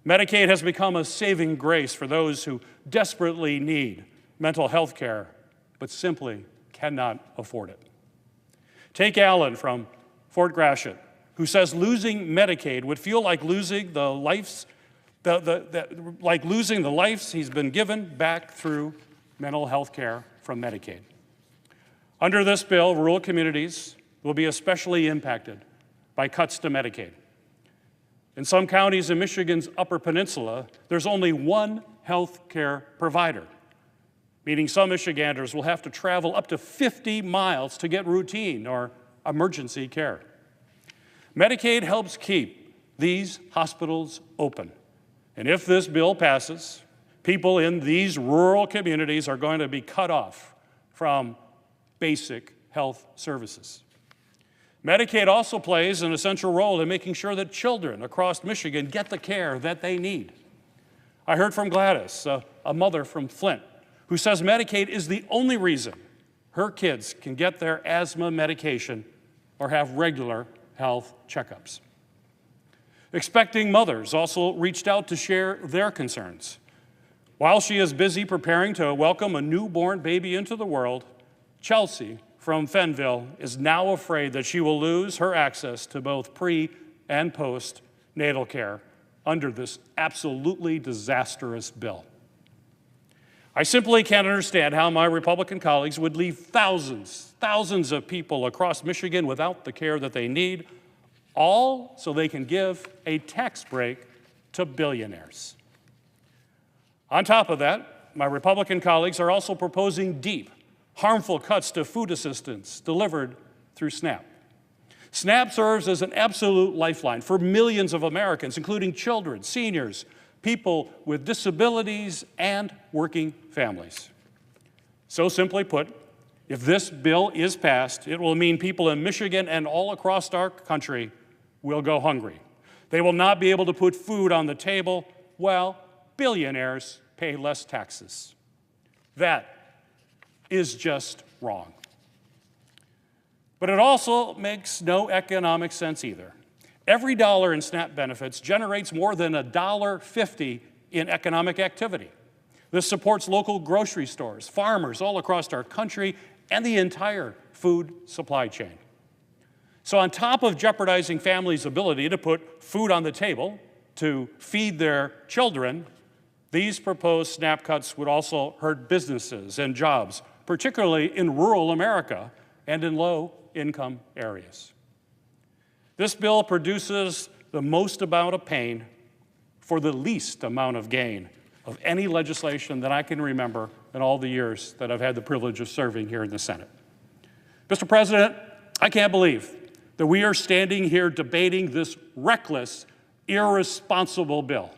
Medicaid has become a saving grace for those who desperately need mental health care, but simply cannot afford it. Take Alan from Fort Gratiot, who says losing Medicaid would feel like losing the lives he's been given back through mental health care from Medicaid. Under this bill, rural communities will be especially impacted by cuts to Medicaid. In some counties in Michigan's Upper Peninsula, there's only one health care provider, meaning some Michiganders will have to travel up to 50 miles to get routine or emergency care. Medicaid helps keep these hospitals open. And if this bill passes, people in these rural communities are going to be cut off from basic health services. Medicaid also plays an essential role in making sure that children across Michigan get the care that they need. I heard from Gladys, a mother from Flint, who says Medicaid is the only reason her kids can get their asthma medication or have regular health checkups. Expecting mothers also reached out to share their concerns. While she is busy preparing to welcome a newborn baby into the world, Chelsea from Fenville is now afraid that she will lose her access to both pre- and post-natal care under this absolutely disastrous bill. I simply can't understand how my Republican colleagues would leave thousands of people across Michigan without the care that they need, all so they can give a tax break to billionaires. On top of that, my Republican colleagues are also proposing deep, harmful cuts to food assistance delivered through SNAP. SNAP serves as an absolute lifeline for millions of Americans, including children, seniors, people with disabilities, and working families. So simply put, if this bill is passed, it will mean people in Michigan and all across our country will go hungry. They will not be able to put food on the table while billionaires pay less taxes. That is just wrong. But it also makes no economic sense either. Every dollar in SNAP benefits generates more than $1.50 in economic activity. This supports local grocery stores, farmers all across our country, and the entire food supply chain. So on top of jeopardizing families' ability to put food on the table, to feed their children, these proposed SNAP cuts would also hurt businesses and jobs, particularly in rural America and in low-income areas. This bill produces the most amount of pain for the least amount of gain of any legislation that I can remember in all the years that I've had the privilege of serving here in the Senate. Mr. President, I can't believe that we are standing here debating this reckless, irresponsible bill.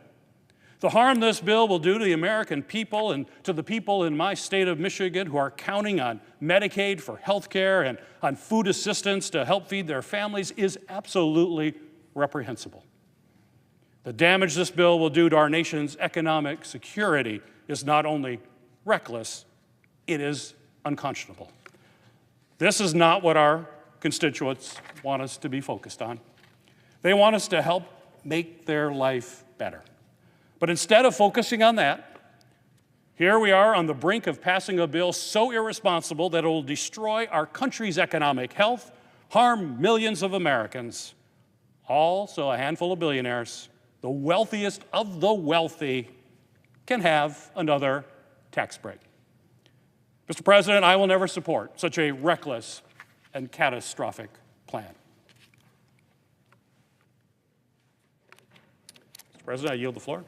The harm this bill will do to the American people and to the people in my state of Michigan who are counting on Medicaid for health care and on food assistance to help feed their families is absolutely reprehensible. The damage this bill will do to our nation's economic security is not only reckless, it is unconscionable. This is not what our constituents want us to be focused on. They want us to help make their life better. But instead of focusing on that, here we are on the brink of passing a bill so irresponsible that it will destroy our country's economic health, harm millions of Americans, all so a handful of billionaires, the wealthiest of the wealthy, can have another tax break. Mr. President, I will never support such a reckless and catastrophic plan. Mr. President, I yield the floor.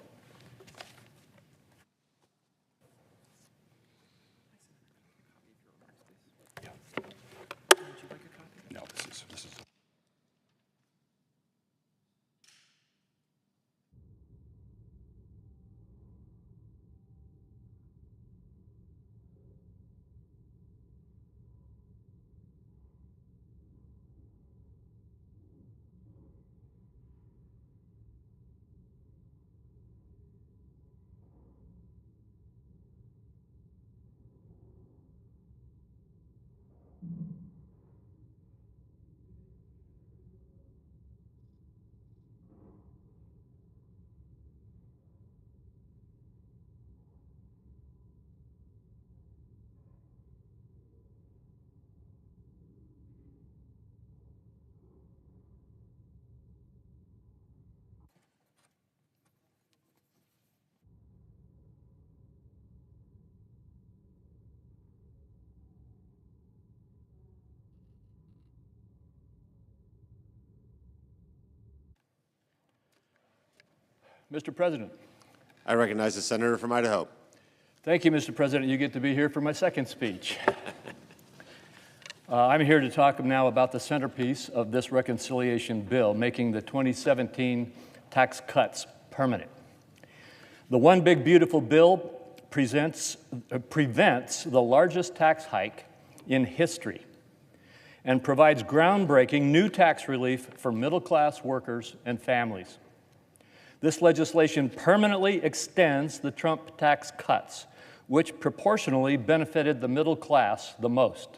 Mr. President. I recognize the senator from Idaho. Thank you, Mr. President. You get to be here for my second speech. I'm here to talk now about the centerpiece of this reconciliation bill, making the 2017 tax cuts permanent. The One Big Beautiful Bill prevents the largest tax hike in history and provides groundbreaking new tax relief for middle-class workers and families. This legislation permanently extends the Trump tax cuts, which proportionally benefited the middle class the most.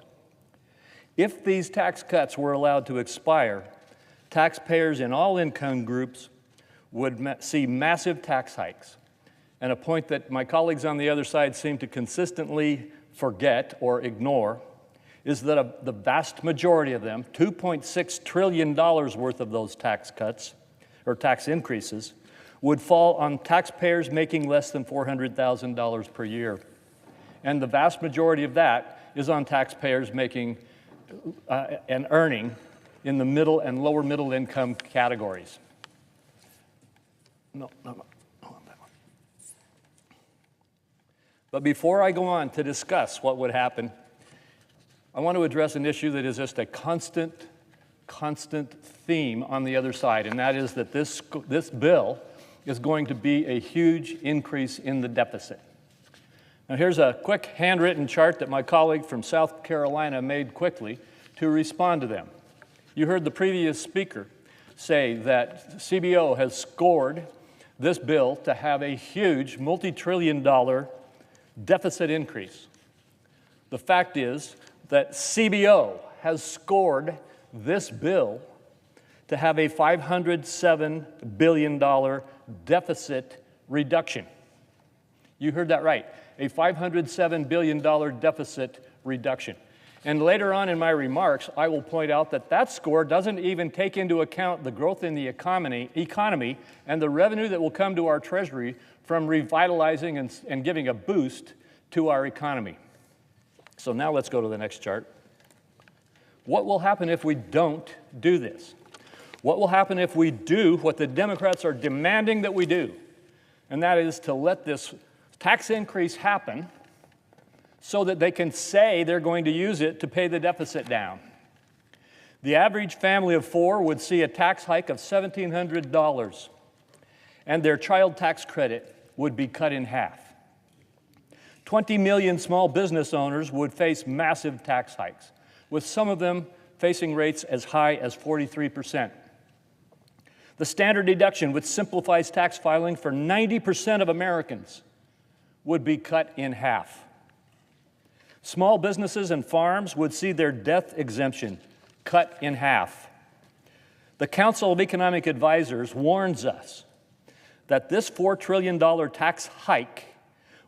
If these tax cuts were allowed to expire, taxpayers in all income groups would see massive tax hikes. And a point that my colleagues on the other side seem to consistently forget or ignore is that the vast majority of them, $2.6 trillion worth of those tax cuts or tax increases, would fall on taxpayers making less than $400,000 per year. And the vast majority of that is on taxpayers making and earning in the middle and lower middle income categories. No. But before I go on to discuss what would happen, I want to address an issue that is just a constant theme on the other side, and that is that this bill is going to be a huge increase in the deficit. Now here's a quick handwritten chart that my colleague from South Carolina made quickly to respond to them. You heard the previous speaker say that CBO has scored this bill to have a huge multi-trillion-dollar deficit increase. The fact is that CBO has scored this bill to have a $507 billion deficit reduction. You heard that right, a $507 billion deficit reduction. And later on in my remarks, I will point out that that score doesn't even take into account the growth in the economy and the revenue that will come to our Treasury from revitalizing and giving a boost to our economy. So now let's go to the next chart. What will happen if we don't do this? What will happen if we do what the Democrats are demanding that we do? And that is to let this tax increase happen so that they can say they're going to use it to pay the deficit down. The average family of four would see a tax hike of $1,700, and their child tax credit would be cut in half. 20 million small business owners would face massive tax hikes, with some of them facing rates as high as 43%. The standard deduction, which simplifies tax filing for 90% of Americans, would be cut in half. Small businesses and farms would see their death exemption cut in half. The Council of Economic Advisors warns us that this $4 trillion tax hike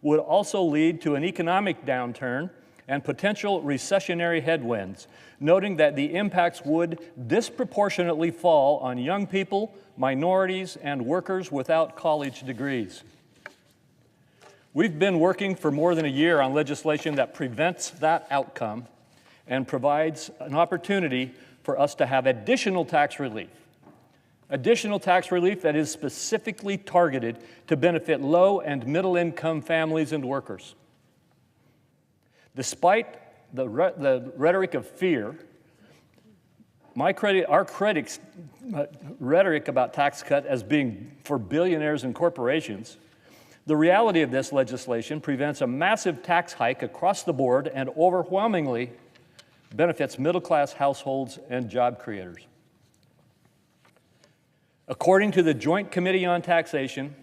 would also lead to an economic downturn and potential recessionary headwinds, noting that the impacts would disproportionately fall on young people, minorities, and workers without college degrees. We've been working for more than a year on legislation that prevents that outcome and provides an opportunity for us to have additional tax relief that is specifically targeted to benefit low and middle income families and workers. Despite the rhetoric of fear, our critics' rhetoric about tax cut as being for billionaires and corporations, the reality of this legislation prevents a massive tax hike across the board and overwhelmingly benefits middle-class households and job creators. According to the Joint Committee on Taxation,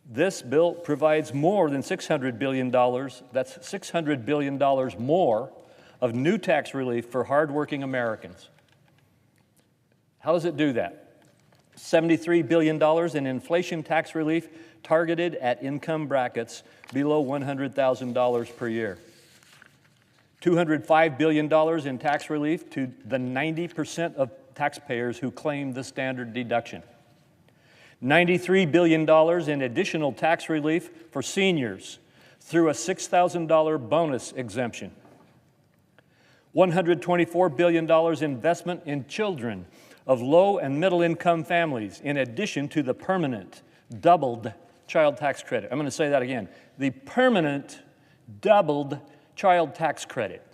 this bill provides more than $600 billion, that's $600 billion more of new tax relief for hardworking Americans. How does it do that? $73 billion in inflation tax relief targeted at income brackets below $100,000 per year. $205 billion in tax relief to the 90% of taxpayers who claim the standard deduction. $93 billion in additional tax relief for seniors through a $6,000 bonus exemption. $124 billion investment in children of low and middle income families, in addition to the permanent doubled child tax credit. I'm going to say that again. The permanent doubled child tax credit.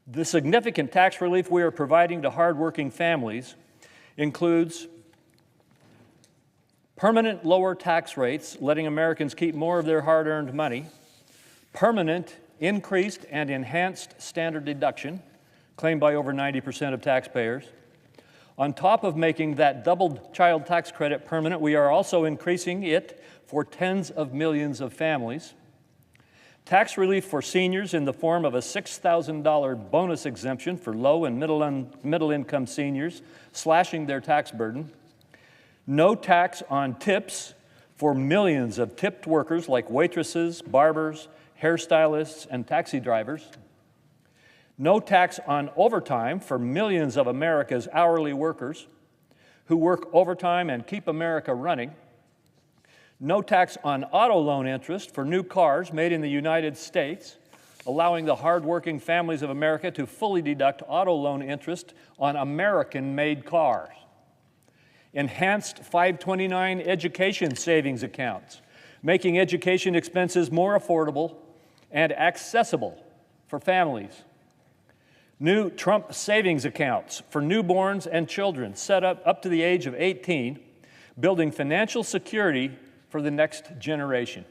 The significant tax relief we are providing to hardworking families includes permanent lower tax rates, letting Americans keep more of their hard-earned money, permanent increased and enhanced standard deduction, claimed by over 90% of taxpayers. On top of making that doubled child tax credit permanent, we are also increasing it for tens of millions of families. Tax relief for seniors in the form of a $6,000 bonus exemption for low and middle-income seniors, slashing their tax burden. No tax on tips for millions of tipped workers like waitresses, barbers, hairstylists, and taxi drivers. No tax on overtime for millions of America's hourly workers who work overtime and keep America running. No tax on auto loan interest for new cars made in the United States, allowing the hardworking families of America to fully deduct auto loan interest on American-made cars. Enhanced 529 education savings accounts, making education expenses more affordable and accessible for families. New Trump savings accounts for newborns and children set up to the age of 18, building financial security for the next generation.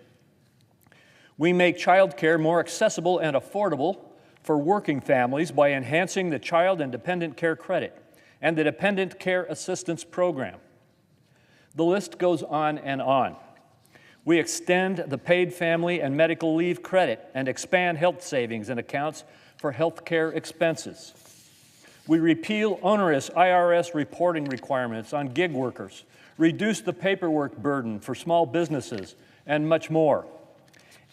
We make child care more accessible and affordable for working families by enhancing the Child and Dependent Care Credit and the Dependent Care Assistance Program. The list goes on and on. We extend the paid family and medical leave credit and expand health savings and accounts for health care expenses. We repeal onerous IRS reporting requirements on gig workers, reduce the paperwork burden for small businesses, and much more.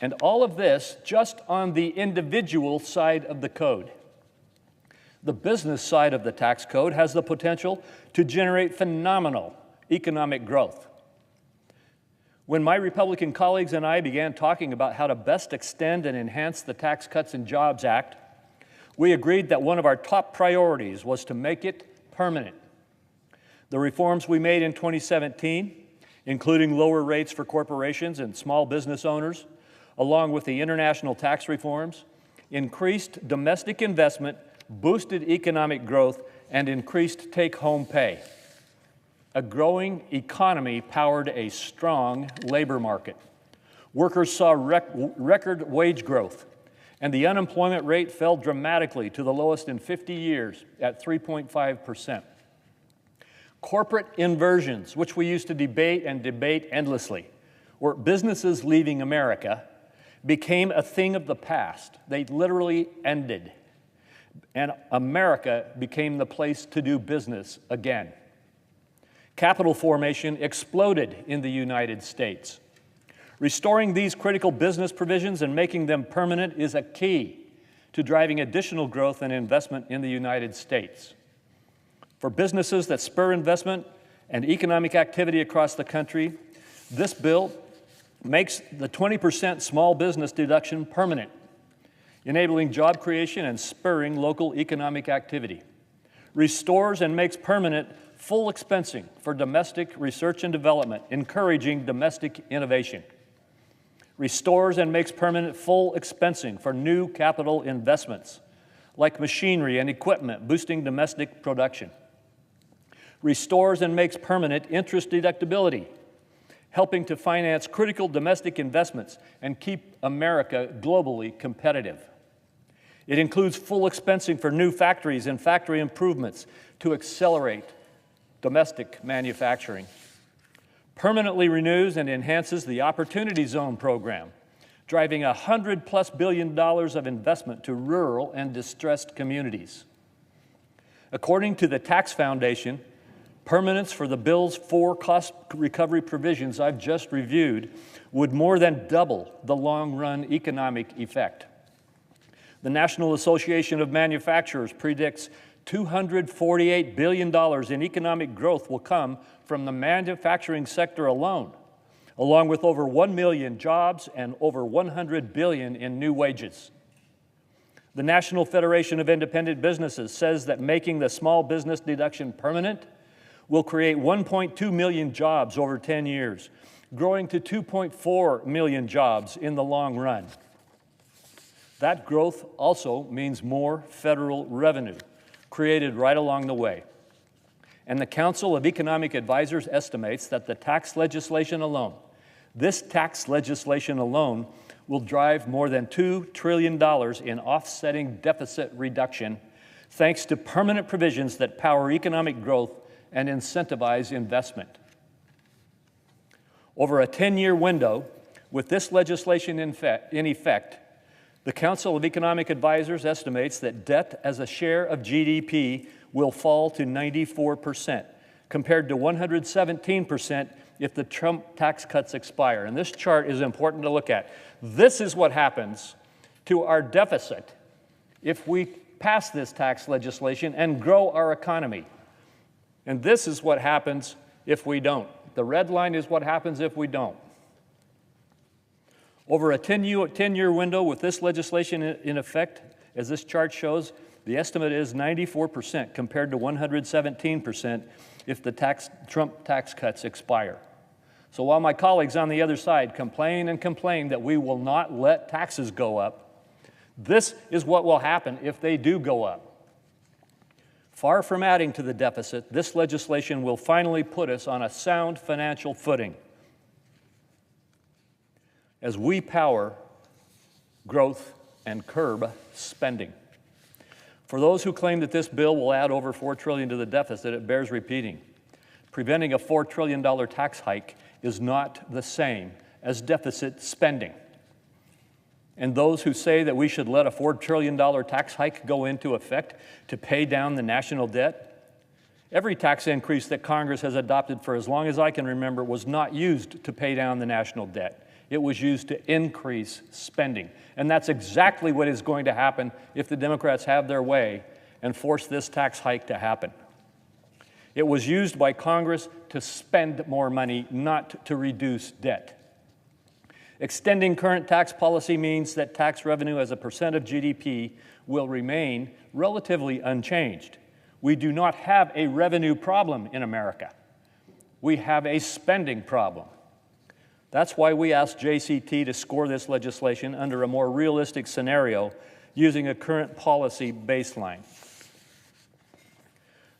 And all of this just on the individual side of the code. The business side of the tax code has the potential to generate phenomenal economic growth. When my Republican colleagues and I began talking about how to best extend and enhance the Tax Cuts and Jobs Act, we agreed that one of our top priorities was to make it permanent. The reforms we made in 2017, including lower rates for corporations and small business owners, along with the international tax reforms, increased domestic investment, boosted economic growth, and increased take-home pay. A growing economy powered a strong labor market. Workers saw record wage growth, and the unemployment rate fell dramatically to the lowest in 50 years at 3.5%. Corporate inversions, which we used to debate endlessly, or businesses leaving America, became a thing of the past. They literally ended, and America became the place to do business again. Capital formation exploded in the United States. Restoring these critical business provisions and making them permanent is a key to driving additional growth and investment in the United States. For businesses that spur investment and economic activity across the country, this bill makes the 20% small business deduction permanent, enabling job creation and spurring local economic activity. Restores and makes permanent full expensing for domestic research and development, encouraging domestic innovation. Restores and makes permanent full expensing for new capital investments, like machinery and equipment, boosting domestic production. Restores and makes permanent interest deductibility, helping to finance critical domestic investments and keep America globally competitive. It includes full expensing for new factories and factory improvements to accelerate domestic manufacturing. Permanently renews and enhances the Opportunity Zone program, driving $100+ billion of investment to rural and distressed communities. According to the Tax Foundation, permanence for the bill's 4 cost recovery provisions I've just reviewed would more than double the long-run economic effect. The National Association of Manufacturers predicts $248 billion in economic growth will come from the manufacturing sector alone, along with over 1 million jobs and over $100 billion in new wages. The National Federation of Independent Businesses says that making the small business deduction permanent will create 1.2 million jobs over 10 years, growing to 2.4 million jobs in the long run. That growth also means more federal revenue created right along the way. And the Council of Economic Advisors estimates that the tax legislation alone, this tax legislation alone, will drive more than $2 trillion in offsetting deficit reduction, thanks to permanent provisions that power economic growth and incentivize investment. Over a 10-year window, with this legislation in effect, the Council of Economic Advisors estimates that debt as a share of GDP will fall to 94%, compared to 117% if the Trump tax cuts expire. And this chart is important to look at. This is what happens to our deficit if we pass this tax legislation and grow our economy. And this is what happens if we don't. The red line is what happens if we don't. Over a 10-year window with this legislation in effect, as this chart shows, the estimate is 94% compared to 117% if the Trump tax cuts expire. So while my colleagues on the other side complain and complain that we will not let taxes go up, this is what will happen if they do go up. Far from adding to the deficit, this legislation will finally put us on a sound financial footing as we power growth and curb spending. For those who claim that this bill will add over $4 trillion to the deficit, it bears repeating. Preventing a $4 trillion tax hike is not the same as deficit spending. And those who say that we should let a $4 trillion tax hike go into effect to pay down the national debt, every tax increase that Congress has adopted for as long as I can remember was not used to pay down the national debt. It was used to increase spending. And that's exactly what is going to happen if the Democrats have their way and force this tax hike to happen. It was used by Congress to spend more money, not to reduce debt. Extending current tax policy means that tax revenue as a percent of GDP will remain relatively unchanged. We do not have a revenue problem in America. We have a spending problem. That's why we asked JCT to score this legislation under a more realistic scenario using a current policy baseline.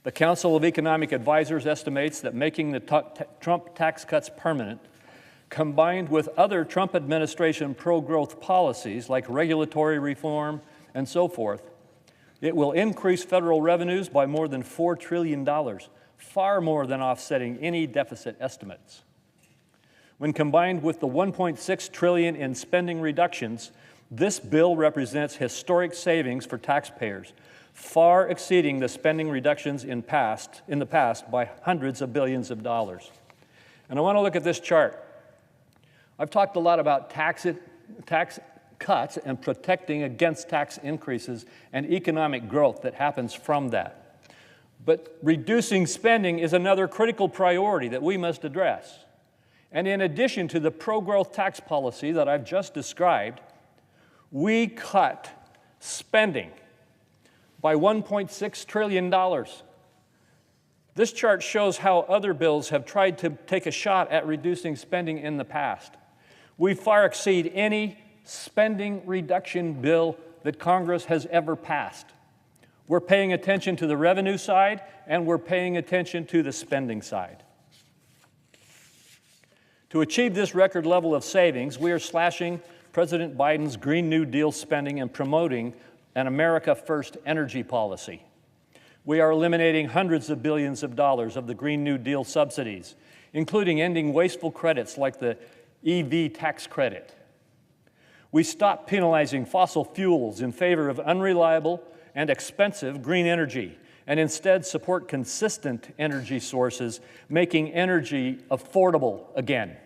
The Council of Economic Advisors estimates that making the Trump tax cuts permanent, combined with other Trump administration pro-growth policies like regulatory reform and so forth, it will increase federal revenues by more than $4 trillion, far more than offsetting any deficit estimates. When combined with the $1.6 trillion in spending reductions, this bill represents historic savings for taxpayers, far exceeding the spending reductions in the past by hundreds of billions of dollars. And I want to look at this chart. I've talked a lot about tax cuts and protecting against tax increases and economic growth that happens from that. But reducing spending is another critical priority that we must address. And in addition to the pro-growth tax policy that I've just described, we cut spending by $1.6 trillion. This chart shows how other bills have tried to take a shot at reducing spending in the past. We far exceed any spending reduction bill that Congress has ever passed. We're paying attention to the revenue side, and we're paying attention to the spending side. To achieve this record level of savings, we are slashing President Biden's Green New Deal spending and promoting an America First energy policy. We are eliminating hundreds of billions of dollars of the Green New Deal subsidies, including ending wasteful credits like the EV tax credit. We stopped penalizing fossil fuels in favor of unreliable and expensive green energy, and instead support consistent energy sources, making energy affordable again.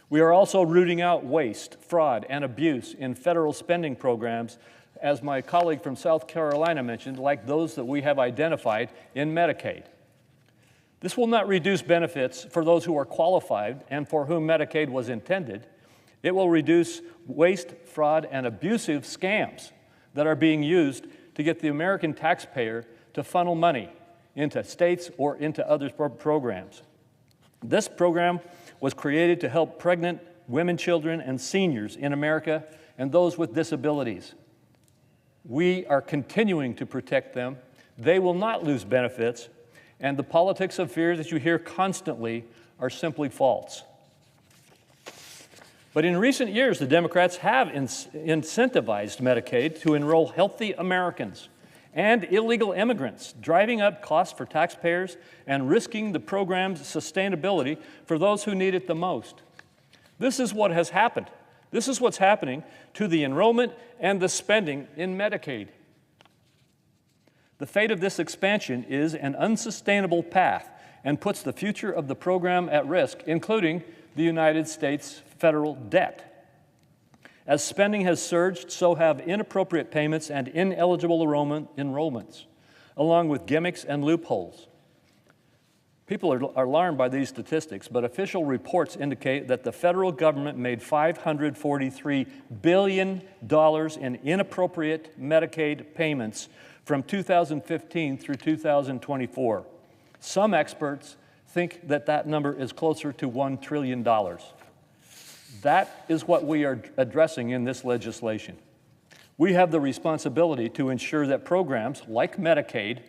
We are also rooting out waste, fraud, and abuse in federal spending programs, as my colleague from South Carolina mentioned, like those that we have identified in Medicaid. This will not reduce benefits for those who are qualified and for whom Medicaid was intended. It will reduce waste, fraud, and abusive scams that are being used to get the American taxpayer to funnel money into states or into other programs. This program was created to help pregnant women, children, and seniors in America and those with disabilities. We are continuing to protect them. They will not lose benefits, and the politics of fear that you hear constantly are simply false. But in recent years, the Democrats have incentivized Medicaid to enroll healthy Americans and illegal immigrants, driving up costs for taxpayers and risking the program's sustainability for those who need it the most. This is what has happened. This is what's happening to the enrollment and the spending in Medicaid. The fate of this expansion is an unsustainable path and puts the future of the program at risk, including the United States federal debt. As spending has surged, so have inappropriate payments and ineligible enrollments, along with gimmicks and loopholes. People are alarmed by these statistics, but official reports indicate that the federal government made $543 billion in inappropriate Medicaid payments from 2015 through 2024. Some experts think that that number is closer to $1 trillion. That is what we are addressing in this legislation. We have the responsibility to ensure that programs like Medicaid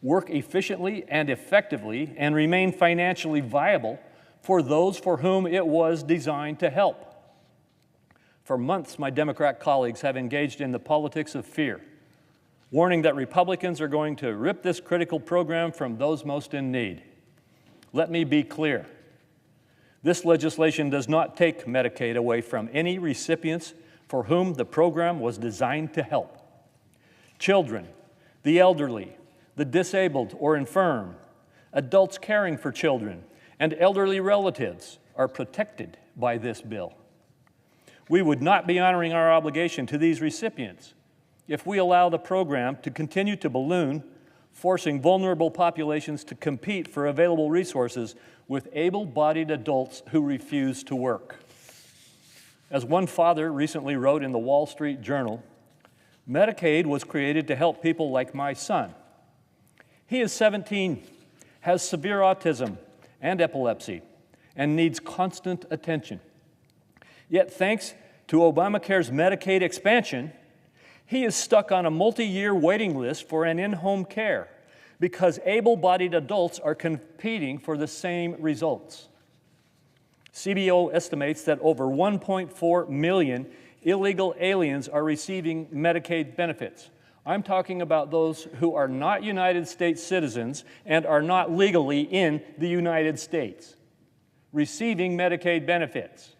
work efficiently and effectively and remain financially viable for those for whom it was designed to help. For months, my Democrat colleagues have engaged in the politics of fear, warning that Republicans are going to rip this critical program from those most in need. Let me be clear. This legislation does not take Medicaid away from any recipients for whom the program was designed to help. Children, the elderly, the disabled or infirm, adults caring for children, and elderly relatives are protected by this bill. We would not be honoring our obligation to these recipients if we allow the program to continue to balloon, forcing vulnerable populations to compete for available resources with able-bodied adults who refuse to work. As one father recently wrote in the Wall Street Journal, Medicaid was created to help people like my son. He is 17, has severe autism and epilepsy, and needs constant attention. Yet thanks to Obamacare's Medicaid expansion, he is stuck on a multi-year waiting list for an in-home care because able-bodied adults are competing for the same results. CBO estimates that over 1.4 million illegal aliens are receiving Medicaid benefits. I'm talking about those who are not United States citizens and are not legally in the United States, receiving Medicaid benefits,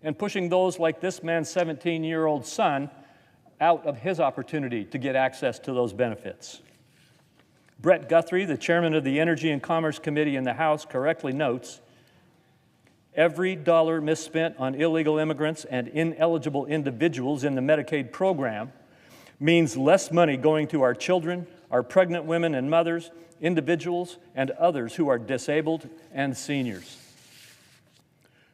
and pushing those like this man's 17-year-old son out of his opportunity to get access to those benefits. Brett Guthrie, the chairman of the Energy and Commerce Committee in the House, correctly notes, every dollar misspent on illegal immigrants and ineligible individuals in the Medicaid program means less money going to our children, our pregnant women and mothers, individuals, and others who are disabled and seniors.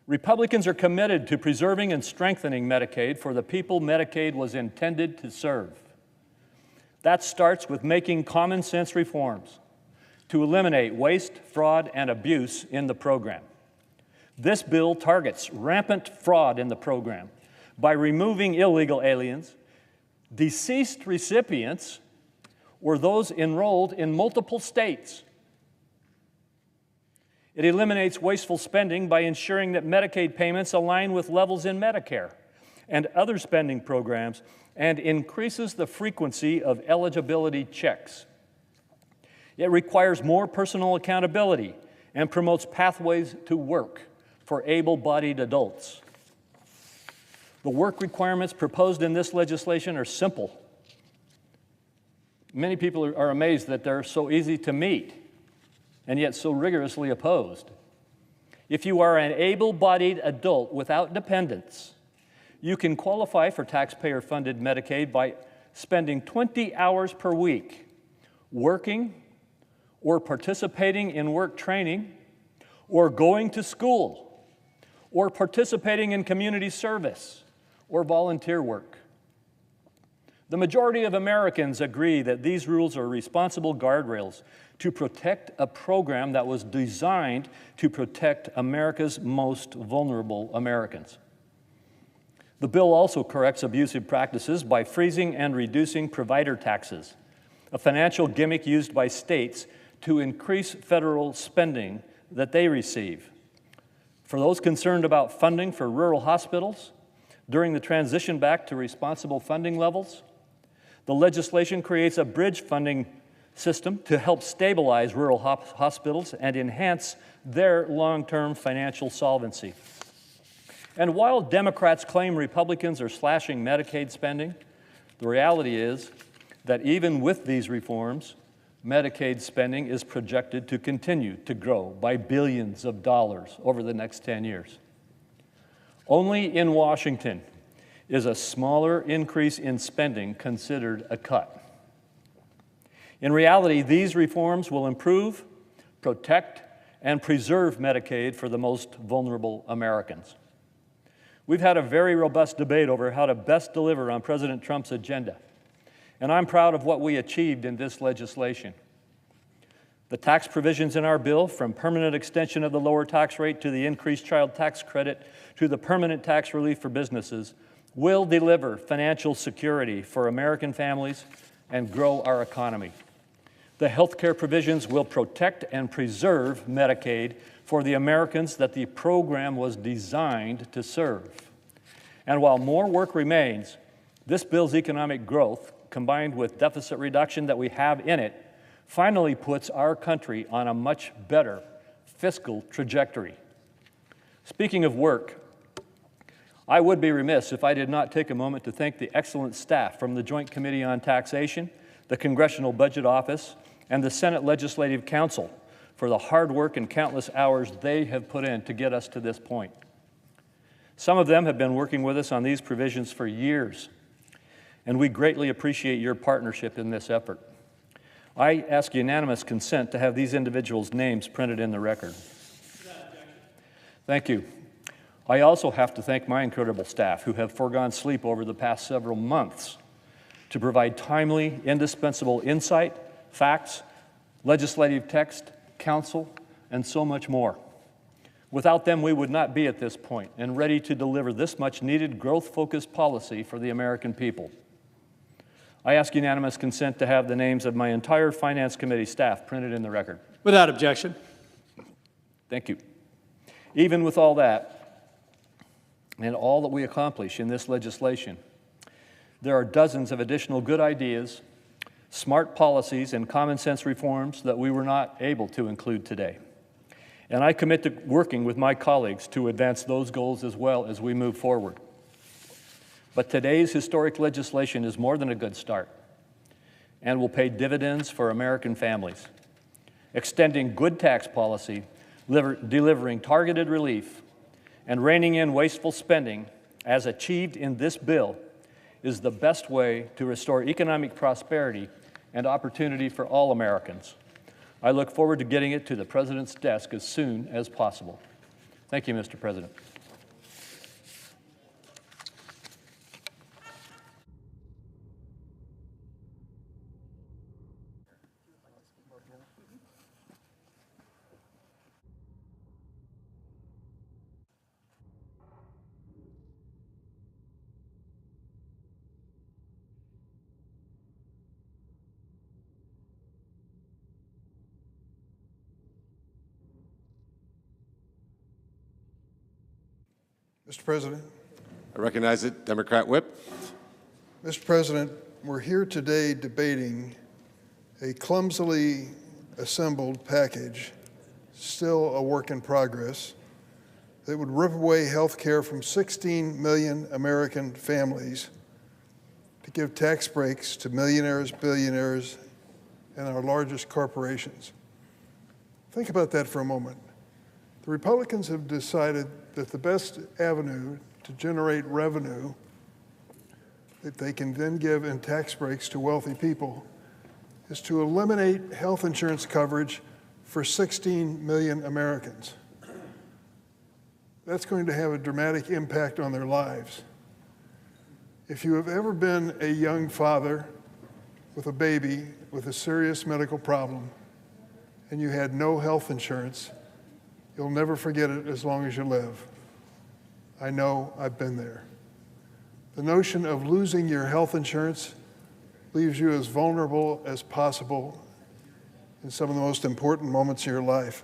Republicans are committed to preserving and strengthening Medicaid for the people Medicaid was intended to serve. That starts with making common sense reforms to eliminate waste, fraud, and abuse in the program. This bill targets rampant fraud in the program by removing illegal aliens, deceased recipients, or those enrolled in multiple states. It eliminates wasteful spending by ensuring that Medicaid payments align with levels in Medicare and other spending programs, and increases the frequency of eligibility checks. It requires more personal accountability and promotes pathways to work for able-bodied adults. The work requirements proposed in this legislation are simple. Many people are amazed that they're so easy to meet and yet so rigorously opposed. If you are an able-bodied adult without dependents, you can qualify for taxpayer-funded Medicaid by spending 20 hours per week working or participating in work training or going to school or participating in community service or volunteer work. The majority of Americans agree that these rules are responsible guardrails to protect a program that was designed to protect America's most vulnerable Americans. The bill also corrects abusive practices by freezing and reducing provider taxes, a financial gimmick used by states to increase federal spending that they receive. For those concerned about funding for rural hospitals during the transition back to responsible funding levels, the legislation creates a bridge funding system to help stabilize rural hospitals and enhance their long-term financial solvency. And while Democrats claim Republicans are slashing Medicaid spending, the reality is that even with these reforms, Medicaid spending is projected to continue to grow by billions of dollars over the next 10 years. Only in Washington is a smaller increase in spending considered a cut. In reality, these reforms will improve, protect, and preserve Medicaid for the most vulnerable Americans. We've had a very robust debate over how to best deliver on President Trump's agenda, and I'm proud of what we achieved in this legislation. The tax provisions in our bill, from permanent extension of the lower tax rate to the increased child tax credit to the permanent tax relief for businesses, will deliver financial security for American families and grow our economy. The health care provisions will protect and preserve Medicaid for the Americans that the program was designed to serve. And while more work remains, this bill's economic growth, combined with deficit reduction that we have in it, finally puts our country on a much better fiscal trajectory. Speaking of work, I would be remiss if I did not take a moment to thank the excellent staff from the Joint Committee on Taxation, the Congressional Budget Office, and the Senate Legislative Council for the hard work and countless hours they have put in to get us to this point. Some of them have been working with us on these provisions for years, and we greatly appreciate your partnership in this effort. I ask unanimous consent to have these individuals' names printed in the record. Thank you. I also have to thank my incredible staff who have foregone sleep over the past several months to provide timely, indispensable insight, facts, legislative text, counsel, and so much more. Without them, we would not be at this point and ready to deliver this much needed growth-focused policy for the American people. I ask unanimous consent to have the names of my entire Finance Committee staff printed in the record. Without objection. Thank you. Even with all that, and all that we accomplish in this legislation, there are dozens of additional good ideas, smart policies, and common sense reforms that we were not able to include today. And I commit to working with my colleagues to advance those goals as well as we move forward. But today's historic legislation is more than a good start and will pay dividends for American families, extending good tax policy, delivering targeted relief, and reining in wasteful spending, as achieved in this bill, is the best way to restore economic prosperity and opportunity for all Americans. I look forward to getting it to the President's desk as soon as possible. Thank you, Mr. President. Mr. President. I recognize it. Democrat Whip. Mr. President, we're here today debating a clumsily assembled package, still a work in progress, that would rip away health care from 16 million American families to give tax breaks to millionaires, billionaires, and our largest corporations. Think about that for a moment. The Republicans have decided that the best avenue to generate revenue that they can then give in tax breaks to wealthy people is to eliminate health insurance coverage for 16 million Americans. That's going to have a dramatic impact on their lives. If you have ever been a young father with a baby with a serious medical problem and you had no health insurance, you'll never forget it as long as you live. I know, I've been there. The notion of losing your health insurance leaves you as vulnerable as possible in some of the most important moments of your life.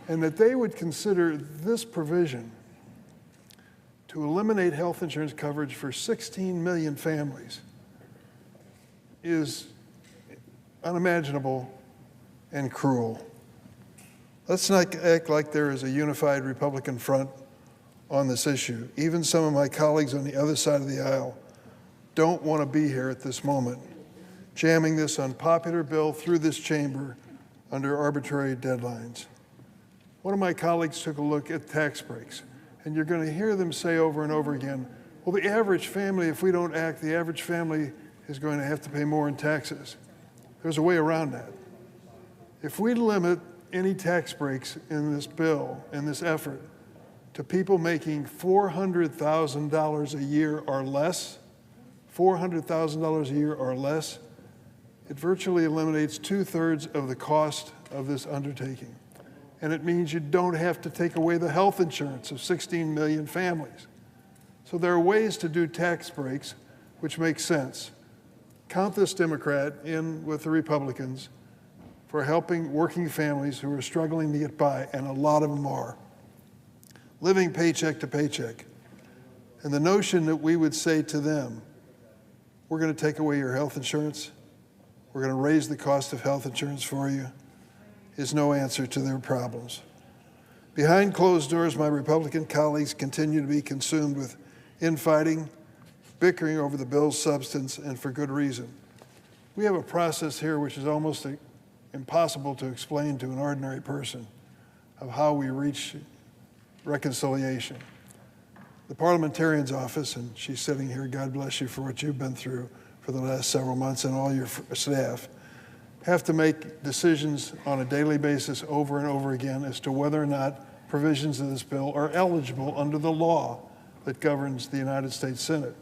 And that they would consider this provision to eliminate health insurance coverage for 16 million families is unimaginable and cruel. Let's not act like there is a unified Republican front on this issue. Even some of my colleagues on the other side of the aisle don't want to be here at this moment, jamming this unpopular bill through this chamber under arbitrary deadlines. One of my colleagues took a look at tax breaks, and you're going to hear them say over and over again, well, the average family, if we don't act, the average family is going to have to pay more in taxes. There's a way around that. If we limit any tax breaks in this bill, in this effort, to people making $400,000 a year or less, $400,000 a year or less, it virtually eliminates 2/3 of the cost of this undertaking. And it means you don't have to take away the health insurance of 16 million families. So there are ways to do tax breaks which make sense. Count this Democrat in with the Republicans for helping working families who are struggling to get by, and a lot of them are, living paycheck to paycheck. And the notion that we would say to them, we're going to take away your health insurance, we're going to raise the cost of health insurance for you, is no answer to their problems. Behind closed doors, my Republican colleagues continue to be consumed with infighting, bickering over the bill's substance, and for good reason. We have a process here which is almost impossible to explain to an ordinary person of how we reach reconciliation. The parliamentarian's office, and she's sitting here, God bless you for what you've been through for the last several months, and all your staff, have to make decisions on a daily basis over and over again as to whether or not provisions of this bill are eligible under the law that governs the United States Senate.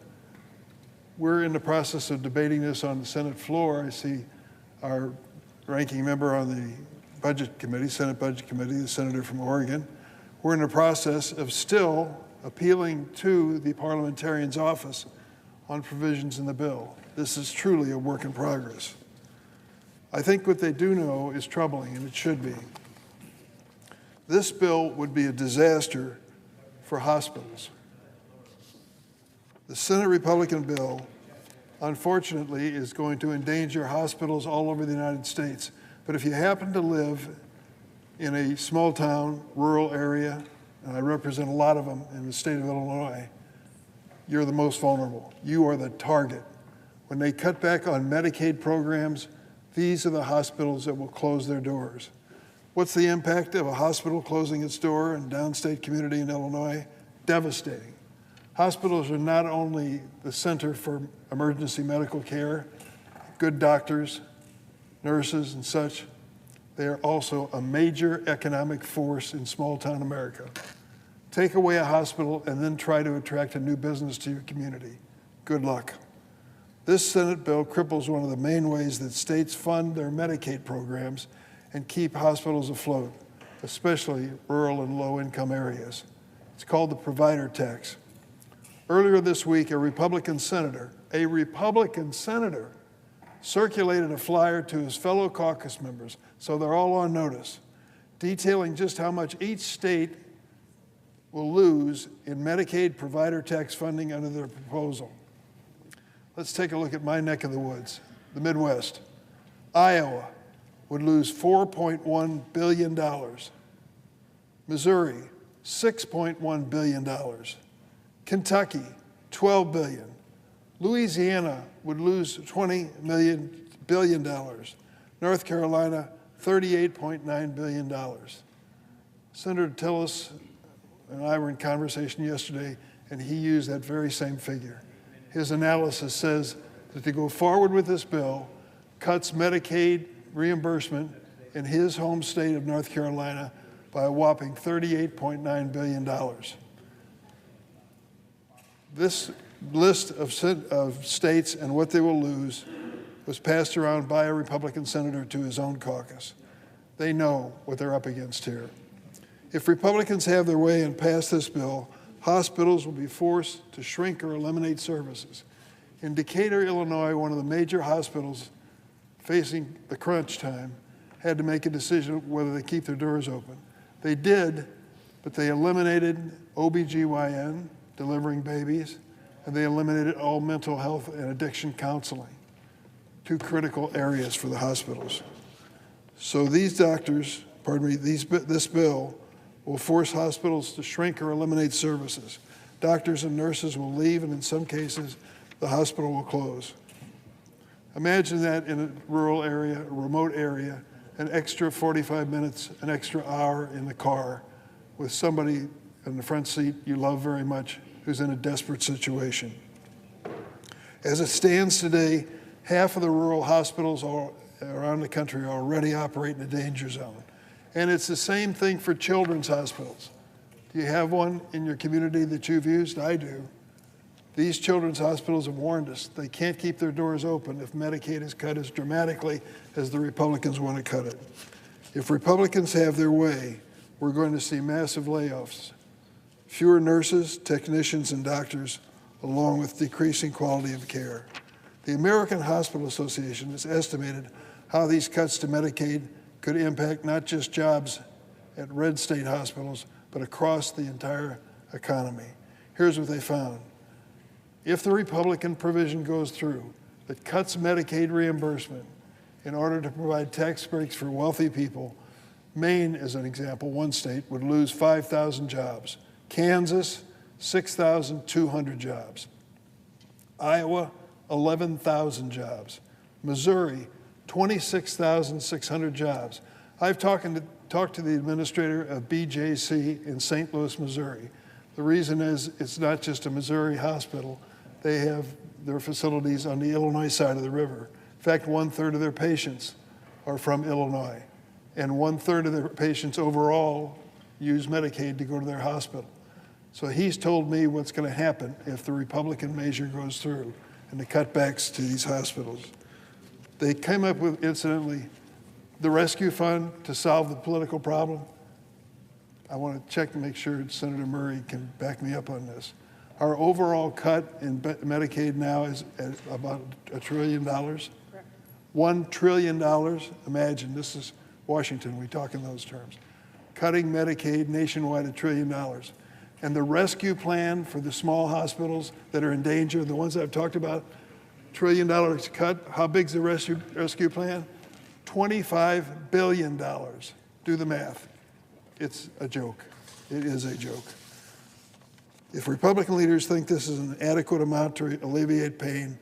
We're in the process of debating this on the Senate floor. I see our ranking member on the Budget Committee, Senate Budget Committee, the senator from Oregon. We're in the process of still appealing to the parliamentarian's office on provisions in the bill. This is truly a work in progress. I think what they do know is troubling, and it should be. This bill would be a disaster for hospitals. The Senate Republican bill, unfortunately, is going to endanger hospitals all over the United States. But if you happen to live in a small town, rural area, and I represent a lot of them in the state of Illinois, you're the most vulnerable. You are the target. When they cut back on Medicaid programs, these are the hospitals that will close their doors. What's the impact of a hospital closing its door in a downstate community in Illinois? Devastating. Hospitals are not only the center for emergency medical care, good doctors, nurses, and such, they are also a major economic force in small-town America. Take away a hospital and then try to attract a new business to your community. Good luck. This Senate bill cripples one of the main ways that states fund their Medicaid programs and keep hospitals afloat, especially rural and low-income areas. It's called the provider tax. Earlier this week, a Republican senator, circulated a flyer to his fellow caucus members, so they're all on notice, detailing just how much each state will lose in Medicaid provider tax funding under their proposal. Let's take a look at my neck of the woods, the Midwest. Iowa would lose $4.1 billion. Missouri, $6.1 billion. Kentucky, $12 billion. Louisiana would lose $20 billion. North Carolina, $38.9 billion. Senator Tillis and I were in conversation yesterday, and he used that very same figure. His analysis says that to go forward with this bill cuts Medicaid reimbursement in his home state of North Carolina by a whopping $38.9 billion. This list of states and what they will lose was passed around by a Republican senator to his own caucus. They know what they're up against here. If Republicans have their way and pass this bill, hospitals will be forced to shrink or eliminate services. In Decatur, Illinois, one of the major hospitals facing the crunch time had to make a decision whether they keep their doors open. They did, but they eliminated OBGYN, delivering babies, and they eliminated all mental health and addiction counseling, two critical areas for the hospitals. So these doctors, this bill will force hospitals to shrink or eliminate services. Doctors and nurses will leave, and in some cases, the hospital will close. Imagine that in a rural area, a remote area, an extra 45 minutes, an extra hour in the car with somebody in the front seat you love very much who's in a desperate situation. As it stands today, half of the rural hospitals around the country already operate in a danger zone. And it's the same thing for children's hospitals. Do you have one in your community that you've used? I do. These children's hospitals have warned us they can't keep their doors open if Medicaid is cut as dramatically as the Republicans want to cut it. If Republicans have their way, we're going to see massive layoffs, fewer nurses, technicians, and doctors, along with decreasing quality of care. The American Hospital Association has estimated how these cuts to Medicaid could impact not just jobs at red state hospitals, but across the entire economy. Here's what they found. If the Republican provision goes through that cuts Medicaid reimbursement in order to provide tax breaks for wealthy people, Maine, as an example, one state, would lose 5,000 jobs. Kansas, 6,200 jobs. Iowa, 11,000 jobs. Missouri, 26,600 jobs. I've talked to the administrator of BJC in St. Louis, Missouri. The reason is it's not just a Missouri hospital. They have their facilities on the Illinois side of the river. In fact, 1/3 of their patients are from Illinois, and 1/3 of their patients overall use Medicaid to go to their hospital. So he's told me what's going to happen if the Republican measure goes through and the cutbacks to these hospitals. They came up with, incidentally, the rescue fund to solve the political problem. I want to check to make sure Senator Murray can back me up on this. Our overall cut in Medicaid now is at about $1 trillion. Correct. $1 trillion. Imagine, this is Washington, we talk in those terms. Cutting Medicaid nationwide $1 trillion. And the rescue plan for the small hospitals that are in danger, the ones I've talked about, $1 trillion cut. How big's the rescue plan? $25 billion. Do the math. It's a joke. It is a joke. If Republican leaders think this is an adequate amount to alleviate pain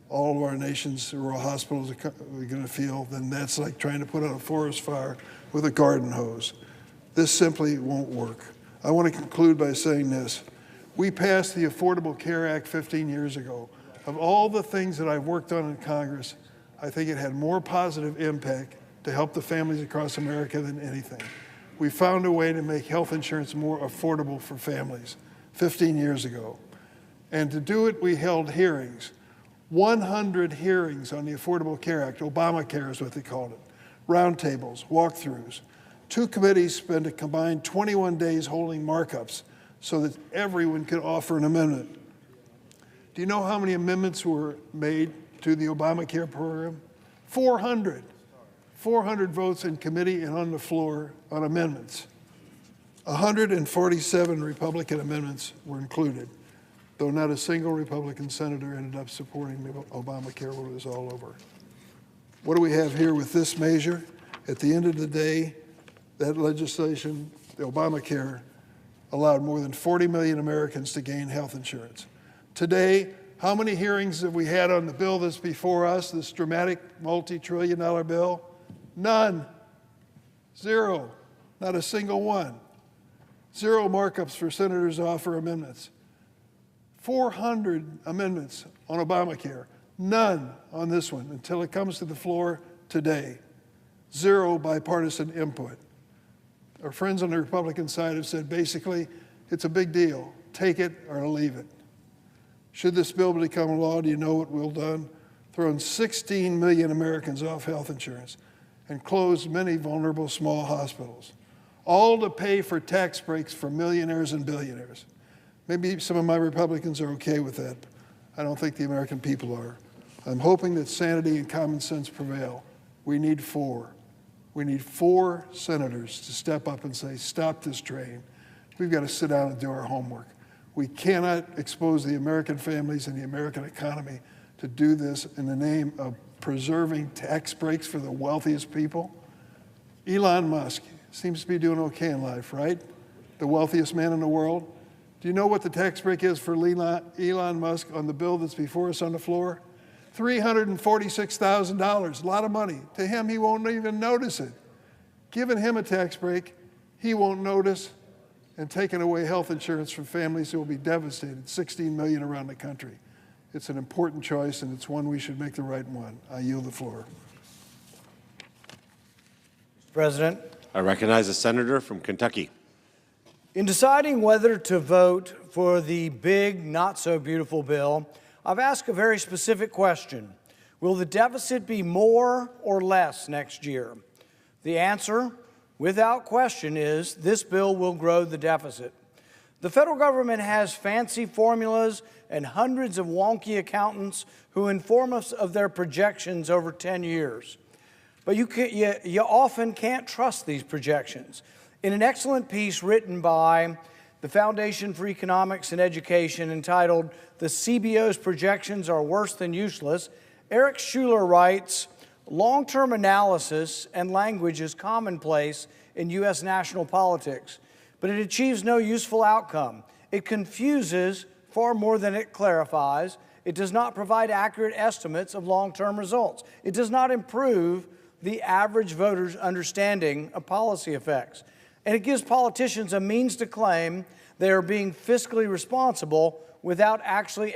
all of our nation's rural hospitals are going to feel, then that's like trying to put out a forest fire with a garden hose. This simply won't work. I want to conclude by saying this. We passed the Affordable Care Act 15 years ago. Of all the things that I've worked on in Congress, I think it had more positive impact to help the families across America than anything. We found a way to make health insurance more affordable for families 15 years ago. And to do it, we held hearings, 100 hearings on the Affordable Care Act. Obamacare is what they called it. Roundtables, walkthroughs. 2 committees spent a combined 21 days holding markups so that everyone could offer an amendment. Do you know how many amendments were made to the Obamacare program? 400. 400 votes in committee and on the floor on amendments. 147 Republican amendments were included, though not a single Republican senator ended up supporting Obamacare when it was all over. What do we have here with this measure? At the end of the day, that legislation, the Obamacare, allowed more than 40 million Americans to gain health insurance. Today, how many hearings have we had on the bill that's before us, this dramatic multi-trillion-dollar bill? None. Zero. Not a single one. Zero markups for senators to offer amendments. 400 amendments on Obamacare. None on this one until it comes to the floor today. Zero bipartisan input. Our friends on the Republican side have said basically, it's a big deal. Take it or leave it. Should this bill become a law, do you know what we'll done? Thrown 16 million Americans off health insurance and closed many vulnerable small hospitals, all to pay for tax breaks for millionaires and billionaires. Maybe some of my Republicans are okay with that. I don't think the American people are. I'm hoping that sanity and common sense prevail. We need 4. We need 4 senators to step up and say, stop this train. We've got to sit down and do our homework. We cannot expose the American families and the American economy to do this in the name of preserving tax breaks for the wealthiest people. Elon Musk seems to be doing okay in life, right? The wealthiest man in the world. Do you know what the tax break is for Elon Musk on the bill that's before us on the floor? $346,000, a lot of money. To him, he won't even notice it. Giving him a tax break, he won't notice, and taking away health insurance from families who will be devastated, 16 million around the country. It's an important choice, and it's one we should make the right one. I yield the floor. Mr. President. I recognize the senator from Kentucky. In deciding whether to vote for the big, not-so-beautiful bill, I've asked a very specific question. Will the deficit be more or less next year? The answer, without question, is this bill will grow the deficit. The federal government has fancy formulas and hundreds of wonky accountants who inform us of their projections over 10 years. But you often can't trust these projections. In an excellent piece written by the Foundation for Economics and Education entitled "The CBO's Projections Are Worse Than Useless," Eric Schuler writes, "Long-term analysis and language is commonplace in U.S. national politics, but it achieves no useful outcome. It confuses far more than it clarifies. It does not provide accurate estimates of long-term results. It does not improve the average voter's understanding of policy effects. And it gives politicians a means to claim they are being fiscally responsible without actually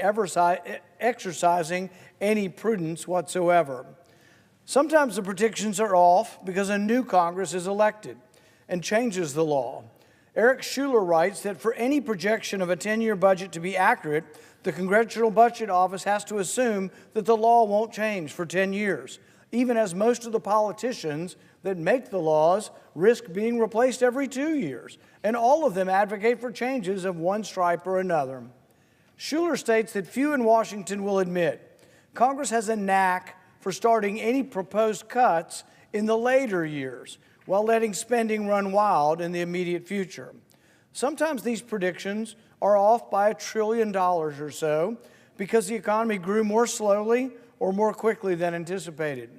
exercising any prudence whatsoever. Sometimes the predictions are off because a new Congress is elected and changes the law. Eric Schuler writes that for any projection of a 10-year budget to be accurate, the Congressional Budget Office has to assume that the law won't change for 10 years, even as most of the politicians that make the laws risk being replaced every 2 years, and all of them advocate for changes of one stripe or another. Schuler states that few in Washington will admit Congress has a knack for starting any proposed cuts in the later years while letting spending run wild in the immediate future. Sometimes these predictions are off by $1 trillion or so because the economy grew more slowly or more quickly than anticipated.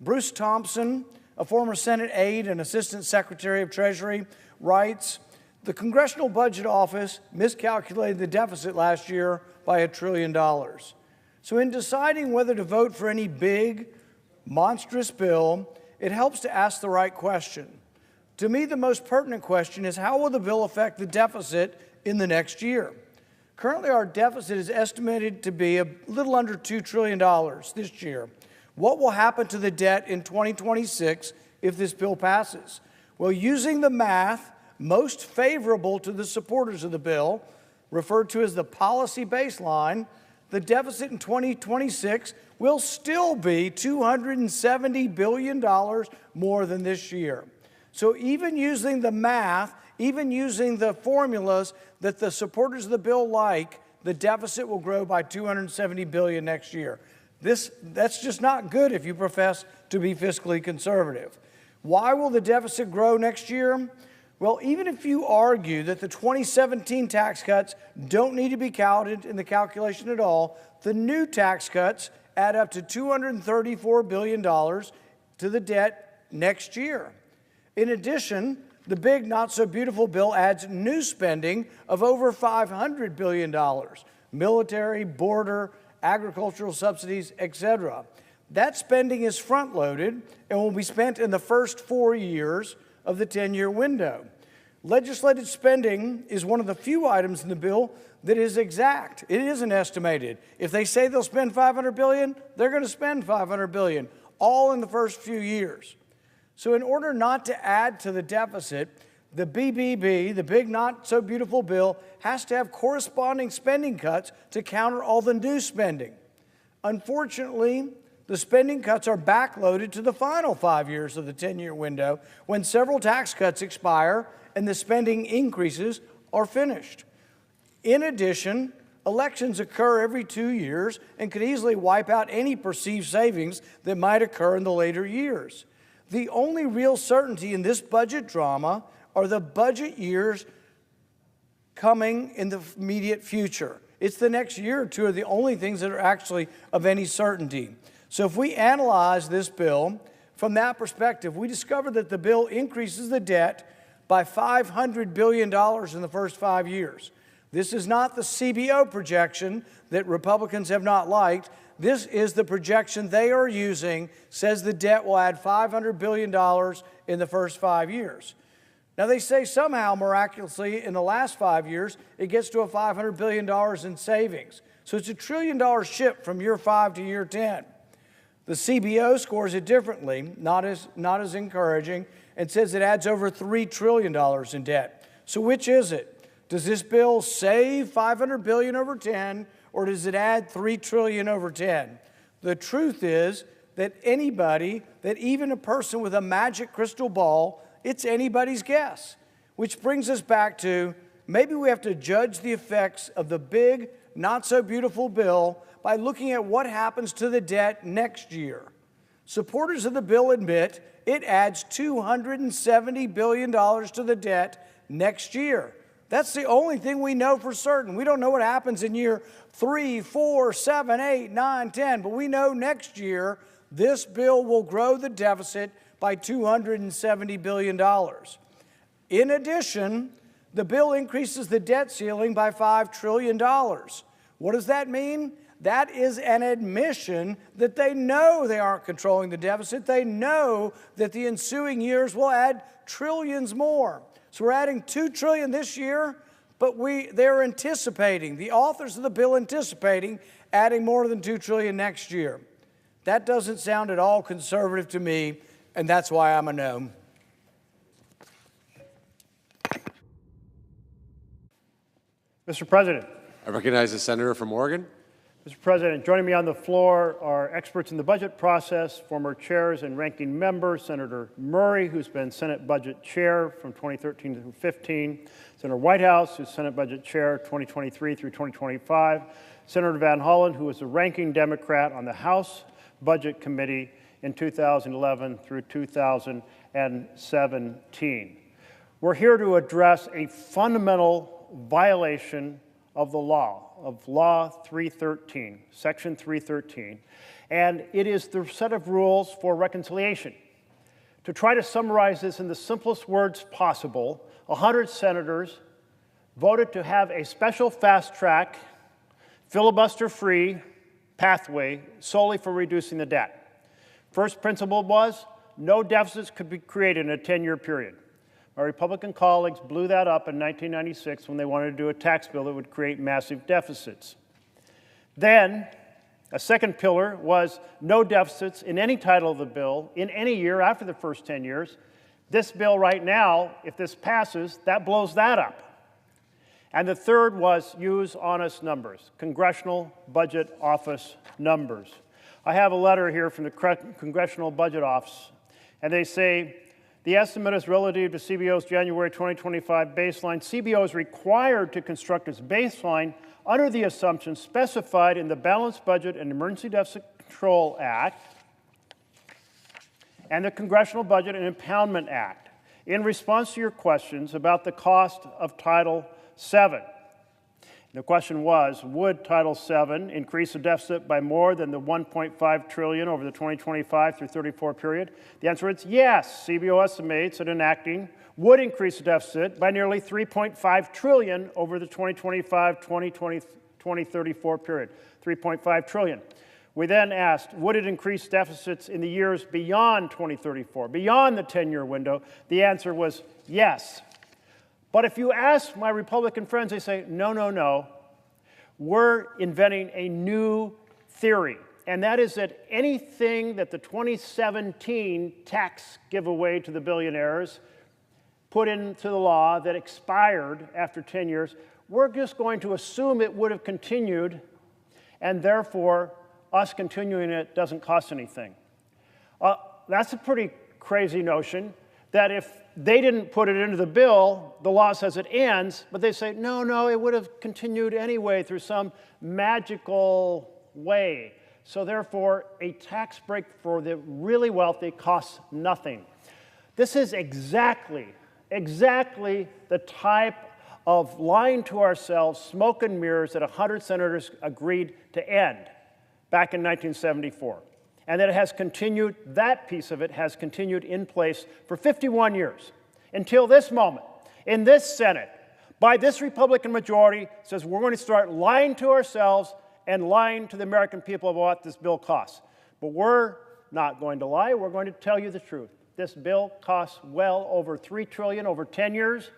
Bruce Thompson, a former Senate aide and Assistant Secretary of Treasury, writes, "The Congressional Budget Office miscalculated the deficit last year by $1 trillion. So in deciding whether to vote for any big, monstrous bill, it helps to ask the right question. To me, the most pertinent question is, how will the bill affect the deficit in the next year? Currently, our deficit is estimated to be a little under $2 trillion this year. What will happen to the debt in 2026 if this bill passes? Well, using the math most favorable to the supporters of the bill, referred to as the policy baseline, the deficit in 2026 will still be $270 billion more than this year. So even using the math, even using the formulas that the supporters of the bill like, the deficit will grow by $270 billion next year. That's just not good if you profess to be fiscally conservative. Why will the deficit grow next year? Well, even if you argue that the 2017 tax cuts don't need to be counted in the calculation at all, the new tax cuts add up to $234 billion to the debt next year. In addition, the big not-so-beautiful bill adds new spending of over $500 billion, military, border, agricultural subsidies, etc. That spending is front-loaded and will be spent in the first 4 years of the 10-year window. Legislated spending is one of the few items in the bill that is exact. It isn't estimated. If they say they'll spend $500 billion, they're going to spend $500 billion, all in the first few years. So in order not to add to the deficit, the BBB, the big not so beautiful bill, has to have corresponding spending cuts to counter all the new spending. Unfortunately, the spending cuts are backloaded to the final 5 years of the 10-year window when several tax cuts expire and the spending increases are finished. In addition, elections occur every 2 years and could easily wipe out any perceived savings that might occur in the later years. The only real certainty in this budget drama are the budget years coming in the immediate future. It's the next year or two are the only things that are actually of any certainty. So if we analyze this bill from that perspective, we discover that the bill increases the debt by $500 billion in the first 5 years. This is not the CBO projection that Republicans have not liked. This is the projection they are using, says the debt will add $500 billion in the first 5 years. Now, they say somehow, miraculously, in the last 5 years, it gets to a $500 billion in savings. So it's $1 trillion shift from year 5 to year 10. The CBO scores it differently, not as encouraging, and says it adds over $3 trillion in debt. So which is it? Does this bill save $500 billion over 10, or does it add $3 trillion over 10? The truth is that anybody, that even a person with a magic crystal ball, it's anybody's guess, which brings us back to maybe we have to judge the effects of the big, not-so-beautiful bill by looking at what happens to the debt next year. Supporters of the bill admit it adds $270 billion to the debt next year. That's the only thing we know for certain. We don't know what happens in year 3, 4, 7, 8, 9, 10, but we know next year this bill will grow the deficit by $270 billion. In addition, the bill increases the debt ceiling by $5 trillion. What does that mean? That is an admission that they know they aren't controlling the deficit. They know that the ensuing years will add trillions more. So we're adding $2 trillion this year, but they're anticipating, the authors of the bill anticipating adding more than $2 trillion next year. That doesn't sound at all conservative to me, and that's why I'm a no. Mr. President. I recognize the senator from Oregon. Mr. President, joining me on the floor are experts in the budget process, former chairs and ranking members, Senator Murray, who's been Senate Budget Chair from 2013 to 2015, Senator Whitehouse, who's Senate Budget Chair 2023 through 2025, Senator Van Hollen, who was the ranking Democrat on the House Budget Committee in 2011 through 2017. We're here to address a fundamental violation of the law, of Law 313, Section 313, and it is the set of rules for reconciliation. To try to summarize this in the simplest words possible, 100 senators voted to have a special fast-track, filibuster-free pathway solely for reducing the debt. First principle was no deficits could be created in a 10-year period. My Republican colleagues blew that up in 1996 when they wanted to do a tax bill that would create massive deficits. Then, a second pillar was no deficits in any title of the bill in any year after the first 10 years. This bill right now, if this passes, that blows that up. And the third was use honest numbers, Congressional Budget Office numbers. I have a letter here from the Congressional Budget Office, and they say, the estimate is relative to CBO's January 2025 baseline. CBO is required to construct its baseline under the assumptions specified in the Balanced Budget and Emergency Deficit Control Act and the Congressional Budget and Impoundment Act. In response to your questions about the cost of Title VII, the question was, would Title VII increase the deficit by more than the $1.5 trillion over the 2025 through 34 period? The answer is yes. CBO estimates that enacting would increase the deficit by nearly $3.5 trillion over the 2025-2034 period, $3.5 trillion. We then asked, would it increase deficits in the years beyond 2034, beyond the 10-year window? The answer was yes. But if you ask my Republican friends, they say, no, no, no. We're inventing a new theory, and that is that anything that the 2017 tax giveaway to the billionaires put into the law that expired after 10 years, we're just going to assume it would have continued, and therefore us continuing it doesn't cost anything. That's a pretty crazy notion, that if they didn't put it into the bill, the law says it ends, but they say, no, it would have continued anyway through some magical way. So therefore, a tax break for the really wealthy costs nothing. This is exactly the type of lying to ourselves, smoke and mirrors that 100 senators agreed to end back in 1974. And that it has continued, that piece of it has continued in place for 51 years until this moment in this Senate by this Republican majority says we're going to start lying to ourselves and lying to the American people about what this bill costs. But we're not going to lie, we're going to tell you the truth. This bill costs well over $3 trillion over 10 years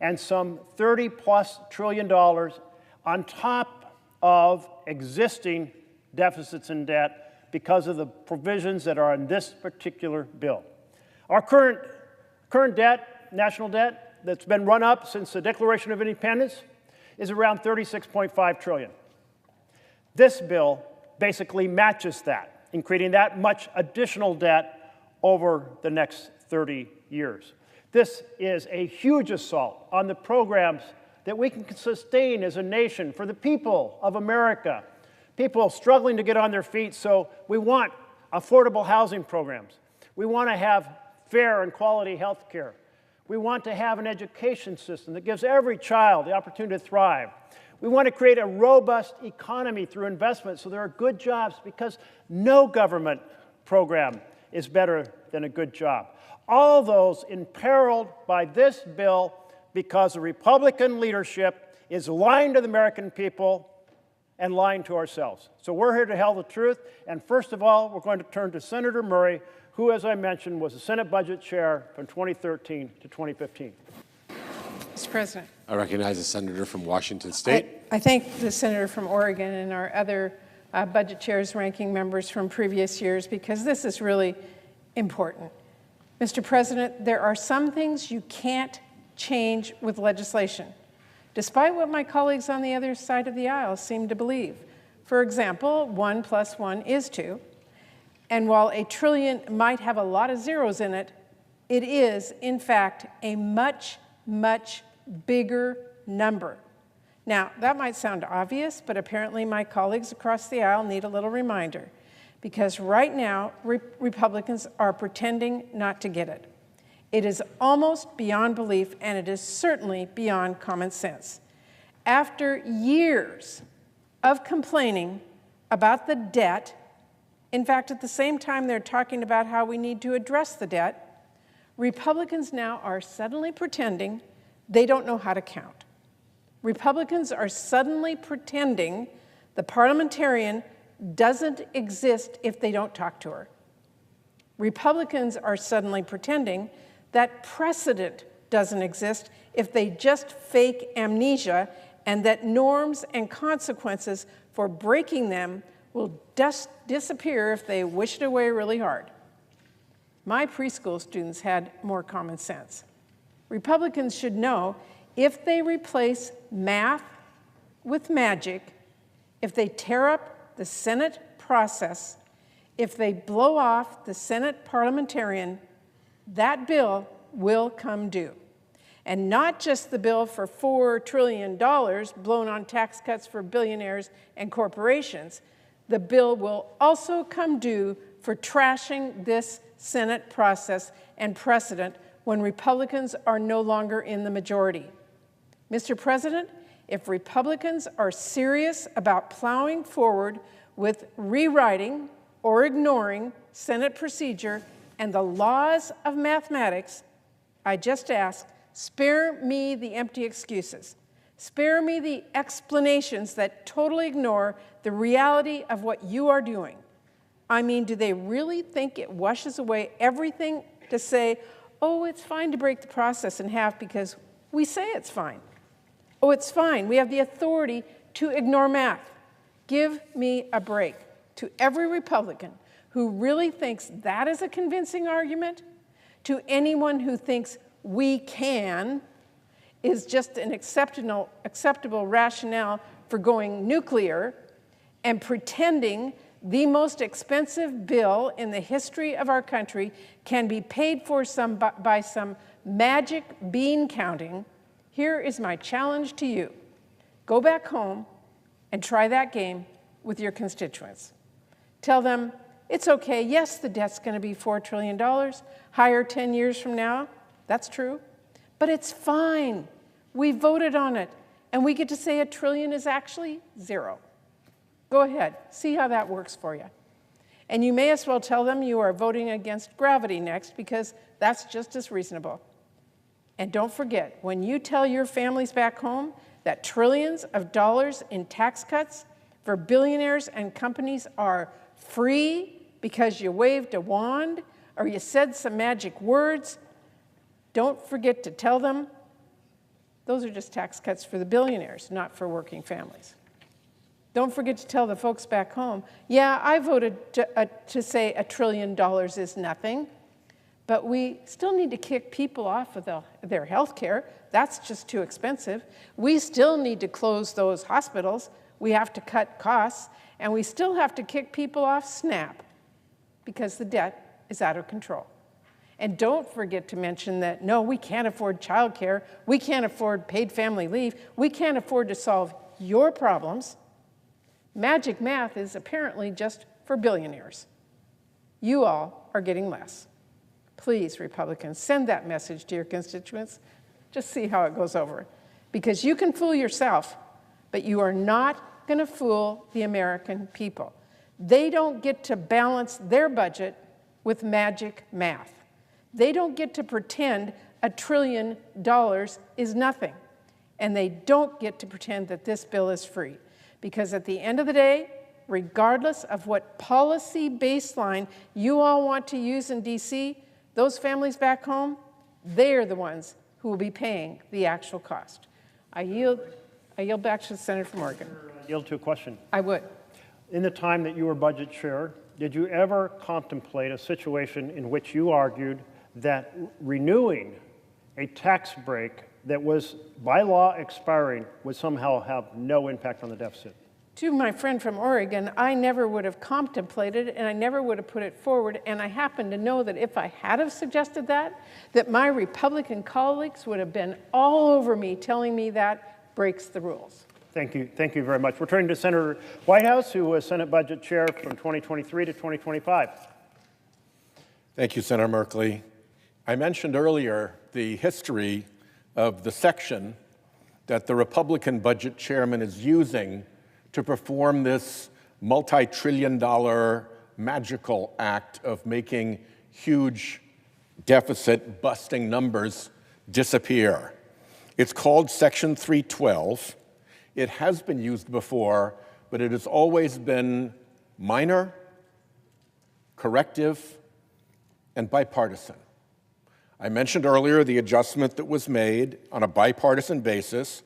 and some $30+ trillion on top of existing deficits and debt because of the provisions that are in this particular bill. Our current debt, national debt, that's been run up since the Declaration of Independence is around $36.5 trillion. This bill basically matches that in creating that much additional debt over the next 30 years. This is a huge assault on the programs that we can sustain as a nation for the people of America, people struggling to get on their feet. So we want affordable housing programs. We want to have fair and quality health care. We want to have an education system that gives every child the opportunity to thrive. We want to create a robust economy through investment so there are good jobs, because no government program is better than a good job. All those imperiled by this bill because the Republican leadership is lying to the American people and lying to ourselves. So we're here to tell the truth, and first of all, we're going to turn to Senator Murray, who, as I mentioned, was the Senate Budget Chair from 2013 to 2015. Mr. President. I recognize the senator from Washington State. I thank the senator from Oregon and our other budget chairs, ranking members from previous years, because this is really important. Mr. President, there are some things you can't change with legislation, despite what my colleagues on the other side of the aisle seem to believe. For example, 1 + 1 is 2. And while $1 trillion might have a lot of zeros in it, it is, in fact, a much, much bigger number. Now, that might sound obvious, but apparently my colleagues across the aisle need a little reminder, because right now, Republicans are pretending not to get it. It is almost beyond belief, and it is certainly beyond common sense. After years of complaining about the debt, in fact, at the same time they're talking about how we need to address the debt, Republicans now are suddenly pretending they don't know how to count. Republicans are suddenly pretending the parliamentarian doesn't exist if they don't talk to her. Republicans are suddenly pretending that precedent doesn't exist if they just fake amnesia, and that norms and consequences for breaking them will disappear if they wish it away really hard. My preschool students had more common sense. Republicans should know if they replace math with magic, if they tear up the Senate process, if they blow off the Senate parliamentarian, that bill will come due. And not just the bill for $4 trillion blown on tax cuts for billionaires and corporations. The bill will also come due for trashing this Senate process and precedent when Republicans are no longer in the majority. Mr. President, if Republicans are serious about plowing forward with rewriting or ignoring Senate procedure and the laws of mathematics, I just ask, spare me the empty excuses. Spare me the explanations that totally ignore the reality of what you are doing. I mean, do they really think it washes away everything to say, oh, it's fine to break the process in half because we say it's fine? Oh, it's fine. We have the authority to ignore math. Give me a break. To every Republican who really thinks that is a convincing argument, to anyone who thinks we can is just an acceptable rationale for going nuclear and pretending the most expensive bill in the history of our country can be paid for by some magic bean counting. Here is my challenge to you. Go back home and try that game with your constituents. Tell them, it's okay, yes, the debt's gonna be $4 trillion, higher 10 years from now, that's true, but it's fine. We voted on it, and we get to say $1 trillion is actually 0. Go ahead, see how that works for you. And you may as well tell them you are voting against gravity next, because that's just as reasonable. And don't forget, when you tell your families back home that trillions of dollars in tax cuts for billionaires and companies are free because you waved a wand or you said some magic words, don't forget to tell them those are just tax cuts for the billionaires, not for working families. Don't forget to tell the folks back home, yeah, I voted to say $1 trillion is nothing, but we still need to kick people off of their health care. That's just too expensive. We still need to close those hospitals. We have to cut costs, and we still have to kick people off SNAP because the debt is out of control. And don't forget to mention that, no, we can't afford childcare. We can't afford paid family leave. We can't afford to solve your problems. Magic math is apparently just for billionaires. You all are getting less. Please, Republicans, send that message to your constituents. Just see how it goes over. Because you can fool yourself, but you are not going to fool the American people. They don't get to balance their budget with magic math. They don't get to pretend $1 trillion is nothing. And they don't get to pretend that this bill is free. Because at the end of the day, regardless of what policy baseline you all want to use in DC, those families back home, they're the ones who will be paying the actual cost. I yield back to the Senator from Oregon. I yield to a question. I would. In the time that you were budget chair, did you ever contemplate a situation in which you argued that renewing a tax break that was by law expiring would somehow have no impact on the deficit? To my friend from Oregon, I never would have contemplated and I never would have put it forward, and I happen to know that if I had have suggested that my Republican colleagues would have been all over me telling me that breaks the rules. Thank you very much. We're turning to Senator Whitehouse, who was Senate Budget Chair from 2023 to 2025. Thank you, Senator Merkley. I mentioned earlier the history of the section that the Republican budget chairman is using to perform this multi-trillion-dollar magical act of making huge deficit-busting numbers disappear. It's called Section 312. It has been used before, but it has always been minor, corrective, and bipartisan. I mentioned earlier the adjustment that was made on a bipartisan basis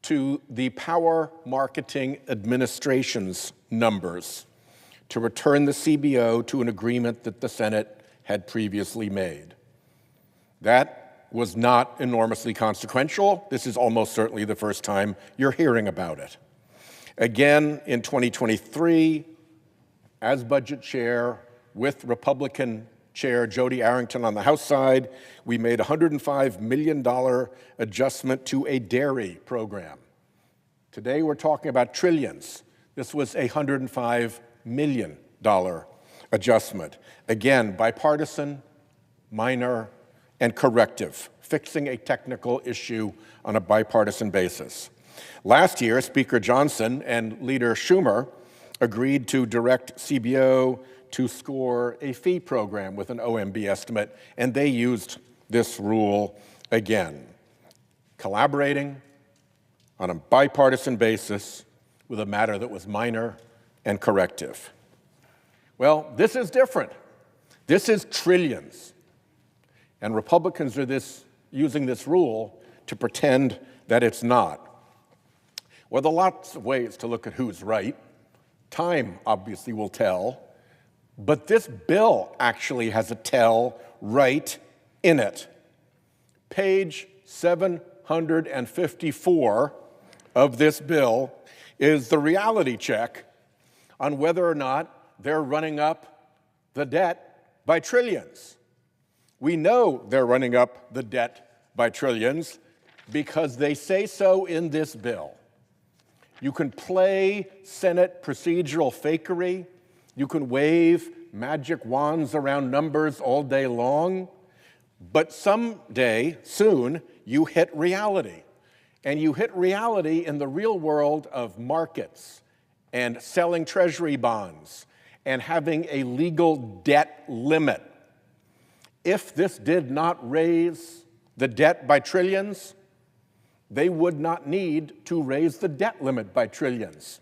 to the Power Marketing Administration's numbers to return the CBO to an agreement that the Senate had previously made. That was not enormously consequential. This is almost certainly the first time you're hearing about it. Again, in 2023, as budget chair with Republican Chair Jody Arrington on the House side, we made a $105 million adjustment to a dairy program. Today we're talking about trillions. This was a $105 million adjustment. Again, bipartisan, minor, and corrective, fixing a technical issue on a bipartisan basis. Last year, Speaker Johnson and Leader Schumer agreed to direct CBO to score a fee program with an OMB estimate, and they used this rule again, collaborating on a bipartisan basis with a matter that was minor and corrective. Well, this is different. This is trillions. And Republicans are using this rule to pretend that it's not. Well, there are lots of ways to look at who's right. Time obviously will tell. But this bill actually has a tell right in it. page 754 of this bill is the reality check on whether or not they're running up the debt by trillions. We know they're running up the debt by trillions because they say so in this bill. You can play Senate procedural fakery. You can wave magic wands around numbers all day long. But someday, soon, you hit reality. And you hit reality in the real world of markets and selling treasury bonds and having a legal debt limit. If this did not raise the debt by trillions, they would not need to raise the debt limit by trillions.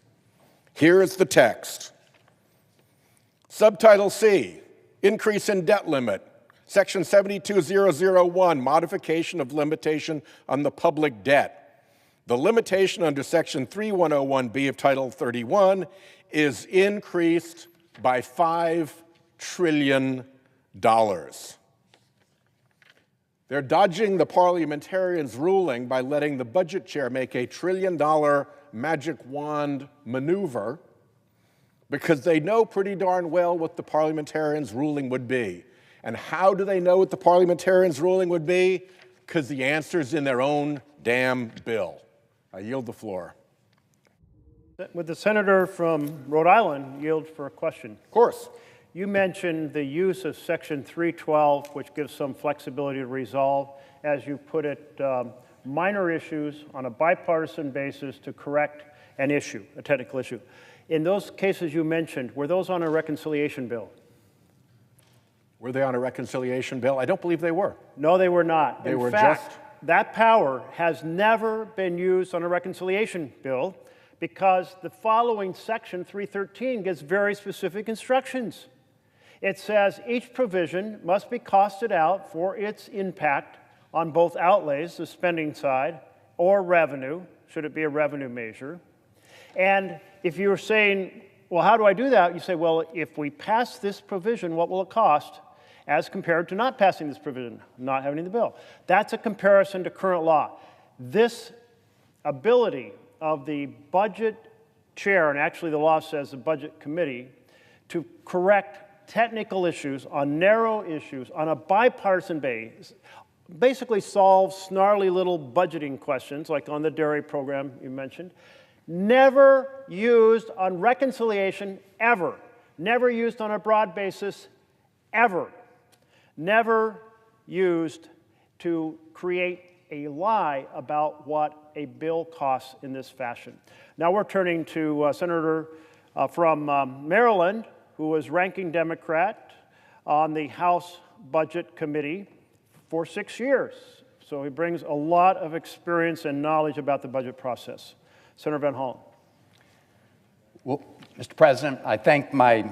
Here is the text. Subtitle C, increase in debt limit. Section 72001, modification of limitation on the public debt. The limitation under Section 3101B of Title 31 is increased by $5 trillion. They're dodging the parliamentarians' ruling by letting the budget chair make a $1 trillion magic wand maneuver because they know pretty darn well what the parliamentarians' ruling would be. And how do they know what the parliamentarians' ruling would be? Because the answer's in their own damn bill. I yield the floor. Would the senator from Rhode Island yield for a question? Of course. You mentioned the use of Section 312, which gives some flexibility to resolve, as you put it, minor issues on a bipartisan basis to correct an issue, a technical issue. In those cases you mentioned, were those on a reconciliation bill? Were they on a reconciliation bill? I don't believe they were. No, they were not. They were In fact, just... that power has never been used on a reconciliation bill because the following Section 313 gives very specific instructions. It says each provision must be costed out for its impact on both outlays, the spending side, or revenue, should it be a revenue measure. And if you're saying, well, how do I do that? You say, well, if we pass this provision, what will it cost as compared to not passing this provision, not having the bill? That's a comparison to current law. This ability of the budget chair, and actually the law says the budget committee, to correct technical issues on narrow issues on a bipartisan basis, basically solve snarly little budgeting questions like on the dairy program you mentioned, never used on reconciliation ever, never used on a broad basis ever, never used to create a lie about what a bill costs in this fashion. Now we're turning to a senator from Maryland, who was ranking Democrat on the House Budget Committee for 6 years. So he brings a lot of experience and knowledge about the budget process. Senator Van Hollen. Well, Mr. President, I thank my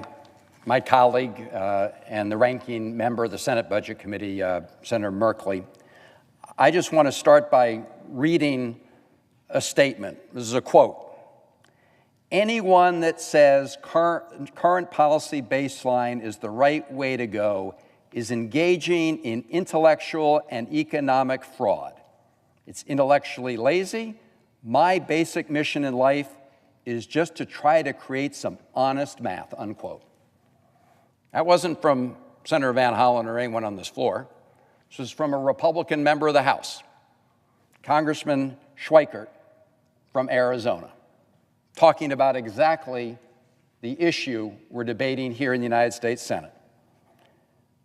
colleague and the ranking member of the Senate Budget Committee, Senator Merkley. I just want to start by reading a statement. This is a quote. Anyone that says current policy baseline is the right way to go is engaging in intellectual and economic fraud. It's intellectually lazy. My basic mission in life is just to try to create some honest math, unquote. That wasn't from Senator Van Hollen or anyone on this floor. This was from a Republican member of the House, Congressman Schweikert from Arizona, talking about exactly the issue we're debating here in the United States Senate.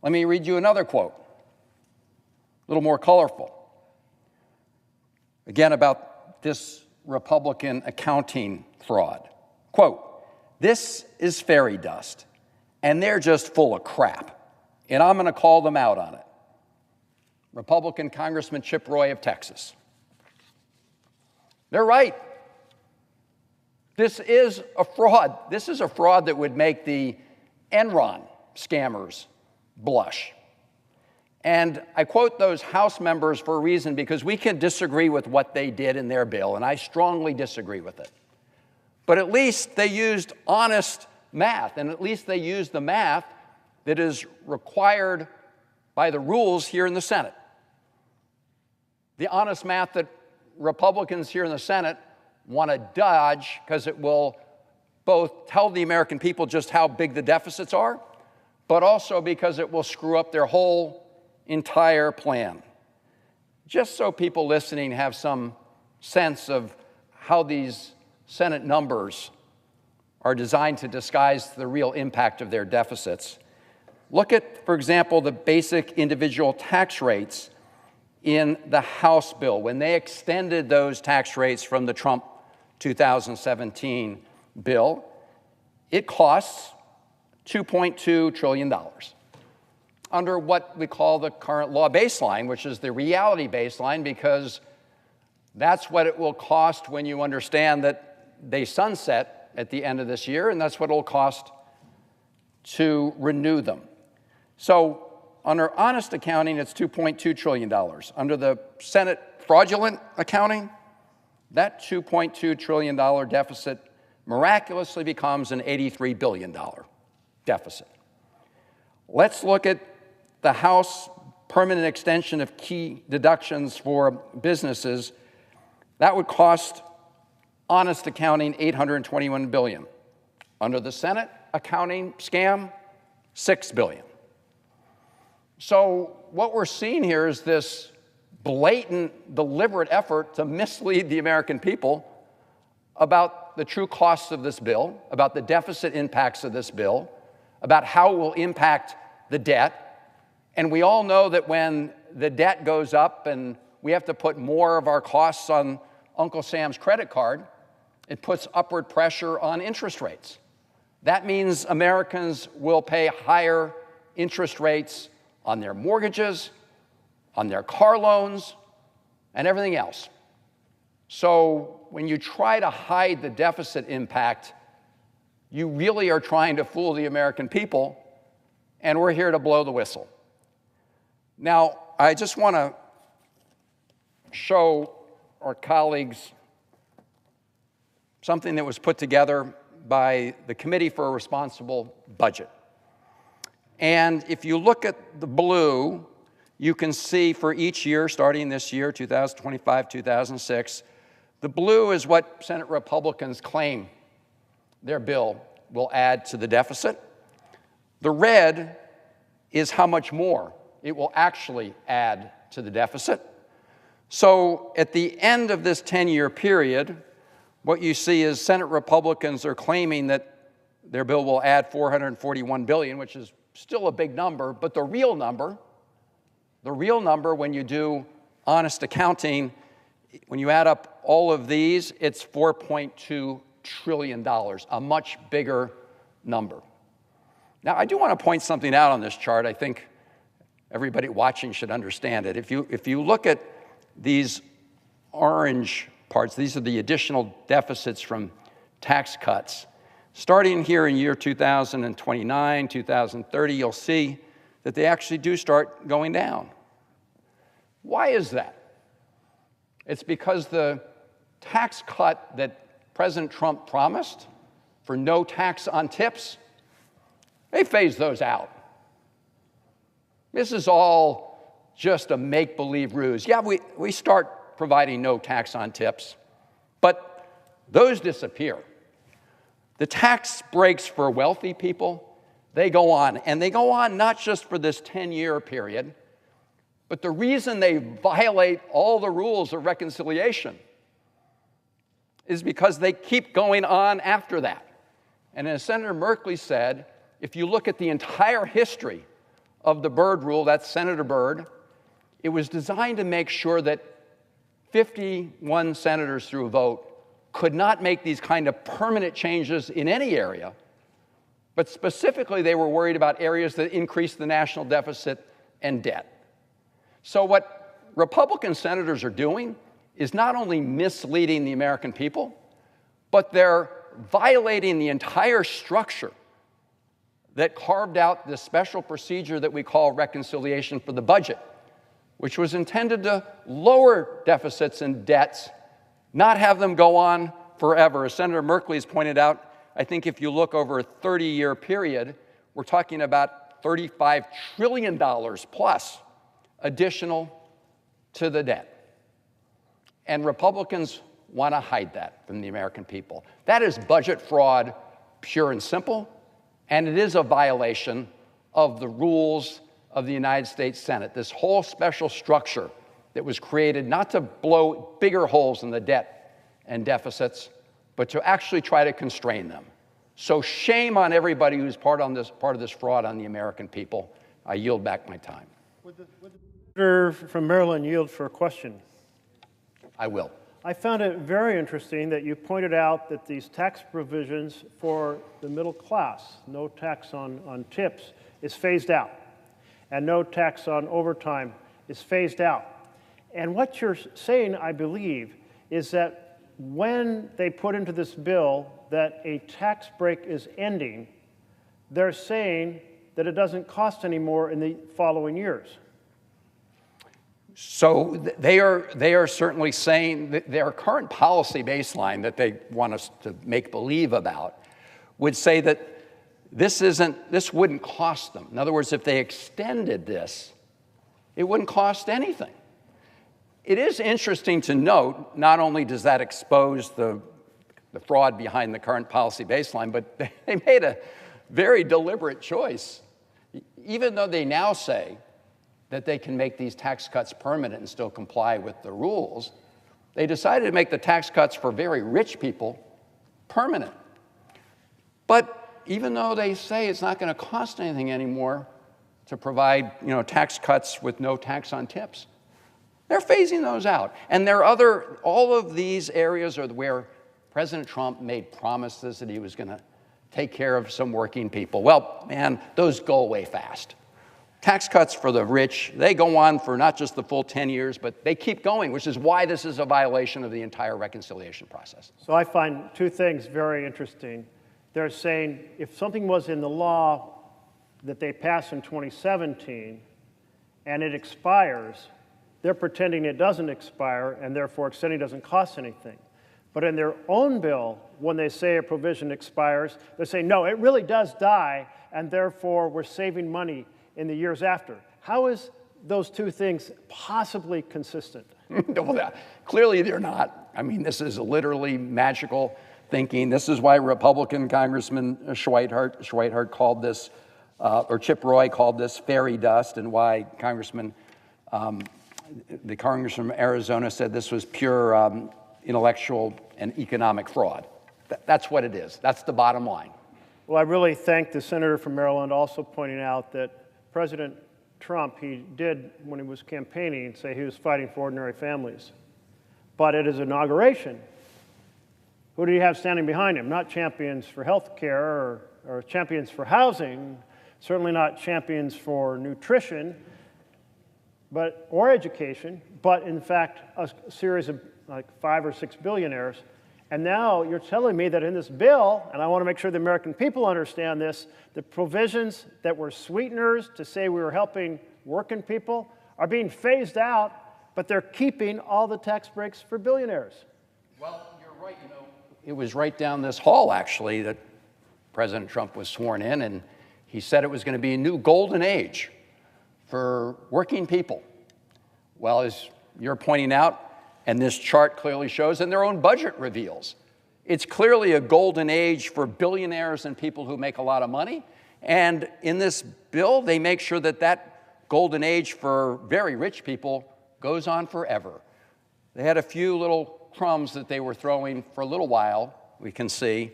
Let me read you another quote, a little more colorful. Again, about this Republican accounting fraud. Quote, this is fairy dust, and they're just full of crap, and I'm going to call them out on it. Republican Congressman Chip Roy of Texas. They're right. This is a fraud. This is a fraud that would make the Enron scammers blush. And I quote those House members for a reason, because we can disagree with what they did in their bill, and I strongly disagree with it. But at least they used honest math, and at least they used the math that is required by the rules here in the Senate. the honest math that Republicans here in the Senate want to dodge because it will both tell the American people just how big the deficits are, but also because it will screw up their whole entire plan. Just so people listening have some sense of how these Senate numbers are designed to disguise the real impact of their deficits. Look at, for example, the basic individual tax rates in the House bill. When they extended those tax rates from the Trump 2017 bill, it costs $2.2 trillion. Under what we call the current law baseline, which is the reality baseline, because that's what it will cost when you understand that they sunset at the end of this year, and that's what it will cost to renew them. So under honest accounting, it's $2.2 trillion. Under the Senate fraudulent accounting, that $2.2 trillion deficit miraculously becomes an $83 billion deficit. Let's look at the House permanent extension of key deductions for businesses. That would cost honest accounting $821 billion. Under the Senate accounting scam, $6 billion. So what we're seeing here is this blatant, deliberate effort to mislead the American people about the true costs of this bill, about the deficit impacts of this bill, about how it will impact the debt. And we all know that when the debt goes up and we have to put more of our costs on Uncle Sam's credit card, it puts upward pressure on interest rates. That means Americans will pay higher interest rates on their mortgages, on their car loans, and everything else. So when you try to hide the deficit impact, you really are trying to fool the American people, and we're here to blow the whistle. Now, I just want to show our colleagues something that was put together by the Committee for a Responsible Budget. And if you look at the blue, you can see for each year, starting this year, 2025, 2006, the blue is what Senate Republicans claim their bill will add to the deficit. The red is how much more it will actually add to the deficit. So at the end of this 10-year period, what you see is Senate Republicans are claiming that their bill will add $441 billion, which is still a big number, but the real number when you do honest accounting, when you add up all of these, it's $4.2 trillion, a much bigger number. Now, I do want to point something out on this chart. I think everybody watching should understand it. If you look at these orange parts, these are the additional deficits from tax cuts. Starting here in year 2029, 2030, you'll see that they actually do start going down. Why is that? It's because the tax cut that President Trump promised for no tax on tips, they phased those out. This is all just a make-believe ruse. Yeah, we start providing no tax on tips, but those disappear. The tax breaks for wealthy people, they go on. And they go on not just for this 10-year period, but the reason they violate all the rules of reconciliation is because they keep going on after that. And as Senator Merkley said, if you look at the entire history of the Byrd rule, that's Senator Byrd, it was designed to make sure that 51 senators through a vote could not make these kind of permanent changes in any area, but specifically they were worried about areas that increased the national deficit and debt. So what Republican senators are doing is not only misleading the American people, but they're violating the entire structure that carved out this special procedure that we call reconciliation for the budget, which was intended to lower deficits and debts, not have them go on forever. As Senator Merkley has pointed out, I think if you look over a 30-year period, we're talking about $35 trillion plus additional to the debt. And Republicans want to hide that from the American people. That is budget fraud, pure and simple, and it is a violation of the rules of the United States Senate. This whole special structure that was created not to blow bigger holes in the debt and deficits, but to actually try to constrain them. So shame on everybody who's part of this fraud on the American people. I yield back my time. Would the senator from Maryland yield for a question? I will. I found it very interesting that you pointed out that these tax provisions for the middle class, no tax on tips, is phased out, and no tax on overtime is phased out. And what you're saying, I believe, is that when they put into this bill that a tax break is ending, they're saying that it doesn't cost any more in the following years. So they are certainly saying that their current policy baseline that they want us to make believe about would say that this wouldn't cost them. In other words, if they extended this, it wouldn't cost anything. It is interesting to note, not only does that expose the fraud behind the current policy baseline, but they made a very deliberate choice. Even though they now say that they can make these tax cuts permanent and still comply with the rules, they decided to make the tax cuts for very rich people permanent. But even though they say it's not going to cost anything anymore to provide, tax cuts with no tax on tips, they're phasing those out. And all of these areas are where President Trump made promises that he was going to take care of some working people. Well, man, those go away fast. Tax cuts for the rich, they go on for not just the full 10 years, but they keep going, which is why this is a violation of the entire reconciliation process. So I find two things very interesting. They're saying if something was in the law that they passed in 2017 and it expires, they're pretending it doesn't expire and therefore extending doesn't cost anything. But in their own bill, when they say a provision expires, they say, no, it really does die, and therefore we're saving money in the years after. How is those two things possibly consistent? Well, clearly they're not. I mean, this is literally magical thinking. This is why Republican Congressman Schweihart called this, or Chip Roy called this fairy dust, and why the congressman from Arizona said this was pure intellectual and economic fraud. That's what it is. That's the bottom line. Well, I really thank the senator from Maryland also pointing out that President Trump, he did, when he was campaigning, say he was fighting for ordinary families. But at his inauguration, who did he have standing behind him? Not champions for health care or champions for housing, certainly not champions for nutrition or education, but in fact a series of like 5 or 6 billionaires. And now you're telling me that in this bill, and I want to make sure the American people understand this, the provisions that were sweeteners to say we were helping working people are being phased out, but they're keeping all the tax breaks for billionaires. Well, you're right. It was right down this hall, actually, that President Trump was sworn in, and he said it was going to be a new golden age for working people. Well, as you're pointing out, and this chart clearly shows, and their own budget reveals, it's clearly a golden age for billionaires and people who make a lot of money. And in this bill, they make sure that that golden age for very rich people goes on forever. They had a few little crumbs that they were throwing for a little while, we can see,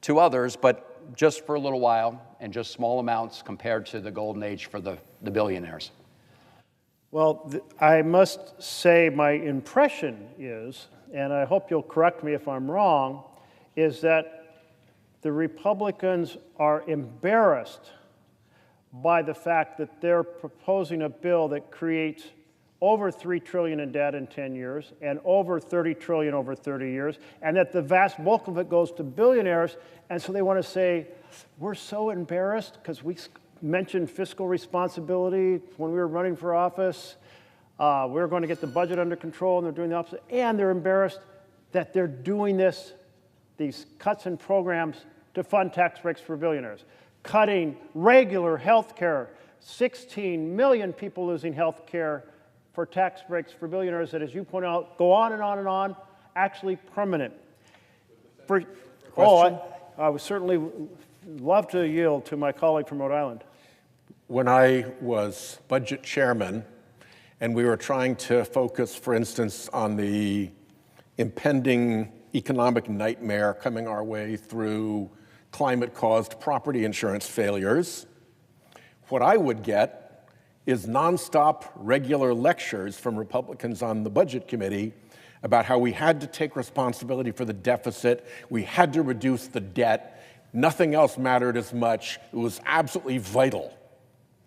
to others, but just for a little while and just small amounts compared to the golden age for the billionaires. Well, I must say my impression is, and I hope you'll correct me if I'm wrong, is that the Republicans are embarrassed by the fact that they're proposing a bill that creates over $3 trillion in debt in 10 years and over $30 trillion over 30 years, and that the vast bulk of it goes to billionaires. And so they want to say, we're so embarrassed because we mentioned fiscal responsibility when we were running for office. We were going to get the budget under control, and they're doing the opposite. And they're embarrassed that they're doing these cuts in programs to fund tax breaks for billionaires, cutting regular health care, 16 million people losing health care for tax breaks for billionaires that, as you point out, go on and on and on, actually permanent. I would certainly love to yield to my colleague from Rhode Island. When I was budget chairman and we were trying to focus, for instance, on the impending economic nightmare coming our way through climate-caused property insurance failures, what I would get is nonstop regular lectures from Republicans on the Budget Committee about how we had to take responsibility for the deficit, we had to reduce the debt, nothing else mattered as much, it was absolutely vital.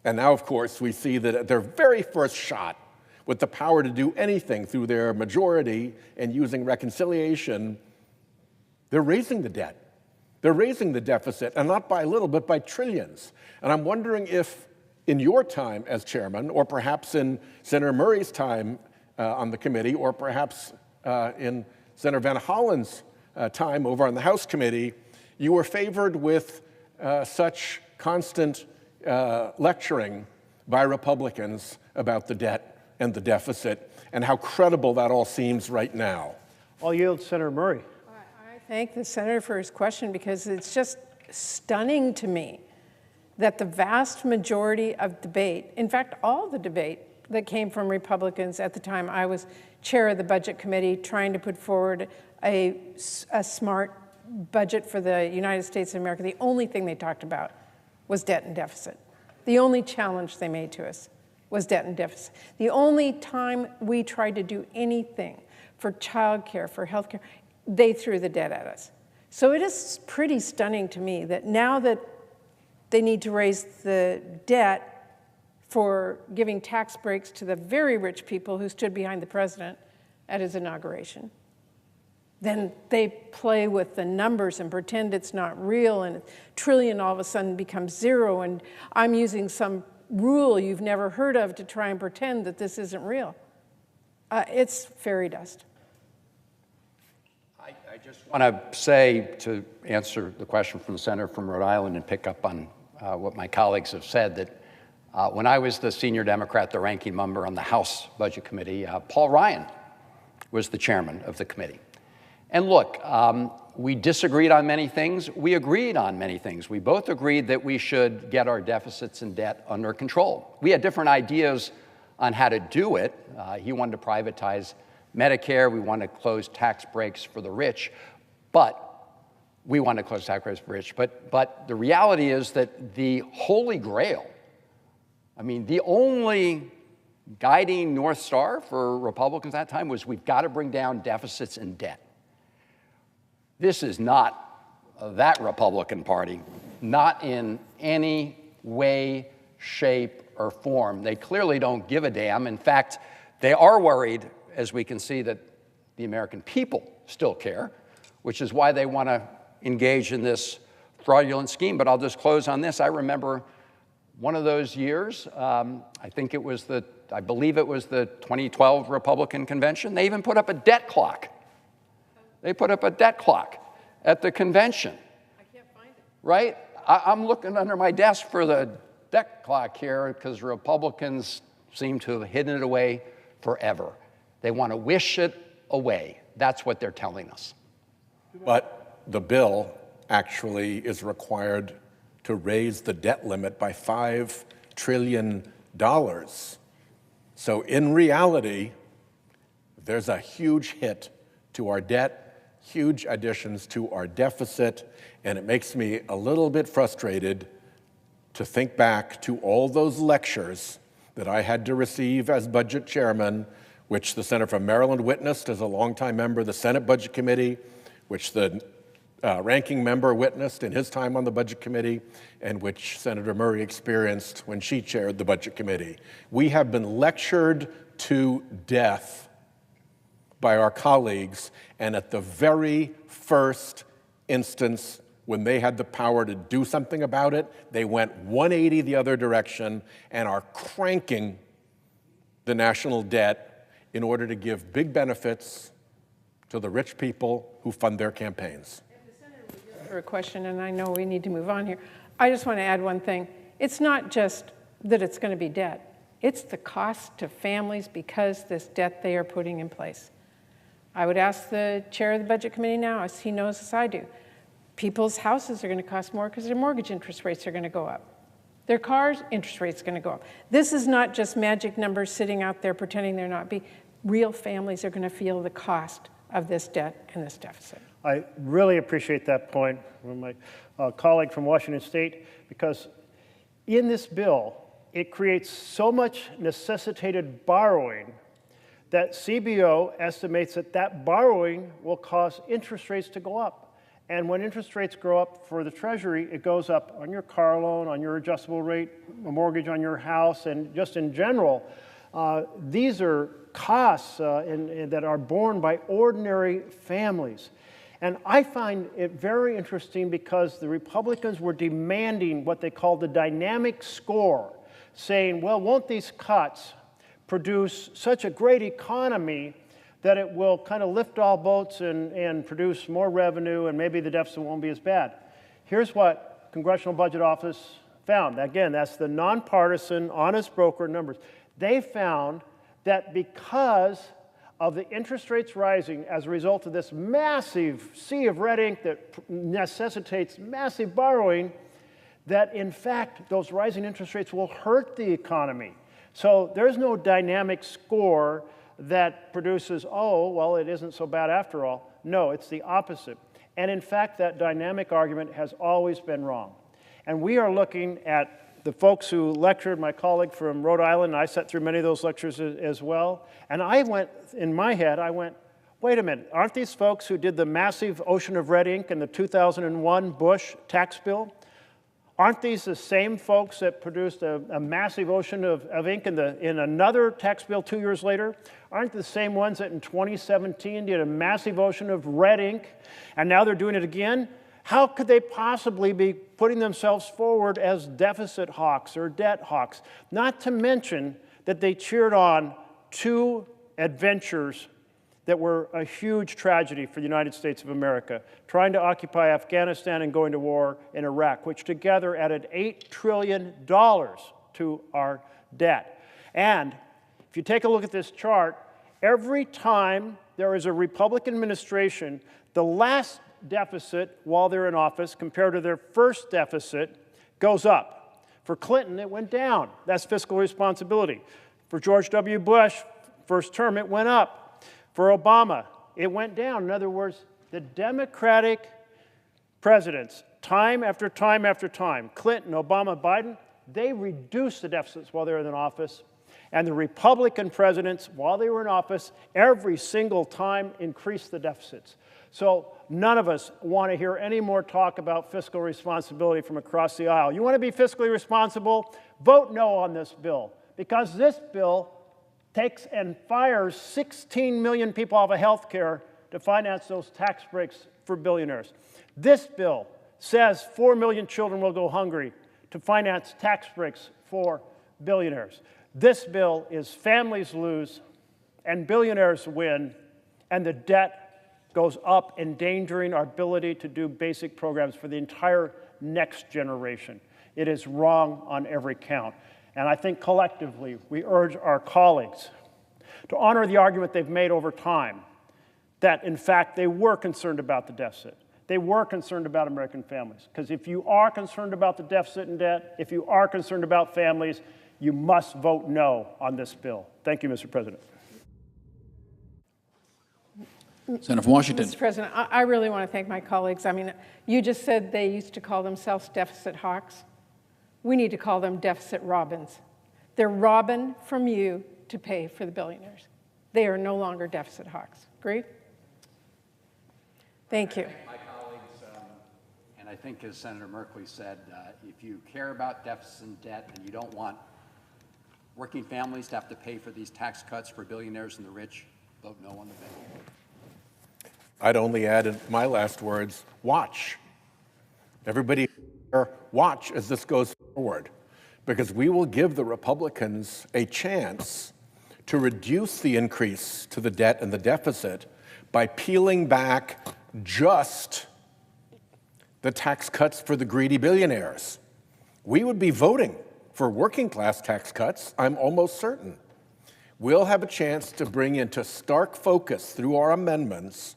And now, of course, we see that at their very first shot, with the power to do anything through their majority and using reconciliation, they're raising the debt. They're raising the deficit, and not by a little, but by trillions. And I'm wondering if in your time as chairman, or perhaps in Senator Murray's time on the committee, or perhaps in Senator Van Hollen's time over on the House committee, you were favored with such constant lecturing by Republicans about the debt and the deficit, and how credible that all seems right now. I'll yield to Senator Murray. I thank the senator for his question, because it's just stunning to me that the vast majority of debate, in fact, all the debate that came from Republicans at the time I was chair of the Budget Committee trying to put forward a smart budget for the United States of America, the only thing they talked about was debt and deficit. The only challenge they made to us was debt and deficit. The only time we tried to do anything for childcare, for healthcare, they threw the debt at us. So it is pretty stunning to me that now that they need to raise the debt for giving tax breaks to the very rich people who stood behind the president at his inauguration, then they play with the numbers and pretend it's not real, and a trillion all of a sudden becomes zero, and I'm using some rule you've never heard of to try and pretend that this isn't real. It's fairy dust. I just want to say, to answer the question from the senator from Rhode Island and pick up on what my colleagues have said, that when I was the senior Democrat, the ranking member on the House Budget Committee, Paul Ryan was the chairman of the committee. And look, we disagreed on many things. We agreed on many things. We both agreed that we should get our deficits and debt under control. We had different ideas on how to do it. He wanted to privatize Medicare. We wanted to close tax breaks for the rich. But we wanted to close tax breaks for the rich. But the reality is that the holy grail, I mean, the only guiding North Star for Republicans at that time was we've got to bring down deficits and debt. This is not that Republican Party, not in any way, shape, or form. They clearly don't give a damn. In fact, they are worried, as we can see, that the American people still care, which is why they want to engage in this fraudulent scheme. But I'll just close on this. I remember one of those years, I believe it was the 2012 Republican convention. They even put up a debt clock. They put up a debt clock at the convention. I can't find it. Right? I'm looking under my desk for the debt clock here because Republicans seem to have hidden it away forever. They want to wish it away. That's what they're telling us. But the bill actually is required to raise the debt limit by $5 trillion. So in reality, there's a huge hit to our debt, huge additions to our deficit, and it makes me a little bit frustrated to think back to all those lectures that I had to receive as budget chairman, which the senator from Maryland witnessed as a longtime member of the Senate Budget Committee, which the ranking member witnessed in his time on the Budget Committee, and which Senator Murray experienced when she chaired the Budget Committee. We have been lectured to death by our colleagues, and at the very first instance when they had the power to do something about it, they went 180 the other direction and are cranking the national debt in order to give big benefits to the rich people who fund their campaigns. For a question, and I know we need to move on here. I just want to add one thing. It's not just that it's going to be debt. It's the cost to families because this debt they are putting in place. I would ask the chair of the Budget Committee now, as he knows as I do, people's houses are going to cost more because their mortgage interest rates are going to go up. Their cars' interest rates are going to go up. This is not just magic numbers sitting out there pretending they're not. Real families are going to feel the cost of this debt and this deficit. I really appreciate that point from my colleague from Washington State, because in this bill, it creates so much necessitated borrowing that CBO estimates that that borrowing will cause interest rates to go up. And when interest rates go up for the Treasury, it goes up on your car loan, on your adjustable rate, a mortgage on your house, and just in general. These are costs that are borne by ordinary families. And I find it very interesting because the Republicans were demanding what they called the dynamic score, saying, well, won't these cuts produce such a great economy that it will kind of lift all boats and produce more revenue, and maybe the deficit won't be as bad. Here's what Congressional Budget Office found. Again, that's the nonpartisan, honest broker numbers. They found that because of the interest rates rising as a result of this massive sea of red ink that necessitates massive borrowing, that in fact those rising interest rates will hurt the economy. So there's no dynamic score that produces, oh, well, it isn't so bad after all. No, it's the opposite. And in fact, that dynamic argument has always been wrong. And we are looking at the folks who lectured, my colleague from Rhode Island, and I sat through many of those lectures as well. And I went, in my head, wait a minute, aren't these folks who did the massive ocean of red ink in the 2001 Bush tax bill? Aren't these the same folks that produced a massive ocean of ink in another tax bill 2 years later? Aren't the same ones that in 2017 did a massive ocean of red ink, and now they're doing it again? How could they possibly be putting themselves forward as deficit hawks or debt hawks? Not to mention that they cheered on two adventures that were a huge tragedy for the United States of America, trying to occupy Afghanistan and going to war in Iraq, which together added $8 trillion to our debt. And if you take a look at this chart, every time there is a Republican administration, the last deficit while they're in office compared to their first deficit goes up. For Clinton, it went down. That's fiscal responsibility. For George W. Bush, first term, it went up. For Obama, it went down. In other words, the Democratic presidents, time after time after time, Clinton, Obama, Biden, they reduced the deficits while they were in office. And the Republican presidents, while they were in office, every single time increased the deficits. So none of us want to hear any more talk about fiscal responsibility from across the aisle. You want to be fiscally responsible? Vote no on this bill, because this bill takes and fires 16 million people off of health care to finance those tax breaks for billionaires. This bill says 4 million children will go hungry to finance tax breaks for billionaires. This bill is families lose and billionaires win, and the debt goes up, endangering our ability to do basic programs for the entire next generation. It is wrong on every count. And I think collectively, we urge our colleagues to honor the argument they've made over time that, in fact, they were concerned about the deficit. They were concerned about American families. Because if you are concerned about the deficit and debt, if you are concerned about families, you must vote no on this bill. Thank you, Mr. President. Senator from Washington. Mr. President, I really want to thank my colleagues. I mean, you just said they used to call themselves deficit hawks. We need to call them deficit robins. They're robbing from you to pay for the billionaires. They are no longer deficit hawks. Agreed? Thank you. My colleagues, and I think as Senator Merkley said, if you care about deficit and debt and you don't want working families to have to pay for these tax cuts for billionaires and the rich, vote no on the bill. I'd only add in my last words, watch. Everybody here, watch as this goes forward, because we will give the Republicans a chance to reduce the increase to the debt and the deficit by peeling back just the tax cuts for the greedy billionaires. We would be voting for working class tax cuts, I'm almost certain. We'll have a chance to bring into stark focus through our amendments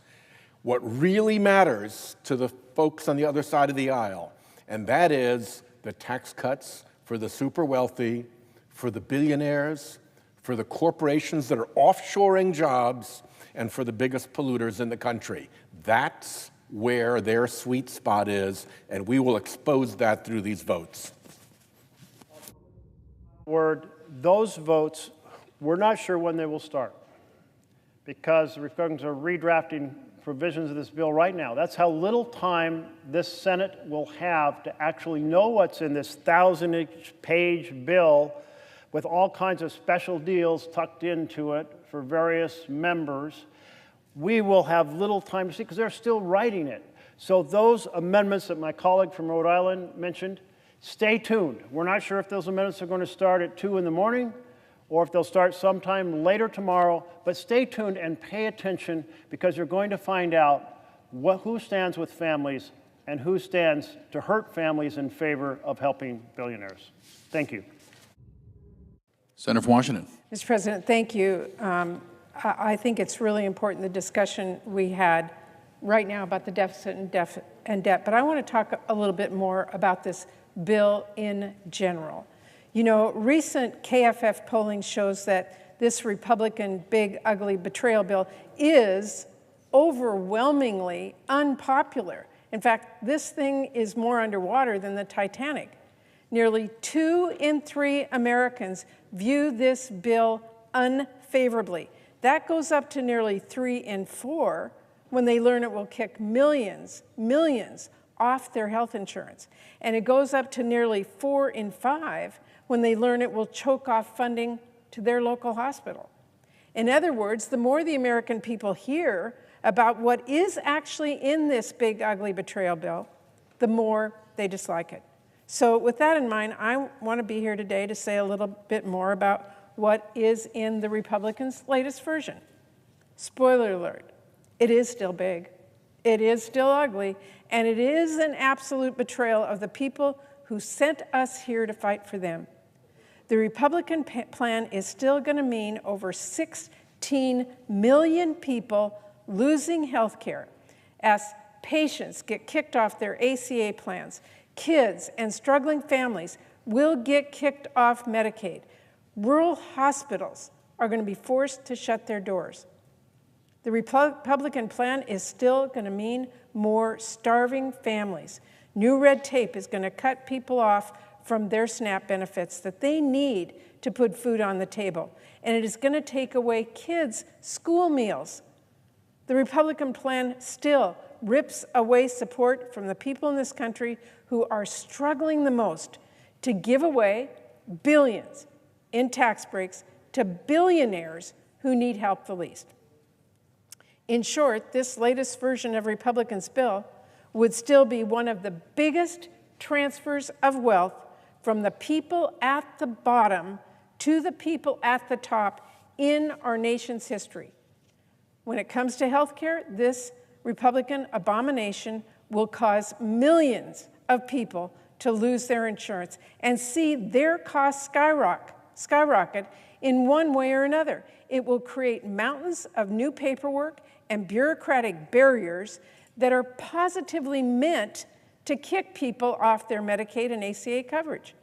what really matters to the folks on the other side of the aisle, and that is the tax cuts for the super wealthy, for the billionaires, for the corporations that are offshoring jobs, and for the biggest polluters in the country. That's where their sweet spot is, and we will expose that through these votes. Those votes, we're not sure when they will start because the Republicans are redrafting provisions of this bill right now. That's how little time this Senate will have to actually know what's in this 1,000-page bill with all kinds of special deals tucked into it for various members. We will have little time to see because they're still writing it. So those amendments that my colleague from Rhode Island mentioned, stay tuned. We're not sure if those amendments are going to start at 2 in the morning or if they'll start sometime later tomorrow, but stay tuned and pay attention because you're going to find out who stands with families and who stands to hurt families in favor of helping billionaires. Thank you. Senator from Washington. Mr. President, thank you. I think it's really important, the discussion we had right now about the deficit and debt, but I want to talk a little bit more about this bill in general. You know, recent KFF polling shows that this Republican big, ugly betrayal bill is overwhelmingly unpopular. In fact, this thing is more underwater than the Titanic. Nearly 2 in 3 Americans view this bill unfavorably. That goes up to nearly 3 in 4 when they learn it will kick millions off their health insurance. And it goes up to nearly 4 in 5 when they learn it will choke off funding to their local hospital. In other words, the more the American people hear about what is actually in this big, ugly betrayal bill, the more they dislike it. So with that in mind, I want to be here today to say a little bit more about what is in the Republicans' latest version. Spoiler alert, it is still big, it is still ugly, and it is an absolute betrayal of the people who sent us here to fight for them. The Republican plan is still going to mean over 16 million people losing health care as patients get kicked off their ACA plans. Kids and struggling families will get kicked off Medicaid. Rural hospitals are going to be forced to shut their doors. The Republican plan is still going to mean more starving families. New red tape is going to cut people off from their SNAP benefits that they need to put food on the table. And it is going to take away kids' school meals. The Republican plan still rips away support from the people in this country who are struggling the most to give away billions in tax breaks to billionaires who need help the least. In short, this latest version of Republicans' bill would still be one of the biggest transfers of wealth from the people at the bottom to the people at the top in our nation's history. When it comes to health care, this Republican abomination will cause millions of people to lose their insurance and see their costs skyrocket in one way or another. It will create mountains of new paperwork and bureaucratic barriers that are positively meant to kick people off their Medicaid and ACA coverage.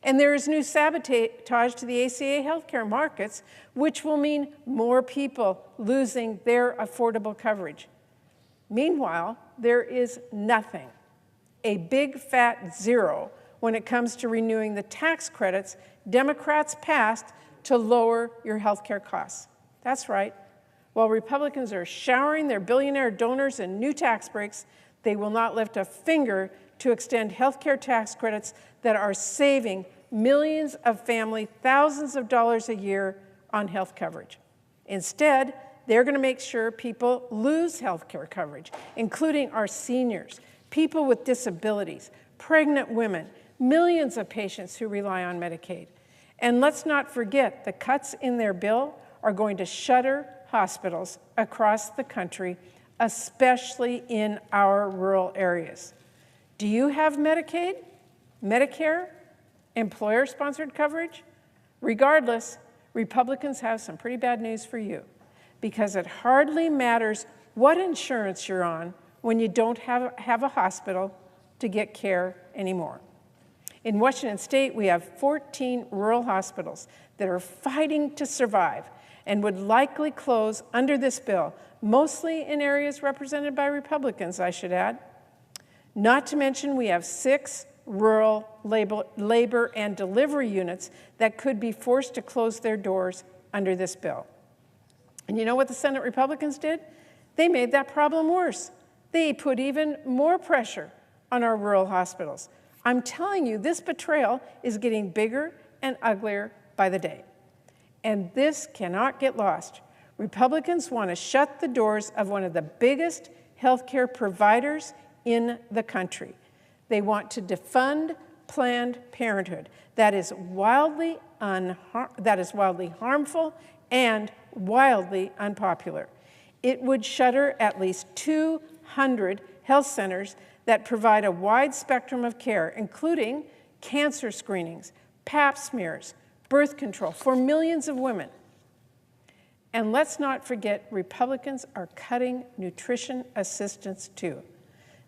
And there is new sabotage to the ACA healthcare markets, which will mean more people losing their affordable coverage. Meanwhile, there is nothing, a big fat zero, when it comes to renewing the tax credits Democrats passed to lower your healthcare costs. That's right. While Republicans are showering their billionaire donors in new tax breaks, they will not lift a finger to extend healthcare tax credits that are saving millions of families thousands of dollars a year on health coverage. Instead, they're going to make sure people lose health care coverage, including our seniors, people with disabilities, pregnant women, millions of patients who rely on Medicaid. And let's not forget, the cuts in their bill are going to shutter hospitals across the country, especially in our rural areas. Do you have Medicaid, Medicare, employer-sponsored coverage? Regardless, Republicans have some pretty bad news for you, because it hardly matters what insurance you're on when you don't have a hospital to get care anymore. In Washington State, we have 14 rural hospitals that are fighting to survive and would likely close under this bill, mostly in areas represented by Republicans, I should add. Not to mention, we have 6 rural labor and delivery units that could be forced to close their doors under this bill. And you know what the Senate Republicans did? They made that problem worse. They put even more pressure on our rural hospitals. I'm telling you, this betrayal is getting bigger and uglier by the day. And this cannot get lost. Republicans want to shut the doors of one of the biggest healthcare providers in the country. They want to defund Planned Parenthood. That is wildly harmful and wildly unpopular. It would shutter at least 200 health centers that provide a wide spectrum of care, including cancer screenings, pap smears, birth control for millions of women. And let's not forget, Republicans are cutting nutrition assistance too.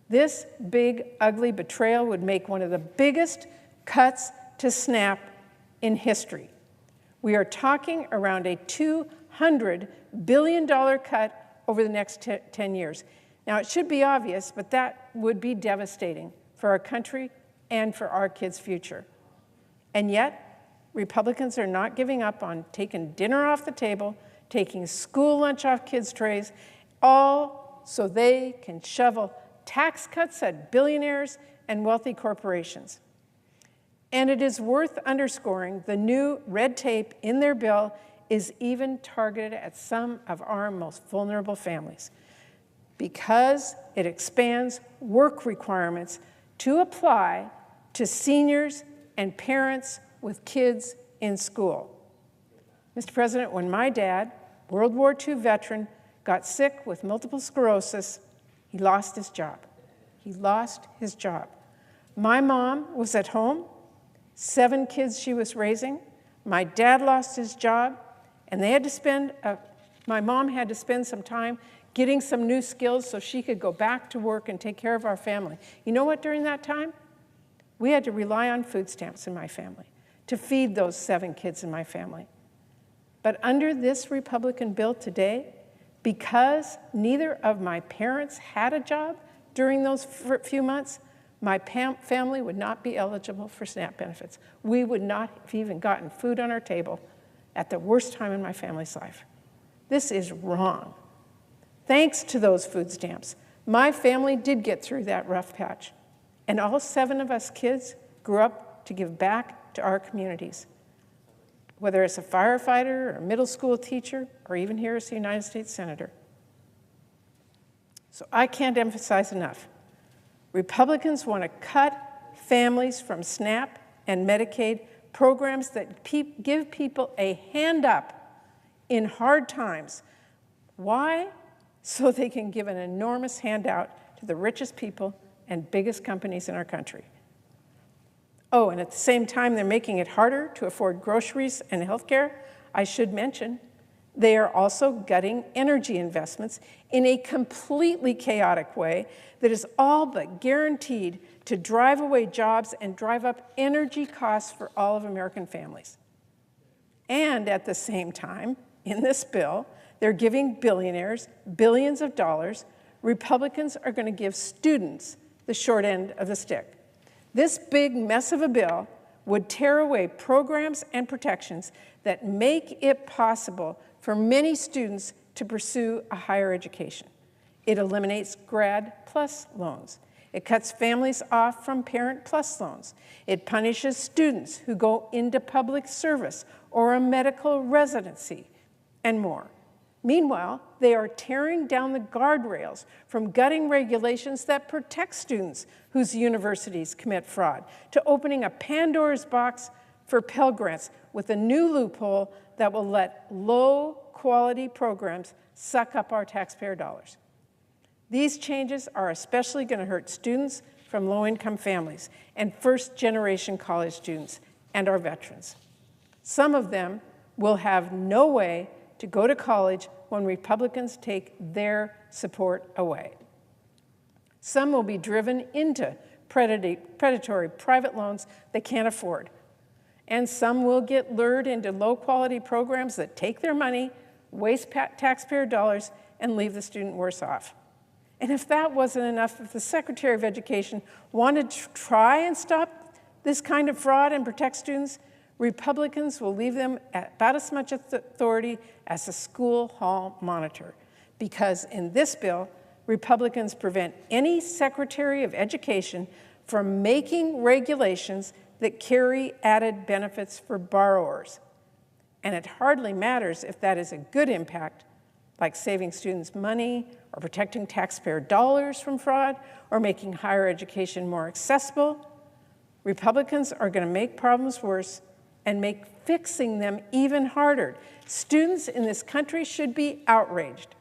This big, ugly betrayal would make one of the biggest cuts to SNAP in history. We are talking around a $200 billion cut over the next 10 years. Now, it should be obvious, but that would be devastating for our country and for our kids' future. And yet, Republicans are not giving up on taking dinner off the table, taking school lunch off kids' trays, all so they can shovel tax cuts at billionaires and wealthy corporations. And it is worth underscoring the new red tape in their bill is even targeted at some of our most vulnerable families, because it expands work requirements to apply to seniors and parents with kids in school. Mr. President, when my dad, World War II veteran, got sick with multiple sclerosis, he lost his job. He lost his job. My mom was at home, 7 kids she was raising. My dad lost his job, and they had to spend, my mom had to spend some time getting some new skills so she could go back to work and take care of our family. You know what, during that time? We had to rely on food stamps in my family to feed those 7 kids in my family. But under this Republican bill today, because neither of my parents had a job during those few months, my family would not be eligible for SNAP benefits. We would not have even gotten food on our table at the worst time in my family's life. This is wrong. Thanks to those food stamps, my family did get through that rough patch. And all 7 of us kids grew up to give back to our communities. Whether it's a firefighter or a middle school teacher, or even here as a United States Senator. So I can't emphasize enough. Republicans want to cut families from SNAP and Medicaid, programs that give people a hand up in hard times. Why? So they can give an enormous handout to the richest people and biggest companies in our country. Oh, and at the same time, they're making it harder to afford groceries and health care. I should mention, they are also gutting energy investments in a completely chaotic way that is all but guaranteed to drive away jobs and drive up energy costs for all of American families. And at the same time, in this bill, they're giving billionaires billions of dollars. Republicans are going to give students the short end of the stick. This big mess of a bill would tear away programs and protections that make it possible for many students to pursue a higher education. It eliminates Grad Plus loans. It cuts families off from Parent Plus loans. It punishes students who go into public service or a medical residency, and more. Meanwhile, they are tearing down the guardrails from gutting regulations that protect students whose universities commit fraud, to opening a Pandora's box for Pell Grants with a new loophole that will let low-quality programs suck up our taxpayer dollars. These changes are especially going to hurt students from low-income families and first-generation college students and our veterans. Some of them will have no way to go to college when Republicans take their support away. Some will be driven into predatory private loans they can't afford. And some will get lured into low-quality programs that take their money, waste taxpayer dollars, and leave the student worse off. And if that wasn't enough, if the Secretary of Education wanted to try and stop this kind of fraud and protect students, Republicans will leave them at about as much authority as a school hall monitor. Because in this bill, Republicans prevent any Secretary of Education from making regulations that carry added benefits for borrowers. And it hardly matters if that is a good impact, like saving students money or protecting taxpayer dollars from fraud or making higher education more accessible. Republicans are going to make problems worse and make fixing them even harder. Students in this country should be outraged.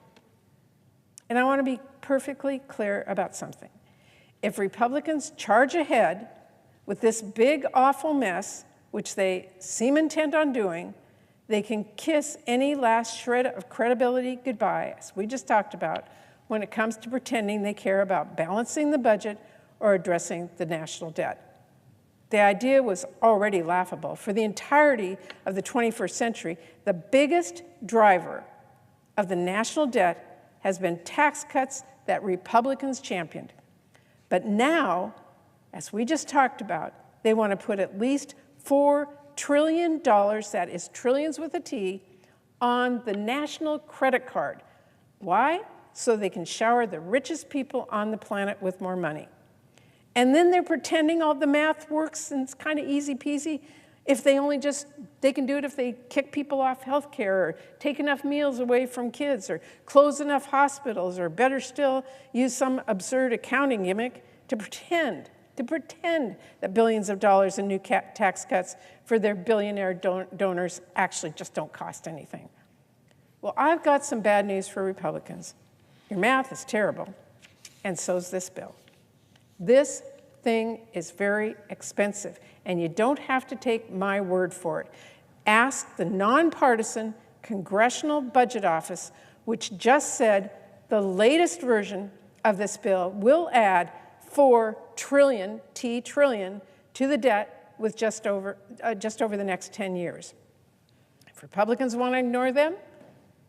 And I want to be perfectly clear about something. If Republicans charge ahead with this big, awful mess, which they seem intent on doing, they can kiss any last shred of credibility goodbye, as we just talked about, when it comes to pretending they care about balancing the budget or addressing the national debt. The idea was already laughable. For the entirety of the 21st century, the biggest driver of the national debt has been tax cuts that Republicans championed. But now, as we just talked about, they want to put at least $4 trillion, that is trillions with a T, on the national credit card. Why? So they can shower the richest people on the planet with more money. And then they're pretending all the math works and it's kind of easy peasy if they can do it if they kick people off health care or take enough meals away from kids or close enough hospitals or better still, use some absurd accounting gimmick to pretend that billions of dollars in new tax cuts for their billionaire donors actually just don't cost anything. Well, I've got some bad news for Republicans. Your math is terrible, and so's this bill. This thing is very expensive, and you don't have to take my word for it. Ask the nonpartisan Congressional Budget Office, which just said the latest version of this bill will add $4 trillion, to the debt with just over the next 10 years. If Republicans want to ignore them,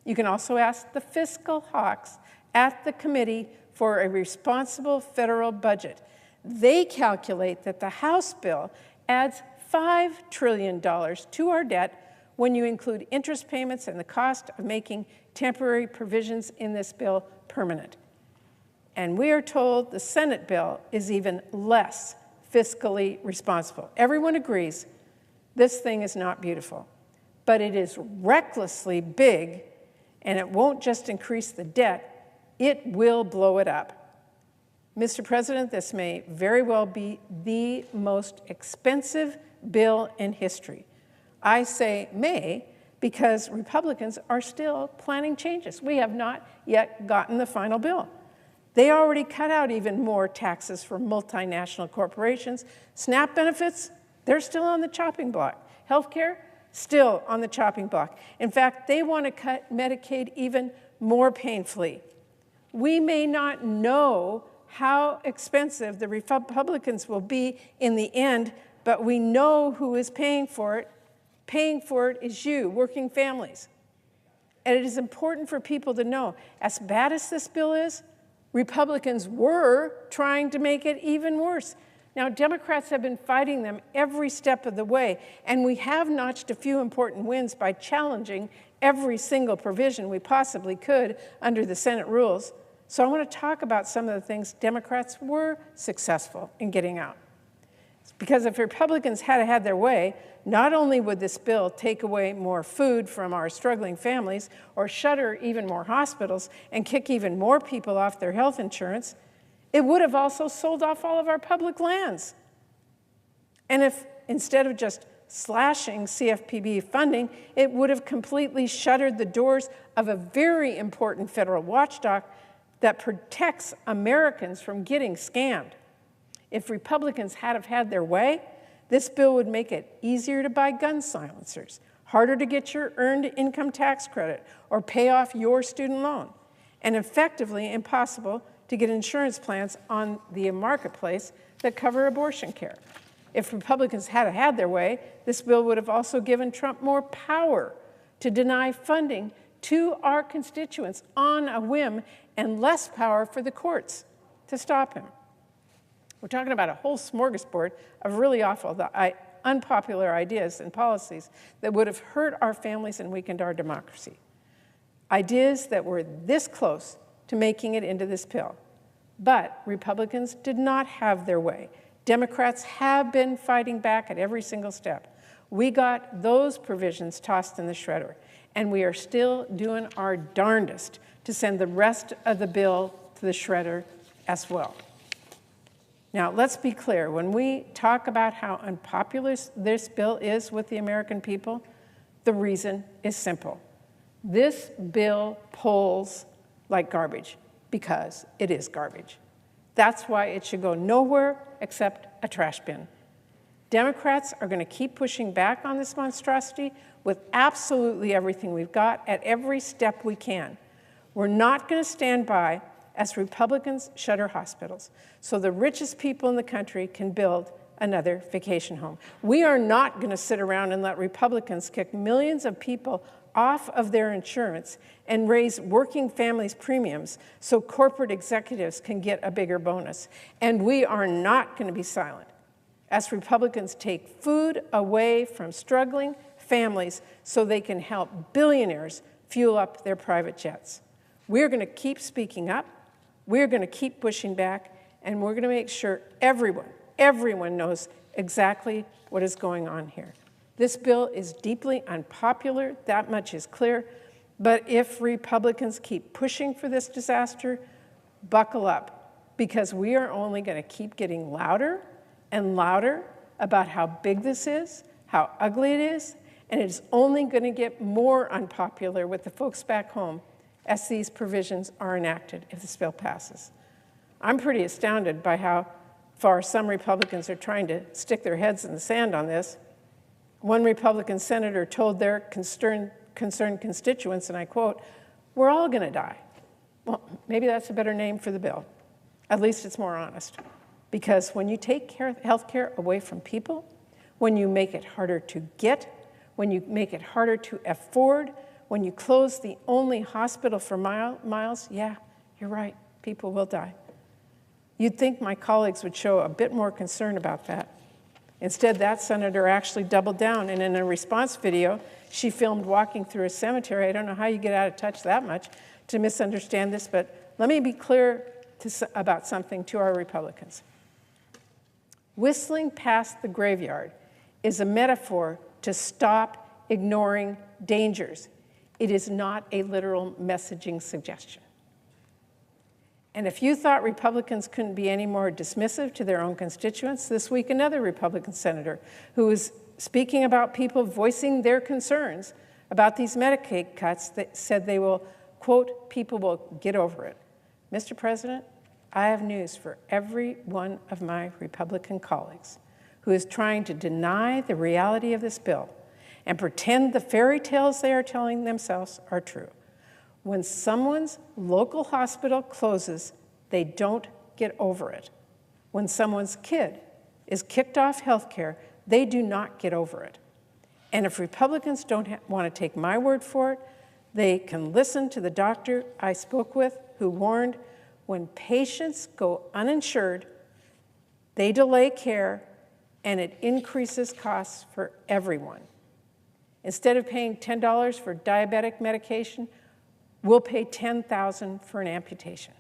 you can also ask the fiscal hawks at the Committee for a Responsible Federal Budget. They calculate that the House bill adds $5 trillion to our debt when you include interest payments and the cost of making temporary provisions in this bill permanent. And we are told the Senate bill is even less fiscally responsible. Everyone agrees this thing is not beautiful, but it is recklessly big, and it won't just increase the debt, it will blow it up. Mr. President, this may very well be the most expensive bill in history. I say may because Republicans are still planning changes. We have not yet gotten the final bill. They already cut out even more taxes for multinational corporations. SNAP benefits, they're still on the chopping block. Healthcare, still on the chopping block. In fact, they want to cut Medicaid even more painfully. We may not know how expensive the Republicans will be in the end, but we know who is paying for it. Paying for it is you, working families. And it is important for people to know, as bad as this bill is, Republicans were trying to make it even worse. Now, Democrats have been fighting them every step of the way, and we have notched a few important wins by challenging every single provision we possibly could under the Senate rules. So I want to talk about some of the things Democrats were successful in getting out. Because if Republicans had had their way, not only would this bill take away more food from our struggling families or shutter even more hospitals and kick even more people off their health insurance, it would have also sold off all of our public lands. And if instead of just slashing CFPB funding, it would have completely shuttered the doors of a very important federal watchdog that protects Americans from getting scammed. If Republicans had have had their way, This bill would make it easier to buy gun silencers, harder to get your earned income tax credit or pay off your student loan, and effectively impossible to get insurance plans on the marketplace that cover abortion care. If Republicans had had their way, this bill would have also given Trump more power to deny funding to our constituents on a whim and less power for the courts to stop him. We're talking about a whole smorgasbord of really awful, unpopular ideas and policies that would have hurt our families and weakened our democracy. Ideas that were this close to making it into this bill. But Republicans did not have their way. Democrats have been fighting back at every single step. We got those provisions tossed in the shredder, and we are still doing our darndest to send the rest of the bill to the shredder as well. Now, let's be clear. When we talk about how unpopular this bill is with the American people, the reason is simple. This bill polls like garbage because it is garbage. That's why it should go nowhere except a trash bin. Democrats are going to keep pushing back on this monstrosity with absolutely everything we've got at every step we can. We're not going to stand by as Republicans shutter hospitals so the richest people in the country can build another vacation home. We are not going to sit around and let Republicans kick millions of people off of their insurance and raise working families' premiums so corporate executives can get a bigger bonus. And we are not going to be silent as Republicans take food away from struggling families so they can help billionaires fuel up their private jets. We're going to keep speaking up, we're going to keep pushing back, and we're going to make sure everyone knows exactly what is going on here. This bill is deeply unpopular, that much is clear, but if Republicans keep pushing for this disaster, buckle up, because we are only going to keep getting louder and louder about how big this is, how ugly it is, and it's only going to get more unpopular with the folks back home as these provisions are enacted if this bill passes. I'm pretty astounded by how far some Republicans are trying to stick their heads in the sand on this. One Republican senator told their concerned constituents, and I quote, "We're all going to die." Well, maybe that's a better name for the bill. At least it's more honest. Because when you take health care away from people, when you make it harder to get, when you make it harder to afford, when you close the only hospital for miles, yeah, you're right, people will die. You'd think my colleagues would show a bit more concern about that. Instead, that senator actually doubled down, and in a response video, she filmed walking through a cemetery. I don't know how you get out of touch that much to misunderstand this, but let me be clear about something to our Republicans. Whistling past the graveyard is a metaphor to stop ignoring dangers. It is not a literal messaging suggestion. And if you thought Republicans couldn't be any more dismissive to their own constituents, this week another Republican senator who was speaking about people voicing their concerns about these Medicaid cuts that said they will, quote, "people will get over it." Mr. President, I have news for every one of my Republican colleagues who is trying to deny the reality of this bill and pretend the fairy tales they are telling themselves are true. When someone's local hospital closes, they don't get over it. When someone's kid is kicked off health care, they do not get over it. And if Republicans don't want to take my word for it, they can listen to the doctor I spoke with who warned when patients go uninsured, they delay care and it increases costs for everyone. Instead of paying $10 for diabetic medication, we'll pay $10,000 for an amputation.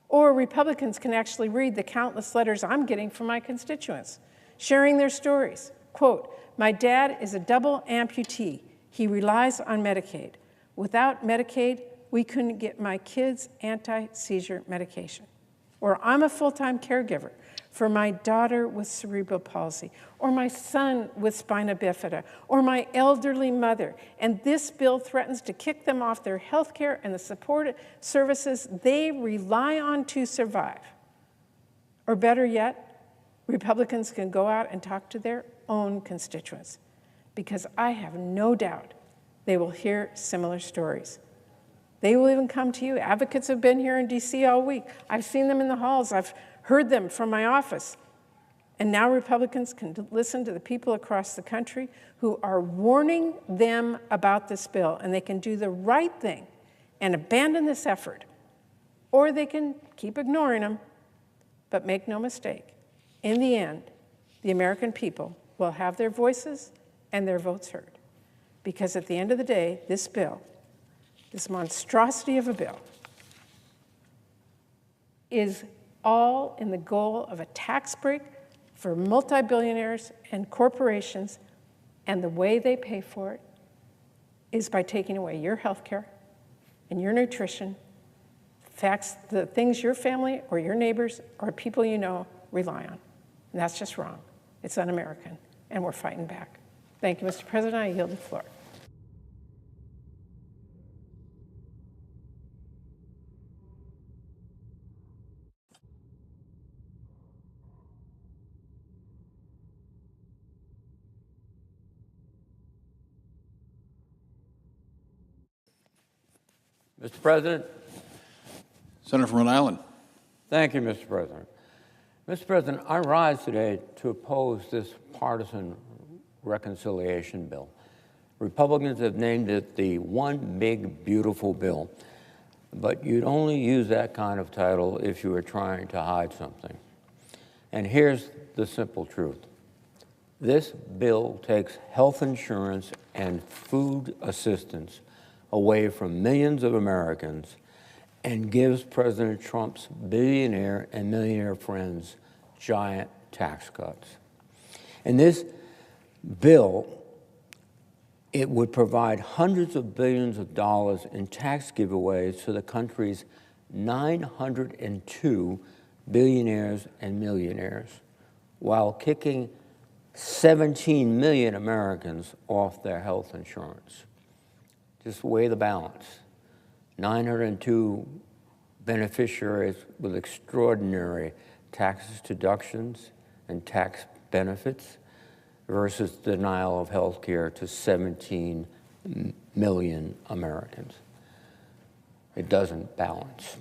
Or Republicans can actually read the countless letters I'm getting from my constituents, sharing their stories. Quote, "My dad is a double amputee. He relies on Medicaid. Without Medicaid, we couldn't get my kids anti-seizure medication." Or "I'm a full-time caregiver for my daughter with cerebral palsy, or my son with spina bifida, or my elderly mother, and this bill threatens to kick them off their health care and the support services they rely on to survive." Or better yet, Republicans can go out and talk to their own constituents, because I have no doubt they will hear similar stories. They will even come to you. Advocates have been here in DC all week. I've seen them in the halls. I've heard them from my office. And now Republicans can listen to the people across the country who are warning them about this bill, and they can do the right thing and abandon this effort, or they can keep ignoring them. But make no mistake, in the end, the American people will have their voices and their votes heard. Because at the end of the day, this bill, this monstrosity of a bill, is all in the goal of a tax break for multi-billionaires and corporations, and the way they pay for it is by taking away your health care and your nutrition, the things your family or your neighbors or people you know rely on. And that's just wrong. It's un-American, and we're fighting back. Thank you, Mr. President. I yield the floor. Mr. President. Senator from Rhode Island. Thank you, Mr. President. Mr. President, I rise today to oppose this partisan reconciliation bill. Republicans have named it the One Big Beautiful Bill, but you'd only use that kind of title if you were trying to hide something. And here's the simple truth. This bill takes health insurance and food assistance away from millions of Americans and gives President Trump's billionaire and millionaire friends giant tax cuts. And this bill, it would provide hundreds of billions of dollars in tax giveaways to the country's 902 billionaires and millionaires, while kicking 17 million Americans off their health insurance. Just weigh the balance. 902 beneficiaries with extraordinary tax deductions and tax benefits versus denial of health care to 17 million Americans. It doesn't balance.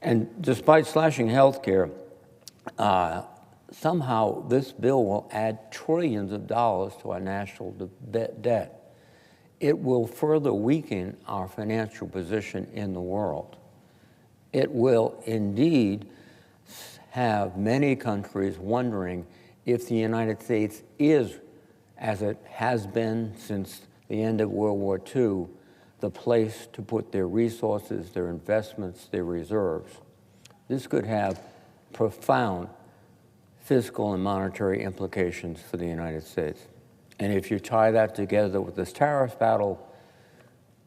And despite slashing health care, somehow this bill will add trillions of dollars to our national debt. It will further weaken our financial position in the world. It will indeed have many countries wondering if the United States is, as it has been since the end of World War II, the place to put their resources, their investments, their reserves. This could have profound fiscal and monetary implications for the United States. And if you tie that together with this tariff battle,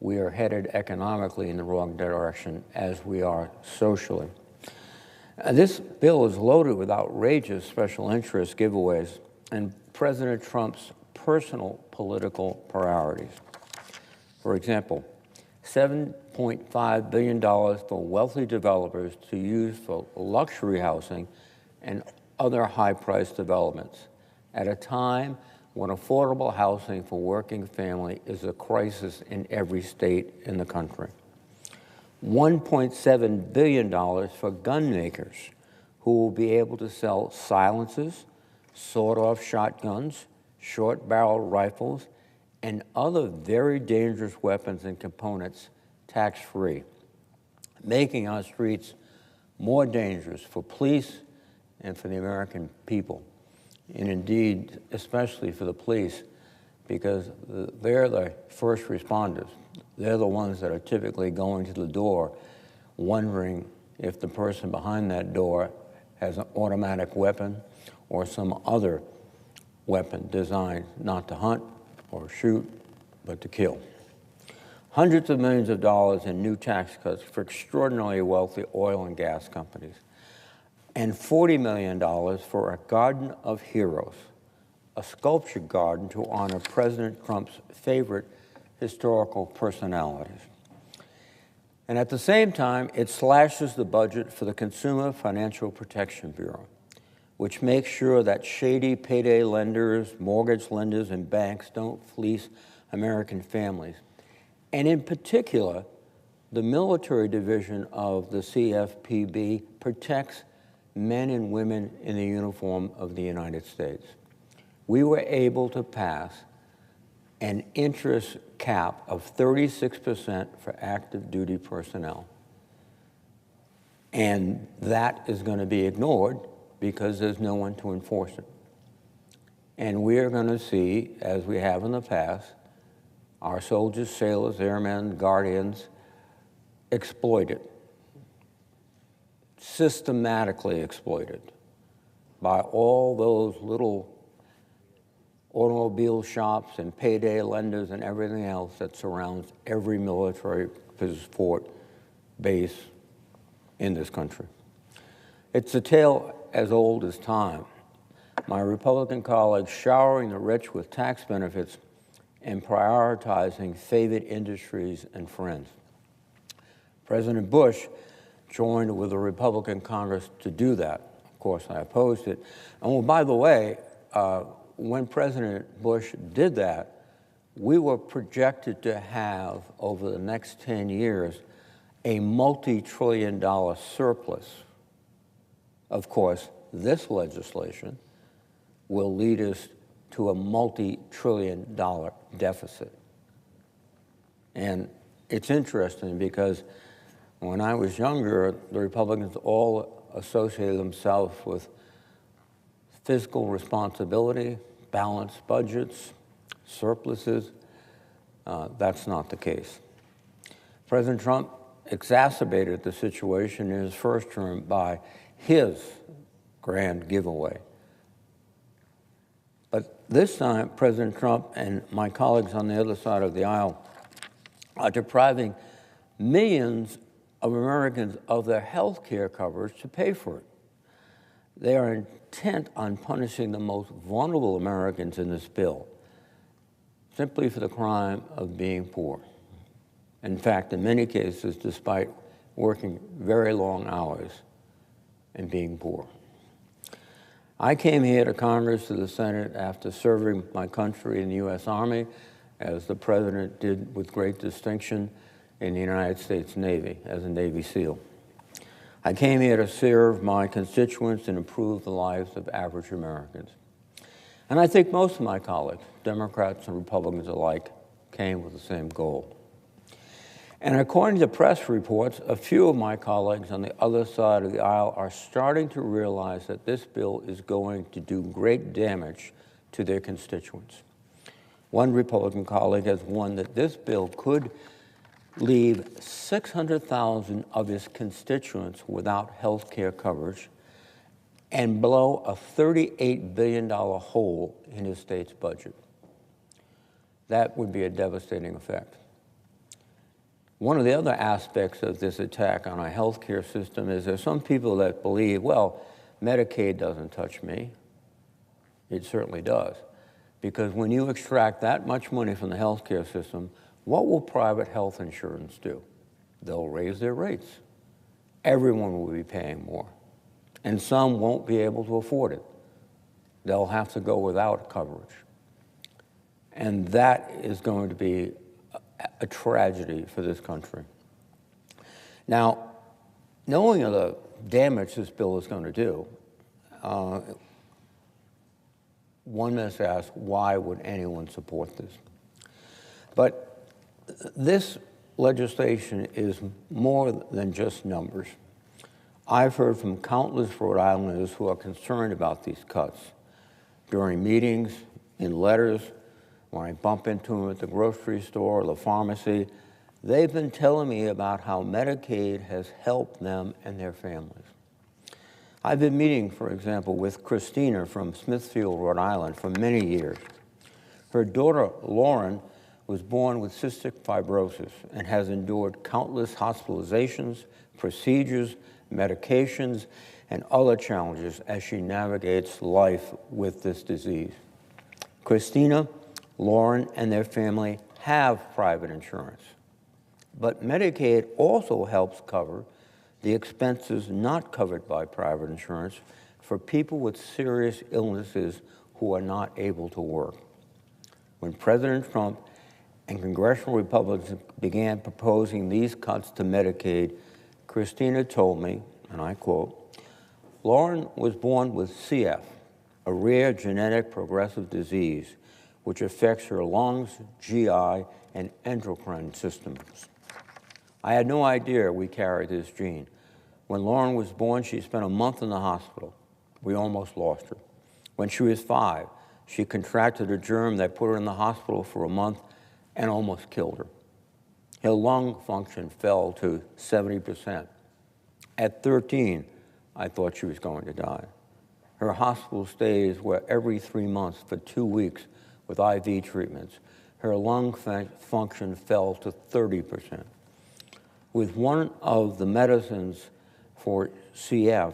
we are headed economically in the wrong direction as we are socially. This bill is loaded with outrageous special interest giveaways and President Trump's personal political priorities. For example, $7.5 billion for wealthy developers to use for luxury housing and other high-priced developments at a time when affordable housing for working families is a crisis in every state in the country. $1.7 billion for gun makers who will be able to sell silencers, sawed-off shotguns, short-barrel rifles, and other very dangerous weapons and components tax-free, making our streets more dangerous for police and for the American people. And indeed, especially for the police, because they're the first responders. They're the ones that are typically going to the door wondering if the person behind that door has an automatic weapon or some other weapon designed not to hunt or shoot, but to kill. Hundreds of millions of dollars in new tax cuts for extraordinarily wealthy oil and gas companies, and $40 million for a Garden of Heroes, a sculpture garden to honor President Trump's favorite historical personalities. And at the same time, it slashes the budget for the Consumer Financial Protection Bureau, which makes sure that shady payday lenders, mortgage lenders, and banks don't fleece American families. And in particular, the military division of the CFPB protects men and women in the uniform of the United States. We were able to pass an interest cap of 36% for active duty personnel. And that is going to be ignored because there's no one to enforce it. And we are going to see, as we have in the past, our soldiers, sailors, airmen, guardians exploited, systematically exploited by all those little automobile shops and payday lenders and everything else that surrounds every military fort base in this country. It's a tale as old as time. My Republican colleagues showering the rich with tax benefits and prioritizing favored industries and friends. President Bush joined with the Republican Congress to do that. Of course, I opposed it. And well, by the way, when President Bush did that, we were projected to have, over the next 10 years, a multi-trillion-dollar surplus. Of course, this legislation will lead us to a multi-trillion-dollar deficit. And it's interesting because when I was younger, the Republicans all associated themselves with fiscal responsibility, balanced budgets, surpluses. That's not the case. President Trump exacerbated the situation in his first term by his grand giveaway. But this time, President Trump and my colleagues on the other side of the aisle are depriving millions of Americans of their health care coverage to pay for it. They are intent on punishing the most vulnerable Americans in this bill, simply for the crime of being poor. In fact, in many cases, despite working very long hours and being poor. I came here to Congress, to the Senate, after serving my country in the U.S. Army, as the President did with great distinction in the United States Navy, as a Navy SEAL. I came here to serve my constituents and improve the lives of average Americans. And I think most of my colleagues, Democrats and Republicans alike, came with the same goal. And according to press reports, a few of my colleagues on the other side of the aisle are starting to realize that this bill is going to do great damage to their constituents. One Republican colleague has warned that this bill could leave 600,000 of his constituents without health care coverage and blow a $38 billion hole in his state's budget. That would be a devastating effect. One of the other aspects of this attack on our health care system is there's some people that believe, well, Medicaid doesn't touch me. It certainly does. Because when you extract that much money from the health care system, what will private health insurance do? They'll raise their rates. Everyone will be paying more. And some won't be able to afford it. They'll have to go without coverage. And that is going to be a tragedy for this country. Now, knowing the damage this bill is going to do, one must ask, why would anyone support this? But this legislation is more than just numbers. I've heard from countless Rhode Islanders who are concerned about these cuts during meetings, in letters, when I bump into them at the grocery store or the pharmacy. They've been telling me about how Medicaid has helped them and their families. I've been meeting, for example, with Christina from Smithfield, Rhode Island, for many years. Her daughter, Lauren, was born with cystic fibrosis and has endured countless hospitalizations, procedures, medications, and other challenges as she navigates life with this disease. Christina, Lauren, and their family have private insurance, but Medicaid also helps cover the expenses not covered by private insurance for people with serious illnesses who are not able to work. When President Trump and congressional Republicans began proposing these cuts to Medicaid, Christina told me, and I quote, "Lauren was born with CF, a rare genetic progressive disease which affects her lungs, GI, and endocrine systems. I had no idea we carried this gene. When Lauren was born, she spent a month in the hospital. We almost lost her. When she was 5, she contracted a germ that put her in the hospital for a month and almost killed her. Her lung function fell to 70%. At 13, I thought she was going to die. Her hospital stays were every 3 months for 2 weeks with IV treatments. Her lung function fell to 30%. With one of the medicines for CF,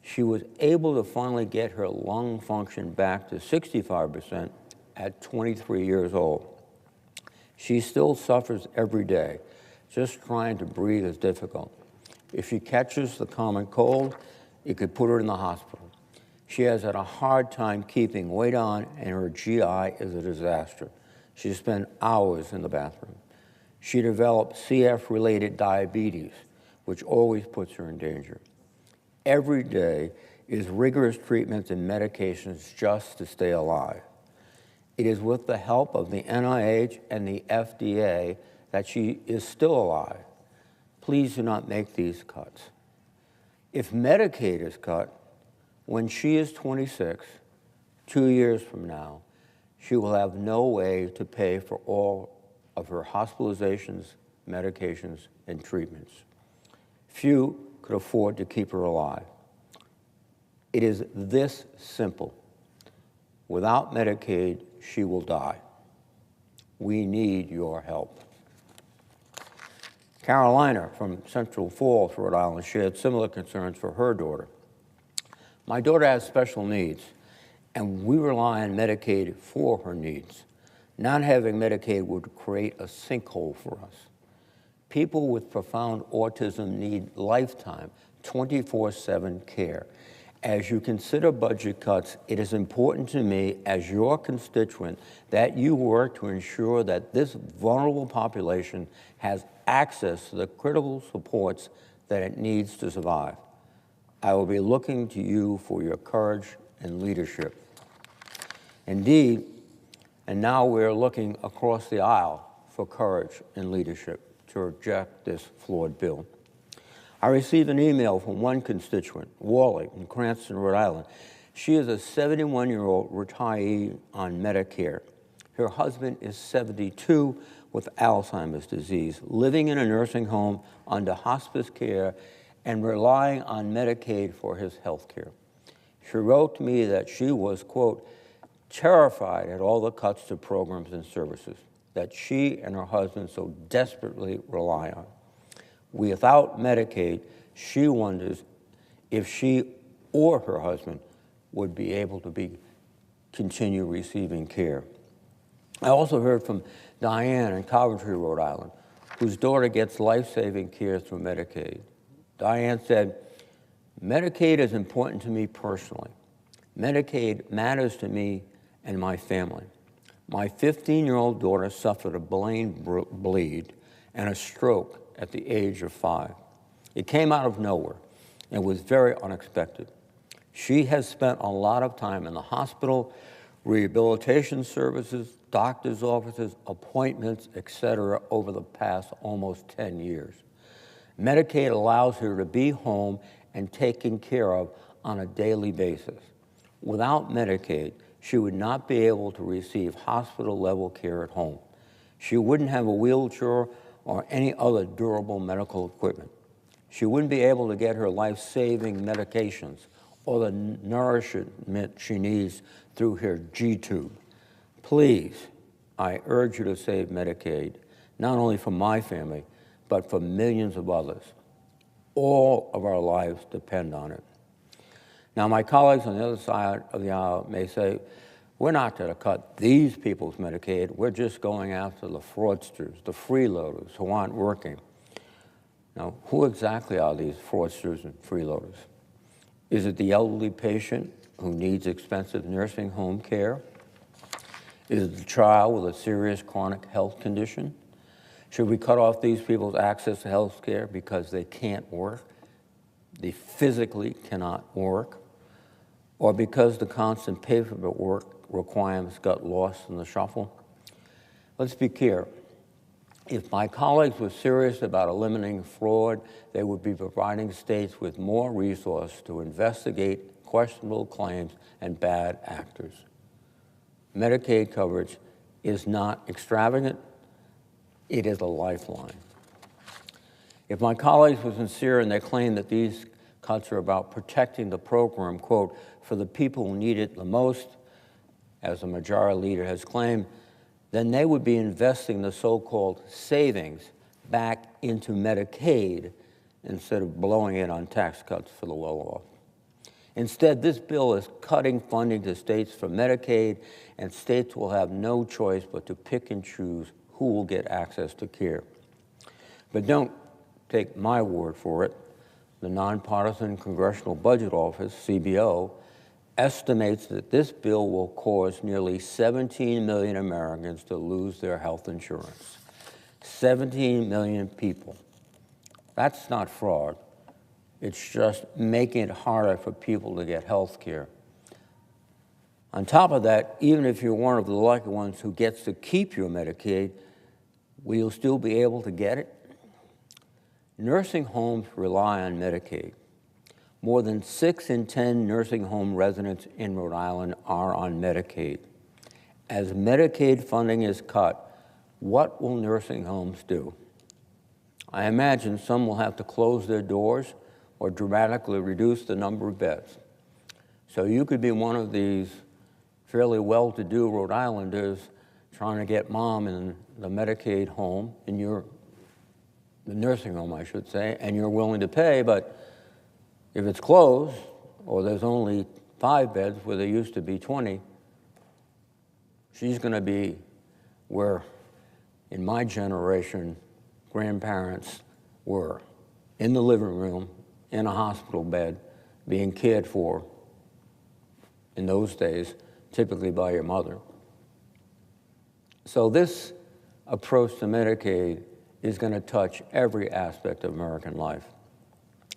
she was able to finally get her lung function back to 65% at 23 years old. She still suffers every day. Just trying to breathe is difficult. If she catches the common cold, it could put her in the hospital. She has had a hard time keeping weight on, and her GI is a disaster. She spent hours in the bathroom. She developed CF-related diabetes, which always puts her in danger. Every day is rigorous treatments and medications just to stay alive. It is with the help of the NIH and the FDA that she is still alive. Please do not make these cuts. If Medicaid is cut, when she is 26, 2 years from now, she will have no way to pay for all of her hospitalizations, medications, and treatments. Few could afford to keep her alive. It is this simple. Without Medicaid, she will die. We need your help. Carolina from Central Falls, Rhode Island, shared similar concerns for her daughter. My daughter has special needs, and we rely on Medicaid for her needs. Not having Medicaid would create a sinkhole for us. People with profound autism need lifetime, 24/7 care. As you consider budget cuts, it is important to me, as your constituent, that you work to ensure that this vulnerable population has access to the critical supports that it needs to survive. I will be looking to you for your courage and leadership. Indeed, and now we're looking across the aisle for courage and leadership to reject this flawed bill. I received an email from one constituent, Wally, in Cranston, Rhode Island. She is a 71-year-old retiree on Medicare. Her husband is 72 with Alzheimer's disease, living in a nursing home under hospice care and relying on Medicaid for his health care. She wrote to me that she was, quote, terrified at all the cuts to programs and services that she and her husband so desperately rely on. Without Medicaid, she wonders if she or her husband would be able to continue receiving care. I also heard from Diane in Coventry, Rhode Island, whose daughter gets life-saving care through Medicaid. Diane said, Medicaid is important to me personally. Medicaid matters to me and my family. My 15-year-old daughter suffered a brain bleed and a stroke at the age of 5. It came out of nowhere and was very unexpected. She has spent a lot of time in the hospital, rehabilitation services, doctor's offices, appointments, etc. over the past almost 10 years. Medicaid allows her to be home and taken care of on a daily basis. Without Medicaid, she would not be able to receive hospital-level care at home. She wouldn't have a wheelchair or any other durable medical equipment. She wouldn't be able to get her life-saving medications or the nourishment she needs through her G-tube. Please, I urge you to save Medicaid, not only for my family, but for millions of others. All of our lives depend on it. Now, my colleagues on the other side of the aisle may say, we're not going to cut these people's Medicaid. We're just going after the fraudsters, the freeloaders who aren't working. Now, who exactly are these fraudsters and freeloaders? Is it the elderly patient who needs expensive nursing home care? Is it the child with a serious chronic health condition? Should we cut off these people's access to health care because they can't work? They physically cannot work? Or because the constant paperwork requirements got lost in the shuffle? Let's be clear. If my colleagues were serious about eliminating fraud, they would be providing states with more resources to investigate questionable claims and bad actors. Medicaid coverage is not extravagant, it is a lifeline. If my colleagues were sincere in their claim that these cuts are about protecting the program, quote, for the people who need it the most, as the majority leader has claimed, then they would be investing the so-called savings back into Medicaid instead of blowing it on tax cuts for the well-off. Instead, this bill is cutting funding to states for Medicaid, and states will have no choice but to pick and choose who will get access to care. But don't take my word for it. The Nonpartisan Congressional Budget Office, CBO, estimates that this bill will cause nearly 17 million Americans to lose their health insurance. 17 million people. That's not fraud. It's just making it harder for people to get health care. On top of that, even if you're one of the lucky ones who gets to keep your Medicaid, will you still be able to get it? Nursing homes rely on Medicaid. More than 6 in 10 nursing home residents in Rhode Island are on Medicaid. As Medicaid funding is cut, what will nursing homes do? I imagine some will have to close their doors or dramatically reduce the number of beds. So you could be one of these fairly well-to-do Rhode Islanders trying to get mom in the Medicaid home, the nursing home, I should say, and you're willing to pay, but if it's closed, or there's only 5 beds where there used to be 20, she's going to be where, in my generation, grandparents were, in the living room, in a hospital bed, being cared for, in those days, typically by your mother. So this approach to Medicaid is going to touch every aspect of American life.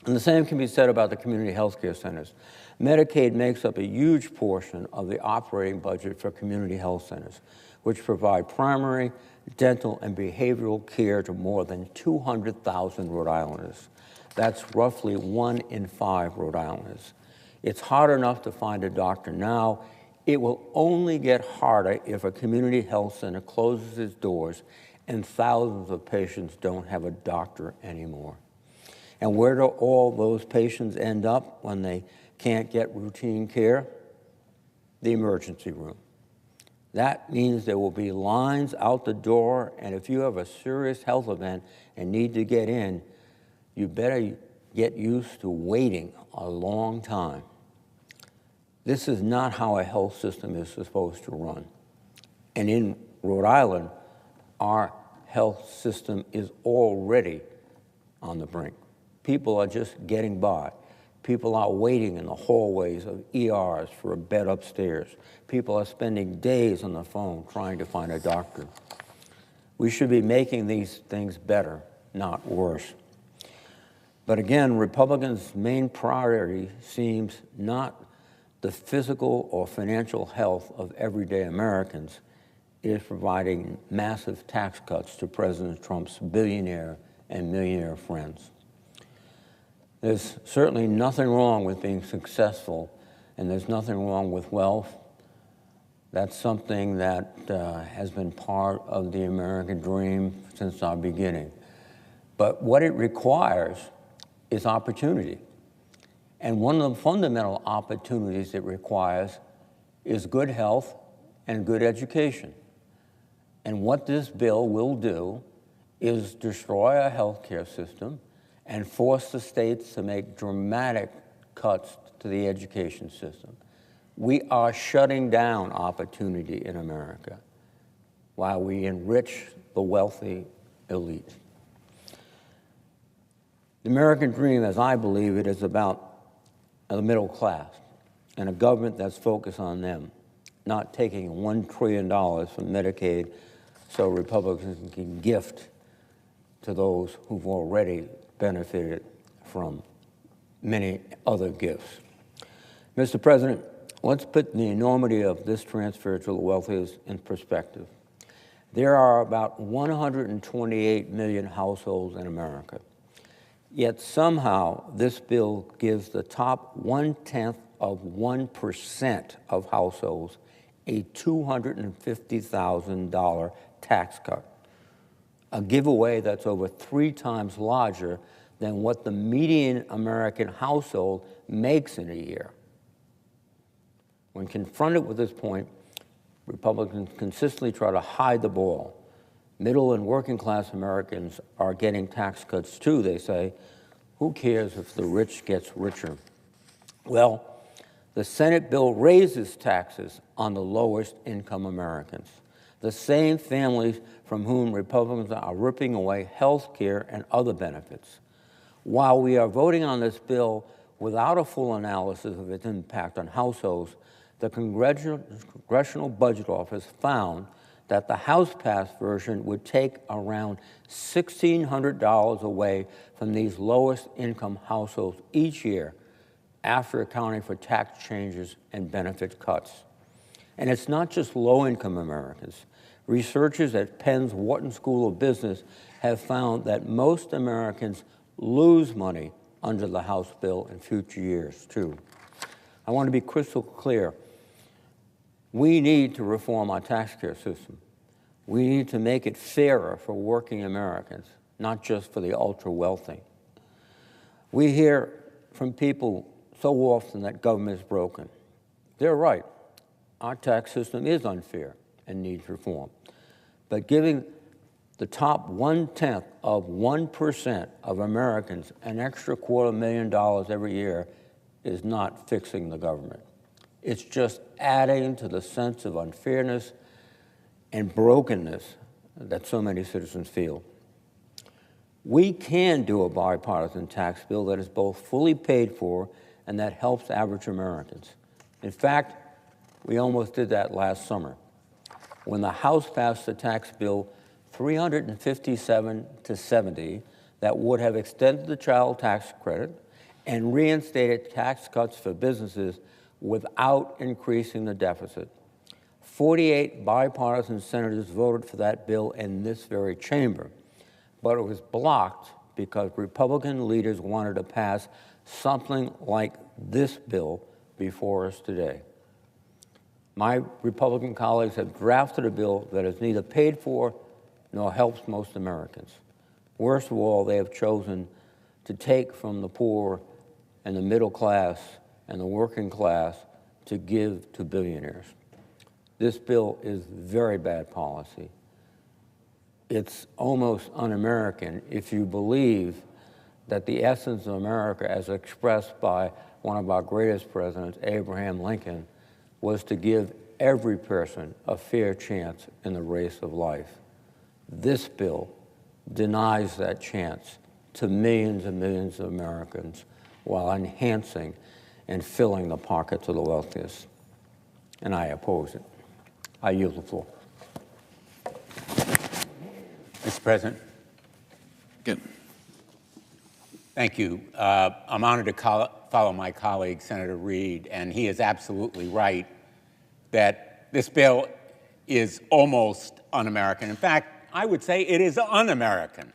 And the same can be said about the community health care centers. Medicaid makes up a huge portion of the operating budget for community health centers, which provide primary, dental, and behavioral care to more than 200,000 Rhode Islanders. That's roughly 1 in 5 Rhode Islanders. It's hard enough to find a doctor now. It will only get harder if a community health center closes its doors and thousands of patients don't have a doctor anymore. And where do all those patients end up when they can't get routine care? The emergency room. That means there will be lines out the door, and if you have a serious health event and need to get in, you better get used to waiting a long time. This is not how a health system is supposed to run. And in Rhode Island, our health system is already on the brink. People are just getting by. People are waiting in the hallways of ERs for a bed upstairs. People are spending days on the phone trying to find a doctor. We should be making these things better, not worse. But again, Republicans' main priority seems not the physical or financial health of everyday Americans. It is providing massive tax cuts to President Trump's billionaire and millionaire friends. There's certainly nothing wrong with being successful, and there's nothing wrong with wealth. That's something that has been part of the American dream since our beginning. But what it requires is opportunity. And one of the fundamental opportunities it requires is good health and good education. And what this bill will do is destroy our healthcare system and force the states to make dramatic cuts to the education system. We are shutting down opportunity in America while we enrich the wealthy elite. The American dream, as I believe it, is about the middle class and a government that's focused on them, not taking $1 trillion from Medicaid so Republicans can gift to those who've already benefited from many other gifts. Mr. President, let's put the enormity of this transfer to the wealthiest in perspective. There are about 128 million households in America. Yet somehow this bill gives the top 0.1% of households a $250,000 tax cut, a giveaway that's over 3 times larger than what the median American household makes in a year. When confronted with this point, Republicans consistently try to hide the ball. Middle and working class Americans are getting tax cuts too, they say. Who cares if the rich gets richer? Well, the Senate bill raises taxes on the lowest income Americans, the same families from whom Republicans are ripping away health care and other benefits. While we are voting on this bill without a full analysis of its impact on households, the Congressional Budget Office found that the House-passed version would take around $1,600 away from these lowest income households each year after accounting for tax changes and benefit cuts. And it's not just low-income Americans. Researchers at Penn's Wharton School of Business have found that most Americans lose money under the House bill in future years, too. I want to be crystal clear. We need to reform our tax care system. We need to make it fairer for working Americans, not just for the ultra-wealthy. We hear from people so often that government is broken. They're right. Our tax system is unfair and needs reform. But giving the top 0.1% of Americans an extra $250,000 every year is not fixing the government. It's just adding to the sense of unfairness and brokenness that so many citizens feel. We can do a bipartisan tax bill that is both fully paid for and that helps average Americans. In fact, we almost did that last summer when the House passed a tax bill 357-70 that would have extended the child tax credit and reinstated tax cuts for businesses without increasing the deficit. 48 bipartisan senators voted for that bill in this very chamber, but it was blocked because Republican leaders wanted to pass something like this bill before us today. My Republican colleagues have drafted a bill that is neither paid for nor helps most Americans. Worst of all, they have chosen to take from the poor and the middle class and the working class to give to billionaires. This bill is very bad policy. It's almost un-American if you believe that the essence of America, as expressed by one of our greatest presidents, Abraham Lincoln, was to give every person a fair chance in the race of life. This bill denies that chance to millions and millions of Americans while enhancing and filling the pockets of the wealthiest. And I oppose it. I yield the floor. Mr. President. Good. Thank you. I'm honored to follow my colleague, Senator Reid, and he is absolutely right that this bill is almost un-American. In fact, I would say it is un-American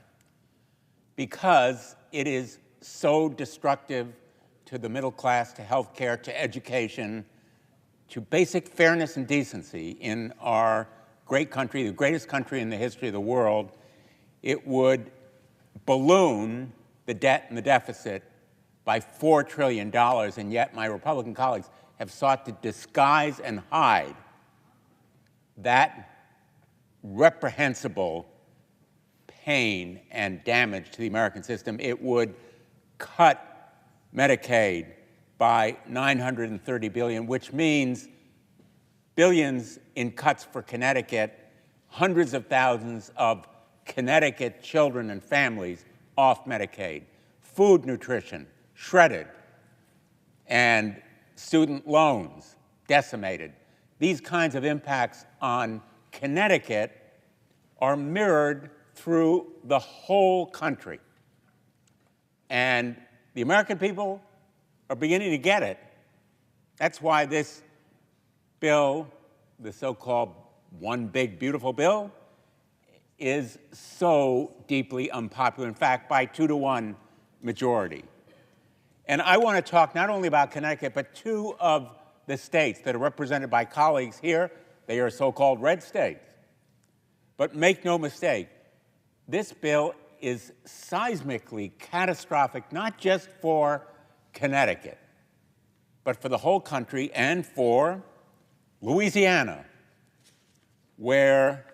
because it is so destructive to the middle class, to health care, to education, to basic fairness and decency in our great country, the greatest country in the history of the world. It would balloon the debt and the deficit by $4 trillion, and yet my Republican colleagues have sought to disguise and hide that reprehensible pain and damage to the American system. It would cut Medicaid by $930 billion, which means billions in cuts for Connecticut, hundreds of thousands of Connecticut children and families off Medicaid, food nutrition shredded, and student loans decimated. These kinds of impacts on Connecticut are mirrored through the whole country. And the American people are beginning to get it. That's why this bill, the so-called One Big Beautiful Bill, is so deeply unpopular, in fact, by 2-to-1 majority. And I want to talk not only about Connecticut, but two of the states that are represented by colleagues here. They are so-called red states. But make no mistake, this bill is seismically catastrophic, not just for Connecticut, but for the whole country and for Louisiana, where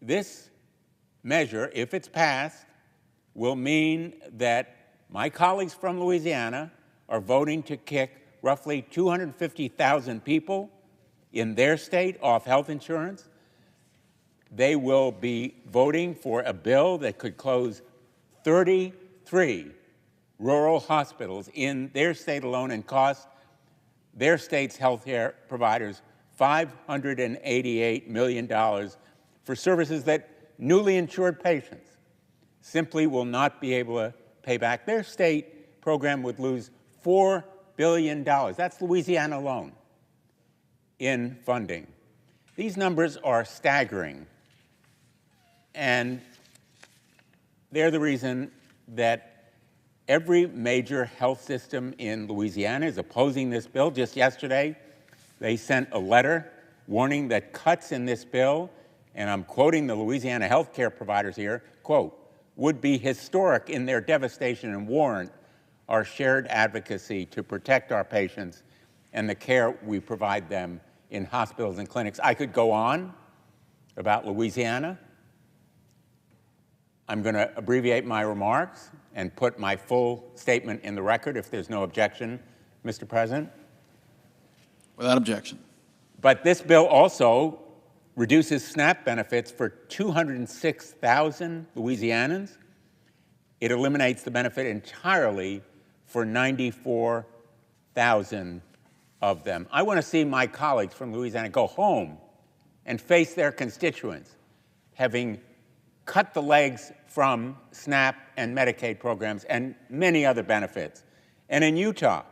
this measure, if it's passed, will mean that my colleagues from Louisiana are voting to kick roughly 250,000 people in their state off health insurance. They will be voting for a bill that could close 33 rural hospitals in their state alone and cost their state's health care providers $588 million for services that newly insured patients simply will not be able to pay back. Their state program would lose $4 billion. That's Louisiana alone in funding. These numbers are staggering, and they're the reason that every major health system in Louisiana is opposing this bill. Just yesterday, they sent a letter warning that cuts in this bill, and I'm quoting the Louisiana healthcare providers here, quote, would be historic in their devastation and warrant our shared advocacy to protect our patients and the care we provide them in hospitals and clinics. I could go on about Louisiana. I'm going to abbreviate my remarks and put my full statement in the record if there's no objection, Mr. President. Without objection. But this bill also reduces SNAP benefits for 206,000 Louisianans. It eliminates the benefit entirely for 94,000 of them. I want to see my colleagues from Louisiana go home and face their constituents, having cut the legs from SNAP and Medicaid programs and many other benefits. And in Utah,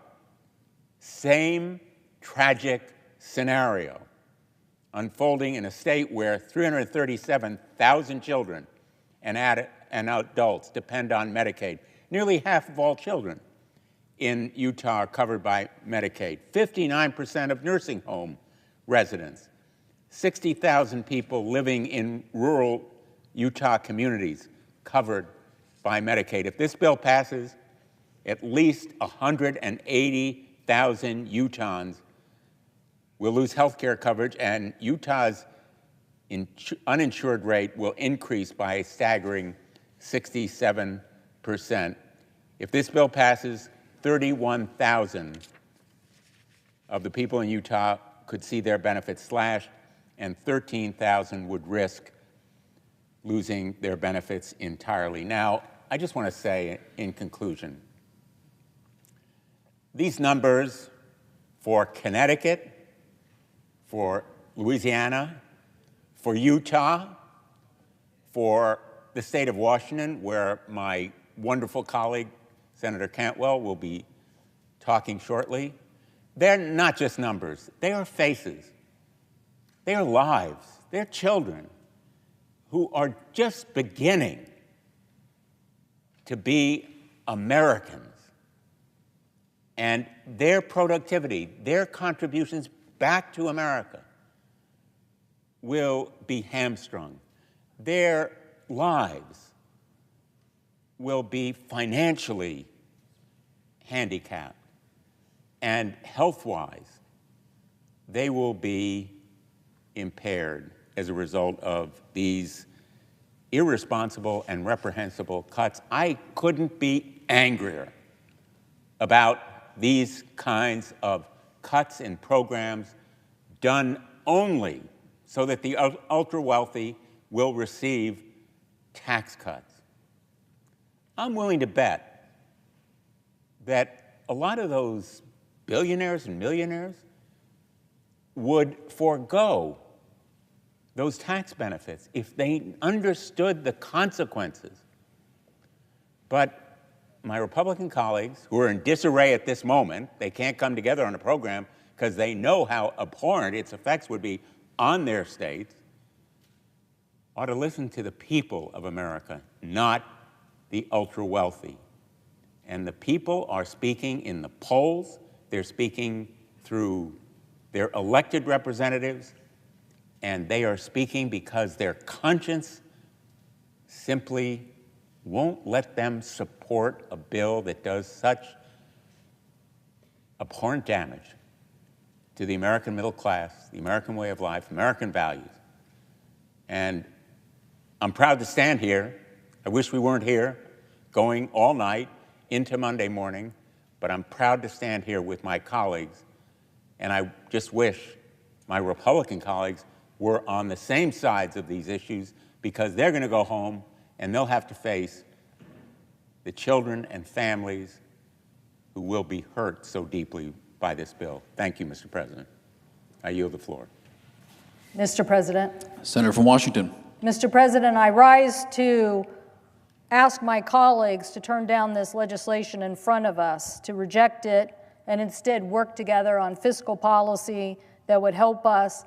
same tragic scenario unfolding in a state where 337,000 children and adults depend on Medicaid. Nearly half of all children in Utah are covered by Medicaid. 59% of nursing home residents. 60,000 people living in rural Utah communities covered by Medicaid. If this bill passes, at least 180,000 Utahns will lose health care coverage, and Utah's uninsured rate will increase by a staggering 67%. If this bill passes, 31,000 of the people in Utah could see their benefits slashed, and 13,000 would risk losing their benefits entirely. Now, I just want to say in conclusion, these numbers for Connecticut, for Louisiana, for Utah, for the state of Washington, where my wonderful colleague, Senator Cantwell, will be talking shortly, they're not just numbers. They are faces. They are lives. They're children who are just beginning to be Americans. And their productivity, their contributions back to America will be hamstrung. Their lives will be financially handicapped. And health-wise, they will be impaired as a result of these irresponsible and reprehensible cuts. I couldn't be angrier about these kinds of cuts in programs done only so that the ultra-wealthy will receive tax cuts. I'm willing to bet that a lot of those billionaires and millionaires would forego those tax benefits if they understood the consequences. But my Republican colleagues, who are in disarray at this moment, they can't come together on a program because they know how abhorrent its effects would be on their states, ought to listen to the people of America, not the ultra-wealthy. And the people are speaking in the polls, they're speaking through their elected representatives, and they are speaking because their conscience simply won't let them support a bill that does such abhorrent damage to the American middle class, the American way of life, American values. And I'm proud to stand here. I wish we weren't here going all night into Monday morning, but I'm proud to stand here with my colleagues, and I just wish my Republican colleagues were on the same sides of these issues, because they're going to go home and they'll have to face the children and families who will be hurt so deeply by this bill. Thank you, Mr. President. I yield the floor. Mr. President. Senator from Washington. Mr. President, I rise to ask my colleagues to turn down this legislation in front of us, to reject it, and instead work together on fiscal policy that would help us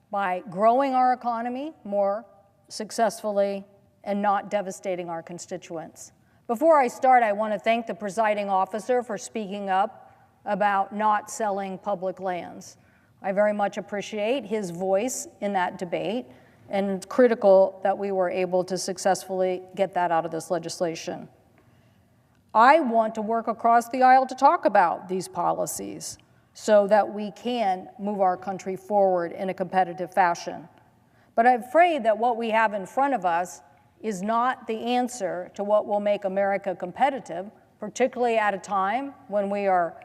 by growing our economy more successfully and not devastating our constituents. Before I start, I want to thank the presiding officer for speaking up about not selling public lands. I very much appreciate his voice in that debate, and it's critical that we were able to successfully get that out of this legislation. I want to work across the aisle to talk about these policies so that we can move our country forward in a competitive fashion. But I'm afraid that what we have in front of us is not the answer to what will make America competitive, particularly at a time when we are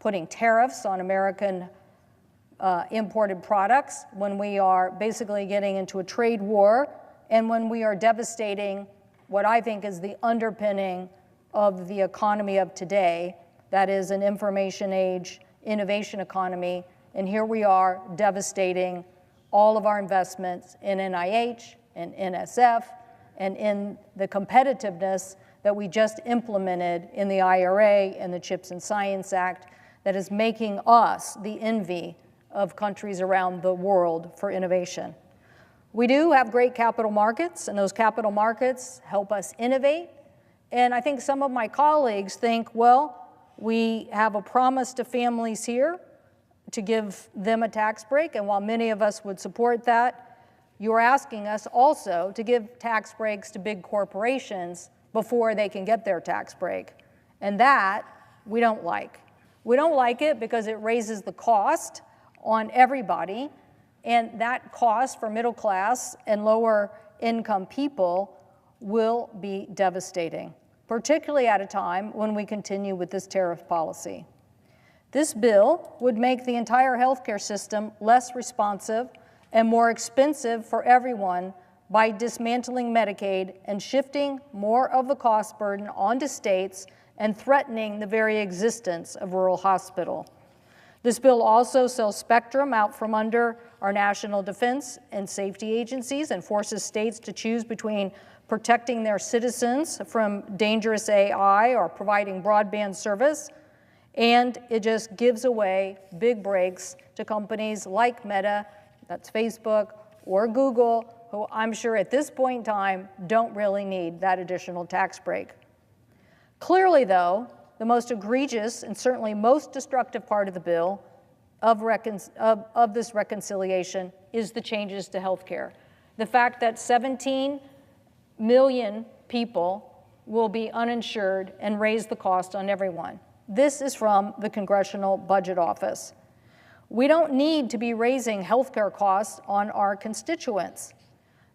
putting tariffs on American imported products, when we are basically getting into a trade war, and when we are devastating what I think is the underpinning of the economy of today, that is an information age, innovation economy, and here we are devastating all of our investments in NIH and NSF and in the competitiveness that we just implemented in the IRA and the CHIPS and Science Act that is making us the envy of countries around the world for innovation. We do have great capital markets, and those capital markets help us innovate. And I think some of my colleagues think, well, we have a promise to families here to give them a tax break, and while many of us would support that, you're asking us also to give tax breaks to big corporations before they can get their tax break. And that we don't like. We don't like it because it raises the cost on everybody, and that cost for middle class and lower income people will be devastating, particularly at a time when we continue with this tariff policy. This bill would make the entire healthcare system less responsive and more expensive for everyone by dismantling Medicaid and shifting more of the cost burden onto states and threatening the very existence of rural hospital. This bill also sells spectrum out from under our national defense and safety agencies and forces states to choose between protecting their citizens from dangerous AI or providing broadband service, and it just gives away big breaks to companies like Meta, that's Facebook, or Google, who I'm sure at this point in time don't really need that additional tax break. Clearly, though, the most egregious and certainly most destructive part of the bill of this reconciliation is the changes to health care. The fact that 17 million people will be uninsured and raise the cost on everyone. This is from the Congressional Budget Office. We don't need to be raising healthcare costs on our constituents.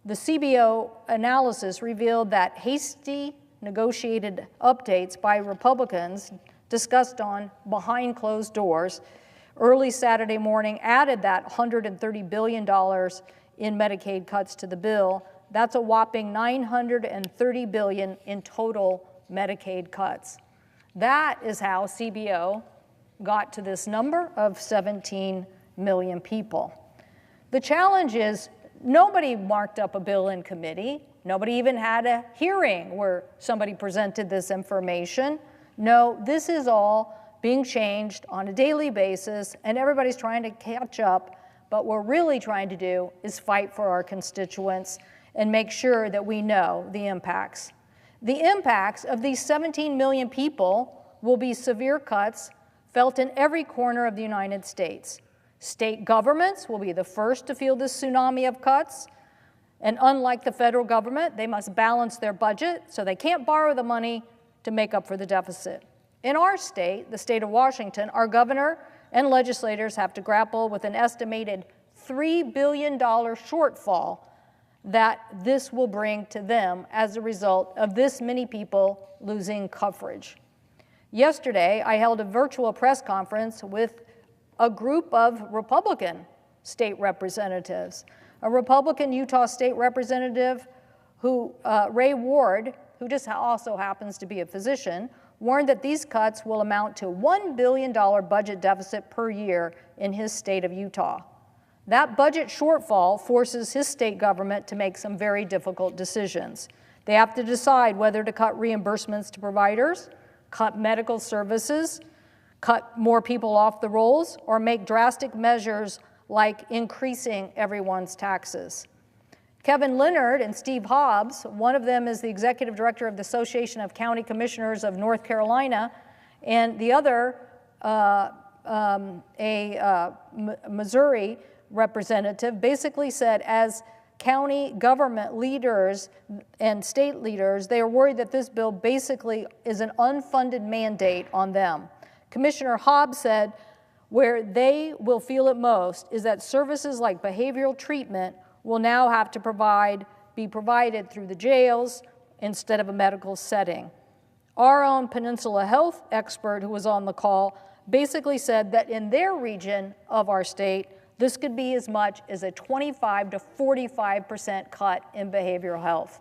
The CBO analysis revealed that hasty negotiated updates by Republicans discussed on behind closed doors early Saturday morning added that $130 billion in Medicaid cuts to the bill. That's a whopping $930 billion in total Medicaid cuts. That is how CBO got to this number of 17 million people. The challenge is nobody marked up a bill in committee. Nobody even had a hearing where somebody presented this information. No, this is all being changed on a daily basis, and everybody's trying to catch up. But what we're really trying to do is fight for our constituents and make sure that we know the impacts. The impacts of these 17 million people will be severe cuts felt in every corner of the United States. State governments will be the first to feel this tsunami of cuts. And unlike the federal government, they must balance their budget, so they can't borrow the money to make up for the deficit. In our state, the state of Washington, our governor and legislators have to grapple with an estimated $3 billion shortfall that this will bring to them as a result of this many people losing coverage. Yesterday, I held a virtual press conference with a group of Republican state representatives. A Republican Utah state representative who, Ray Ward, who just also happens to be a physician, warned that these cuts will amount to $1 billion budget deficit per year in his state of Utah. That budget shortfall forces his state government to make some very difficult decisions. They have to decide whether to cut reimbursements to providers, cut medical services, cut more people off the rolls, or make drastic measures like increasing everyone's taxes. Kevin Leonard and Steve Hobbs, one of them is the executive director of the Association of County Commissioners of North Carolina, and the other, Missouri representative, basically said as county government leaders and state leaders, they are worried that this bill basically is an unfunded mandate on them. Commissioner Hobbs said where they will feel it most is that services like behavioral treatment will now have to be provided through the jails instead of a medical setting. Our own Peninsula Health expert who was on the call basically said that in their region of our state, this could be as much as a 25 to 45% cut in behavioral health.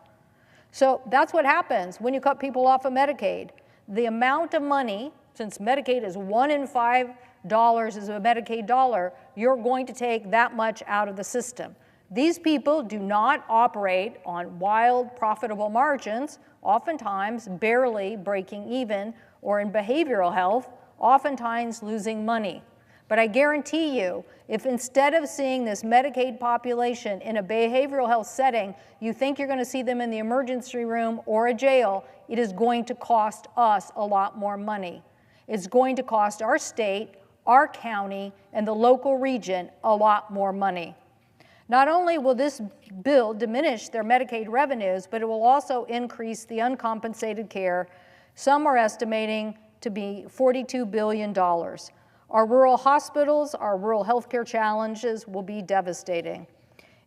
So that's what happens when you cut people off of Medicaid. The amount of money, since Medicaid is $1 in $5 is a Medicaid dollar, you're going to take that much out of the system. These people do not operate on wild, profitable margins, oftentimes barely breaking even, or in behavioral health, oftentimes losing money. But I guarantee you, if instead of seeing this Medicaid population in a behavioral health setting, you think you're going to see them in the emergency room or a jail, it is going to cost us a lot more money. It's going to cost our state, our county, and the local region a lot more money. Not only will this bill diminish their Medicaid revenues, but it will also increase the uncompensated care. Some are estimating to be $42 billion. Our rural hospitals, our rural healthcare challenges will be devastating.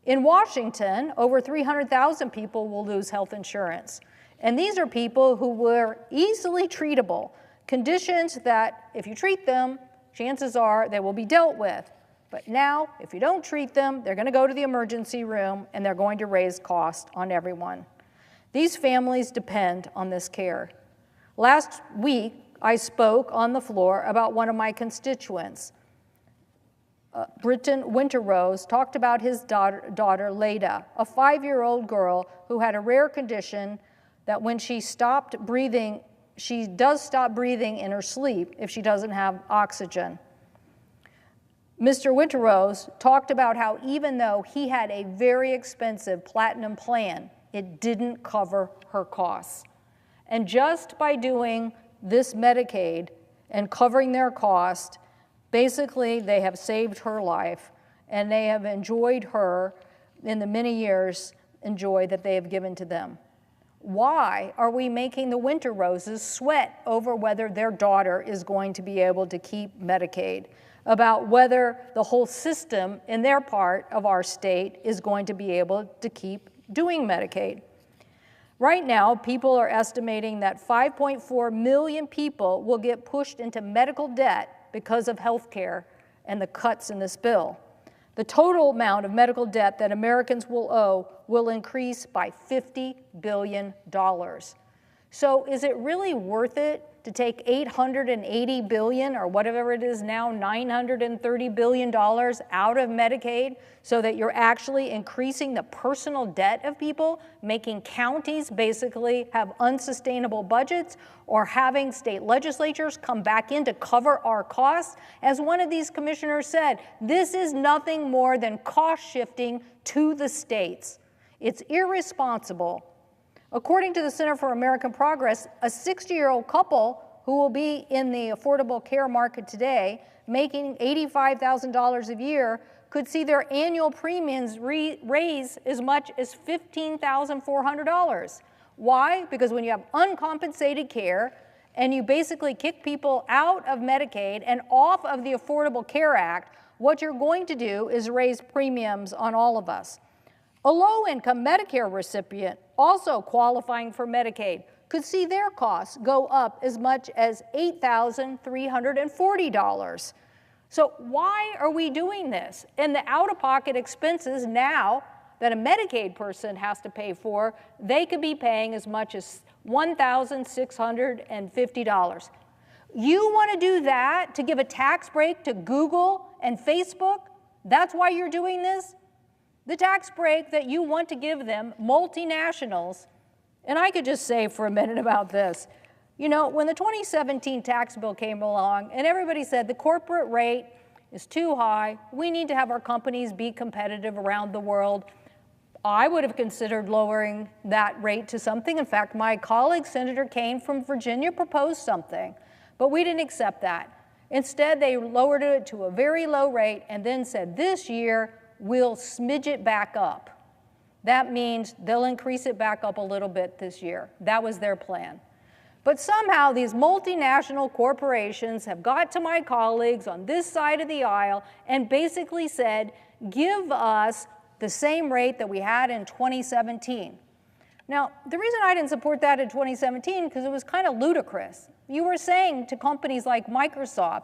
In Washington, over 300,000 people will lose health insurance. And these are people who were easily treatable, conditions that if you treat them, chances are they will be dealt with. But now, if you don't treat them, they're going to go to the emergency room and they're going to raise costs on everyone. These families depend on this care. Last week, I spoke on the floor about one of my constituents. Britton Winterrose talked about his daughter, Leda, a 5-year-old girl who had a rare condition that when she stopped breathing, she does stop breathing in her sleep if she doesn't have oxygen. Mr. Winterrose talked about how even though he had a very expensive platinum plan, it didn't cover her costs. And just by doing this Medicaid and covering their cost, basically they have saved her life and they have enjoyed her in the many years that they have given to them. Why are we making the Winterroses sweat over whether their daughter is going to be able to keep Medicaid, about whether the whole system in their part of our state is going to be able to keep doing Medicaid? Right now, people are estimating that 5.4 million people will get pushed into medical debt because of health care and the cuts in this bill. The total amount of medical debt that Americans will owe will increase by $50 billion. So is it really worth it to take $880 billion, or whatever it is now, $930 billion out of Medicaid, so that you're actually increasing the personal debt of people, making counties basically have unsustainable budgets, or having state legislatures come back in to cover our costs. As one of these commissioners said, this is nothing more than cost shifting to the states. It's irresponsible. According to the Center for American Progress, a 60-year-old couple who will be in the affordable care market today, making $85,000 a year, could see their annual premiums raise as much as $15,400. Why? Because when you have uncompensated care and you basically kick people out of Medicaid and off of the Affordable Care Act, what you're going to do is raise premiums on all of us. A low-income Medicare recipient also qualifying for Medicaid could see their costs go up as much as $8,340. So why are we doing this? And the out-of-pocket expenses now that a Medicaid person has to pay for, they could be paying as much as $1,650. You want to do that to give a tax break to Google and Facebook? That's why you're doing this? The tax break that you want to give them, multinationals, and I could just say for a minute about this. You know, when the 2017 tax bill came along and everybody said the corporate rate is too high, we need to have our companies be competitive around the world, I would have considered lowering that rate to something. In fact, my colleague, Senator Kaine from Virginia, proposed something, but we didn't accept that. Instead, they lowered it to a very low rate and then said this year, we'll smidge it back up. That means they'll increase it back up a little bit this year. That was their plan. But somehow these multinational corporations have got to my colleagues on this side of the aisle and basically said, give us the same rate that we had in 2017. Now, the reason I didn't support that in 2017 because it was kind of ludicrous. You were saying to companies like Microsoft,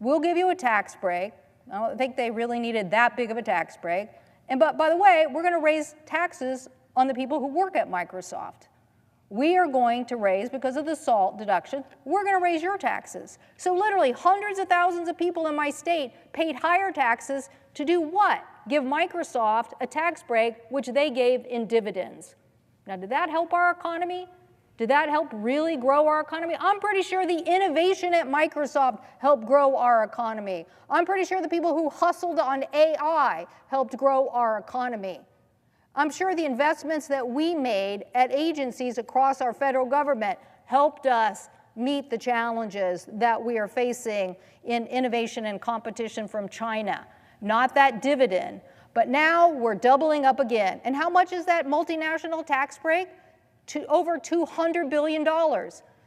we'll give you a tax break. I don't think they really needed that big of a tax break. But by the way, we're going to raise taxes on the people who work at Microsoft. We are going to raise, because of the SALT deduction, we're going to raise your taxes. So literally hundreds of thousands of people in my state paid higher taxes to do what? Give Microsoft a tax break, which they gave in dividends. Now, did that help our economy? Did that help really grow our economy? I'm pretty sure the innovation at Microsoft helped grow our economy. I'm pretty sure the people who hustled on AI helped grow our economy. I'm sure the investments that we made at agencies across our federal government helped us meet the challenges that we are facing in innovation and competition from China. Not that dividend, but now we're doubling up again. And how much is that multinational tax break? To over $200 billion.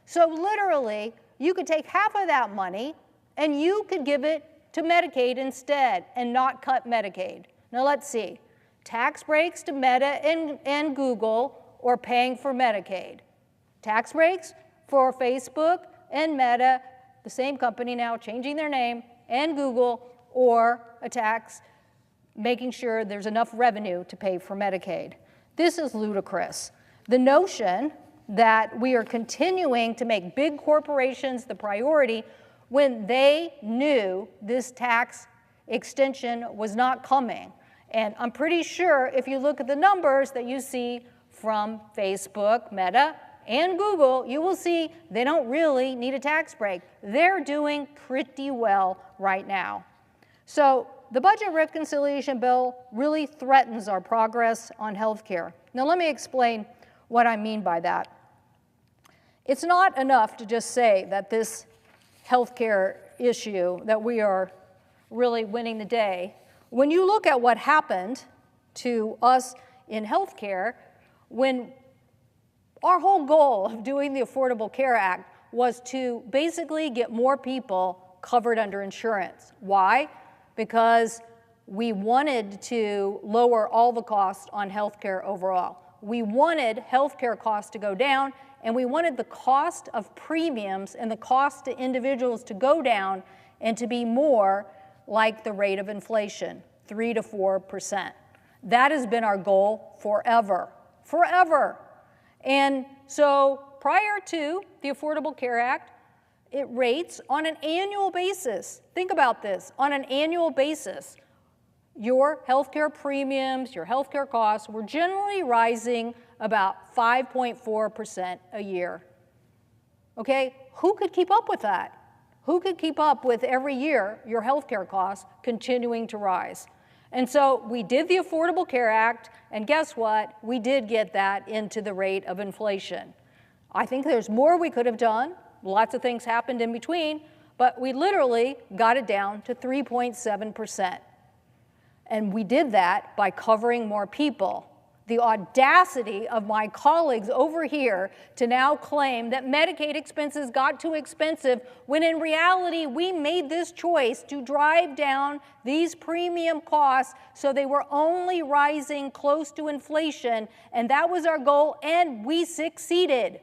So literally, you could take half of that money and you could give it to Medicaid instead and not cut Medicaid. Now let's see. Tax breaks to Meta and Google or paying for Medicaid. Tax breaks for Facebook and Meta, the same company now changing their name, and Google, or a tax making sure there's enough revenue to pay for Medicaid. This is ludicrous. The notion that we are continuing to make big corporations the priority when they knew this tax extension was not coming. And I'm pretty sure if you look at the numbers that you see from Facebook, Meta, and Google, you will see they don't really need a tax break. They're doing pretty well right now. So the budget reconciliation bill really threatens our progress on health care. Now let me explain what I mean by that. It's not enough to just say that this health care issue, that we are really winning the day. When you look at what happened to us in health care, when our whole goal of doing the Affordable Care Act was to basically get more people covered under insurance. Why? Because we wanted to lower all the costs on health care overall. We wanted health care costs to go down, and we wanted the cost of premiums and the cost to individuals to go down and to be more like the rate of inflation, 3 to 4%. That has been our goal forever, forever. And so prior to the Affordable Care Act, rates on an annual basis. Think about this, on an annual basis, your healthcare premiums, your healthcare costs were generally rising about 5.4% a year. Okay, who could keep up with that? Who could keep up with every year your healthcare costs continuing to rise? And so we did the Affordable Care Act, and guess what? We did get that into the rate of inflation. I think there's more we could have done. Lots of things happened in between, but we literally got it down to 3.7%. And we did that by covering more people. The audacity of my colleagues over here to now claim that Medicaid expenses got too expensive, when in reality we made this choice to drive down these premium costs so they were only rising close to inflation, and that was our goal, and we succeeded.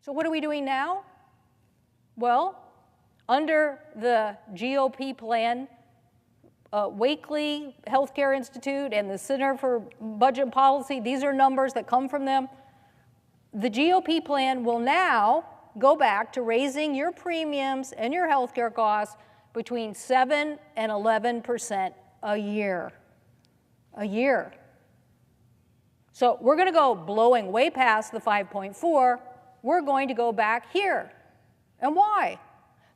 So what are we doing now? Well, under the GOP plan, Wakely Healthcare Institute and the Center for Budget Policy, these are numbers that come from them. The GOP plan will now go back to raising your premiums and your healthcare costs between 7 and 11% a year. A year. So we're going to go blowing way past the 5.4. We're going to go back here. And why?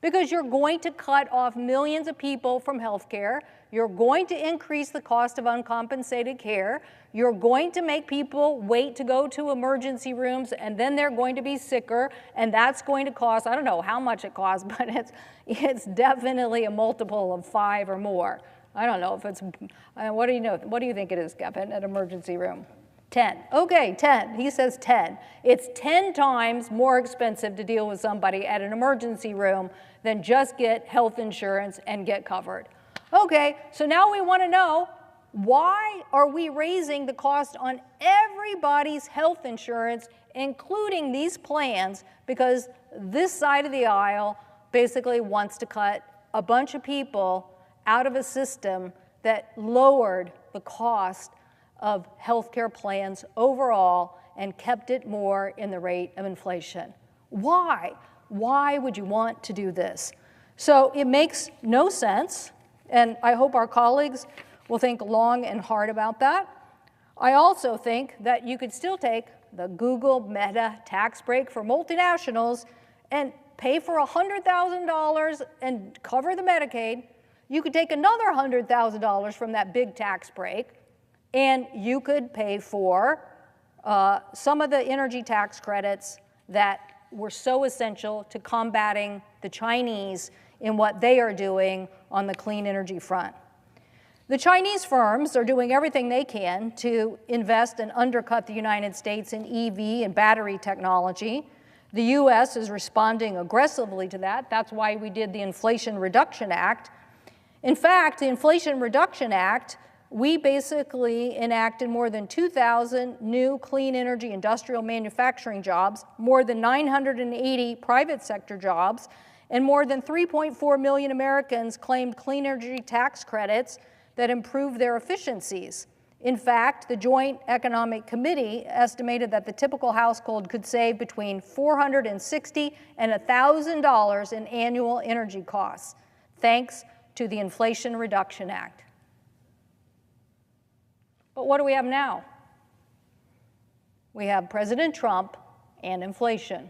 Because you're going to cut off millions of people from health care. You're going to increase the cost of uncompensated care. You're going to make people wait to go to emergency rooms, and then they're going to be sicker, and that's going to cost, I don't know how much it costs, but it's definitely a multiple of 5 or more. I don't know if it's, what do you know? What do you think it is, Kevin, an emergency room? 10. Okay, 10. He says 10. It's 10 times more expensive to deal with somebody at an emergency room than just get health insurance and get covered. Okay, so now we want to know, why are we raising the cost on everybody's health insurance, including these plans? Because this side of the aisle basically wants to cut a bunch of people out of a system that lowered the cost of healthcare plans overall and kept it more in the rate of inflation. Why? Why would you want to do this? So it makes no sense, and I hope our colleagues will think long and hard about that. I also think that you could still take the Google Meta tax break for multinationals and pay for $100,000 and cover the Medicaid. You could take another $100,000 from that big tax break, and you could pay for some of the energy tax credits that were so essential to combating the Chinese in what they are doing on the clean energy front. The Chinese firms are doing everything they can to invest and undercut the United States in EV and battery technology. The U.S. is responding aggressively to that. That's why we did the Inflation Reduction Act. In fact, the Inflation Reduction Act, we basically enacted more than 2,000 new clean energy industrial manufacturing jobs, more than 980 private sector jobs, and more than 3.4 million Americans claimed clean energy tax credits that improved their efficiencies. In fact, the Joint Economic Committee estimated that the typical household could save between $460 and $1,000 in annual energy costs, thanks to the Inflation Reduction Act. But what do we have now? We have President Trump and inflation.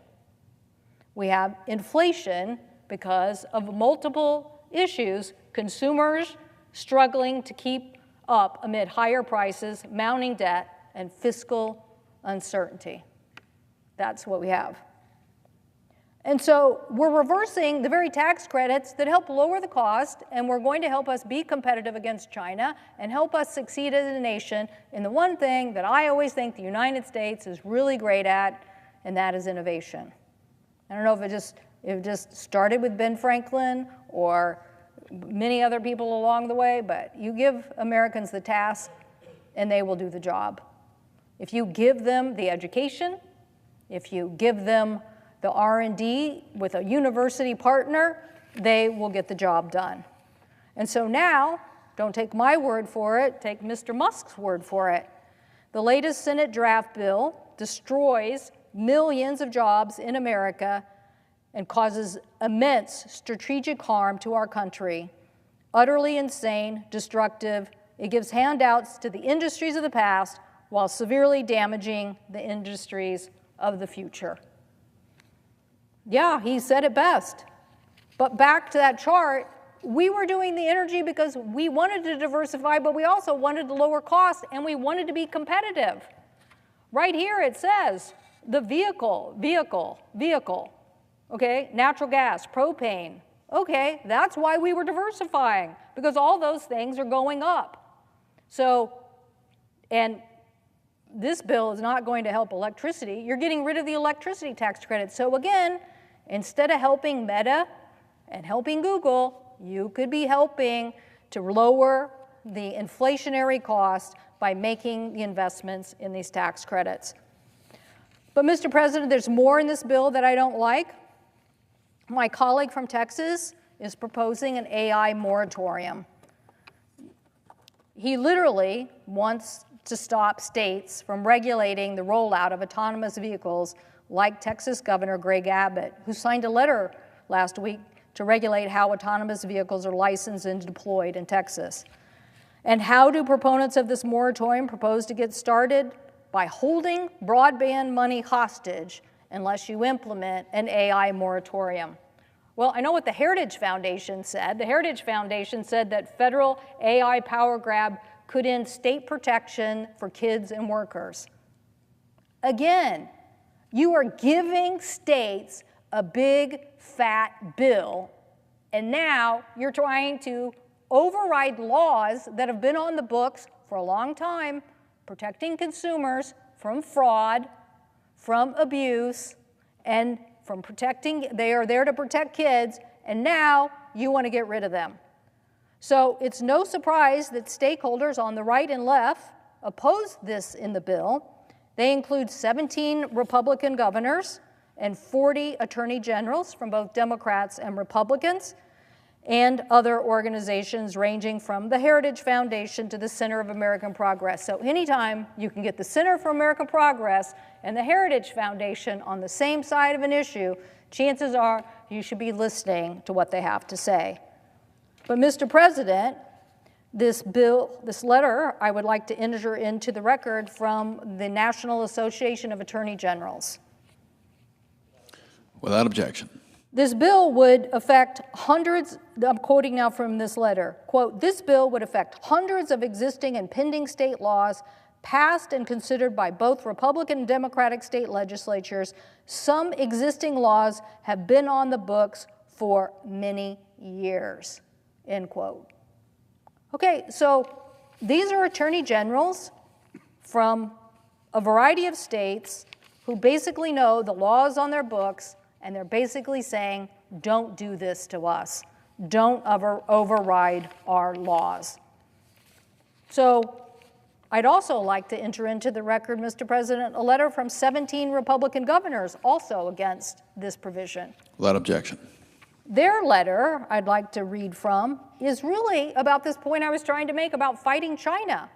We have inflation because of multiple issues, consumers struggling to keep up amid higher prices, mounting debt, and fiscal uncertainty. That's what we have. And so we're reversing the very tax credits that help lower the cost, and we're going to help us be competitive against China and help us succeed as a nation in the one thing that I always think the United States is really great at, and that is innovation. I don't know if it just started with Ben Franklin or many other people along the way, but you give Americans the task and they will do the job. If you give them the education, if you give them the R&D with a university partner, they will get the job done. And so now, don't take my word for it, take Mr. Musk's word for it. The latest Senate draft bill destroys millions of jobs in America and causes immense strategic harm to our country. Utterly insane, destructive. It gives handouts to the industries of the past while severely damaging the industries of the future. Yeah, he said it best. But back to that chart, we were doing the energy because we wanted to diversify, but we also wanted to lower costs and we wanted to be competitive. Right here it says the vehicle, okay, natural gas, propane. Okay, that's why we were diversifying, because all those things are going up. So, and this bill is not going to help electricity. You're getting rid of the electricity tax credit. So again, instead of helping Meta and helping Google, you could be helping to lower the inflationary cost by making the investments in these tax credits. But Mr. President, there's more in this bill that I don't like. My colleague from Texas is proposing an AI moratorium. He literally wants to stop states from regulating the rollout of autonomous vehicles, like Texas Governor Greg Abbott, who signed a letter last week to regulate how autonomous vehicles are licensed and deployed in Texas. And how do proponents of this moratorium propose to get started? By holding broadband money hostage unless you implement an AI moratorium. Well, I know what the Heritage Foundation said. The Heritage Foundation said that federal AI power grab could end state protection for kids and workers. Again, you are giving states a big, fat bill, and now you're trying to override laws that have been on the books for a long time, protecting consumers from fraud, from abuse, and from protecting, they are there to protect kids, and now you want to get rid of them. So it's no surprise that stakeholders on the right and left oppose this in the bill. They include 17 Republican governors and 40 attorney generals from both Democrats and Republicans, and other organizations ranging from the Heritage Foundation to the Center of American Progress. So anytime you can get the Center for American Progress and the Heritage Foundation on the same side of an issue, chances are you should be listening to what they have to say. But Mr. President, this letter, I would like to enter into the record from the National Association of Attorney Generals. Without objection. This bill would affect hundreds, I'm quoting now from this letter, quote, this bill would affect hundreds of existing and pending state laws passed and considered by both Republican and Democratic state legislatures. Some existing laws have been on the books for many years, end quote. Okay, so these are attorney generals from a variety of states who basically know the laws on their books, and they're basically saying, don't do this to us. Don't override our laws. So I'd also like to enter into the record, Mr. President, a letter from 17 Republican governors also against this provision. Without objection. Their letter, I'd like to read from, is really about this point I was trying to make about fighting China.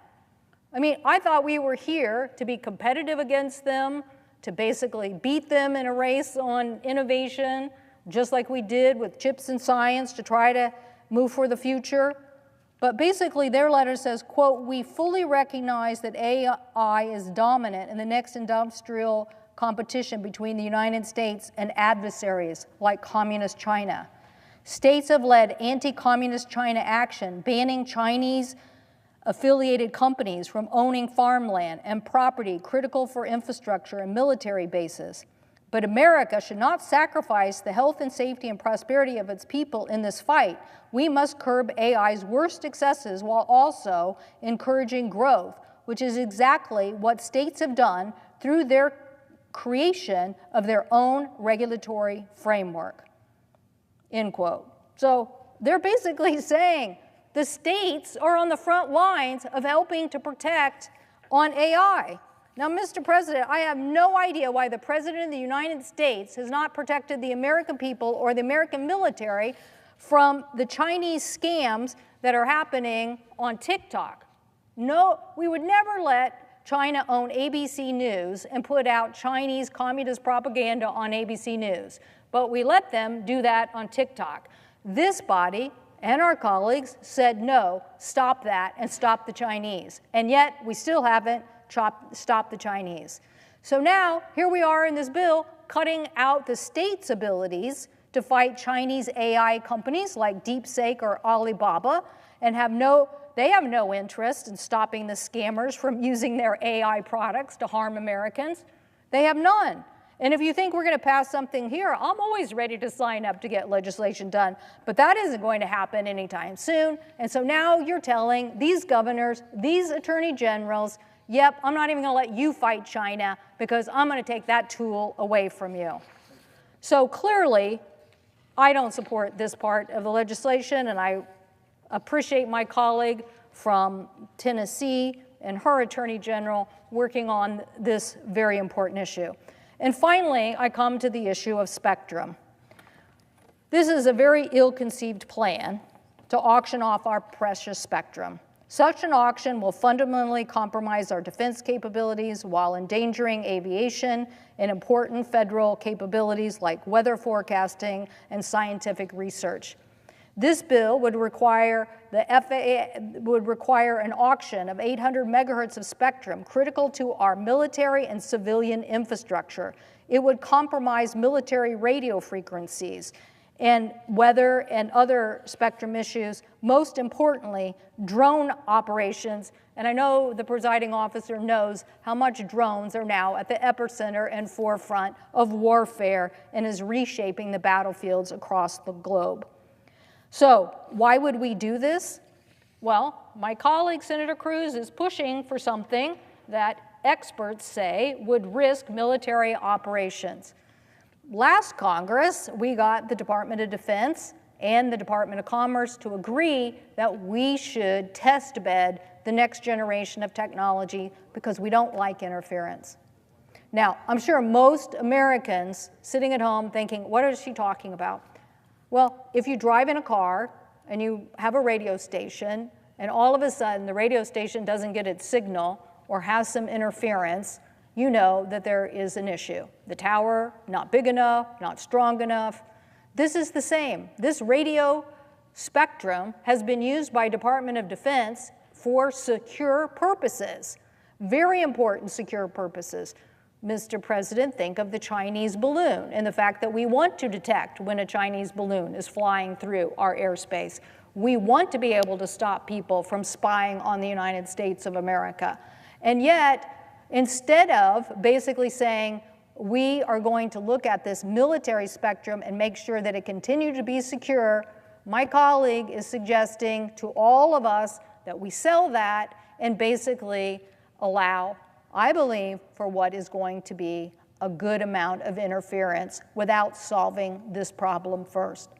I mean, I thought we were here to be competitive against them, to basically beat them in a race on innovation, just like we did with chips and science to try to move for the future. But basically their letter says, quote, we fully recognize that AI is dominant in the next industrial competition between the United States and adversaries like Communist China. States have led anti-Communist China action, banning Chinese affiliated companies from owning farmland and property critical for infrastructure and military bases. But America should not sacrifice the health and safety and prosperity of its people in this fight. We must curb AI's worst excesses while also encouraging growth, which is exactly what states have done through their creation of their own regulatory framework, end quote. So they're basically saying, the states are on the front lines of helping to protect on AI. Now, Mr. President, I have no idea why the President of the United States has not protected the American people or the American military from the Chinese scams that are happening on TikTok. No, we would never let China own ABC News and put out Chinese communist propaganda on ABC News. But we let them do that on TikTok. This body and our colleagues said, no, stop that and stop the Chinese. And yet, we still haven't stopped the Chinese. So now, here we are in this bill, cutting out the state's abilities to fight Chinese AI companies like DeepSeek or Alibaba, and they have no interest in stopping the scammers from using their AI products to harm Americans. They have none. And if you think we're going to pass something here, I'm always ready to sign up to get legislation done. But that isn't going to happen anytime soon. And so now you're telling these governors, these attorney generals, yep, I'm not even going to let you fight China because I'm going to take that tool away from you. So clearly, I don't support this part of the legislation, and I appreciate my colleague from Tennessee and her attorney general working on this very important issue. And finally, I come to the issue of spectrum. This is a very ill-conceived plan to auction off our precious spectrum. Such an auction will fundamentally compromise our defense capabilities while endangering aviation and important federal capabilities like weather forecasting and scientific research. This bill would require the FAA would require an auction of 800 megahertz of spectrum critical to our military and civilian infrastructure. It would compromise military radio frequencies and weather and other spectrum issues, most importantly, drone operations. And I know the presiding officer knows how much drones are now at the epicenter and forefront of warfare and is reshaping the battlefields across the globe. So why would we do this? Well, my colleague, Senator Cruz, is pushing for something that experts say would risk military operations. Last Congress, we got the Department of Defense and the Department of Commerce to agree that we should test bed the next generation of technology because we don't like interference. Now, I'm sure most Americans sitting at home thinking, what is she talking about? Well, if you drive in a car and you have a radio station and all of a sudden the radio station doesn't get its signal or has some interference, you know that there is an issue. The tower, not big enough, not strong enough. This is the same. This radio spectrum has been used by Department of Defense for secure purposes, very important secure purposes. Mr. President, think of the Chinese balloon and the fact that we want to detect when a Chinese balloon is flying through our airspace. We want to be able to stop people from spying on the United States of America. And yet, instead of basically saying, we are going to look at this military spectrum and make sure that it continues to be secure, my colleague is suggesting to all of us that we sell that and basically allow, I believe, for what is going to be a good amount of interference without solving this problem first.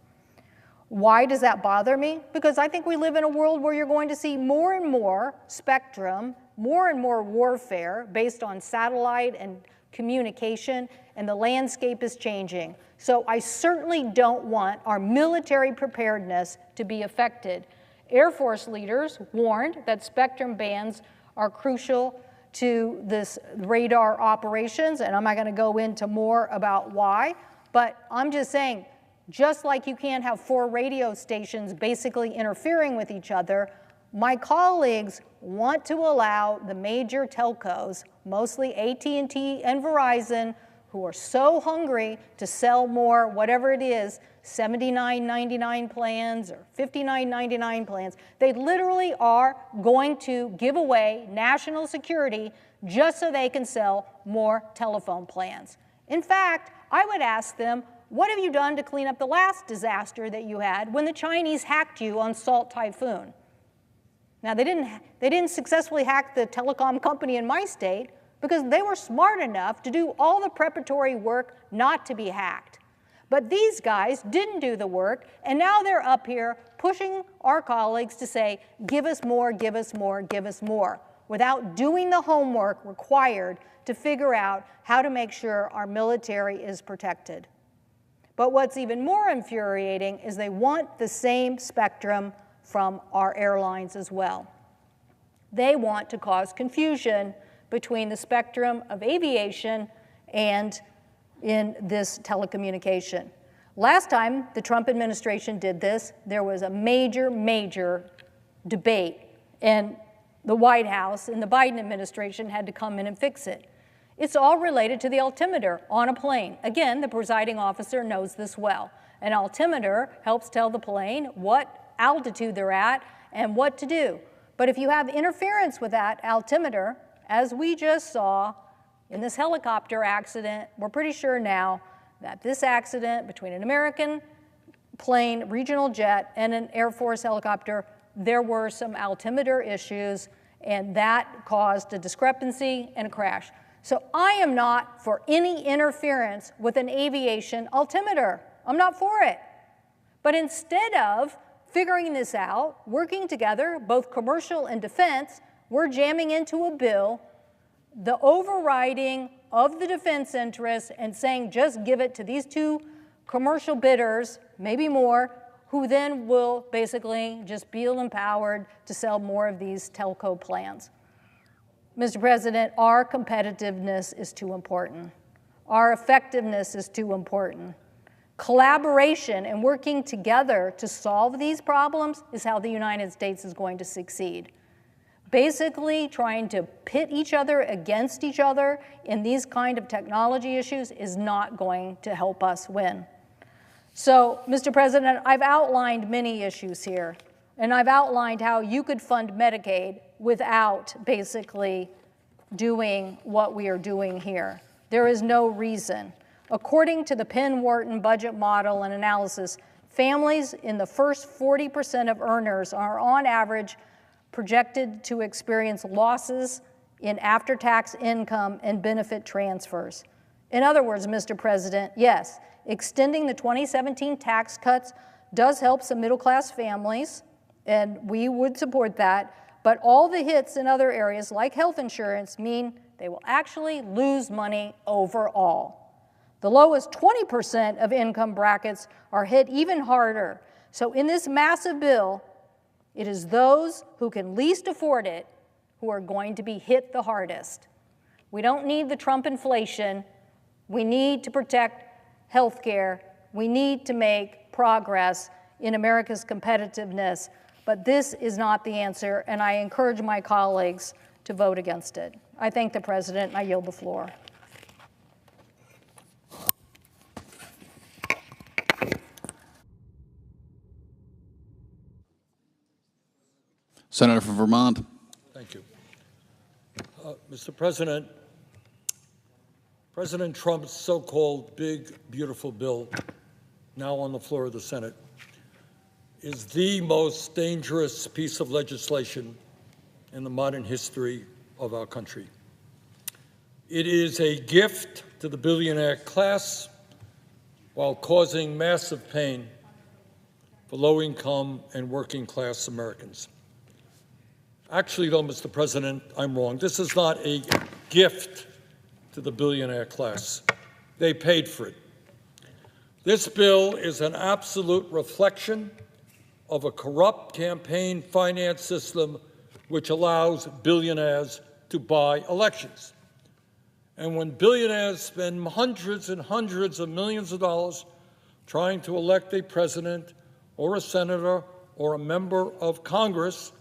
Why does that bother me? Because I think we live in a world where you're going to see more and more spectrum, more and more warfare based on satellite and communication, and the landscape is changing. So I certainly don't want our military preparedness to be affected. Air Force leaders warned that spectrum bands are crucial to this radar operations, and I'm not going to go into more about why, but I'm just saying, just like you can't have 4 radio stations basically interfering with each other, my colleagues want to allow the major telcos, mostly AT&T and Verizon, who are so hungry to sell more, whatever it is, $79.99 plans or $59.99 plans. They literally are going to give away national security just so they can sell more telephone plans. In fact, I would ask them, what have you done to clean up the last disaster that you had when the Chinese hacked you on Salt Typhoon? Now, they didn't successfully hack the telecom company in my state because they were smart enough to do all the preparatory work not to be hacked. But these guys didn't do the work, and now they're up here pushing our colleagues to say, give us more, give us more, give us more, without doing the homework required to figure out how to make sure our military is protected. But what's even more infuriating is they want the same spectrum from our airlines as well. They want to cause confusion between the spectrum of aviation and in this telecommunication. Last time the Trump administration did this, there was a major debate, and the White House and the Biden administration had to come in and fix it. It's all related to the altimeter on a plane. Again, the presiding officer knows this well. An altimeter helps tell the plane what altitude they're at and what to do. But if you have interference with that altimeter, as we just saw in this helicopter accident, we're pretty sure now that this accident between an American plane, regional jet, and an Air Force helicopter, there were some altimeter issues, and that caused a discrepancy and a crash. So I am not for any interference with an aviation altimeter. I'm not for it. But instead of figuring this out, working together, both commercial and defense, we're jamming into a bill the overriding of the defense interests and saying just give it to these two commercial bidders, maybe more, who then will basically just feel empowered to sell more of these telco plans. Mr. President, our competitiveness is too important. Our effectiveness is too important. Collaboration and working together to solve these problems is how the United States is going to succeed. Basically, trying to pit each other against each other in these kind of technology issues is not going to help us win. So, Mr. President, I've outlined many issues here, and I've outlined how you could fund Medicaid without basically doing what we are doing here. There is no reason. According to the Penn-Wharton budget model and analysis, families in the first 40% of earners are on average projected to experience losses in after-tax income and benefit transfers. In other words, Mr. President, yes, extending the 2017 tax cuts does help some middle-class families, and we would support that, but all the hits in other areas, like health insurance, mean they will actually lose money overall. The lowest 20% of income brackets are hit even harder. So in this massive bill, it is those who can least afford it who are going to be hit the hardest. We don't need the Trump inflation. We need to protect health care. We need to make progress in America's competitiveness. But this is not the answer, and I encourage my colleagues to vote against it. I thank the President, and I yield the floor. Senator from Vermont. Thank you. Mr. President, President Trump's so-called big, beautiful bill, now on the floor of the Senate, is the most dangerous piece of legislation in the modern history of our country. It is a gift to the billionaire class while causing massive pain for low-income and working-class Americans. Actually, though, Mr. President, I'm wrong. This is not a gift to the billionaire class. They paid for it. This bill is an absolute reflection of a corrupt campaign finance system which allows billionaires to buy elections. And when billionaires spend hundreds and hundreds of millions of dollars trying to elect a president or a senator or a member of Congress,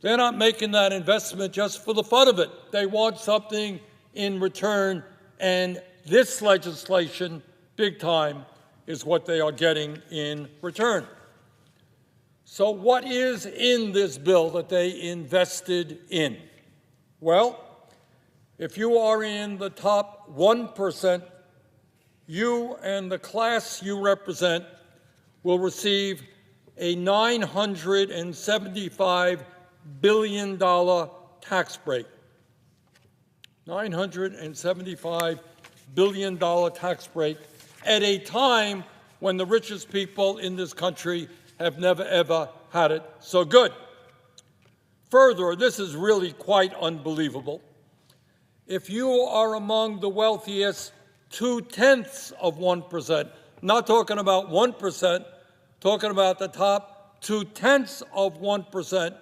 they're not making that investment just for the fun of it. They want something in return, and this legislation, big time, is what they are getting in return. So what is in this bill that they invested in? Well, if you are in the top 1%, you and the class you represent will receive a $975 billion tax break. $975 billion tax break at a time when the richest people in this country have never, ever had it so good. Further, this is really quite unbelievable. If you are among the wealthiest 0.2%, not talking about 1%, talking about the top 0.2%,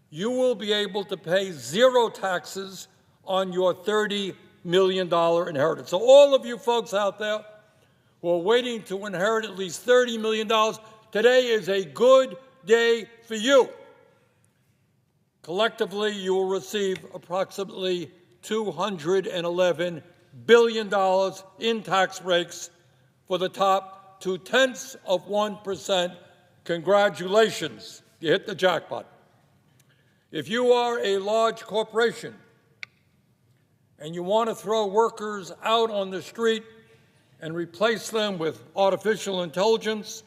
you will be able to pay zero taxes on your $30 million inheritance. So all of you folks out there who are waiting to inherit at least $30 million, today is a good day for you. Collectively, you will receive approximately $211 billion in tax breaks for the top 0.2%. Congratulations, you hit the jackpot. If you are a large corporation and you want to throw workers out on the street and replace them with artificial intelligence,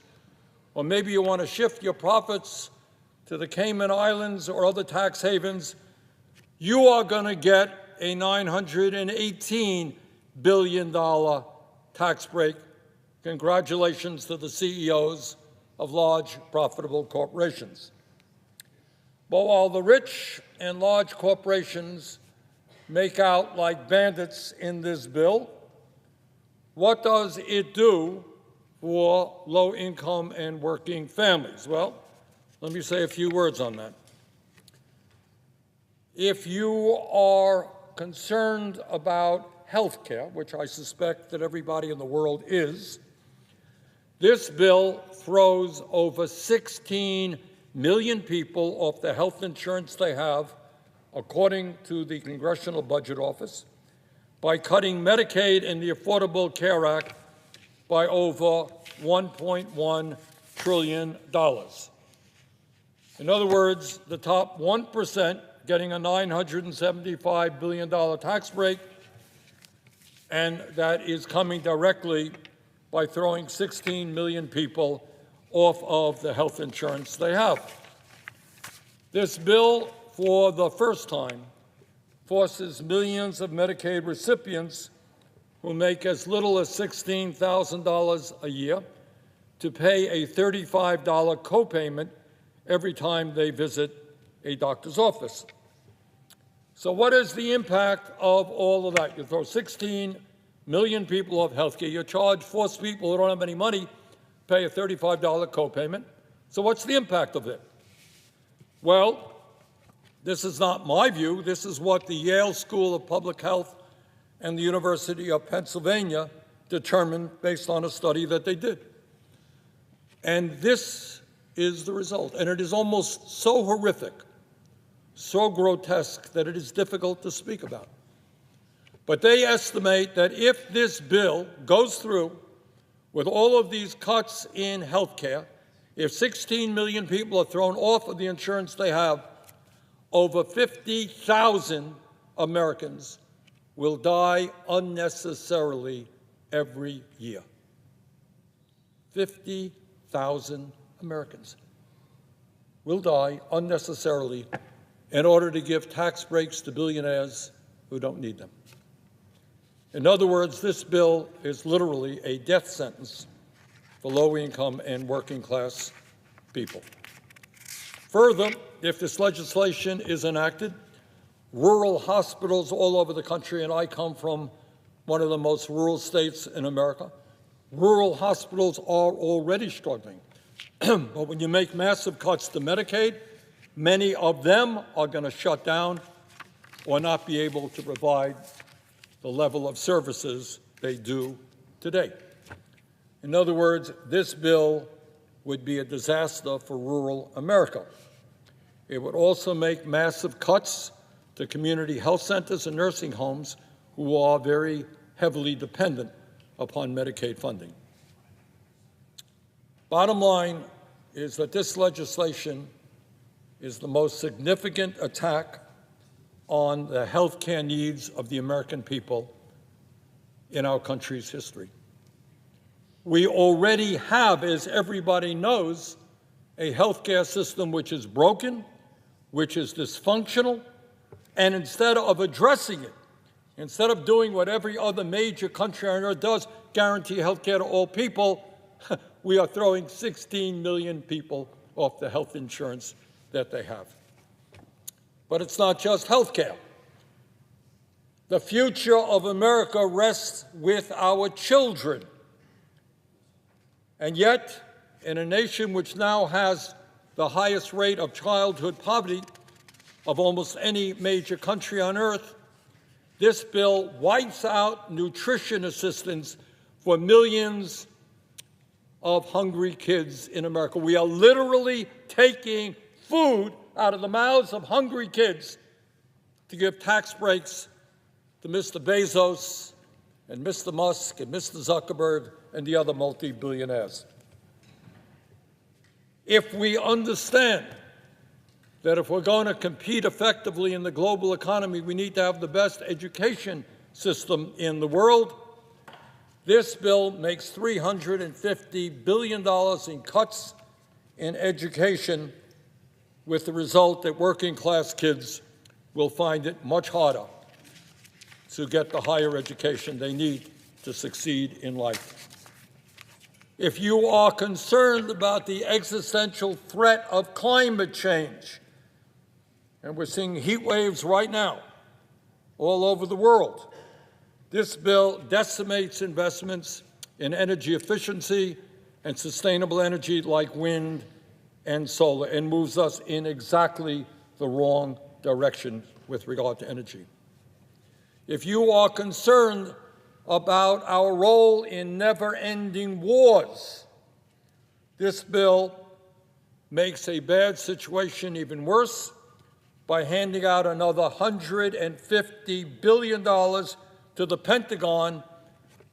or maybe you want to shift your profits to the Cayman Islands or other tax havens, you are going to get a $918 billion tax break. Congratulations to the CEOs of large, profitable corporations. But while the rich and large corporations make out like bandits in this bill, what does it do for low-income and working families? Well, let me say a few words on that. If you are concerned about health care, which I suspect that everybody in the world is, this bill throws over 16 million people off the health insurance they have, according to the Congressional Budget Office, by cutting Medicaid and the Affordable Care Act by over $1.1 trillion. In other words, the top 1% getting a $975 billion tax break, and that is coming directly by throwing 16 million people off of the health insurance they have. This bill, for the first time, forces millions of Medicaid recipients who make as little as $16,000 a year to pay a $35 copayment every time they visit a doctor's office. So what is the impact of all of that? You throw 16 million people off health care. You force people who don't have any money pay a $35 copayment. So what's the impact of it? Well, this is not my view. This is what the Yale School of Public Health and the University of Pennsylvania determined based on a study that they did. And this is the result. And it is almost so horrific, so grotesque, that it is difficult to speak about. But they estimate that if this bill goes through with all of these cuts in health care, if 16 million people are thrown off of the insurance they have, over 50,000 Americans will die unnecessarily every year. 50,000 Americans will die unnecessarily in order to give tax breaks to billionaires who don't need them. In other words, this bill is literally a death sentence for low-income and working-class people. Further, if this legislation is enacted, rural hospitals all over the country, and I come from one of the most rural states in America, rural hospitals are already struggling. But when you make massive cuts to Medicaid, many of them are going to shut down or not be able to provide the level of services they do today. In other words, this bill would be a disaster for rural America. It would also make massive cuts to community health centers and nursing homes who are very heavily dependent upon Medicaid funding. Bottom line is that this legislation is the most significant attack on the health care needs of the American people in our country's history. We already have, as everybody knows, a health care system which is broken, which is dysfunctional, and instead of addressing it, instead of doing what every other major country on earth does, guarantee health care to all people, we are throwing 16 million people off the health insurance that they have. But it's not just health care. The future of America rests with our children. And yet, in a nation which now has the highest rate of childhood poverty, of almost any major country on earth. This bill wipes out nutrition assistance for millions of hungry kids in America. We are literally taking food out of the mouths of hungry kids to give tax breaks to Mr. Bezos and Mr. Musk and Mr. Zuckerberg and the other multi-billionaires. If we understand that if we're going to compete effectively in the global economy, we need to have the best education system in the world, this bill makes $350 billion in cuts in education, with the result that working-class kids will find it much harder to get the higher education they need to succeed in life. If you are concerned about the existential threat of climate change, and we're seeing heat waves right now all over the world, this bill decimates investments in energy efficiency and sustainable energy like wind and solar, and moves us in exactly the wrong direction with regard to energy. If you are concerned about our role in never-ending wars, this bill makes a bad situation even worse by handing out another $150 billion to the Pentagon,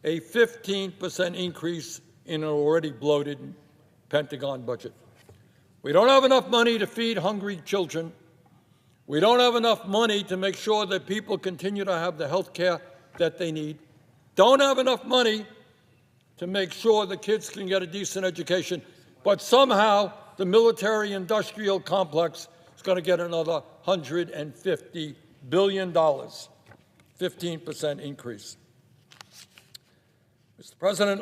a 15% increase in an already bloated Pentagon budget. We don't have enough money to feed hungry children. We don't have enough money to make sure that people continue to have the health care that they need. Don't have enough money to make sure the kids can get a decent education. But somehow the military-industrial complex is going to get another $150 billion, 15% increase. Mr. President,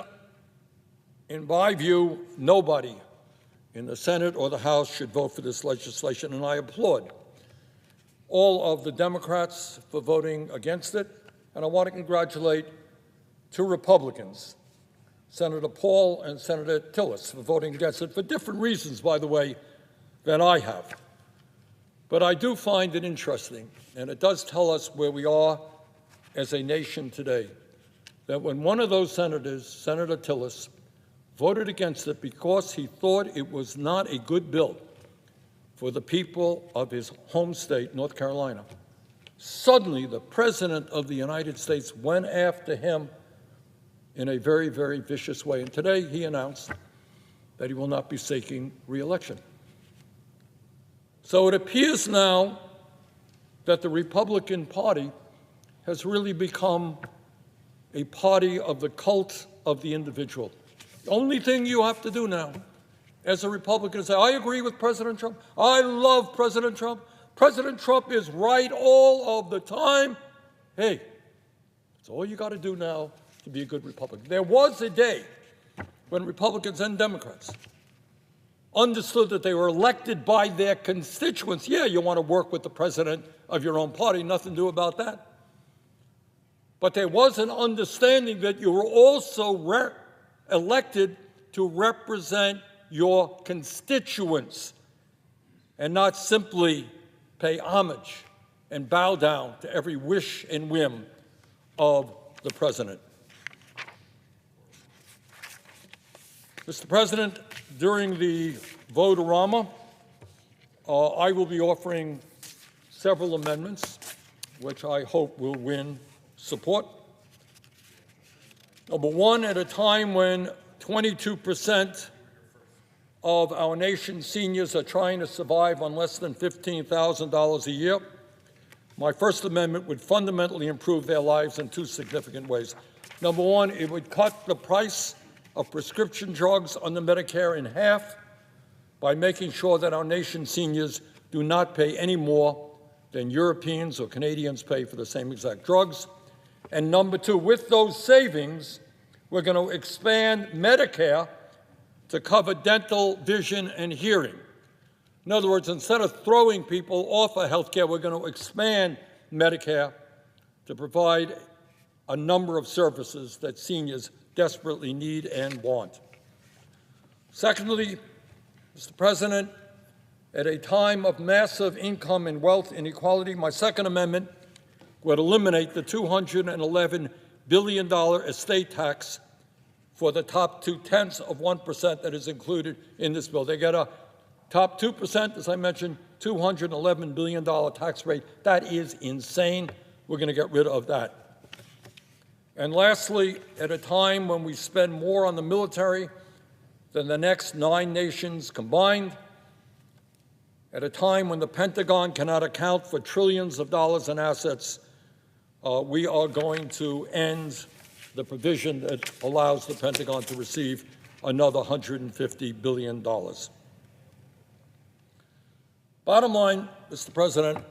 in my view, nobody in the Senate or the House should vote for this legislation, and I applaud all of the Democrats for voting against it, and I want to congratulate two Republicans, Senator Paul and Senator Tillis, for voting against it for different reasons, by the way, than I have. But I do find it interesting, and it does tell us where we are as a nation today, that when one of those senators, Senator Tillis, voted against it because he thought it was not a good bill for the people of his home state, North Carolina, suddenly the President of the United States went after him in a very, very vicious way. And today he announced that he will not be seeking re-election. So it appears now that the Republican Party has really become a party of the cult of the individual. The only thing you have to do now as a Republican is say, I agree with President Trump. I love President Trump. President Trump is right all of the time. Hey, that's all you got to do now to be a good Republican. There was a day when Republicans and Democrats understood that they were elected by their constituents. Yeah, you want to work with the president of your own party, nothing to do about that. But there was an understanding that you were also elected to represent your constituents and not simply pay homage and bow down to every wish and whim of the president. Mr. President, during the vote-a-rama, I will be offering several amendments, which I hope will win support. Number one, at a time when 22% of our nation's seniors are trying to survive on less than $15,000 a year, my first amendment would fundamentally improve their lives in two significant ways. Number one, it would cut the price of prescription drugs under Medicare in half by making sure that our nation's seniors do not pay any more than Europeans or Canadians pay for the same exact drugs. And number two, with those savings, we're going to expand Medicare to cover dental, vision, and hearing. In other words, instead of throwing people off of health care, we're going to expand Medicare to provide a number of services that seniors desperately need and want. Secondly, Mr. President, At a time of massive income and wealth inequality, my Second Amendment would eliminate the $211 billion estate tax for the top 0.2% that is included in this bill. They get a top 2%, as I mentioned, $211 billion tax rate. That is insane. We're going to get rid of that. And lastly, at a time when we spend more on the military than the next 9 nations combined, at a time when the Pentagon cannot account for trillions of dollars in assets, we are going to end the provision that allows the Pentagon to receive another $150 billion. Bottom line, Mr. President,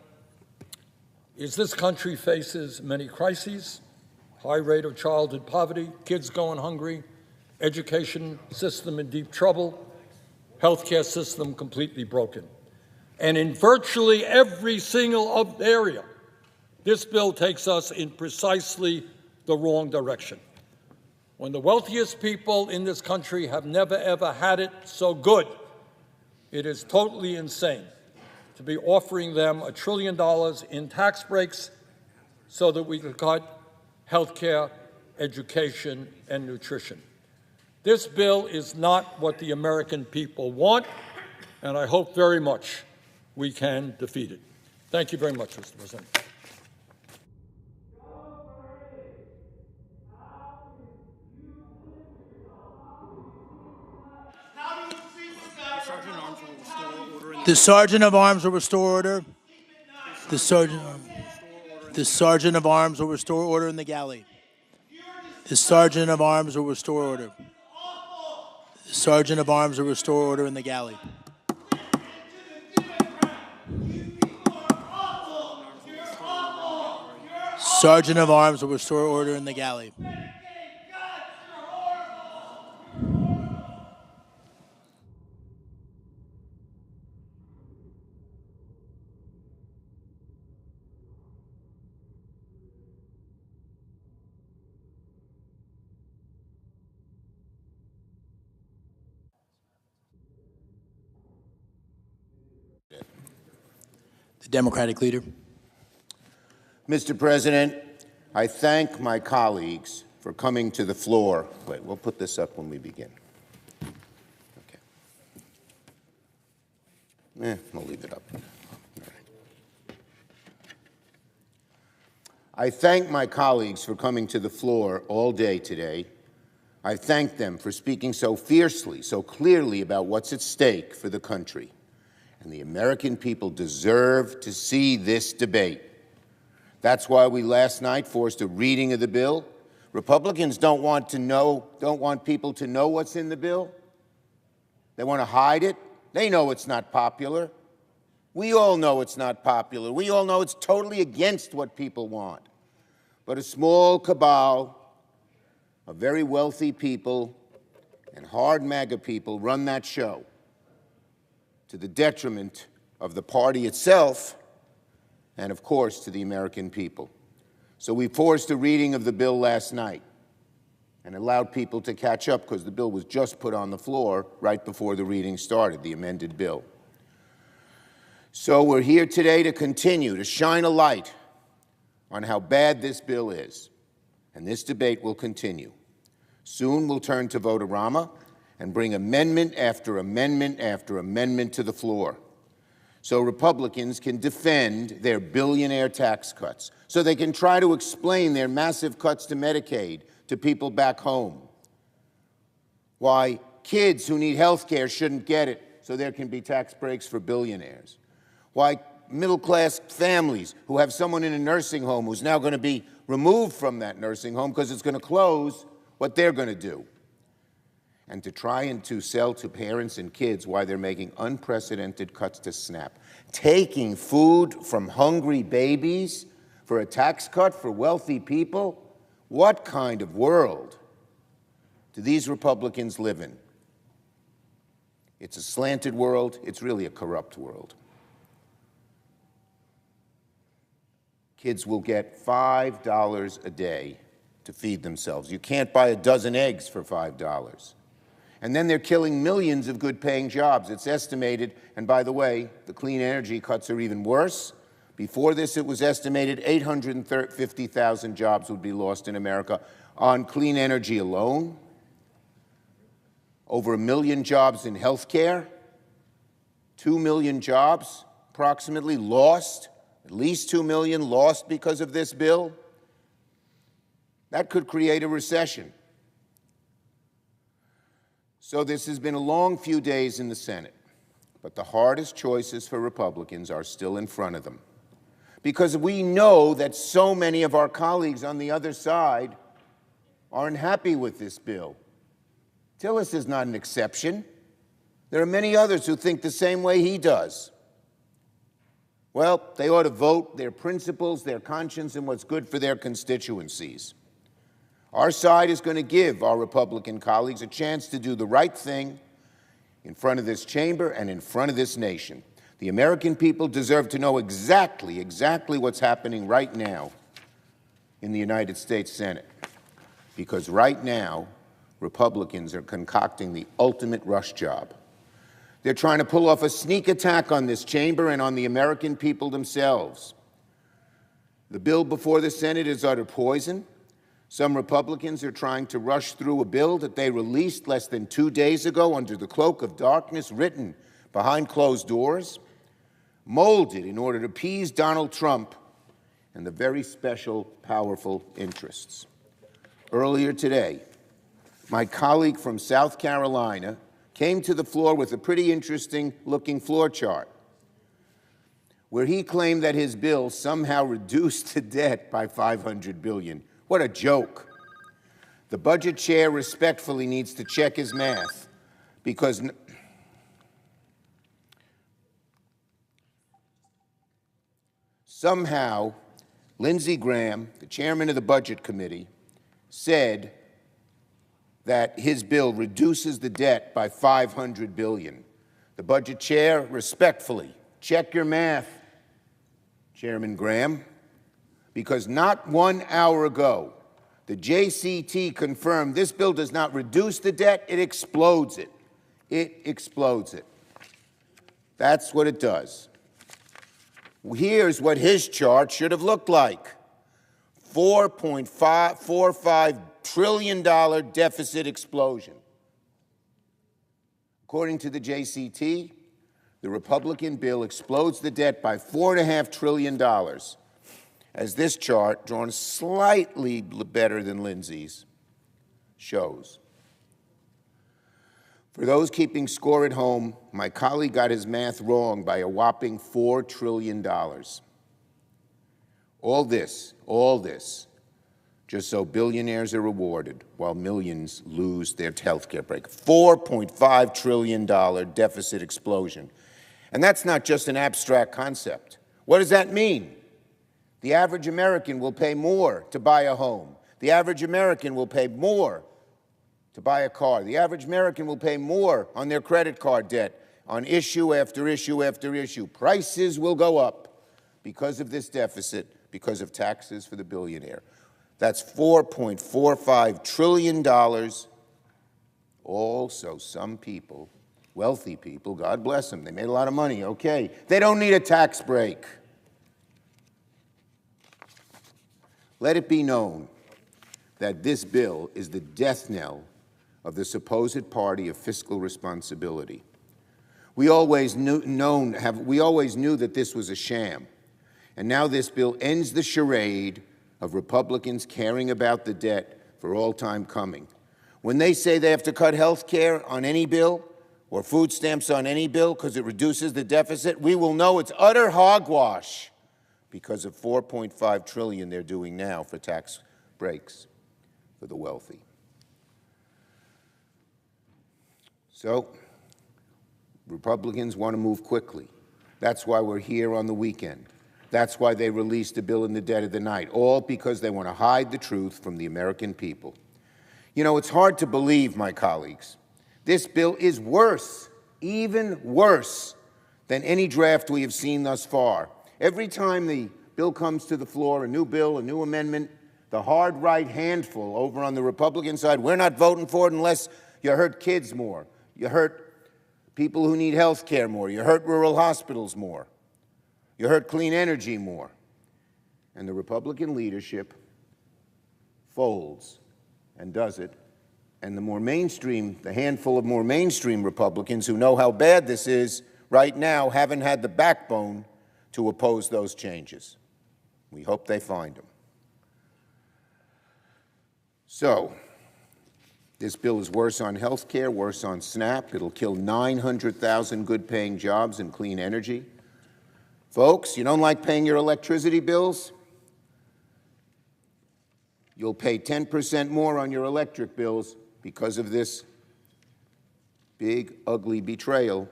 is this country faces many crises: high rate of childhood poverty, kids going hungry, education system in deep trouble, healthcare system completely broken. And in virtually every single area, this bill takes us in precisely the wrong direction. When the wealthiest people in this country have never, ever had it so good, it is totally insane to be offering them $1 trillion in tax breaks so that we can cut health care, education, and nutrition. This bill is not what the American people want, and I hope very much we can defeat it. Thank you very much, Mr. President. The Sergeant of Arms will restore order. The Sergeant of Arms will restore order in the galley. The Sergeant of Arms will restore order. The Sergeant of Arms will restore order in the galley. Sergeant of Arms will restore order in the galley. The Democratic leader. Mr. President, I thank my colleagues for coming to the floor. Wait, we'll put this up when we begin. Okay. We'll leave it up. All right. I thank my colleagues for coming to the floor all day today. I thank them for speaking so fiercely, so clearly about what's at stake for the country. And the American people deserve to see this debate. That's why we last night forced a reading of the bill. Republicans don't want people to know what's in the bill. They want to hide it. They know it's not popular. We all know it's not popular. We all know it's totally against what people want. But a small cabal of very wealthy people and hard MAGA people run that show to the detriment of the party itself and, of course, to the American people. So we forced a reading of the bill last night and allowed people to catch up because the bill was just put on the floor right before the reading started, the amended bill. So we're here today to continue to shine a light on how bad this bill is, and this debate will continue. Soon we'll turn to vote-a-rama and bring amendment after amendment after amendment to the floor, so Republicans can defend their billionaire tax cuts, so they can try to explain their massive cuts to Medicaid to people back home, why kids who need health care shouldn't get it so there can be tax breaks for billionaires, why middle-class families who have someone in a nursing home who's now going to be removed from that nursing home because it's going to close, what they're going to do, and to try and to sell to parents and kids why they're making unprecedented cuts to SNAP. Taking food from hungry babies for a tax cut for wealthy people? What kind of world do these Republicans live in? It's a slanted world. It's really a corrupt world. Kids will get $5 a day to feed themselves. You can't buy a dozen eggs for $5. And then they're killing millions of good-paying jobs. It's estimated, and by the way, the clean energy cuts are even worse. Before this, it was estimated 850,000 jobs would be lost in America on clean energy alone. Over 1 million jobs in health care. 2 million jobs approximately lost, at least 2 million lost because of this bill. That could create a recession. So this has been a long few days in the Senate, but the hardest choices for Republicans are still in front of them. Because we know that so many of our colleagues on the other side aren't happy with this bill. Tillis is not an exception. There are many others who think the same way he does. Well, they ought to vote their principles, their conscience, and what's good for their constituencies. Our side is going to give our Republican colleagues a chance to do the right thing in front of this chamber and in front of this nation. The American people deserve to know exactly what's happening right now in the United States Senate. Because right now, Republicans are concocting the ultimate rush job. They're trying to pull off a sneak attack on this chamber and on the American people themselves. The bill before the Senate is utter poison. Some Republicans are trying to rush through a bill that they released less than 2 days ago under the cloak of darkness, written behind closed doors, molded in order to appease Donald Trump and the very special, powerful interests. Earlier today, my colleague from South Carolina came to the floor with a pretty interesting-looking floor chart, where he claimed that his bill somehow reduced the debt by $500 billion. What a joke. The budget chair respectfully needs to check his math, because somehow Lindsey Graham, the chairman of the Budget Committee, said that his bill reduces the debt by $500 billion. The budget chair, respectfully, check your math, Chairman Graham, because not 1 hour ago, the JCT confirmed this bill does not reduce the debt, it explodes it. It explodes it. That's what it does. Here's what his chart should have looked like. $4.45 trillion deficit explosion. According to the JCT, the Republican bill explodes the debt by $4.5 trillion, as this chart, drawn slightly better than Lindsey's, shows. For those keeping score at home, my colleague got his math wrong by a whopping $4 trillion. All this, just so billionaires are rewarded while millions lose their health care break. $4.5 trillion deficit explosion. And that's not just an abstract concept. What does that mean? The average American will pay more to buy a home. The average American will pay more to buy a car. The average American will pay more on their credit card debt, on issue after issue after issue. Prices will go up because of this deficit, because of taxes for the billionaire. That's $4.45 trillion. Also, some people, wealthy people, God bless them, they made a lot of money, okay. They don't need a tax break. Let it be known that this bill is the death knell of the supposed party of fiscal responsibility. We always knew that this was a sham. And now this bill ends the charade of Republicans caring about the debt for all time coming. When they say they have to cut health care on any bill or food stamps on any bill because it reduces the deficit, we will know it's utter hogwash because of $4.5 trillion they're doing now for tax breaks for the wealthy. So, Republicans want to move quickly. That's why we're here on the weekend. That's why they released a bill in the dead of the night, all because they want to hide the truth from the American people. You know, it's hard to believe, my colleagues. This bill is worse, even worse, than any draft we have seen thus far. Every time the bill comes to the floor, a new bill, a new amendment, the hard right handful over on the Republican side, we're not voting for it unless You hurt kids more. You hurt people who need health care more. You hurt rural hospitals more. You hurt clean energy more. And the Republican leadership folds and does it. And the more mainstream, the handful of more mainstream Republicans who know how bad this is right now haven't had the backbone to oppose those changes. We hope they find them. So, this bill is worse on health care, worse on SNAP. It'll kill 900,000 good-paying jobs in clean energy. Folks, you don't like paying your electricity bills? You'll pay 10% more on your electric bills because of this big, ugly betrayal.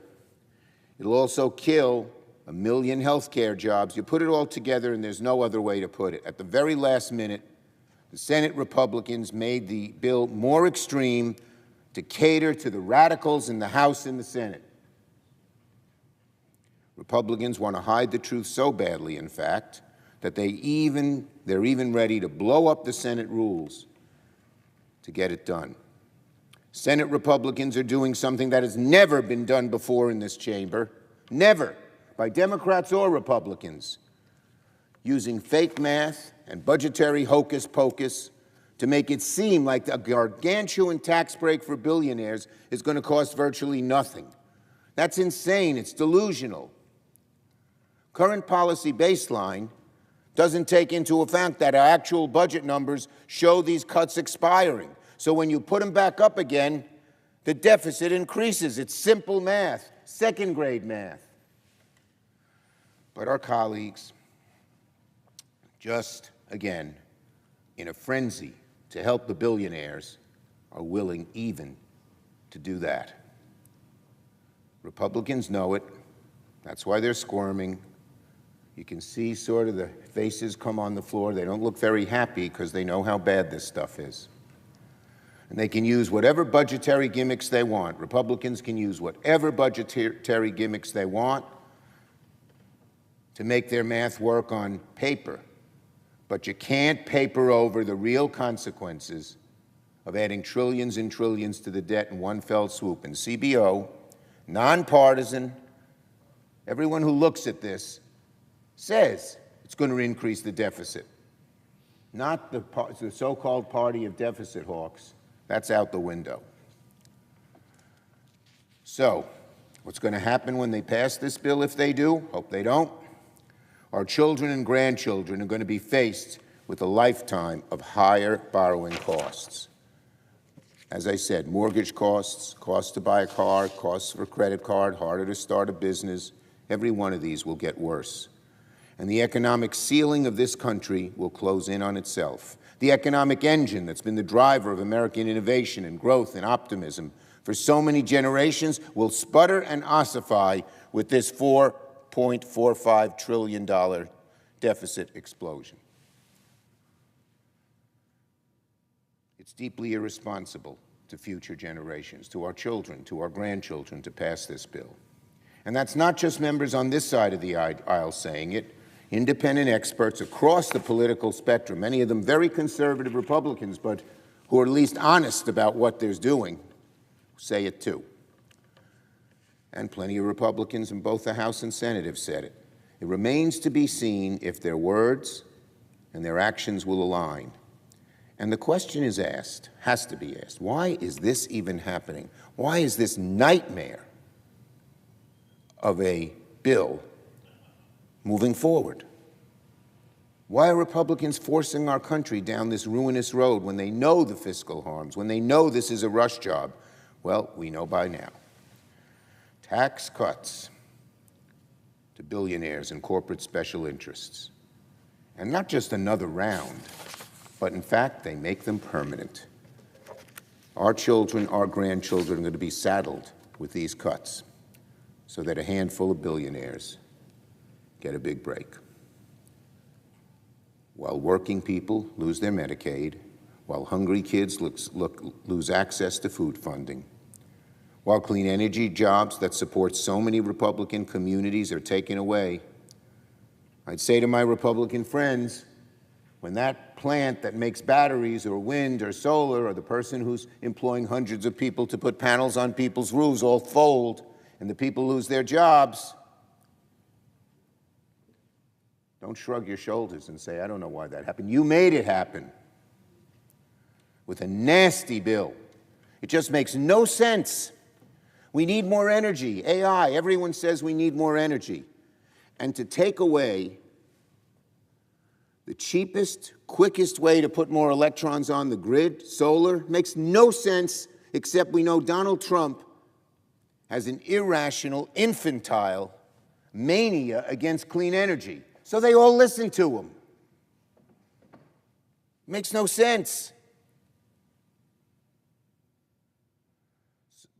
It'll also kill 1 million health care jobs. You put it all together, and there's no other way to put it. At the very last minute, the Senate Republicans made the bill more extreme to cater to the radicals in the House and the Senate. Republicans want to hide the truth so badly, in fact, that they're even ready to blow up the Senate rules to get it done. Senate Republicans are doing something that has never been done before in this chamber, never, by Democrats or Republicans, using fake math and budgetary hocus pocus to make it seem like a gargantuan tax break for billionaires is going to cost virtually nothing. That's insane. It's delusional. Current policy baseline doesn't take into account that our actual budget numbers show these cuts expiring. So when you put them back up again, the deficit increases. It's simple math, second-grade math. But our colleagues, just again, in a frenzy to help the billionaires, are willing even to do that. Republicans know it. That's why they're squirming. You can see sort of the faces come on the floor. They don't look very happy because they know how bad this stuff is. And they can use whatever budgetary gimmicks they want. Republicans can use whatever budgetary gimmicks they want to make their math work on paper. But you can't paper over the real consequences of adding trillions and trillions to the debt in one fell swoop. And CBO, nonpartisan, everyone who looks at this says it's going to increase the deficit. Not the so-called party of deficit hawks. That's out the window. So, what's going to happen when they pass this bill, if they do? Hope they don't. Our children and grandchildren are going to be faced with a lifetime of higher borrowing costs. As I said, mortgage costs, costs to buy a car, costs for a credit card, harder to start a business. Every one of these will get worse. And the economic ceiling of this country will close in on itself. The economic engine that's been the driver of American innovation and growth and optimism for so many generations will sputter and ossify with this $4.45 trillion deficit explosion. It's deeply irresponsible to future generations, to our children, to our grandchildren, to pass this bill. And that's not just members on this side of the aisle saying it. Independent experts across the political spectrum, many of them very conservative Republicans, but who are at least honest about what they're doing, say it too. And plenty of Republicans in both the House and Senate have said it. It remains to be seen if their words and their actions will align. And the question is asked, has to be asked, why is this even happening? Why is this nightmare of a bill moving forward? Why are Republicans forcing our country down this ruinous road when they know the fiscal harms, when they know this is a rush job? Well, we know by now. Tax cuts to billionaires and corporate special interests. And not just another round, but in fact, they make them permanent. Our children, our grandchildren are going to be saddled with these cuts so that a handful of billionaires get a big break, while working people lose their Medicaid, while hungry kids lose access to food funding, while clean energy jobs that support so many Republican communities are taken away. I'd say to my Republican friends, when that plant that makes batteries or wind or solar, or the person who's employing hundreds of people to put panels on people's roofs all fold and the people lose their jobs, don't shrug your shoulders and say, I don't know why that happened. You made it happen with a nasty bill. It just makes no sense. We need more energy. AI, everyone says we need more energy. And to take away the cheapest, quickest way to put more electrons on the grid, solar, makes no sense, except we know Donald Trump has an irrational, infantile mania against clean energy. So they all listen to him. Makes no sense.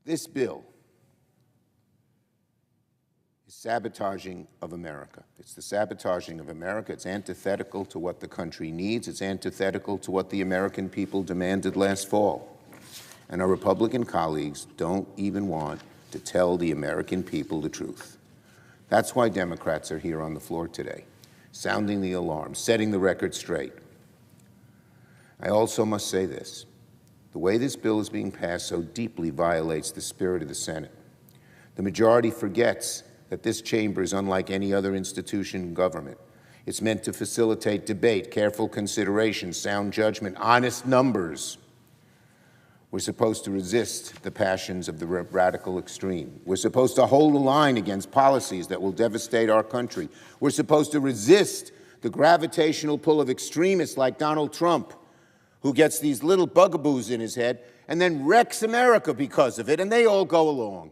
This bill is sabotaging of America. It's the sabotaging of America. It's antithetical to what the country needs. It's antithetical to what the American people demanded last fall. And our Republican colleagues don't even want to tell the American people the truth. That's why Democrats are here on the floor today, sounding the alarm, setting the record straight. I also must say this. The way this bill is being passed so deeply violates the spirit of the Senate. The majority forgets that this chamber is unlike any other institution in government. It's meant to facilitate debate, careful consideration, sound judgment, honest numbers. We're supposed to resist the passions of the radical extreme. We're supposed to hold the line against policies that will devastate our country. We're supposed to resist the gravitational pull of extremists like Donald Trump, who gets these little bugaboos in his head and then wrecks America because of it, and they all go along.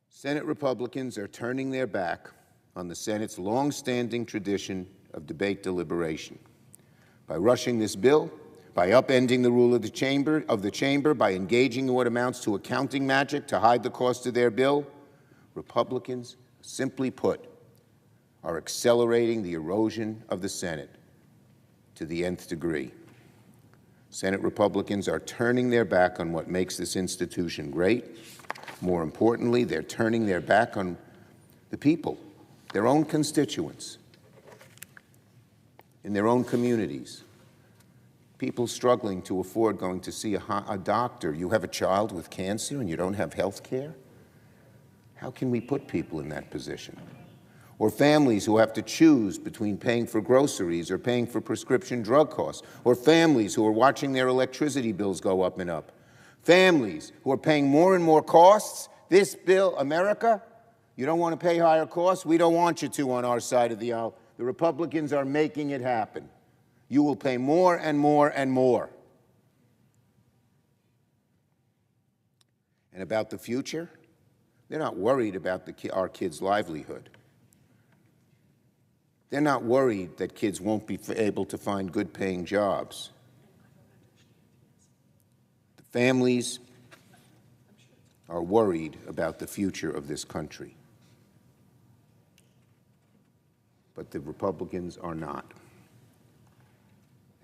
Senate Republicans are turning their back on the Senate's long-standing tradition of debate deliberation. By rushing this bill, by upending the rule of the chamber, by engaging in what amounts to accounting magic to hide the cost of their bill, Republicans, simply put, are accelerating the erosion of the Senate to the nth degree. Senate Republicans are turning their back on what makes this institution great. More importantly, they're turning their back on the people, their own constituents, in their own communities. People struggling to afford going to see a doctor. You have a child with cancer and you don't have health care? How can we put people in that position? Or families who have to choose between paying for groceries or paying for prescription drug costs, or families who are watching their electricity bills go up and up. Families who are paying more and more costs. This bill, America, you don't want to pay higher costs? We don't want you to on our side of the aisle. The Republicans are making it happen. You will pay more and more and more. And about the future, they're not worried about our kids' livelihood. They're not worried that kids won't be able to find good-paying jobs. The families are worried about the future of this country. But the Republicans are not.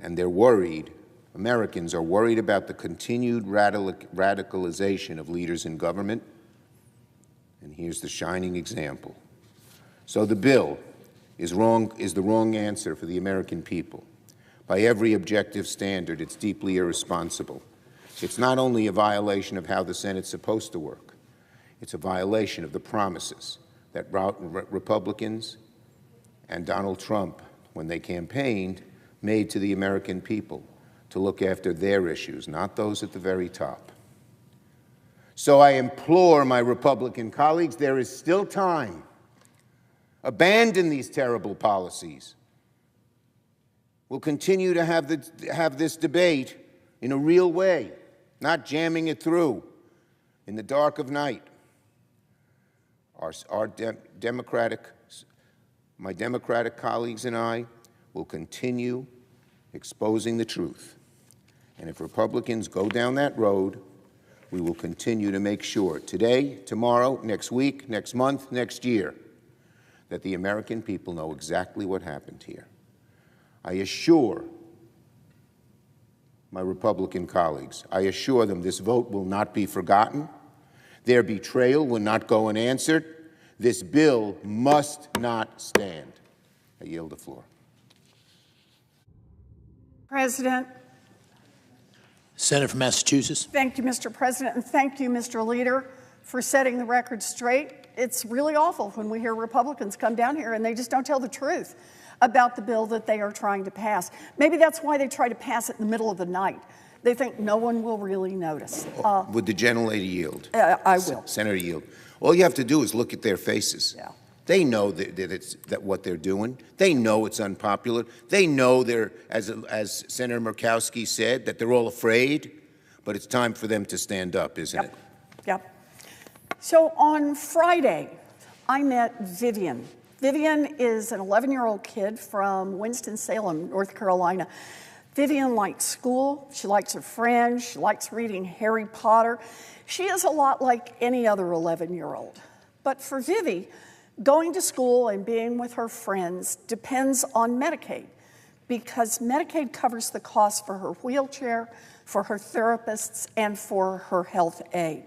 And they're worried, Americans are worried about the continued radicalization of leaders in government. And here's the shining example. So the bill is the wrong answer for the American people. By every objective standard, it's deeply irresponsible. It's not only a violation of how the Senate's supposed to work, it's a violation of the promises that Republicans and Donald Trump, when they campaigned, made to the American people to look after their issues, not those at the very top. So I implore my Republican colleagues, there is still time. Abandon these terrible policies. We'll continue to have this debate in a real way, not jamming it through in the dark of night. My Democratic colleagues and I will continue exposing the truth. And if Republicans go down that road, we will continue to make sure today, tomorrow, next week, next month, next year, that the American people know exactly what happened here. I assure my Republican colleagues, I assure them this vote will not be forgotten. Their betrayal will not go unanswered. This bill must not stand. I yield the floor. President. Senator from Massachusetts. Thank you, Mr. President, and thank you, Mr. Leader, for setting the record straight. It's really awful when we hear Republicans come down here and they just don't tell the truth about the bill that they are trying to pass. Maybe that's why they try to pass it in the middle of the night. They think no one will really notice. Would the gentlelady yield? I will. Senator, yield. All you have to do is look at their faces. Yeah. They know that what they're doing. They know it's unpopular. They know they're, as Senator Murkowski said, that they're all afraid. But it's time for them to stand up, isn't it? Yep. So on Friday, I met Vivian. Vivian is an 11-year-old kid from Winston-Salem, North Carolina. Vivian likes school, she likes her friends, she likes reading Harry Potter. She is a lot like any other 11-year-old. But for Vivi, going to school and being with her friends depends on Medicaid, because Medicaid covers the cost for her wheelchair, for her therapists, and for her health aid.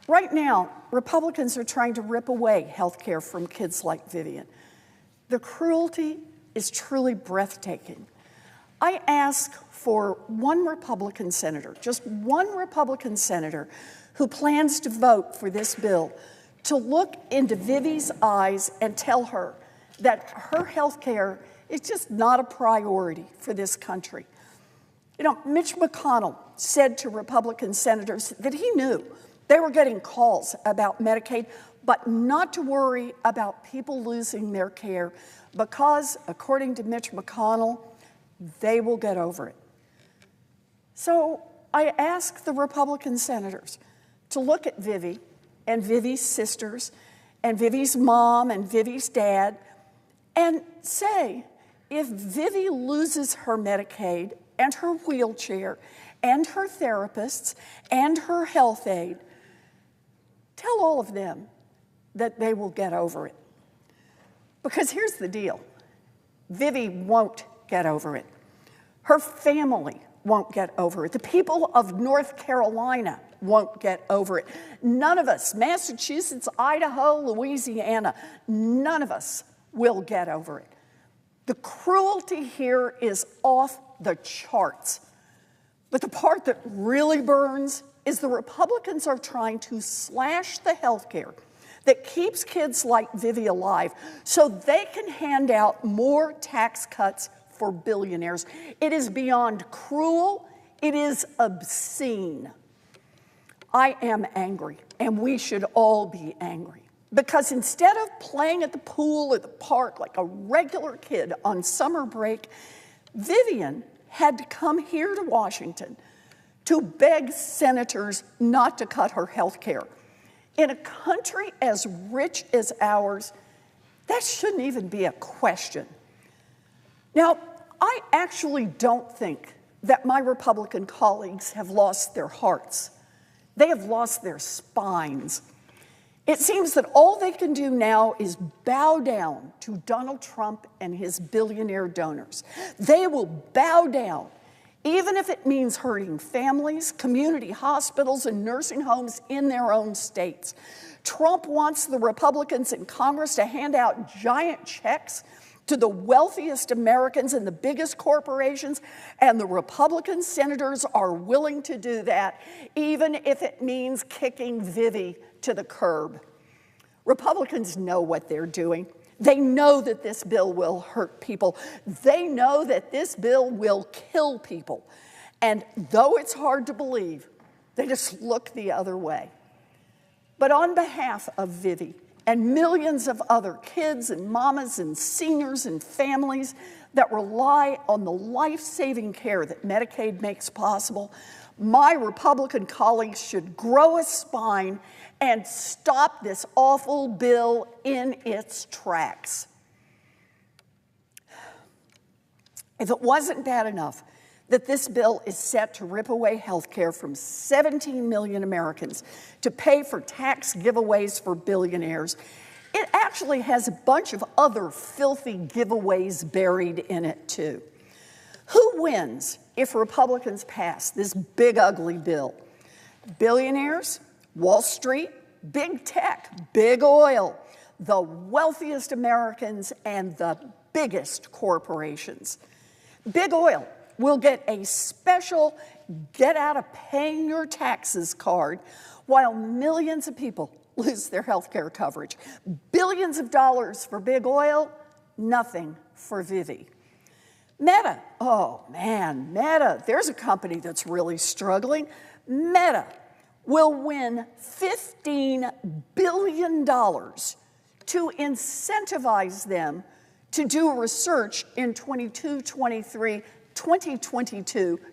Right now, Republicans are trying to rip away health care from kids like Vivian. The cruelty is truly breathtaking. I ask for one Republican senator, just one Republican senator, who plans to vote for this bill to look into Vivi's eyes and tell her that her health care is just not a priority for this country. You know, Mitch McConnell said to Republican senators that he knew they were getting calls about Medicaid, but not to worry about people losing their care because, according to Mitch McConnell, they will get over it. So I ask the Republican senators to look at Vivi and Vivi's sisters and Vivi's mom and Vivi's dad and say, if Vivi loses her Medicaid and her wheelchair and her therapists and her health aid, tell all of them that they will get over it. Because here's the deal. Vivi won't get over it. Her family won't get over it. The people of North Carolina won't get over it. None of us, Massachusetts, Idaho, Louisiana, none of us will get over it. The cruelty here is off the charts. But the part that really burns is the Republicans are trying to slash the health care that keeps kids like Vivi alive so they can hand out more tax cuts for billionaires. It is beyond cruel. It is obscene. I am angry, and we should all be angry, because instead of playing at the pool or the park like a regular kid on summer break, Vivian had to come here to Washington to beg senators not to cut her health care. In a country as rich as ours, that shouldn't even be a question. Now, I actually don't think that my Republican colleagues have lost their hearts. They have lost their spines. It seems that all they can do now is bow down to Donald Trump and his billionaire donors. They will bow down, even if it means hurting families, community hospitals, and nursing homes in their own states. Trump wants the Republicans in Congress to hand out giant checks to the wealthiest Americans and the biggest corporations, and the Republican senators are willing to do that, even if it means kicking Vivi to the curb. Republicans know what they're doing. They know that this bill will hurt people. They know that this bill will kill people. And though it's hard to believe, they just look the other way. But on behalf of Vivi and millions of other kids and mamas and seniors and families that rely on the life-saving care that Medicaid makes possible, my Republican colleagues should grow a spine and stop this awful bill in its tracks. If it wasn't bad enough that this bill is set to rip away health care from 17 million Americans to pay for tax giveaways for billionaires, it actually has a bunch of other filthy giveaways buried in it, too. Who wins if Republicans pass this big, ugly bill? Billionaires, Wall Street, big tech, big oil, the wealthiest Americans and the biggest corporations. Big oil will get a special get out of paying your taxes card, while millions of people lose their health care coverage. Billions of dollars for big oil, nothing for Vivi. Meta, oh man, Meta, there's a company that's really struggling. Meta will win $15 billion to incentivize them to do research in 2022,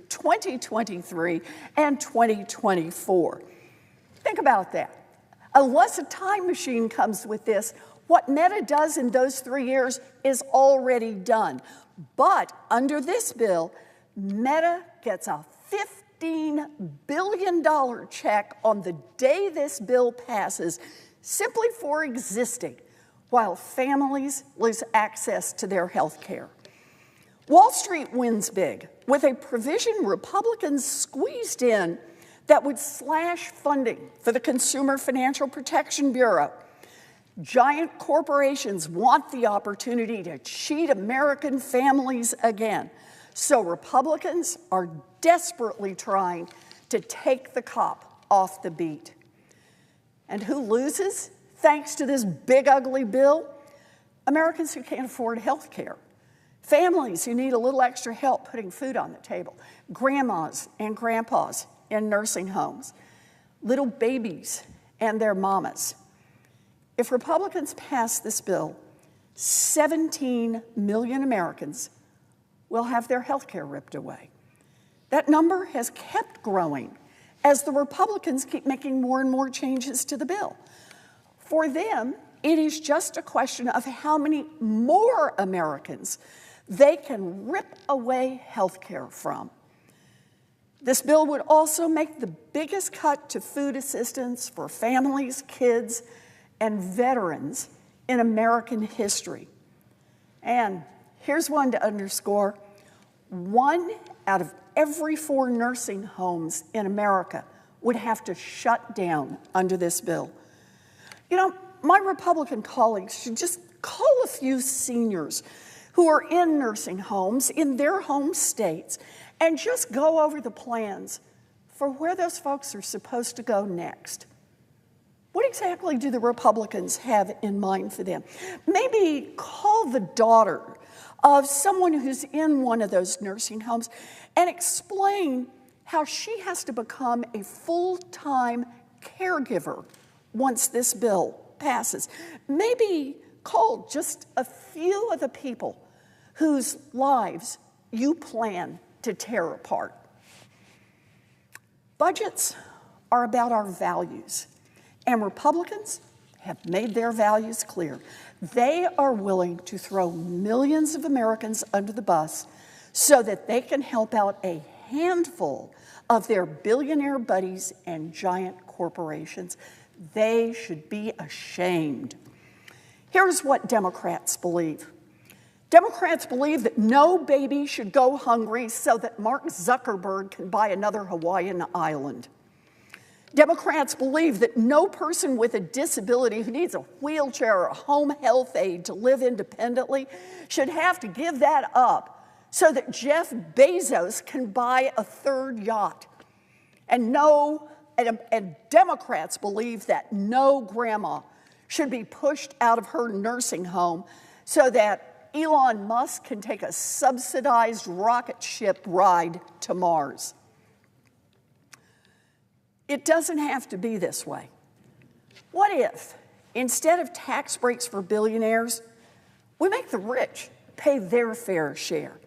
2023, and 2024. Think about that. Unless a time machine comes with this, what Meta does in those 3 years is already done. But under this bill, Meta gets a $15 billion check on the day this bill passes, simply for existing, while families lose access to their health care. Wall Street wins big with a provision Republicans squeezed in that would slash funding for the Consumer Financial Protection Bureau. Giant corporations want the opportunity to cheat American families again. So Republicans are desperately trying to take the cop off the beat. And who loses thanks to this big, ugly bill? Americans who can't afford health care. Families who need a little extra help putting food on the table. Grandmas and grandpas in nursing homes. Little babies and their mamas. If Republicans pass this bill, 17 million Americans will have their health care ripped away. That number has kept growing as the Republicans keep making more and more changes to the bill. For them, it is just a question of how many more Americans they can rip away health care from. This bill would also make the biggest cut to food assistance for families, kids, and veterans in American history. And here's one to underscore. 1 out of every 4 nursing homes in America would have to shut down under this bill. You know, my Republican colleagues should just call a few seniors who are in nursing homes in their home states and just go over the plans for where those folks are supposed to go next. What exactly do the Republicans have in mind for them? Maybe call the daughter of someone who's in one of those nursing homes and explain how she has to become a full-time caregiver once this bill passes. Maybe call just a few of the people whose lives you plan to tear apart. Budgets are about our values, and Republicans have made their values clear. They are willing to throw millions of Americans under the bus so that they can help out a handful of their billionaire buddies and giant corporations. They should be ashamed. Here's what Democrats believe. Democrats believe that no baby should go hungry so that Mark Zuckerberg can buy another Hawaiian island. Democrats believe that no person with a disability who needs a wheelchair or a home health aide to live independently should have to give that up so that Jeff Bezos can buy a 3rd yacht. And Democrats believe that no grandma should be pushed out of her nursing home so that Elon Musk can take a subsidized rocket ship ride to Mars. It doesn't have to be this way. What if, instead of tax breaks for billionaires, we make the rich pay their fair share?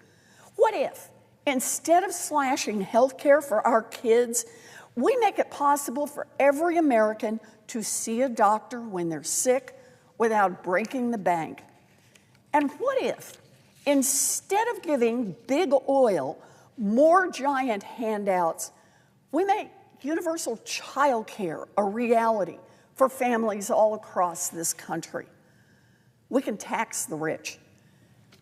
What if, instead of slashing health care for our kids, we make it possible for every American to see a doctor when they're sick without breaking the bank? And what if, instead of giving big oil more giant handouts, we make universal child care a reality for families all across this country? We can tax the rich.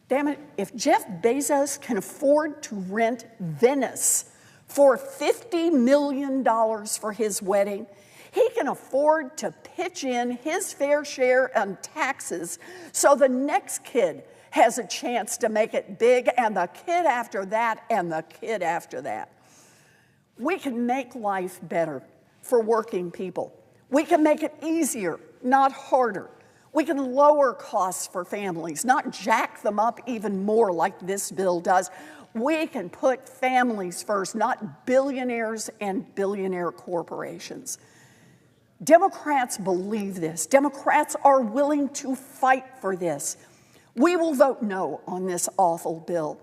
Damn it, if Jeff Bezos can afford to rent Venice for $50 million for his wedding, He can afford to pitch in his fair share on taxes so the next kid has a chance to make it big, and the kid after that, and the kid after that. We can make life better for working people. We can make it easier, not harder. We can lower costs for families, not jack them up even more like this bill does. We can put families first, not billionaires and billionaire corporations. Democrats believe this. Democrats are willing to fight for this. We will vote no on this awful bill.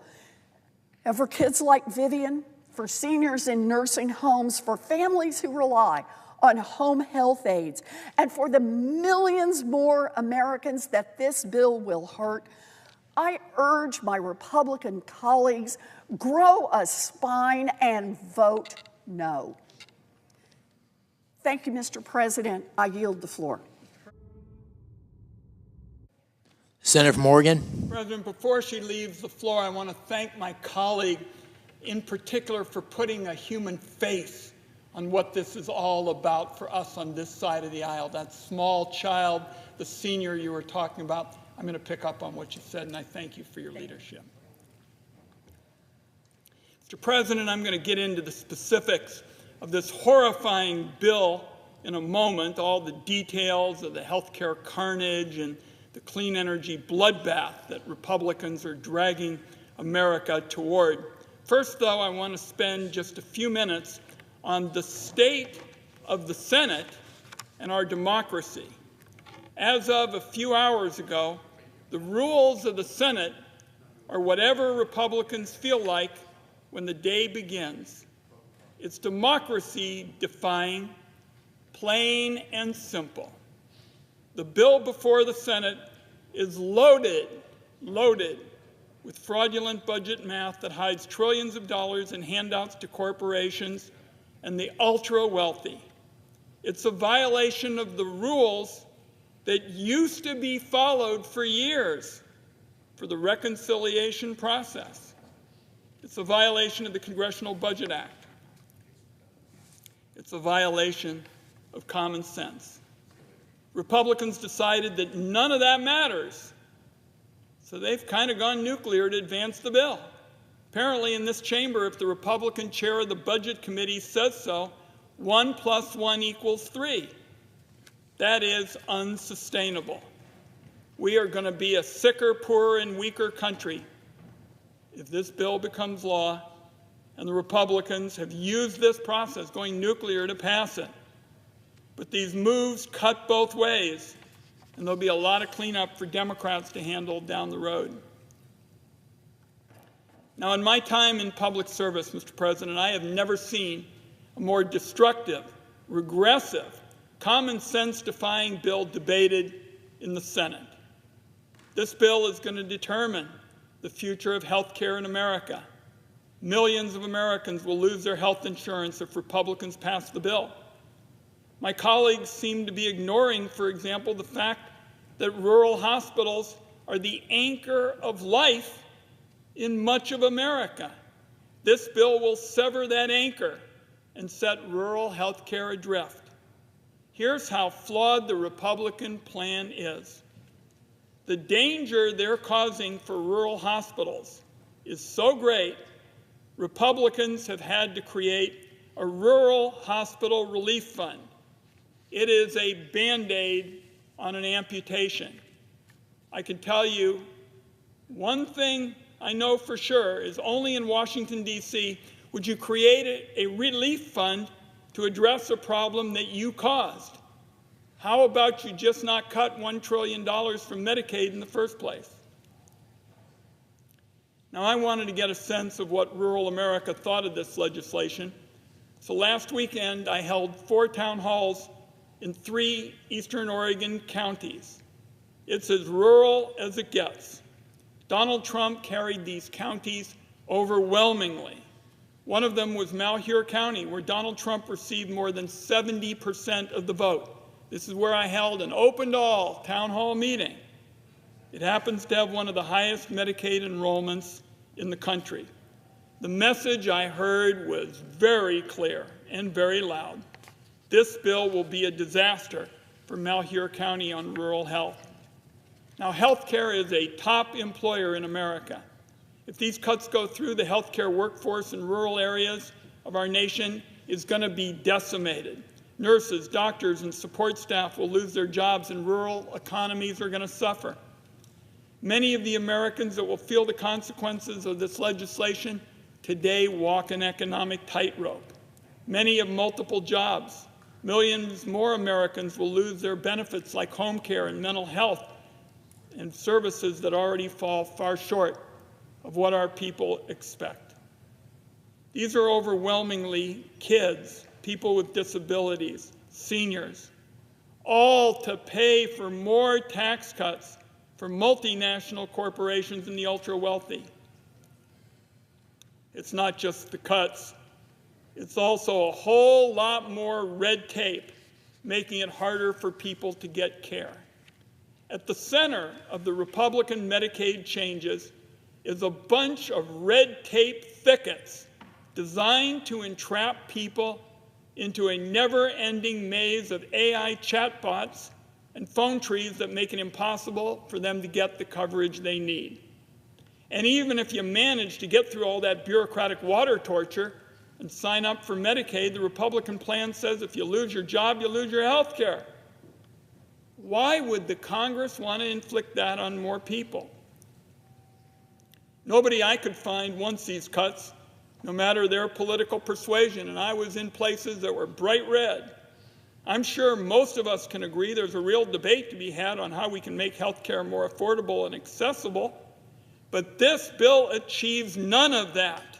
And for kids like Vivian, for seniors in nursing homes, for families who rely on home health aides, and for the millions more Americans that this bill will hurt, I urge my Republican colleagues, grow a spine and vote no. Thank you, Mr. President. I yield the floor. Senator from Oregon. President, before she leaves the floor, I want to thank my colleague in particular for putting a human face on what this is all about for us on this side of the aisle. That small child, the senior you were talking about, I'm going to pick up on what you said, and I thank you for your leadership. Mr. President, I'm going to get into the specifics of this horrifying bill in a moment, all the details of the healthcare carnage and the clean energy bloodbath that Republicans are dragging America toward. First, though, I want to spend just a few minutes on the state of the Senate and our democracy. As of a few hours ago, the rules of the Senate are whatever Republicans feel like when the day begins. It's democracy defying, plain and simple. The bill before the Senate is loaded with fraudulent budget math that hides trillions of dollars in handouts to corporations and the ultra-wealthy. It's a violation of the rules that used to be followed for years for the reconciliation process. It's a violation of the Congressional Budget Act. It's a violation of common sense. Republicans decided that none of that matters, so they've kind of gone nuclear to advance the bill. Apparently in this chamber, if the Republican chair of the Budget Committee says so, 1 + 1 = 3. That is unsustainable. We are going to be a sicker, poorer, and weaker country if this bill becomes law, and the Republicans have used this process, going nuclear, to pass it. But these moves cut both ways, and there'll be a lot of cleanup for Democrats to handle down the road. Now, in my time in public service, Mr. President, I have never seen a more destructive, regressive, common sense defying bill debated in the Senate. This bill is going to determine the future of health care in America. Millions of Americans will lose their health insurance if Republicans pass the bill. My colleagues seem to be ignoring, for example, the fact that rural hospitals are the anchor of life in much of America. This bill will sever that anchor and set rural health care adrift. Here's how flawed the Republican plan is. The danger they're causing for rural hospitals is so great, Republicans have had to create a rural hospital relief fund. It is a Band-Aid on an amputation. I can tell you one thing I know for sure is only in Washington, D.C. would you create a relief fund to address a problem that you caused. How about you just not cut $1 trillion from Medicaid in the first place? Now, I wanted to get a sense of what rural America thought of this legislation. So last weekend, I held 4 town halls in 3 eastern Oregon counties. It's as rural as it gets. Donald Trump carried these counties overwhelmingly. One of them was Malheur County, where Donald Trump received more than 70% of the vote. This is where I held an open-to-all town hall meeting. It happens to have one of the highest Medicaid enrollments in the country. The message I heard was very clear and very loud. This bill will be a disaster for Malheur County on rural health. Now, healthcare is a top employer in America. If these cuts go through, the healthcare workforce in rural areas of our nation is going to be decimated. Nurses, doctors, and support staff will lose their jobs, and rural economies are going to suffer. Many of the Americans that will feel the consequences of this legislation today walk an economic tightrope. Many have multiple jobs. Millions more Americans will lose their benefits like home care and mental health and services that already fall far short of what our people expect. These are overwhelmingly kids, people with disabilities, seniors, all to pay for more tax cuts for multinational corporations and the ultra-wealthy. It's not just the cuts. It's also a whole lot more red tape, making it harder for people to get care. At the center of the Republican Medicaid changes is a bunch of red tape thickets designed to entrap people into a never-ending maze of AI chatbots and phone trees that make it impossible for them to get the coverage they need. And even if you manage to get through all that bureaucratic water torture and sign up for Medicaid, the Republican plan says if you lose your job, you lose your health care. Why would the Congress want to inflict that on more people? Nobody I could find wants these cuts, no matter their political persuasion, and I was in places that were bright red. I'm sure most of us can agree there's a real debate to be had on how we can make health care more affordable and accessible, but this bill achieves none of that.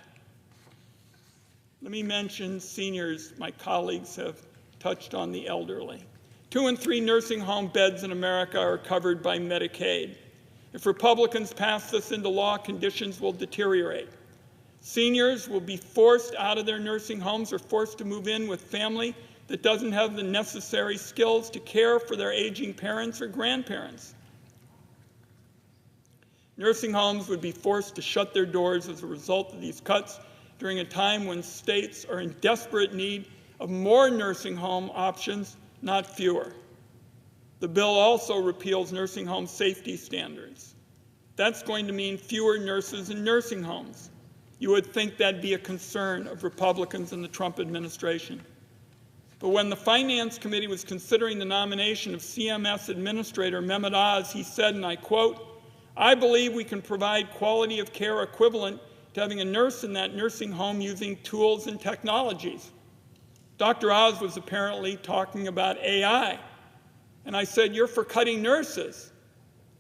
Let me mention seniors. My colleagues have touched on the elderly. 2 in 3 nursing home beds in America are covered by Medicaid. If Republicans pass this into law, conditions will deteriorate. Seniors will be forced out of their nursing homes or forced to move in with family that doesn't have the necessary skills to care for their aging parents or grandparents. Nursing homes would be forced to shut their doors as a result of these cuts during a time when states are in desperate need of more nursing home options, not fewer. The bill also repeals nursing home safety standards. That's going to mean fewer nurses in nursing homes. You would think that'd be a concern of Republicans in the Trump administration. But when the Finance Committee was considering the nomination of CMS Administrator Mehmet Oz, he said, and I quote, "I believe we can provide quality of care equivalent to having a nurse in that nursing home using tools and technologies." Dr. Oz was apparently talking about AI. And I said, "You're for cutting nurses.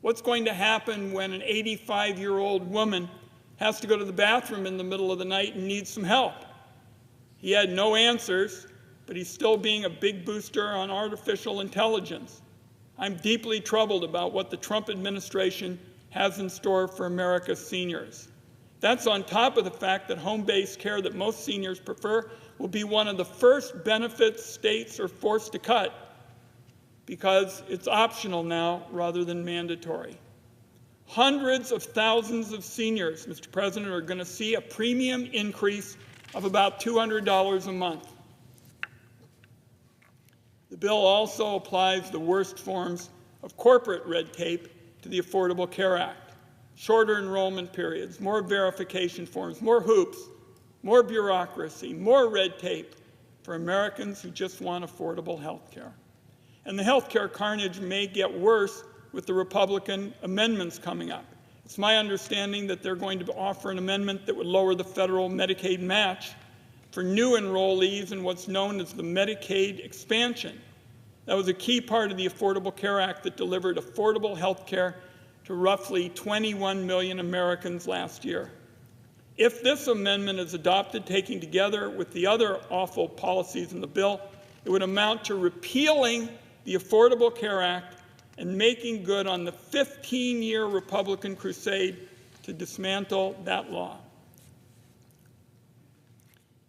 What's going to happen when an 85-year-old woman has to go to the bathroom in the middle of the night and needs some help?" He had no answers, but he's still being a big booster on artificial intelligence. I'm deeply troubled about what the Trump administration has in store for America's seniors. That's on top of the fact that home-based care that most seniors prefer will be one of the first benefits states are forced to cut because it's optional now rather than mandatory. Hundreds of thousands of seniors, Mr. President, are going to see a premium increase of about $200 a month. The bill also applies the worst forms of corporate red tape to the Affordable Care Act. Shorter enrollment periods, more verification forms, more hoops, more bureaucracy, more red tape for Americans who just want affordable health care. And the health care carnage may get worse with the Republican amendments coming up. It's my understanding that they're going to offer an amendment that would lower the federal Medicaid match for new enrollees in what's known as the Medicaid expansion. That was a key part of the Affordable Care Act that delivered affordable health care to roughly 21 million Americans last year. If this amendment is adopted, taken together with the other awful policies in the bill, it would amount to repealing the Affordable Care Act and making good on the 15-year Republican crusade to dismantle that law.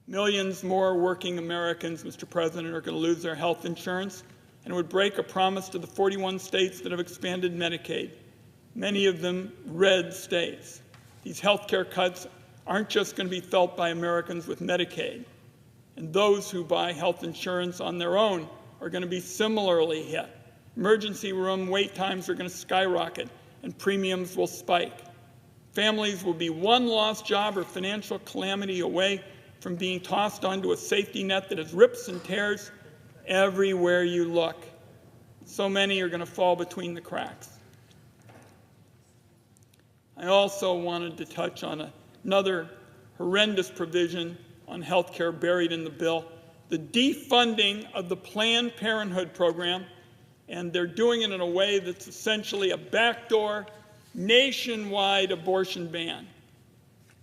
Millions more working Americans, Mr. President, are going to lose their health insurance, and it would break a promise to the 41 states that have expanded Medicaid, many of them red states. These health care cuts aren't just going to be felt by Americans with Medicaid. and those who buy health insurance on their own are going to be similarly hit. Emergency room wait times are going to skyrocket, and premiums will spike. Families will be one lost job or financial calamity away from being tossed onto a safety net that has rips and tears everywhere you look. So many are going to fall between the cracks. I also wanted to touch on another horrendous provision on health care buried in the bill, the defunding of the Planned Parenthood program, and they're doing it in a way that's essentially a backdoor, nationwide abortion ban.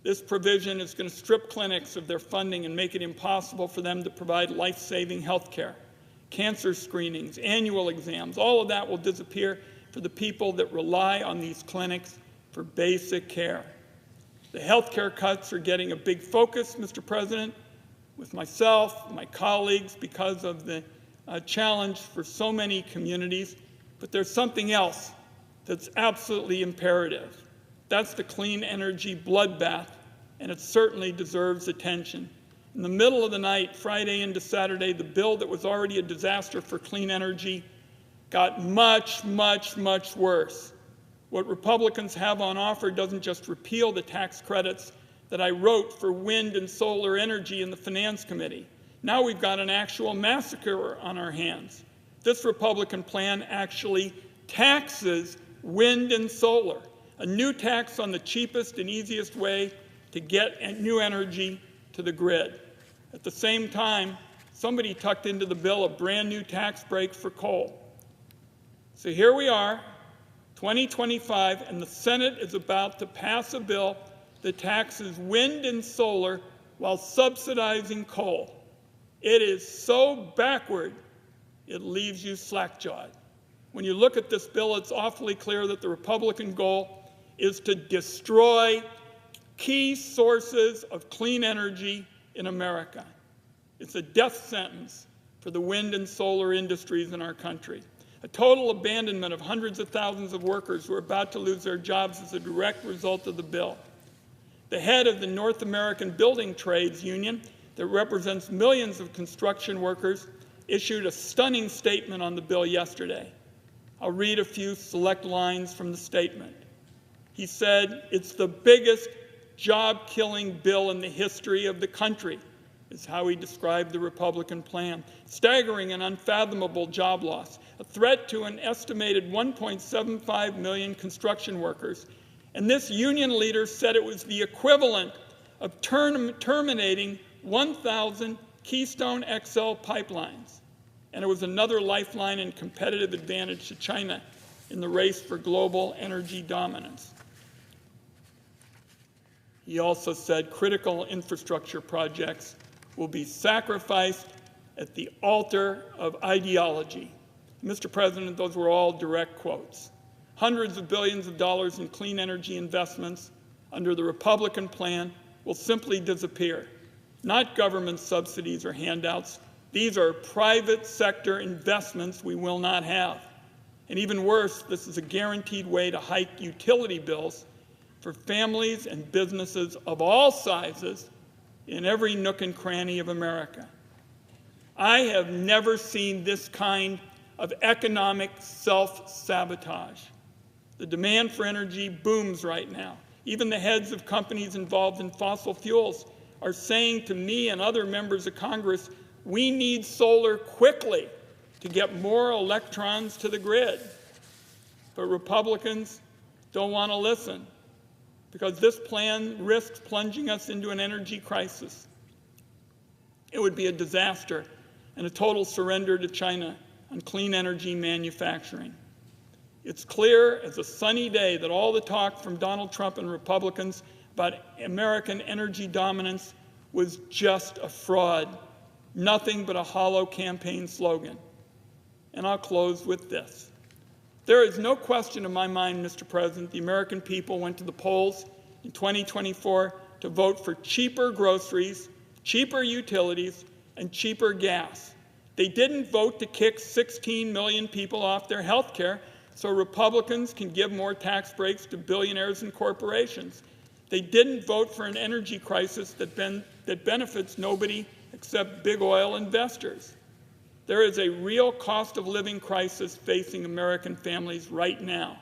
This provision is going to strip clinics of their funding and make it impossible for them to provide life-saving health care. Cancer screenings, annual exams, all of that will disappear for the people that rely on these clinics for basic care. The health care cuts are getting a big focus, Mr. President, with myself, my colleagues, because of the challenge for so many communities. But there's something else that's absolutely imperative. That's the clean energy bloodbath, and it certainly deserves attention. In the middle of the night, Friday into Saturday, the bill that was already a disaster for clean energy got much, much, much worse. What Republicans have on offer doesn't just repeal the tax credits that I wrote for wind and solar energy in the Finance Committee. Now we've got an actual massacre on our hands. This Republican plan actually taxes wind and solar, a new tax on the cheapest and easiest way to get new energy to the grid. At the same time, somebody tucked into the bill a brand new tax break for coal. So here we are, 2025, and the Senate is about to pass a bill that taxes wind and solar while subsidizing coal. It is so backward, it leaves you slack-jawed. When you look at this bill, it's awfully clear that the Republican goal is to destroy key sources of clean energy in America. It's a death sentence for the wind and solar industries in our country. A total abandonment of hundreds of thousands of workers who are about to lose their jobs as a direct result of the bill. The head of the North American Building Trades Union, that represents millions of construction workers, issued a stunning statement on the bill yesterday. I'll read a few select lines from the statement. He said, "It's the biggest job-killing bill in the history of the country," is how he described the Republican plan. "Staggering and unfathomable job loss, a threat to an estimated 1.75 million construction workers." And this union leader said it was the equivalent of terminating 1,000 Keystone XL pipelines. And it was another lifeline and competitive advantage to China in the race for global energy dominance. He also said critical infrastructure projects will be sacrificed at the altar of ideology. Mr. President, those were all direct quotes. Hundreds of billions of dollars in clean energy investments under the Republican plan will simply disappear. Not government subsidies or handouts. These are private sector investments we will not have. And even worse, this is a guaranteed way to hike utility bills for families and businesses of all sizes in every nook and cranny of America. I have never seen this kind of economic self-sabotage. The demand for energy booms right now. Even the heads of companies involved in fossil fuels are saying to me and other members of Congress, we need solar quickly to get more electrons to the grid. But Republicans don't want to listen because this plan risks plunging us into an energy crisis. It would be a disaster and a total surrender to China on clean energy manufacturing. It's clear as a sunny day that all the talk from Donald Trump and Republicans about American energy dominance was just a fraud, nothing but a hollow campaign slogan. And I'll close with this. There is no question in my mind, Mr. President, the American people went to the polls in 2024 to vote for cheaper groceries, cheaper utilities, and cheaper gas. They didn't vote to kick 16 million people off their health care so Republicans can give more tax breaks to billionaires and corporations. They didn't vote for an energy crisis that benefits nobody except big oil investors. There is a real cost of living crisis facing American families right now.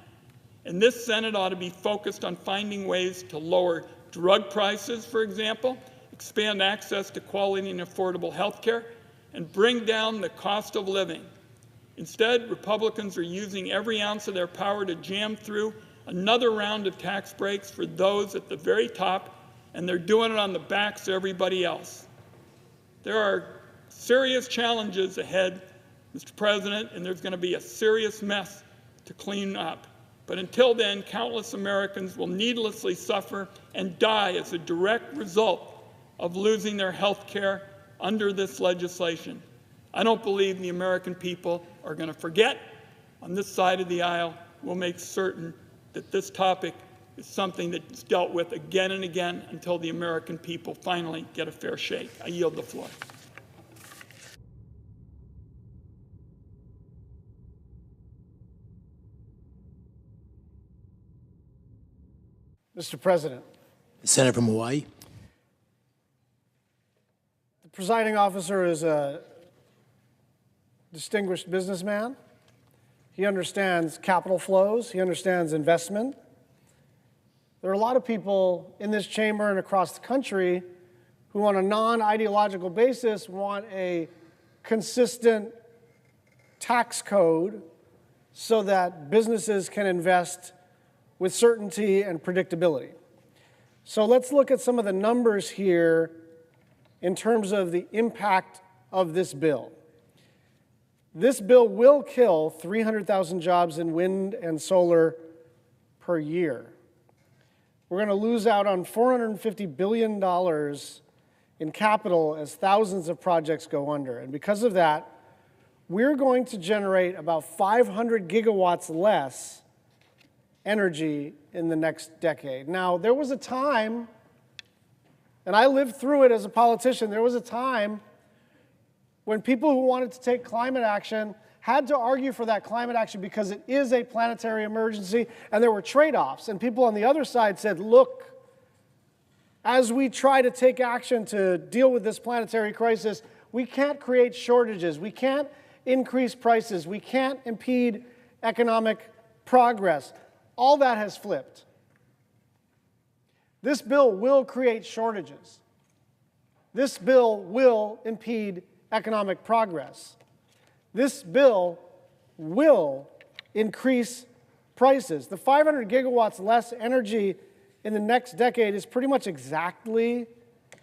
And this Senate ought to be focused on finding ways to lower drug prices, for example, expand access to quality and affordable health care, and bring down the cost of living. Instead, Republicans are using every ounce of their power to jam through another round of tax breaks for those at the very top, and they're doing it on the backs of everybody else. There are serious challenges ahead, Mr. President, and there's going to be a serious mess to clean up. But until then, countless Americans will needlessly suffer and die as a direct result of losing their health care under this legislation. I don't believe the American people are going to forget. On this side of the aisle, we'll make certain that this topic is something that's dealt with again and again until the American people finally get a fair shake. I yield the floor. Mr. President. The Senator from Hawaii. The presiding officer is a distinguished businessman. He understands capital flows. He understands investment. There are a lot of people in this chamber and across the country who, on a non-ideological basis, want a consistent tax code so that businesses can invest with certainty and predictability. So let's look at some of the numbers here in terms of the impact of this bill. This bill will kill 300,000 jobs in wind and solar per year. We're going to lose out on $450 billion in capital as thousands of projects go under. And because of that, we're going to generate about 500 gigawatts less energy in the next decade. Now, there was a time, and I lived through it as a politician, there was a time when people who wanted to take climate action had to argue for that climate action because it is a planetary emergency, and there were trade-offs. And people on the other side said, look, as we try to take action to deal with this planetary crisis, we can't create shortages, we can't increase prices, we can't impede economic progress. All that has flipped. This bill will create shortages. This bill will impede economic progress. This bill will increase prices. The 500 gigawatts less energy in the next decade is pretty much exactly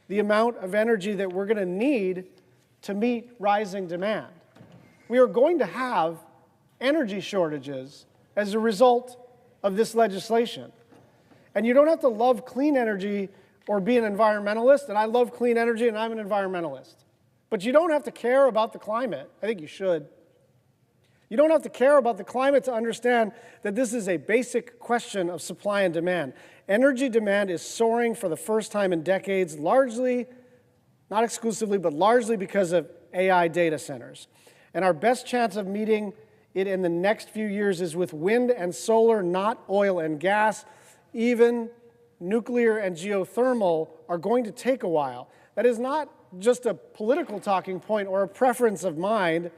the amount of energy that we're going to need to meet rising demand. We are going to have energy shortages as a result of this legislation. And you don't have to love clean energy or be an environmentalist, and I love clean energy and I'm an environmentalist. But you don't have to care about the climate. I think you should. You don't have to care about the climate to understand that this is a basic question of supply and demand. Energy demand is soaring for the first time in decades, largely, not exclusively, but largely because of AI data centers. And our best chance of meeting it in the next few years is with wind and solar, not oil and gas. Even nuclear and geothermal are going to take a while. That is not just a political talking point or a preference of mine.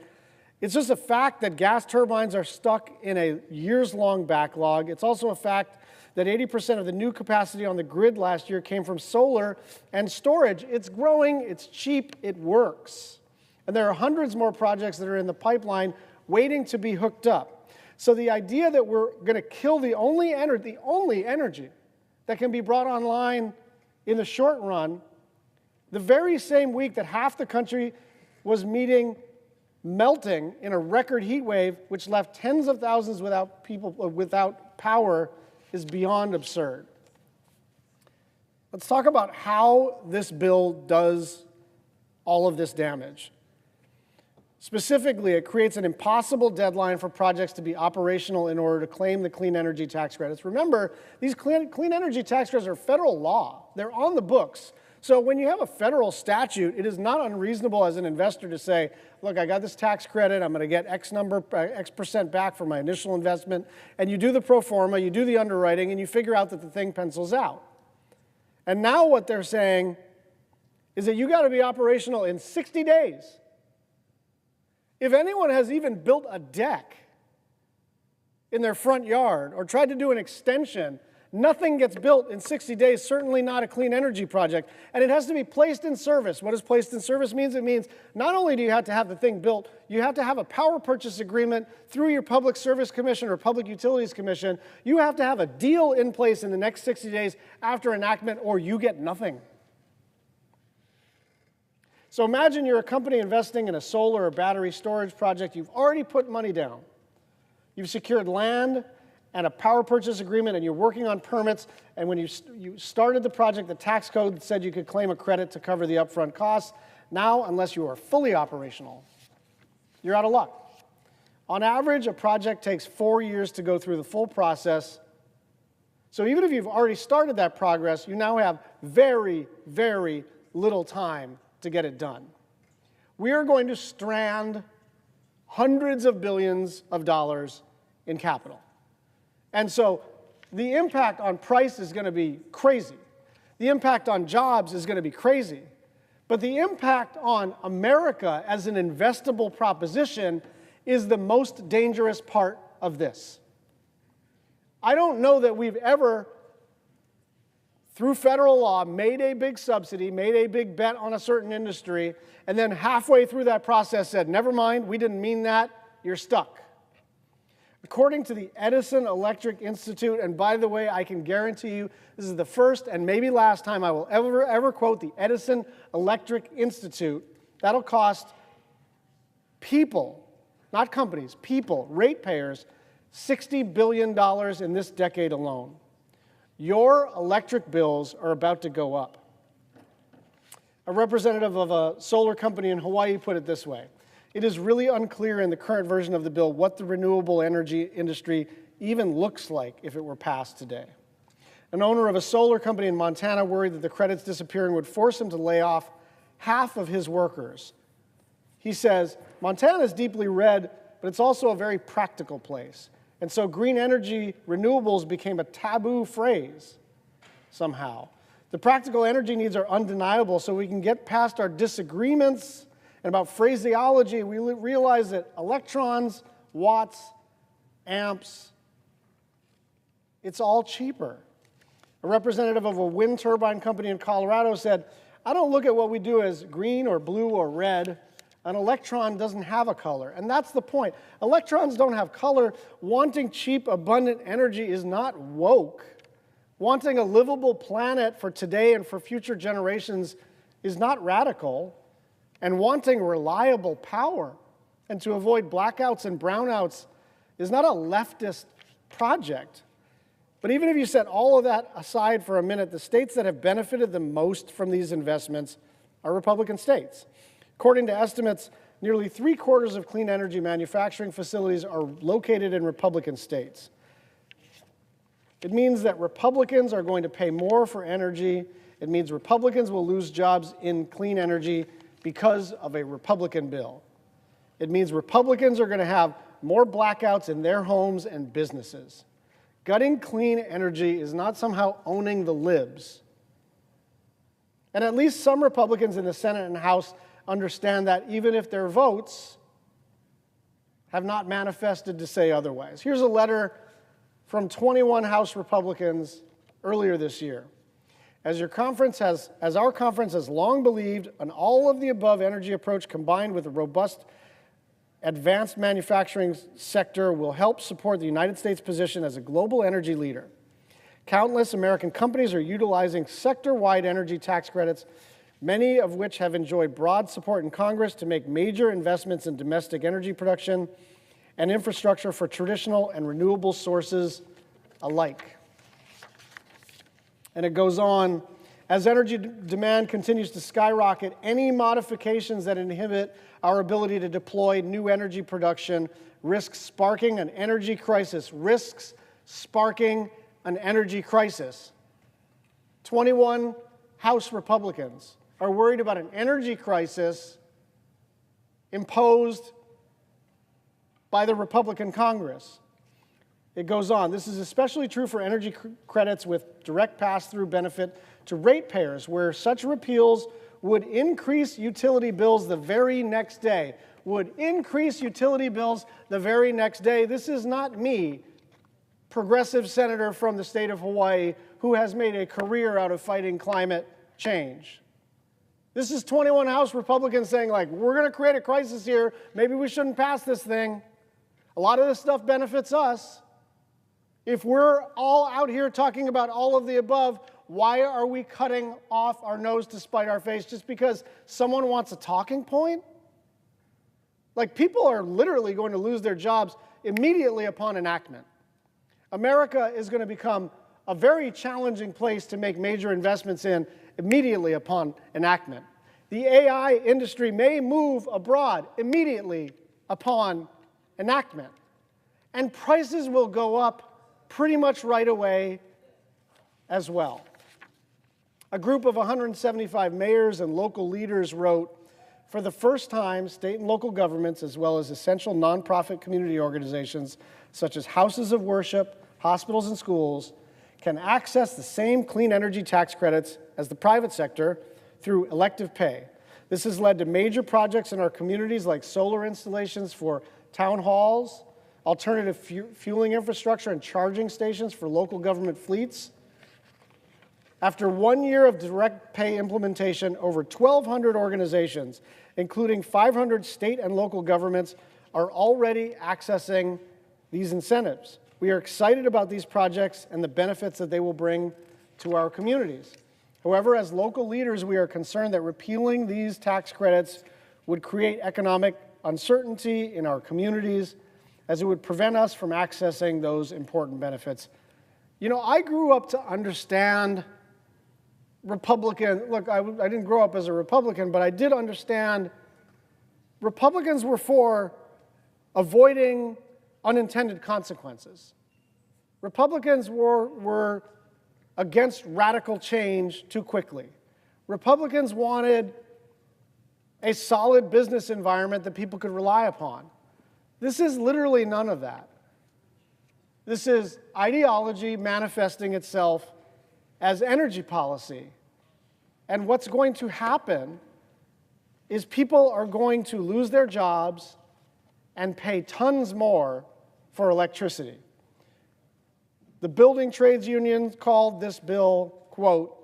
It's just a fact that gas turbines are stuck in a years-long backlog. It's also a fact that 80% of the new capacity on the grid last year came from solar and storage. It's growing, it's cheap, it works. And there are hundreds more projects that are in the pipeline waiting to be hooked up. So the idea that we're going to kill the only energy that can be brought online in the short run, the very same week that half the country was meeting melting in a record heat wave, which left tens of thousands without power, is beyond absurd. Let's talk about how this bill does all of this damage. Specifically, it creates an impossible deadline for projects to be operational in order to claim the clean energy tax credits. Remember, these clean energy tax credits are federal law. They're on the books. So when you have a federal statute, it is not unreasonable as an investor to say, look, I got this tax credit, I'm going to get X percent back for my initial investment, and you do the pro forma, you do the underwriting, and you figure out that the thing pencils out. And now what they're saying is that you got to be operational in 60 days. If anyone has even built a deck in their front yard or tried to do an extension, nothing gets built in 60 days, certainly not a clean energy project, and it has to be placed in service. What does placed in service mean? It means not only do you have to have the thing built, you have to have a power purchase agreement through your Public Service Commission or Public Utilities Commission. You have to have a deal in place in the next 60 days after enactment, or you get nothing. So imagine you're a company investing in a solar or battery storage project. You've already put money down. You've secured land and a power purchase agreement, and you're working on permits, and when you started the project, the tax code said you could claim a credit to cover the upfront costs. Now, unless you are fully operational, you're out of luck. On average, a project takes 4 years to go through the full process. So even if you've already started that progress, you now have very, very little time to get it done. We are going to strand hundreds of billions of dollars in capital. And so the impact on price is going to be crazy. The impact on jobs is going to be crazy. But the impact on America as an investable proposition is the most dangerous part of this. I don't know that we've ever, through federal law, made a big subsidy, made a big bet on a certain industry, and then halfway through that process said, never mind, we didn't mean that, you're stuck. According to the Edison Electric Institute, and by the way, I can guarantee you this is the first and maybe last time I will ever quote the Edison Electric Institute, that'll cost people, not companies, people, ratepayers, $60 billion in this decade alone. Your electric bills are about to go up. A representative of a solar company in Hawaii put it this way: it is really unclear in the current version of the bill what the renewable energy industry even looks like if it were passed today. An owner of a solar company in Montana worried that the credits disappearing would force him to lay off half of his workers. He says, Montana is deeply red, but it's also a very practical place. And so green energy renewables became a taboo phrase somehow. The practical energy needs are undeniable, so we can get past our disagreements and about phraseology. We realize that electrons, watts, amps, it's all cheaper. A representative of a wind turbine company in Colorado said, I don't look at what we do as green or blue or red. An electron doesn't have a color, and that's the point. Electrons don't have color. Wanting cheap, abundant energy is not woke. Wanting a livable planet for today and for future generations is not radical. And wanting reliable power and to avoid blackouts and brownouts is not a leftist project. But even if you set all of that aside for a minute, the states that have benefited the most from these investments are Republican states. According to estimates, nearly 3/4 of clean energy manufacturing facilities are located in Republican states. It means that Republicans are going to pay more for energy. It means Republicans will lose jobs in clean energy because of a Republican bill. It means Republicans are going to have more blackouts in their homes and businesses. Gutting clean energy is not somehow owning the libs. And at least some Republicans in the Senate and House understand that, even if their votes have not manifested to say otherwise. Here's a letter from 21 House Republicans earlier this year. As our conference has long believed, an all-of-the-above energy approach combined with a robust advanced manufacturing sector will help support the United States' position as a global energy leader. Countless American companies are utilizing sector-wide energy tax credits, many of which have enjoyed broad support in Congress to make major investments in domestic energy production and infrastructure for traditional and renewable sources alike. And it goes on, as energy demand continues to skyrocket, any modifications that inhibit our ability to deploy new energy production risks sparking an energy crisis. 21 House Republicans are worried about an energy crisis imposed by the Republican Congress. It goes on. This is especially true for energy credits with direct pass-through benefit to ratepayers, where such repeals would increase utility bills the very next day. Would increase utility bills the very next day. This is not me, progressive senator from the state of Hawaii, who has made a career out of fighting climate change. This is 21 House Republicans saying, like, we're going to create a crisis here. Maybe we shouldn't pass this thing. A lot of this stuff benefits us. If we're all out here talking about all of the above, why are we cutting off our nose to spite our face just because someone wants a talking point? Like, people are literally going to lose their jobs immediately upon enactment. America is going to become a very challenging place to make major investments in immediately upon enactment. The AI industry may move abroad immediately upon enactment. And prices will go up pretty much right away as well. A group of 175 mayors and local leaders wrote, for the first time, state and local governments, as well as essential nonprofit community organizations, such as houses of worship, hospitals, and schools, can access the same clean energy tax credits as the private sector through elective pay. This has led to major projects in our communities like solar installations for town halls, alternative fueling infrastructure, and charging stations for local government fleets. After 1 year of direct pay implementation, over 1,200 organizations, including 500 state and local governments, are already accessing these incentives. We are excited about these projects and the benefits that they will bring to our communities. However, as local leaders, we are concerned that repealing these tax credits would create economic uncertainty in our communities, as it would prevent us from accessing those important benefits. You know, I grew up to understand Republican, look, I didn't grow up as a Republican, but I did understand Republicans were for avoiding unintended consequences. Republicans were against radical change too quickly. Republicans wanted a solid business environment that people could rely upon. This is literally none of that. This is ideology manifesting itself as energy policy. And what's going to happen is people are going to lose their jobs and pay tons more for electricity. The building trades union called this bill, quote,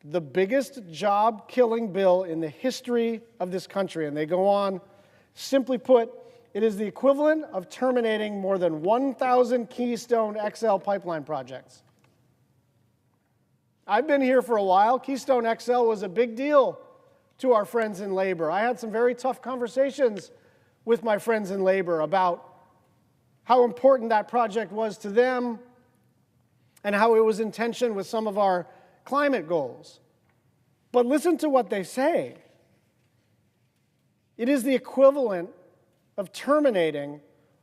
the biggest job-killing bill in the history of this country. And they go on, simply put, it is the equivalent of terminating more than 1,000 Keystone XL pipeline projects. I've been here for a while. Keystone XL was a big deal to our friends in labor. I had some very tough conversations with my friends in labor about how important that project was to them and how it was in tension with some of our climate goals. But listen to what they say. It is the equivalent of terminating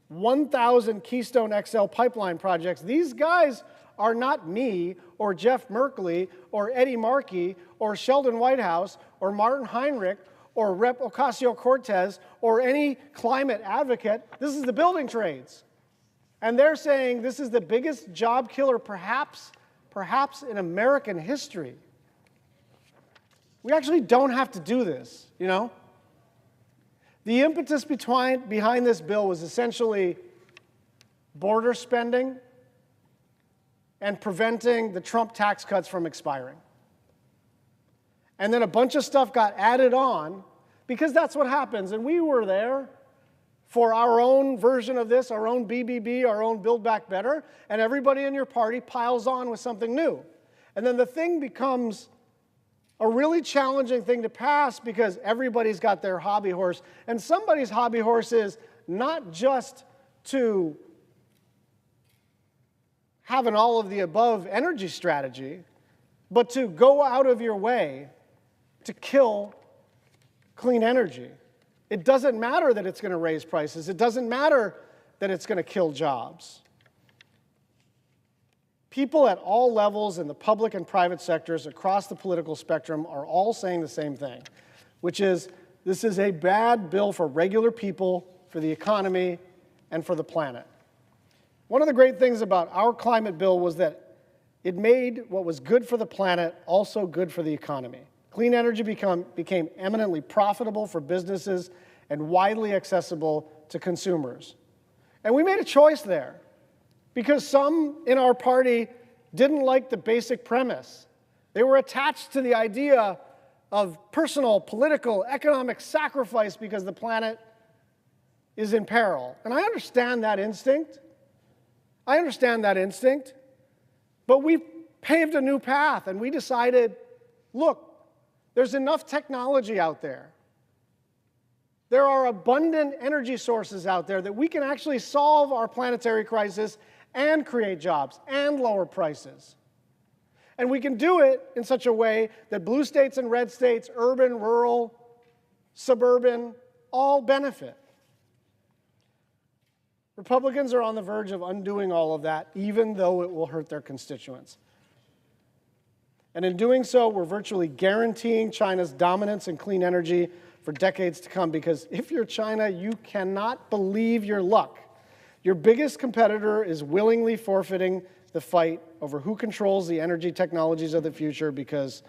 1,000 Keystone XL pipeline projects. These guys are not me or Jeff Merkley or Eddie Markey or Sheldon Whitehouse or Martin Heinrich or Rep. Ocasio-Cortez or any climate advocate. This is the building trades. And they're saying this is the biggest job killer perhaps in American history. We actually don't have to do this, you know? The impetus behind this bill was essentially border spending and preventing the Trump tax cuts from expiring. And then a bunch of stuff got added on because that's what happens. And we were there for our own version of this, our own BBB, our own Build Back Better, and everybody in your party piles on with something new. And then the thing becomes a really challenging thing to pass because everybody's got their hobby horse. And somebody's hobby horse is not just to have an all-of-the-above energy strategy, but to go out of your way to kill clean energy. It doesn't matter that it's going to raise prices. It doesn't matter that it's going to kill jobs. People at all levels in the public and private sectors across the political spectrum are all saying the same thing, which is this is a bad bill for regular people, for the economy, and for the planet. One of the great things about our climate bill was that it made what was good for the planet also good for the economy. Clean energy became eminently profitable for businesses and widely accessible to consumers. And we made a choice there because some in our party didn't like the basic premise. They were attached to the idea of personal, political, economic sacrifice because the planet is in peril. And I understand that instinct. But we paved a new path and we decided, look, there's enough technology out there. There are abundant energy sources out there that we can actually solve our planetary crisis and create jobs and lower prices. And we can do it in such a way that blue states and red states, urban, rural, suburban, all benefit. Republicans are on the verge of undoing all of that, even though it will hurt their constituents. And in doing so, we're virtually guaranteeing China's dominance in clean energy for decades to come, because if you're China, you cannot believe your luck. Your biggest competitor is willingly forfeiting the fight over who controls the energy technologies of the future because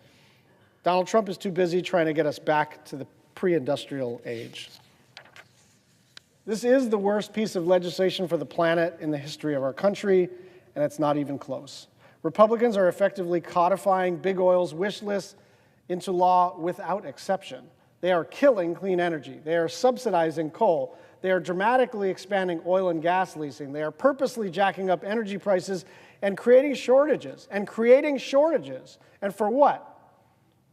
Donald Trump is too busy trying to get us back to the pre-industrial age. This is the worst piece of legislation for the planet in the history of our country, and it's not even close. Republicans are effectively codifying big oil's wish list into law without exception. They are killing clean energy. They are subsidizing coal. They are dramatically expanding oil and gas leasing. They are purposely jacking up energy prices and creating shortages. And for what?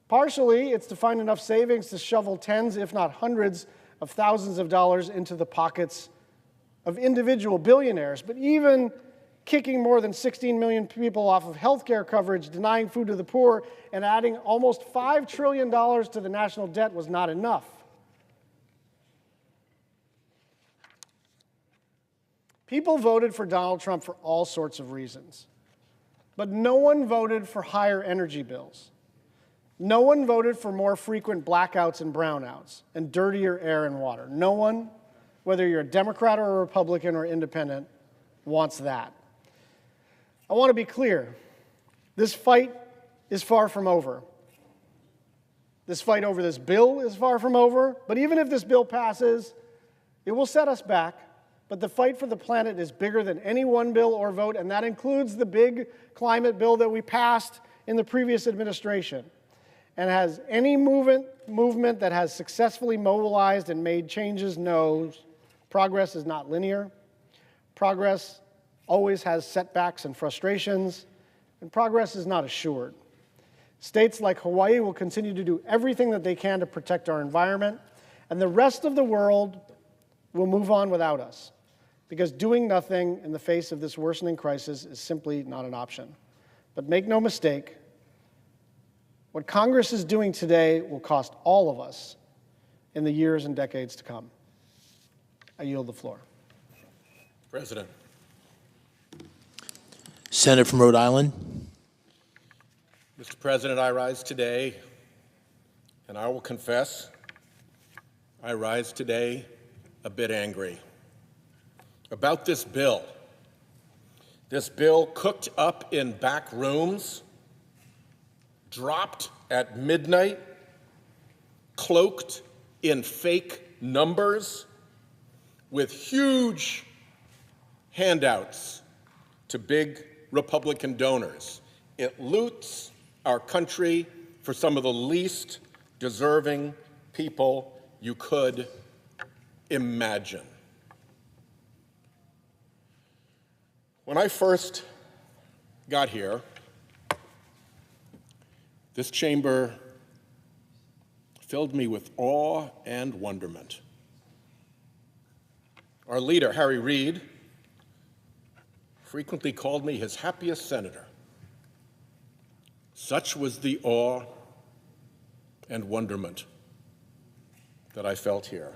Partially, it's to find enough savings to shovel tens, if not hundreds, of thousands of dollars into the pockets of individual billionaires. But even kicking more than 16 million people off of health care coverage, denying food to the poor, and adding almost $5 trillion to the national debt was not enough. People voted for Donald Trump for all sorts of reasons, but no one voted for higher energy bills. No one voted for more frequent blackouts and brownouts and dirtier air and water. No one, whether you're a Democrat or a Republican or independent, wants that. I want to be clear. This fight is far from over. This fight over this bill is far from over, but even if this bill passes, it will set us back. But the fight for the planet is bigger than any one bill or vote, and that includes the big climate bill that we passed in the previous administration. And as any movement that has successfully mobilized and made changes knows, progress is not linear. Progress always has setbacks and frustrations, and progress is not assured. States like Hawaii will continue to do everything that they can to protect our environment, and the rest of the world will move on without us, because doing nothing in the face of this worsening crisis is simply not an option. But make no mistake, what Congress is doing today will cost all of us in the years and decades to come. I yield the floor. President. Senator from Rhode Island. Mr. President, I rise today, and I will confess, I rise today a bit angry about this bill. This bill cooked up in back rooms, dropped at midnight, cloaked in fake numbers, with huge handouts to big Republican donors. It loots our country for some of the least deserving people you could imagine. When I first got here, this chamber filled me with awe and wonderment. Our leader, Harry Reid, frequently called me his happiest senator. Such was the awe and wonderment that I felt here.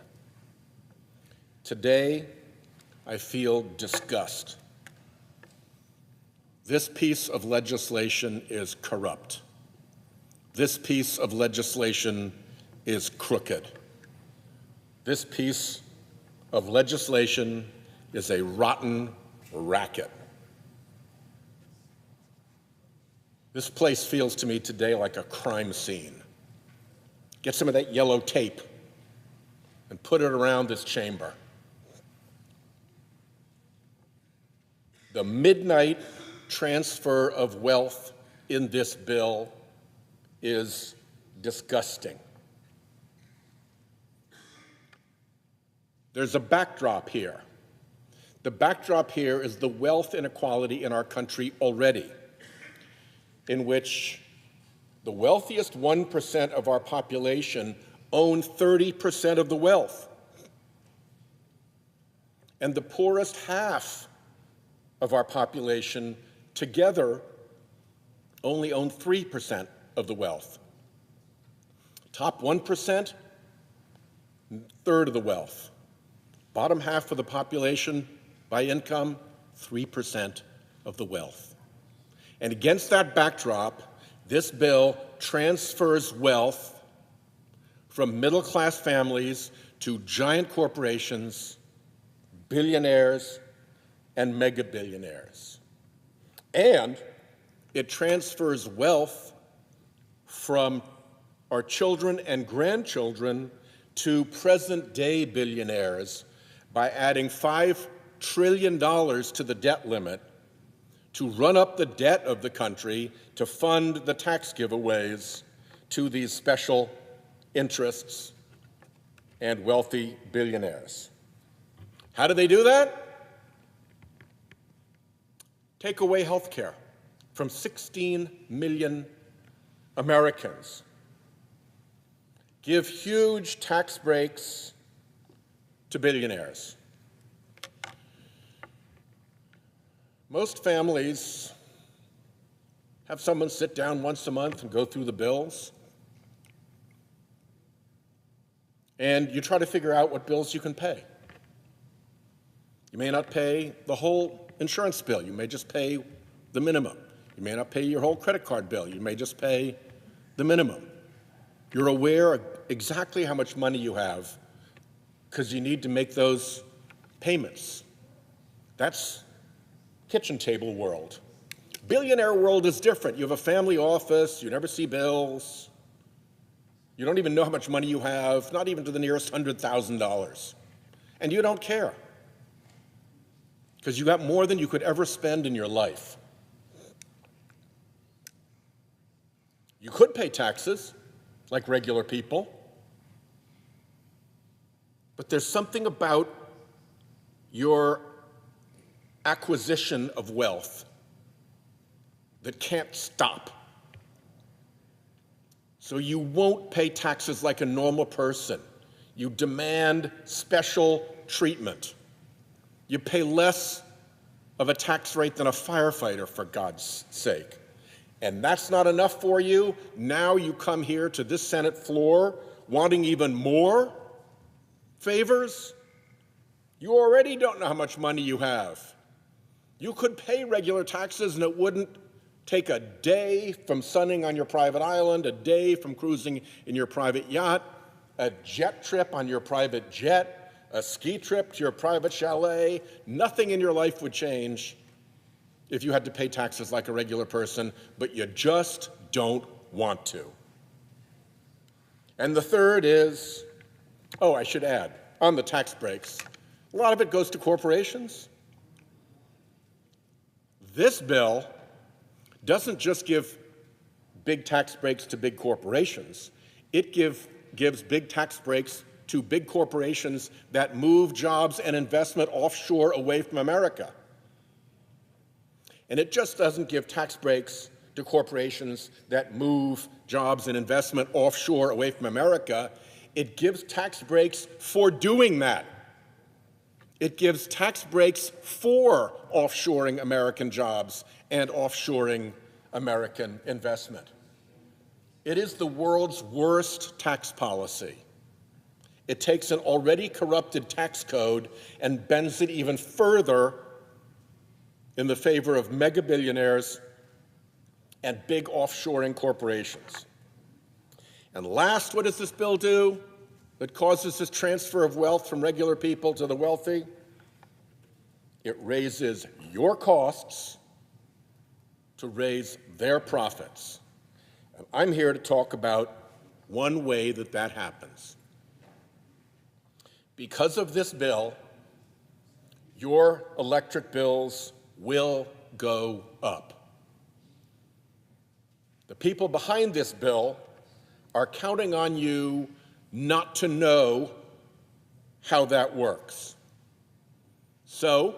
Today, I feel disgust. This piece of legislation is corrupt. This piece of legislation is crooked. This piece of legislation is a rotten racket. This place feels to me today like a crime scene. get some of that yellow tape and put it around this chamber. The midnight transfer of wealth in this bill is disgusting. There's a backdrop here. The backdrop here is the wealth inequality in our country already, in which the wealthiest 1% of our population own 30% of the wealth, and the poorest half of our population together only own 3% of the wealth. Top 1%, third of the wealth. Bottom half of the population by income, 3% of the wealth. And against that backdrop, this bill transfers wealth from middle-class families to giant corporations, billionaires, and mega-billionaires. And it transfers wealth from our children and grandchildren to present-day billionaires by adding $5 trillion to the debt limit to run up the debt of the country to fund the tax giveaways to these special interests and wealthy billionaires. How do they do that? Take away health care from 16 million Americans. Give huge tax breaks to billionaires. Most families have someone sit down once a month and go through the bills. And you try to figure out what bills you can pay. You may not pay the whole insurance bill. You may just pay the minimum. You may not pay your whole credit card bill. You may just pay the minimum. You're aware of exactly how much money you have because you need to make those payments. That's kitchen table world. Billionaire world is different. You have a family office, you never see bills, you don't even know how much money you have, not even to the nearest $100,000. And you don't care, because you got more than you could ever spend in your life. You could pay taxes, like regular people, but there's something about your acquisition of wealth that can't stop. So you won't pay taxes like a normal person. You demand special treatment. You pay less of a tax rate than a firefighter, for God's sake. And that's not enough for you. Now you come here to this Senate floor wanting even more favors. You already don't know how much money you have. You could pay regular taxes and it wouldn't take a day from sunning on your private island, a day from cruising in your private yacht, a jet trip on your private jet, a ski trip to your private chalet. Nothing in your life would change if you had to pay taxes like a regular person, but you just don't want to. And the third is, oh, I should add, on the tax breaks, a lot of it goes to corporations. This bill doesn't just give big tax breaks to big corporations. It gives big tax breaks to big corporations that move jobs and investment offshore away from America. And it just doesn't give tax breaks to corporations that move jobs and investment offshore away from America. It gives tax breaks for doing that. It gives tax breaks for offshoring American jobs and offshoring American investment. It is the world's worst tax policy. It takes an already corrupted tax code and bends it even further in the favor of mega billionaires and big offshoring corporations. And last, what does this bill do that causes this transfer of wealth from regular people to the wealthy? It raises your costs to raise their profits. And I'm here to talk about one way that that happens. Because of this bill, your electric bills will go up. The people behind this bill are counting on you not to know how that works. So,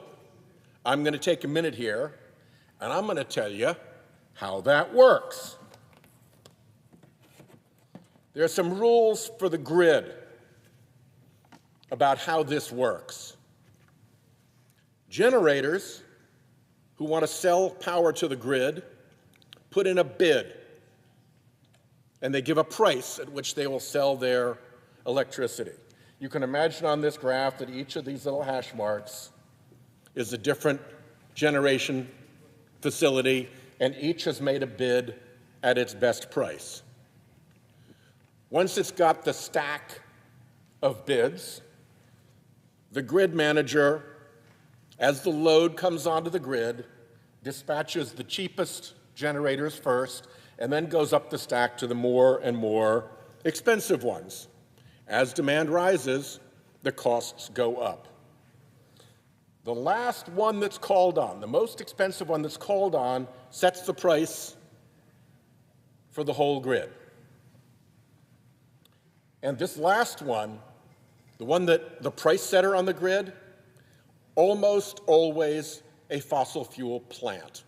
I'm going to take a minute here, and I'm going to tell you how that works. There are some rules for the grid about how this works. Generators who want to sell power to the grid put in a bid, and they give a price at which they will sell their electricity. You can imagine on this graph that each of these little hash marks is a different generation facility, and each has made a bid at its best price. Once it's got the stack of bids, the grid manager, as the load comes onto the grid, dispatches the cheapest generators first, and then goes up the stack to the more and more expensive ones. As demand rises, the costs go up. The last one that's called on, the most expensive one that's called on, sets the price for the whole grid. And this last one, the one that the price setter on the grid, almost always a fossil fuel plant.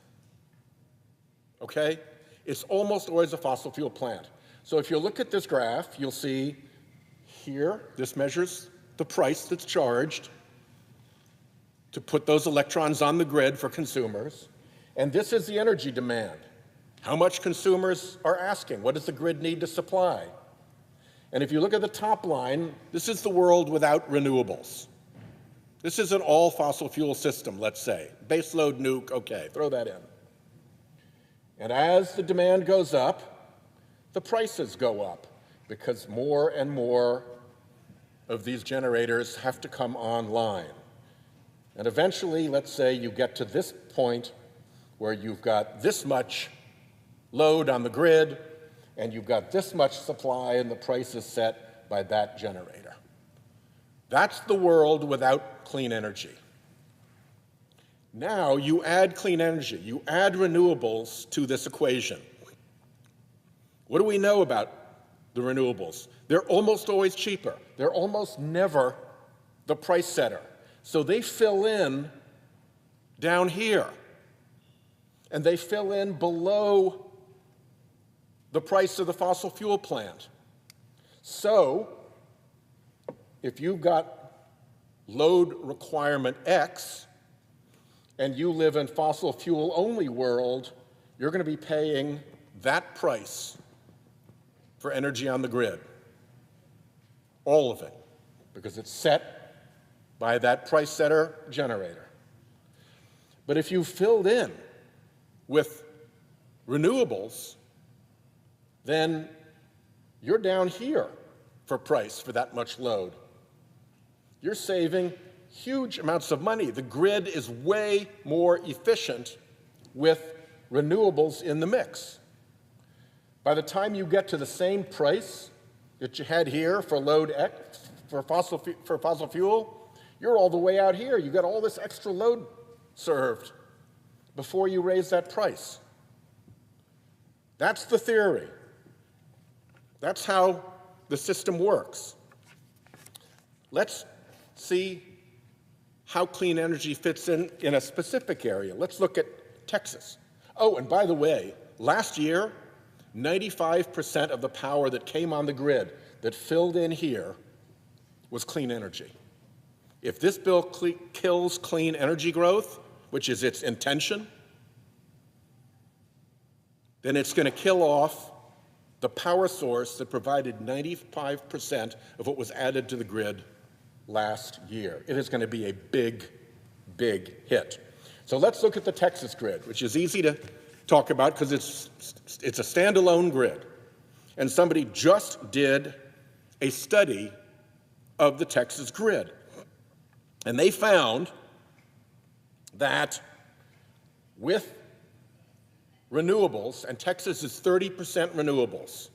Okay? It's almost always a fossil fuel plant. So if you look at this graph, you'll see here, this measures the price that's charged to put those electrons on the grid for consumers. And this is the energy demand. How much consumers are asking? What does the grid need to supply? And if you look at the top line, this is the world without renewables. This is an all fossil fuel system, let's say. Baseload nuke, okay, throw that in. And as the demand goes up, the prices go up because more and more of these generators have to come online. And eventually, let's say you get to this point where you've got this much load on the grid and you've got this much supply and the price is set by that generator. That's the world without clean energy. Now you add clean energy, you add renewables to this equation. What do we know about the renewables? They're almost always cheaper. They're almost never the price setter. So they fill in down here, and they fill in below the price of the fossil fuel plant. So if you've got load requirement X, and you live in fossil fuel only world, you're going to be paying that price for energy on the grid. All of it, because it's set by that price setter generator. But if you filled in with renewables, then you're down here for price for that much load. You're saving huge amounts of money. The grid is way more efficient with renewables in the mix. By the time you get to the same price that you had here for load X, for fossil fuel, you're all the way out here. You got all this extra load served before you raise that price. That's the theory. That's how the system works. Let's see how clean energy fits in a specific area. Let's look at Texas. Oh, and by the way, last year, 95% of the power that came on the grid that filled in here was clean energy. If this bill kills clean energy growth, which is its intention, then it's going to kill off the power source that provided 95% of what was added to the grid last year. It is going to be a big, big hit. So let's look at the Texas grid, which is easy to talk about because it's a standalone grid. And somebody just did a study of the Texas grid. And they found that with renewables, and Texas is 30% renewables,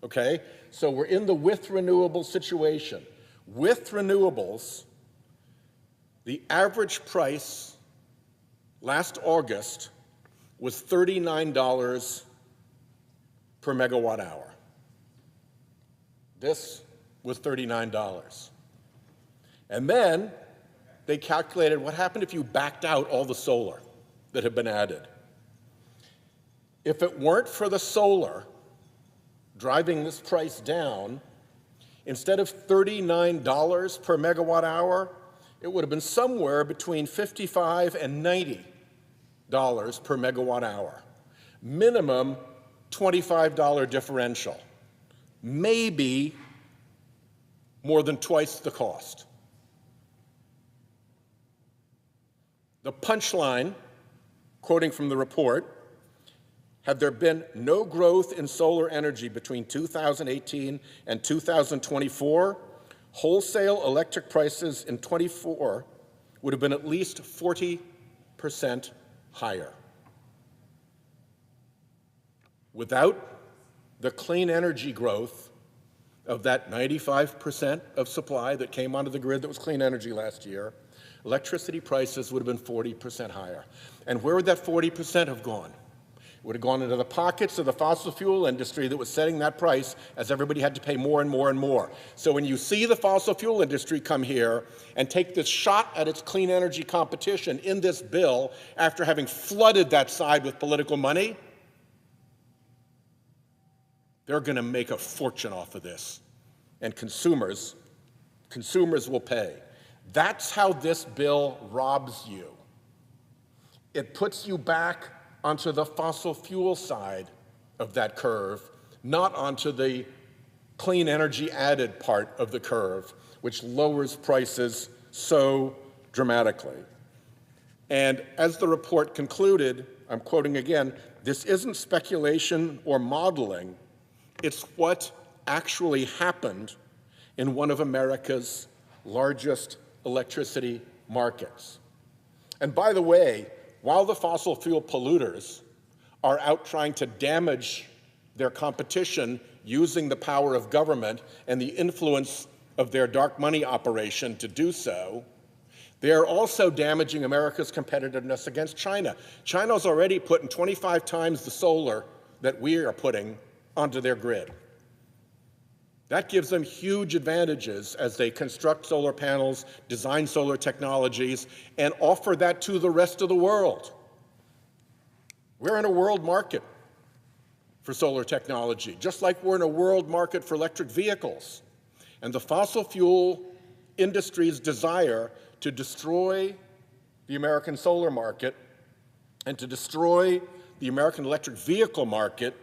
okay? So we're in the with renewable situation. With renewables, the average price last August was $39 per megawatt hour. This was $39. And then they calculated what happened if you backed out all the solar that had been added. If it weren't for the solar driving this price down, instead of $39 per megawatt hour, it would have been somewhere between $55 and $90 per megawatt hour. Minimum $25 differential. Maybe more than twice the cost. The punchline, quoting from the report, had there been no growth in solar energy between 2018 and 2024, wholesale electric prices in 24 would have been at least 40% higher. Without the clean energy growth of that 95% of supply that came onto the grid that was clean energy last year, electricity prices would have been 40% higher. And where would that 40% have gone? It would have gone into the pockets of the fossil fuel industry that was setting that price as everybody had to pay more and more and more. So when you see the fossil fuel industry come here and take this shot at its clean energy competition in this bill after having flooded that side with political money, they're going to make a fortune off of this. And consumers will pay. That's how this bill robs you. It puts you back onto the fossil fuel side of that curve, not onto the clean energy added part of the curve, which lowers prices so dramatically. And as the report concluded, I'm quoting again, this isn't speculation or modeling, it's what actually happened in one of America's largest electricity markets. And by the way, while the fossil fuel polluters are out trying to damage their competition using the power of government and the influence of their dark money operation to do so, they are also damaging America's competitiveness against China. China's already putting 25 times the solar that we are putting onto their grid. That gives them huge advantages as they construct solar panels, design solar technologies, and offer that to the rest of the world. We're in a world market for solar technology, just like we're in a world market for electric vehicles. And the fossil fuel industry's desire to destroy the American solar market and to destroy the American electric vehicle market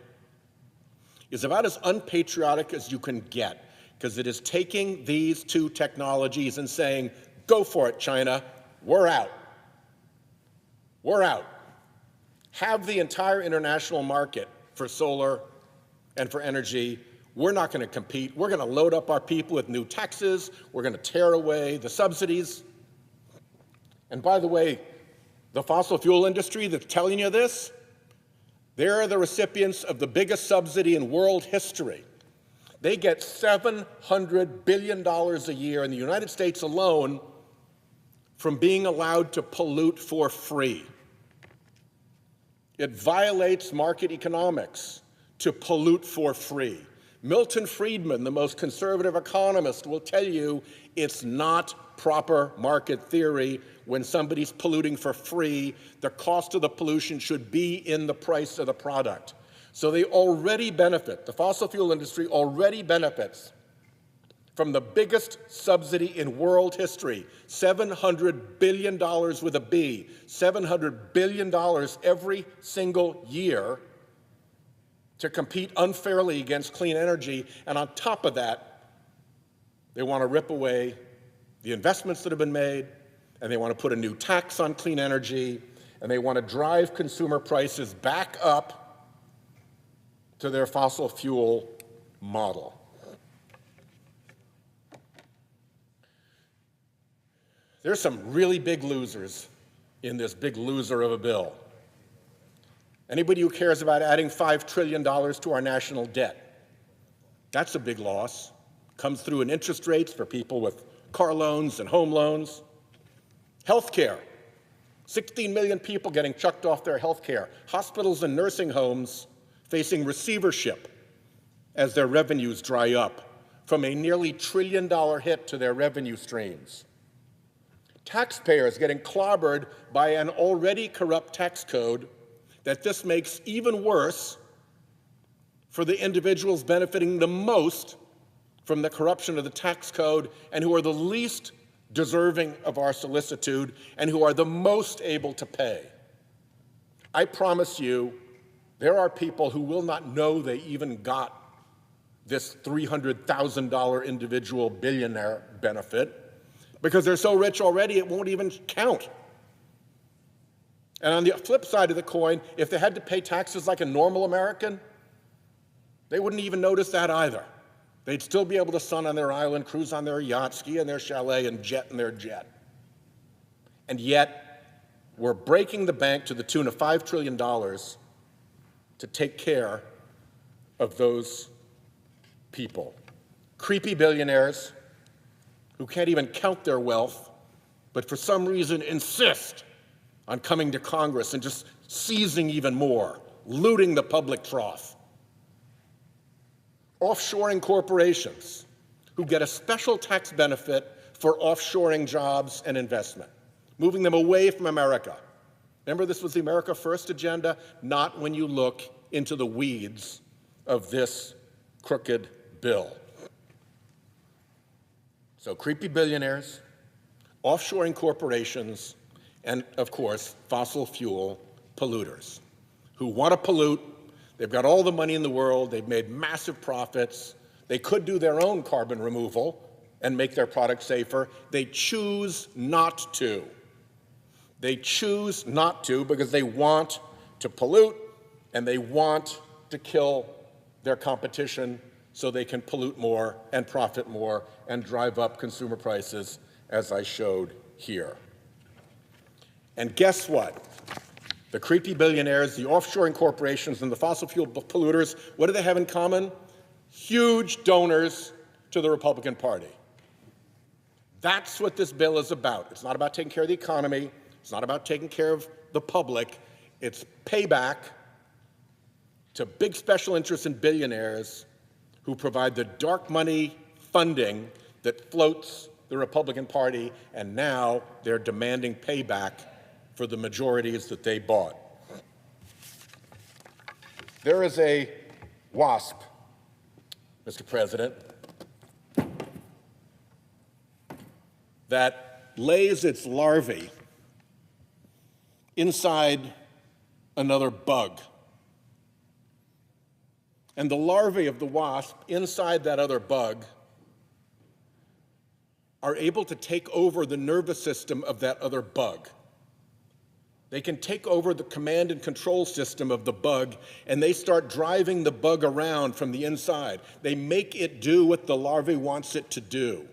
is about as unpatriotic as you can get, because it is taking these two technologies and saying, go for it, China, we're out. We're out. Have the entire international market for solar and for energy. We're not going to compete. We're going to load up our people with new taxes. We're going to tear away the subsidies. And by the way, the fossil fuel industry that's telling you this, they're the recipients of the biggest subsidy in world history. They get $700 billion a year in the United States alone from being allowed to pollute for free. It violates market economics to pollute for free. Milton Friedman, the most conservative economist, will tell you it's not proper market theory. When somebody's polluting for free, the cost of the pollution should be in the price of the product. So they already benefit, the fossil fuel industry already benefits from the biggest subsidy in world history, $700 billion with a B, $700 billion every single year to compete unfairly against clean energy. And on top of that, they want to rip away the investments that have been made, and they want to put a new tax on clean energy, and they want to drive consumer prices back up to their fossil fuel model. There's some really big losers in this big loser of a bill. Anybody who cares about adding $5 trillion to our national debt, That's a big loss. Comes through in interest rates for people with car loans and home loans. Healthcare. 16 million people getting chucked off their health care. Hospitals and nursing homes facing receivership as their revenues dry up from a nearly $1 trillion hit to their revenue streams. Taxpayers getting clobbered by an already corrupt tax code that this makes even worse for the individuals benefiting the most from the corruption of the tax code and who are the least deserving of our solicitude and who are the most able to pay. I promise you, there are people who will not know they even got this $300,000 individual billionaire benefit because they're so rich already it won't even count. And on the flip side of the coin, if they had to pay taxes like a normal American, they wouldn't even notice that either. They'd still be able to sun on their island, cruise on their yacht, ski in their chalet, and jet in their jet. And yet, we're breaking the bank to the tune of $5 trillion to take care of those people. Creepy billionaires who can't even count their wealth, but for some reason insist on coming to Congress and just seizing even more, looting the public trough. Offshoring corporations who get a special tax benefit for offshoring jobs and investment, moving them away from America. Remember, this was the America First agenda, not when you look into the weeds of this crooked bill. So creepy billionaires, offshoring corporations, and of course, fossil fuel polluters who want to pollute. They've got all the money in the world. They've made massive profits. They could do their own carbon removal and make their product safer. They choose not to. They choose not to because they want to pollute and they want to kill their competition so they can pollute more and profit more and drive up consumer prices, as I showed here. And guess what? The creepy billionaires, the offshoring corporations, and the fossil fuel polluters, what do they have in common? Huge donors to the Republican Party. That's what this bill is about. It's not about taking care of the economy. It's not about taking care of the public. It's payback to big special interests and billionaires who provide the dark money funding that floats the Republican Party, and now they're demanding payback for the majorities that they bought. There is a wasp, Mr. President, that lays its larvae inside another bug. And the larvae of the wasp inside that other bug are able to take over the nervous system of that other bug. They can take over the command and control system of the bug, and they start driving the bug around from the inside. They make it do what the larvae wants it to do.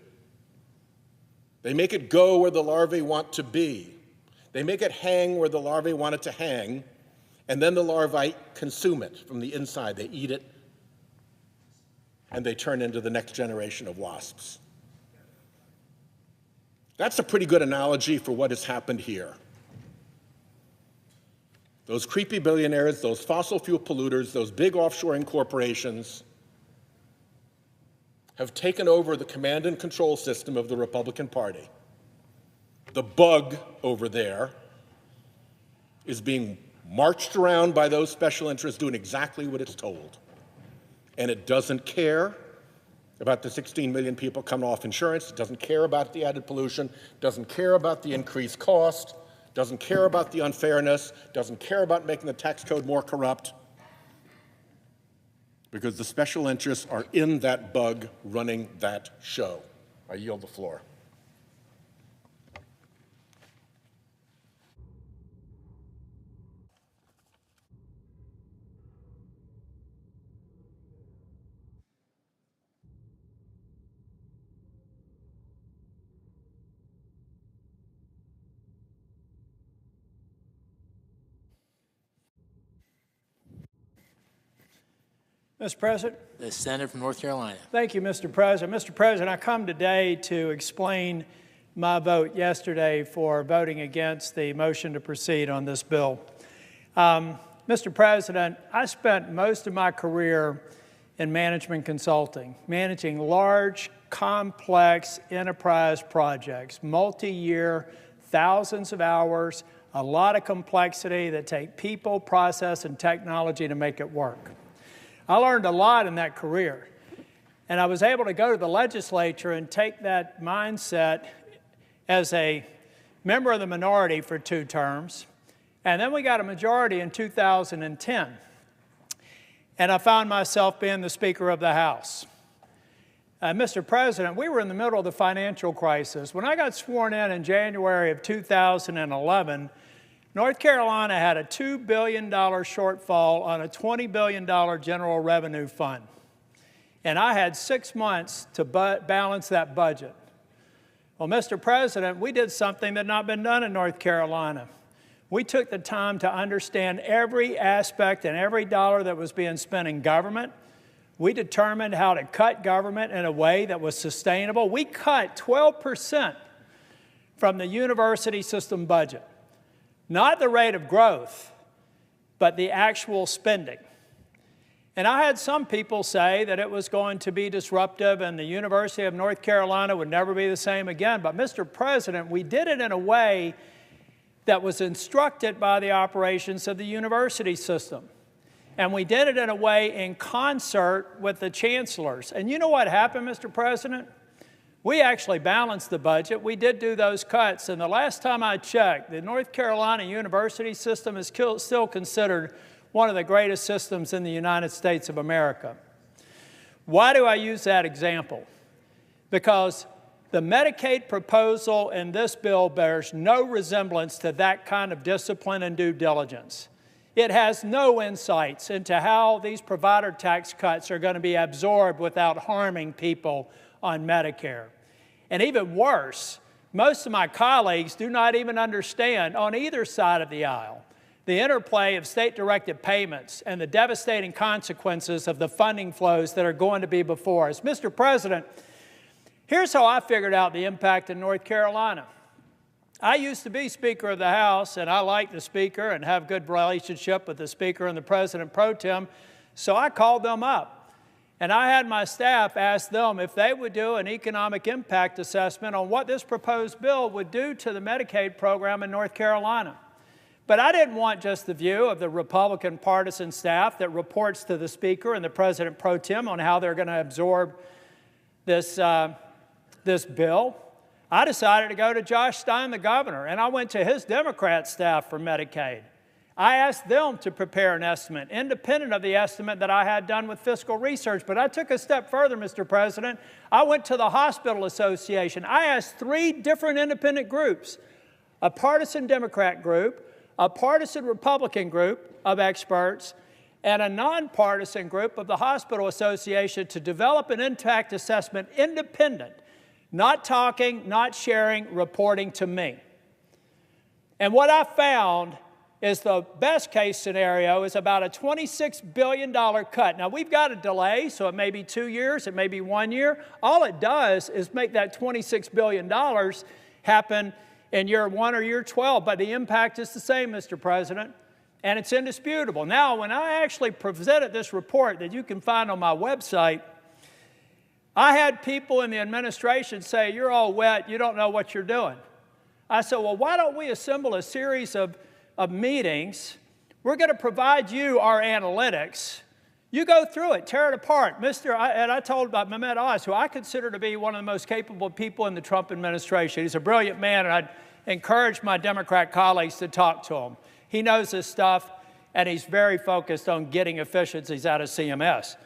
They make it go where the larvae want to be. They make it hang where the larvae want it to hang, and then the larvae consume it from the inside. They eat it, and they turn into the next generation of wasps. That's a pretty good analogy for what has happened here. Those creepy billionaires, those fossil fuel polluters, those big offshoring corporations have taken over the command and control system of the Republican Party. The bug over there is being marched around by those special interests doing exactly what it's told. And it doesn't care about the 16 million people coming off insurance. It doesn't care about the added pollution. Doesn't care about the increased cost. Doesn't care about the unfairness, doesn't care about making the tax code more corrupt, because the special interests are in that bug running that show. I yield the floor. Mr. President. The senator from North Carolina. Thank you, Mr. President. Mr. President, I come today to explain my vote yesterday for voting against the motion to proceed on this bill. Mr. President, I spent most of my career in management consulting, managing large, complex enterprise projects, multi-year, thousands of hours, a lot of complexity that take people, process, and technology to make it work. I learned a lot in that career, and I was able to go to the legislature and take that mindset as a member of the minority for 2 terms, and then we got a majority in 2010, and I found myself being the Speaker of the House. Mr. President, we were in the middle of the financial crisis. When I got sworn in January of 2011, North Carolina had a $2 billion shortfall on a $20 billion general revenue fund. And I had 6 months to balance that budget. Well, Mr. President, we did something that had not been done in North Carolina. We took the time to understand every aspect and every dollar that was being spent in government. We determined how to cut government in a way that was sustainable. We cut 12% from the university system budget. Not the rate of growth, but the actual spending. And I had some people say that it was going to be disruptive and the University of North Carolina would never be the same again. But Mr. President, we did it in a way that was instructed by the operations of the university system. And we did it in a way in concert with the chancellors. And you know what happened, Mr. President? We actually balanced the budget. We did do those cuts. And the last time I checked, the North Carolina university system is still considered one of the greatest systems in the United States of America. Why do I use that example? Because the Medicaid proposal in this bill bears no resemblance to that kind of discipline and due diligence. It has no insights into how these provider tax cuts are going to be absorbed without harming people on Medicare. And even worse, most of my colleagues do not even understand on either side of the aisle the interplay of state-directed payments and the devastating consequences of the funding flows that are going to be before us. Mr. President, here's how I figured out the impact in North Carolina. I used to be Speaker of the House, and I like the Speaker and have good relationship with the Speaker and the President pro tem, so I called them up. And I had my staff ask them if they would do an economic impact assessment on what this proposed bill would do to the Medicaid program in North Carolina. But I didn't want just the view of the Republican partisan staff that reports to the Speaker and the President pro tem on how they're going to absorb this bill. I decided to go to Josh Stein, the governor, and I went to his Democrat staff for Medicaid. I asked them to prepare an estimate, independent of the estimate that I had done with fiscal research. But I took a step further, Mr. President. I went to the Hospital Association. I asked 3 different independent groups, a partisan Democrat group, a partisan Republican group of experts, and a nonpartisan group of the Hospital Association to develop an impact assessment independent, not talking, not sharing, reporting to me. And what I found is the best case scenario is about a $26 billion cut. Now, we've got a delay, so it may be 2 years, it may be 1 year. All it does is make that $26 billion happen in year 1 or year 12, but the impact is the same, Mr. President, and it's indisputable. Now, when I actually presented this report that you can find on my website, I had people in the administration say, "You're all wet, you don't know what you're doing." I said, well, why don't we assemble a series of meetings? We're going to provide you our analytics. You go through it, tear it apart. And I told about Mehmet Oz, who I consider to be one of the most capable people in the Trump administration. He's a brilliant man, and I'd encourage my Democrat colleagues to talk to him. He knows this stuff, and he's very focused on getting efficiencies out of CMS.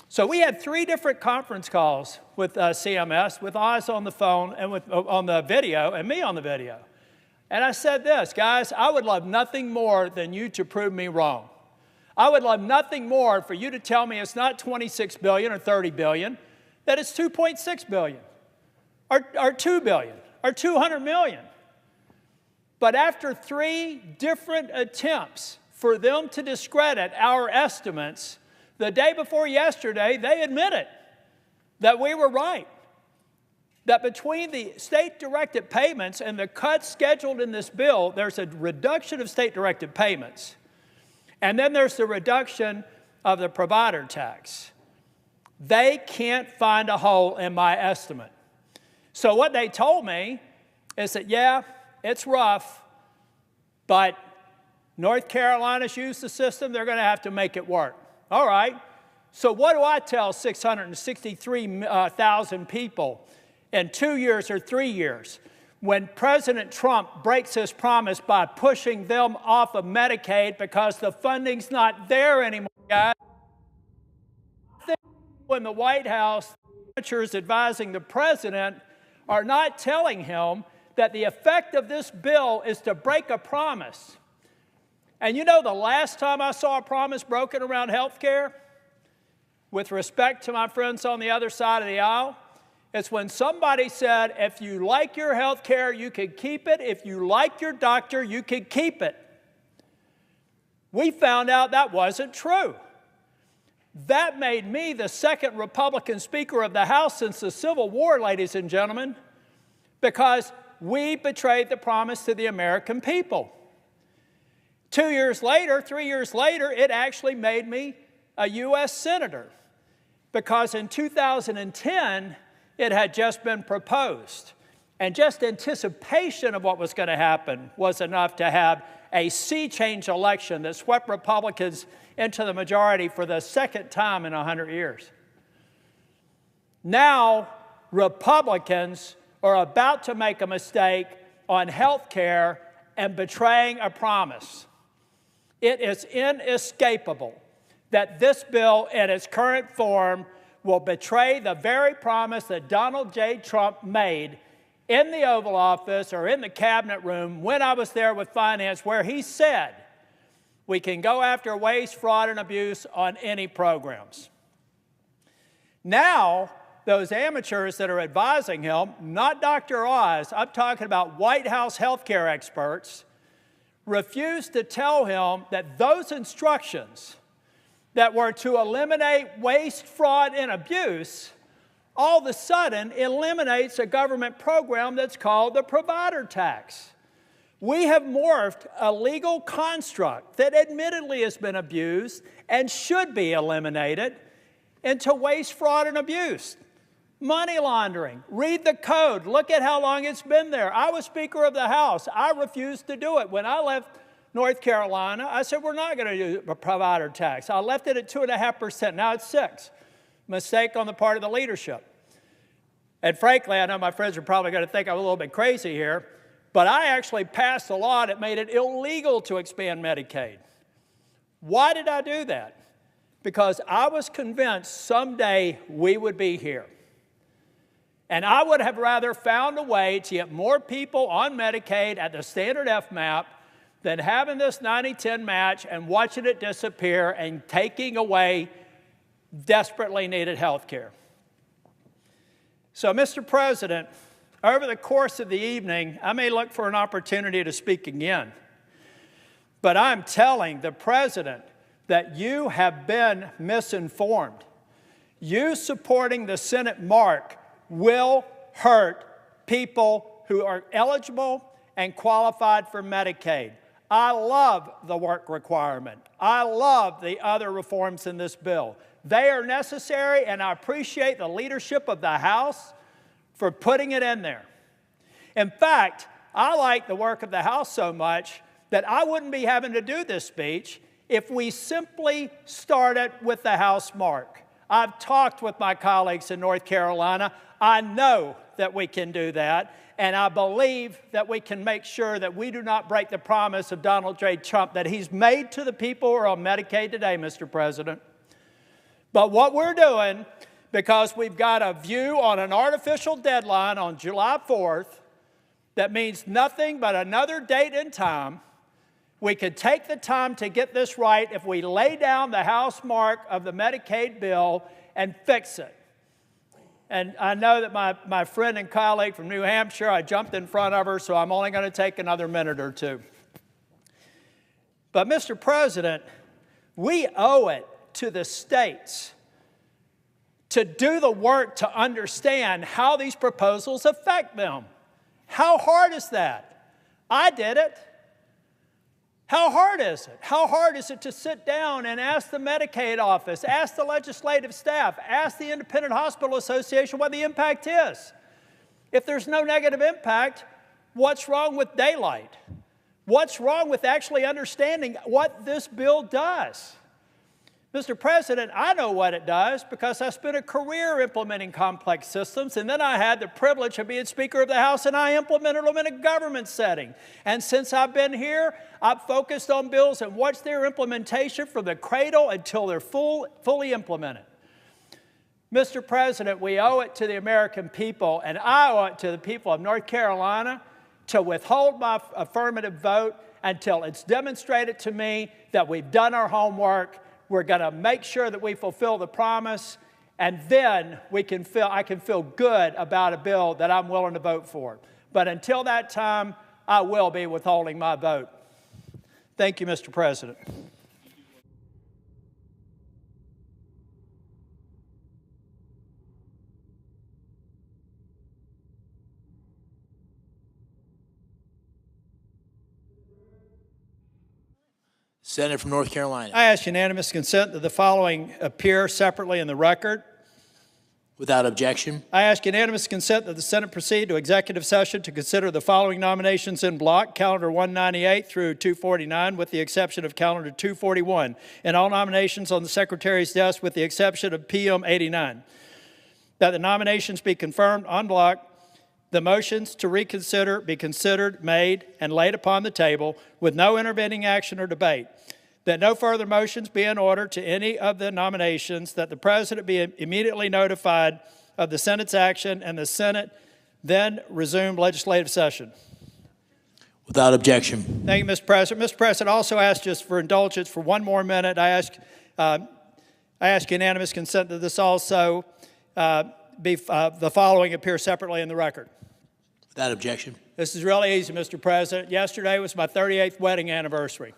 So we had 3 different conference calls with CMS, with Oz on the phone and on the video, and me on the video. And I said this, guys, I would love nothing more than you to prove me wrong. I would love nothing more for you to tell me it's not $26 billion or $30 billion, that it's $2.6 billion or $2 billion or $200 million. But after 3 different attempts for them to discredit our estimates, The day before yesterday, they admitted that we were right, that between the state-directed payments and the cuts scheduled in this bill, there's a reduction of state-directed payments, and then there's the reduction of the provider tax. They can't find a hole in my estimate. So what they told me is that, yeah, it's rough, but North Carolina's used the system, they're going to have to make it work. All right, so what do I tell 663,000 people in 2 years or 3 years when President Trump breaks his promise by pushing them off of Medicaid because the funding's not there anymore, guys? I think in the White House, senators advising the president are not telling him that the effect of this bill is to break a promise. And you know the last time I saw a promise broken around health care, with respect to my friends on the other side of the aisle, it's when somebody said, if you like your health care, you can keep it. If you like your doctor, you can keep it. We found out that wasn't true. That made me the second Republican Speaker of the House since the Civil War, ladies and gentlemen, because we betrayed the promise to the American people. 2 years later, 3 years later, it actually made me a U.S. Senator because in 2010, it had just been proposed. And just anticipation of what was going to happen was enough to have a sea change election that swept Republicans into the majority for the second time in 100 years. Now, Republicans are about to make a mistake on health care and betraying a promise. It is inescapable that this bill in its current form will betray the very promise that Donald J. Trump made in the Oval Office or in the cabinet room when I was there with finance, where he said we can go after waste, fraud, and abuse on any programs. Now, those amateurs that are advising him, not Dr. Oz, I'm talking about White House healthcare experts, refused to tell him that those instructions that were to eliminate waste, fraud, and abuse all of a sudden eliminates a government program that's called the provider tax. We have morphed a legal construct that admittedly has been abused and should be eliminated into waste, fraud, and abuse. Money laundering. Read the code. Look at how long it's been there. I was Speaker of the House. I refused to do it. When I left North Carolina, I said, we're not going to do a provider tax. I left it at 2.5%. Now it's 6%. Mistake on the part of the leadership. And frankly, I know my friends are probably going to think I'm a little bit crazy here, but I actually passed a law that made it illegal to expand Medicaid. Why did I do that? Because I was convinced someday we would be here. And I would have rather found a way to get more people on Medicaid at the standard FMAP than having this 90-10 match and watching it disappear and taking away desperately needed health care. So, Mr. President, over the course of the evening, I may look for an opportunity to speak again. But I'm telling the President that you have been misinformed. You supporting the Senate mark will hurt people who are eligible and qualified for Medicaid. I love the work requirement. I love the other reforms in this bill. They are necessary, and I appreciate the leadership of the House for putting it in there. In fact, I like the work of the House so much that I wouldn't be having to do this speech if we simply started with the House mark. I've talked with my colleagues in North Carolina. I know that we can do that, and I believe that we can make sure that we do not break the promise of Donald J. Trump that he's made to the people who are on Medicaid today, Mr. President. But what we're doing, because we've got a view on an artificial deadline on July 4th that means nothing but another date and time, we could take the time to get this right if we lay down the House mark of the Medicaid bill and fix it. And I know that my friend and colleague from New Hampshire, I jumped in front of her, so I'm only going to take another minute or two. But, Mr. President, we owe it to the states to do the work to understand how these proposals affect them. How hard is that? I did it. How hard is it? How hard is it to sit down and ask the Medicaid office, ask the legislative staff, ask the Independent Hospital Association what the impact is? If there's no negative impact, what's wrong with daylight? What's wrong with actually understanding what this bill does? Mr. President, I know what it does because I spent a career implementing complex systems, and then I had the privilege of being Speaker of the House, and I implemented them in a government setting. And since I've been here, I've focused on bills and watched their implementation from the cradle until they're fully implemented. Mr. President, we owe it to the American people, and I owe it to the people of North Carolina to withhold my affirmative vote until it's demonstrated to me that we've done our homework. We're going to make sure that we fulfill the promise, and then I can feel good about a bill that I'm willing to vote for. But until that time, I will be withholding my vote. Thank you, Mr. President. Senator from North Carolina. I ask unanimous consent that the following appear separately in the record. Without objection. I ask unanimous consent that the Senate proceed to executive session to consider the following nominations in block, calendar 198 through 249, with the exception of calendar 241, and all nominations on the Secretary's desk with the exception of PM 89. That the nominations be confirmed en bloc, the motions to reconsider be considered, made, and laid upon the table with no intervening action or debate. That no further motions be in order to any of the nominations, that the President be immediately notified of the Senate's action, and the Senate then resume legislative session. Without objection. Thank you, Mr. President. Mr. President, I also ask just for indulgence for one more minute. I ask unanimous consent that this also the following appear separately in the record. Without objection. This is really easy, Mr. President. Yesterday was my 38th wedding anniversary.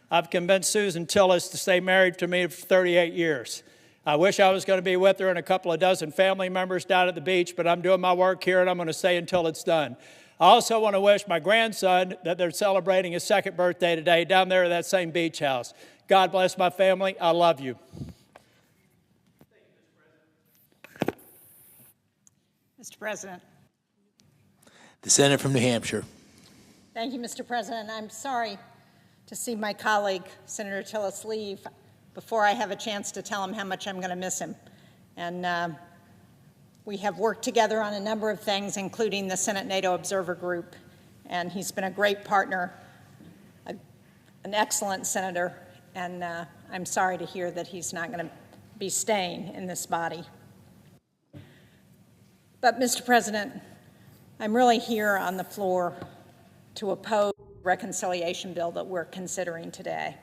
I've convinced Susan Tillis to stay married to me for 38 years. I wish I was going to be with her and a couple of dozen family members down at the beach, but I'm doing my work here and I'm going to stay until it's done. I also want to wish my grandson that they're celebrating his second birthday today down there at that same beach house. God bless my family. I love you. Mr. President. The Senator from New Hampshire. Thank you, Mr. President. I'm sorry to see my colleague, Senator Tillis, leave before I have a chance to tell him how much I'm going to miss him. And we have worked together on a number of things, including the Senate NATO Observer Group, and he's been a great partner, an excellent senator, and I'm sorry to hear that he's not going to be staying in this body. But, Mr. President, I'm really here on the floor to oppose the reconciliation bill that we're considering today.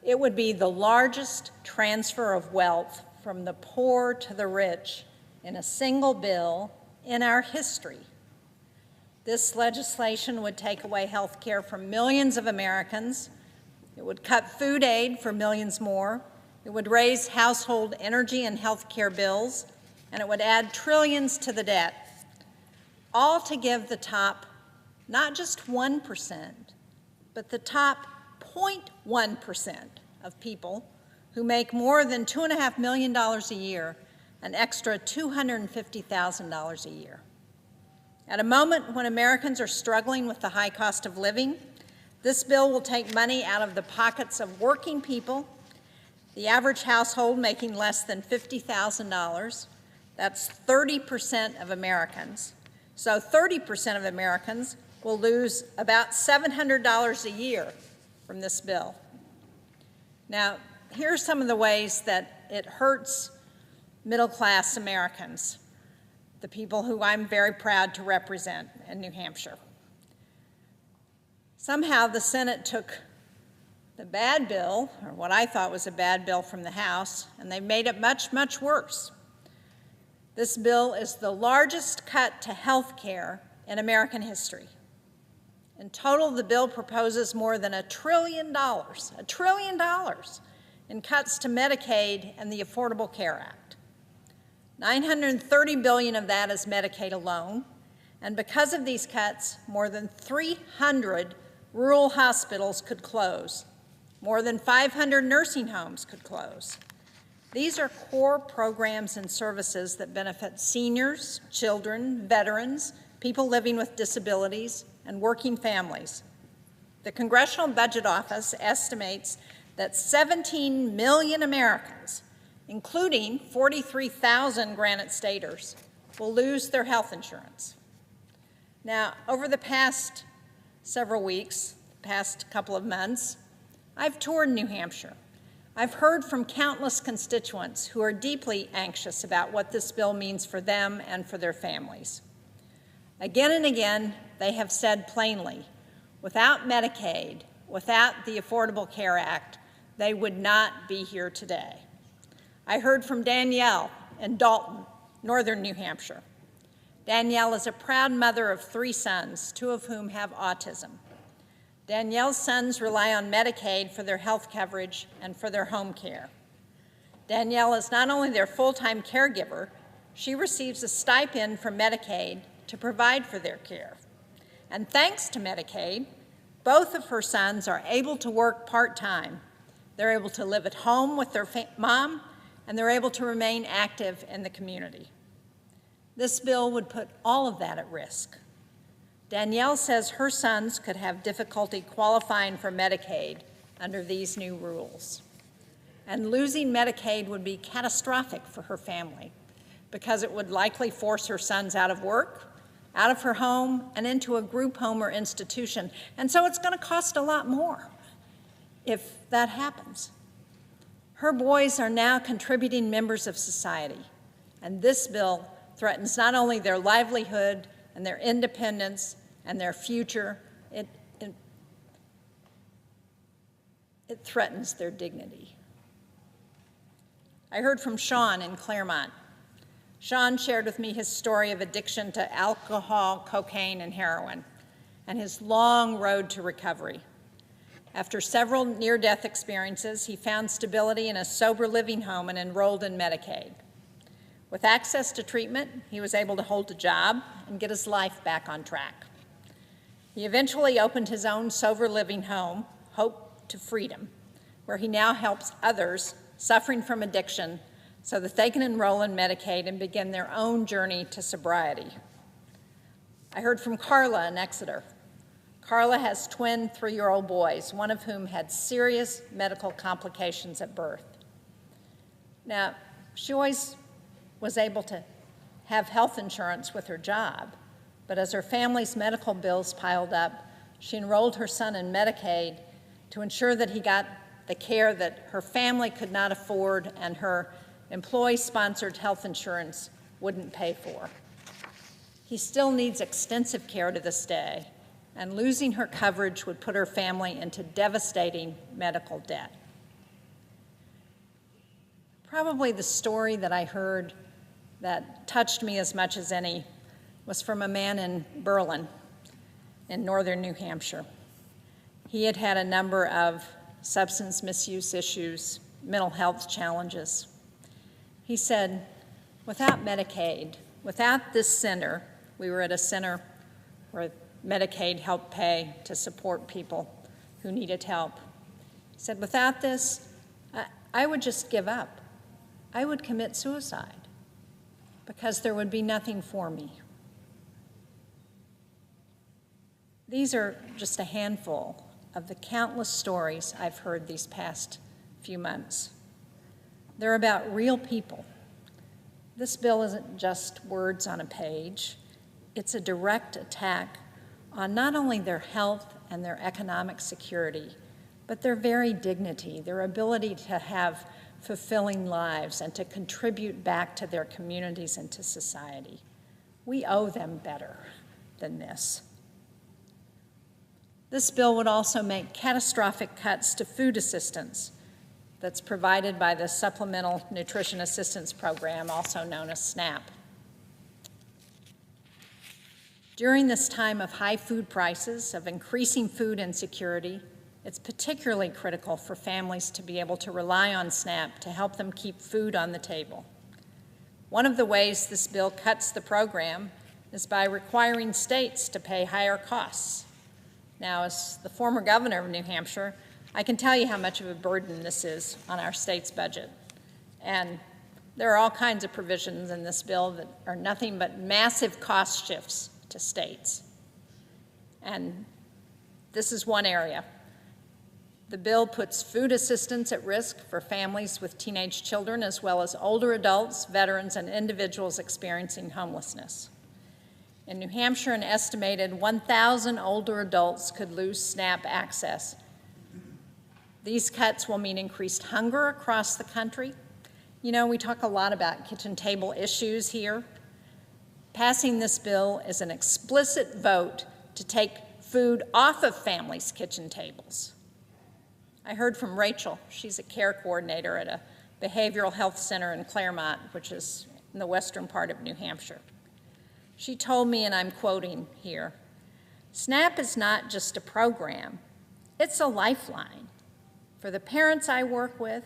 It would be the largest transfer of wealth from the poor to the rich in a single bill in our history. This legislation would take away health care from millions of Americans. It would cut food aid for millions more. It would raise household energy and health care bills, and it would add trillions to the debt, all to give the top, not just 1%, but the top 0.1% of people who make more than $2.5 million a year, an extra $250,000 a year. At a moment when Americans are struggling with the high cost of living, this bill will take money out of the pockets of working people, the average household making less than $50,000. That's 30% of Americans. So 30% of Americans will lose about $700 a year from this bill. Now, here are some of the ways that it hurts middle-class Americans, the people who I'm very proud to represent in New Hampshire. Somehow the Senate took the bad bill, or what I thought was a bad bill from the House, and they made it much, much worse. This bill is the largest cut to health care in American history. In total, the bill proposes more than $1 trillion in cuts to Medicaid and the Affordable Care Act. $930 billion of that is Medicaid alone, and because of these cuts, more than 300 rural hospitals could close. More than 500 nursing homes could close. These are core programs and services that benefit seniors, children, veterans, people living with disabilities, and working families. The Congressional Budget Office estimates that 17 million Americans, including 43,000 Granite Staters, will lose their health insurance. Now, over the past several weeks, past couple of months, I've toured New Hampshire. I've heard from countless constituents who are deeply anxious about what this bill means for them and for their families. Again and again, they have said plainly, without Medicaid, without the Affordable Care Act, they would not be here today. I heard from Danielle in Dalton, northern New Hampshire. Danielle is a proud mother of 3 sons, 2 of whom have autism. Danielle's sons rely on Medicaid for their health coverage and for their home care. Danielle is not only their full-time caregiver, she receives a stipend from Medicaid to provide for their care. And thanks to Medicaid, both of her sons are able to work part-time. They're able to live at home with their mom, and they're able to remain active in the community. This bill would put all of that at risk. Danielle says her sons could have difficulty qualifying for Medicaid under these new rules. And losing Medicaid would be catastrophic for her family because it would likely force her sons out of work, out of her home, and into a group home or institution. And so it's going to cost a lot more if that happens. Her boys are now contributing members of society, and this bill threatens not only their livelihood and their independence and their future, it threatens their dignity. I heard from Sean in Claremont. Sean shared with me his story of addiction to alcohol, cocaine, and heroin, and his long road to recovery. After several near-death experiences, he found stability in a sober living home and enrolled in Medicaid. With access to treatment, he was able to hold a job and get his life back on track. He eventually opened his own sober living home, Hope to Freedom, where he now helps others suffering from addiction so that they can enroll in Medicaid and begin their own journey to sobriety. I heard from Carla in Exeter. Carla has twin 3-year-old boys, one of whom had serious medical complications at birth. Now, she always was able to have health insurance with her job, but as her family's medical bills piled up, she enrolled her son in Medicaid to ensure that he got the care that her family could not afford and her employee-sponsored health insurance wouldn't pay for. He still needs extensive care to this day, and losing her coverage would put her family into devastating medical debt. Probably the story that I heard that touched me as much as any was from a man in Berlin in northern New Hampshire. He had had a number of substance misuse issues, mental health challenges. He said, without Medicaid, without this center, we were at a center where Medicaid helped pay to support people who needed help. He said, without this, I would just give up. I would commit suicide because there would be nothing for me. These are just a handful of the countless stories I've heard these past few months. They're about real people. This bill isn't just words on a page. It's a direct attack on not only their health and their economic security, but their very dignity, their ability to have fulfilling lives and to contribute back to their communities and to society. We owe them better than this. This bill would also make catastrophic cuts to food assistance that's provided by the Supplemental Nutrition Assistance Program, also known as SNAP. During this time of high food prices, of increasing food insecurity, it's particularly critical for families to be able to rely on SNAP to help them keep food on the table. One of the ways this bill cuts the program is by requiring states to pay higher costs. Now, as the former governor of New Hampshire, I can tell you how much of a burden this is on our state's budget. And there are all kinds of provisions in this bill that are nothing but massive cost shifts to states. And this is one area. The bill puts food assistance at risk for families with teenage children, as well as older adults, veterans, and individuals experiencing homelessness. In New Hampshire, an estimated 1,000 older adults could lose SNAP access. These cuts will mean increased hunger across the country. You know, we talk a lot about kitchen table issues here. Passing this bill is an explicit vote to take food off of families' kitchen tables. I heard from Rachel. She's a care coordinator at a behavioral health center in Claremont, which is in the western part of New Hampshire. She told me, and I'm quoting here, "SNAP is not just a program, it's a lifeline. For the parents I work with,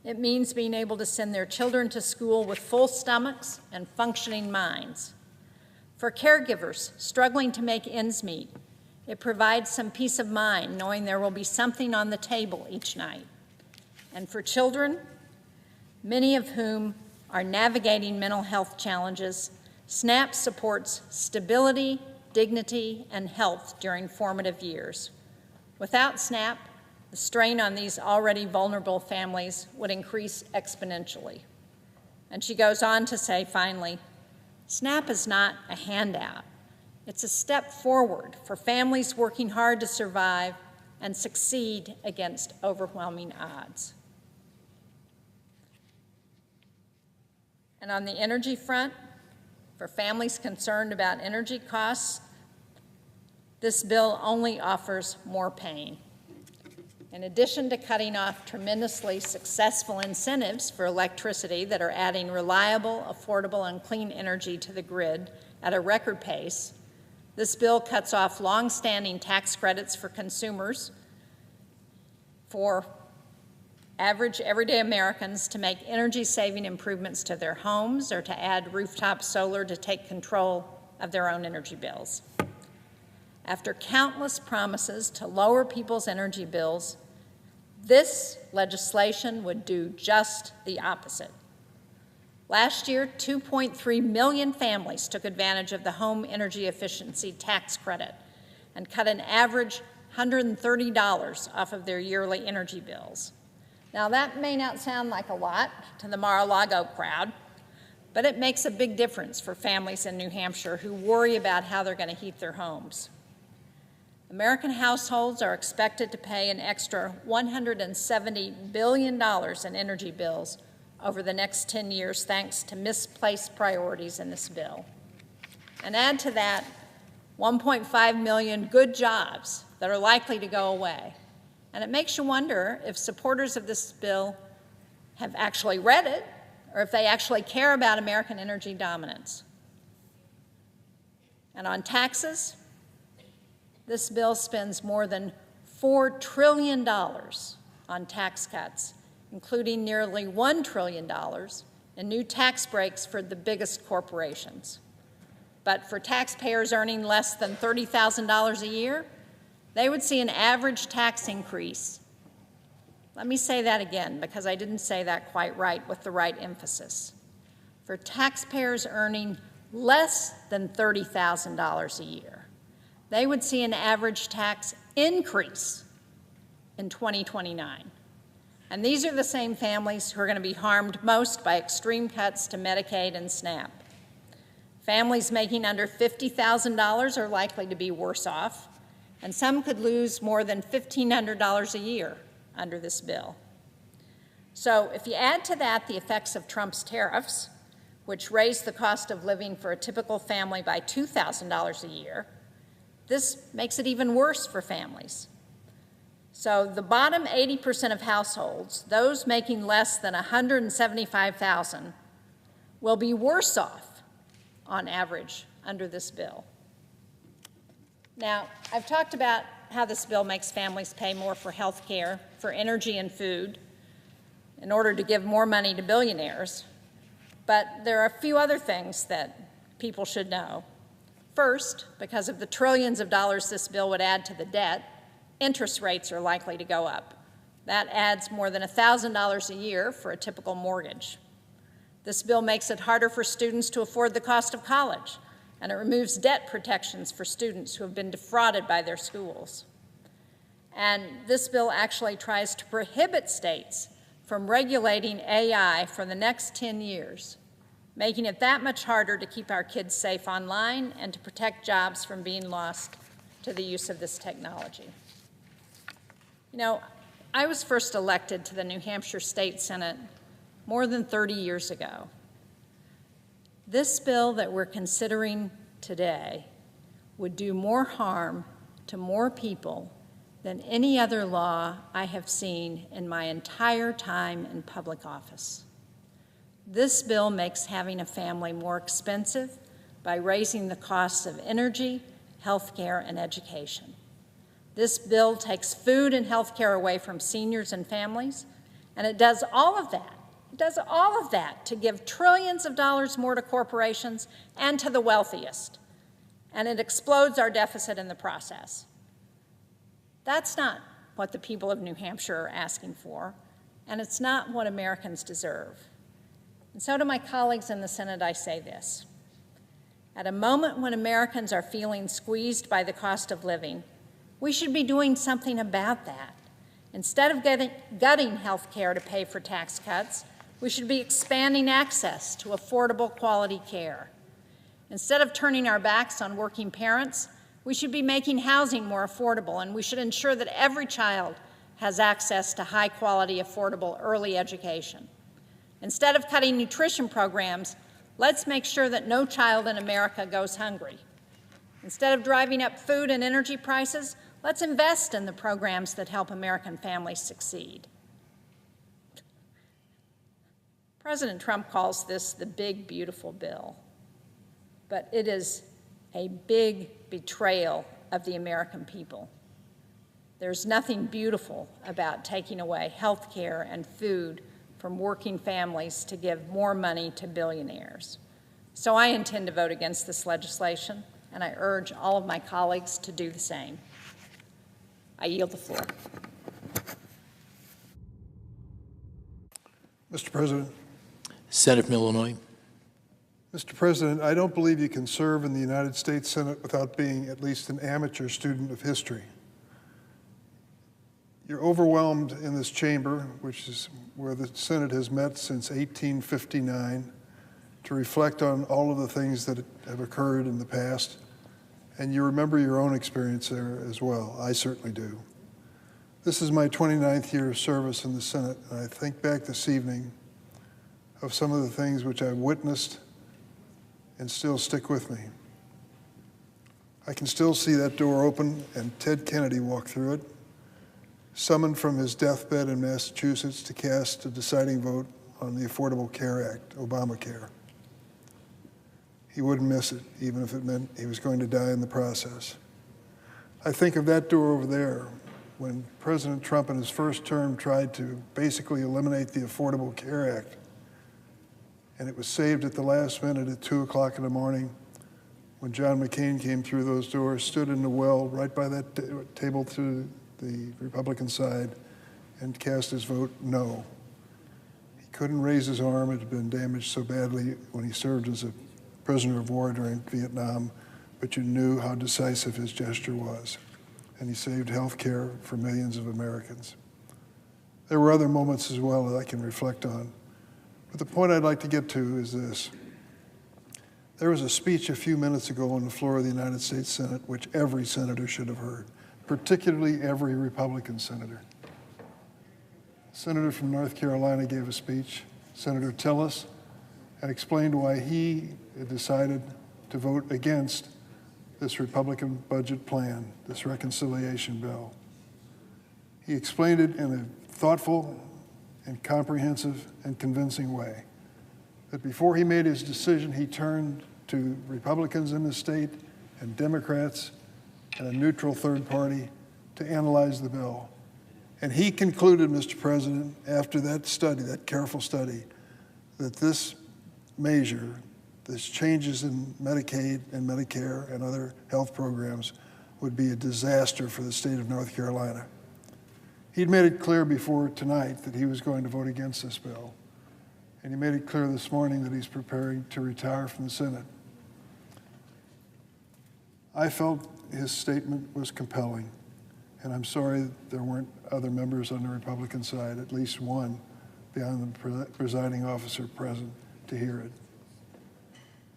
it means being able to send their children to school with full stomachs and functioning minds. For caregivers struggling to make ends meet, it provides some peace of mind knowing there will be something on the table each night. And for children, many of whom are navigating mental health challenges, SNAP supports stability, dignity, and health during formative years. Without SNAP, the strain on these already vulnerable families would increase exponentially." And she goes on to say, finally, "SNAP is not a handout. It's a step forward for families working hard to survive and succeed against overwhelming odds." And on the energy front, for families concerned about energy costs, this bill only offers more pain. In addition to cutting off tremendously successful incentives for electricity that are adding reliable, affordable, and clean energy to the grid at a record pace, this bill cuts off long-standing tax credits for consumers for average everyday Americans to make energy-saving improvements to their homes or to add rooftop solar to take control of their own energy bills. After countless promises to lower people's energy bills, this legislation would do just the opposite. Last year, 2.3 million families took advantage of the home energy efficiency tax credit and cut an average $130 off of their yearly energy bills. Now, that may not sound like a lot to the Mar-a-Lago crowd, but it makes a big difference for families in New Hampshire who worry about how they're going to heat their homes. American households are expected to pay an extra $170 billion in energy bills over the next 10 years thanks to misplaced priorities in this bill. And add to that 1.5 million good jobs that are likely to go away. And it makes you wonder if supporters of this bill have actually read it or if they actually care about American energy dominance. And on taxes, this bill spends more than $4 trillion on tax cuts, including nearly $1 trillion in new tax breaks for the biggest corporations. But for taxpayers earning less than $30,000 a year, they would see an average tax increase. Let me say that again, because I didn't say that quite right with the right emphasis. For taxpayers earning less than $30,000 a year, they would see an average tax increase in 2029. And these are the same families who are going to be harmed most by extreme cuts to Medicaid and SNAP. Families making under $50,000 are likely to be worse off, and some could lose more than $1,500 a year under this bill. So if you add to that the effects of Trump's tariffs, which raised the cost of living for a typical family by $2,000 a year, this makes it even worse for families. So the bottom 80% of households, those making less than $175,000, will be worse off on average under this bill. Now, I've talked about how this bill makes families pay more for health care, for energy and food, in order to give more money to billionaires. But there are a few other things that people should know. First, because of the trillions of dollars this bill would add to the debt, interest rates are likely to go up. That adds more than $1,000 a year for a typical mortgage. This bill makes it harder for students to afford the cost of college, and it removes debt protections for students who have been defrauded by their schools. And this bill actually tries to prohibit states from regulating AI for the next 10 years, making it that much harder to keep our kids safe online and to protect jobs from being lost to the use of this technology. You know, I was first elected to the New Hampshire State Senate more than 30 years ago. This bill that we're considering today would do more harm to more people than any other law I have seen in my entire time in public office. This bill makes having a family more expensive by raising the costs of energy, health care, and education. This bill takes food and health care away from seniors and families, and it does all of that. It does all of that to give trillions of dollars more to corporations and to the wealthiest, and it explodes our deficit in the process. That's not what the people of New Hampshire are asking for, and it's not what Americans deserve. And so to my colleagues in the Senate, I say this. At a moment when Americans are feeling squeezed by the cost of living, we should be doing something about that. Instead of gutting health care to pay for tax cuts, we should be expanding access to affordable quality care. Instead of turning our backs on working parents, we should be making housing more affordable, and we should ensure that every child has access to high-quality, affordable early education. Instead of cutting nutrition programs, let's make sure that no child in America goes hungry. Instead of driving up food and energy prices, let's invest in the programs that help American families succeed. President Trump calls this the big, beautiful bill, but it is a big betrayal of the American people. There's nothing beautiful about taking away health care and food from working families to give more money to billionaires. So I intend to vote against this legislation, and I urge all of my colleagues to do the same. I yield the floor. Mr. President. Senator from Illinois. Mr. President, I don't believe you can serve in the United States Senate without being at least an amateur student of history. You're overwhelmed in this chamber, which is where the Senate has met since 1859, to reflect on all of the things that have occurred in the past, and you remember your own experience there as well. I certainly do. This is my 29th year of service in the Senate, and I think back this evening of some of the things which I've witnessed and still stick with me. I can still see that door open and Ted Kennedy walk through it, summoned from his deathbed in Massachusetts to cast a deciding vote on the Affordable Care Act, Obamacare. He wouldn't miss it, even if it meant he was going to die in the process. I think of that door over there when President Trump in his first term tried to basically eliminate the Affordable Care Act, and it was saved at the last minute at 2 o'clock in the morning when John McCain came through those doors, stood in the well right by that table to the Republican side, and cast his vote no. He couldn't raise his arm. It had been damaged so badly when he served as a prisoner of war during Vietnam, but you knew how decisive his gesture was. And he saved health care for millions of Americans. There were other moments as well that I can reflect on. But the point I'd like to get to is this. There was a speech a few minutes ago on the floor of the United States Senate which every senator should have heard, particularly every Republican senator. A senator from North Carolina gave a speech, Senator Tillis, and explained why he had decided to vote against this Republican budget plan, this reconciliation bill. He explained it in a thoughtful and comprehensive and convincing way. That before he made his decision, he turned to Republicans in the state and Democrats and a neutral third party to analyze the bill. And he concluded, Mr. President, after that study, that careful study, that this measure, this changes in Medicaid and Medicare and other health programs, would be a disaster for the state of North Carolina. He'd made it clear before tonight that he was going to vote against this bill. And he made it clear this morning that he's preparing to retire from the Senate. I felt his statement was compelling, and I'm sorry that there weren't other members on the Republican side, at least one, beyond the presiding officer present, to hear it.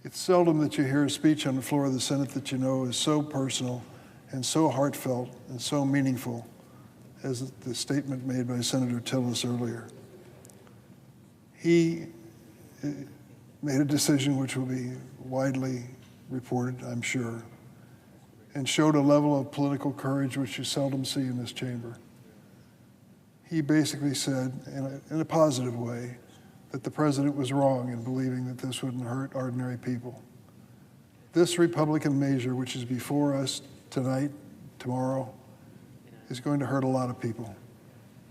It's seldom that you hear a speech on the floor of the Senate that you know is so personal and so heartfelt and so meaningful as the statement made by Senator Tillis earlier. He made a decision which will be widely reported, I'm sure, and showed a level of political courage which you seldom see in this chamber. He basically said, in a positive way, that the president was wrong in believing that this wouldn't hurt ordinary people. This Republican measure, which is before us tonight, tomorrow, is going to hurt a lot of people.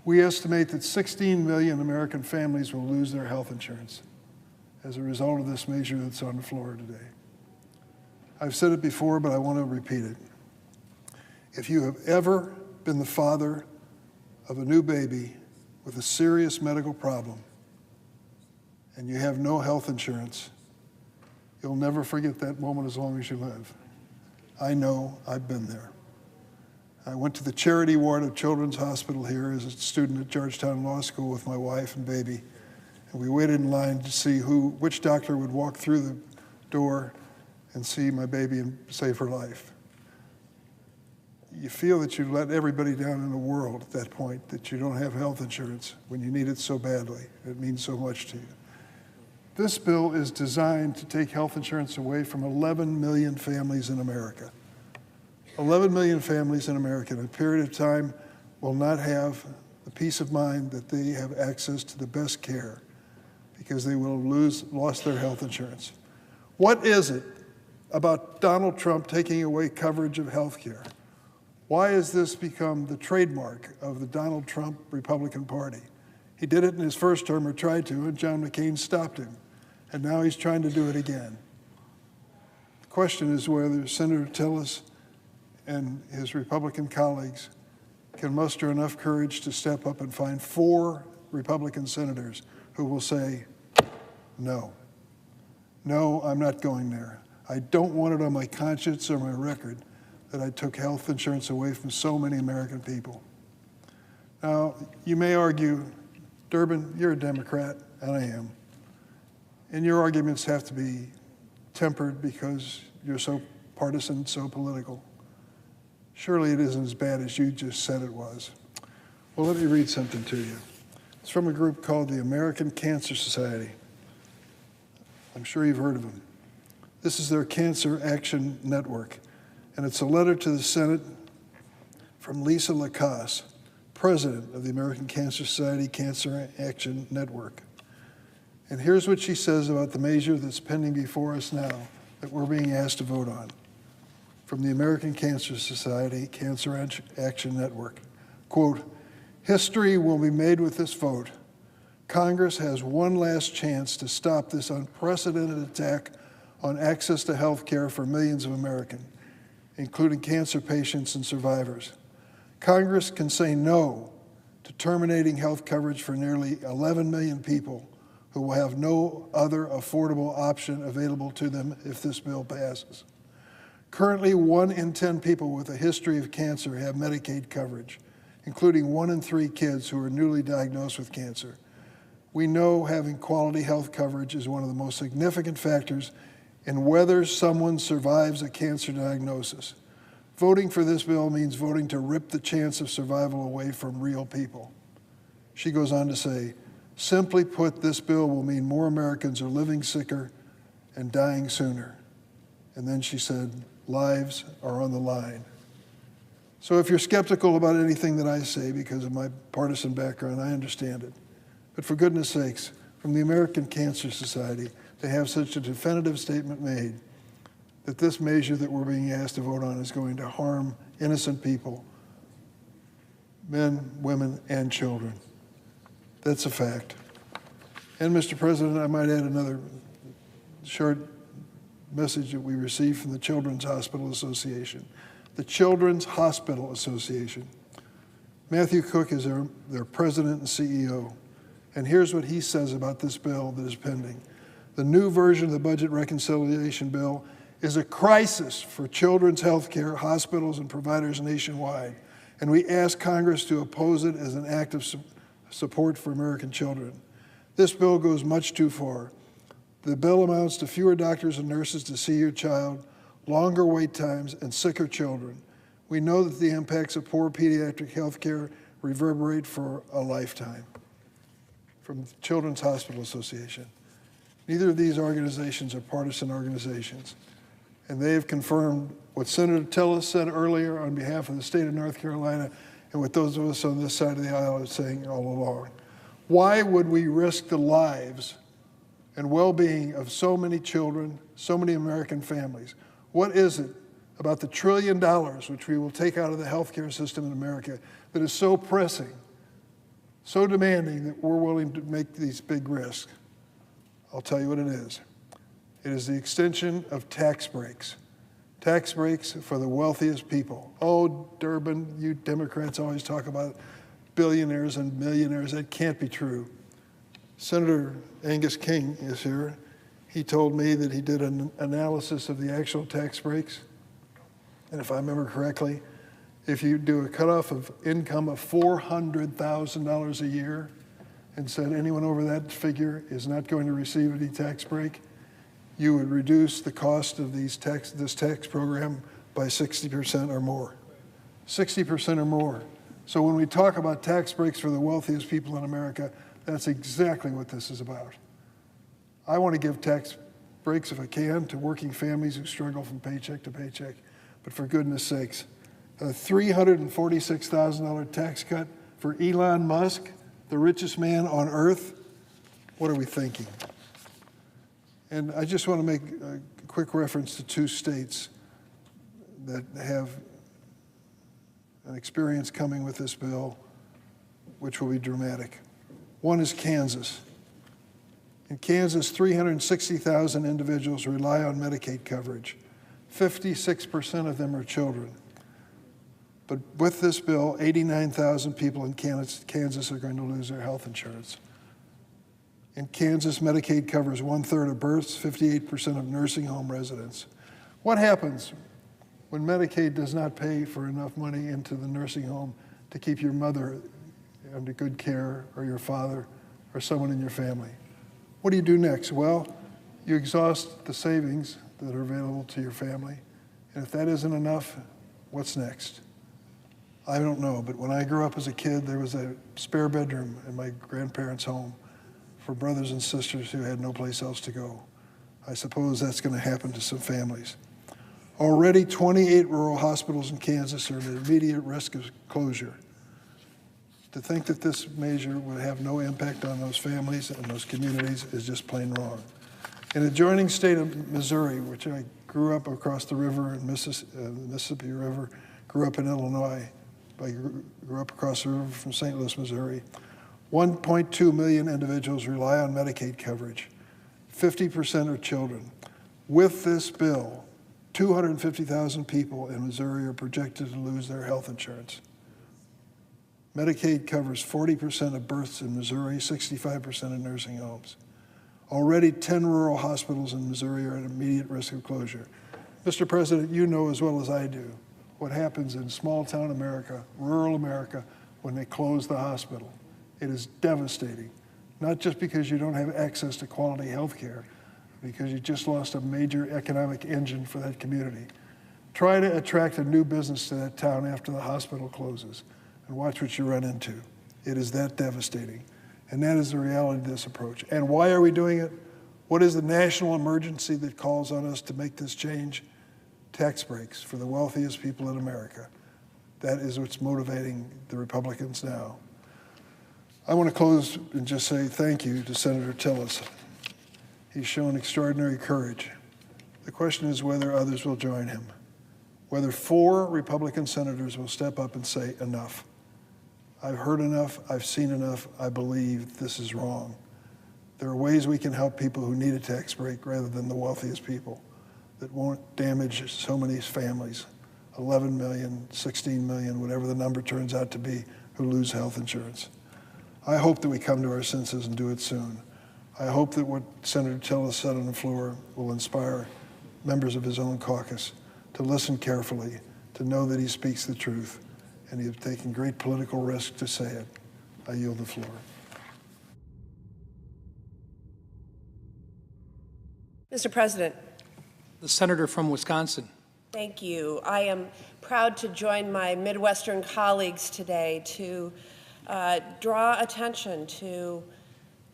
We estimate that 16 million American families will lose their health insurance as a result of this measure that's on the floor today. I've said it before, but I want to repeat it. If you have ever been the father of a new baby with a serious medical problem and you have no health insurance, you'll never forget that moment as long as you live. I know, I've been there. I went to the charity ward of Children's Hospital here as a student at Georgetown Law School with my wife and baby, and we waited in line to see which doctor would walk through the door and see my baby and save her life. You feel that you've let everybody down in the world at that point, that you don't have health insurance when you need it so badly. It means so much to you. This bill is designed to take health insurance away from 11 million families in America. 11 million families in America in a period of time will not have the peace of mind that they have access to the best care because they will have lost their health insurance. What is it about Donald Trump taking away coverage of health care? Why has this become the trademark of the Donald Trump Republican Party? He did it in his first term, or tried to, and John McCain stopped him. And now he's trying to do it again. The question is whether Senator Tillis and his Republican colleagues can muster enough courage to step up and find 4 Republican senators who will say, no. No, I'm not going there. I don't want it on my conscience or my record that I took health insurance away from so many American people. Now, you may argue, Durbin, you're a Democrat, and I am. And your arguments have to be tempered because you're so partisan, so political. Surely it isn't as bad as you just said it was. Well, let me read something to you. It's from a group called the American Cancer Society. I'm sure you've heard of them. This is their Cancer Action Network, and it's a letter to the Senate from Lisa Lacasse, president of the American Cancer Society Cancer Action Network. And here's what she says about the measure that's pending before us now that we're being asked to vote on. From the American Cancer Society Cancer Action Network. Quote, history will be made with this vote. Congress has one last chance to stop this unprecedented attack on access to health care for millions of Americans, including cancer patients and survivors. Congress can say no to terminating health coverage for nearly 11 million people who will have no other affordable option available to them if this bill passes. Currently, 1 in 10 people with a history of cancer have Medicaid coverage, including 1 in 3 kids who are newly diagnosed with cancer. We know having quality health coverage is one of the most significant factors in whether someone survives a cancer diagnosis. Voting for this bill means voting to rip the chance of survival away from real people. She goes on to say, simply put, this bill will mean more Americans are living sicker and dying sooner. And then she said, lives are on the line. So if you're skeptical about anything that I say because of my partisan background, I understand it. But for goodness sakes, from the American Cancer Society, to have such a definitive statement made that this measure that we're being asked to vote on is going to harm innocent people men, women, and children. That's a fact. And Mr. President, I might add another short message that we received from the Children's Hospital Association. The Children's Hospital Association. Matthew Cook is their president and CEO. And here's what he says about this bill that is pending. The new version of the budget reconciliation bill is a crisis for children's health care, hospitals, and providers nationwide. And we ask Congress to oppose it as an act of support for American children. This bill goes much too far. The bill amounts to fewer doctors and nurses to see your child, longer wait times, and sicker children. We know that the impacts of poor pediatric health care reverberate for a lifetime. From the Children's Hospital Association. Neither of these organizations are partisan organizations. And they have confirmed what Senator Tillis said earlier on behalf of the state of North Carolina and what those of us on this side of the aisle are saying all along. Why would we risk the lives and well-being of so many children, so many American families? What is it about the $1 trillion which we will take out of the healthcare system in America that is so pressing, so demanding that we're willing to make these big risks? I'll tell you what it is. It is the extension of tax breaks. Tax breaks for the wealthiest people. Oh, Durbin, you Democrats always talk about billionaires and millionaires. That can't be true. Senator Angus King is here. He told me that he did an analysis of the actual tax breaks. And if I remember correctly, if you do a cutoff of income of $400,000 a year and said anyone over that figure is not going to receive any tax break, you would reduce the cost of this tax program by 60% or more. 60% or more. So when we talk about tax breaks for the wealthiest people in America, that's exactly what this is about. I want to give tax breaks, if I can, to working families who struggle from paycheck to paycheck. But for goodness sakes, a $346,000 tax cut for Elon Musk, the richest man on earth? What are we thinking? And I just want to make a quick reference to two states that have an experience coming with this bill, which will be dramatic. One is Kansas. In Kansas, 360,000 individuals rely on Medicaid coverage. 56% of them are children. But with this bill, 89,000 people in Kansas are going to lose their health insurance. In Kansas, Medicaid covers 1/3 of births, 58% of nursing home residents. What happens when Medicaid does not pay for enough money into the nursing home to keep your mother under good care, or your father, or someone in your family? What do you do next? Well, you exhaust the savings that are available to your family. And if that isn't enough, what's next? I don't know, but when I grew up as a kid, there was a spare bedroom in my grandparents' home for brothers and sisters who had no place else to go. I suppose that's going to happen to some families. Already 28 rural hospitals in Kansas are at immediate risk of closure. To think that this measure would have no impact on those families and those communities is just plain wrong. In the adjoining state of Missouri, which I grew up across the river in Mississippi River, grew up in Illinois, I grew up across the river from St. Louis, Missouri, 1.2 million individuals rely on Medicaid coverage. 50% are children. With this bill, 250,000 people in Missouri are projected to lose their health insurance. Medicaid covers 40% of births in Missouri, 65% of nursing homes. Already 10 rural hospitals in Missouri are at immediate risk of closure. Mr. President, you know as well as I do what happens in small town America, rural America, when they close the hospital. It is devastating, not just because you don't have access to quality health care, because you just lost a major economic engine for that community. Try to attract a new business to that town after the hospital closes, and watch what you run into. It is that devastating. And that is the reality of this approach. And why are we doing it? What is the national emergency that calls on us to make this change? Tax breaks for the wealthiest people in America. That is what's motivating the Republicans now. I want to close and just say thank you to Senator Tillis. He's shown extraordinary courage. The question is whether others will join him, whether 4 Republican senators will step up and say enough. I've heard enough, I've seen enough, I believe this is wrong. There are ways we can help people who need a tax break rather than the wealthiest people that won't damage so many families, 11 million, 16 million, whatever the number turns out to be, who lose health insurance. I hope that we come to our senses and do it soon. I hope that what Senator Tillis said on the floor will inspire members of his own caucus to listen carefully, to know that he speaks the truth, and he has taken great political risk to say it. I yield the floor. Mr. President. The senator from Wisconsin. Thank you. I am proud to join my Midwestern colleagues today to draw attention to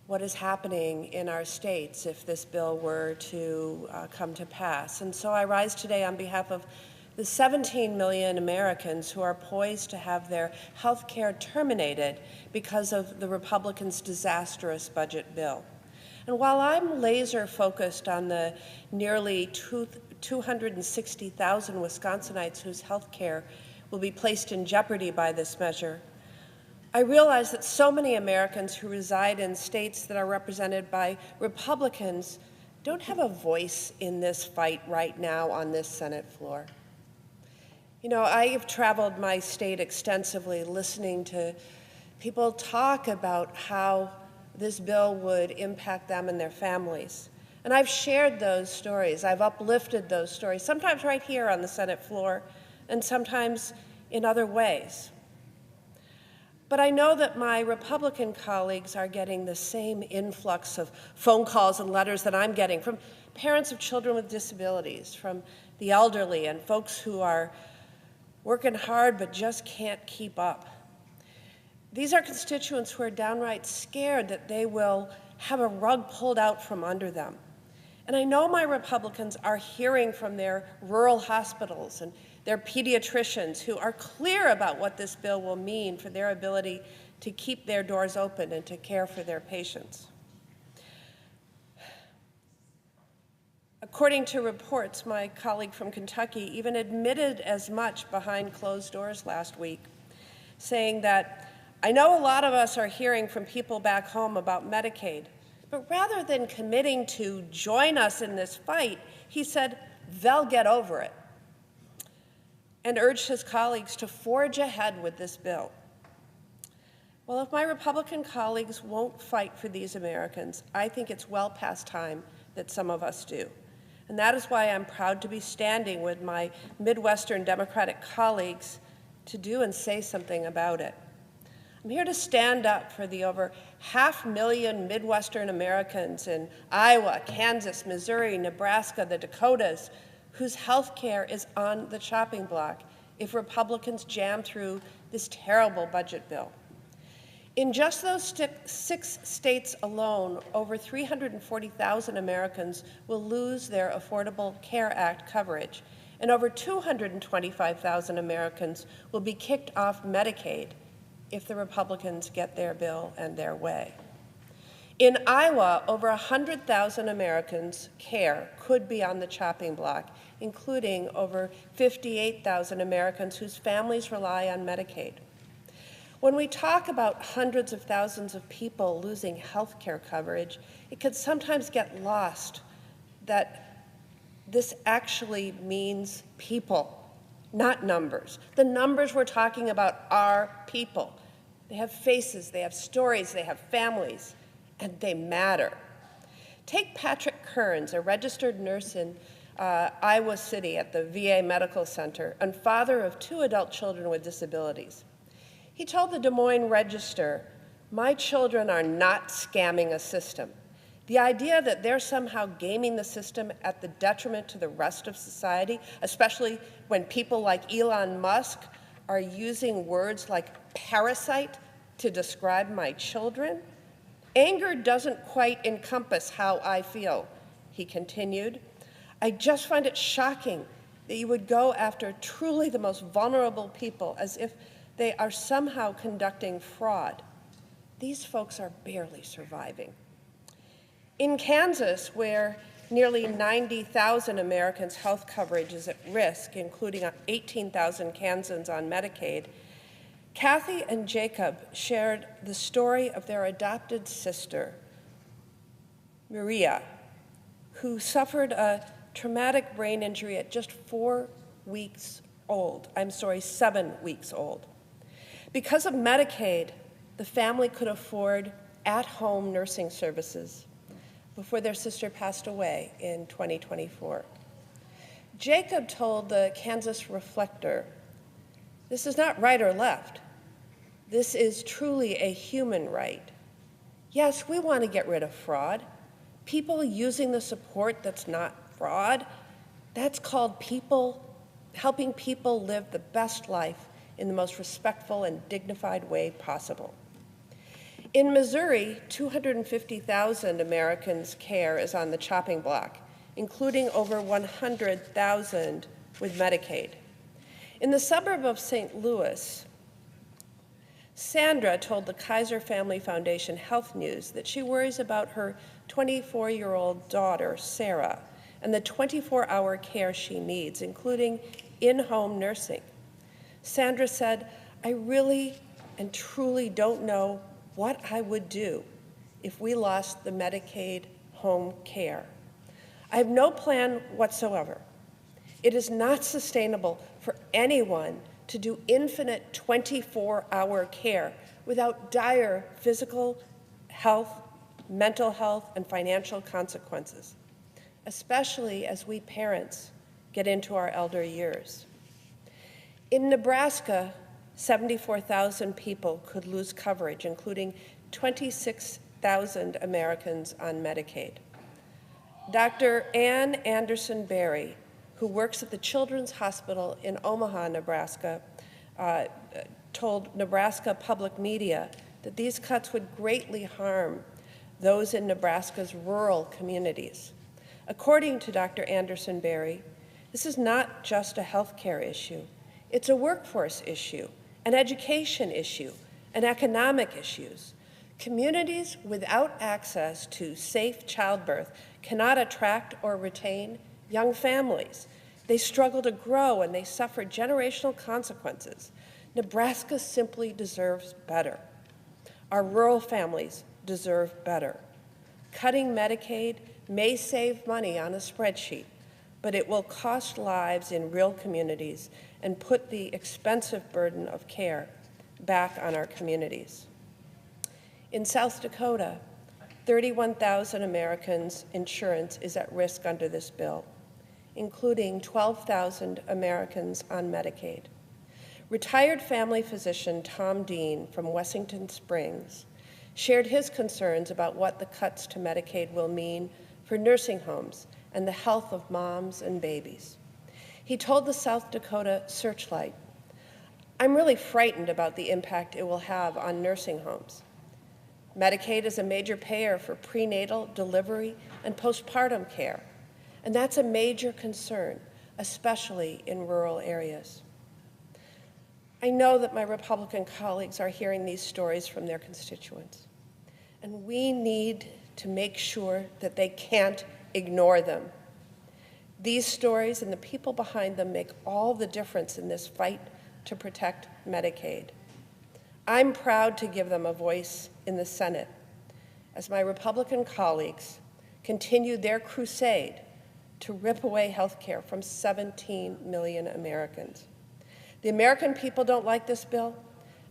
what is happening in our states if this bill were to come to pass. And so I rise today on behalf of the 17 million Americans who are poised to have their health care terminated because of the Republicans' disastrous budget bill. And while I'm laser focused on the nearly 260,000 Wisconsinites whose health care will be placed in jeopardy by this measure, I realize that so many Americans who reside in states that are represented by Republicans don't have a voice in this fight right now on this Senate floor. You know, I have traveled my state extensively listening to people talk about how this bill would impact them and their families. And I've shared those stories. I've uplifted those stories, sometimes right here on the Senate floor, and sometimes in other ways. But I know that my Republican colleagues are getting the same influx of phone calls and letters that I'm getting from parents of children with disabilities, from the elderly, and folks who are working hard but just can't keep up. These are constituents who are downright scared that they will have a rug pulled out from under them. And I know my Republicans are hearing from their rural hospitals and their pediatricians who are clear about what this bill will mean for their ability to keep their doors open and to care for their patients. According to reports, my colleague from Kentucky even admitted as much behind closed doors last week, saying that, "I know a lot of us are hearing from people back home about Medicaid, but rather than committing to join us in this fight," he said, "they'll get over it," and urged his colleagues to forge ahead with this bill. Well, if my Republican colleagues won't fight for these Americans, I think it's well past time that some of us do. And that is why I'm proud to be standing with my Midwestern Democratic colleagues to do and say something about it. I'm here to stand up for the over 500,000 Midwestern Americans in Iowa, Kansas, Missouri, Nebraska, the Dakotas, whose health care is on the chopping block if Republicans jam through this terrible budget bill. In just those 6 states alone, over 340,000 Americans will lose their Affordable Care Act coverage, and over 225,000 Americans will be kicked off Medicaid if the Republicans get their bill and their way. In Iowa, over 100,000 Americans' care could be on the chopping block, including over 58,000 Americans whose families rely on Medicaid. When we talk about hundreds of thousands of people losing health care coverage, it could sometimes get lost that this actually means people, not numbers. The numbers we're talking about are people. They have faces, they have stories, they have families, and they matter. Take Patrick Kearns, a registered nurse in Iowa City at the VA Medical Center and father of 2 adult children with disabilities. He told the Des Moines Register, "My children are not scamming a system. The idea that they're somehow gaming the system at the detriment to the rest of society, especially when people like Elon Musk are using words like parasite to describe my children? Anger doesn't quite encompass how I feel," he continued. "I just find it shocking that you would go after truly the most vulnerable people as if they are somehow conducting fraud. These folks are barely surviving." In Kansas, where nearly 90,000 Americans' health coverage is at risk, including 18,000 Kansans on Medicaid, Kathy and Jacob shared the story of their adopted sister, Maria, who suffered a traumatic brain injury at just 7 weeks old. Because of Medicaid, the family could afford at-home nursing services before their sister passed away in 2024. Jacob told the Kansas Reflector, "This is not right or left. This is truly a human right. Yes, we want to get rid of fraud. People using the support that's not fraud, that's called helping people live the best life in the most respectful and dignified way possible." In Missouri, 250,000 Americans' care is on the chopping block, including over 100,000 with Medicaid. In the suburb of St. Louis, Sandra told the Kaiser Family Foundation Health News that she worries about her 24-year-old daughter, Sarah, and the 24-hour care she needs, including in-home nursing. Sandra said, "I really and truly don't know what I would do if we lost the Medicaid home care. I have no plan whatsoever. It is not sustainable for anyone to do infinite 24-hour care without dire physical health, mental health, and financial consequences, especially as we parents get into our elder years." In Nebraska, 74,000 people could lose coverage, including 26,000 Americans on Medicaid. Dr. Ann Anderson Berry, who works at the Children's Hospital in Omaha, Nebraska, told Nebraska Public Media that these cuts would greatly harm those in Nebraska's rural communities. According to Dr. Anderson Berry, this is not just a health care issue. It's a workforce issue, an education issue, and economic issues. Communities without access to safe childbirth cannot attract or retain young families. They struggle to grow and they suffer generational consequences. Nebraska simply deserves better. Our rural families deserve better. Cutting Medicaid may save money on a spreadsheet, but it will cost lives in real communities and put the expensive burden of care back on our communities. In South Dakota, 31,000 Americans' insurance is at risk under this bill, including 12,000 Americans on Medicaid. Retired family physician Tom Dean from Wessington Springs shared his concerns about what the cuts to Medicaid will mean for nursing homes and the health of moms and babies. He told the South Dakota Searchlight, "I'm really frightened about the impact it will have on nursing homes. Medicaid is a major payer for prenatal, delivery, and postpartum care, and that's a major concern, especially in rural areas." I know that my Republican colleagues are hearing these stories from their constituents, and we need to make sure that they can't ignore them. These stories and the people behind them make all the difference in this fight to protect Medicaid. I'm proud to give them a voice in the Senate as my Republican colleagues continue their crusade to rip away health care from 17 million Americans. The American people don't like this bill,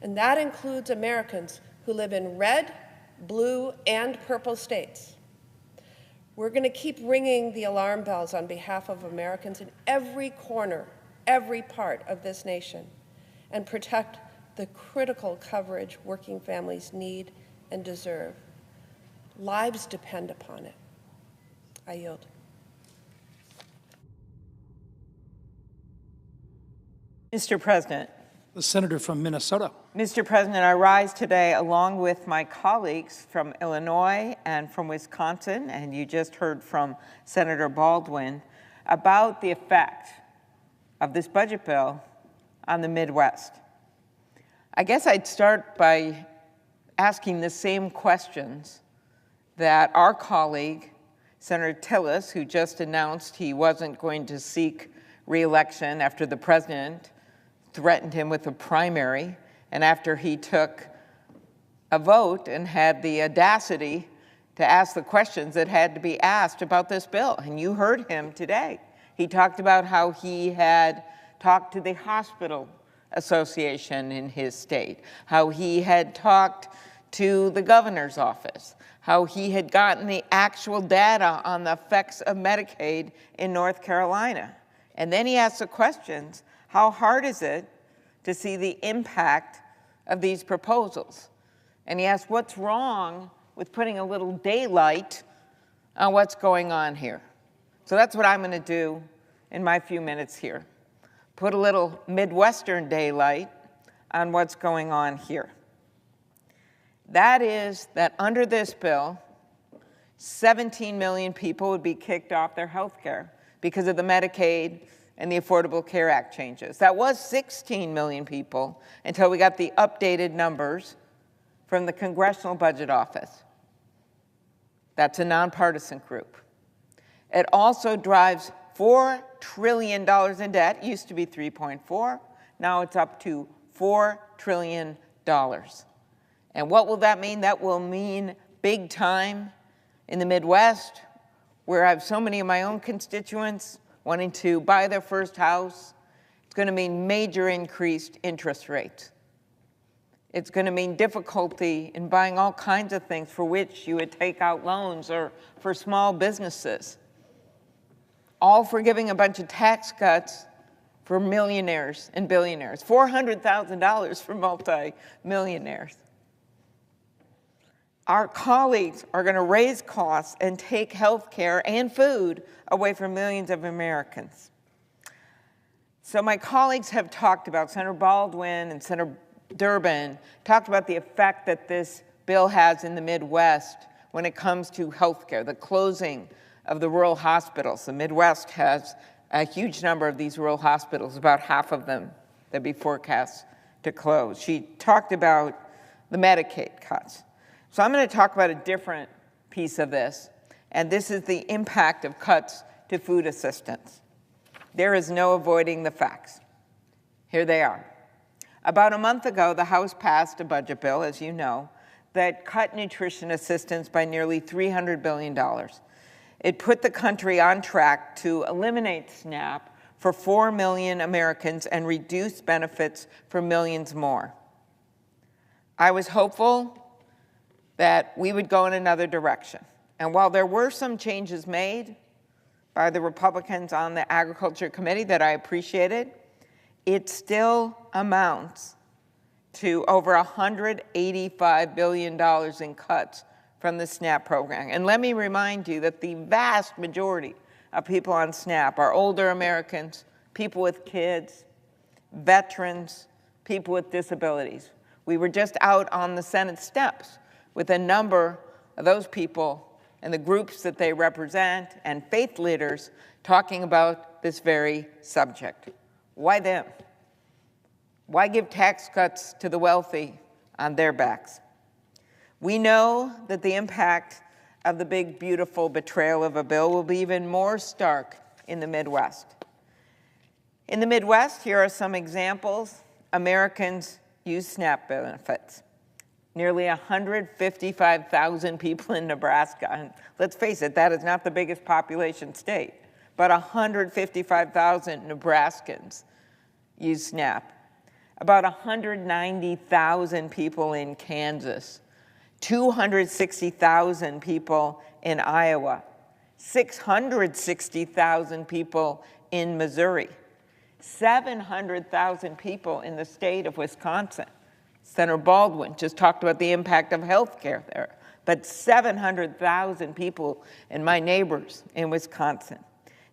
and that includes Americans who live in red, blue, and purple states. We're going to keep ringing the alarm bells on behalf of Americans in every corner, every part of this nation, and protect the critical coverage working families need and deserve. Lives depend upon it. I yield. Mr. President. The senator from Minnesota. Mr. President, I rise today along with my colleagues from Illinois and from Wisconsin, and you just heard from Senator Baldwin, about the effect of this budget bill on the Midwest. I guess I'd start by asking the same questions that our colleague, Senator Tillis, who just announced he wasn't going to seek re-election after the president threatened him with a primary And after he took a vote and had the audacity to ask the questions that had to be asked about this bill. And you heard him today. He talked about how he had talked to the hospital association in his state, how he had talked to the governor's office, how he had gotten the actual data on the effects of Medicaid in North Carolina. And then he asked the questions, how hard is it to see the impact of these proposals? And he asked, what's wrong with putting a little daylight on what's going on here? So that's what I'm going to do in my few minutes here. Put a little Midwestern daylight on what's going on here. That is that under this bill, 17 million people would be kicked off their health care because of the Medicaid and the Affordable Care Act changes. That was 16 million people until we got the updated numbers from the Congressional Budget Office. That's a nonpartisan group. It also drives $4 trillion in debt. It used to be 3.4. Now it's up to $4 trillion. And what will that mean? That will mean big time in the Midwest, where I have so many of my own constituents wanting to buy their first house. It's going to mean major increased interest rates. It's going to mean difficulty in buying all kinds of things for which you would take out loans, or for small businesses. All for giving a bunch of tax cuts for millionaires and billionaires. $400,000 for multi-millionaires. Our colleagues are going to raise costs and take health care and food away from millions of Americans. So my colleagues have talked about, Senator Baldwin and Senator Durbin, talked about the effect that this bill has in the Midwest when it comes to health care, the closing of the rural hospitals. The Midwest has a huge number of these rural hospitals, about half of them that be forecast to close. She talked about the Medicaid cuts. So I'm going to talk about a different piece of this, and this is the impact of cuts to food assistance. There is no avoiding the facts. Here they are. About a month ago, the House passed a budget bill, as you know, that cut nutrition assistance by nearly $300 billion. It put the country on track to eliminate SNAP for 4 million Americans and reduce benefits for millions more. I was hopeful that we would go in another direction. And while there were some changes made by the Republicans on the Agriculture Committee that I appreciated, it still amounts to over $185 billion in cuts from the SNAP program. And let me remind you that the vast majority of people on SNAP are older Americans, people with kids, veterans, people with disabilities. We were just out on the Senate steps with a number of those people and the groups that they represent and faith leaders talking about this very subject. Why them? Why give tax cuts to the wealthy on their backs? We know that the impact of the big, beautiful betrayal of a bill will be even more stark in the Midwest. In the Midwest, here are some examples. Americans use SNAP benefits. Nearly 155,000 people in Nebraska. And let's face it, that is not the biggest population state, but 155,000 Nebraskans use SNAP. About 190,000 people in Kansas, 260,000 people in Iowa, 660,000 people in Missouri, 700,000 people in the state of Wisconsin. Senator Baldwin just talked about the impact of health care there, but 700,000 people and my neighbors in Wisconsin.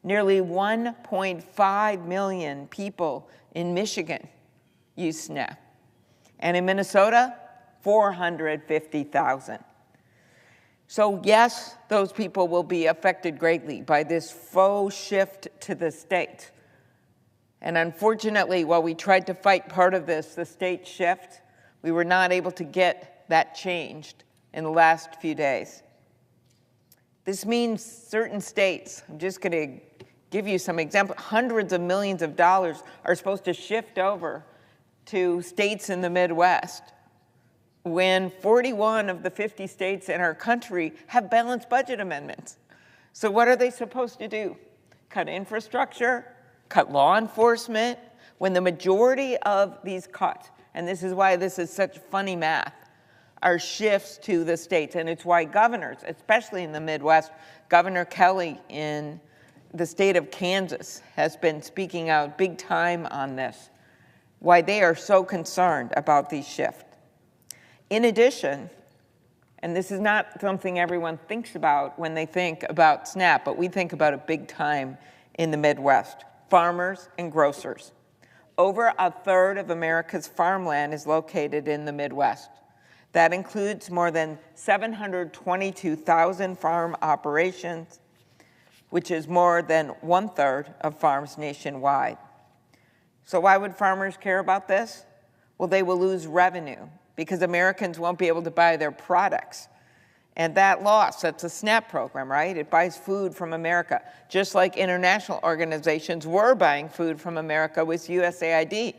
Nearly 1.5 million people in Michigan use SNAP. And in Minnesota, 450,000. So yes, those people will be affected greatly by this faux shift to the state. And unfortunately, while we tried to fight part of this, the state shift, we were not able to get that changed in the last few days. This means certain states, I'm just going to give you some examples, hundreds of millions of dollars are supposed to shift over to states in the Midwest when 41 of the 50 states in our country have balanced budget amendments. So what are they supposed to do? Cut infrastructure, cut law enforcement, when the majority of these cuts, and this is why this is such funny math, are shifts to the states. And it's why governors, especially in the Midwest, Governor Kelly in the state of Kansas has been speaking out big time on this, why they are so concerned about these shifts. In addition, and this is not something everyone thinks about when they think about SNAP, but we think about it big time in the Midwest, farmers and grocers. Over a third of America's farmland is located in the Midwest. That includes more than 722,000 farm operations, which is more than 1/3 of farms nationwide. So why would farmers care about this? Well, they will lose revenue because Americans won't be able to buy their products. And that loss, that's a SNAP program, right? It buys food from America, just like international organizations were buying food from America with USAID.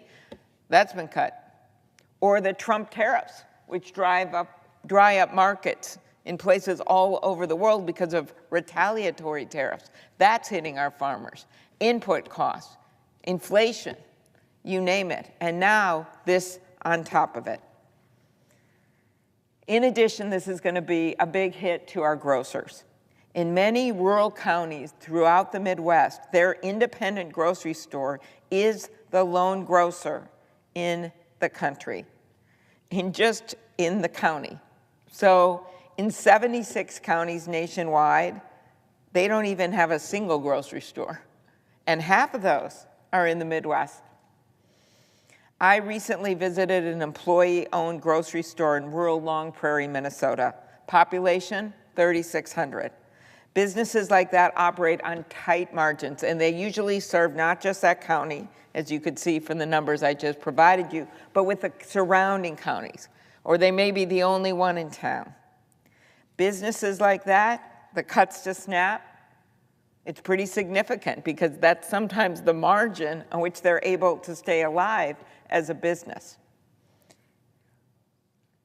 That's been cut. Or the Trump tariffs, which dry up markets in places all over the world because of retaliatory tariffs. That's hitting our farmers. Input costs, inflation, you name it. And now this on top of it. In addition, this is going to be a big hit to our grocers. In many rural counties throughout the Midwest, their independent grocery store is the lone grocer in the country, in the county. So in 76 counties nationwide, they don't even have a single grocery store. And half of those are in the Midwest. I recently visited an employee-owned grocery store in rural Long Prairie, Minnesota. Population, 3,600. Businesses like that operate on tight margins, and they usually serve not just that county, as you could see from the numbers I just provided you, but with the surrounding counties, or they may be the only one in town. Businesses like that, the cuts to SNAP, it's pretty significant because that's sometimes the margin on which they're able to stay alive as a business.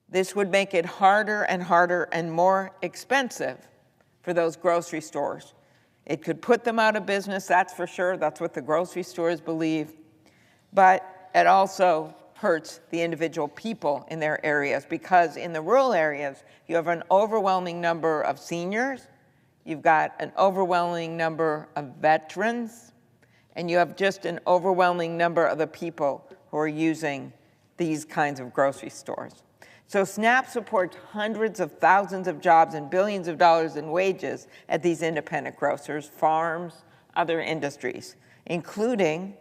This would make it harder and more expensive for those grocery stores. It could put them out of business, that's for sure. That's what the grocery stores believe. But it also hurts the individual people in their areas because in the rural areas, you have an overwhelming number of seniors, you've got an overwhelming number of veterans, and you have just an overwhelming number of the people who are using these kinds of grocery stores. So SNAP supports hundreds of thousands of jobs and billions of dollars in wages at these independent grocers, farms, other industries, including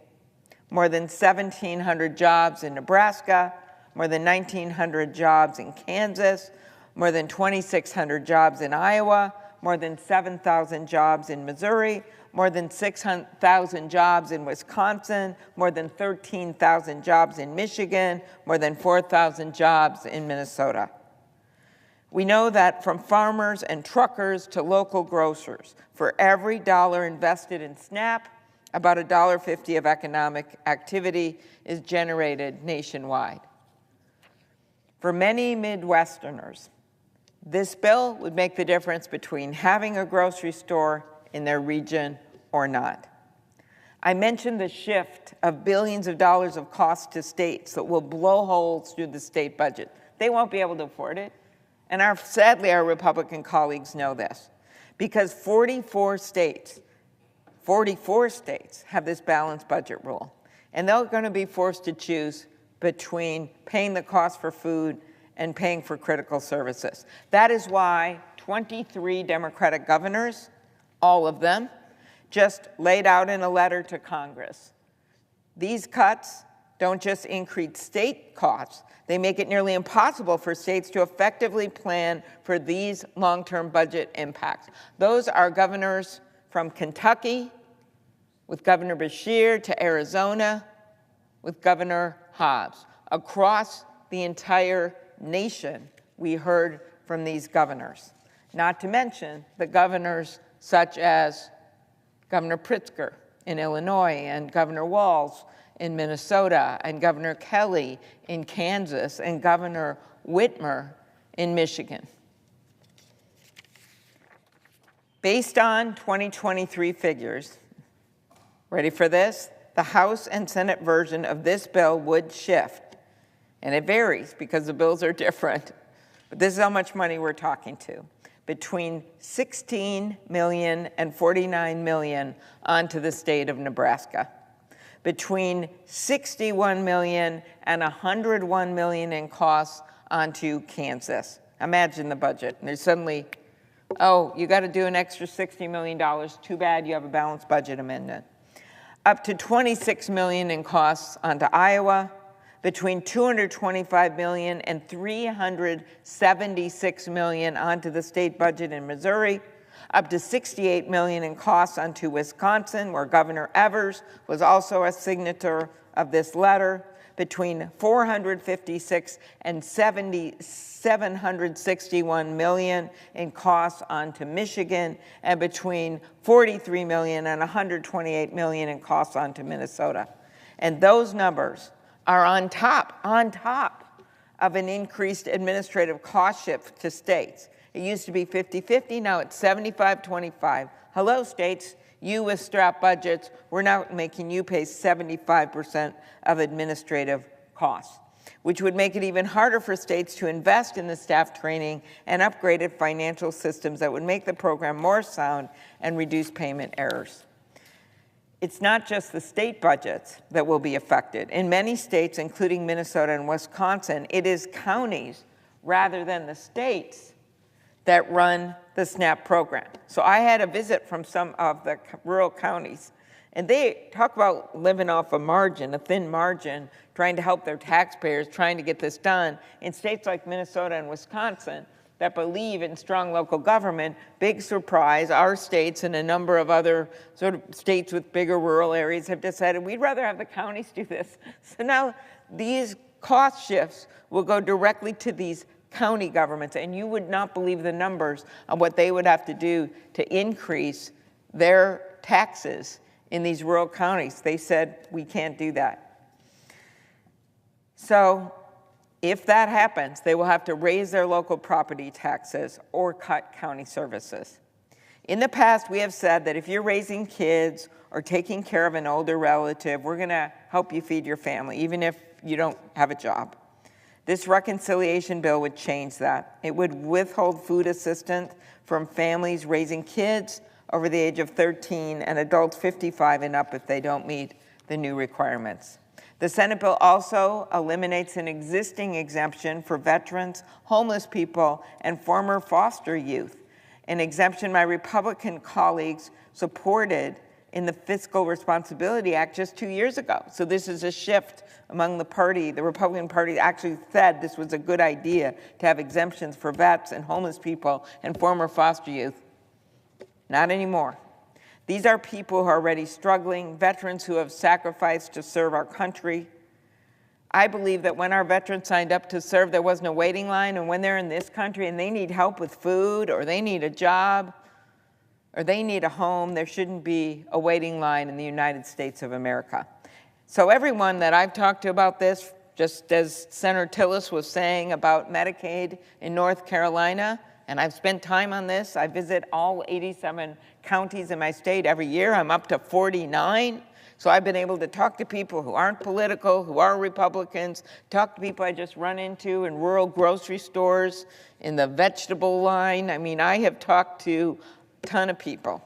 more than 1,700 jobs in Nebraska, more than 1,900 jobs in Kansas, more than 2,600 jobs in Iowa, more than 7,000 jobs in Missouri, more than 6,000 jobs in Wisconsin, more than 13,000 jobs in Michigan, more than 4,000 jobs in Minnesota. We know that from farmers and truckers to local grocers, for every dollar invested in SNAP, about $1.50 of economic activity is generated nationwide. For many Midwesterners, this bill would make the difference between having a grocery store in their region or not. I mentioned the shift of billions of dollars of cost to states that will blow holes through the state budget. They won't be able to afford it. And sadly, our Republican colleagues know this because 44 states have this balanced budget rule. And they're going to be forced to choose between paying the cost for food and paying for critical services. That is why 23 Democratic governors, all of them, just laid out in a letter to Congress. These cuts don't just increase state costs, they make it nearly impossible for states to effectively plan for these long-term budget impacts. Those are governors from Kentucky, with Governor Beshear, to Arizona, with Governor Hobbs. Across the entire nation, we heard from these governors. Not to mention the governors such as Governor Pritzker in Illinois, and Governor Walz in Minnesota, and Governor Kelly in Kansas, and Governor Whitmer in Michigan. Based on 2023 figures, ready for this? The House and Senate version of this bill would shift, and it varies because the bills are different, but this is how much money we're talking to, between $16 million and $49 million onto the state of Nebraska, between $61 million and $101 million in costs onto Kansas. Imagine the budget, and there's suddenly, oh, you got to do an extra $60 million. Too bad you have a balanced budget amendment. Up to $26 million in costs onto Iowa, between $225 million and $376 million onto the state budget in Missouri, up to $68 million in costs onto Wisconsin, where Governor Evers was also a signator of this letter, between $456 and $761 million in costs onto Michigan, and between $43 million and $128 million in costs onto Minnesota. And those numbers are on top of an increased administrative cost shift to states. It used to be 50-50, now it's 75-25. Hello, states. You with strapped budgets, we're now making you pay 75% of administrative costs, which would make it even harder for states to invest in the staff training and upgraded financial systems that would make the program more sound and reduce payment errors. It's not just the state budgets that will be affected. In many states, including Minnesota and Wisconsin, it is counties rather than the states that run the SNAP program. So I had a visit from some of the rural counties, and they talk about living off a margin, a thin margin, trying to help their taxpayers, trying to get this done. In states like Minnesota and Wisconsin that believe in strong local government, big surprise, our states and a number of other sort of states with bigger rural areas have decided we'd rather have the counties do this. So now these cost shifts will go directly to these county governments, and you would not believe the numbers on what they would have to do to increase their taxes in these rural counties. They said, we can't do that. So if that happens, they will have to raise their local property taxes or cut county services. In the past, we have said that if you're raising kids or taking care of an older relative, we're going to help you feed your family, even if you don't have a job. This reconciliation bill would change that. It would withhold food assistance from families raising kids over the age of 13 and adults 55 and up if they don't meet the new requirements. The Senate bill also eliminates an existing exemption for veterans, homeless people, and former foster youth, an exemption my Republican colleagues supported in the Fiscal Responsibility Act just 2 years ago. So this is a shift among the party. The Republican Party actually said this was a good idea to have exemptions for vets and homeless people and former foster youth. Not anymore. These are people who are already struggling, veterans who have sacrificed to serve our country. I believe that when our veterans signed up to serve, there wasn't a waiting line, and when they're in this country and they need help with food, or they need a job, or they need a home, there shouldn't be a waiting line in the United States of America. So everyone that I've talked to about this, just as Senator Tillis was saying about Medicaid in North Carolina, and I've spent time on this. I visit all 87 counties in my state every year. I'm up to 49. So I've been able to talk to people who aren't political, who are Republicans, talk to people I just run into in rural grocery stores, in the vegetable line. I mean, I have talked to a ton of people.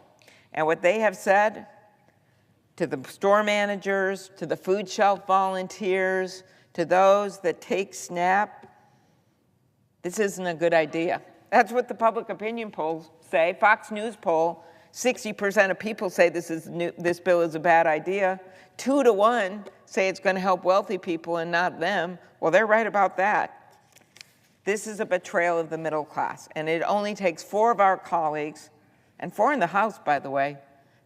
And what they have said to the store managers, to the food shelf volunteers, to those that take SNAP, this isn't a good idea. That's what the public opinion polls say. Fox News poll, 60% of people say this bill is a bad idea. 2 to 1 say it's going to help wealthy people and not them. Well, they're right about that. This is a betrayal of the middle class, and it only takes 4 of our colleagues, and 4 in the House, by the way,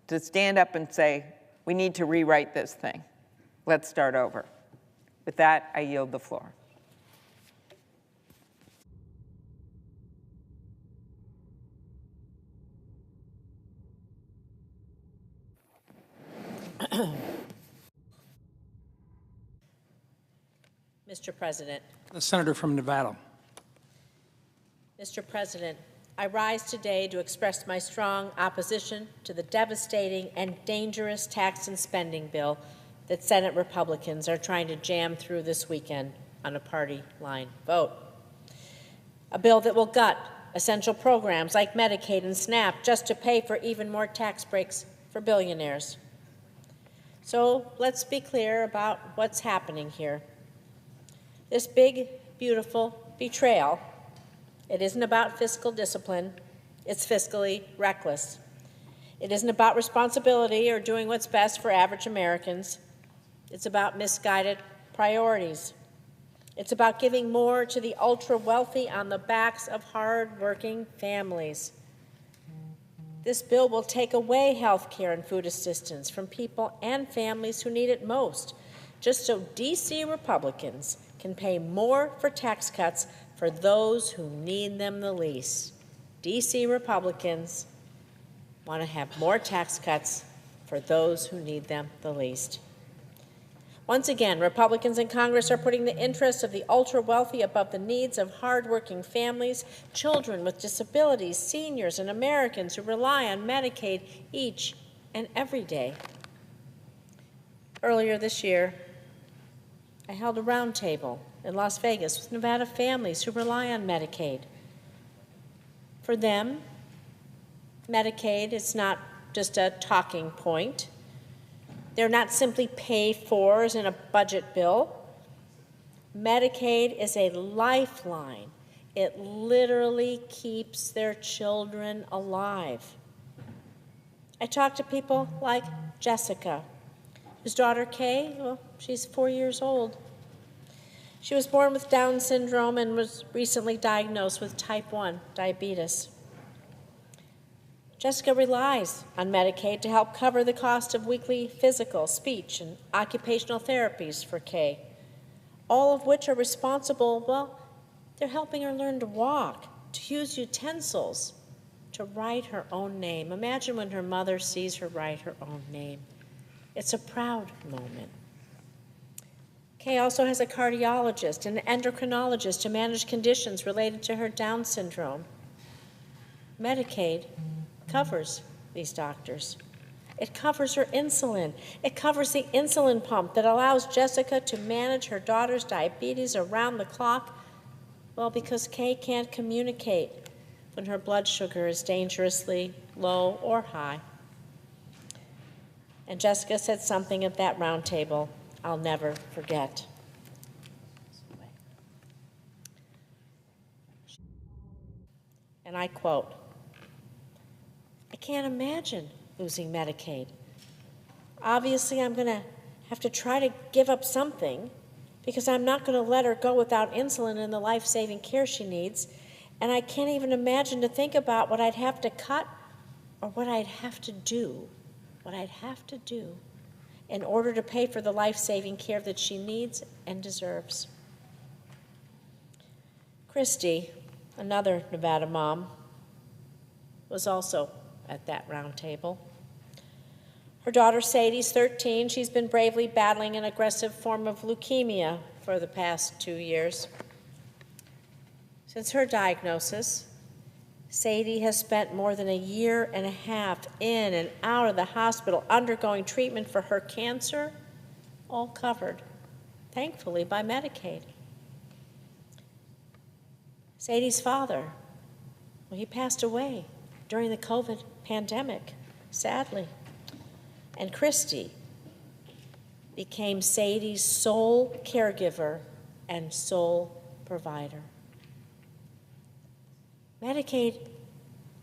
to stand up and say, we need to rewrite this thing. Let's start over. With that, I yield the floor. Mr. President. The senator from Nevada. Mr. President, I rise today to express my strong opposition to the devastating and dangerous tax and spending bill that Senate Republicans are trying to jam through this weekend on a party line vote. A bill that will gut essential programs like Medicaid and SNAP just to pay for even more tax breaks for billionaires. So let's be clear about what's happening here. This big, beautiful betrayal, it isn't about fiscal discipline, it's fiscally reckless. It isn't about responsibility or doing what's best for average Americans. It's about misguided priorities. It's about giving more to the ultra-wealthy on the backs of hard-working families. This bill will take away health care and food assistance from people and families who need it most, just so D.C. Republicans can pay more for tax cuts for those who need them the least. D.C. Republicans want to have more tax cuts for those who need them the least. Once again, Republicans in Congress are putting the interests of the ultra-wealthy above the needs of hardworking families, children with disabilities, seniors, and Americans who rely on Medicaid each and every day. Earlier this year, I held a roundtable in Las Vegas with Nevada families who rely on Medicaid. For them, Medicaid is not just a talking point. They're not simply pay-fors in a budget bill. Medicaid is a lifeline. It literally keeps their children alive. I talked to people like Jessica, whose daughter Kay, well, she's 4 years old. She was born with Down syndrome and was recently diagnosed with type 1 diabetes. Jessica relies on Medicaid to help cover the cost of weekly physical, speech, and occupational therapies for Kay, all of which are responsible, well, they're helping her learn to walk, to use utensils, to write her own name. Imagine when her mother sees her write her own name. It's a proud moment. Kay also has a cardiologist and an endocrinologist to manage conditions related to her Down syndrome. Medicaid covers these doctors. It covers her insulin. It covers the insulin pump that allows Jessica to manage her daughter's diabetes around the clock, well, because Kay can't communicate when her blood sugar is dangerously low or high. And Jessica said something at that roundtable I'll never forget. And I quote, "I can't imagine losing Medicaid. Obviously, I'm going to have to try to give up something because I'm not going to let her go without insulin and the life-saving care she needs. And I can't even imagine to think about what I'd have to cut or what I'd have to do in order to pay for the life-saving care that she needs and deserves." Christy, another Nevada mom, was also at that round table. Her daughter Sadie's 13. She's been bravely battling an aggressive form of leukemia for the past 2 years. Since her diagnosis, Sadie has spent more than 1.5 years in and out of the hospital undergoing treatment for her cancer, all covered, thankfully, by Medicaid. Sadie's father, well, he passed away during the COVID pandemic, sadly. And Christy became Sadie's sole caregiver and sole provider. Medicaid,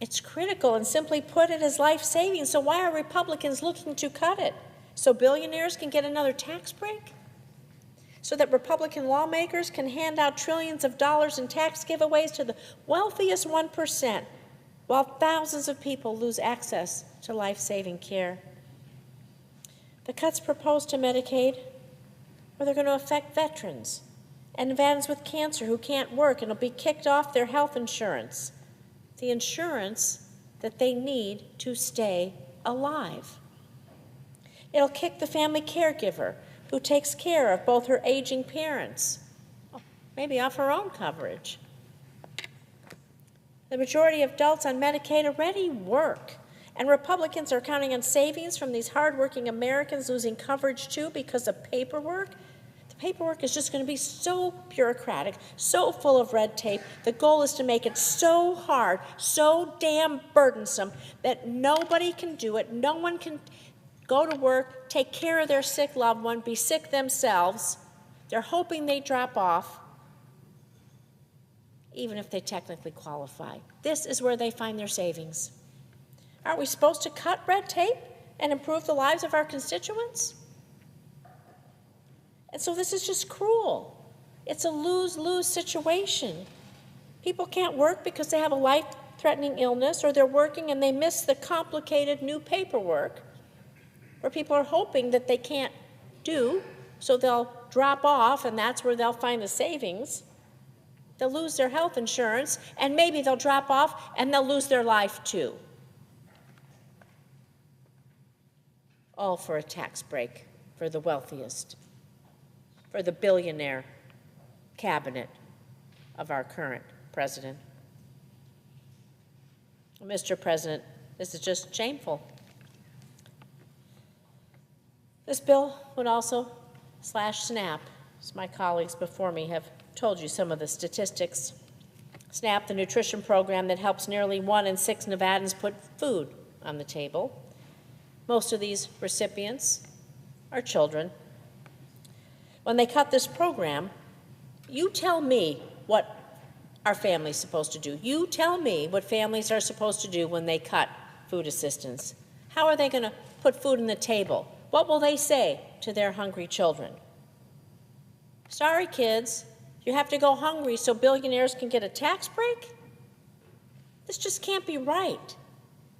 it's critical, and simply put, it is life-saving. So why are Republicans looking to cut it? So billionaires can get another tax break? So that Republican lawmakers can hand out trillions of dollars in tax giveaways to the wealthiest 1%, while thousands of people lose access to life-saving care? The cuts proposed to Medicaid, well, they're going to affect veterans and Nevadans with cancer who can't work and will be kicked off their health insurance, the insurance that they need to stay alive. It'll kick the family caregiver who takes care of both her aging parents maybe off her own coverage. The majority of adults on Medicaid already work, and Republicans are counting on savings from these hardworking Americans losing coverage too because of paperwork. The paperwork is just going to be so bureaucratic, so full of red tape. The goal is to make it so hard, so damn burdensome that nobody can do it. No one can go to work, take care of their sick loved one, be sick themselves. They're hoping they drop off, even if they technically qualify. This is where they find their savings. Aren't we supposed to cut red tape and improve the lives of our constituents? And so this is just cruel. It's a lose-lose situation. People can't work because they have a life-threatening illness, or they're working and they miss the complicated new paperwork, where people are hoping that they can't do, so they'll drop off, and that's where they'll find the savings. They'll lose their health insurance, and maybe they'll drop off, and they'll lose their life too. All for a tax break for the wealthiest, for the billionaire cabinet of our current president. Mr. President, this is just shameful. This bill would also slash SNAP, as my colleagues before me have told you some of the statistics. SNAP, the nutrition program that helps nearly 1 in 6 Nevadans put food on the table. Most of these recipients are children. When they cut this program, you tell me what our families supposed to do. You tell me what families are supposed to do when they cut food assistance. How are they going to put food on the table? What will they say to their hungry children? Sorry, kids, you have to go hungry so billionaires can get a tax break? This just can't be right.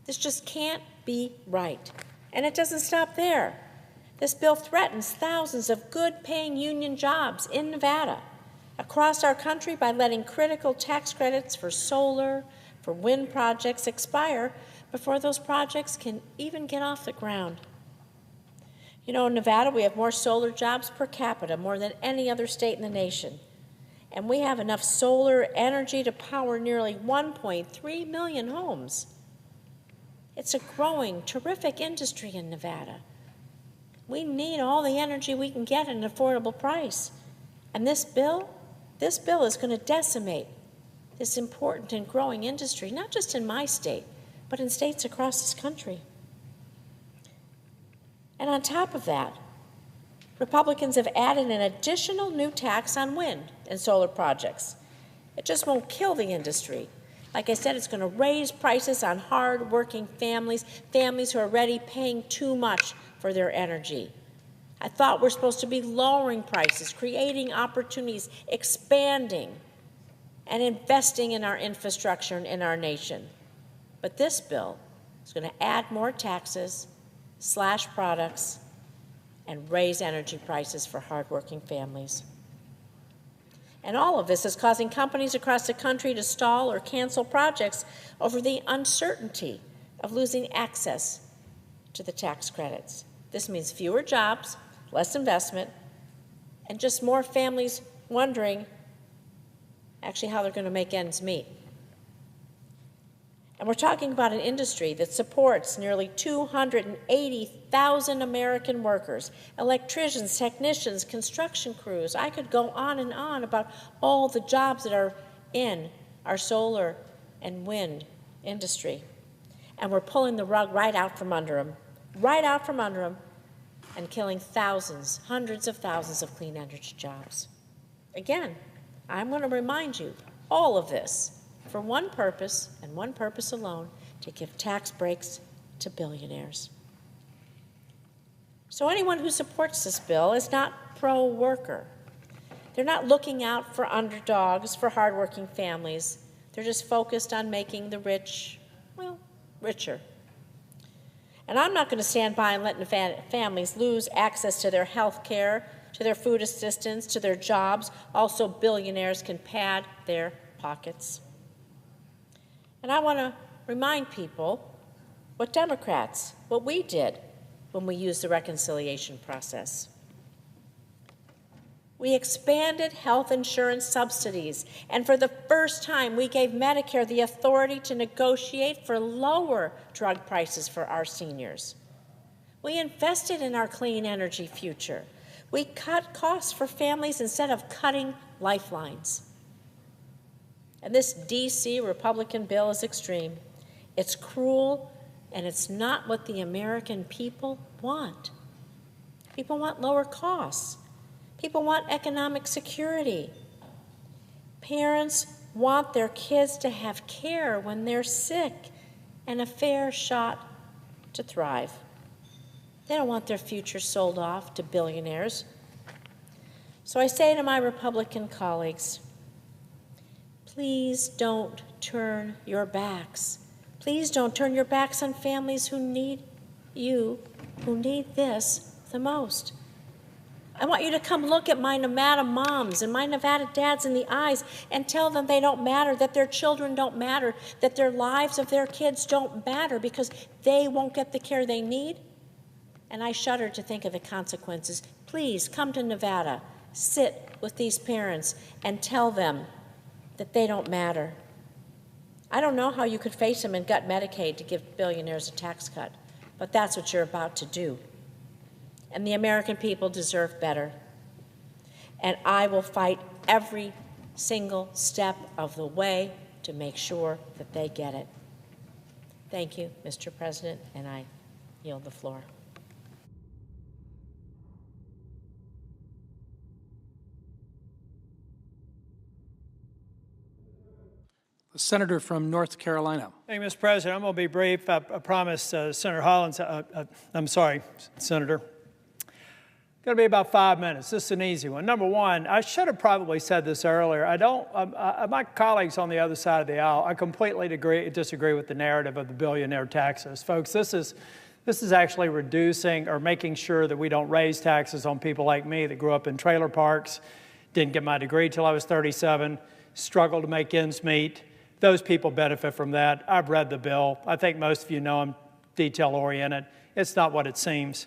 This just can't be right. And it doesn't stop there. This bill threatens thousands of good-paying union jobs in Nevada, across our country, by letting critical tax credits for solar, for wind projects expire before those projects can even get off the ground. You know, in Nevada, we have more solar jobs per capita, more than any other state in the nation. And we have enough solar energy to power nearly 1.3 million homes. It's a growing, terrific industry in Nevada. We need all the energy we can get at an affordable price. And this bill is going to decimate this important and growing industry, not just in my state, but in states across this country. And on top of that, Republicans have added an additional new tax on wind and solar projects. It just won't kill the industry. Like I said, it's going to raise prices on hard-working families who are already paying too much for their energy. I thought we're supposed to be lowering prices, creating opportunities, expanding, and investing in our infrastructure and in our nation. But this bill is going to add more taxes, slash products, and raise energy prices for hardworking families. And all of this is causing companies across the country to stall or cancel projects over the uncertainty of losing access to the tax credits. This means fewer jobs, less investment, and just more families wondering actually how they're going to make ends meet. And we're talking about an industry that supports nearly 280,000 American workers, electricians, technicians, construction crews. I could go on and on about all the jobs that are in our solar and wind industry. And we're pulling the rug right out from under them, and killing thousands, hundreds of thousands of clean energy jobs. Again, I'm going to remind you, all of this for one purpose and one purpose alone, to give tax breaks to billionaires. So anyone who supports this bill is not pro-worker. They're not looking out for underdogs, for hardworking families. They're just focused on making the rich, well, richer. And I'm not going to stand by and let families lose access to their health care, to their food assistance, to their jobs. Also, billionaires can pad their pockets. And I want to remind people what we did when we used the reconciliation process. We expanded health insurance subsidies, and for the first time, we gave Medicare the authority to negotiate for lower drug prices for our seniors. We invested in our clean energy future. We cut costs for families instead of cutting lifelines. And this D.C. Republican bill is extreme. It's cruel, and it's not what the American people want. People want lower costs. People want economic security. Parents want their kids to have care when they're sick and a fair shot to thrive. They don't want their future sold off to billionaires. So I say to my Republican colleagues, please don't turn your backs. Please don't turn your backs on families who need you, who need this the most. I want you to come look at my Nevada moms and my Nevada dads in the eyes and tell them they don't matter, that their children don't matter, that their lives of their kids don't matter because they won't get the care they need. And I shudder to think of the consequences. Please come to Nevada, sit with these parents, and tell them that they don't matter. I don't know how you could face them and gut Medicaid to give billionaires a tax cut, but that's what you're about to do. And the American people deserve better. And I will fight every single step of the way to make sure that they get it. Thank you, Mr. President, and I yield the floor. The senator from North Carolina. Thank you, Mr. President. I'm going to be brief. I promise Senator Hollins, I'm sorry, Senator. Going to be about 5 minutes. This is an easy one. Number one, I should have probably said this earlier. My colleagues on the other side of the aisle, I completely disagree with the narrative of the billionaire taxes. Folks, this is actually reducing or making sure that we don't raise taxes on people like me that grew up in trailer parks, didn't get my degree till I was 37, struggled to make ends meet. Those people benefit from that. I've read the bill. I think most of you know I'm detail-oriented. It's not what it seems.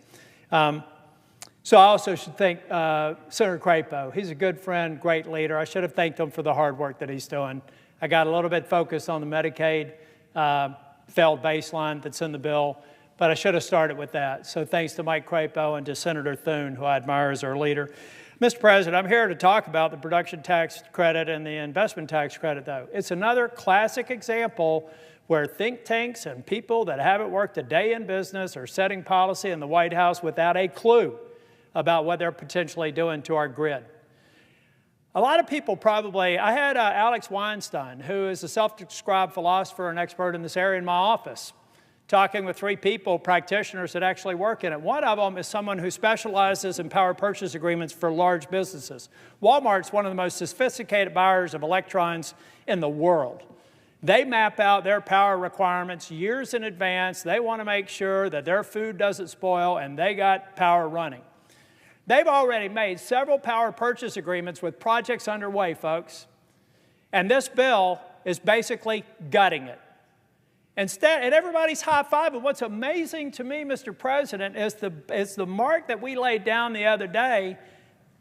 So I also should thank Senator Crapo. He's a good friend, great leader. I should have thanked him for the hard work that he's doing. I got a little bit focused on the Medicaid failed baseline that's in the bill, but I should have started with that. So thanks to Mike Crapo and to Senator Thune, who I admire as our leader. Mr. President, I'm here to talk about the production tax credit and the investment tax credit, though. It's another classic example where think tanks and people that haven't worked a day in business are setting policy in the White House without a clue about what they're potentially doing to our grid. A lot of people probably, I had Alex Weinstein, who is a self-described philosopher and expert in this area, in my office, talking with 3 people, practitioners that actually work in it. One of them is someone who specializes in power purchase agreements for large businesses. Walmart's one of the most sophisticated buyers of electrons in the world. They map out their power requirements years in advance. They want to make sure that their food doesn't spoil and they got power running. They've already made several power purchase agreements with projects underway, folks. And this bill is basically gutting it. Instead, and everybody's high-fiving. What's amazing to me, Mr. President, is the mark that we laid down the other day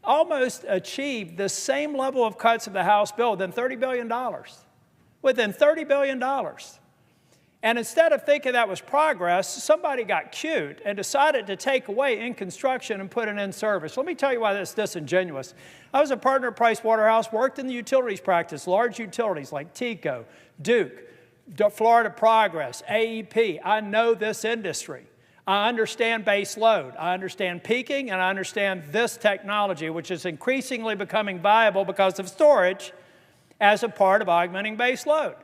almost achieved the same level of cuts of the House bill within $30 billion. Within $30 billion. And instead of thinking that was progress, somebody got cute and decided to take away in construction and put it in service. Let me tell you why that's disingenuous. I was a partner at Price Waterhouse, worked in the utilities practice, large utilities like TECO, Duke, Florida Progress, AEP. I know this industry. I understand base load. I understand peaking, and I understand this technology, which is increasingly becoming viable because of storage as a part of augmenting base load.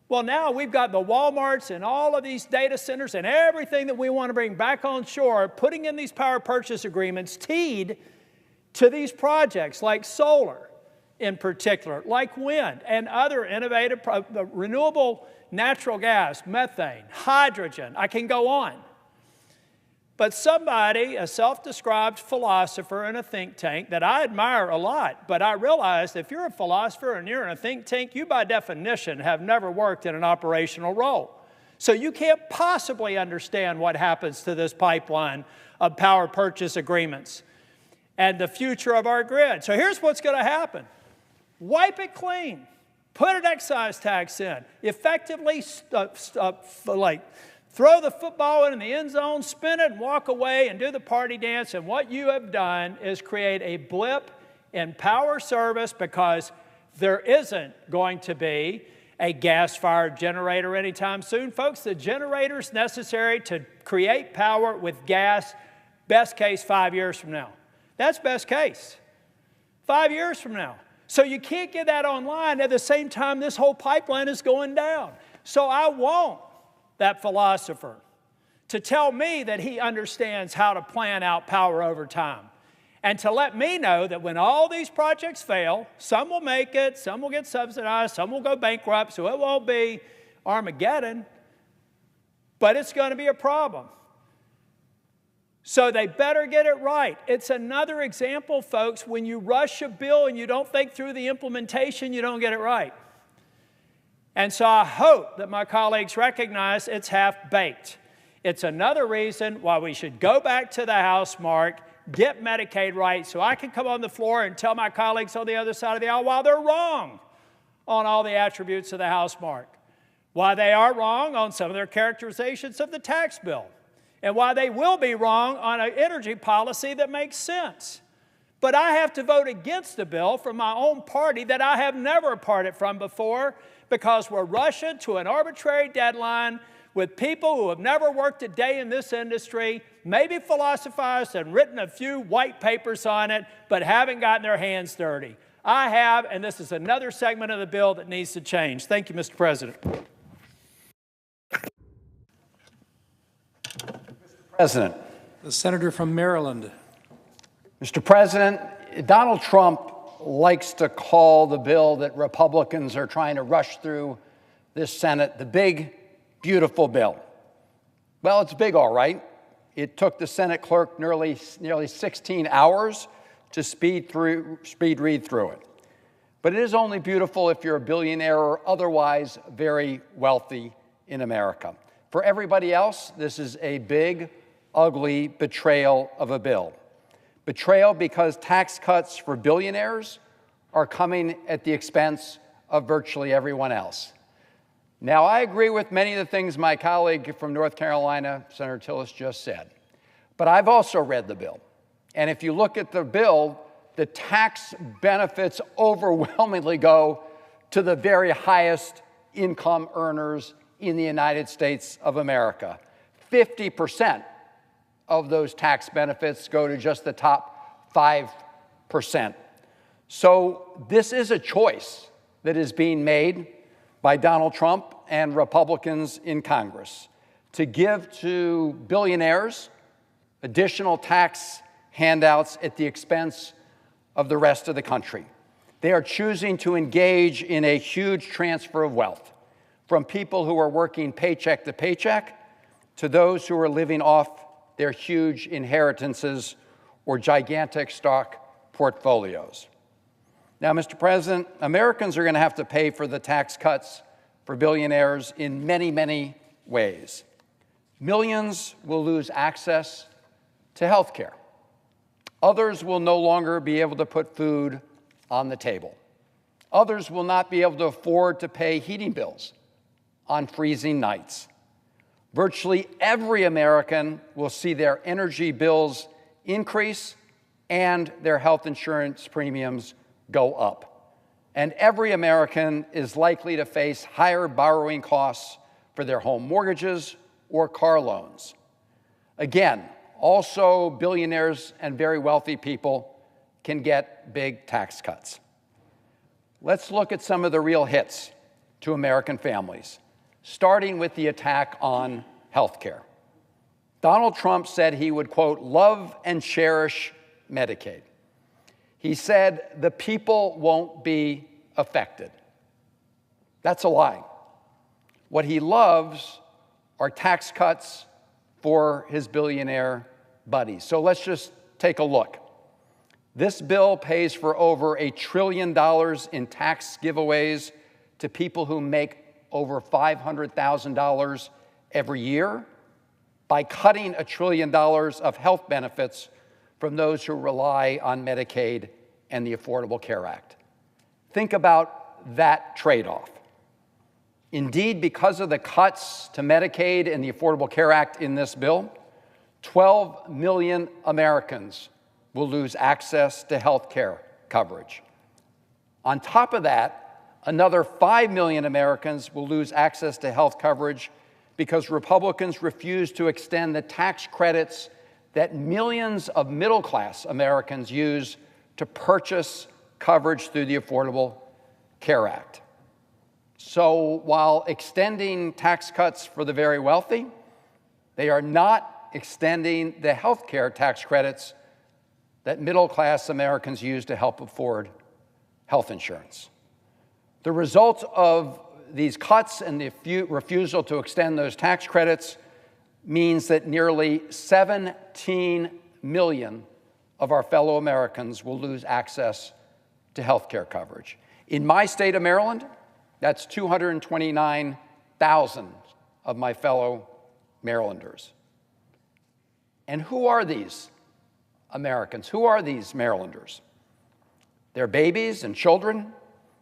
Well, now we've got the Walmarts and all of these data centers and everything that we want to bring back on shore, putting in these power purchase agreements teed to these projects like solar in particular, like wind and other innovative, renewable natural gas, methane, hydrogen. I can go on. But somebody, a self-described philosopher in a think tank that I admire a lot, but I realized if you're a philosopher and you're in a think tank, you by definition have never worked in an operational role. So you can't possibly understand what happens to this pipeline of power purchase agreements. and the future of our grid. So here's what's going to happen. Wipe it clean. Put an excise tax in. Effectively, throw the football in the end zone, spin it, and walk away and do the party dance. And what you have done is create a blip in power service, because there isn't going to be a gas-fired generator anytime soon. Folks, the generator's necessary to create power with gas, best case 5 years from now. That's best case, 5 years from now. So you can't get that online at the same time this whole pipeline is going down. So I want that philosopher to tell me that he understands how to plan out power over time, and to let me know that when all these projects fail, some will make it, some will get subsidized, some will go bankrupt, so it won't be Armageddon, but it's going to be a problem. So they better get it right. It's another example, folks, when you rush a bill and you don't think through the implementation, you don't get it right. And so I hope that my colleagues recognize it's half-baked. It's another reason why we should go back to the House, Mark, get Medicaid right, so I can come on the floor and tell my colleagues on the other side of the aisle why they're wrong on all the attributes of the House, Mark, why they are wrong on some of their characterizations of the tax bill, and why they will be wrong on an energy policy that makes sense. But I have to vote against a bill from my own party that I have never parted from before, because we're rushing to an arbitrary deadline with people who have never worked a day in this industry, maybe philosophized and written a few white papers on it, but haven't gotten their hands dirty. I have, and this is another segment of the bill that needs to change. Thank you, Mr. President. President. The senator from Maryland. Mr. President, Donald Trump likes to call the bill that Republicans are trying to rush through this Senate the big, beautiful bill. Well, it's big, all right. It took the Senate clerk nearly 16 hours to speed read through it. But it is only beautiful if you're a billionaire or otherwise very wealthy in America. For everybody else, this is a big, ugly betrayal of a bill. Betrayal because tax cuts for billionaires are coming at the expense of virtually everyone else. Now, I agree with many of the things my colleague from North Carolina, Senator Tillis, just said. But I've also read the bill. And if you look at the bill, the tax benefits overwhelmingly go to the very highest income earners in the United States of America. 50% of those tax benefits go to just the top 5%. So this is a choice that is being made by Donald Trump and Republicans in Congress to give to billionaires additional tax handouts at the expense of the rest of the country. They are choosing to engage in a huge transfer of wealth from people who are working paycheck to paycheck to those who are living off their huge inheritances or gigantic stock portfolios. Now, Mr. President, Americans are going to have to pay for the tax cuts for billionaires in many, many ways. Millions will lose access to health care. Others will no longer be able to put food on the table. Others will not be able to afford to pay heating bills on freezing nights. Virtually every American will see their energy bills increase and their health insurance premiums go up. And every American is likely to face higher borrowing costs for their home mortgages or car loans. Again, also billionaires and very wealthy people can get big tax cuts. Let's look at some of the real hits to American families, starting with the attack on health care. Donald Trump said he would, quote, love and cherish Medicaid. He said the people won't be affected. That's a lie. What he loves are tax cuts for his billionaire buddies. So let's just take a look. This bill pays for over $1 trillion in tax giveaways to people who make over $500,000 every year by cutting $1 trillion of health benefits from those who rely on Medicaid and the Affordable Care Act. Think about that trade-off. Indeed, because of the cuts to Medicaid and the Affordable Care Act in this bill, 12 million Americans will lose access to health care coverage. On top of that, another 5 million Americans will lose access to health coverage because Republicans refuse to extend the tax credits that millions of middle-class Americans use to purchase coverage through the Affordable Care Act. So while extending tax cuts for the very wealthy, they are not extending the health care tax credits that middle-class Americans use to help afford health insurance. The result of these cuts and the refusal to extend those tax credits means that nearly 17 million of our fellow Americans will lose access to health care coverage. In my state of Maryland, that's 229,000 of my fellow Marylanders. And who are these Americans? Who are these Marylanders? They're babies and children.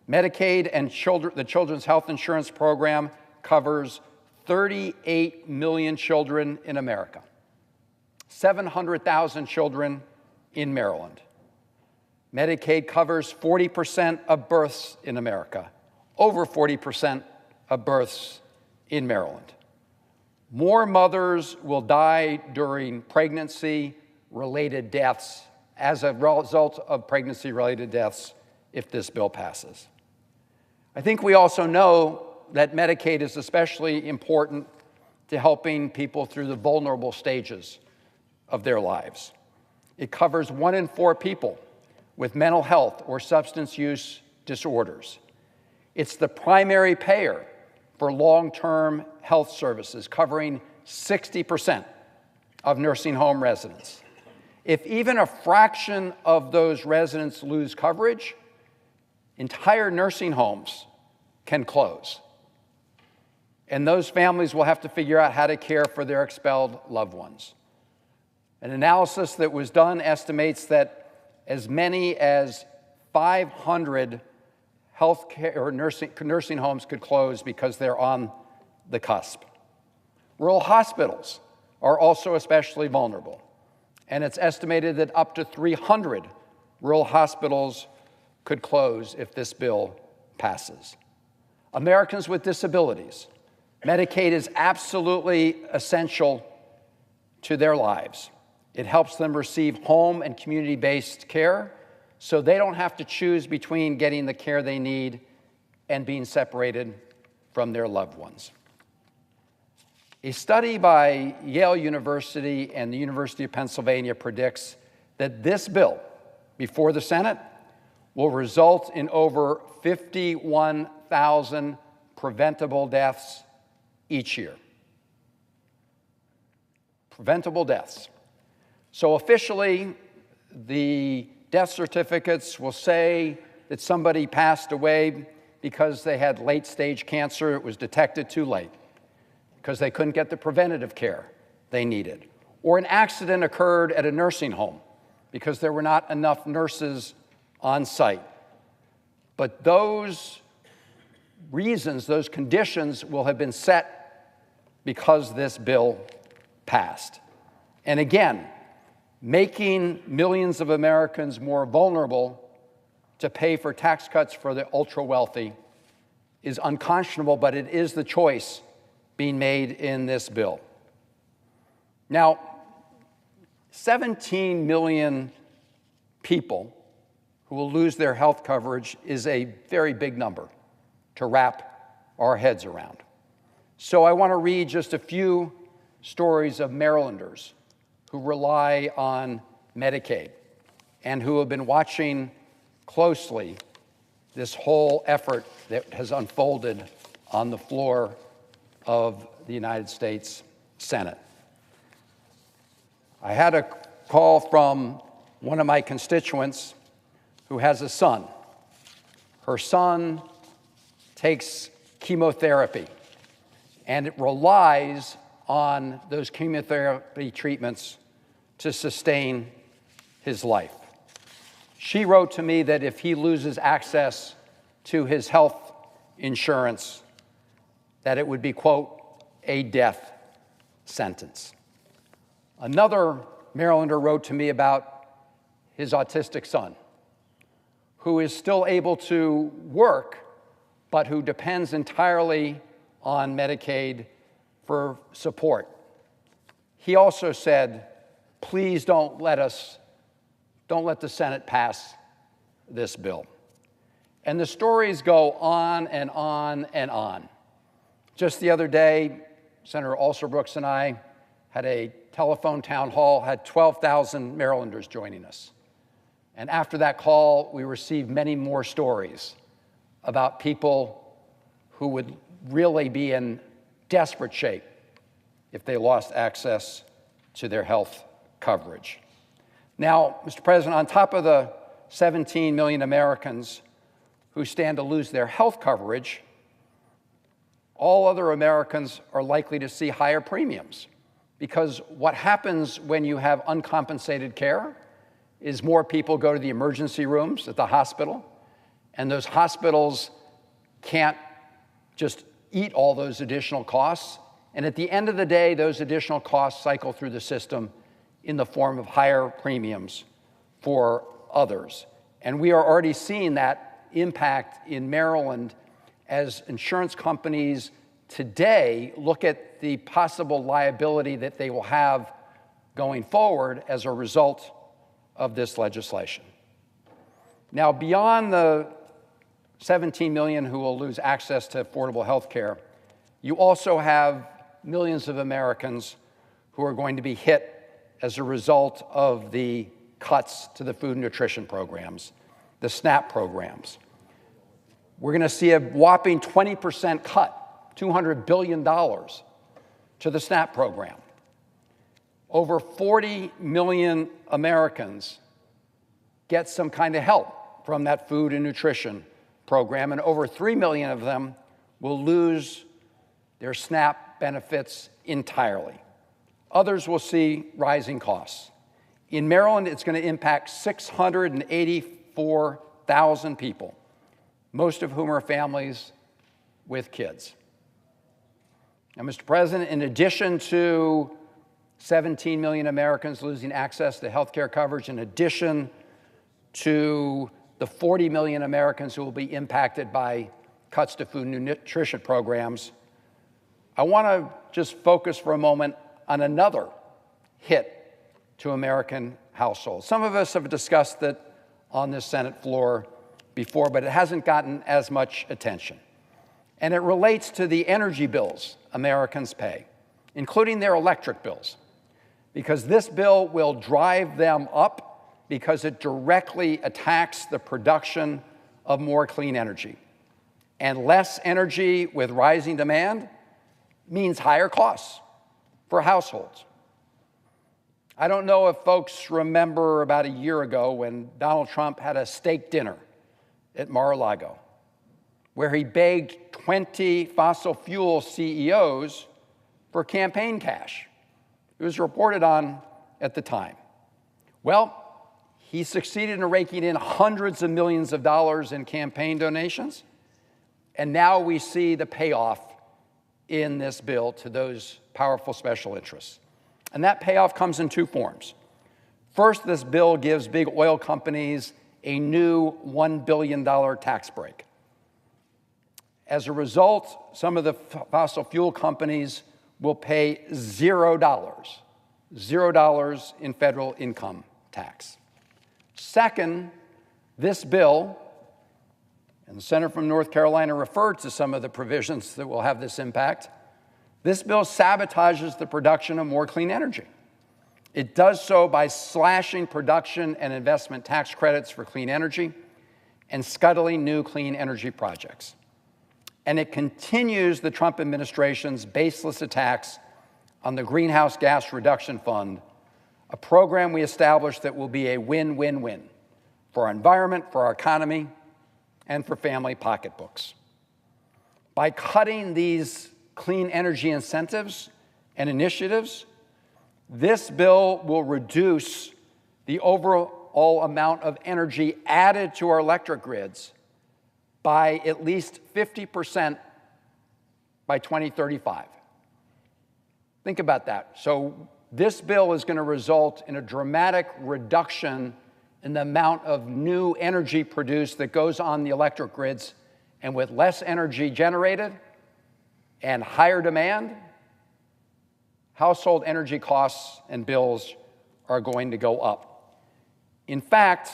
Medicaid and the Children's Health Insurance Program covers 38 million children in America, 700,000 children in Maryland. Medicaid covers 40% of births in America, over 40% of births in Maryland. More mothers will die during pregnancy-related deaths as a result of pregnancy-related deaths if this bill passes. I think we also know that Medicaid is especially important to helping people through the vulnerable stages of their lives. It covers 1 in 4 people with mental health or substance use disorders. It's the primary payer for long-term health services, covering 60% of nursing home residents. If even a fraction of those residents lose coverage, entire nursing homes can close. And those families will have to figure out how to care for their expelled loved ones. An analysis that was done estimates that as many as 500 health care or nursing homes could close because they're on the cusp. Rural hospitals are also especially vulnerable, and it's estimated that up to 300 rural hospitals could close if this bill passes. Americans with disabilities, Medicaid is absolutely essential to their lives. It helps them receive home and community-based care so they don't have to choose between getting the care they need and being separated from their loved ones. A study by Yale University and the University of Pennsylvania predicts that this bill, before the Senate, will result in over 51,000 preventable deaths each year. Preventable deaths. So officially, the death certificates will say that somebody passed away because they had late-stage cancer. It was detected too late because they couldn't get the preventative care they needed. Or an accident occurred at a nursing home because there were not enough nurses on site. But those reasons, those conditions will have been set because this bill passed. And again, making millions of Americans more vulnerable to pay for tax cuts for the ultra-wealthy is unconscionable, but it is the choice being made in this bill. Now, 17 million people who will lose their health coverage is a very big number to wrap our heads around. So I want to read just a few stories of Marylanders who rely on Medicaid and who have been watching closely this whole effort that has unfolded on the floor of the United States Senate. I had a call from one of my constituents who has a son. Her son takes chemotherapy, and it relies on those chemotherapy treatments to sustain his life. She wrote to me that if he loses access to his health insurance, that it would be, quote, a death sentence. Another Marylander wrote to me about his autistic son, who is still able to work, but who depends entirely on Medicaid for support. He also said, please don't let the Senate pass this bill. And the stories go on and on and on. Just the other day, Senator Alsobrooks and I had a telephone town hall, had 12,000 Marylanders joining us. And after that call, we received many more stories about people who would really be in desperate shape if they lost access to their health coverage. Now, Mr. President, on top of the 17 million Americans who stand to lose their health coverage, all other Americans are likely to see higher premiums, because what happens when you have uncompensated care is more people go to the emergency rooms at the hospital, and those hospitals can't just eat all those additional costs. And at the end of the day, those additional costs cycle through the system in the form of higher premiums for others. And we are already seeing that impact in Maryland as insurance companies today look at the possible liability that they will have going forward as a result of this legislation. Now, beyond the 17 million who will lose access to affordable health care, you also have millions of Americans who are going to be hit as a result of the cuts to the food and nutrition programs, the SNAP programs. We're going to see a whopping 20% cut, $200 billion, to the SNAP program. Over 40 million Americans get some kind of help from that food and nutrition program, and over 3 million of them will lose their SNAP benefits entirely. Others will see rising costs. In Maryland, it's going to impact 684,000 people, most of whom are families with kids. Now, Mr. President, in addition to 17 million Americans losing access to health care coverage, in addition to the 40 million Americans who will be impacted by cuts to food and nutrition programs, I want to just focus for a moment on another hit to American households. Some of us have discussed it on this Senate floor before, but it hasn't gotten as much attention. And it relates to the energy bills Americans pay, including their electric bills, because this bill will drive them up because it directly attacks the production of more clean energy. And less energy with rising demand means higher costs for households. I don't know if folks remember about a year ago when Donald Trump had a steak dinner at Mar-a-Lago, where he begged 20 fossil fuel CEOs for campaign cash. It was reported on at the time. Well, he succeeded in raking in hundreds of millions of dollars in campaign donations, and now we see the payoff in this bill to those powerful special interests. And that payoff comes in two forms. First, this bill gives big oil companies a new $1 billion tax break. As a result, some of the fossil fuel companies will pay $0 in federal income tax. Second, this bill, and the senator from North Carolina referred to some of the provisions that will have this impact, this bill sabotages the production of more clean energy. It does so by slashing production and investment tax credits for clean energy and scuttling new clean energy projects. And it continues the Trump administration's baseless attacks on the Greenhouse Gas Reduction Fund, a program we established that will be a win-win-win for our environment, for our economy, and for family pocketbooks. By cutting these clean energy incentives and initiatives, this bill will reduce the overall amount of energy added to our electric grids by at least 50% by 2035. Think about that. So this bill is going to result in a dramatic reduction in the amount of new energy produced that goes on the electric grids, and with less energy generated and higher demand, household energy costs and bills are going to go up. In fact,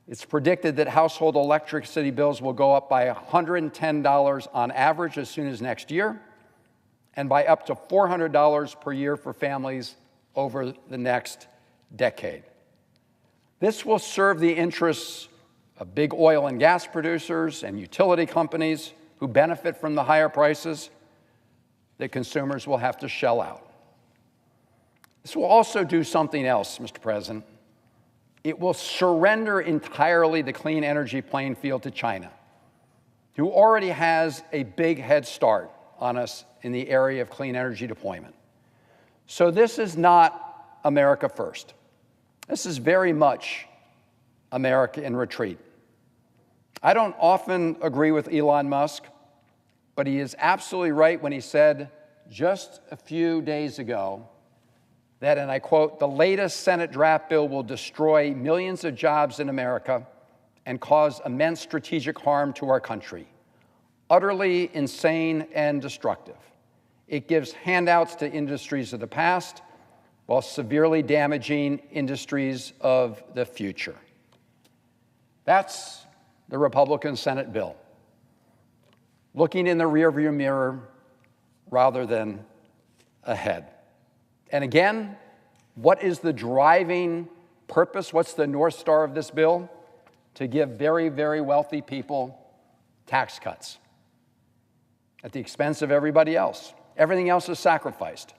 it's predicted that household electricity bills will go up by $110 on average as soon as next year, and by up to $400 per year for families over the next decade. This will serve the interests of big oil and gas producers and utility companies who benefit from the higher prices that consumers will have to shell out. This will also do something else, Mr. President. It will surrender entirely the clean energy playing field to China, who already has a big head start on us in the area of clean energy deployment. So this is not America first. This is very much America in retreat. I don't often agree with Elon Musk, but he is absolutely right when he said just a few days ago that, and I quote, "The latest Senate draft bill will destroy millions of jobs in America and cause immense strategic harm to our country. Utterly insane and destructive. It gives handouts to industries of the past while severely damaging industries of the future." That's the Republican Senate bill, looking in the rearview mirror rather than ahead. And again, what is the driving purpose? What's the North Star of this bill? To give very, very wealthy people tax cuts at the expense of everybody else. Everything else is sacrificed.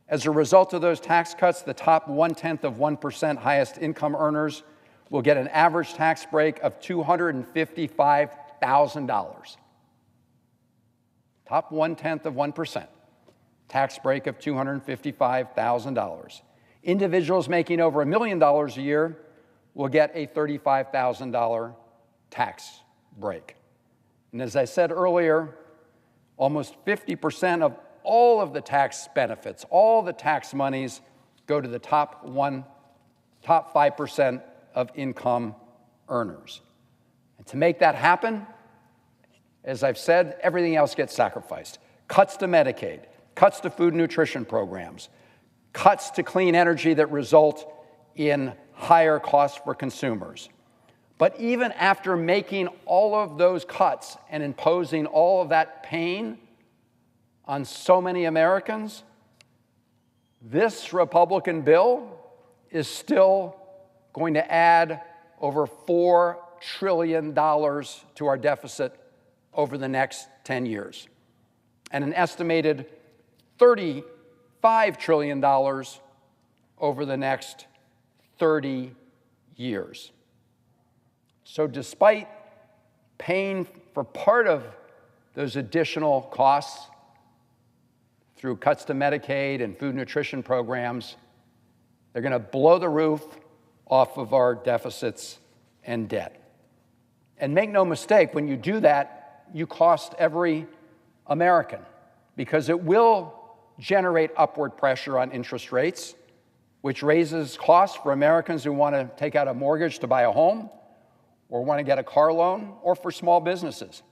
As a result of those tax cuts, the top 0.1% highest income earners will get an average tax break of $255,000. Top 0.1%. Tax break of $255,000. Individuals making over $1 million a year will get a $35,000 tax break. And as I said earlier, almost 50% of all of the tax benefits, all the tax monies go to the top 5% of income earners. And to make that happen, as I've said, everything else gets sacrificed. Cuts to Medicaid, cuts to food and nutrition programs, cuts to clean energy that result in higher costs for consumers. But even after making all of those cuts and imposing all of that pain on so many Americans, this Republican bill is still going to add over $4 trillion to our deficit over the next 10 years, and an estimated $35 trillion over the next 30 years. So despite paying for part of those additional costs through cuts to Medicaid and food and nutrition programs, they're going to blow the roof off of our deficits and debt. And make no mistake, when you do that, you cost every American, because it will generate upward pressure on interest rates, which raises costs for Americans who want to take out a mortgage to buy a home, or want to get a car loan, or for small businesses.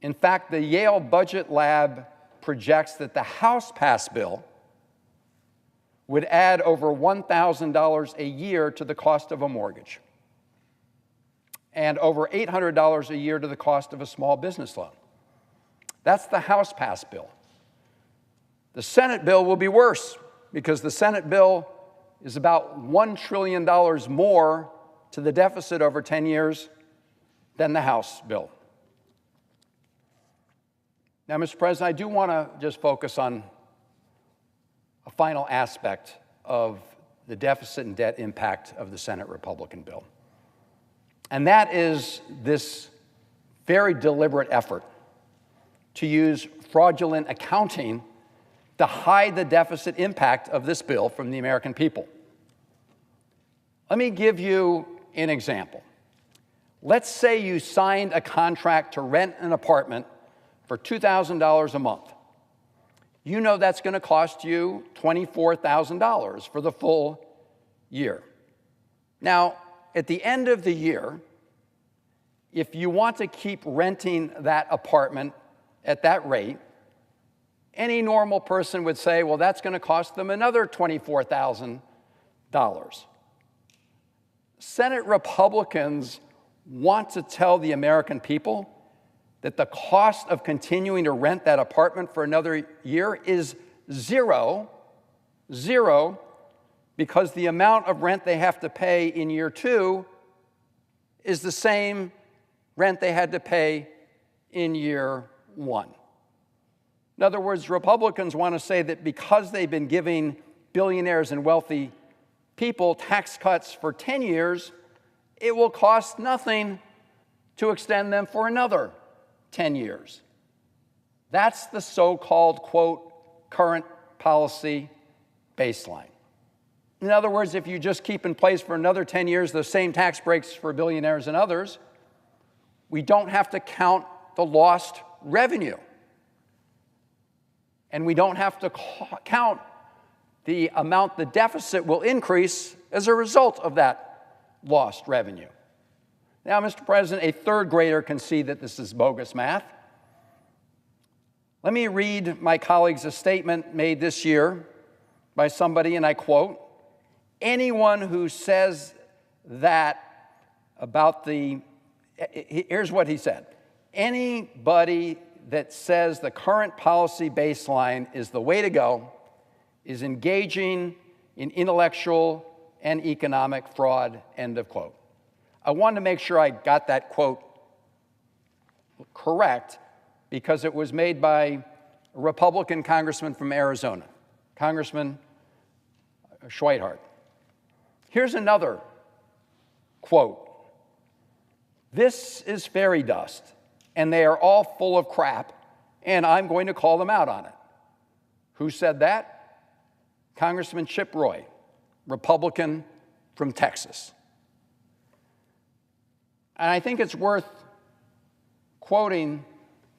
In fact, the Yale Budget Lab projects that the House-passed bill would add over $1,000 a year to the cost of a mortgage, and over $800 a year to the cost of a small business loan. That's the House-passed bill. The Senate bill will be worse, because the Senate bill is about $1 trillion more to the deficit over 10 years than the House bill. Now, Mr. President, I do want to just focus on a final aspect of the deficit and debt impact of the Senate Republican bill. And that is this very deliberate effort to use fraudulent accounting to hide the deficit impact of this bill from the American people. Let me give you an example. Let's say you signed a contract to rent an apartment for $2,000 a month. You know that's going to cost you $24,000 for the full year. Now, at the end of the year, if you want to keep renting that apartment at that rate, any normal person would say, well, that's going to cost them another $24,000. Senate Republicans want to tell the American people that the cost of continuing to rent that apartment for another year is zero, because the amount of rent they have to pay in year 2 is the same rent they had to pay in year 1. In other words, Republicans want to say that because they've been giving billionaires and wealthy people tax cuts for 10 years, it will cost nothing to extend them for another 10 years. That's the so-called, quote, current policy baseline. In other words, if you just keep in place for another 10 years the same tax breaks for billionaires and others, we don't have to count the lost revenue. And we don't have to count the amount the deficit will increase as a result of that lost revenue. Now, Mr. President, a third grader can see that this is bogus math. Let me read my colleagues a statement made this year by somebody, and I quote, anyone who says that about the, here's what he said, anybody that says the current policy baseline is the way to go is engaging in intellectual and economic fraud, end of quote. I wanted to make sure I got that quote correct because it was made by a Republican congressman from Arizona, Congressman Schweithart. Here's another quote. This is fairy dust, and they are all full of crap, and I'm going to call them out on it. Who said that? Congressman Chip Roy, Republican from Texas. And I think it's worth quoting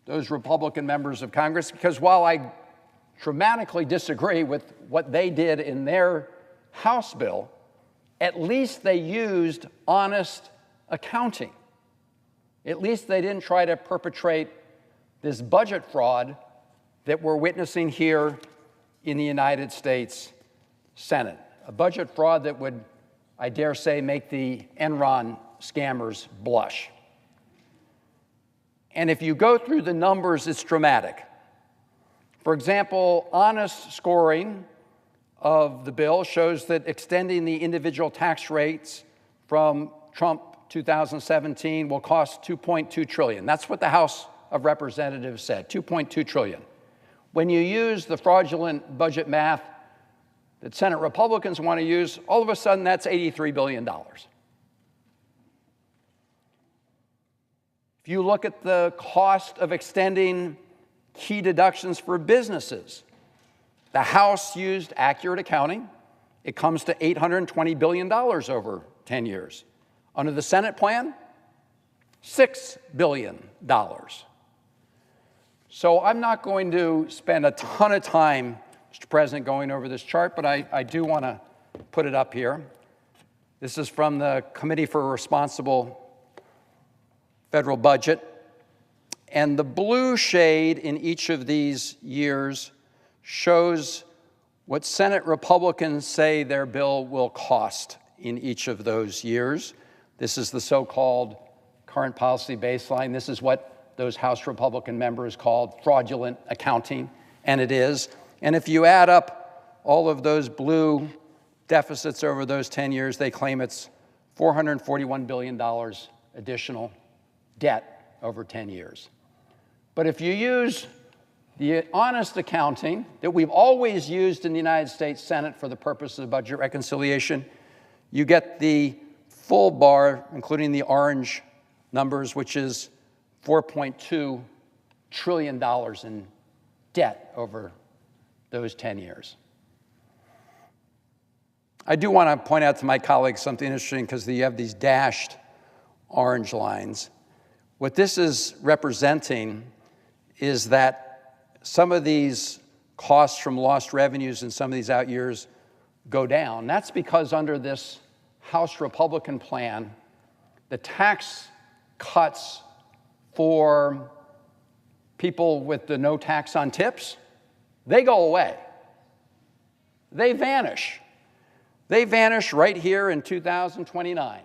those Republican members of Congress because while I dramatically disagree with what they did in their House bill, at least they used honest accounting. At least they didn't try to perpetrate this budget fraud that we're witnessing here in the United States Senate. A budget fraud that would, I dare say, make the Enron scammers blush. And if you go through the numbers, it's dramatic. For example, honest scoring of the bill shows that extending the individual tax rates from Trump 2017 will cost $2.2 trillion. That's what the House of Representatives said, $2.2 trillion. When you use the fraudulent budget math that Senate Republicans want to use, all of a sudden that's $83 billion. If you look at the cost of extending key deductions for businesses, the House used accurate accounting. It comes to $820 billion over 10 years. Under the Senate plan, $6 billion. So I'm not going to spend a ton of time, Mr. President, going over this chart, but I do want to put it up here. This is from the Committee for a Responsible Federal Budget. And the blue shade in each of these years shows what Senate Republicans say their bill will cost in each of those years. This is the so-called current policy baseline. This is what those House Republican members called fraudulent accounting, and it is. And if you add up all of those blue deficits over those 10 years, they claim it's $441 billion additional debt over 10 years. But if you use the honest accounting that we've always used in the United States Senate for the purpose of budget reconciliation, you get the full bar, including the orange numbers, which is $4.2 trillion in debt over those 10 years. I do want to point out to my colleagues something interesting because you have these dashed orange lines. What this is representing is that some of these costs from lost revenues in some of these out years go down. That's because under this House Republican plan, the tax cuts for people with the no tax on tips, they go away. They vanish. They vanish right here in 2029.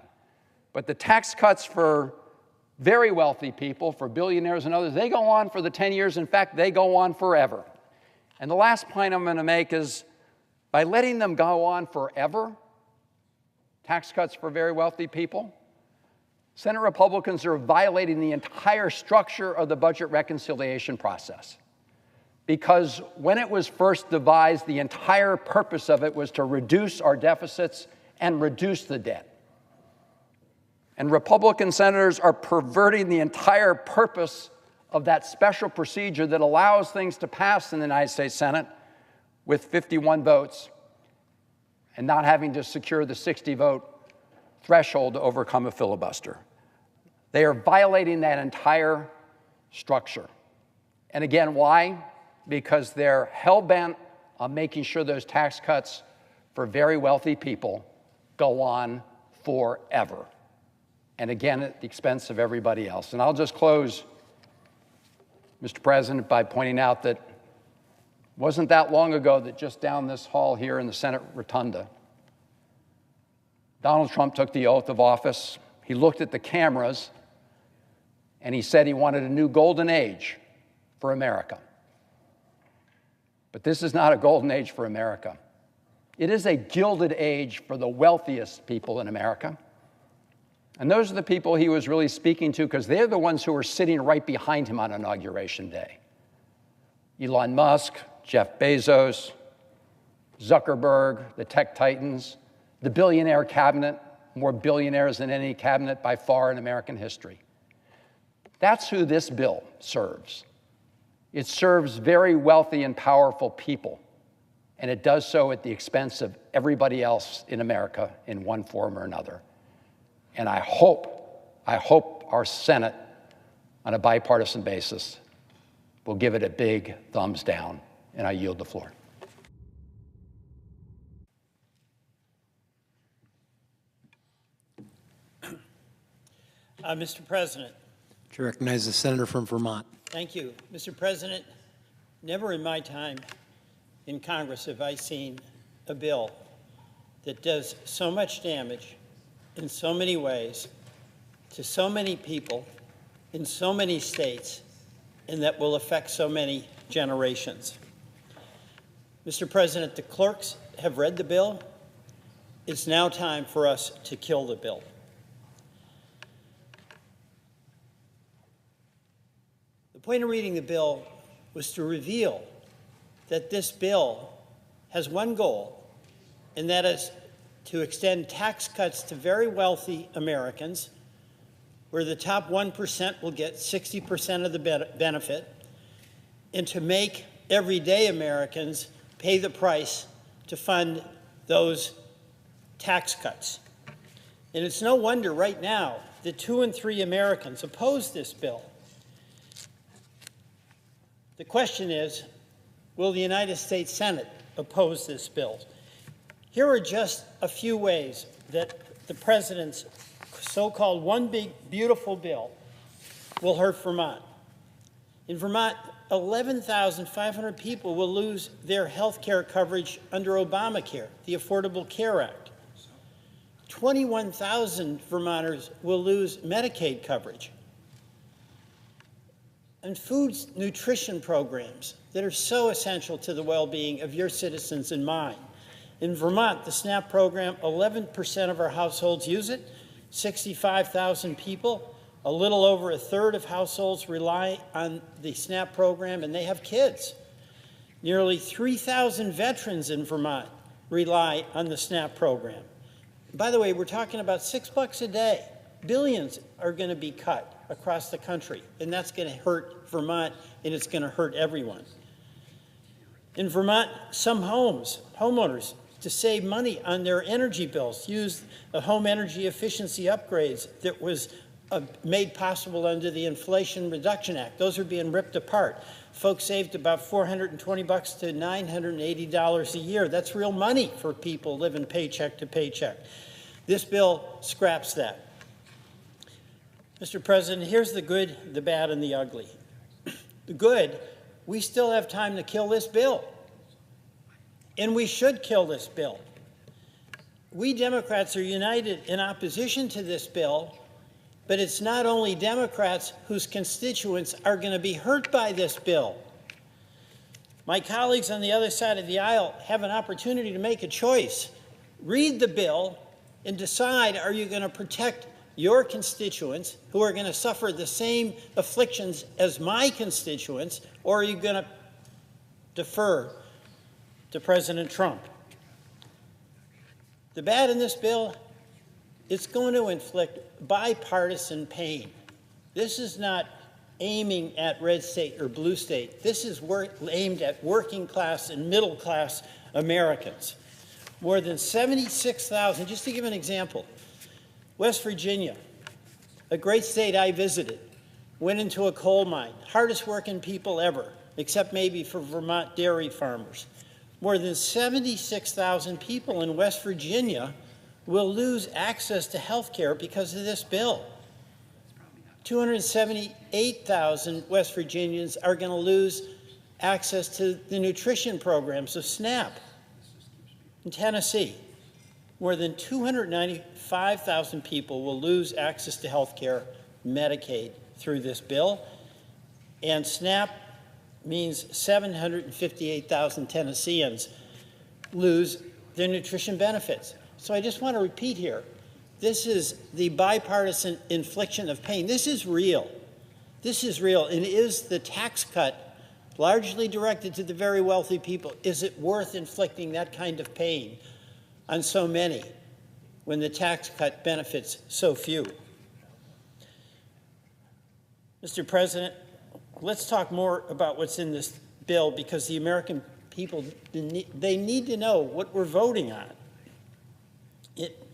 But the tax cuts for very wealthy people, for billionaires and others, they go on for the 10 years. In fact, they go on forever. And the last point I'm going to make is by letting them go on forever, tax cuts for very wealthy people, Senate Republicans are violating the entire structure of the budget reconciliation process. Because when it was first devised, the entire purpose of it was to reduce our deficits and reduce the debt. And Republican senators are perverting the entire purpose of that special procedure that allows things to pass in the United States Senate with 51 votes and not having to secure the 60-vote threshold to overcome a filibuster. They are violating that entire structure. And again, why? Because they're hell-bent on making sure those tax cuts for very wealthy people go on forever. And again, at the expense of everybody else. And I'll just close, Mr. President, by pointing out that it wasn't that long ago that just down this hall here in the Senate rotunda, Donald Trump took the oath of office. He looked at the cameras and he said he wanted a new golden age for America. But this is not a golden age for America. It is a gilded age for the wealthiest people in America. And those are the people he was really speaking to because they're the ones who were sitting right behind him on Inauguration Day. Elon Musk, Jeff Bezos, Zuckerberg, the tech titans, the billionaire cabinet, more billionaires than any cabinet by far in American history. That's who this bill serves. It serves very wealthy and powerful people, and it does so at the expense of everybody else in America in one form or another. And I hope our Senate, on a bipartisan basis, will give it a big thumbs down, and I yield the floor. Mr. President. To recognize the senator from Vermont. Thank you. Mr. President, never in my time in Congress have I seen a bill that does so much damage in so many ways to so many people in so many states and that will affect so many generations. Mr. President, the clerks have read the bill. It's now time for us to kill the bill. The point of reading the bill was to reveal that this bill has one goal, and that is to extend tax cuts to very wealthy Americans, where the top 1% will get 60% of the benefit, and to make everyday Americans pay the price to fund those tax cuts. And it's no wonder right now that 2 in 3 Americans oppose this bill. The question is, will the United States Senate oppose this bill? Here are just a few ways that the president's so-called one big, beautiful bill will hurt Vermont. In Vermont, 11,500 people will lose their health care coverage under Obamacare, the Affordable Care Act. 21,000 Vermonters will lose Medicaid coverage. And food nutrition programs that are so essential to the well-being of your citizens and mine. In Vermont, the SNAP program, 11% of our households use it, 65,000 people, a little over a third of households rely on the SNAP program, and they have kids. Nearly 3,000 veterans in Vermont rely on the SNAP program. By the way, we're talking about $6 a day. Billions are going to be cut across the country, and that's going to hurt Vermont, and it's going to hurt everyone. In Vermont, some homeowners to save money on their energy bills, use the home energy efficiency upgrades that was made possible under the Inflation Reduction Act. Those are being ripped apart. Folks saved about $420 to $980 a year. That's real money for people living paycheck to paycheck. This bill scraps that. Mr. President, here's the good, the bad, and the ugly. The good, we still have time to kill this bill. And we should kill this bill. We Democrats are united in opposition to this bill, but it's not only Democrats whose constituents are going to be hurt by this bill. My colleagues on the other side of the aisle have an opportunity to make a choice. Read the bill and decide, are you going to protect your constituents who are going to suffer the same afflictions as my constituents, or are you going to defer to President Trump? The bad in this bill, it's going to inflict bipartisan pain. This is not aiming at red state or blue state. This is aimed at working class and middle class Americans. More than 76,000, just to give an example, West Virginia, a great state I visited, went into a coal mine, hardest working people ever, except maybe for Vermont dairy farmers. More than 76,000 people in West Virginia will lose access to health care because of this bill. 278,000 West Virginians are going to lose access to the nutrition programs of SNAP. In Tennessee, more than 295,000 people will lose access to health care, Medicaid, through this bill. And SNAP means 758,000 Tennesseans lose their nutrition benefits. So I just want to repeat here, this is the bipartisan infliction of pain. This is real. This is real. And is the tax cut largely directed to the very wealthy people? Is it worth inflicting that kind of pain on so many when the tax cut benefits so few? Mr. President, let's talk more about what's in this bill, because the American people, they need to know what we're voting on.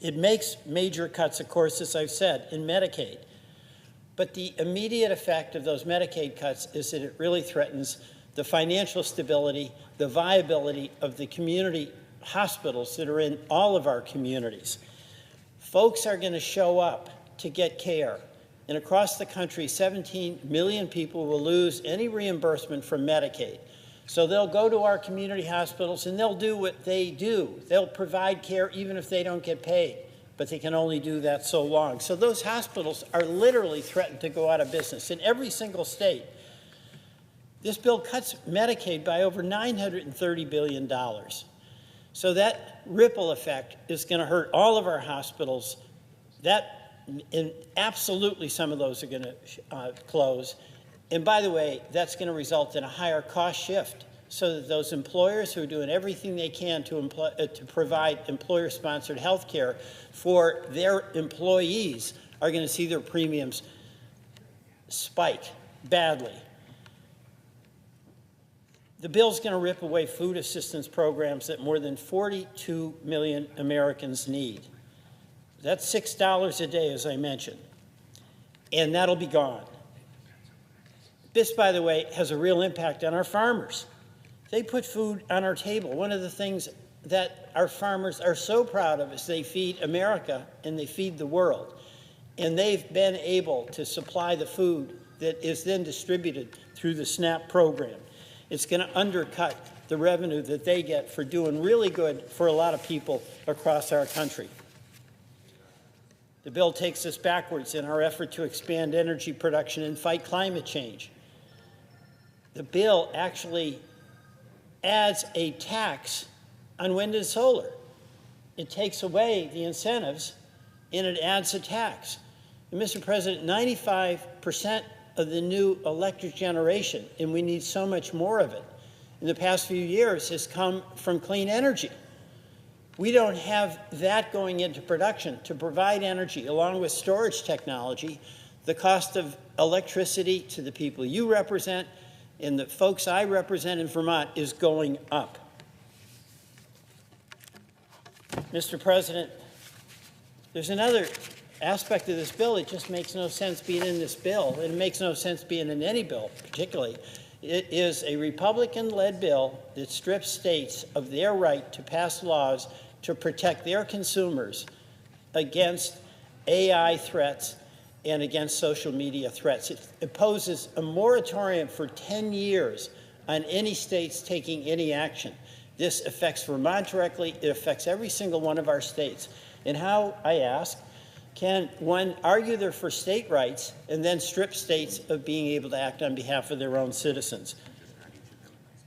It makes major cuts, of course, as I've said, in Medicaid. But the immediate effect of those Medicaid cuts is that it really threatens the financial stability, the viability of the community hospitals that are in all of our communities. Folks are going to show up to get care. And across the country, 17 million people will lose any reimbursement from Medicaid. So they'll go to our community hospitals and they'll do what they do. They'll provide care even if they don't get paid, but they can only do that so long. So those hospitals are literally threatened to go out of business in every single state. This bill cuts Medicaid by over $930 billion. So that ripple effect is going to hurt all of our hospitals. And absolutely some of those are going to close. And by the way, that's going to result in a higher cost shift, so that those employers who are doing everything they can to provide employer-sponsored health care for their employees are going to see their premiums spike badly. The bill's going to rip away food assistance programs that more than 42 million Americans need. That's $6 a day, as I mentioned, and that'll be gone. This, by the way, has a real impact on our farmers. They put food on our table. One of the things that our farmers are so proud of is they feed America and they feed the world. And they've been able to supply the food that is then distributed through the SNAP program. It's going to undercut the revenue that they get for doing really good for a lot of people across our country. The bill takes us backwards in our effort to expand energy production and fight climate change. The bill actually adds a tax on wind and solar. It takes away the incentives and it adds a tax. And Mr. President, 95% of the new electric generation, and we need so much more of it, in the past few years has come from clean energy. We don't have that going into production to provide energy along with storage technology. The cost of electricity to the people you represent and the folks I represent in Vermont is going up. Mr. President, there's another aspect of this bill. It just makes no sense being in this bill. It makes no sense being in any bill, particularly. It is a Republican-led bill that strips states of their right to pass laws to protect their consumers against AI threats and against social media threats. It imposes a moratorium for 10 years on any states taking any action. This affects Vermont directly. It affects every single one of our states. And how, I ask, can one argue they're for state rights and then strip states of being able to act on behalf of their own citizens?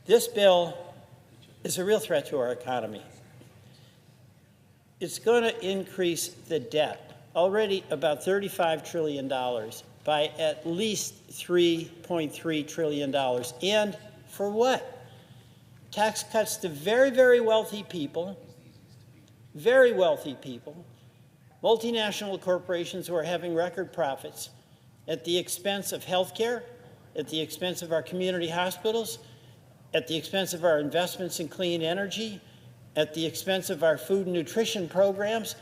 This bill is a real threat to our economy. It's going to increase the debt, already about $35 trillion, by at least $3.3 trillion. And for what? Tax cuts to very, very wealthy people, multinational corporations who are having record profits at the expense of health care, at the expense of our community hospitals, at the expense of our investments in clean energy, at the expense of our food and nutrition programs.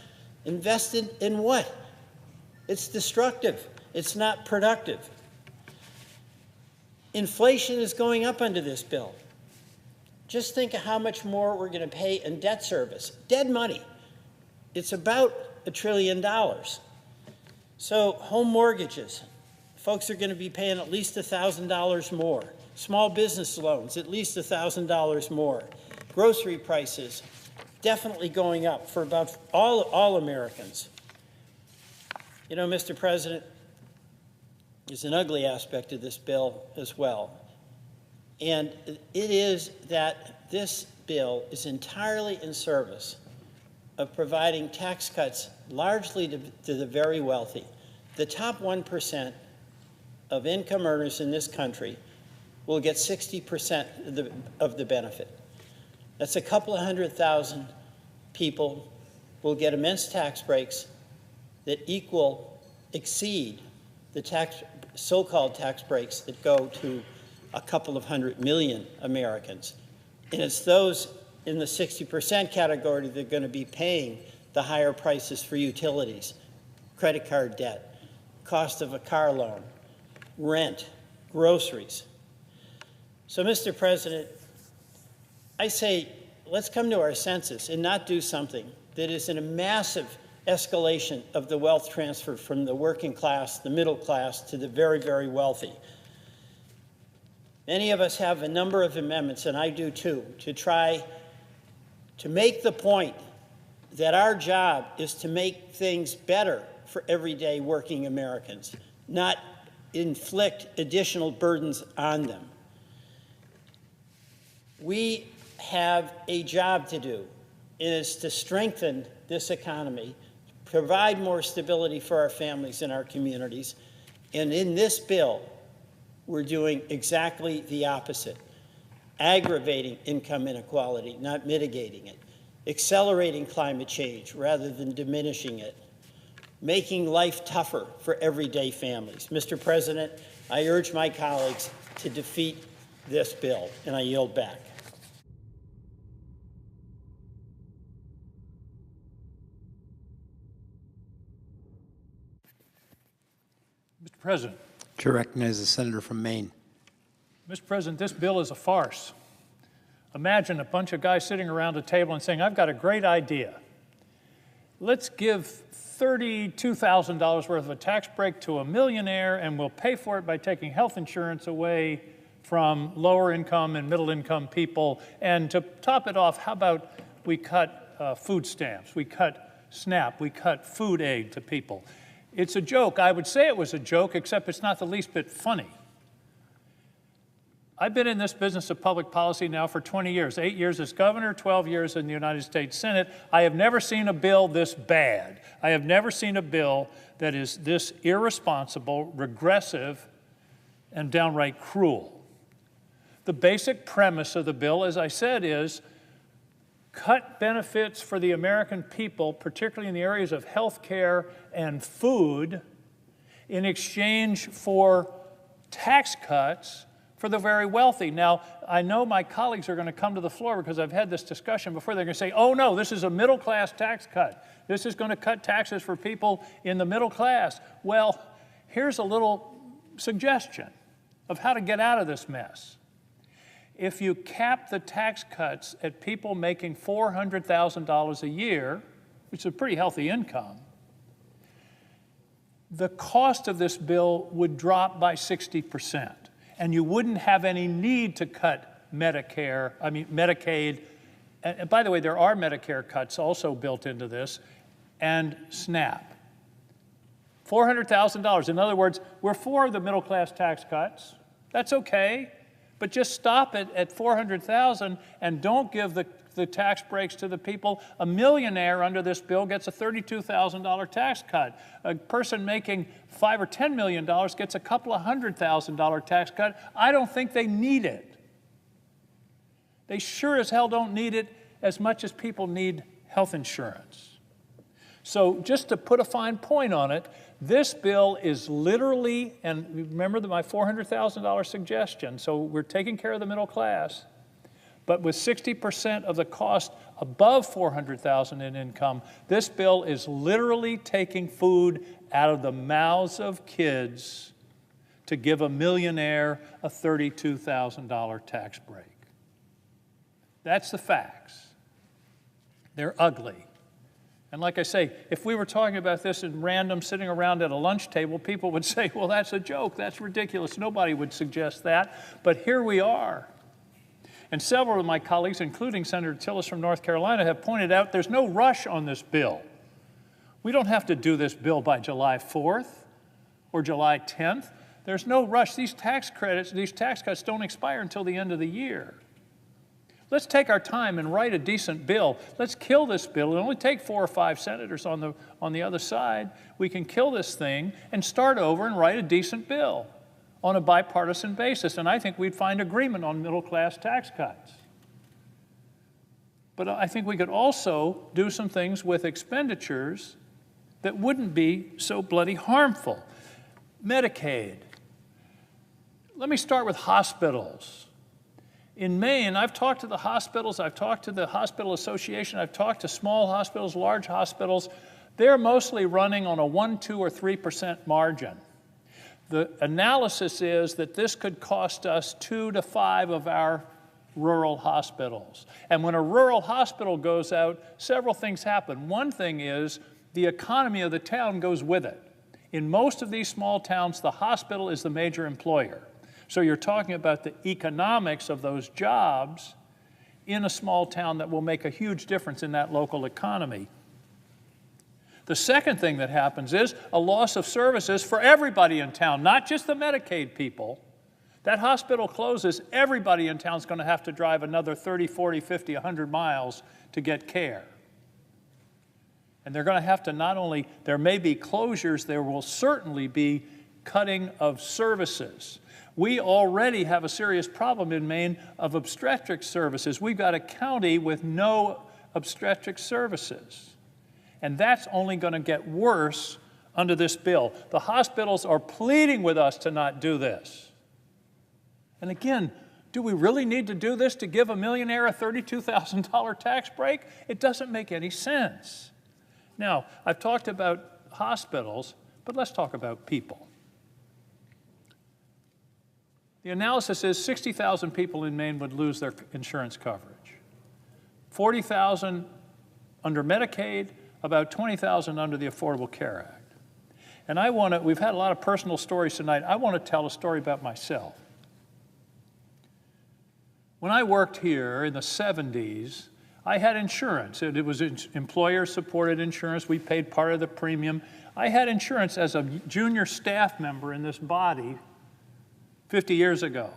Invested in what? It's destructive. It's not productive. Inflation is going up under this bill. Just think of how much more we're going to pay in debt service. Dead money. It's about $1 trillion. So home mortgages, folks are going to be paying at least $1,000 more. Small business loans, at least $1,000 more. Grocery prices, definitely going up for about all Americans. You know, Mr. President, there's an ugly aspect of this bill as well. And it is that this bill is entirely in service of providing tax cuts largely to the very wealthy. The top 1% of income earners in this country will get 60% of the benefit. That's a couple of 100,000 people will get immense tax breaks that exceed the so-called tax breaks that go to a couple of 100 million Americans. And it's those in the 60% category that are going to be paying the higher prices for utilities, credit card debt, cost of a car loan, rent, groceries. So, Mr. President, I say let's come to our senses and not do something that is in a massive escalation of the wealth transfer from the working class, the middle class, to the very, very wealthy. Many of us have a number of amendments, and I do too, to try to make the point that our job is to make things better for everyday working Americans, not inflict additional burdens on them. We have a job to do. It is to strengthen this economy, provide more stability for our families and our communities. And in this bill, we're doing exactly the opposite, aggravating income inequality, not mitigating it, accelerating climate change rather than diminishing it, making life tougher for everyday families. Mr. President, I urge my colleagues to defeat this bill, and I yield back. Mr. President. To recognize the senator from Maine. Mr. President, this bill is a farce. Imagine a bunch of guys sitting around a table and saying, I've got a great idea. Let's give $32,000 worth of a tax break to a millionaire, and we'll pay for it by taking health insurance away from lower income and middle income people. And to top it off, how about we cut food stamps, we cut SNAP, we cut food aid to people. It's a joke. I would say it was a joke, except it's not the least bit funny. I've been in this business of public policy now for 20 years, 8 years as governor, 12 years in the United States Senate. I have never seen a bill this bad. I have never seen a bill that is this irresponsible, regressive, and downright cruel. The basic premise of the bill, as I said, is cut benefits for the American people, particularly in the areas of health care and food, in exchange for tax cuts for the very wealthy. Now, I know my colleagues are going to come to the floor because I've had this discussion before. They're going to say, oh no, this is a middle-class tax cut. This is going to cut taxes for people in the middle class. Well, here's a little suggestion of how to get out of this mess. If you cap the tax cuts at people making $400,000 a year, which is a pretty healthy income, the cost of this bill would drop by 60%. And you wouldn't have any need to cut Medicaid. And by the way, there are Medicare cuts also built into this, and SNAP. $400,000. In other words, we're for the middle class tax cuts. That's okay, but just stop it at $400,000 and don't give the tax breaks to the people. A millionaire under this bill gets a $32,000 tax cut. A person making $5 or $10 million gets a couple of $100,000 tax cut. I don't think they need it. They sure as hell don't need it as much as people need health insurance. So just to put a fine point on it, this bill is literally, and remember my $400,000 suggestion, so we're taking care of the middle class, but with 60% of the cost above $400,000 in income, this bill is literally taking food out of the mouths of kids to give a millionaire a $32,000 tax break. That's the facts. They're ugly. And like I say, if we were talking about this in random, sitting around at a lunch table, people would say, well, that's a joke, that's ridiculous. Nobody would suggest that. But here we are. And several of my colleagues, including Senator Tillis from North Carolina, have pointed out there's no rush on this bill. We don't have to do this bill by July 4th or July 10th. There's no rush. These tax credits, these tax cuts don't expire until the end of the year. Let's take our time and write a decent bill. Let's kill this bill. It'll only take 4 or 5 senators on the other side. We can kill this thing and start over and write a decent bill on a bipartisan basis. And I think we'd find agreement on middle-class tax cuts. But I think we could also do some things with expenditures that wouldn't be so bloody harmful. Medicaid. Let me start with hospitals. In Maine, I've talked to the hospitals, I've talked to the Hospital Association, I've talked to small hospitals, large hospitals. They're mostly running on a 1, 2, or 3% margin. The analysis is that this could cost us 2 to 5 of our rural hospitals. And when a rural hospital goes out, several things happen. One thing is the economy of the town goes with it. In most of these small towns, the hospital is the major employer. So you're talking about the economics of those jobs in a small town that will make a huge difference in that local economy. The second thing that happens is a loss of services for everybody in town, not just the Medicaid people. That hospital closes, everybody in town is going to have to drive another 30, 40, 50, 100 miles to get care. And they're going to have to not only, there may be closures, there will certainly be cutting of services. We already have a serious problem in Maine of obstetric services. We've got a county with no obstetric services. And that's only going to get worse under this bill. The hospitals are pleading with us to not do this. And again, do we really need to do this to give a millionaire a $32,000 tax break? It doesn't make any sense. Now, I've talked about hospitals, but let's talk about people. The analysis is 60,000 people in Maine would lose their insurance coverage. 40,000 under Medicaid, about 20,000 under the Affordable Care Act. And we've had a lot of personal stories tonight. I want to tell a story about myself. When I worked here in the 70s, I had insurance. It was employer-supported insurance. We paid part of the premium. I had insurance as a junior staff member in this body 50 years ago.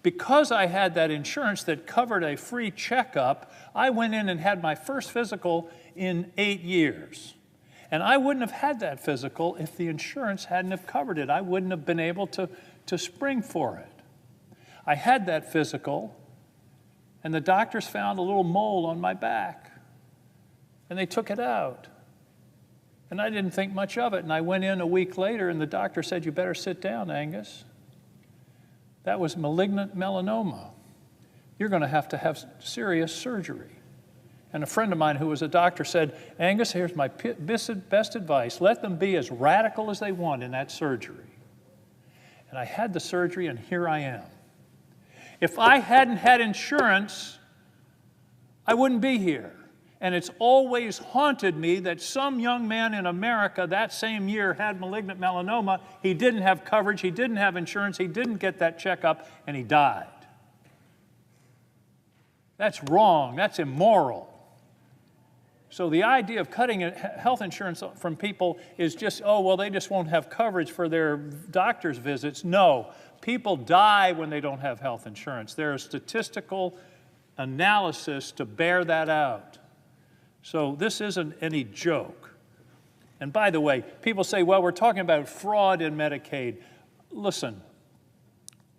Because I had that insurance that covered a free checkup, I went in and had my first physical in 8 years. And I wouldn't have had that physical if the insurance hadn't have covered it. I wouldn't have been able to spring for it. I had that physical, and the doctors found a little mole on my back, and they took it out. And I didn't think much of it, and I went in a week later, and the doctor said, "You better sit down, Angus." That was malignant melanoma. You're going to have serious surgery. And a friend of mine who was a doctor said, Angus, here's my best advice. Let them be as radical as they want in that surgery. And I had the surgery, and here I am. If I hadn't had insurance, I wouldn't be here. And it's always haunted me that some young man in America that same year had malignant melanoma. He didn't have coverage, he didn't have insurance, he didn't get that checkup, and he died. That's wrong, that's immoral. So the idea of cutting health insurance from people is just, oh, well, they just won't have coverage for their doctor's visits. No, people die when they don't have health insurance. There is statistical analysis to bear that out. So this isn't any joke. And by the way, people say, well, we're talking about fraud in Medicaid. Listen,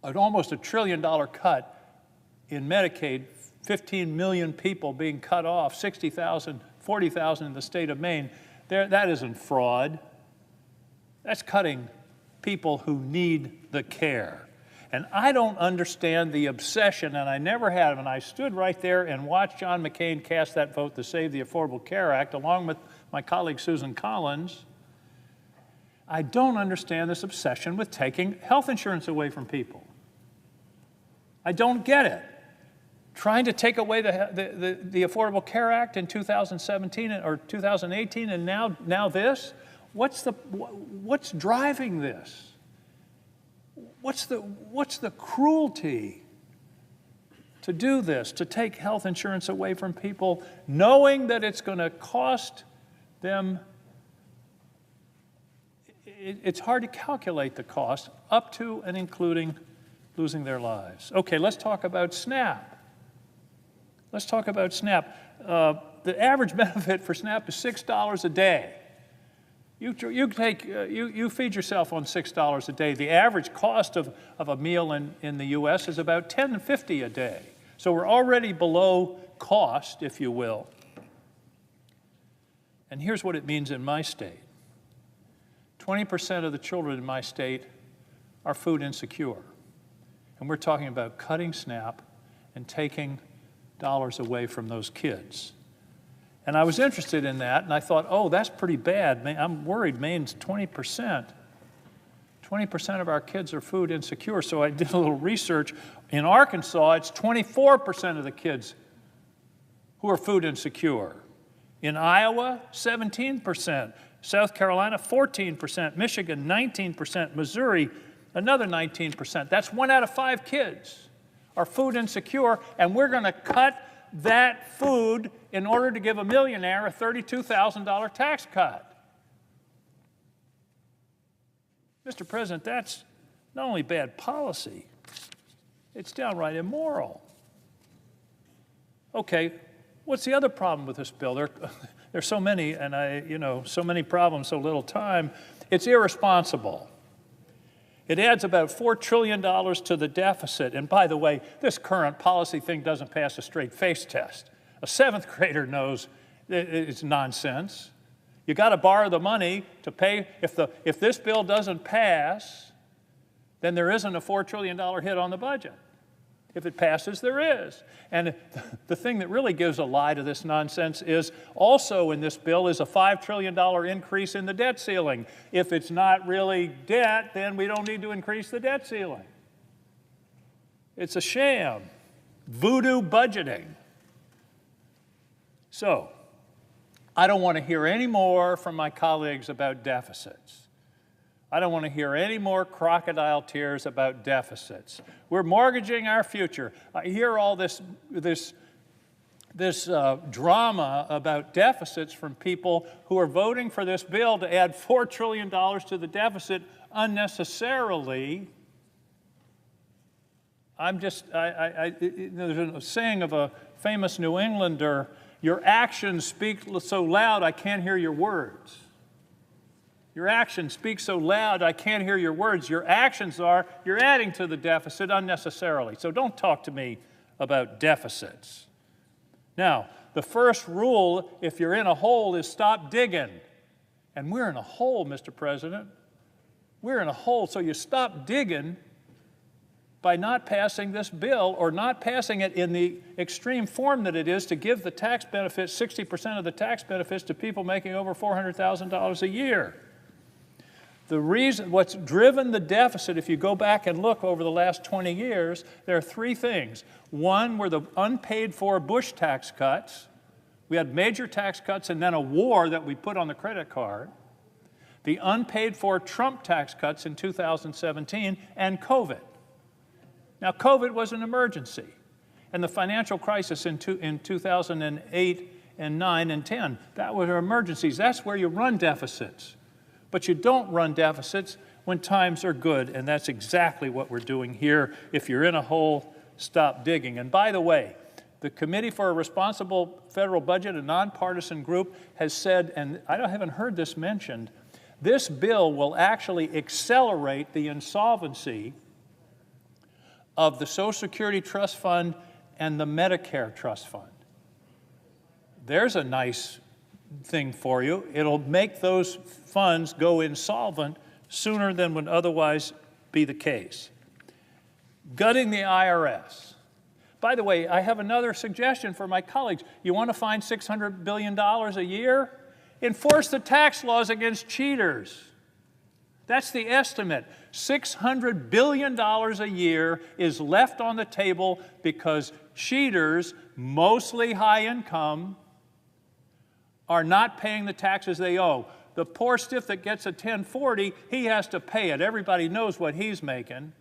an almost $1 trillion cut in Medicaid, 15 million people being cut off, 60,000, 40,000 in the state of Maine, that isn't fraud. That's cutting people who need the care. And I don't understand the obsession, and I never have, and I stood right there and watched John McCain cast that vote to save the Affordable Care Act, along with my colleague Susan Collins. I don't understand this obsession with taking health insurance away from people. I don't get it. Trying to take away the Affordable Care Act in 2017 or 2018, and now this? What's driving this? What's the cruelty to do this, to take health insurance away from people, knowing that it's going to cost them? It's hard to calculate the cost, up to and including losing their lives. Okay, let's talk about SNAP. Let's talk about SNAP. The average benefit for SNAP is $6 a day. You feed yourself on $6 a day. The average cost of a meal in the U.S. is about $10.50 a day. So we're already below cost, if you will. And here's what it means in my state. 20% of the children in my state are food insecure. And we're talking about cutting SNAP and taking dollars away from those kids. And I was interested in that, and I thought, oh, that's pretty bad. I'm worried Maine's 20%. 20% of our kids are food insecure. So I did a little research. In Arkansas, it's 24% of the kids who are food insecure. In Iowa, 17%. South Carolina, 14%. Michigan, 19%. Missouri, another 19%. That's 1 out of 5 kids are food insecure, and we're going to cut that food in order to give a millionaire a $32,000 tax cut. Mr. President, that's not only bad policy, it's downright immoral. Okay, what's the other problem with this bill? There's so many, and so many problems, so little time. It's irresponsible. It adds about $4 trillion to the deficit. And by the way, this current policy thing doesn't pass a straight face test. A 7th grader knows it's nonsense. You got to borrow the money to pay. If this bill doesn't pass, then there isn't a $4 trillion hit on the budget. If it passes, there is. And the thing that really gives a lie to this nonsense is also in this bill is a $5 trillion increase in the debt ceiling. If it's not really debt, then we don't need to increase the debt ceiling. It's a sham. Voodoo budgeting. So, I don't want to hear any more from my colleagues about deficits. I don't want to hear any more crocodile tears about deficits. We're mortgaging our future. I hear all this drama about deficits from people who are voting for this bill to add $4 trillion to the deficit unnecessarily. There's a saying of a famous New Englander, your actions speak so loud I can't hear your words. Your actions speak so loud, I can't hear your words. Your actions are, you're adding to the deficit unnecessarily. So don't talk to me about deficits. Now, the first rule, if you're in a hole, is stop digging. And we're in a hole, Mr. President. We're in a hole, so you stop digging by not passing this bill, or not passing it in the extreme form that it is, to give the tax benefits, 60% of the tax benefits, to people making over $400,000 a year. The reason, what's driven the deficit, if you go back and look over the last 20 years, there are three things. One were the unpaid for Bush tax cuts. We had major tax cuts and then a war that we put on the credit card. The unpaid for Trump tax cuts in 2017, and COVID. Now, COVID was an emergency, and the financial crisis in 2008 and 9 and 10, that were emergencies. That's where you run deficits. But you don't run deficits when times are good, and that's exactly what we're doing here. If you're in a hole, stop digging. And by the way, the Committee for a Responsible Federal Budget, a nonpartisan group, has said, and I haven't heard this mentioned, this bill will actually accelerate the insolvency of the Social Security Trust Fund and the Medicare Trust Fund. There's a nice thing for you. It'll make those funds go insolvent sooner than would otherwise be the case. Gutting the IRS. By the way, I have another suggestion for my colleagues. You want to find $600 billion a year? Enforce the tax laws against cheaters. That's the estimate. $600 billion a year is left on the table because cheaters, mostly high income, are not paying the taxes they owe. The poor stiff that gets a 1040, he has to pay it. Everybody knows what he's making.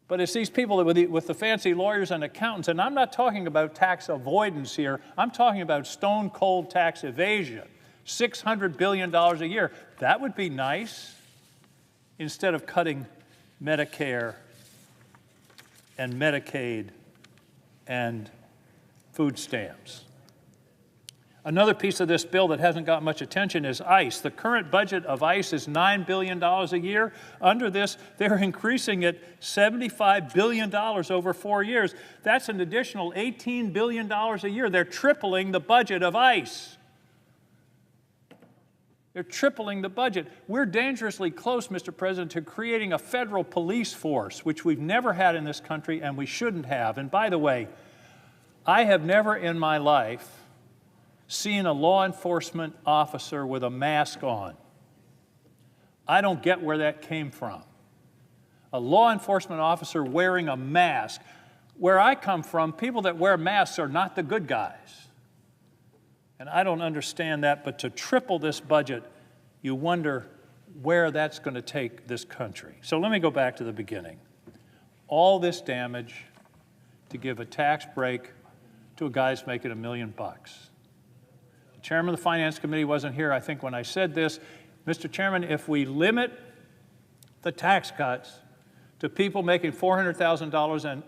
But it's these people with the fancy lawyers and accountants, and I'm not talking about tax avoidance here. I'm talking about stone cold tax evasion. $600 billion a year. That would be nice, instead of cutting Medicare and Medicaid and food stamps. Another piece of this bill that hasn't got much attention is ICE. The current budget of ICE is $9 billion a year. Under this, they're increasing it $75 billion over 4 years. That's an additional $18 billion a year. They're tripling the budget of ICE. They're tripling the budget. We're dangerously close, Mr. President, to creating a federal police force, which we've never had in this country and we shouldn't have. And by the way, I have never in my life seen a law enforcement officer with a mask on. I don't get where that came from. A law enforcement officer wearing a mask. Where I come from, people that wear masks are not the good guys. And I don't understand that, but to triple this budget, you wonder where that's going to take this country. So let me go back to the beginning. All this damage to give a tax break to a guy who's making $1 million. The chairman of the Finance Committee wasn't here, I think, when I said this. Mr. Chairman, if we limit the tax cuts to people making $400,000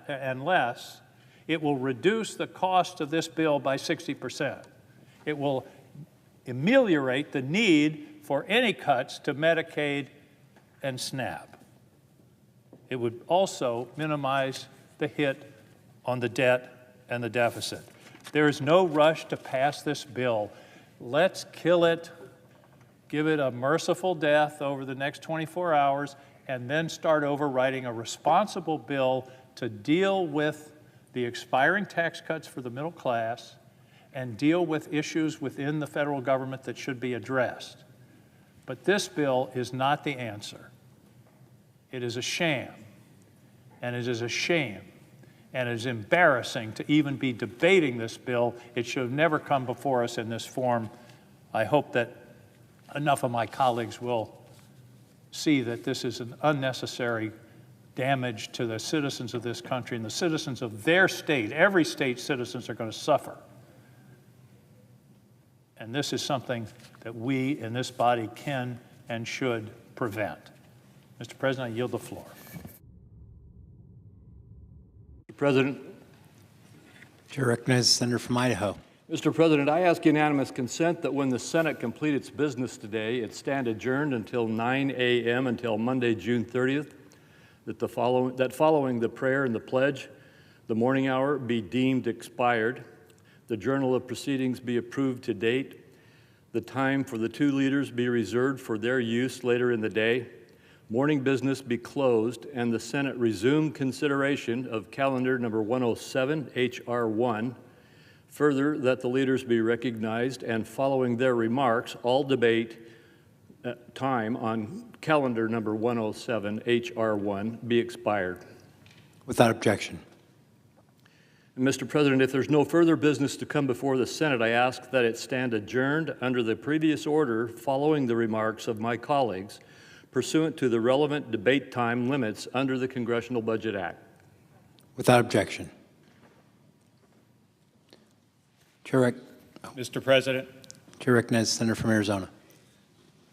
and less, it will reduce the cost of this bill by 60%. It will ameliorate the need for any cuts to Medicaid and SNAP. It would also minimize the hit on the debt and the deficit. There is no rush to pass this bill. Let's kill it, give it a merciful death over the next 24 hours, and then start over writing a responsible bill to deal with the expiring tax cuts for the middle class and deal with issues within the federal government that should be addressed. But this bill is not the answer. It is a sham, and it is a shame, and it is embarrassing to even be debating this bill. It should have never come before us in this form. I hope that enough of my colleagues will see that this is an unnecessary damage to the citizens of this country and the citizens of their state. Every state's citizens are going to suffer. And this is something that we in this body can and should prevent. Mr. President, I yield the floor. Mr. President. To recognize the senator from Idaho. Mr. President, I ask unanimous consent that when the Senate complete its business today, it stand adjourned until 9 a.m. until Monday, June 30th, that following the prayer and the pledge, the morning hour be deemed expired, the journal of proceedings be approved to date, the time for the two leaders be reserved for their use later in the day, morning business be closed, and the Senate resume consideration of calendar number 107, H.R. 1. Further, that the leaders be recognized, and following their remarks, all debate time on calendar number 107, H.R. 1 be expired. Without objection. And Mr. President, if there's no further business to come before the Senate, I ask that it stand adjourned under the previous order following the remarks of my colleagues pursuant to the relevant debate time limits under the Congressional Budget Act. Without objection. Mr. President. Chair recognizes the senator from Arizona.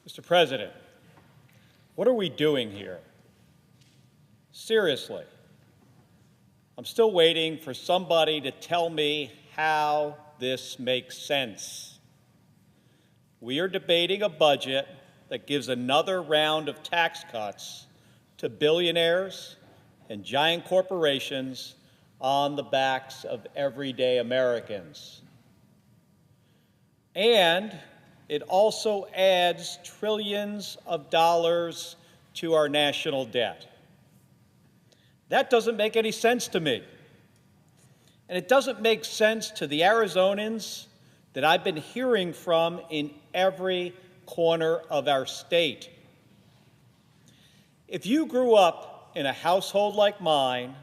Mr. President, what are we doing here? Seriously. I'm still waiting for somebody to tell me how this makes sense. We are debating a budget that gives another round of tax cuts to billionaires and giant corporations on the backs of everyday Americans. And it also adds trillions of dollars to our national debt. That doesn't make any sense to me. And it doesn't make sense to the Arizonans that I've been hearing from in every corner of our state. If you grew up in a household like mine,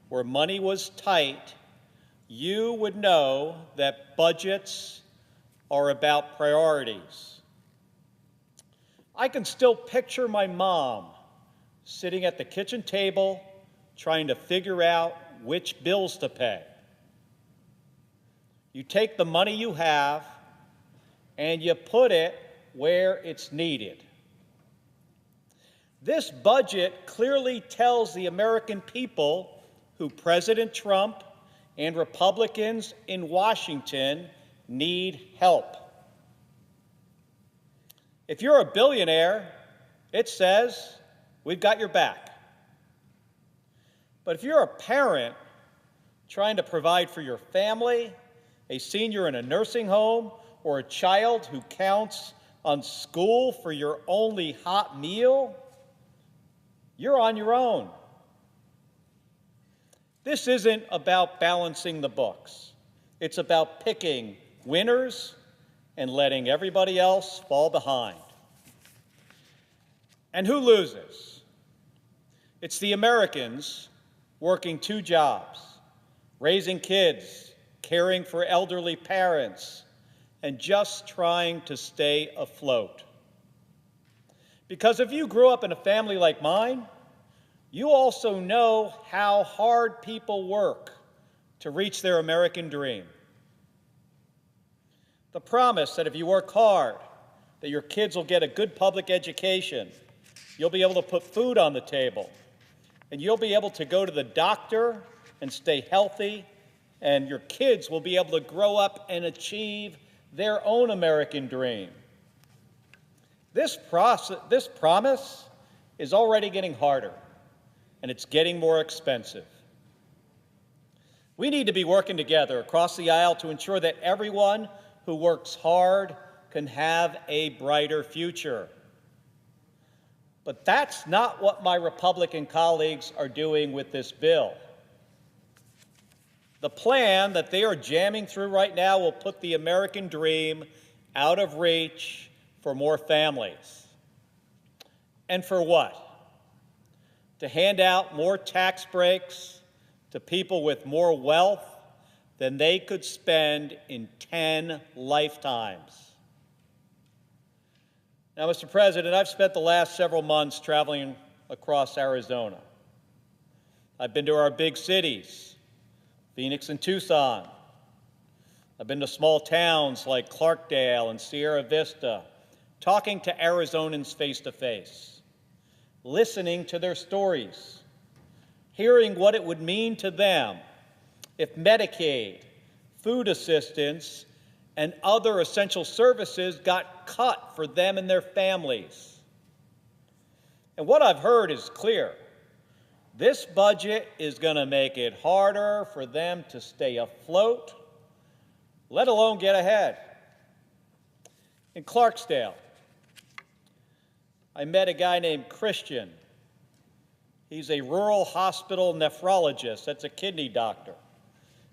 where money was tight, you would know that budgets are about priorities. I can still picture my mom sitting at the kitchen table trying to figure out which bills to pay. You take the money you have and you put it where it's needed. This budget clearly tells the American people who President Trump and Republicans in Washington need help. If you're a billionaire, it says, we've got your back. But if you're a parent trying to provide for your family, a senior in a nursing home, or a child who counts on school for your only hot meal, you're on your own. This isn't about balancing the books. It's about picking winners and letting everybody else fall behind. And who loses? It's the Americans working 2 jobs, raising kids, caring for elderly parents, and just trying to stay afloat. Because if you grew up in a family like mine, you also know how hard people work to reach their American dream. The promise that if you work hard, that your kids will get a good public education, you'll be able to put food on the table, and you'll be able to go to the doctor and stay healthy, and your kids will be able to grow up and achieve their own American dream. This promise is already getting harder, and it's getting more expensive. We need to be working together across the aisle to ensure that everyone who works hard can have a brighter future. But that's not what my Republican colleagues are doing with this bill. The plan that they are jamming through right now will put the American dream out of reach for more families. And for what? To hand out more tax breaks to people with more wealth than they could spend in 10 lifetimes. Now, Mr. President, I've spent the last several months traveling across Arizona. I've been to our big cities, Phoenix and Tucson. I've been to small towns like Clarkdale and Sierra Vista, talking to Arizonans face to face, listening to their stories, hearing what it would mean to them if Medicaid, food assistance, and other essential services got cut for them and their families. And what I've heard is clear. This budget is going to make it harder for them to stay afloat, let alone get ahead. In Clarksdale, I met a guy named Christian He's a rural hospital nephrologist. That's a kidney doctor.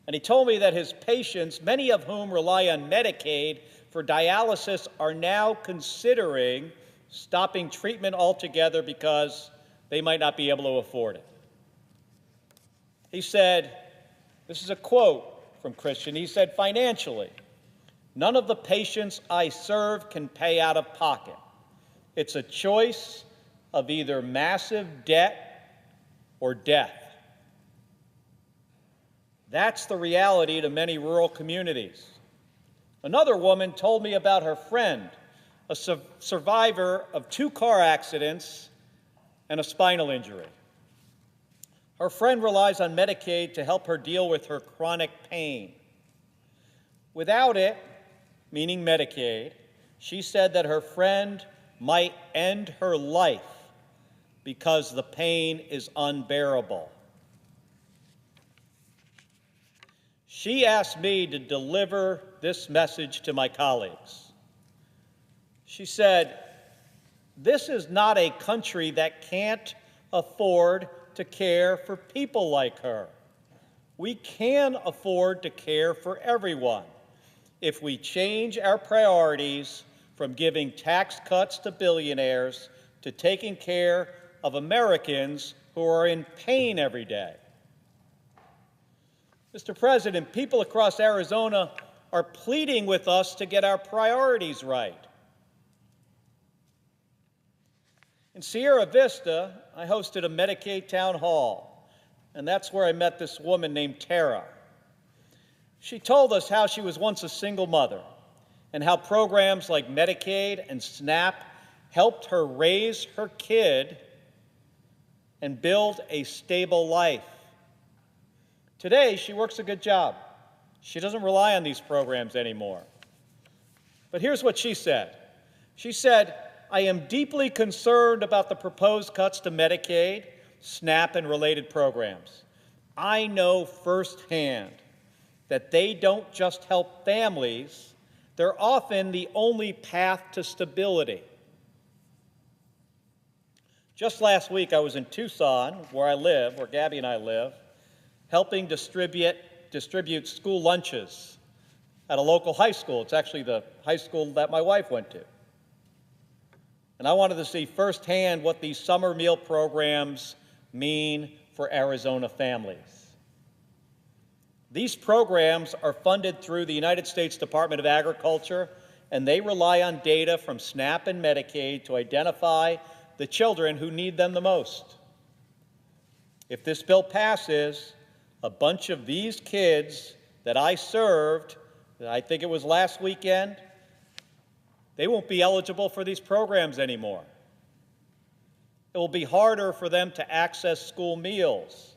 And he told me that his patients, many of whom rely on Medicaid for dialysis, are now considering stopping treatment altogether because they might not be able to afford it. He said, this is a quote from Christian, he said, "Financially, none of the patients I serve can pay out of pocket. It's a choice of either massive debt or death." That's the reality to many rural communities. Another woman told me about her friend, a survivor of 2 car accidents and a spinal injury. Her friend relies on Medicaid to help her deal with her chronic pain. Without it, meaning Medicaid, she said that her friend might end her life because the pain is unbearable. She asked me to deliver this message to my colleagues. She said, "This is not a country that can't afford to care for people like her. We can afford to care for everyone if we change our priorities from giving tax cuts to billionaires to taking care of Americans who are in pain every day." Mr. President, people across Arizona are pleading with us to get our priorities right. In Sierra Vista, I hosted a Medicaid town hall, and that's where I met this woman named Tara. She told us how she was once a single mother and how programs like Medicaid and SNAP helped her raise her kid and build a stable life. Today, she works a good job. She doesn't rely on these programs anymore. But here's what she said. She said, "I am deeply concerned about the proposed cuts to Medicaid, SNAP, and related programs. I know firsthand that they don't just help families, they're often the only path to stability." Just last week, I was in Tucson, where I live, where Gabby and I live, helping distribute school lunches at a local high school. It's actually the high school that my wife went to. And I wanted to see firsthand what these summer meal programs mean for Arizona families. These programs are funded through the United States Department of Agriculture, and they rely on data from SNAP and Medicaid to identify the children who need them the most. If this bill passes, a bunch of these kids that I served, I think it was last weekend, they won't be eligible for these programs anymore. It will be harder for them to access school meals,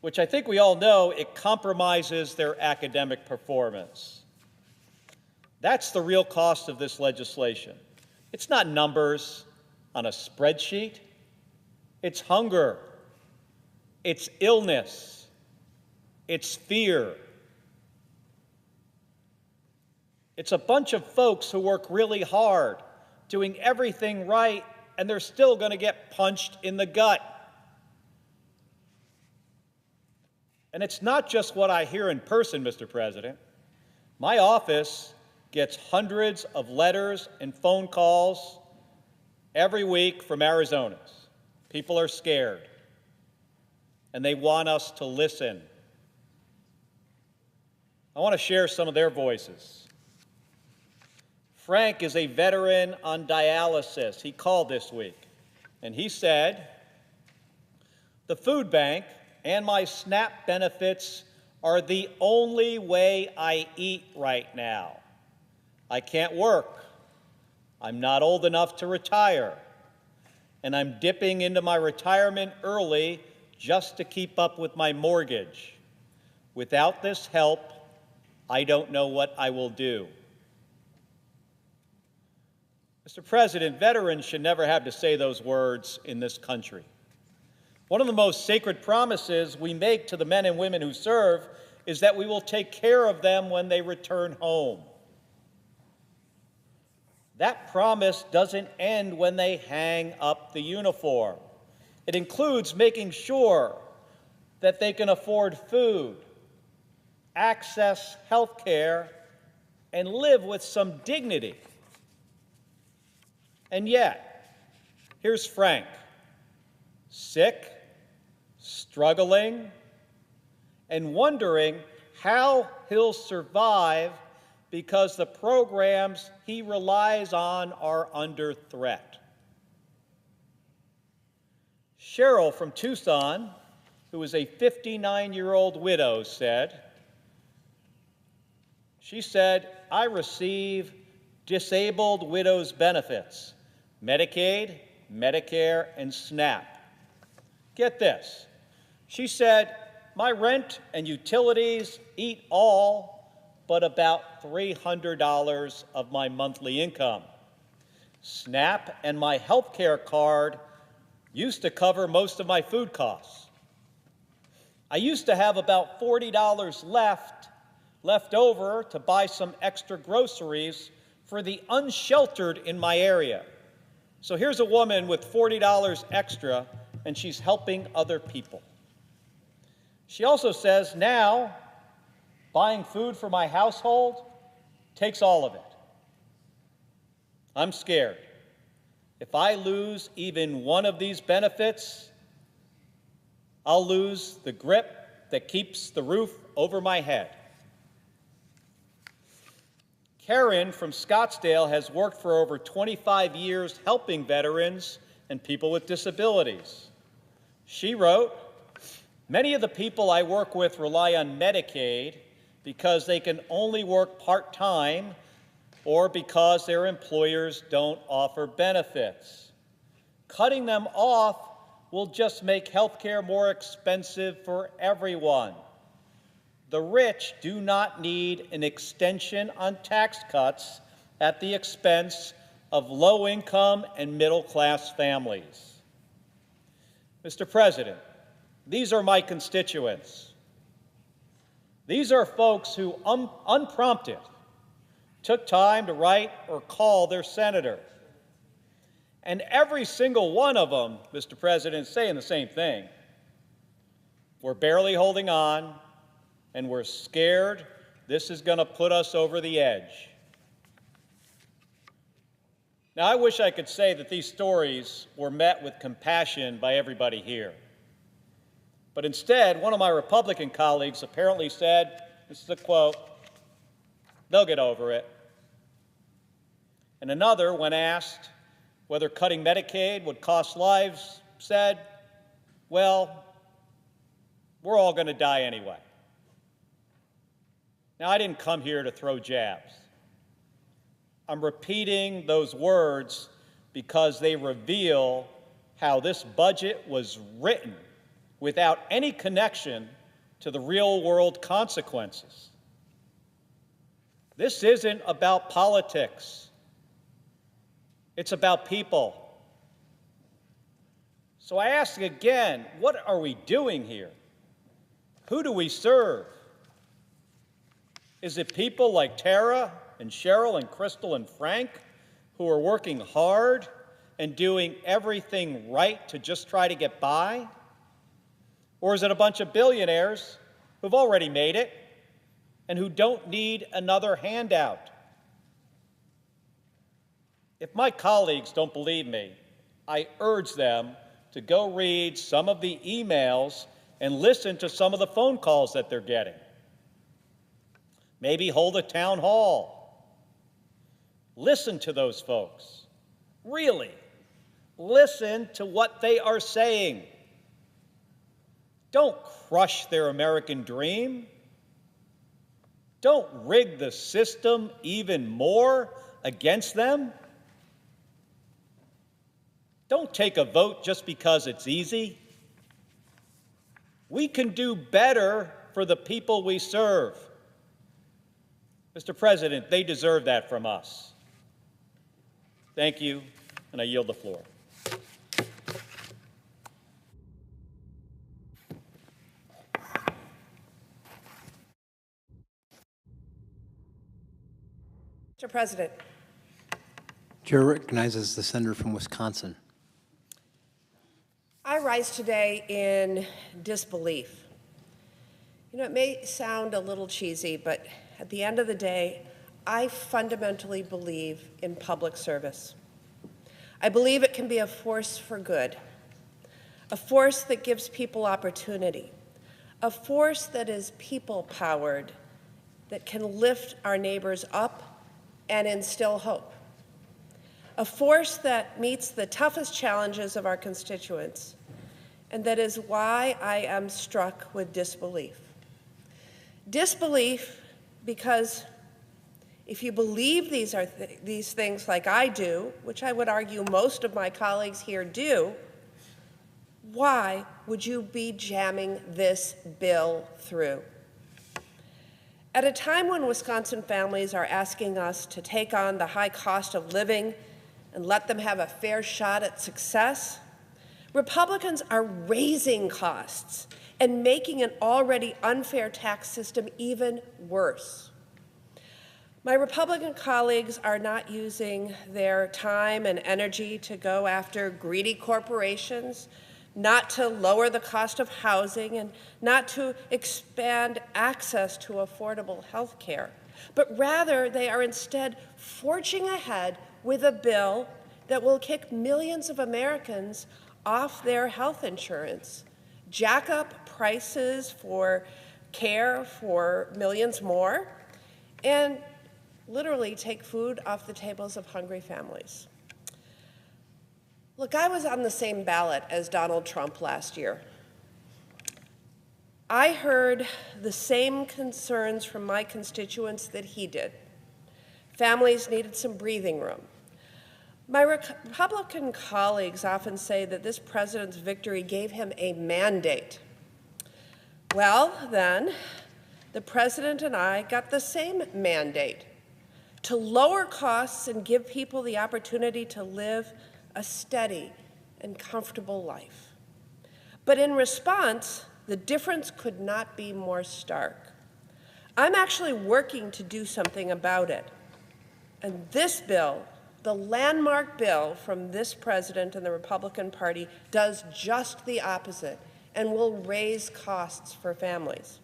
which I think we all know it compromises their academic performance. That's the real cost of this legislation. It's not numbers on a spreadsheet. It's hunger. It's illness. It's fear. It's a bunch of folks who work really hard, doing everything right, and they're still going to get punched in the gut. And it's not just what I hear in person, Mr. President. My office gets hundreds of letters and phone calls every week from Arizonans. People are scared, and they want us to listen. I want to share some of their voices. Frank is a veteran on dialysis. He called this week, and he said, "The food bank and my SNAP benefits are the only way I eat right now. I can't work. I'm not old enough to retire, and I'm dipping into my retirement early just to keep up with my mortgage. Without this help, I don't know what I will do." Mr. President, veterans should never have to say those words in this country. One of the most sacred promises we make to the men and women who serve is that we will take care of them when they return home. That promise doesn't end when they hang up the uniform. It includes making sure that they can afford food, access health care, and live with some dignity. And yet, here's Frank, sick, struggling, and wondering how he'll survive because the programs he relies on are under threat. Cheryl from Tucson, who is a 59-year-old widow, said, I receive disabled widows' benefits, Medicaid, Medicare, and SNAP. Get this. She said, my rent and utilities eat all but about $300 of my monthly income. SNAP and my health care card used to cover most of my food costs. I used to have about $40 left over to buy some extra groceries for the unsheltered in my area. So here's a woman with $40 extra, and she's helping other people. She also says, now, buying food for my household takes all of it. I'm scared. If I lose even one of these benefits, I'll lose the grip that keeps the roof over my head. Karen from Scottsdale has worked for over 25 years helping veterans and people with disabilities. She wrote, many of the people I work with rely on Medicaid because they can only work part-time or because their employers don't offer benefits. Cutting them off will just make health care more expensive for everyone. The rich do not need an extension on tax cuts at the expense of low-income and middle-class families. Mr. President, these are my constituents. These are folks who, unprompted, took time to write or call their senator. And every single one of them, Mr. President, is saying the same thing. We're barely holding on, and we're scared this is going to put us over the edge. Now, I wish I could say that these stories were met with compassion by everybody here. But instead, one of my Republican colleagues apparently said, this is a quote, they'll get over it. And another, when asked whether cutting Medicaid would cost lives, said, well, we're all going to die anyway. Now, I didn't come here to throw jabs. I'm repeating those words because they reveal how this budget was written without any connection to the real-world consequences. This isn't about politics. It's about people. So I ask again, what are we doing here? Who do we serve? Is it people like Tara and Cheryl and Crystal and Frank who are working hard and doing everything right to just try to get by? Or is it a bunch of billionaires who've already made it and who don't need another handout? If my colleagues don't believe me, I urge them to go read some of the emails and listen to some of the phone calls that they're getting. Maybe hold a town hall. Listen to those folks. Really, listen to what they are saying. Don't crush their American dream. Don't rig the system even more against them. Don't take a vote just because it's easy. We can do better for the people we serve. Mr. President, they deserve that from us. Thank you, and I yield the floor. Mr. President. Chair recognizes the senator from Wisconsin. I I rise today in disbelief. You know, it may sound a little cheesy, but at the end of the day, I fundamentally believe in public service. I believe it can be a force for good, a force that gives people opportunity, a force that is people-powered, that can lift our neighbors up and instill hope, a force that meets the toughest challenges of our constituents, and that is why I am struck with disbelief. Disbelief because if you believe these things like I do, which I would argue most of my colleagues here do, why would you be jamming this bill through? At a time when Wisconsin families are asking us to take on the high cost of living and let them have a fair shot at success, Republicans are raising costs and making an already unfair tax system even worse. My Republican colleagues are not using their time and energy to go after greedy corporations, not to lower the cost of housing, and not to expand access to affordable health care, but rather they are instead forging ahead with a bill that will kick millions of Americans off their health insurance, jack up prices for care for millions more, and literally take food off the tables of hungry families. Look, I was on the same ballot as Donald Trump last year. I heard the same concerns from my constituents that he did. Families needed some breathing room. My Republican colleagues often say that this president's victory gave him a mandate. Well, then, the president and I got the same mandate: to lower costs and give people the opportunity to live a steady and comfortable life. But in response, the difference could not be more stark. I'm actually working to do something about it. And this bill, the landmark bill from this president and the Republican Party, does just the opposite and will raise costs for families.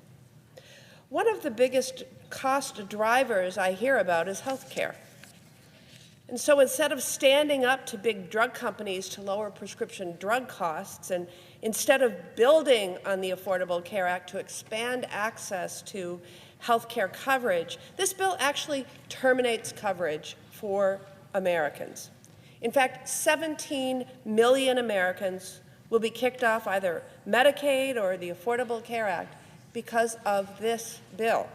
One of the biggest cost drivers I hear about is health care. And so instead of standing up to big drug companies to lower prescription drug costs, and instead of building on the Affordable Care Act to expand access to health care coverage, this bill actually terminates coverage for Americans. In fact, 17 million Americans will be kicked off either Medicaid or the Affordable Care Act because of this bill.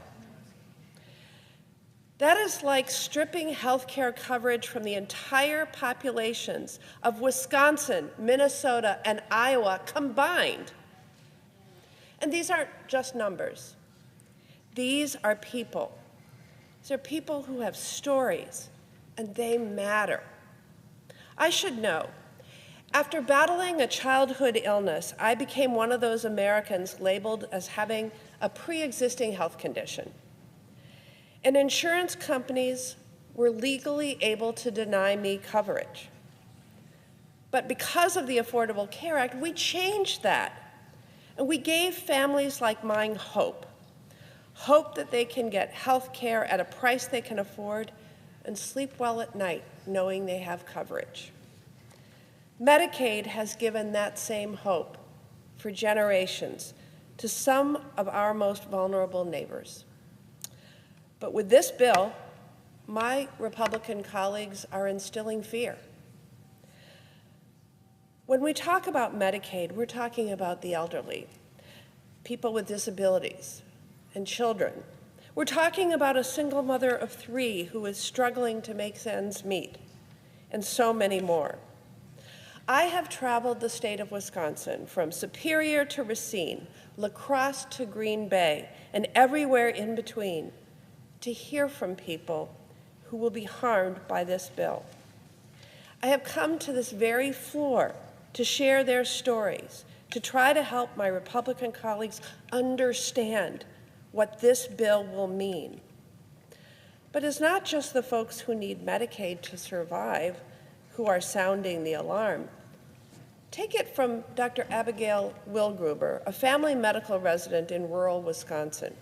That is like stripping health care coverage from the entire populations of Wisconsin, Minnesota, and Iowa combined. And these aren't just numbers. These are people. These are people who have stories, and they matter. I should know, after battling a childhood illness, I became one of those Americans labeled as having a pre-existing health condition. And insurance companies were legally able to deny me coverage. But because of the Affordable Care Act, we changed that. And we gave families like mine hope. Hope that they can get health care at a price they can afford and sleep well at night knowing they have coverage. Medicaid has given that same hope for generations to some of our most vulnerable neighbors. But with this bill, my Republican colleagues are instilling fear. When we talk about Medicaid, we're talking about the elderly, people with disabilities, and children. We're talking about a single mother of 3 who is struggling to make ends meet, and so many more. I have traveled the state of Wisconsin from Superior to Racine, La Crosse to Green Bay, and everywhere in between, to hear from people who will be harmed by this bill. I have come to this very floor to share their stories, to try to help my Republican colleagues understand what this bill will mean. But it's not just the folks who need Medicaid to survive who are sounding the alarm. Take it from Dr. Abigail Wilgruber, a family medical resident in rural Wisconsin.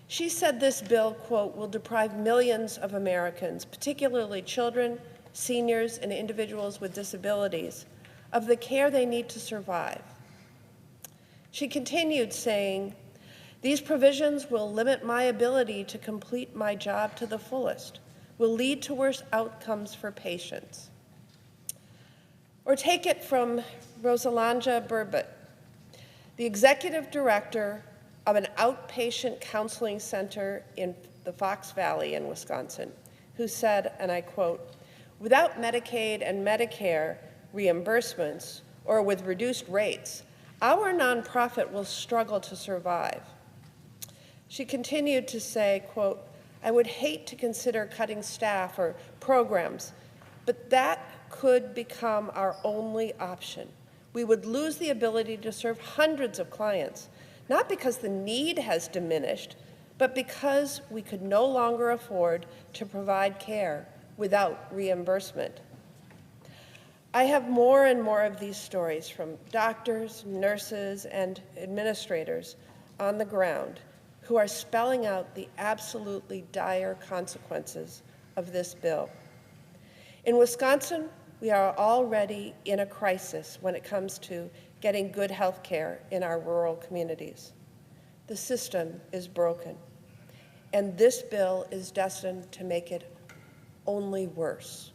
She said this bill, quote, will deprive millions of Americans, particularly children, seniors, and individuals with disabilities, of the care they need to survive. She continued saying, these provisions will limit my ability to complete my job to the fullest, will lead to worse outcomes for patients. Or take it from Rosalanja Burbot, the executive director of an outpatient counseling center in the Fox Valley in Wisconsin, who said, and I quote, without Medicaid and Medicare reimbursements or with reduced rates, our nonprofit will struggle to survive. She continued to say, quote, I would hate to consider cutting staff or programs, but that could become our only option. We would lose the ability to serve hundreds of clients, not because the need has diminished, but because we could no longer afford to provide care without reimbursement. I have more and more of these stories from doctors, nurses, and administrators on the ground who are spelling out the absolutely dire consequences of this bill. In Wisconsin, we are already in a crisis when it comes to getting good health care in our rural communities. The system is broken, and this bill is destined to make it only worse.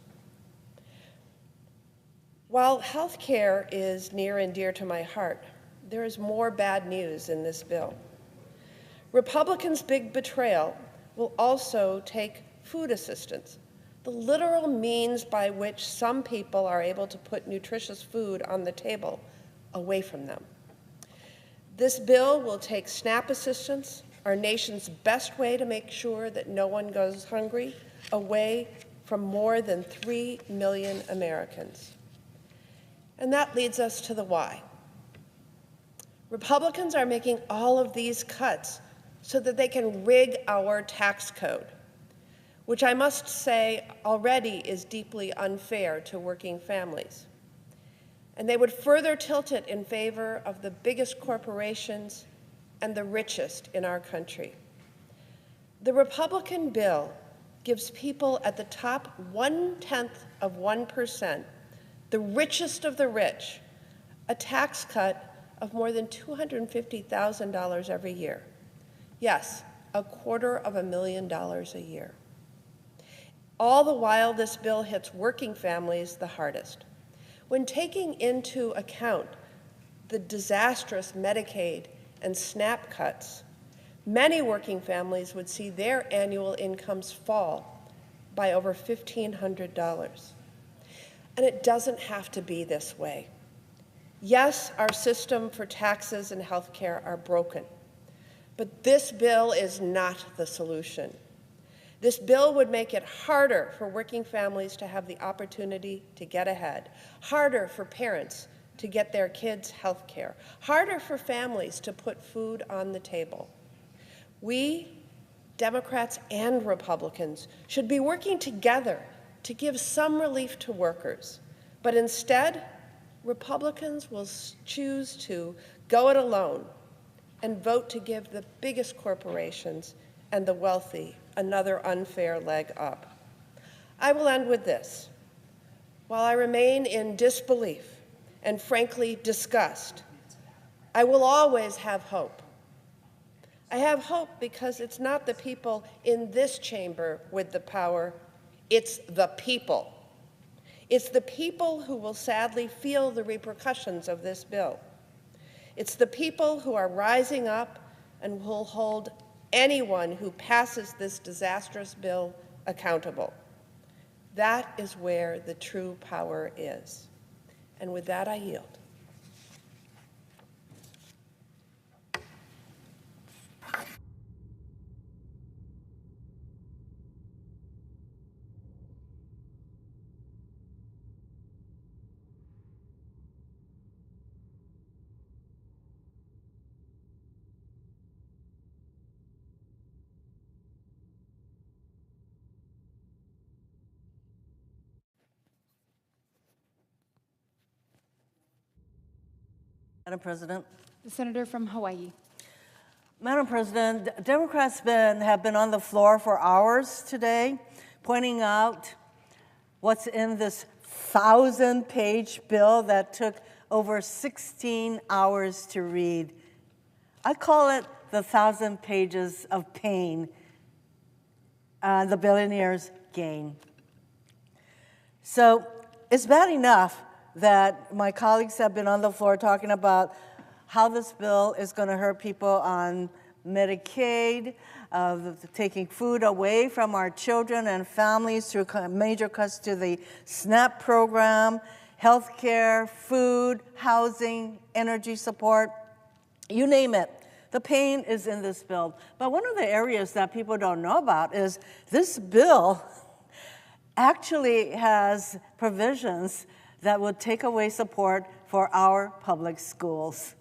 While health care is near and dear to my heart, there is more bad news in this bill. Republicans' big betrayal will also take food assistance, the literal means by which some people are able to put nutritious food on the table, away from them. This bill will take SNAP assistance, our nation's best way to make sure that no one goes hungry, away from more than 3 million Americans. And that leads us to the why. Republicans are making all of these cuts so that they can rig our tax code, which I must say already is deeply unfair to working families. And they would further tilt it in favor of the biggest corporations and the richest in our country. The Republican bill gives people at the top 0.1%, the richest of the rich, a tax cut of more than $250,000 every year. Yes, $250,000 a year. All the while, this bill hits working families the hardest. When taking into account the disastrous Medicaid and SNAP cuts, many working families would see their annual incomes fall by over $1,500. And it doesn't have to be this way. Yes, our system for taxes and health care are broken, but this bill is not the solution. This bill would make it harder for working families to have the opportunity to get ahead, harder for parents to get their kids health care, harder for families to put food on the table. We, Democrats and Republicans, should be working together to give some relief to workers, but instead, Republicans will choose to go it alone and vote to give the biggest corporations and the wealthy another unfair leg up. I will end with this. While I remain in disbelief and frankly disgust, I will always have hope. I have hope because it's not the people in this chamber with the power, it's the people. It's the people who will sadly feel the repercussions of this bill. It's the people who are rising up and will hold anyone who passes this disastrous bill accountable. That is where the true power is. And with that, I yield. Madam President. The senator from Hawaii. Madam President, Democrats have been on the floor for hours today, pointing out what's in this 1,000-page bill that took over 16 hours to read. I call it the 1,000 pages of pain, the billionaires' gain. So it's bad enough that my colleagues have been on the floor talking about how this bill is going to hurt people on Medicaid, taking food away from our children and families through major cuts to the SNAP program, health care, food, housing, energy support, you name it. The pain is in this bill. But one of the areas that people don't know about is this bill actually has provisions that would take away support for our public schools.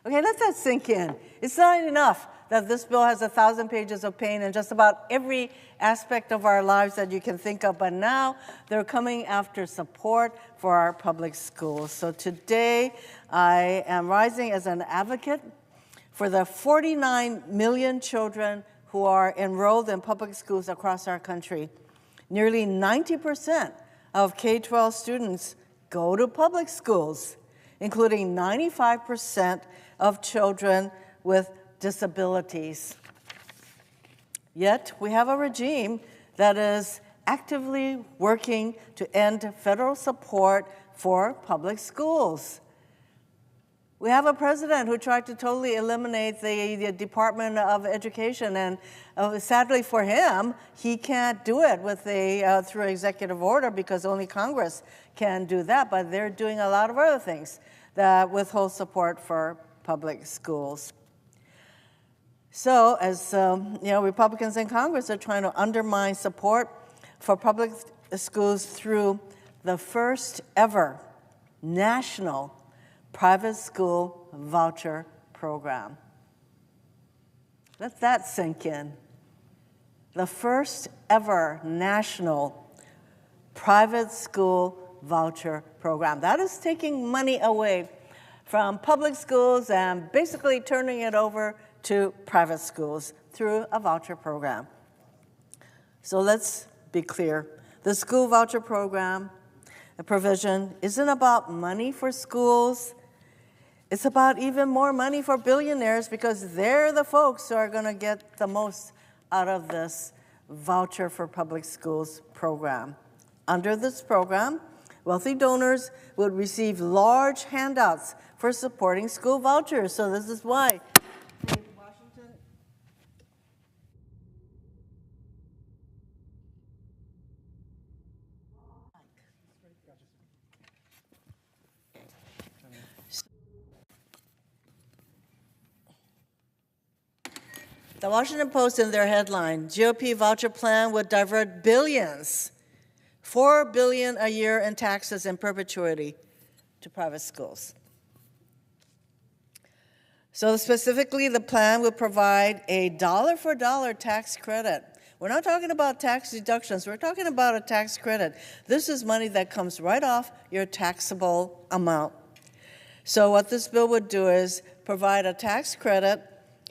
Okay, let that sink in. It's not enough that this bill has 1,000 pages of pain in just about every aspect of our lives that you can think of, but now they're coming after support for our public schools. So today, I am rising as an advocate for the 49 million children who are enrolled in public schools across our country. Nearly 90% of K-12 students go to public schools, including 95% of children with disabilities. Yet, we have a regime that is actively working to end federal support for public schools. We have a president who tried to totally eliminate the Department of Education, and sadly for him, he can't do it with through executive order because only Congress can do that, but they're doing a lot of other things that withhold support for public schools. So as Republicans in Congress are trying to undermine support for public schools through the first ever national private school voucher program. Let that sink in. The first ever national private school voucher program. That is taking money away from public schools and basically turning it over to private schools through a voucher program. So let's be clear. The school voucher program, the provision, isn't about money for schools. It's about even more money for billionaires because they're the folks who are going to get the most out of this voucher for public schools program. Under this program, wealthy donors would receive large handouts for supporting school vouchers. So this is why the Washington Post in their headline, GOP voucher plan would divert billions, $4 billion a year in taxes in perpetuity to private schools. So specifically, the plan would provide a dollar-for-dollar tax credit. We're not talking about tax deductions. We're talking about a tax credit. This is money that comes right off your taxable amount. So what this bill would do is provide a tax credit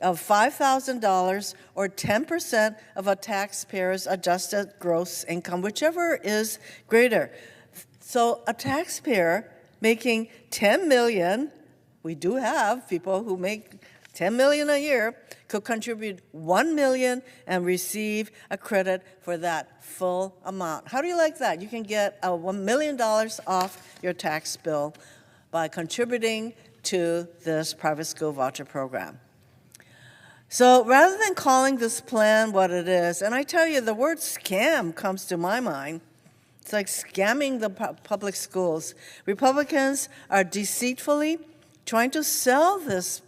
of $5,000 or 10% of a taxpayer's adjusted gross income, whichever is greater. So a taxpayer making $10 million, we do have people who make $10 million a year, could contribute $1 million and receive a credit for that full amount. How do you like that? You can get $1 million off your tax bill by contributing to this private school voucher program. So rather than calling this plan what it is, and I tell you, the word scam comes to my mind. It's like scamming the public schools. Republicans are deceitfully trying to sell this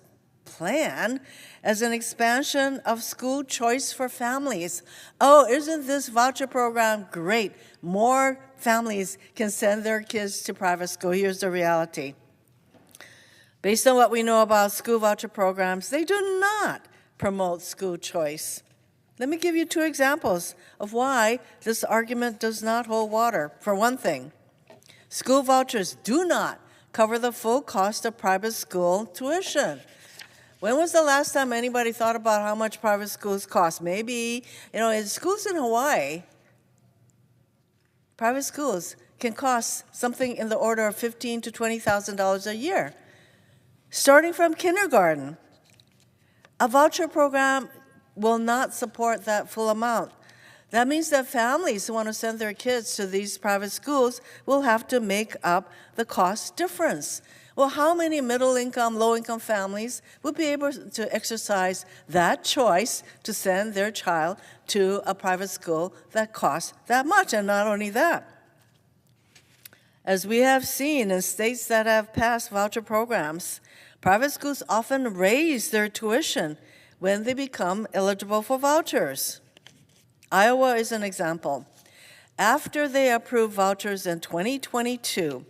plan as an expansion of school choice for families. Oh, isn't this voucher program great? More families can send their kids to private school. Here's the reality. Based on what we know about school voucher programs, they do not promote school choice. Let me give you two examples of why this argument does not hold water. For one thing, school vouchers do not cover the full cost of private school tuition. When was the last time anybody thought about how much private schools cost? Maybe, in schools in Hawaii, private schools can cost something in the order of $15,000 to $20,000 a year, starting from kindergarten. A voucher program will not support that full amount. That means that families who want to send their kids to these private schools will have to make up the cost difference. Well, how many middle-income, low-income families would be able to exercise that choice to send their child to a private school that costs that much? And not only that, as we have seen in states that have passed voucher programs, private schools often raise their tuition when they become eligible for vouchers. Iowa is an example. After they approved vouchers in 2022,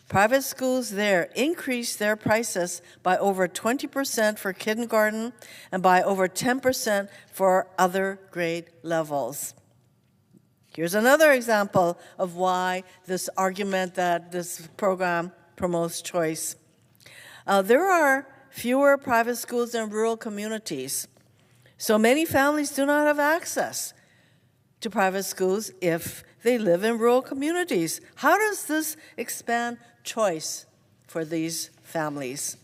private schools there increased their prices by over 20% for kindergarten and by over 10% for other grade levels. Here's another example of why this argument that this program promotes choice. There are fewer private schools in rural communities, so many families do not have access to private schools if they live in rural communities. How does this expand choice for these families?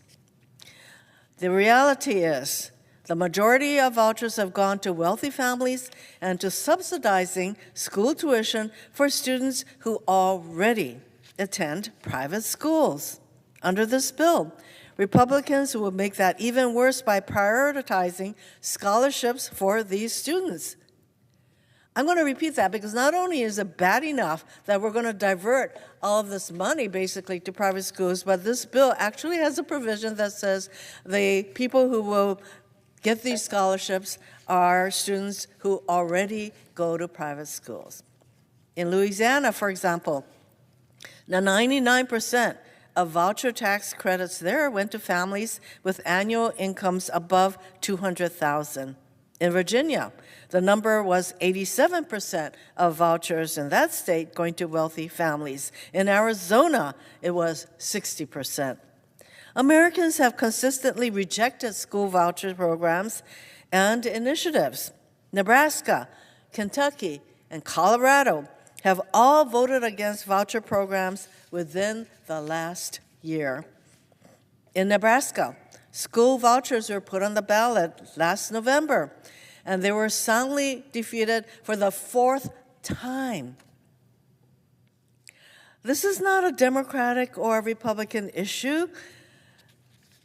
The reality is the majority of vouchers have gone to wealthy families and to subsidizing school tuition for students who already attend private schools. Under this bill, Republicans will make that even worse by prioritizing scholarships for these students. I'm going to repeat that because not only is it bad enough that we're going to divert all of this money basically to private schools, but this bill actually has a provision that says the people who will get these scholarships are students who already go to private schools. In Louisiana, for example, now 99% of voucher tax credits there went to families with annual incomes above $200,000. In Virginia, the number was 87% of vouchers in that state going to wealthy families. In Arizona, it was 60%. Americans have consistently rejected school voucher programs and initiatives. Nebraska, Kentucky, and Colorado have all voted against voucher programs within the last year. In Nebraska, school vouchers were put on the ballot last November, and they were soundly defeated for the fourth time. This is not a Democratic or a Republican issue.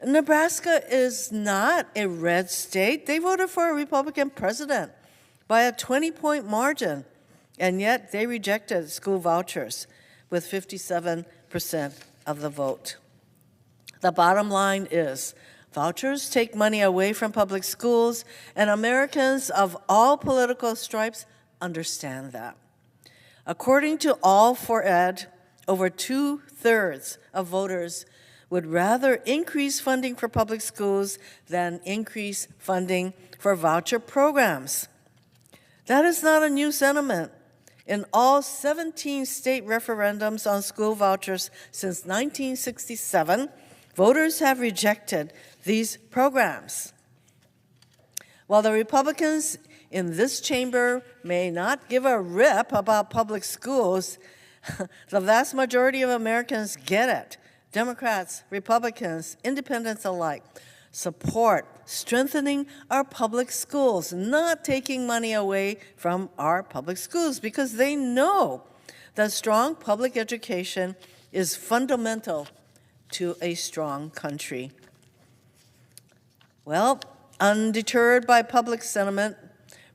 Nebraska is not a red state. They voted for a Republican president by a 20-point margin, and yet they rejected school vouchers with 57% of the vote. The bottom line is, vouchers take money away from public schools, and Americans of all political stripes understand that. According to All for Ed, over 2/3 of voters would rather increase funding for public schools than increase funding for voucher programs. That is not a new sentiment. In all 17 state referendums on school vouchers since 1967, voters have rejected these programs. While the Republicans in this chamber may not give a rip about public schools, the vast majority of Americans get it. Democrats, Republicans, independents alike support strengthening our public schools, not taking money away from our public schools, because they know that strong public education is fundamental to a strong country. Well, undeterred by public sentiment,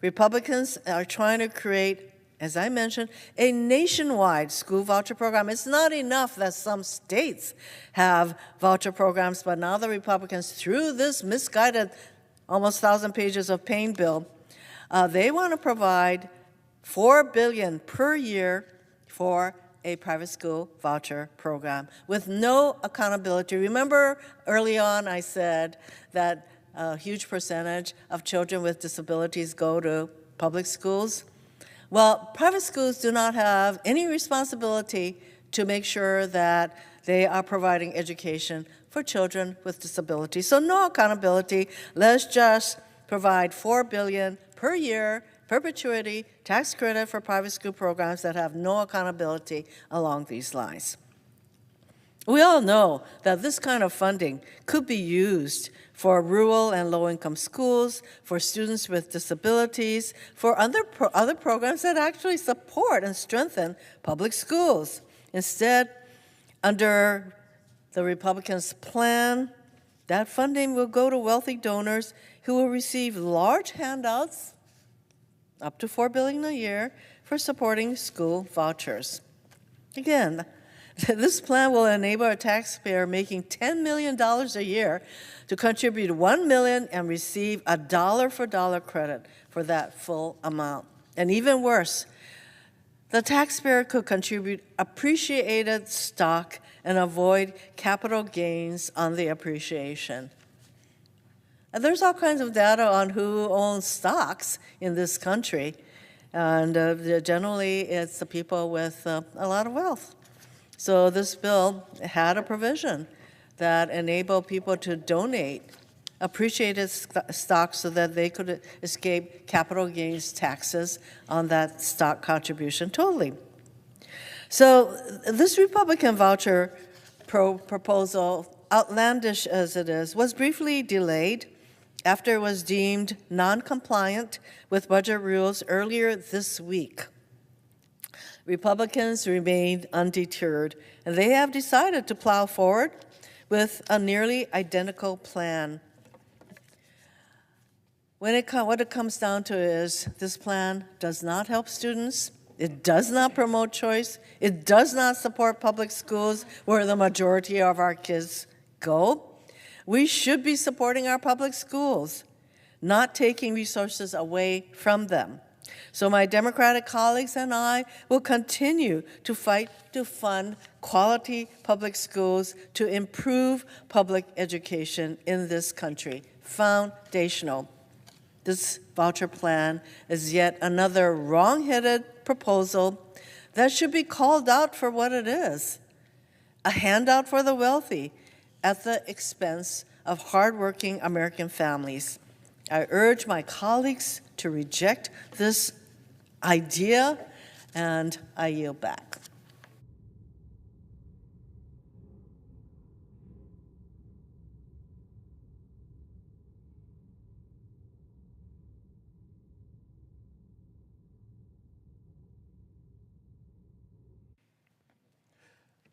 Republicans are trying to create, as I mentioned, a nationwide school voucher program. It's not enough that some states have voucher programs, but now the Republicans, through this misguided, almost 1,000 pages of pain bill, they want to provide $4 billion per year for a private school voucher program with no accountability. Remember early on I said that a huge percentage of children with disabilities go to public schools? Well, private schools do not have any responsibility to make sure that they are providing education for children with disabilities. So no accountability. Let's just provide $4 billion per year, perpetuity, tax credit for private school programs that have no accountability along these lines. We all know that this kind of funding could be used for rural and low-income schools, for students with disabilities, for other programs that actually support and strengthen public schools. Instead, under the Republicans' plan, that funding will go to wealthy donors who will receive large handouts, up to $4 billion a year, for supporting school vouchers. Again, this plan will enable a taxpayer making $10 million a year to contribute $1 million and receive a dollar-for-dollar credit for that full amount. And even worse, the taxpayer could contribute appreciated stock and avoid capital gains on the appreciation. And there's all kinds of data on who owns stocks in this country, and generally it's the people with a lot of wealth. So this bill had a provision that enabled people to donate appreciated stock so that they could escape capital gains taxes on that stock contribution totally. So this Republican voucher proposal, outlandish as it is, was briefly delayed after it was deemed non-compliant with budget rules earlier this week. Republicans remained undeterred, and they have decided to plow forward with a nearly identical plan. What it comes down to is this plan does not help students, it does not promote choice, it does not support public schools where the majority of our kids go. We should be supporting our public schools, not taking resources away from them. So my Democratic colleagues and I will continue to fight to fund quality public schools to improve public education in this country. Foundational. This voucher plan is yet another wrong-headed proposal that should be called out for what it is, a handout for the wealthy at the expense of hardworking American families. I urge my colleagues to reject this idea, and I yield back.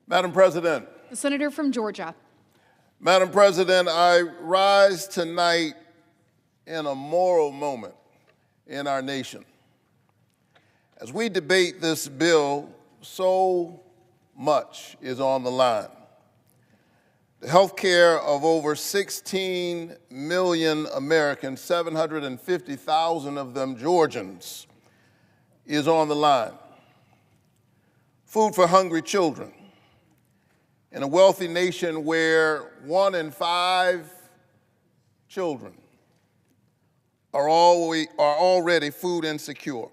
Madam President. The senator from Georgia. Madam President, I rise tonight in a moral moment in our nation. As we debate this bill, so much is on the line. The health care of over 16 million Americans, 750,000 of them Georgians, is on the line. Food for hungry children. In a wealthy nation where 1 in 5 children are already food insecure.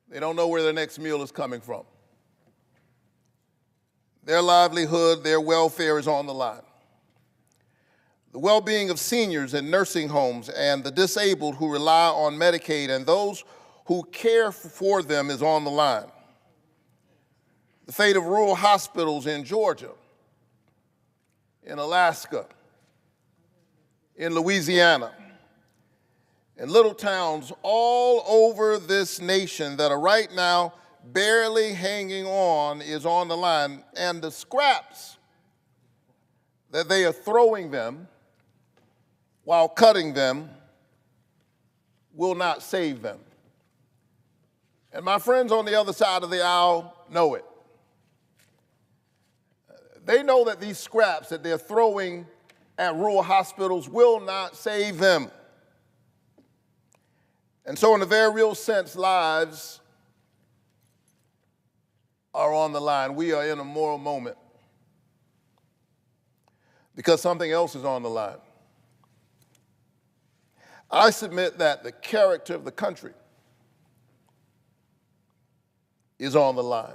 They don't know where their next meal is coming from. Their livelihood, their welfare is on the line. The well-being of seniors in nursing homes and the disabled who rely on Medicaid and those who care for them is on the line. The fate of rural hospitals in Georgia, in Alaska, in Louisiana, and little towns all over this nation that are right now barely hanging on is on the line, and the scraps that they are throwing them while cutting them will not save them. And my friends on the other side of the aisle know it. They know that these scraps that they're throwing at rural hospitals will not save them. And so in a very real sense, lives are on the line. We are in a moral moment because something else is on the line. I submit that the character of the country is on the line.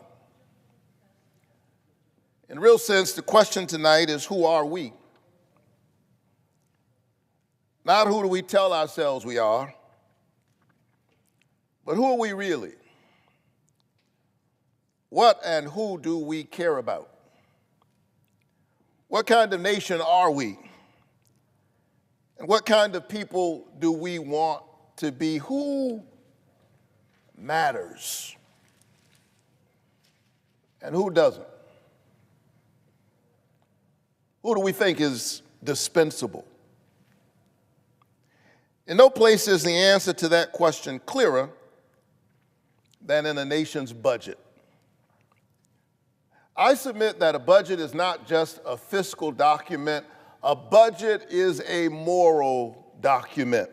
In a real sense, the question tonight is, who are we? Not who do we tell ourselves we are, but who are we really? What and who do we care about? What kind of nation are we? And what kind of people do we want to be? Who matters? And who doesn't? Who do we think is dispensable? In no place is the answer to that question clearer than in a nation's budget. I submit that a budget is not just a fiscal document. A budget is a moral document.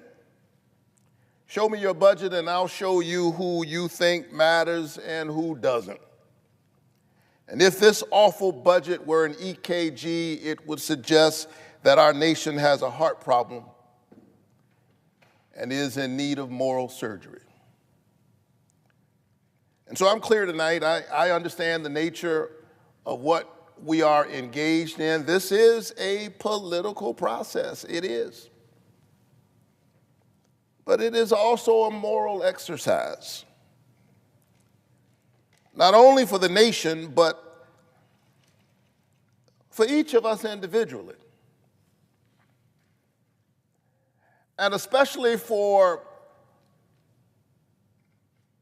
Show me your budget and I'll show you who you think matters and who doesn't. And if this awful budget were an EKG, it would suggest that our nation has a heart problem and is in need of moral surgery. And so I'm clear tonight. I understand the nature of what we are engaged in. This is a political process. It is. But it is also a moral exercise. Not only for the nation, but for each of us individually. And especially for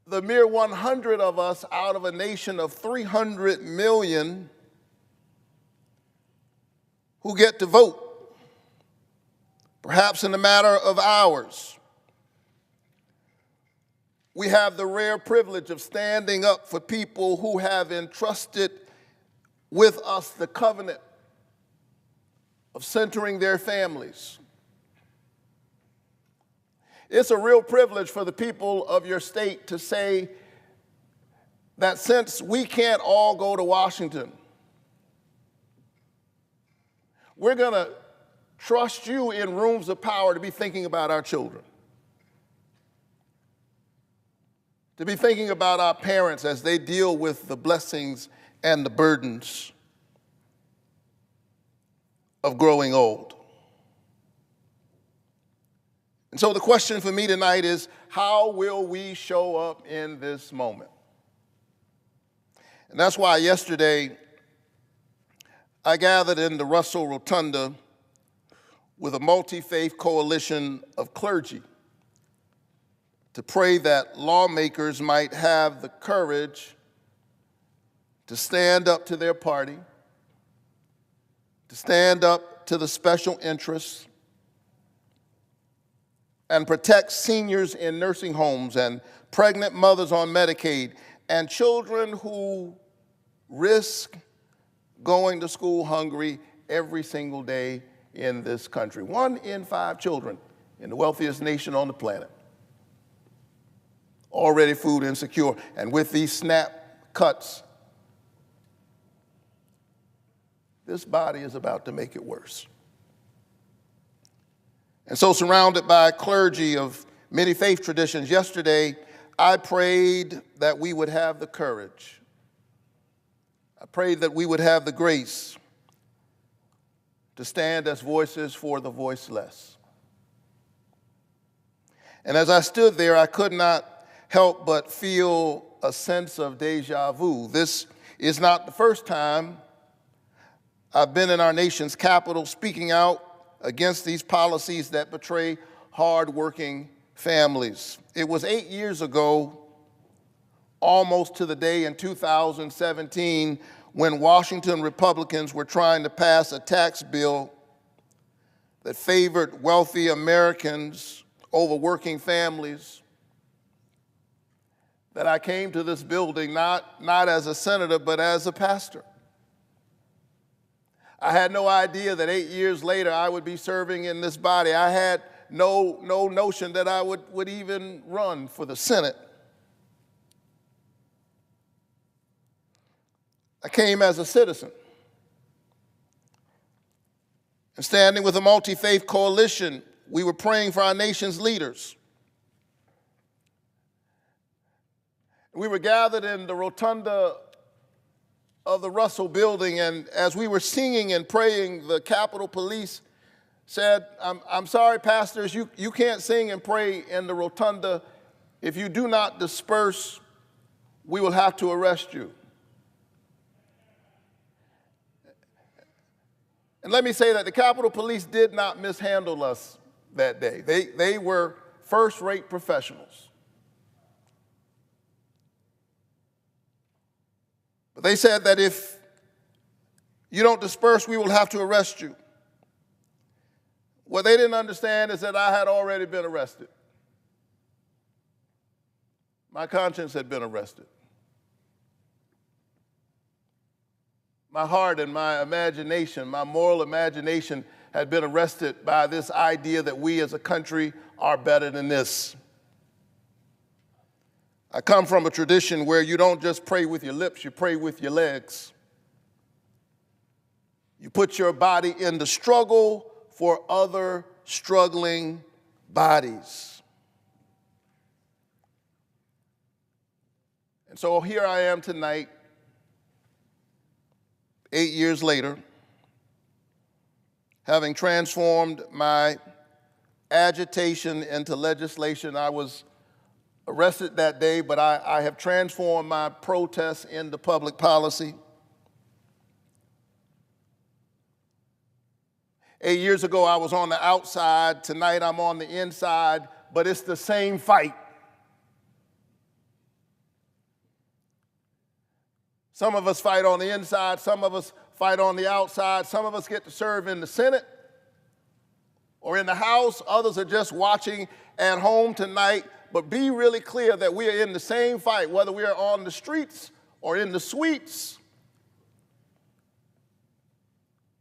the mere 100 of us out of a nation of 300 million who get to vote, perhaps in a matter of hours. We have the rare privilege of standing up for people who have entrusted with us the covenant of centering their families. It's a real privilege for the people of your state to say that since we can't all go to Washington, we're going to trust you in rooms of power to be thinking about our children, to be thinking about our parents as they deal with the blessings and the burdens of growing old. And so the question for me tonight is, how will we show up in this moment? And that's why yesterday I gathered in the Russell Rotunda with a multi-faith coalition of clergy to pray that lawmakers might have the courage to stand up to their party, to stand up to the special interests, and protect seniors in nursing homes and pregnant mothers on Medicaid and children who risk going to school hungry every single day in this country. 1 in 5 children in the wealthiest nation on the planet already food insecure. And with these SNAP cuts, this body is about to make it worse. And so, surrounded by clergy of many faith traditions, yesterday I prayed that we would have the courage. I prayed that we would have the grace to stand as voices for the voiceless. And as I stood there, I could not help but feel a sense of deja vu. This is not the first time I've been in our nation's capital speaking out against these policies that betray hardworking families. It was 8 years ago, almost to the day in 2017, when Washington Republicans were trying to pass a tax bill that favored wealthy Americans over working families, that I came to this building not as a senator, but as a pastor. I had no idea that 8 years later I would be serving in this body. I had no notion that I would even run for the Senate. I came as a citizen. And standing with a multi-faith coalition, we were praying for our nation's leaders. We were gathered in the rotunda of the Russell Building, and as we were singing and praying, the Capitol Police said, I'm sorry, pastors, you can't sing and pray in the rotunda. If you do not disperse, we will have to arrest you. And let me say that the Capitol Police did not mishandle us that day. They were first-rate professionals. But they said that if you don't disperse, we will have to arrest you. What they didn't understand is that I had already been arrested. My conscience had been arrested. My heart and my imagination, my moral imagination, had been arrested by this idea that we as a country are better than this. I come from a tradition where you don't just pray with your lips, you pray with your legs. You put your body in the struggle for other struggling bodies. And so here I am tonight, 8 years later, having transformed my agitation into legislation. I was arrested that day, but I have transformed my protests into public policy. 8 years ago, I was on the outside. Tonight, I'm on the inside, but it's the same fight. Some of us fight on the inside, some of us fight on the outside, some of us get to serve in the Senate or in the House, others are just watching at home tonight. But be really clear that we are in the same fight, whether we are on the streets or in the suites.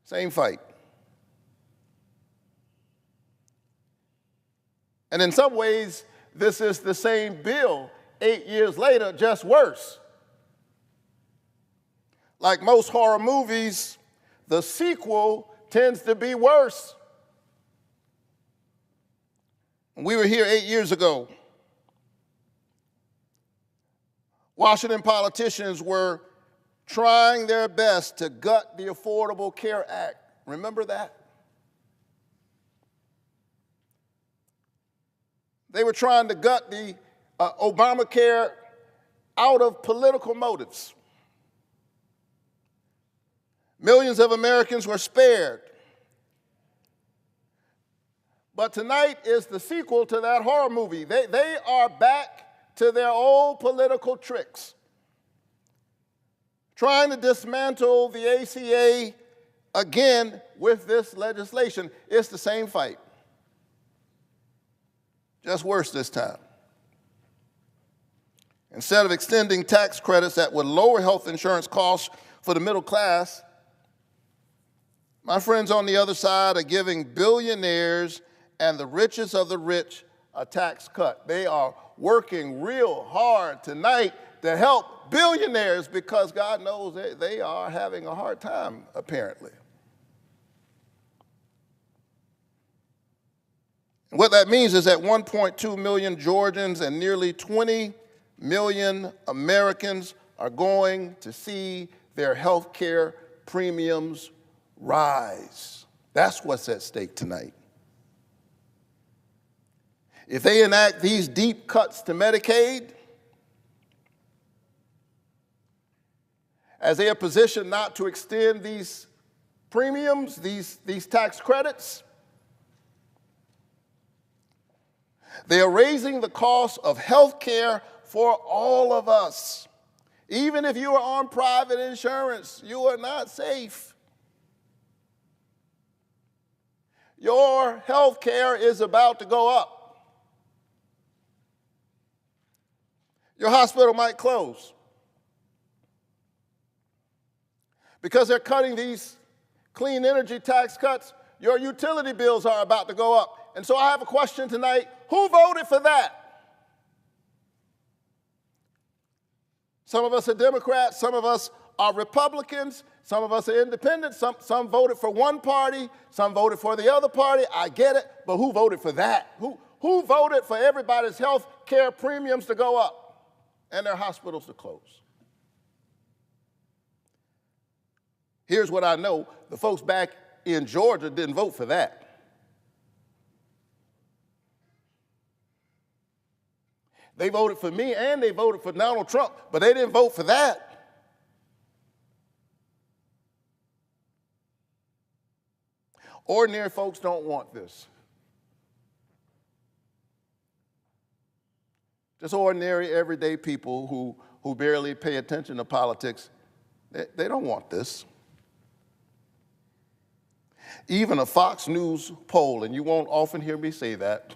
Same fight. And in some ways, this is the same bill 8 years later, just worse. Like most horror movies, the sequel tends to be worse. We were here 8 years ago. Washington politicians were trying their best to gut the Affordable Care Act. Remember that? They were trying to gut the Obamacare out of political motives. Millions of Americans were spared. But tonight is the sequel to that horror movie. They are back to their old political tricks, trying to dismantle the ACA again with this legislation. It's the same fight, just worse this time. Instead of extending tax credits that would lower health insurance costs for the middle class, my friends on the other side are giving billionaires and the richest of the rich a tax cut. They are working real hard tonight to help billionaires because God knows they are having a hard time, apparently. And what that means is that 1.2 million Georgians and nearly 20 million Americans are going to see their health care premiums rise. That's what's at stake tonight. If they enact these deep cuts to Medicaid, as they are positioned not to extend these premiums, these tax credits, they are raising the cost of health care for all of us. Even if you are on private insurance, you are not safe. Your health care is about to go up. Your hospital might close because they're cutting these clean energy tax cuts. Your utility bills are about to go up. And so I have a question tonight. Who voted for that? Some of us are Democrats, some of us are Republicans, some of us are independents, some voted for one party, some voted for the other party. I get it, but who voted for that? Who voted for everybody's health care premiums to go up and their hospitals to close? Here's what I know. The folks back in Georgia didn't vote for that. They voted for me and they voted for Donald Trump, but they didn't vote for that. Ordinary folks don't want this. Just ordinary, everyday people who barely pay attention to politics, they don't want this. Even a Fox News poll, and you won't often hear me say that,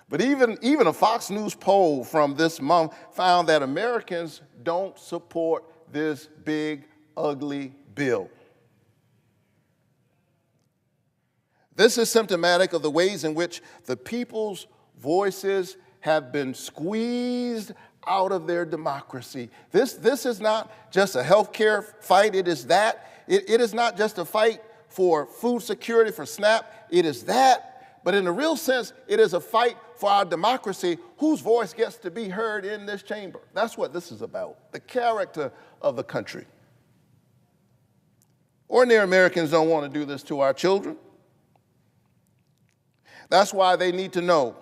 but even a Fox News poll from this month found that Americans don't support this big, ugly bill. This is symptomatic of the ways in which the people's voices have been squeezed out of their democracy. This is not just a health care fight, it is that. It is not just a fight for food security, for SNAP, it is that. But in the real sense, it is a fight for our democracy, whose voice gets to be heard in this chamber. That's what this is about, the character of the country. Ordinary Americans don't want to do this to our children. That's why they need to know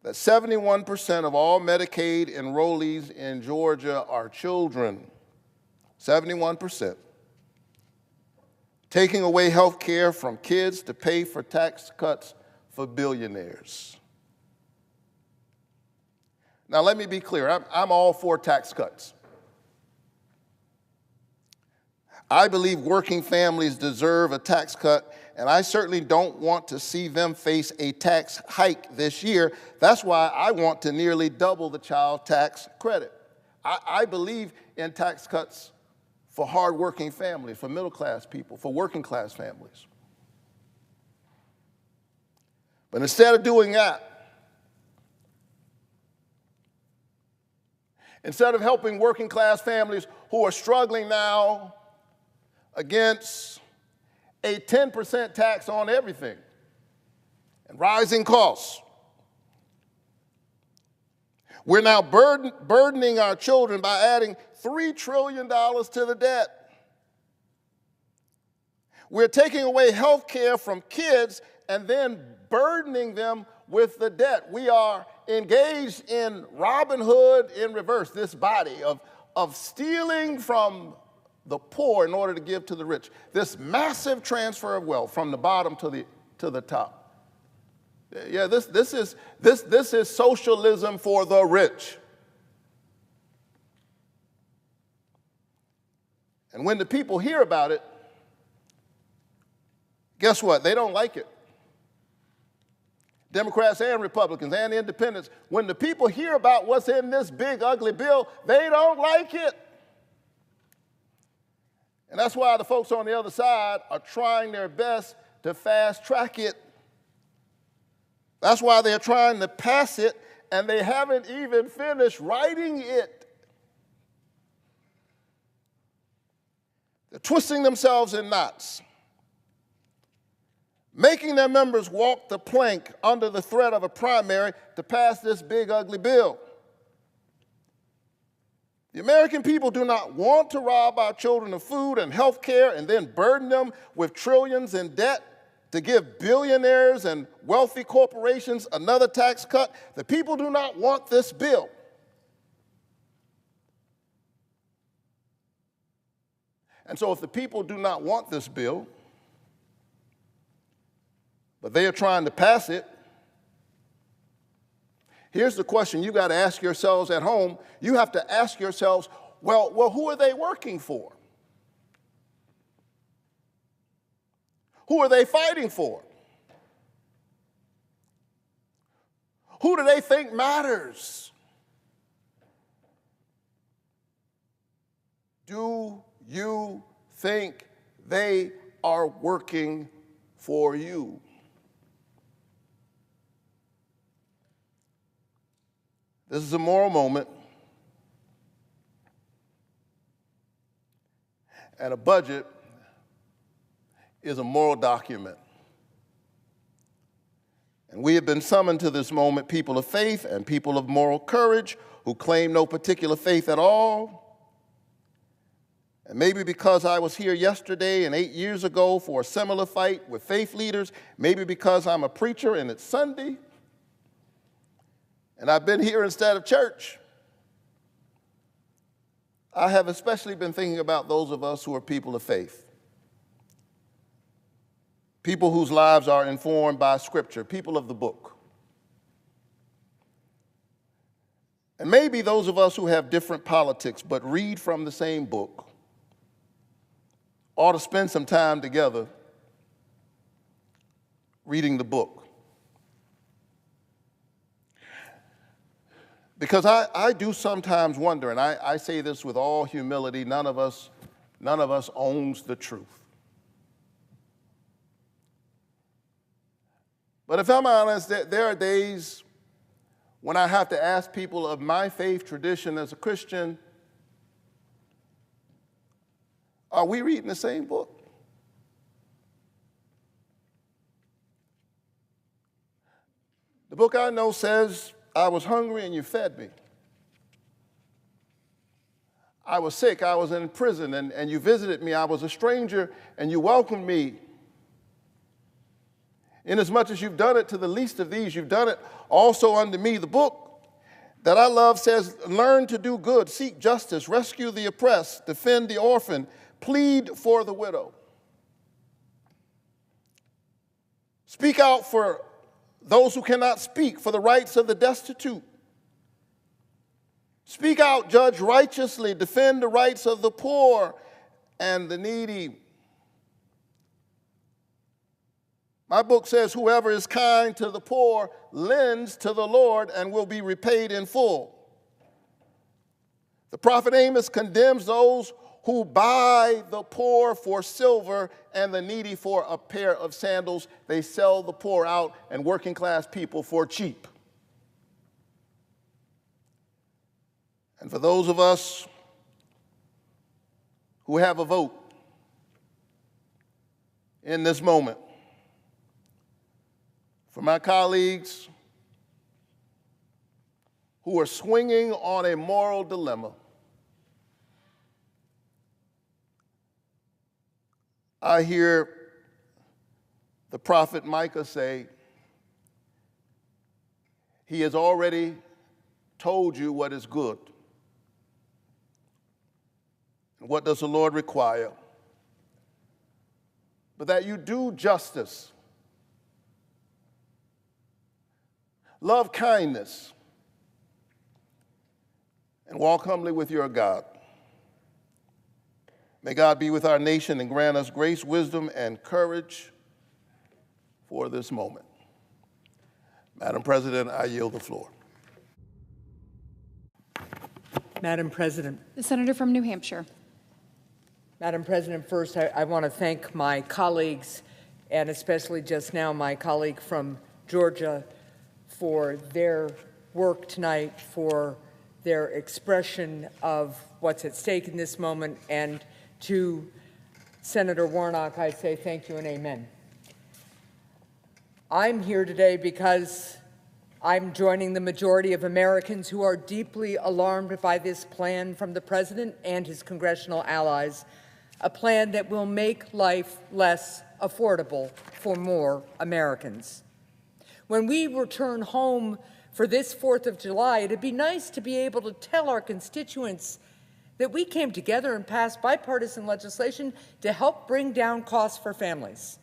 that 71% of all Medicaid enrollees in Georgia are children. 71%. Taking away health care from kids to pay for tax cuts for billionaires. Now, let me be clear. I'm all for tax cuts. I believe working families deserve a tax cut, and I certainly don't want to see them face a tax hike this year. That's why I want to nearly double the child tax credit. I believe in tax cuts for hardworking families, for middle-class people, for working-class families. But instead of doing that, instead of helping working-class families who are struggling now against a 10% tax on everything and rising costs, we're now burdening our children by adding $3 trillion to the debt. We're taking away health care from kids and then burdening them with the debt. We are engaged in Robin Hood in reverse, this body of stealing from the poor in order to give to the rich. This massive transfer of wealth from the bottom to the top. Yeah, this is socialism for the rich. And when the people hear about it, guess what? They don't like it. Democrats and Republicans and independents, when the people hear about what's in this big, ugly bill, they don't like it. And that's why the folks on the other side are trying their best to fast track it. That's why they're trying to pass it, and they haven't even finished writing it. They're twisting themselves in knots, making their members walk the plank under the threat of a primary to pass this big, ugly bill. The American people do not want to rob our children of food and health care and then burden them with trillions in debt to give billionaires and wealthy corporations another tax cut. The people do not want this bill. And so if the people do not want this bill, but they are trying to pass it, here's the question you got to ask yourselves at home. You have to ask yourselves, well, who are they working for? Who are they fighting for? Who do they think matters? Do you think they are working for you? This is a moral moment, and a budget is a moral document. And we have been summoned to this moment, people of faith and people of moral courage who claim no particular faith at all. And maybe because I was here yesterday and 8 years ago for a similar fight with faith leaders, maybe because I'm a preacher and it's Sunday, and I've been here instead of church, I have especially been thinking about those of us who are people of faith. People whose lives are informed by Scripture, people of the book. And maybe those of us who have different politics but read from the same book ought to spend some time together reading the book. Because I do sometimes wonder, and I say this with all humility, none of us owns the truth. But if I'm honest, there are days when I have to ask people of my faith tradition as a Christian, are we reading the same book? The book I know says, I was hungry and you fed me. I was sick, I was in prison, and you visited me. I was a stranger and you welcomed me. Inasmuch as you've done it to the least of these, you've done it also unto me. The book that I love says, learn to do good, seek justice, rescue the oppressed, defend the orphan, plead for the widow. Speak out for those who cannot speak, for the rights of the destitute. Speak out, judge righteously, defend the rights of the poor and the needy. My book says, whoever is kind to the poor lends to the Lord and will be repaid in full. The prophet Amos condemns those who buy the poor for silver and the needy for a pair of sandals. They sell the poor out and working class people for cheap. And for those of us who have a vote in this moment, for my colleagues who are swinging on a moral dilemma, I hear the prophet Micah say, he has already told you what is good. And what does the Lord require? But that you do justice, love kindness, and walk humbly with your God. May God be with our nation and grant us grace, wisdom, and courage for this moment. Madam President, I yield the floor. Madam President. The senator from New Hampshire. Madam President, first I want to thank my colleagues, and especially just now my colleague from Georgia, for their work tonight, for their expression of what's at stake in this moment, and to Senator Warnock, I say thank you and amen. I'm here today because I'm joining the majority of Americans who are deeply alarmed by this plan from the President and his congressional allies, a plan that will make life less affordable for more Americans. When we return home for this 4th of July, it'd be nice to be able to tell our constituents that we came together and passed bipartisan legislation to help bring down costs for families.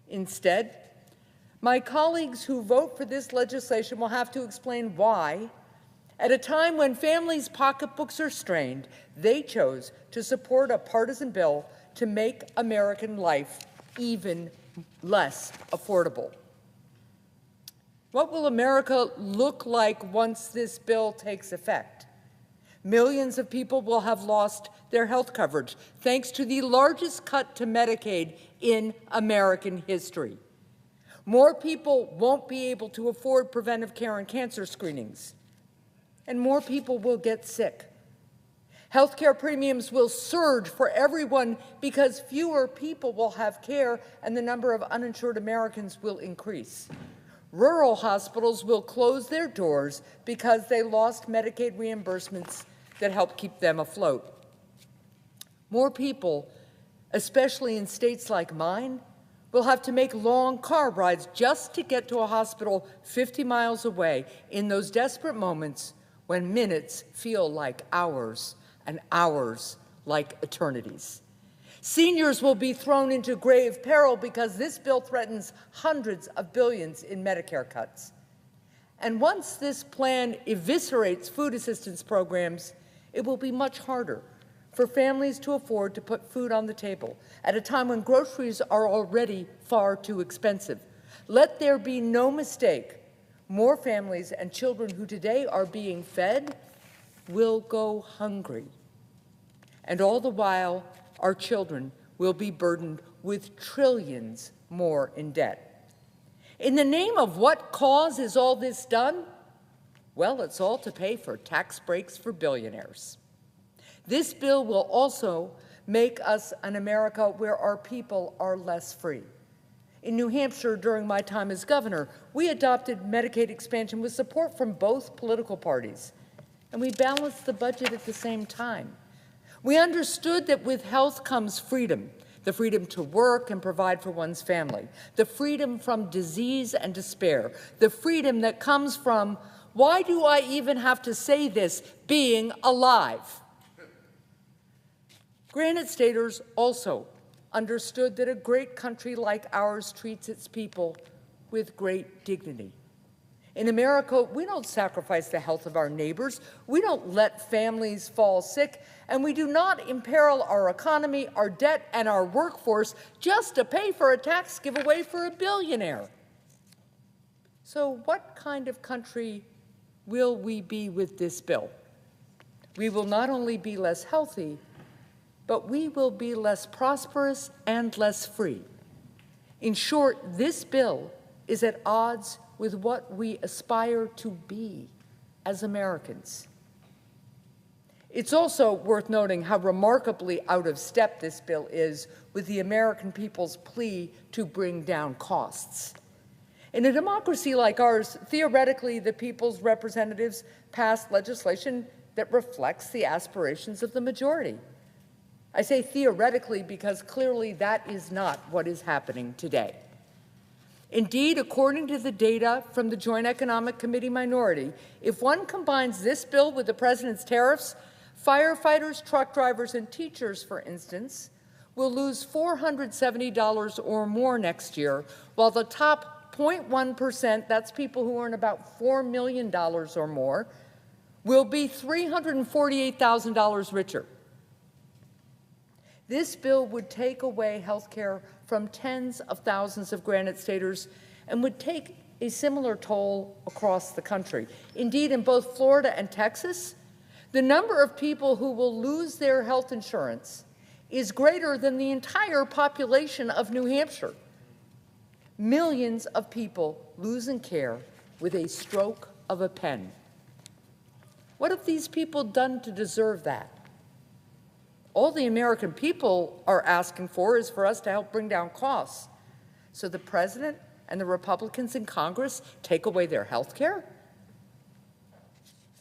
Instead, my colleagues who vote for this legislation will have to explain why, at a time when families' pocketbooks are strained, they chose to support a partisan bill to make American life even less affordable. What will America look like once this bill takes effect? Millions of people will have lost their health coverage, thanks to the largest cut to Medicaid in American history. More people won't be able to afford preventive care and cancer screenings, and more people will get sick. Healthcare premiums will surge for everyone because fewer people will have care and the number of uninsured Americans will increase. Rural hospitals will close their doors because they lost Medicaid reimbursements that help keep them afloat. More people, especially in states like mine, will have to make long car rides just to get to a hospital 50 miles away in those desperate moments when minutes feel like hours and hours like eternities. Seniors will be thrown into grave peril because this bill threatens hundreds of billions in Medicare cuts. And once this plan eviscerates food assistance programs, it will be much harder for families to afford to put food on the table at a time when groceries are already far too expensive. Let there be no mistake, more families and children who today are being fed will go hungry. And all the while, our children will be burdened with trillions more in debt. In the name of what cause is all this done? Well, it's all to pay for tax breaks for billionaires. This bill will also make us an America where our people are less free. In New Hampshire, during my time as governor, we adopted Medicaid expansion with support from both political parties, and we balanced the budget at the same time. We understood that with health comes freedom, the freedom to work and provide for one's family, the freedom from disease and despair, the freedom that comes from, why do I even have to say this, being alive. Granite Staters also understood that a great country like ours treats its people with great dignity. In America, we don't sacrifice the health of our neighbors, we don't let families fall sick, and we do not imperil our economy, our debt, and our workforce just to pay for a tax giveaway for a billionaire. So what kind of country will we be with this bill? We will not only be less healthy, but we will be less prosperous and less free. In short, this bill is at odds with what we aspire to be as Americans. It's also worth noting how remarkably out of step this bill is with the American people's plea to bring down costs. In a democracy like ours, theoretically, the people's representatives pass legislation that reflects the aspirations of the majority. I say theoretically because clearly that is not what is happening today. Indeed, according to the data from the Joint Economic Committee minority, if one combines this bill with the president's tariffs, firefighters, truck drivers, and teachers, for instance, will lose $470 or more next year, while the top 0.1%, that's people who earn about $4 million or more, will be $348,000 richer. This bill would take away health care from tens of thousands of Granite Staters and would take a similar toll across the country. Indeed, in both Florida and Texas, the number of people who will lose their health insurance is greater than the entire population of New Hampshire. Millions of people losing care with a stroke of a pen. What have these people done to deserve that? All the American people are asking for is for us to help bring down costs. So the president and the Republicans in Congress take away their health care?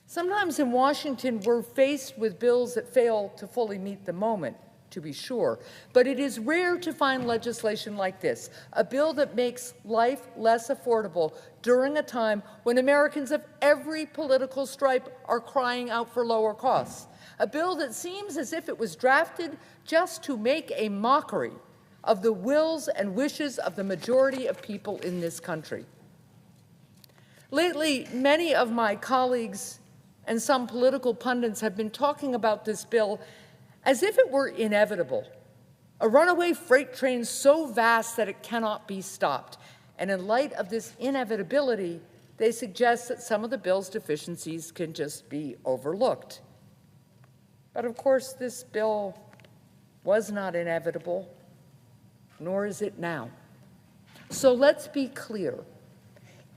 Sometimes in Washington, we're faced with bills that fail to fully meet the moment, to be sure. But it is rare to find legislation like this, a bill that makes life less affordable during a time when Americans of every political stripe are crying out for lower costs. A bill that seems as if it was drafted just to make a mockery of the wills and wishes of the majority of people in this country. Lately, many of my colleagues and some political pundits have been talking about this bill as if it were inevitable, a runaway freight train so vast that it cannot be stopped. And in light of this inevitability, they suggest that some of the bill's deficiencies can just be overlooked. But of course, this bill was not inevitable, nor is it now. So let's be clear.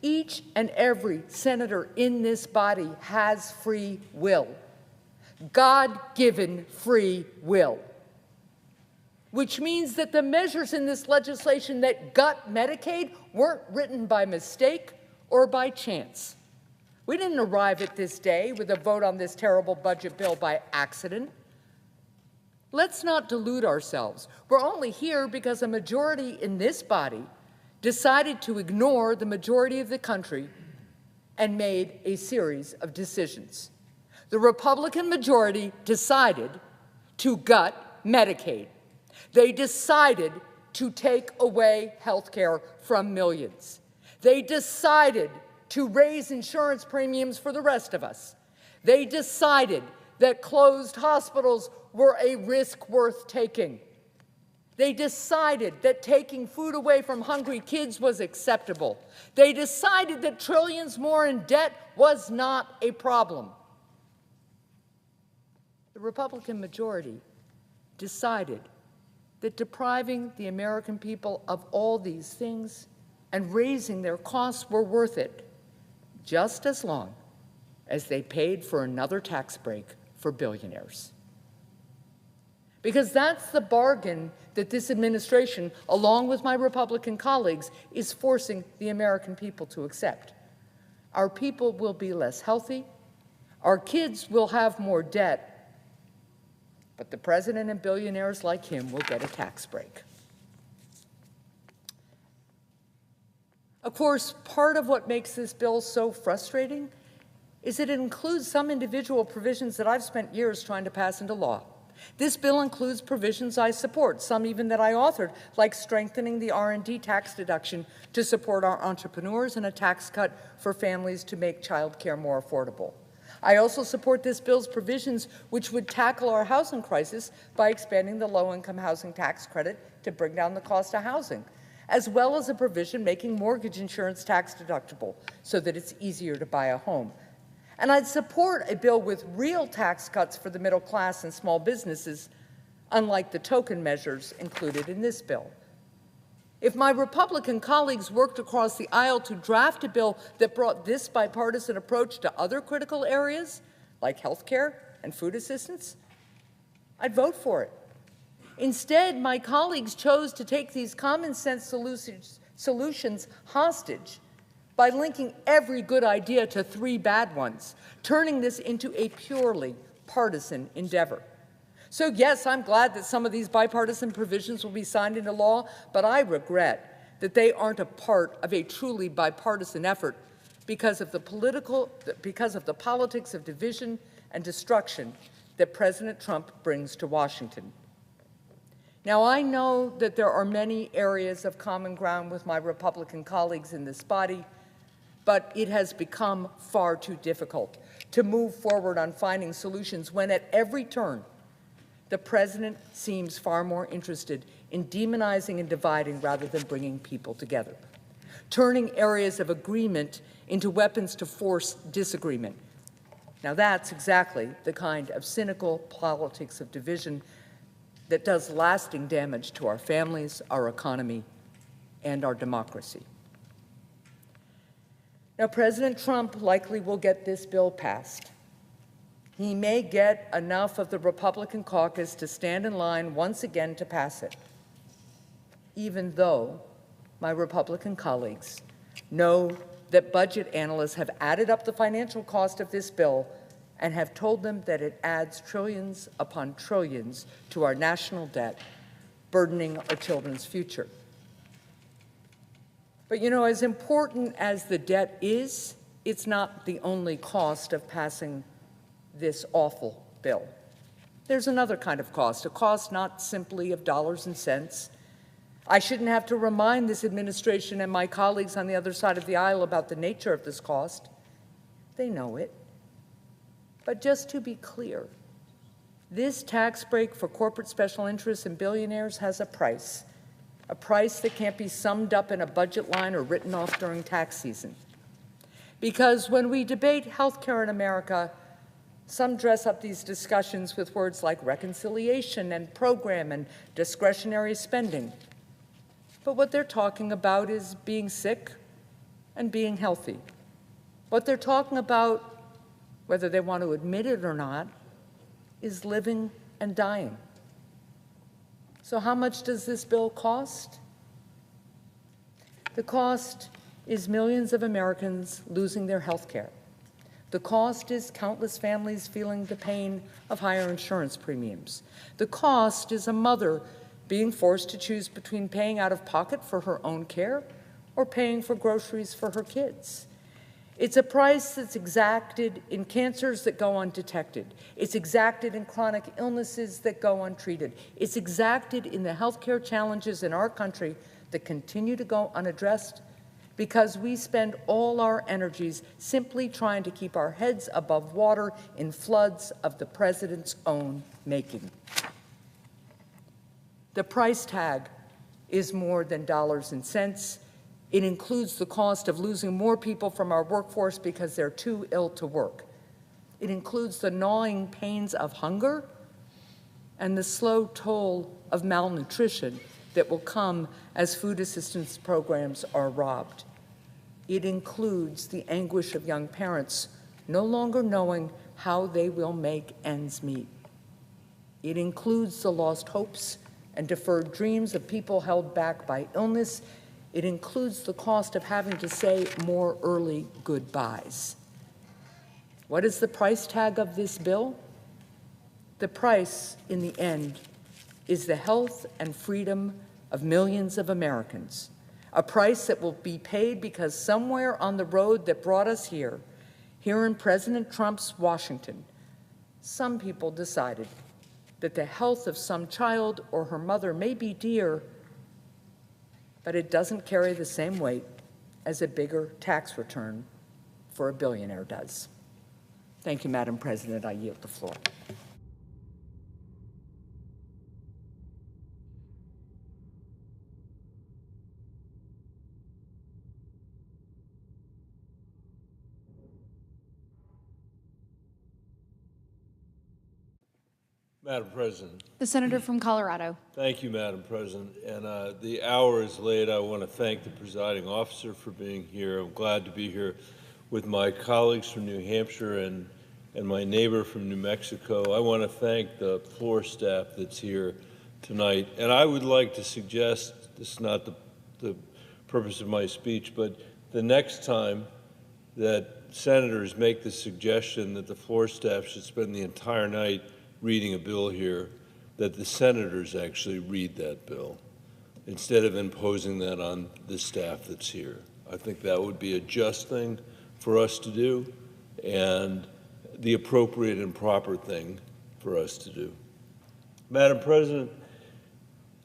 Each and every senator in this body has free will, God-given free will, which means that the measures in this legislation that gut Medicaid weren't written by mistake or by chance. We didn't arrive at this day with a vote on this terrible budget bill by accident. Let's not delude ourselves. We're only here because a majority in this body decided to ignore the majority of the country and made a series of decisions. The Republican majority decided to gut Medicaid. They decided to take away health care from millions. They decided to raise insurance premiums for the rest of us. They decided that closed hospitals were a risk worth taking. They decided that taking food away from hungry kids was acceptable. They decided that trillions more in debt was not a problem. The Republican majority decided that depriving the American people of all these things and raising their costs were worth it, just as long as they paid for another tax break for billionaires. Because that's the bargain that this administration, along with my Republican colleagues, is forcing the American people to accept. Our people will be less healthy, our kids will have more debt, but the president and billionaires like him will get a tax break. Of course, part of what makes this bill so frustrating is that it includes some individual provisions that I've spent years trying to pass into law. This bill includes provisions I support, some even that I authored, like strengthening the R&D tax deduction to support our entrepreneurs and a tax cut for families to make child care more affordable. I also support this bill's provisions which would tackle our housing crisis by expanding the low-income housing tax credit to bring down the cost of housing, as well as a provision making mortgage insurance tax deductible so that it's easier to buy a home. And I'd support a bill with real tax cuts for the middle class and small businesses, unlike the token measures included in this bill. If my Republican colleagues worked across the aisle to draft a bill that brought this bipartisan approach to other critical areas, like health care and food assistance, I'd vote for it. Instead, my colleagues chose to take these common sense solutions hostage by linking every good idea to 3 bad ones, turning this into a purely partisan endeavor. So yes, I'm glad that some of these bipartisan provisions will be signed into law, but I regret that they aren't a part of a truly bipartisan effort because of the politics of division and destruction that President Trump brings to Washington. Now, I know that there are many areas of common ground with my Republican colleagues in this body, but it has become far too difficult to move forward on finding solutions when at every turn the president seems far more interested in demonizing and dividing rather than bringing people together, turning areas of agreement into weapons to force disagreement. Now, that's exactly the kind of cynical politics of division that does lasting damage to our families, our economy, and our democracy. Now, President Trump likely will get this bill passed. He may get enough of the Republican caucus to stand in line once again to pass it, even though my Republican colleagues know that budget analysts have added up the financial cost of this bill and have told them that it adds trillions upon trillions to our national debt, burdening our children's future. But you know, as important as the debt is, it's not the only cost of passing this awful bill. There's another kind of cost, a cost not simply of dollars and cents. I shouldn't have to remind this administration and my colleagues on the other side of the aisle about the nature of this cost. They know it. But just to be clear, this tax break for corporate special interests and billionaires has a price that can't be summed up in a budget line or written off during tax season. Because when we debate health care in America, some dress up these discussions with words like reconciliation and program and discretionary spending. But what they're talking about is being sick and being healthy. What they're talking about, whether they want to admit it or not, is living and dying. So how much does this bill cost? The cost is millions of Americans losing their health care. The cost is countless families feeling the pain of higher insurance premiums. The cost is a mother being forced to choose between paying out of pocket for her own care or paying for groceries for her kids. It's a price that's exacted in cancers that go undetected. It's exacted in chronic illnesses that go untreated. It's exacted in the healthcare challenges in our country that continue to go unaddressed because we spend all our energies simply trying to keep our heads above water in floods of the president's own making. The price tag is more than dollars and cents. It includes the cost of losing more people from our workforce because they're too ill to work. It includes the gnawing pains of hunger and the slow toll of malnutrition that will come as food assistance programs are robbed. It includes the anguish of young parents no longer knowing how they will make ends meet. It includes the lost hopes and deferred dreams of people held back by illness. It includes the cost of having to say more early goodbyes. What is the price tag of this bill? The price, in the end, is the health and freedom of millions of Americans, a price that will be paid because somewhere on the road that brought us here in President Trump's Washington, some people decided that the health of some child or her mother may be dear, but it doesn't carry the same weight as a bigger tax return for a billionaire does. Thank you, Madam President. I yield the floor. Madam President. The senator from Colorado. Thank you, Madam President. And the hour is late. I want to thank the presiding officer for being here. I'm glad to be here with my colleagues from New Hampshire and my neighbor from New Mexico. I want to thank the floor staff that's here tonight. And I would like to suggest, this is not the purpose of my speech, but the next time that senators make the suggestion that the floor staff should spend the entire night reading a bill here, that the senators actually read that bill instead of imposing that on the staff that's here. I think that would be a just thing for us to do and the appropriate and proper thing for us to do. Madam President,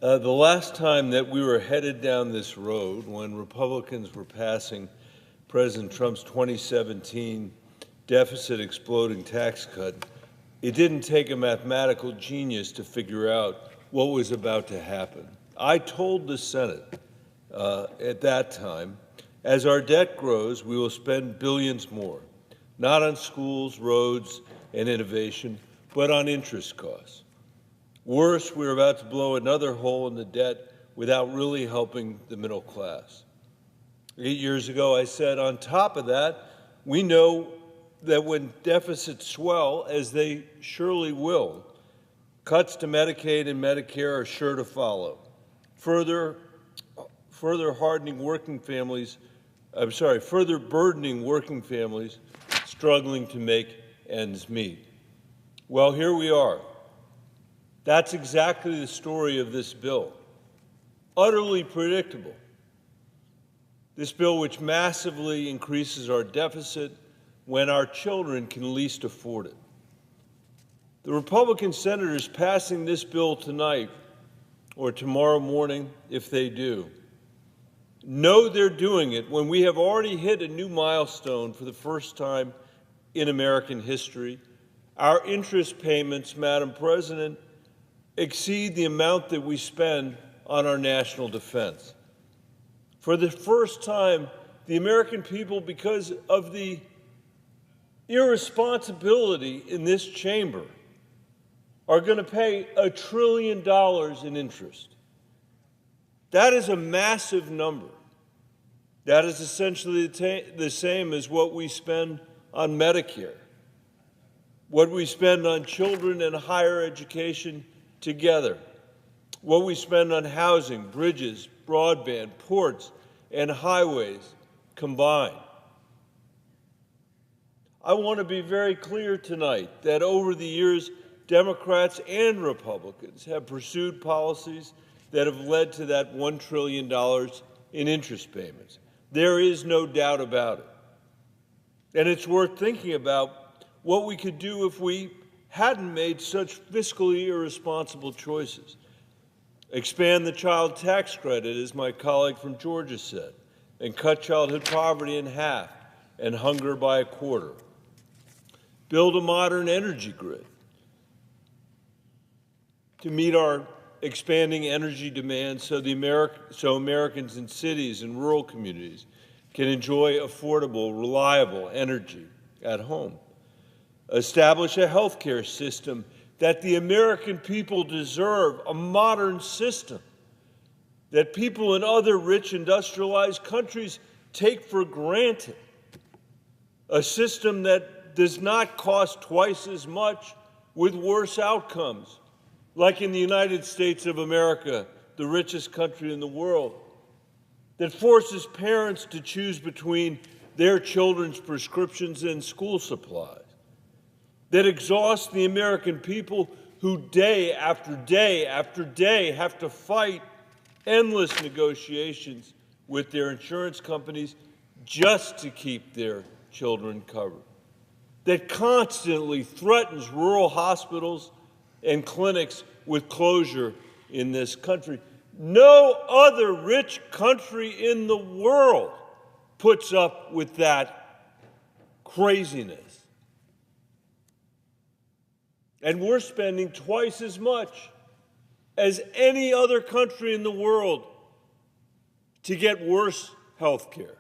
the last time that we were headed down this road, when Republicans were passing President Trump's 2017 deficit exploding tax cut, it didn't take a mathematical genius to figure out what was about to happen. I told the Senate at that time, as our debt grows, we will spend billions more, not on schools, roads, and innovation, but on interest costs. Worse, we're about to blow another hole in the debt without really helping the middle class. 8 years ago, I said, on top of that, we know that when deficits swell, as they surely will, cuts to Medicaid and Medicare are sure to follow, further burdening working families struggling to make ends meet. Well, here we are. That's exactly the story of this bill. Utterly predictable. This bill, which massively increases our deficit when our children can least afford it. The Republican senators passing this bill tonight or tomorrow morning, if they do, know they're doing it when we have already hit a new milestone for the first time in American history. Our interest payments, Madam President, exceed the amount that we spend on our national defense. For the first time, the American people, because of the irresponsibility in this chamber, are going to pay $1 trillion in interest. That is a massive number. That is essentially the same as what we spend on Medicare, what we spend on children and higher education together, what we spend on housing, bridges, broadband, ports, and highways, combined. I want to be very clear tonight that over the years, Democrats and Republicans have pursued policies that have led to that $1 trillion in interest payments. There is no doubt about it. And it's worth thinking about what we could do if we hadn't made such fiscally irresponsible choices. Expand the child tax credit, as my colleague from Georgia said, and cut childhood poverty in half and hunger by a quarter. Build a modern energy grid to meet our expanding energy demands so Americans in cities and rural communities can enjoy affordable, reliable energy at home. Establish a healthcare system that the American people deserve, a modern system that people in other rich industrialized countries take for granted, a system that does not cost twice as much with worse outcomes, like in the United States of America, the richest country in the world, that forces parents to choose between their children's prescriptions and school supplies, that exhausts the American people who day after day after day have to fight endless negotiations with their insurance companies just to keep their children covered, that constantly threatens rural hospitals and clinics with closure in this country. No other rich country in the world puts up with that craziness. And we're spending twice as much as any other country in the world to get worse health care,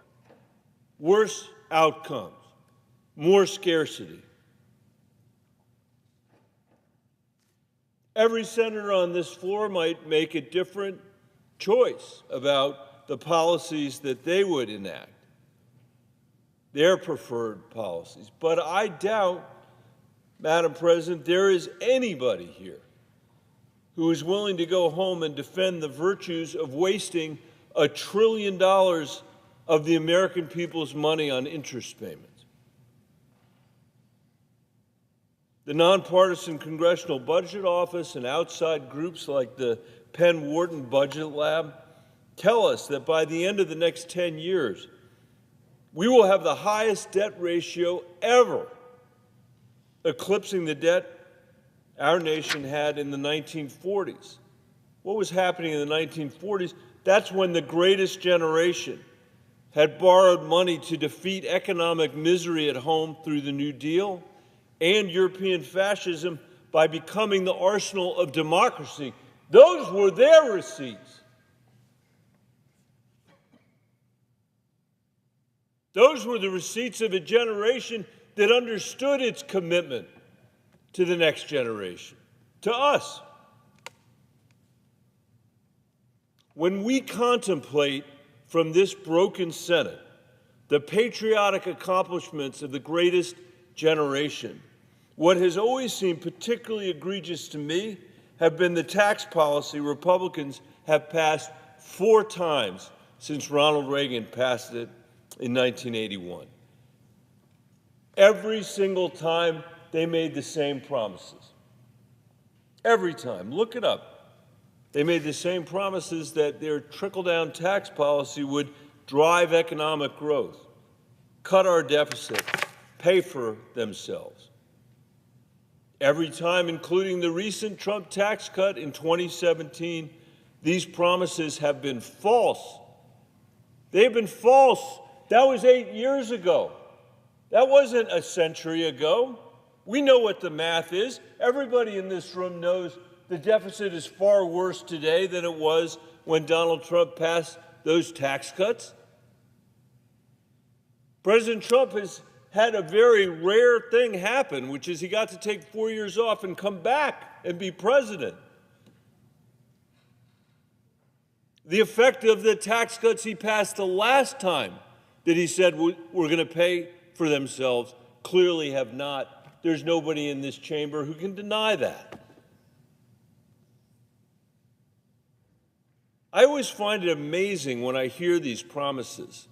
worse outcomes, more scarcity. Every senator on this floor might make a different choice about the policies that they would enact, their preferred policies. But I doubt, Madam President, there is anybody here who is willing to go home and defend the virtues of wasting $1 trillion of the American people's money on interest payments. The Nonpartisan Congressional Budget Office and outside groups like the Penn Wharton Budget Lab tell us that by the end of the next 10 years, we will have the highest debt ratio ever, eclipsing the debt our nation had in the 1940s. What was happening in the 1940s? That's when the greatest generation had borrowed money to defeat economic misery at home through the New Deal and European fascism by becoming the arsenal of democracy. Those were their receipts. Those were the receipts of a generation that understood its commitment to the next generation, to us. When we contemplate from this broken Senate the patriotic accomplishments of the greatest generation, what has always seemed particularly egregious to me have been the tax policy Republicans have passed 4 times since Ronald Reagan passed it in 1981. Every single time they made the same promises. Every time. Look it up. They made the same promises that their trickle-down tax policy would drive economic growth, cut our deficit, pay for themselves. Every time, including the recent Trump tax cut in 2017, these promises have been false. They've been false. That was 8 years ago. That wasn't a century ago. We know what the math is. Everybody in this room knows the deficit is far worse today than it was when Donald Trump passed those tax cuts. President Trump has had a very rare thing happen, which is he got to take 4 years off and come back and be president. The effect of the tax cuts he passed the last time that he said we're going to pay for themselves clearly have not. There's nobody in this chamber who can deny that. I always find it amazing when I hear these promises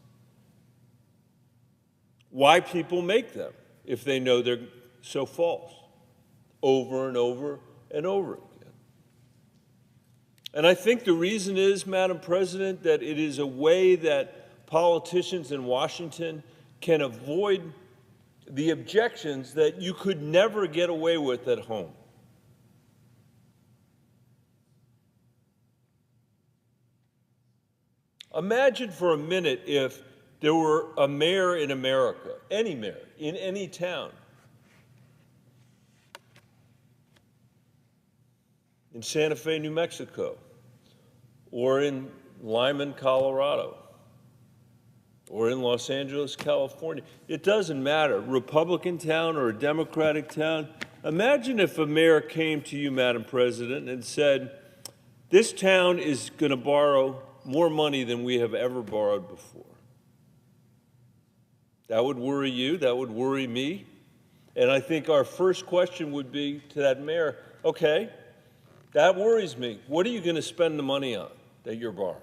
why people make them if they know they're so false over and over and over again. And I think the reason is, Madam President, that it is a way that politicians in Washington can avoid the objections that you could never get away with at home. Imagine for a minute if there were a mayor in America, any mayor, in any town, in Santa Fe, New Mexico, or in Lyman, Colorado, or in Los Angeles, California. It doesn't matter, Republican town or a Democratic town. Imagine if a mayor came to you, Madam President, and said, this town is going to borrow more money than we have ever borrowed before. That would worry you, that would worry me. And I think our first question would be to that mayor, okay, that worries me. What are you going to spend the money on that you're borrowing?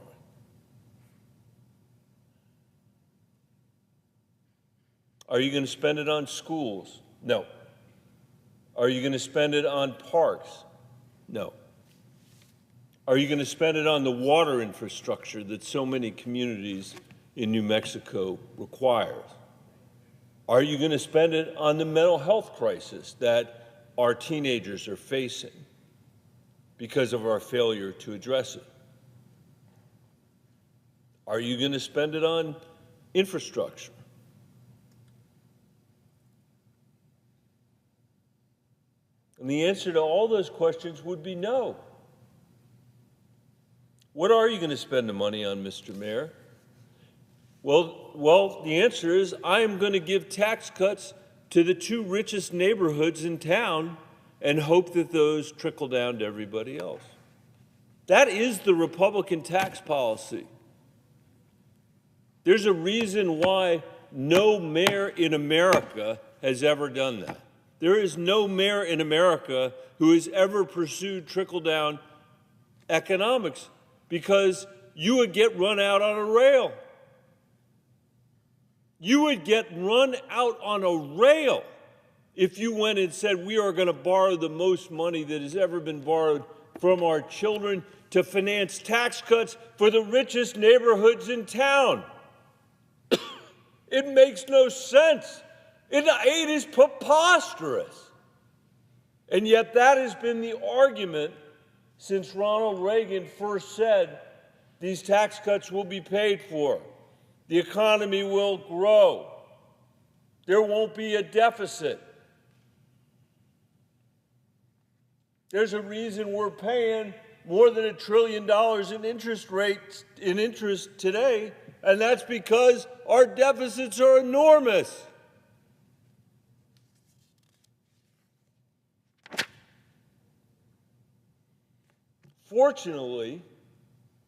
Are you going to spend it on schools? No. Are you going to spend it on parks? No. Are you going to spend it on the water infrastructure that so many communities in New Mexico require? Are you going to spend it on the mental health crisis that our teenagers are facing because of our failure to address it? Are you going to spend it on infrastructure? And the answer to all those questions would be no. What are you going to spend the money on, Mr. Mayor? Well, the answer is I am going to give tax cuts to the 2 richest neighborhoods in town and hope that those trickle down to everybody else. That is the Republican tax policy. There's a reason why no mayor in America has ever done that. There is no mayor in America who has ever pursued trickle-down economics, because you would get run out on a rail. You would get run out on a rail if you went and said, we are going to borrow the most money that has ever been borrowed from our children to finance tax cuts for the richest neighborhoods in town. It makes no sense. It is preposterous. And yet that has been the argument since Ronald Reagan first said these tax cuts will be paid for. The economy will grow. There won't be a deficit. There's a reason we're paying more than $1 trillion in interest today, and that's because our deficits are enormous. Fortunately,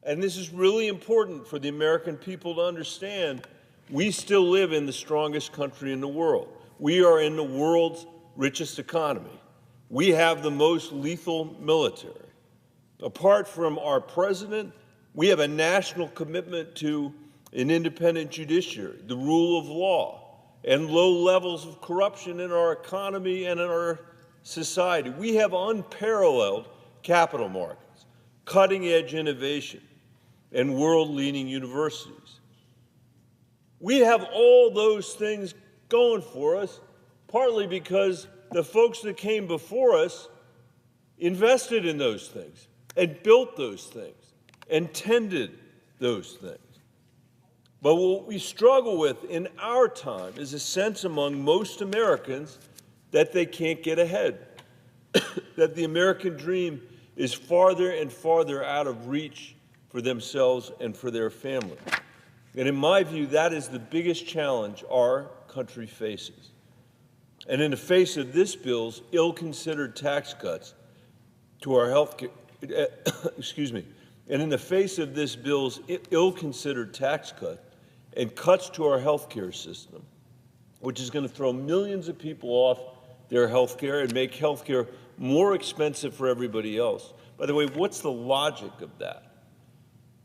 and this is really important for the American people to understand, we still live in the strongest country in the world. We are in the world's richest economy. We have the most lethal military. Apart from our president, we have a national commitment to an independent judiciary, the rule of law, and low levels of corruption in our economy and in our society. We have unparalleled capital markets, cutting-edge innovation, and world-leading universities. We have all those things going for us, partly because the folks that came before us invested in those things and built those things and tended those things. But what we struggle with in our time is a sense among most Americans that they can't get ahead, that the American dream is farther and farther out of reach for themselves and for their family. And in my view, that is the biggest challenge our country faces. And in the face of this bill's ill-considered tax cuts to our health care, and in the face of this bill's ill-considered tax cut and cuts to our health care system, which is going to throw millions of people off their health care and make health care more expensive for everybody else. By the way, what's the logic of that?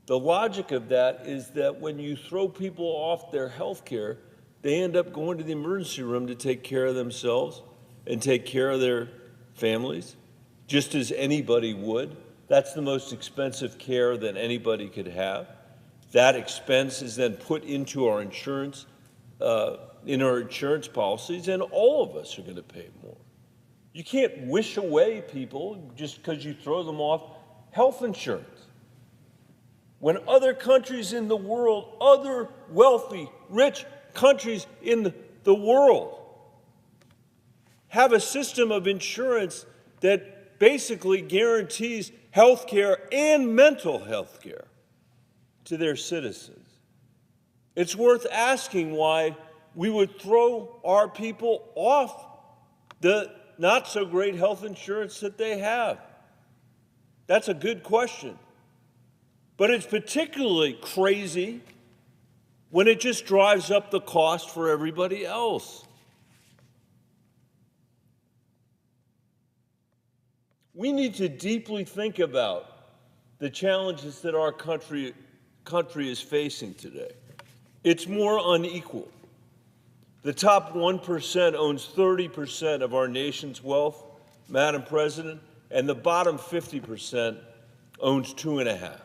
The logic of that is that when you throw people off their health care, they end up going to the emergency room to take care of themselves and take care of their families, just as anybody would. That's the most expensive care that anybody could have. That expense is then put into our insurance, in our insurance policies, and all of us are going to pay more. You can't wish away people just because you throw them off health insurance. When other countries in the world, other wealthy, rich countries in the world have a system of insurance that basically guarantees health care and mental health care to their citizens. It's worth asking why we would throw our people off the not so great health insurance that they have. That's a good question. But it's particularly crazy when it just drives up the cost for everybody else. We need to deeply think about the challenges that our country is facing today. It's more unequal. The top 1% owns 30% of our nation's wealth, Madam President, and the bottom 50% owns 2.5%.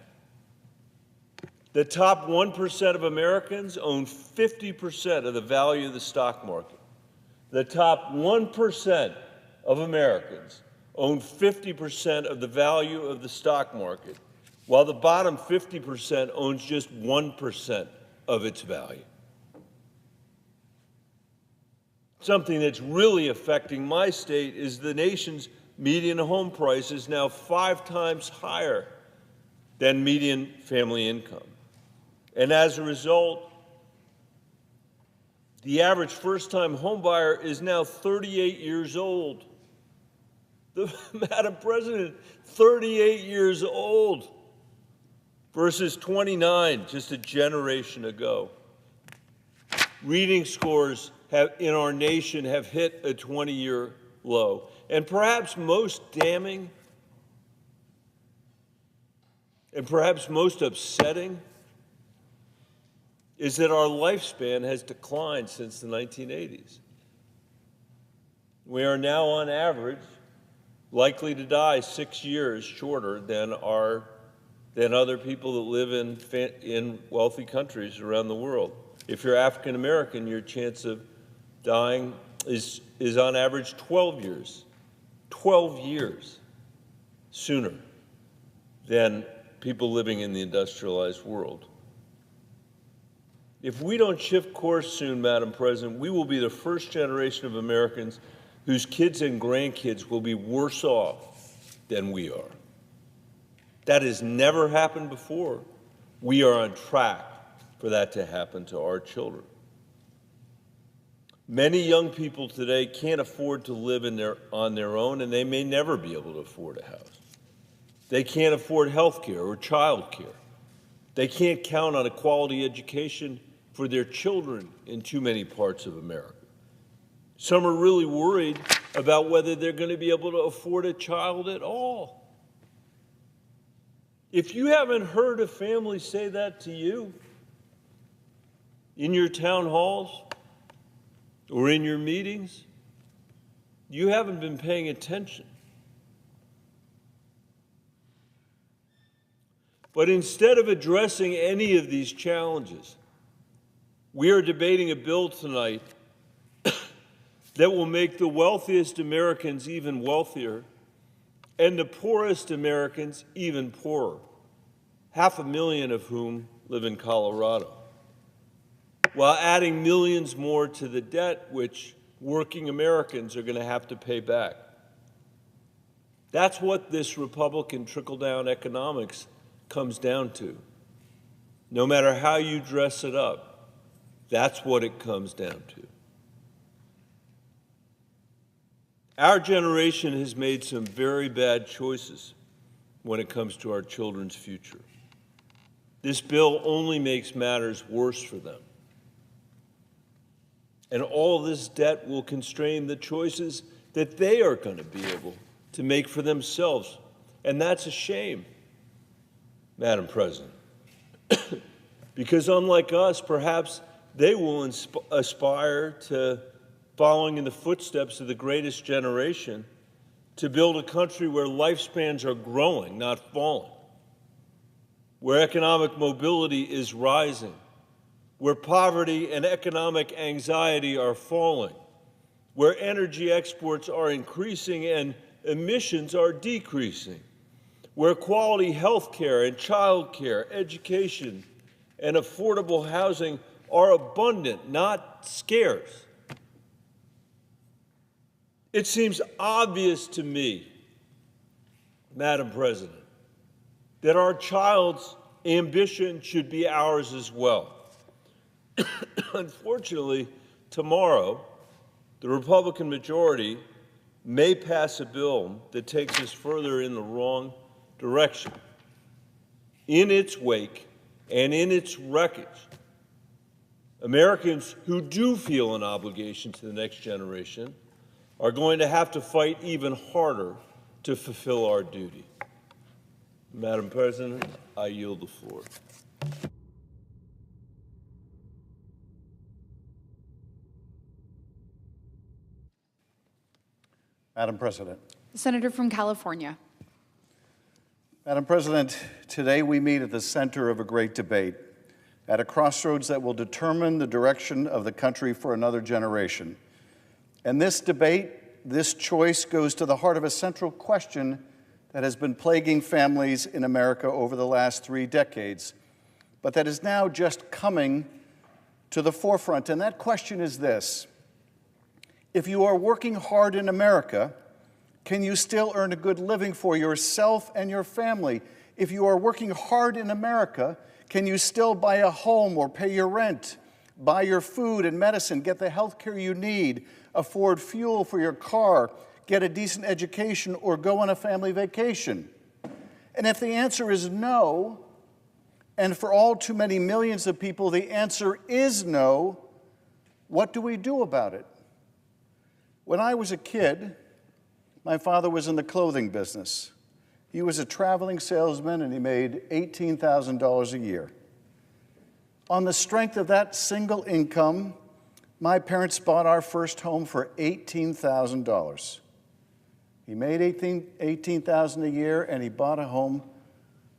The top 1% of Americans own 50% of the value of the stock market. The top 1% of Americans own 50% of the value of the stock market, while the bottom 50% owns just 1% of its value. Something that's really affecting my state is the nation's median home price is now 5 times higher than median family income. And as a result, the average first-time home buyer is now 38 years old. Madam President, 38 years old versus 29 just a generation ago. Reading scores in our nation have hit a 20-year low. And perhaps most damning and perhaps most upsetting is that our lifespan has declined since the 1980s. We are now, on average, likely to die 6 years shorter than other people that live in wealthy countries around the world. If you're African American, your chance of dying is on average 12 years sooner than people living in the industrialized world. If we don't shift course soon, Madam President, we will be the first generation of Americans whose kids and grandkids will be worse off than we are. That has never happened before. We are on track for that to happen to our children. Many young people today can't afford to live on their own, and they may never be able to afford a house. They can't afford health care or child care. They can't count on a quality education for their children in too many parts of America. Some are really worried about whether they're going to be able to afford a child at all. If you haven't heard a family say that to you in your town halls or in your meetings, you haven't been paying attention. But instead of addressing any of these challenges, we are debating a bill tonight that will make the wealthiest Americans even wealthier and the poorest Americans even poorer, 500,000 of whom live in Colorado, while adding millions more to the debt which working Americans are going to have to pay back. That's what this Republican trickle-down economics comes down to. No matter how you dress it up, that's what it comes down to. Our generation has made some very bad choices when it comes to our children's future. This bill only makes matters worse for them. And all this debt will constrain the choices that they are going to be able to make for themselves. And that's a shame, Madam President. Because unlike us, perhaps they will aspire to following in the footsteps of the greatest generation to build a country where lifespans are growing, not falling, where economic mobility is rising, where poverty and economic anxiety are falling, where energy exports are increasing and emissions are decreasing, where quality health care and child care, education, and affordable housing are abundant, not scarce. It seems obvious to me, Madam President, that our child's ambition should be ours as well. Unfortunately, tomorrow, the Republican majority may pass a bill that takes us further in the wrong direction. In its wake and in its wreckage, Americans who do feel an obligation to the next generation are going to have to fight even harder to fulfill our duty. Madam President, I yield the floor. Madam President. The Senator from California. Madam President, today we meet at the center of a great debate, at a crossroads that will determine the direction of the country for another generation. And this debate, this choice, goes to the heart of a central question that has been plaguing families in America over the last 3 decades, but that is now just coming to the forefront. And that question is this: if you are working hard in America, can you still earn a good living for yourself and your family? If you are working hard in America, can you still buy a home or pay your rent, buy your food and medicine, get the health care you need, afford fuel for your car, get a decent education, or go on a family vacation? And if the answer is no, and for all too many millions of people the answer is no, what do we do about it? When I was a kid, my father was in the clothing business. He was a traveling salesman and he made $18,000 a year. On the strength of that single income, my parents bought our first home for $18,000. He made $18,000 a year and he bought a home.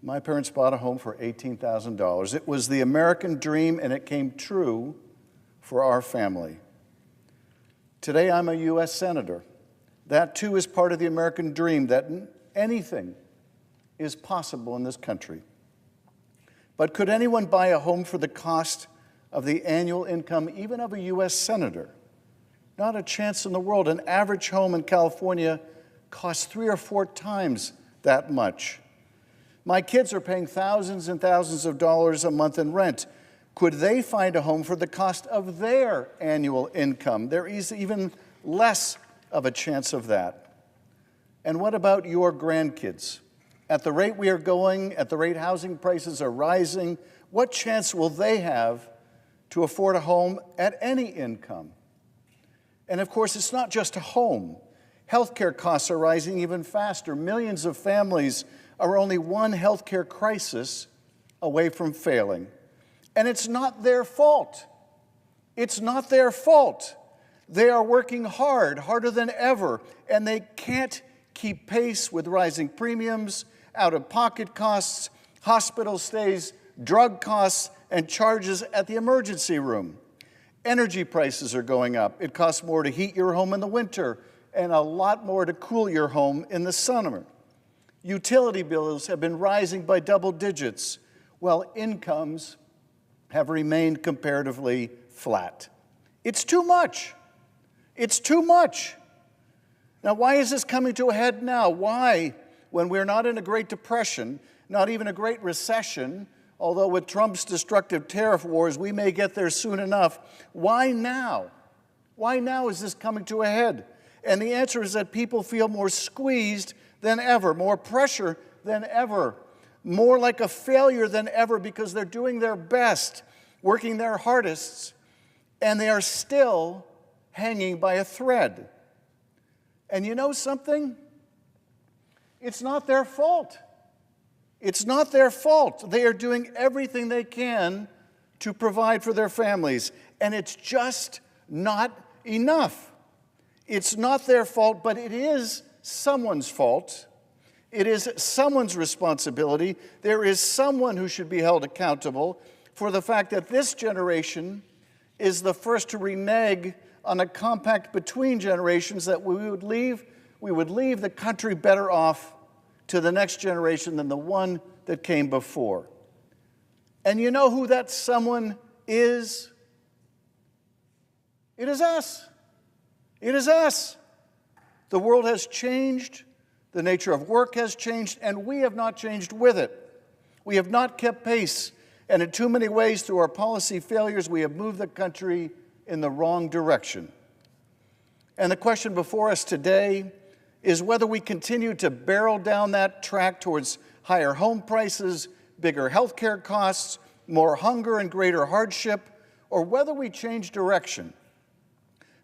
My parents bought a home for $18,000. It was the American dream and it came true for our family. Today I'm a U.S. Senator. That too is part of the American dream, that anything is possible in this country. But could anyone buy a home for the cost of the annual income even of a U.S. Senator? Not a chance in the world. An average home in California costs 3 or 4 times that much. My kids are paying thousands and thousands of dollars a month in rent. Could they find a home for the cost of their annual income? There is even less of a chance of that. And what about your grandkids? At the rate we are going, at the rate housing prices are rising, what chance will they have to afford a home at any income? And of course, it's not just a home. Healthcare costs are rising even faster. Millions of families are only one healthcare crisis away from failing. And it's not their fault. It's not their fault. They are working hard, harder than ever, and they can't keep pace with rising premiums, out-of-pocket costs, hospital stays, drug costs, and charges at the emergency room. Energy prices are going up. It costs more to heat your home in the winter and a lot more to cool your home in the summer. Utility bills have been rising by double digits, while incomes have remained comparatively flat. It's too much. It's too much. Now, why is this coming to a head now? Why, when we're not in a Great Depression, not even a Great Recession, although with Trump's destructive tariff wars, we may get there soon enough, why now? Why now is this coming to a head? And the answer is that people feel more squeezed than ever, more pressure than ever, more like a failure than ever because they're doing their best, working their hardest, and they are still hanging by a thread. And you know something? It's not their fault. It's not their fault. They are doing everything they can to provide for their families, and it's just not enough. It's not their fault, but it is someone's fault. It is someone's responsibility. There is someone who should be held accountable for the fact that this generation is the first to renege on a compact between generations that we would leave the country better off to the next generation than the one that came before. And you know who that someone is? It is us. It is us. The world has changed, the nature of work has changed, and we have not changed with it. We have not kept pace, and in too many ways, through our policy failures, we have moved the country in the wrong direction. And the question before us today is whether we continue to barrel down that track towards higher home prices, bigger health care costs, more hunger and greater hardship, or whether we change direction.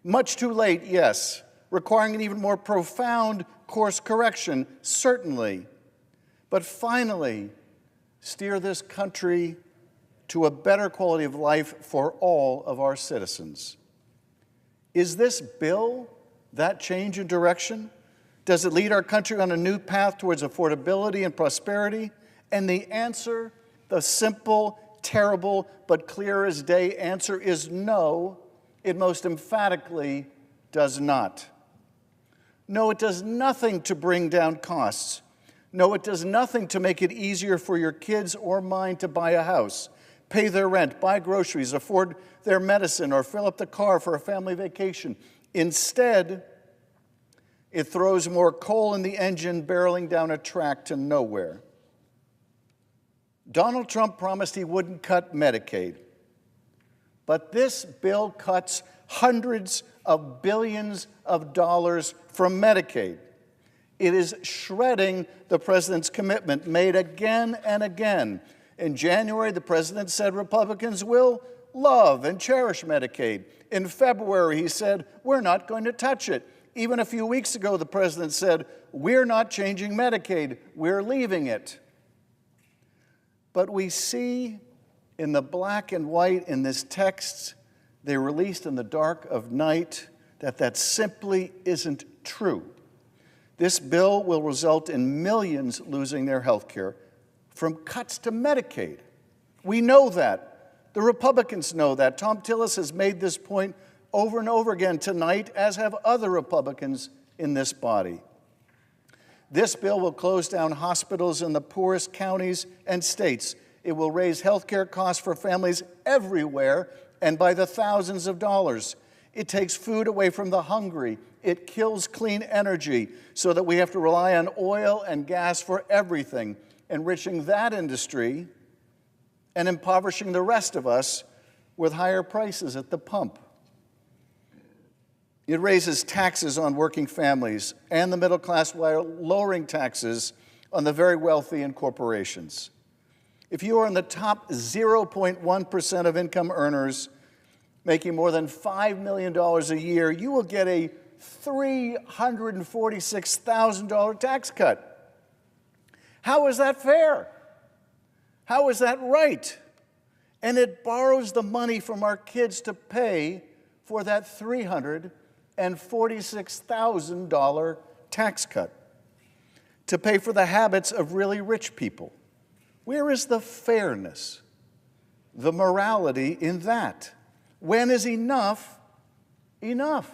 Much too late, yes, requiring an even more profound course correction, certainly, but finally steer this country to a better quality of life for all of our citizens. Is this bill that change in direction? Does it lead our country on a new path towards affordability and prosperity? And the answer, the simple, terrible, but clear as day answer is no. It most emphatically does not. No, it does nothing to bring down costs. No, it does nothing to make it easier for your kids or mine to buy a house, pay their rent, buy groceries, afford their medicine, or fill up the car for a family vacation. Instead, it throws more coal in the engine, barreling down a track to nowhere. Donald Trump promised he wouldn't cut Medicaid. But this bill cuts hundreds of billions of dollars from Medicaid. It is shredding the president's commitment made again and again. In January, the president said Republicans will love and cherish Medicaid. In February, he said, we're not going to touch it. Even a few weeks ago, the president said, we're not changing Medicaid, we're leaving it. But we see in the black and white in this text they released in the dark of night that simply isn't true. This bill will result in millions losing their health care from cuts to Medicaid. We know that. The Republicans know that. Tom Tillis has made this point over and over again tonight, as have other Republicans in this body. This bill will close down hospitals in the poorest counties and states. It will raise health care costs for families everywhere and by the thousands of dollars. It takes food away from the hungry. It kills clean energy so that we have to rely on oil and gas for everything, enriching that industry and impoverishing the rest of us with higher prices at the pump. It raises taxes on working families and the middle class while lowering taxes on the very wealthy and corporations. If you are in the top 0.1% of income earners making more than $5 million a year, you will get a $346,000 tax cut. How is that fair? How is that right? And it borrows the money from our kids to pay for that $346,000 tax cut, to pay for the habits of really rich people. Where is the fairness, the morality in that? When is enough enough?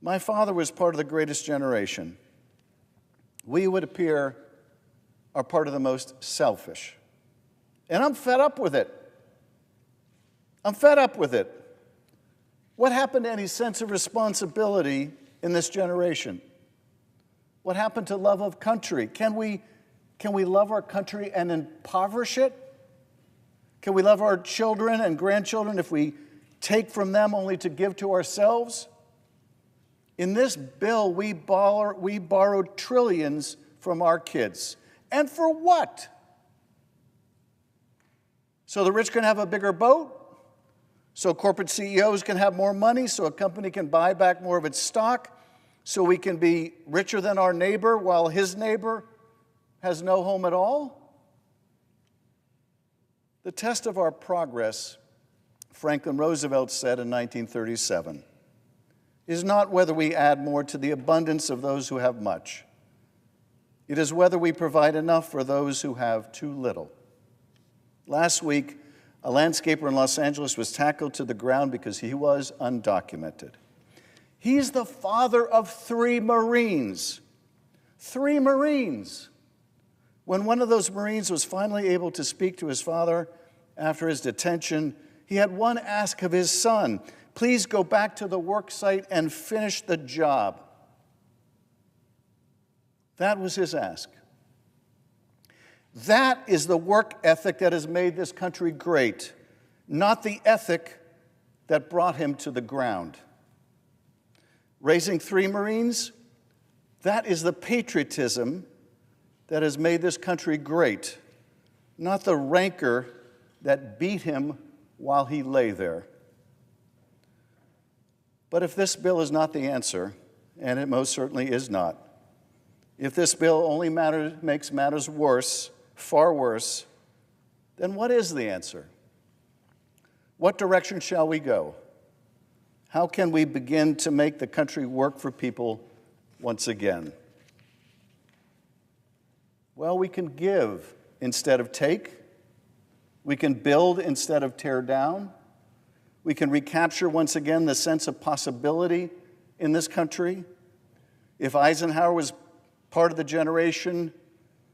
My father was part of the greatest generation. We, would appear, are part of the most selfish. And I'm fed up with it. I'm fed up with it. What happened to any sense of responsibility in this generation? What happened to love of country? Can we love our country and impoverish it? Can we love our children and grandchildren if we take from them only to give to ourselves? In this bill, we borrowed trillions from our kids. And for what? So the rich can have a bigger boat? So corporate CEOs can have more money? So a company can buy back more of its stock? So we can be richer than our neighbor while his neighbor has no home at all? The test of our progress, Franklin Roosevelt said in 1937, is not whether we add more to the abundance of those who have much. It is whether we provide enough for those who have too little. Last week, a landscaper in Los Angeles was tackled to the ground because he was undocumented. He's the father of 3 Marines. 3 Marines. When one of those Marines was finally able to speak to his father after his detention, he had one ask of his son: please go back to the work site and finish the job. That was his ask. That is the work ethic that has made this country great, not the ethic that brought him to the ground. Raising 3 Marines, that is the patriotism that has made this country great, not the rancor that beat him while he lay there. But if this bill is not the answer, and it most certainly is not, if this bill only makes matters worse, far worse, then what is the answer? What direction shall we go? How can we begin to make the country work for people once again? Well, we can give instead of take. We can build instead of tear down. We can recapture once again the sense of possibility in this country. If Eisenhower was part of the generation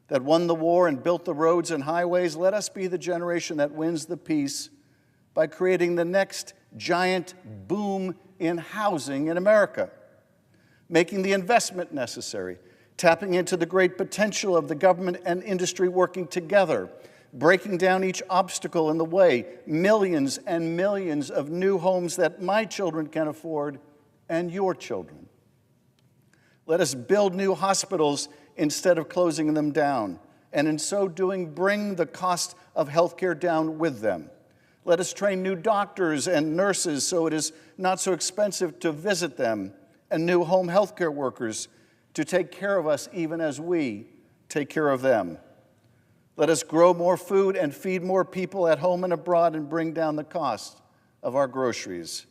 that won the war and built the roads and highways, let us be the generation that wins the peace by creating the next giant boom in housing in America, making the investment necessary, tapping into the great potential of the government and industry working together, breaking down each obstacle in the way, millions and millions of new homes that my children can afford and your children. Let us build new hospitals instead of closing them down, and in so doing, bring the cost of healthcare down with them. Let us train new doctors and nurses so it is not so expensive to visit them, and new home healthcare workers to take care of us even as we take care of them. Let us grow more food and feed more people at home and abroad and bring down the cost of our groceries.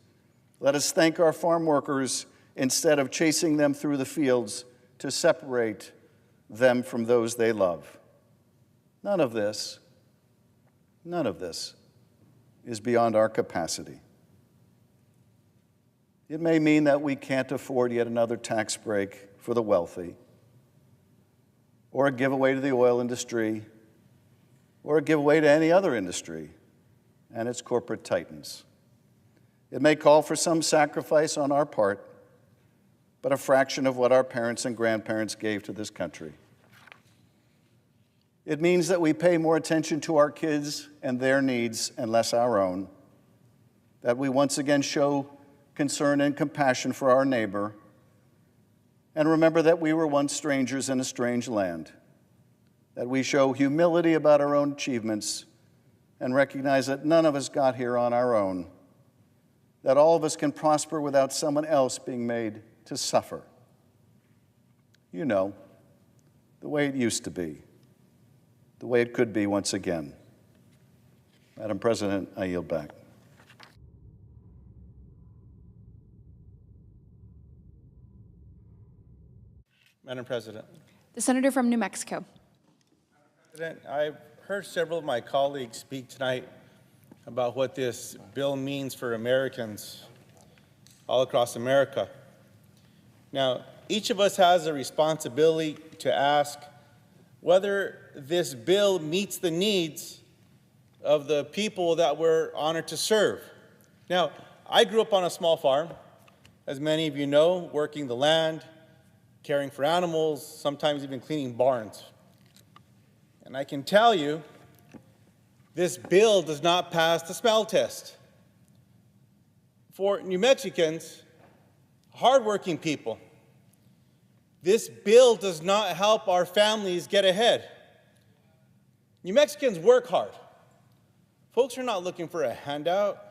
Let us thank our farm workers instead of chasing them through the fields to separate them from those they love. None of this is beyond our capacity. It may mean that we can't afford yet another tax break for the wealthy, or a giveaway to the oil industry, or a giveaway to any other industry and its corporate titans. It may call for some sacrifice on our part, but a fraction of what our parents and grandparents gave to this country. It means that we pay more attention to our kids and their needs and less our own, that we once again show concern and compassion for our neighbor, and remember that we were once strangers in a strange land, that we show humility about our own achievements and recognize that none of us got here on our own, that all of us can prosper without someone else being made to suffer. You know, the way it used to be, the way it could be once again. Madam President, I yield back. Madam President. The senator from New Mexico. President, I've heard several of my colleagues speak tonight about what this bill means for Americans all across America. Now, each of us has a responsibility to ask whether this bill meets the needs of the people that we're honored to serve. Now, I grew up on a small farm, as many of you know, working the land, caring for animals, sometimes even cleaning barns. And I can tell you, this bill does not pass the smell test. For New Mexicans, hardworking people, this bill does not help our families get ahead. New Mexicans work hard. Folks are not looking for a handout.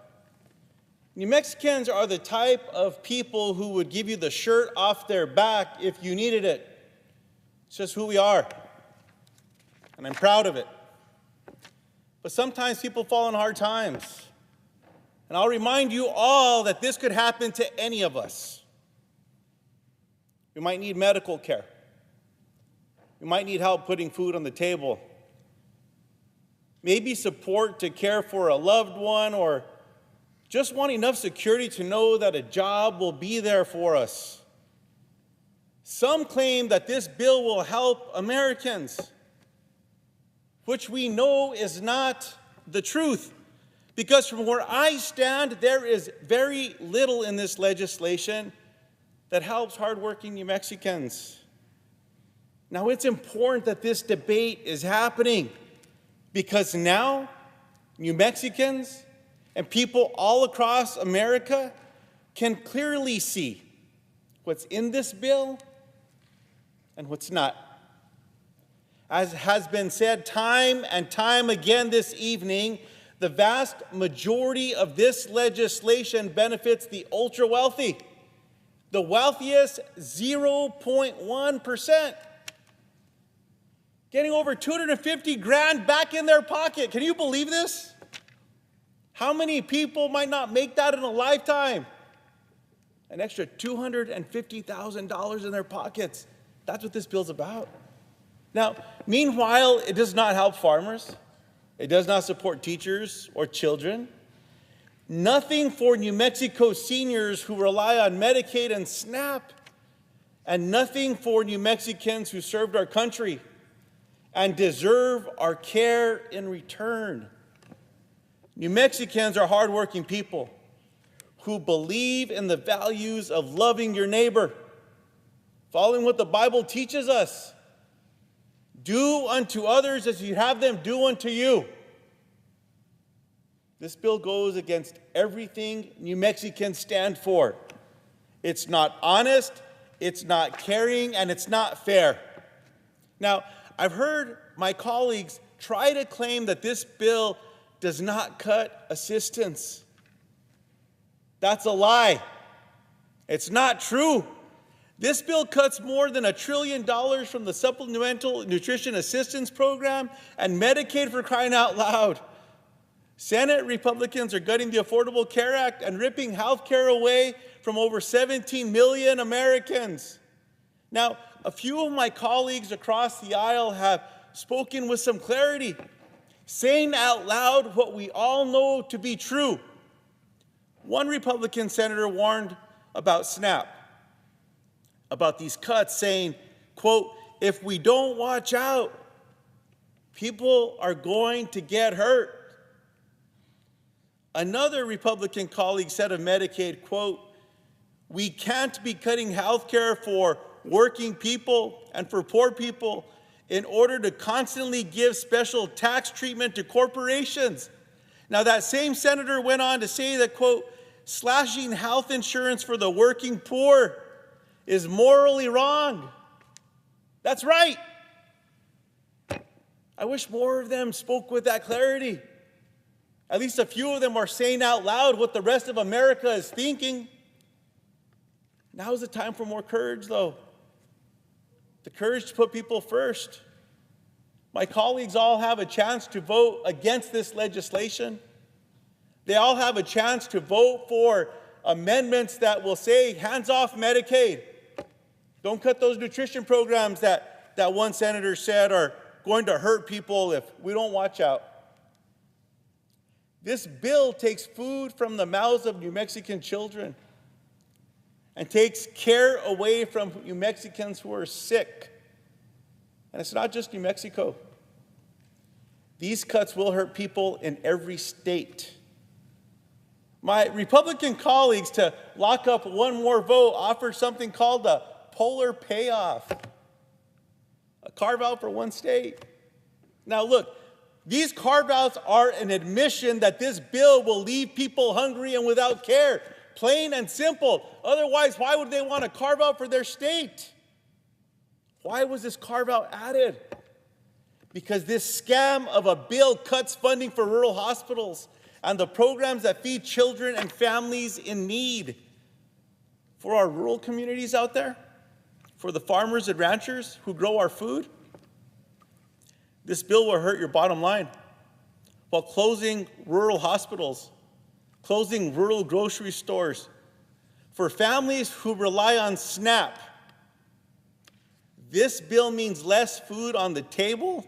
New Mexicans are the type of people who would give you the shirt off their back if you needed it. It's just who we are, and I'm proud of it. but sometimes people fall in hard times. And I'll remind you all that this could happen to any of us. We might need medical care. We might need help putting food on the table. Maybe support to care for a loved one, or just want enough security to know that a job will be there for us. Some claim that this bill will help Americans, which we know is not the truth. Because from where I stand, there is very little in this legislation that helps hardworking New Mexicans. Now, it's important that this debate is happening because now New Mexicans and people all across America can clearly see what's in this bill and what's not. As has been said time and time again this evening, the vast majority of this legislation benefits the ultra-wealthy, the wealthiest 0.1%, getting over $250,000 back in their pocket. Can you believe this? How many people might not make that in a lifetime? An extra $250,000 in their pockets. That's what this bill's about. Now, meanwhile, it does not help farmers. It does not support teachers or children. Nothing for New Mexico seniors who rely on Medicaid and SNAP. And nothing for New Mexicans who served our country and deserve our care in return. New Mexicans are hardworking people who believe in the values of loving your neighbor, following what the Bible teaches us. Do unto others as you have them do unto you. This bill goes against everything New Mexicans stand for. It's not honest, it's not caring, and it's not fair. Now, I've heard my colleagues try to claim that this bill does not cut assistance. That's a lie. It's not true. This bill cuts more than $1 trillion from the Supplemental Nutrition Assistance Program and Medicaid, for crying out loud. Senate Republicans are gutting the Affordable Care Act and ripping health care away from over 17 million Americans. Now, a few of my colleagues across the aisle have spoken with some clarity, saying out loud what we all know to be true. One Republican senator warned about SNAP, about these cuts, saying, quote, if we don't watch out, people are going to get hurt. Another Republican colleague said of Medicaid, quote, we can't be cutting health care for working people and for poor people in order to constantly give special tax treatment to corporations. Now, that same senator went on to say that, quote, slashing health insurance for the working poor is morally wrong. That's right. I wish more of them spoke with that clarity. At least a few of them are saying out loud what the rest of America is thinking. Now is the time for more courage, though. The courage to put people first. My colleagues all have a chance to vote against this legislation. They all have a chance to vote for amendments that will say, hands off Medicaid. Don't cut those nutrition programs that one senator said are going to hurt people if we don't watch out. This bill takes food from the mouths of New Mexican children and takes care away from New Mexicans who are sick. And it's not just New Mexico. These cuts will hurt people in every state. My Republican colleagues, to lock up one more vote, offer something called a polar payoff, a carve-out for one state. Now look, these carve-outs are an admission that this bill will leave people hungry and without care. Plain and simple. Otherwise, why would they want to carve out for their state? Why was this carve-out added? Because this scam of a bill cuts funding for rural hospitals and the programs that feed children and families in need. For our rural communities out there, for the farmers and ranchers who grow our food, this bill will hurt your bottom line. while closing rural hospitals, closing rural grocery stores. For families who rely on SNAP, this bill means less food on the table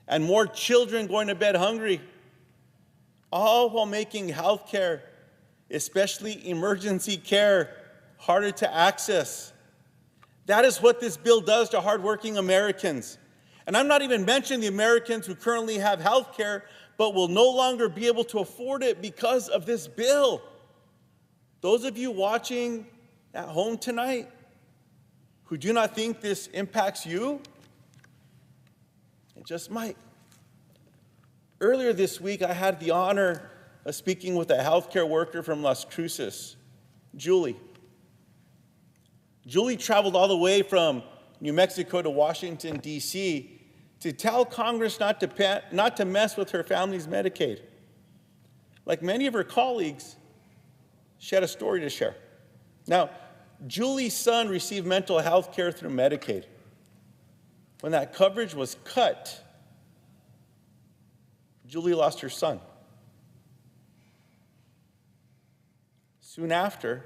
and more children going to bed hungry, all while making health care, especially emergency care, harder to access. That is what this bill does to hardworking Americans. And I'm not even mentioning the Americans who currently have health care but will no longer be able to afford it because of this bill. Those of you watching at home tonight who do not think this impacts you, it just might. Earlier this week, I had the honor of speaking with a healthcare worker from Las Cruces, Julie. Julie traveled all the way from New Mexico to Washington, D.C., to tell Congress not to mess with her family's Medicaid. Like many of her colleagues, she had a story to share. Now, Julie's son received mental health care through Medicaid. When that coverage was cut, Julie lost her son. Soon after,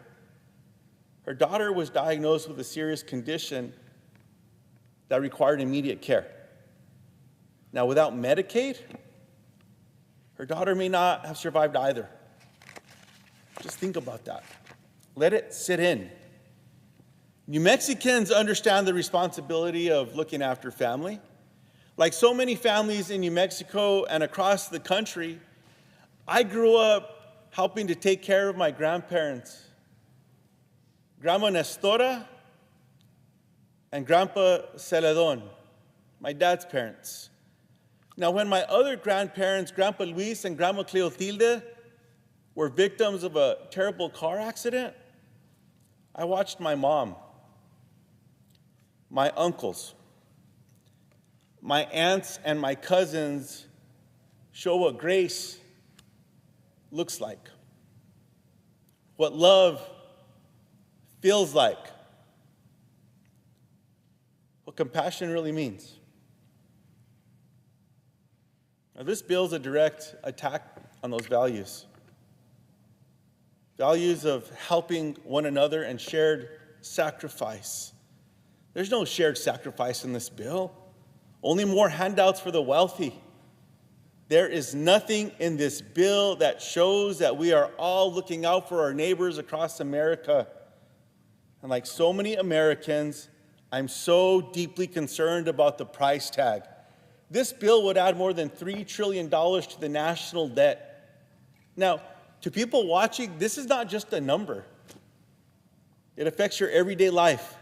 her daughter was diagnosed with a serious condition that required immediate care. Now, without Medicaid, her daughter may not have survived either. Just think about that. Let it sit in. New Mexicans understand the responsibility of looking after family. Like so many families in New Mexico and across the country, I grew up helping to take care of my grandparents, Grandma Nestora and Grandpa Celedon, my dad's parents. Now, when my other grandparents, Grandpa Luis and Grandma Cleotilde, were victims of a terrible car accident, I watched my mom, my uncles, my aunts, and my cousins show what grace looks like, what love feels like, what compassion really means. Now, this bill is a direct attack on those values. Values of helping one another and shared sacrifice. There's no shared sacrifice in this bill, only more handouts for the wealthy. There is nothing in this bill that shows that we are all looking out for our neighbors across America. And like so many Americans, I'm so deeply concerned about the price tag. This bill would add more than $3 trillion to the national debt. Now, to people watching, this is not just a number. It affects your everyday life.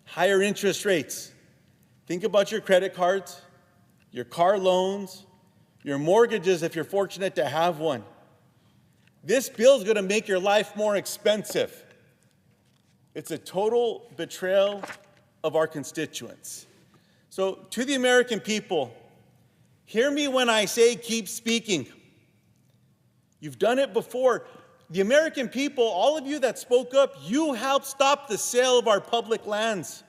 Higher interest rates. Think about your credit cards, your car loans, your mortgages if you're fortunate to have one. This bill is going to make your life more expensive. It's a total betrayal of our constituents. So to the American people, hear me when I say keep speaking. You've done it before. The American people, all of you that spoke up, you helped stop the sale of our public lands.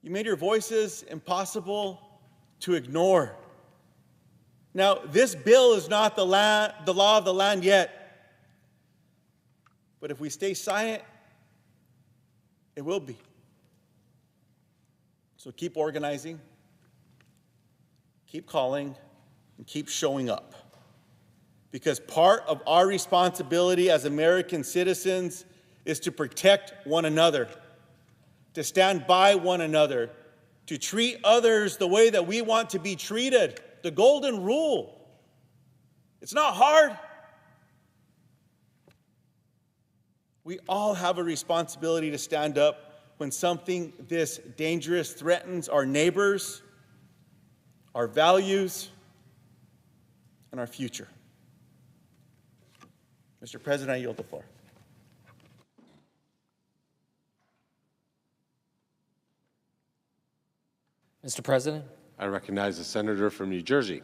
You made your voices impossible to ignore. Now, this bill is not the law of the land yet. But if we stay silent, it will be. So keep organizing, keep calling, and keep showing up. Because part of our responsibility as American citizens is to protect one another, to stand by one another, to treat others the way that we want to be treated. The golden rule. It's not hard. We all have a responsibility to stand up when something this dangerous threatens our neighbors, our values, and our future. Mr. President, I yield the floor. Mr. President. I recognize the senator from New Jersey.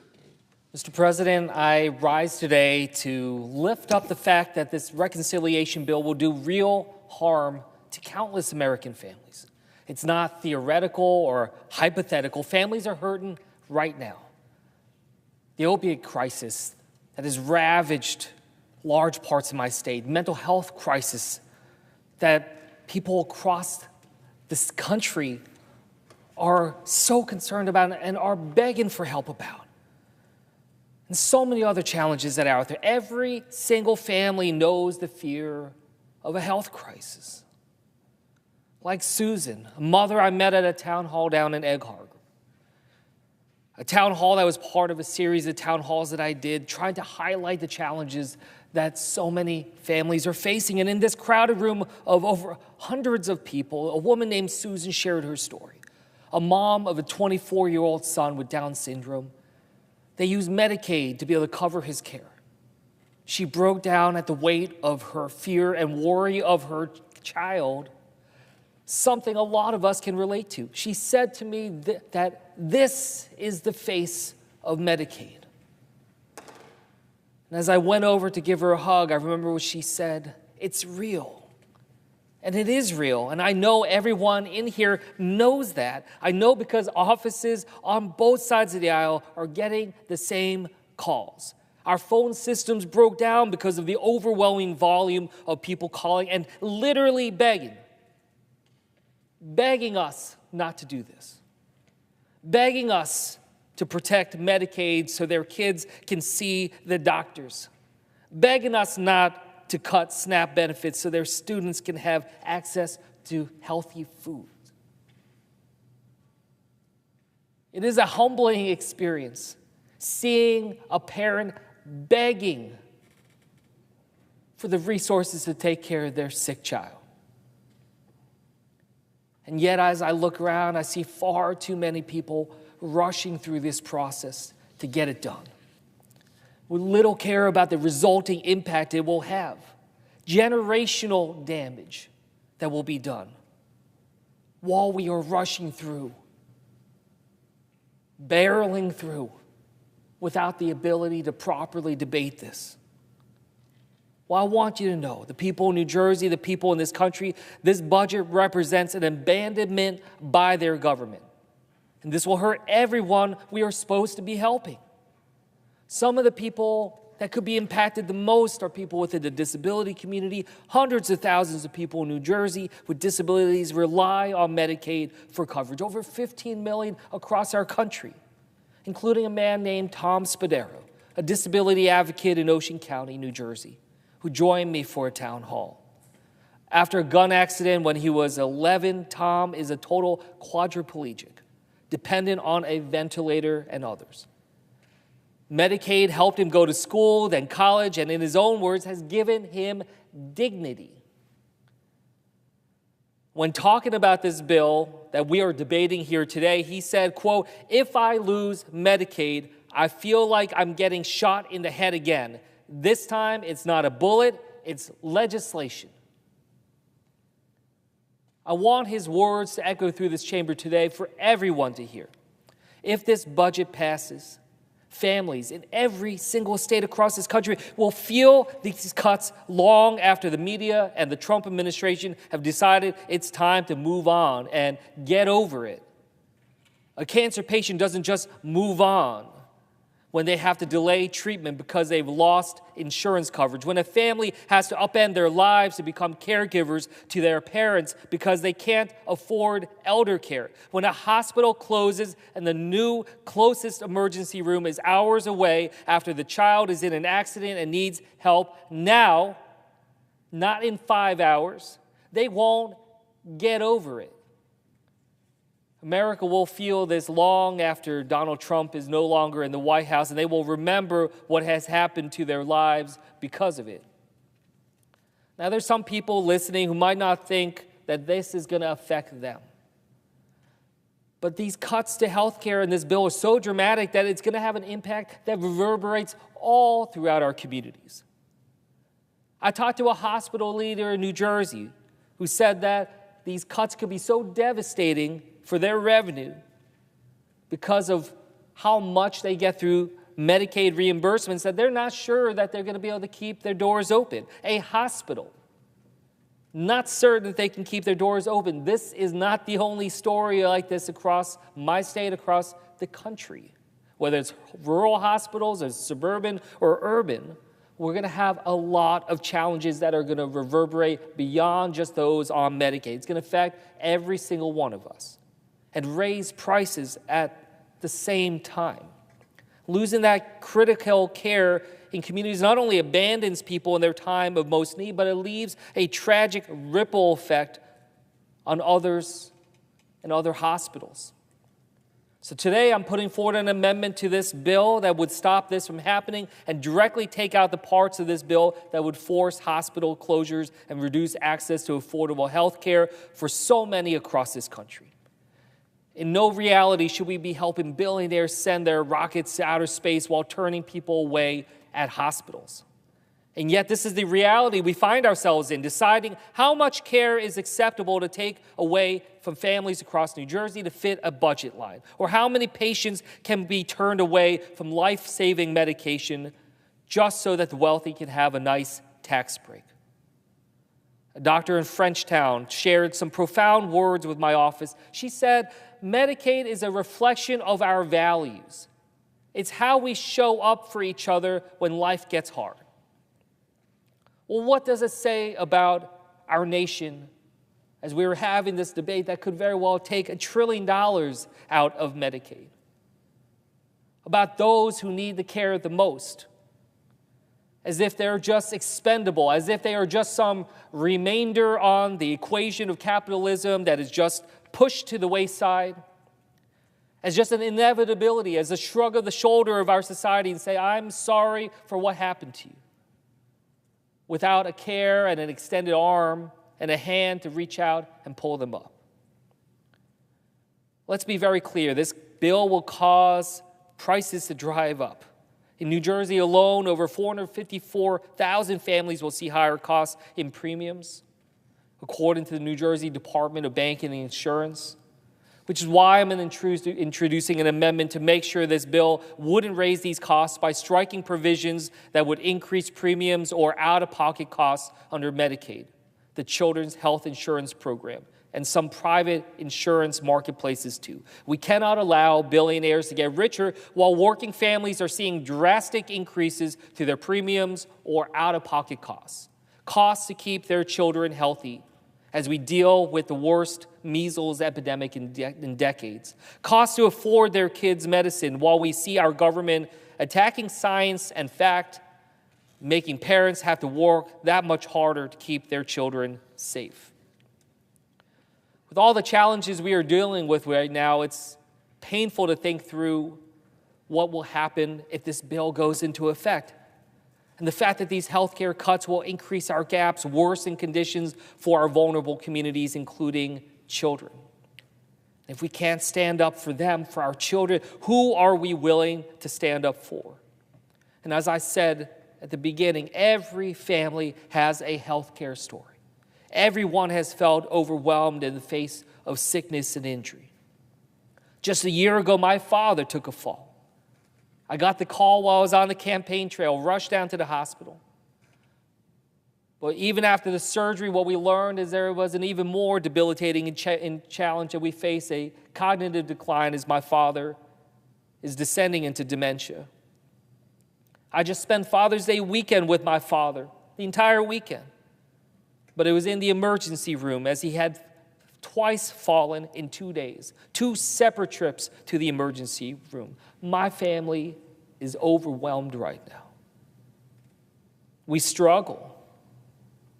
Mr. President, I rise today to lift up the fact that this reconciliation bill will do real harm to countless American families. It's not theoretical or hypothetical. Families are hurting right now. the opiate crisis that has ravaged large parts of my state, mental health crisis that people across this country are so concerned about and are begging for help about. And so many other challenges that are out there. Every single family knows the fear of a health crisis. Like Susan, a mother I met at a town hall down in Egg Harbor. A town hall that was part of a series of town halls that I did, trying to highlight the challenges that so many families are facing. And in this crowded room of over hundreds of people, a woman named Susan shared her story. A mom of a 24-year-old son with Down syndrome. They used Medicaid to be able to cover his care. She broke down at the weight of her fear and worry of her child, something a lot of us can relate to. She said to me that this is the face of Medicaid. And as I went over to give her a hug, I remember what she said. It's real. And it is real. And I know everyone in here knows that. I know because offices on both sides of the aisle are getting the same calls. Our phone systems broke down because of the overwhelming volume of people calling and literally begging us not to do this. Begging us to protect Medicaid so their kids can see the doctors. Begging us not to cut SNAP benefits so their students can have access to healthy food. It is a humbling experience seeing a parent begging for the resources to take care of their sick child. And yet, as I look around, I see far too many people rushing through this process to get it done. We little care about the resulting impact it will have, generational damage that will be done while we are rushing through, barreling through, without the ability to properly debate this. Well, I want you to know, the people in New Jersey, the people in this country, this budget represents an abandonment by their government. And this will hurt everyone we are supposed to be helping. Some of the people that could be impacted the most are people within the disability community. Hundreds of thousands of people in New Jersey with disabilities rely on Medicaid for coverage. Over 15 million across our country, including a man named Tom Spadaro, a disability advocate in Ocean County, New Jersey, who joined me for a town hall. After a gun accident when he was 11, Tom is a total quadriplegic, dependent on a ventilator and others. Medicaid helped him go to school, then college, and in his own words, has given him dignity. When talking about this bill that we are debating here today, he said, quote, "If I lose Medicaid, I feel like I'm getting shot in the head again. This time, it's not a bullet, it's legislation." I want his words to echo through this chamber today for everyone to hear. If this budget passes, families in every single state across this country will feel these cuts long after the media and the Trump administration have decided it's time to move on and get over it. A cancer patient doesn't just move on when they have to delay treatment because they've lost insurance coverage, when a family has to upend their lives to become caregivers to their parents because they can't afford elder care, when a hospital closes and the new closest emergency room is hours away after the child is in an accident and needs help now, not in 5 hours, they won't get over it. America will feel this long after Donald Trump is no longer in the White House, and they will remember what has happened to their lives because of it. Now, there's some people listening who might not think that this is going to affect them. But these cuts to health care in this bill are so dramatic that it's going to have an impact that reverberates all throughout our communities. I talked to a hospital leader in New Jersey who said that these cuts could be so devastating for their revenue because of how much they get through Medicaid reimbursements that they're not sure that they're going to be able to keep their doors open. A hospital, not certain that they can keep their doors open. This is not the only story like this across my state, across the country. whether it's rural hospitals or suburban or urban, we're going to have a lot of challenges that are going to reverberate beyond just those on Medicaid. It's going to affect every single one of us and raise prices at the same time. Losing that critical care in communities not only abandons people in their time of most need, but it leaves a tragic ripple effect on others and other hospitals. So today I'm putting forward an amendment to this bill that would stop this from happening and directly take out the parts of this bill that would force hospital closures and reduce access to affordable health care for so many across this country. In no reality should we be helping billionaires send their rockets to outer space while turning people away at hospitals. And yet this is the reality we find ourselves in, deciding how much care is acceptable to take away from families across New Jersey to fit a budget line, or how many patients can be turned away from life-saving medication just so that the wealthy can have a nice tax break. A doctor in Frenchtown shared some profound words with my office. She said, Medicaid is a reflection of our values. It's how we show up for each other when life gets hard. Well, what does it say about our nation as we were having this debate that could very well take $1 trillion out of Medicaid? About those who need the care the most, as if they're just expendable, as if they are just some remainder on the equation of capitalism that is just pushed to the wayside, as just an inevitability, as a shrug of the shoulder of our society and say, I'm sorry for what happened to you, without a care and an extended arm and a hand to reach out and pull them up. Let's be very clear. This bill will cause prices to drive up. In New Jersey alone, over 454,000 families will see higher costs in premiums, according to the New Jersey Department of Banking and Insurance, which is why I'm introducing an amendment to make sure this bill wouldn't raise these costs by striking provisions that would increase premiums or out-of-pocket costs under Medicaid, the Children's Health Insurance Program, and some private insurance marketplaces too. We cannot allow billionaires to get richer while working families are seeing drastic increases to their premiums or out-of-pocket costs. Costs to keep their children healthy as we deal with the worst measles epidemic in decades. Costs to afford their kids medicine while we see our government attacking science and fact, making parents have to work that much harder to keep their children safe. With all the challenges we are dealing with right now, it's painful to think through what will happen if this bill goes into effect. And the fact that these healthcare cuts will increase our gaps, worsen conditions for our vulnerable communities, including children. If we can't stand up for them, for our children, who are we willing to stand up for? And as I said at the beginning, every family has a healthcare story. Everyone has felt overwhelmed in the face of sickness and injury. Just a year ago, my father took a fall. I got the call while I was on the campaign trail, rushed down to the hospital. But even after the surgery, what we learned is there was an even more debilitating challenge that we face, a cognitive decline as my father is descending into dementia. I just spent Father's Day weekend with my father, the entire weekend. But it was in the emergency room as he had twice fallen in 2 days, 2 separate trips to the emergency room. My family is overwhelmed right now. We struggle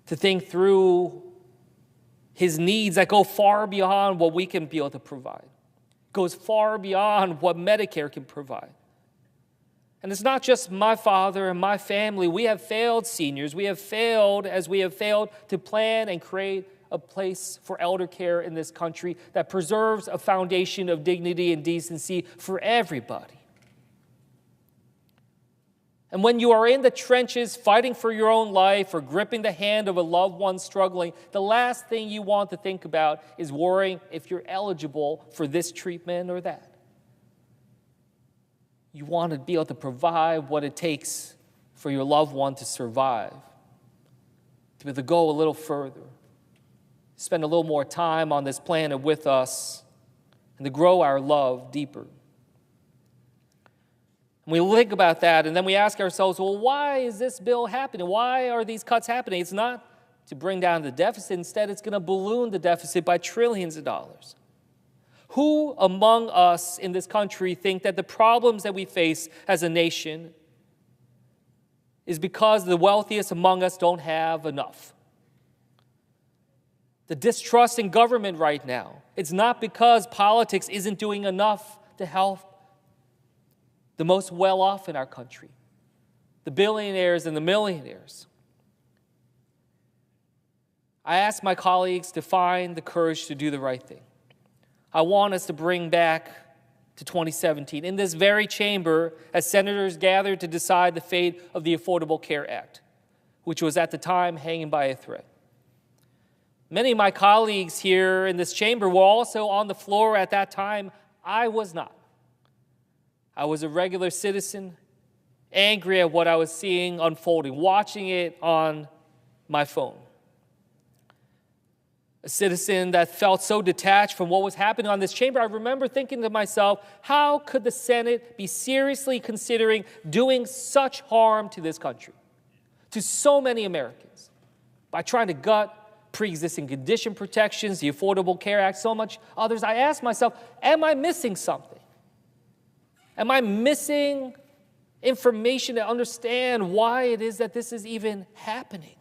to think through his needs that go far beyond what we can be able to provide, goes far beyond what Medicare can provide. And it's not just my father and my family. We have failed seniors. We have failed as we have failed to plan and create a place for elder care in this country that preserves a foundation of dignity and decency for everybody. And when you are in the trenches fighting for your own life or gripping the hand of a loved one struggling, the last thing you want to think about is worrying if you're eligible for this treatment or that. You want to be able to provide what it takes for your loved one to survive, to be able to go a little further, spend a little more time on this planet with us, and to grow our love deeper. And we think about that, and then we ask ourselves, well, why is this bill happening? Why are these cuts happening? It's not to bring down the deficit. Instead, it's going to balloon the deficit by trillions of dollars. Who among us in this country think that the problems that we face as a nation is because the wealthiest among us don't have enough? The distrust in government right now, it's not because politics isn't doing enough to help the most well-off in our country, the billionaires and the millionaires. I asked my colleagues to find the courage to do the right thing. I want us to bring back to 2017, in this very chamber, as senators gathered to decide the fate of the Affordable Care Act, which was at the time hanging by a thread. Many of my colleagues here in this chamber were also on the floor at that time. I was not. I was a regular citizen, angry at what I was seeing unfolding, watching it on my phone. A citizen that felt so detached from what was happening on this chamber. I remember thinking to myself, how could the Senate be seriously considering doing such harm to this country, to so many Americans, by trying to gut pre-existing condition protections, the Affordable Care Act, so much others? I asked myself, am I missing something? Am I missing information to understand why it is that this is even happening?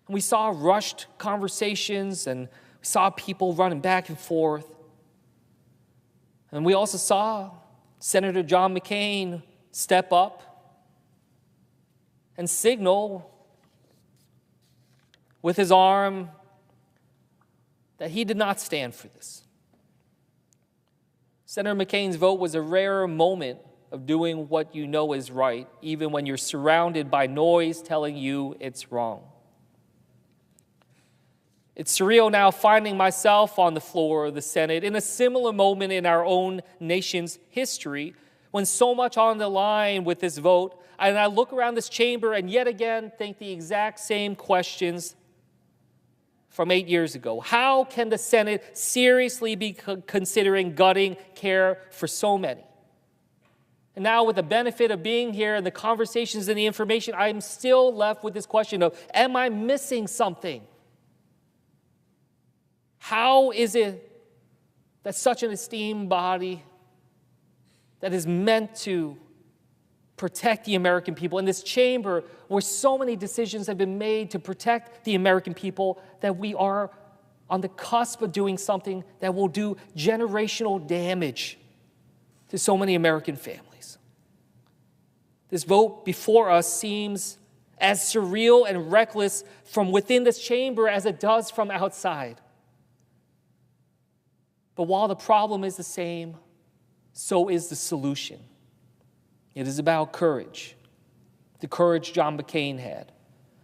And we saw rushed conversations, and we saw people running back and forth. And we also saw Senator John McCain step up and signal with his arm that he did not stand for this. Senator McCain's vote was a rare moment of doing what you know is right, even when you're surrounded by noise telling you it's wrong. It's surreal now finding myself on the floor of the Senate in a similar moment in our own nation's history, when so much on the line with this vote, and I look around this chamber and yet again think the exact same questions from 8 years ago. How can the Senate seriously be considering gutting care for so many? And now, with the benefit of being here and the conversations and the information, I'm still left with this question of, am I missing something? How is it that such an esteemed body that is meant to protect the American people, in this chamber where so many decisions have been made to protect the American people, that we are on the cusp of doing something that will do generational damage to so many American families? This vote before us seems as surreal and reckless from within this chamber as it does from outside. But while the problem is the same, so is the solution. It is about courage. The courage John McCain had.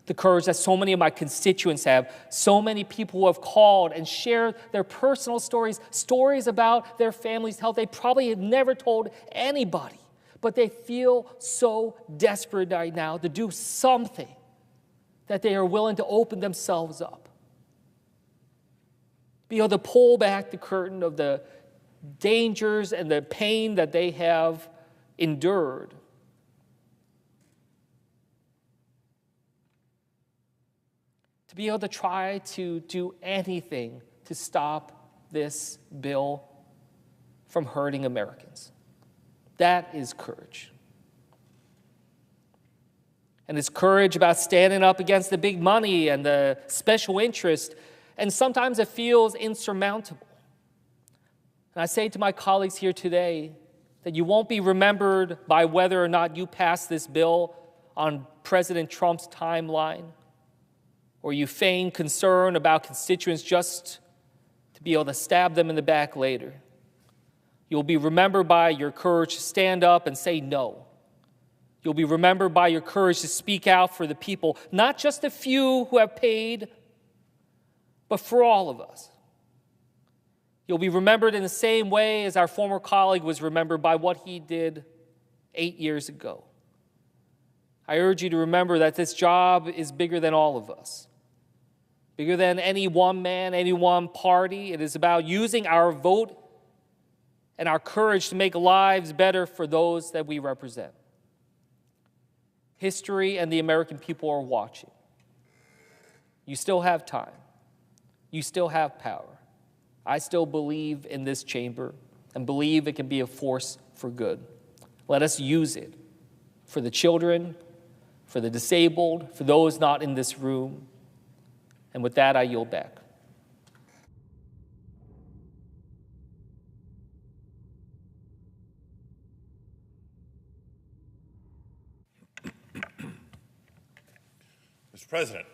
The courage that so many of my constituents have. So many people who have called and shared their personal stories, stories about their family's health they probably had never told anybody. But they feel so desperate right now to do something that they are willing to open themselves up. Be able to pull back the curtain of the dangers and the pain that they have endured. To be able to try to do anything to stop this bill from hurting Americans. That is courage. And it's courage about standing up against the big money and the special interest, and sometimes it feels insurmountable. And I say to my colleagues here today that you won't be remembered by whether or not you pass this bill on President Trump's timeline, or you feign concern about constituents just to be able to stab them in the back later. You'll be remembered by your courage to stand up and say no. You'll be remembered by your courage to speak out for the people, not just the few who have paid, but for all of us. You'll be remembered in the same way as our former colleague was remembered by what he did 8 years ago. I urge you to remember that this job is bigger than all of us, bigger than any one man, any one party. It is about using our vote and our courage to make lives better for those that we represent. History and the American people are watching. You still have time. You still have power. I still believe in this chamber and believe it can be a force for good. Let us use it for the children, for the disabled, for those not in this room. And with that, I yield back. Mr. President.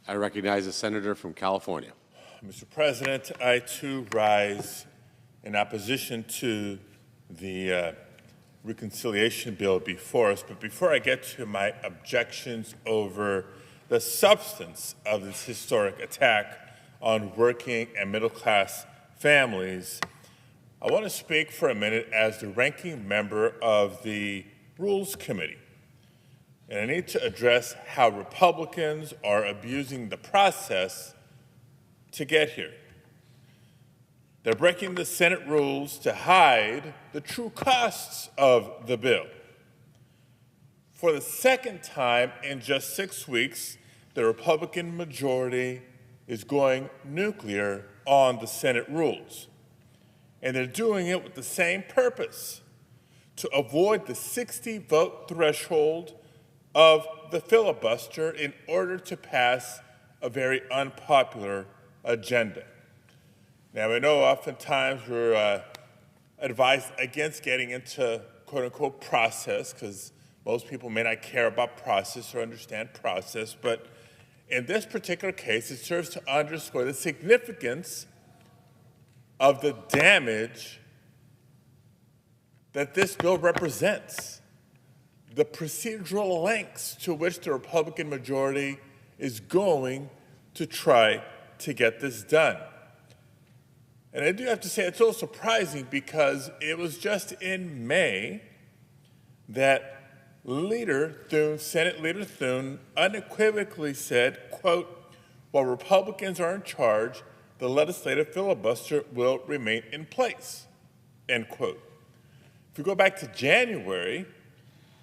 I recognize the senator from California. Mr. President, I too rise in opposition to the reconciliation bill before us. But before I get to my objections over the substance of this historic attack on working and middle-class families, I want to speak for a minute as the ranking member of the Rules Committee. And I need to address how Republicans are abusing the process to get here. They're breaking the Senate rules to hide the true costs of the bill. For the second time in just 6 weeks, the Republican majority is going nuclear on the Senate rules. And they're doing it with the same purpose, to avoid the 60-vote threshold of the filibuster in order to pass a very unpopular agenda. Now, I know oftentimes we're advised against getting into quote-unquote process, because most people may not care about process or understand process, but in this particular case, it serves to underscore the significance of the damage that this bill represents, the procedural lengths to which the Republican majority is going to try to get this done. And I do have to say it's a little surprising because it was just in May that Senate Leader Thune unequivocally said, quote, "While Republicans are in charge, the legislative filibuster will remain in place," end quote. If we go back to January,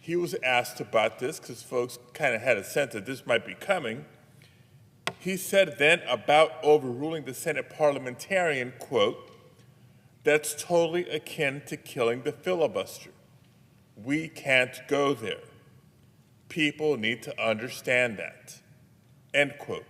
he was asked about this because folks kind of had a sense that this might be coming. He said then about overruling the Senate parliamentarian, quote, "That's totally akin to killing the filibuster. We can't go there. People need to understand that," end quote.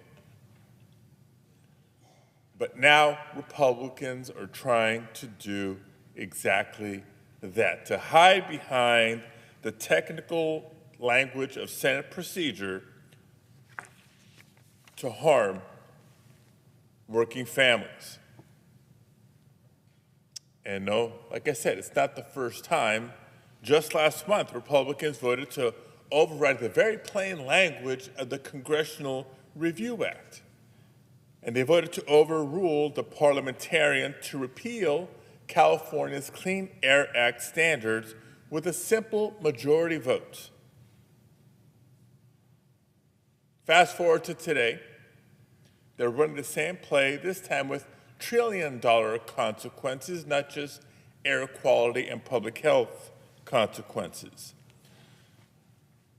But now Republicans are trying to do exactly that, to hide behind the technical language of Senate procedure to harm working families. And no, like I said, it's not the first time. Just last month, Republicans voted to override the very plain language of the Congressional Review Act. And they voted to overrule the parliamentarian to repeal California's Clean Air Act standards with a simple majority vote. Fast forward to today, they're running the same play, this time with trillion-dollar consequences, not just air quality and public health consequences.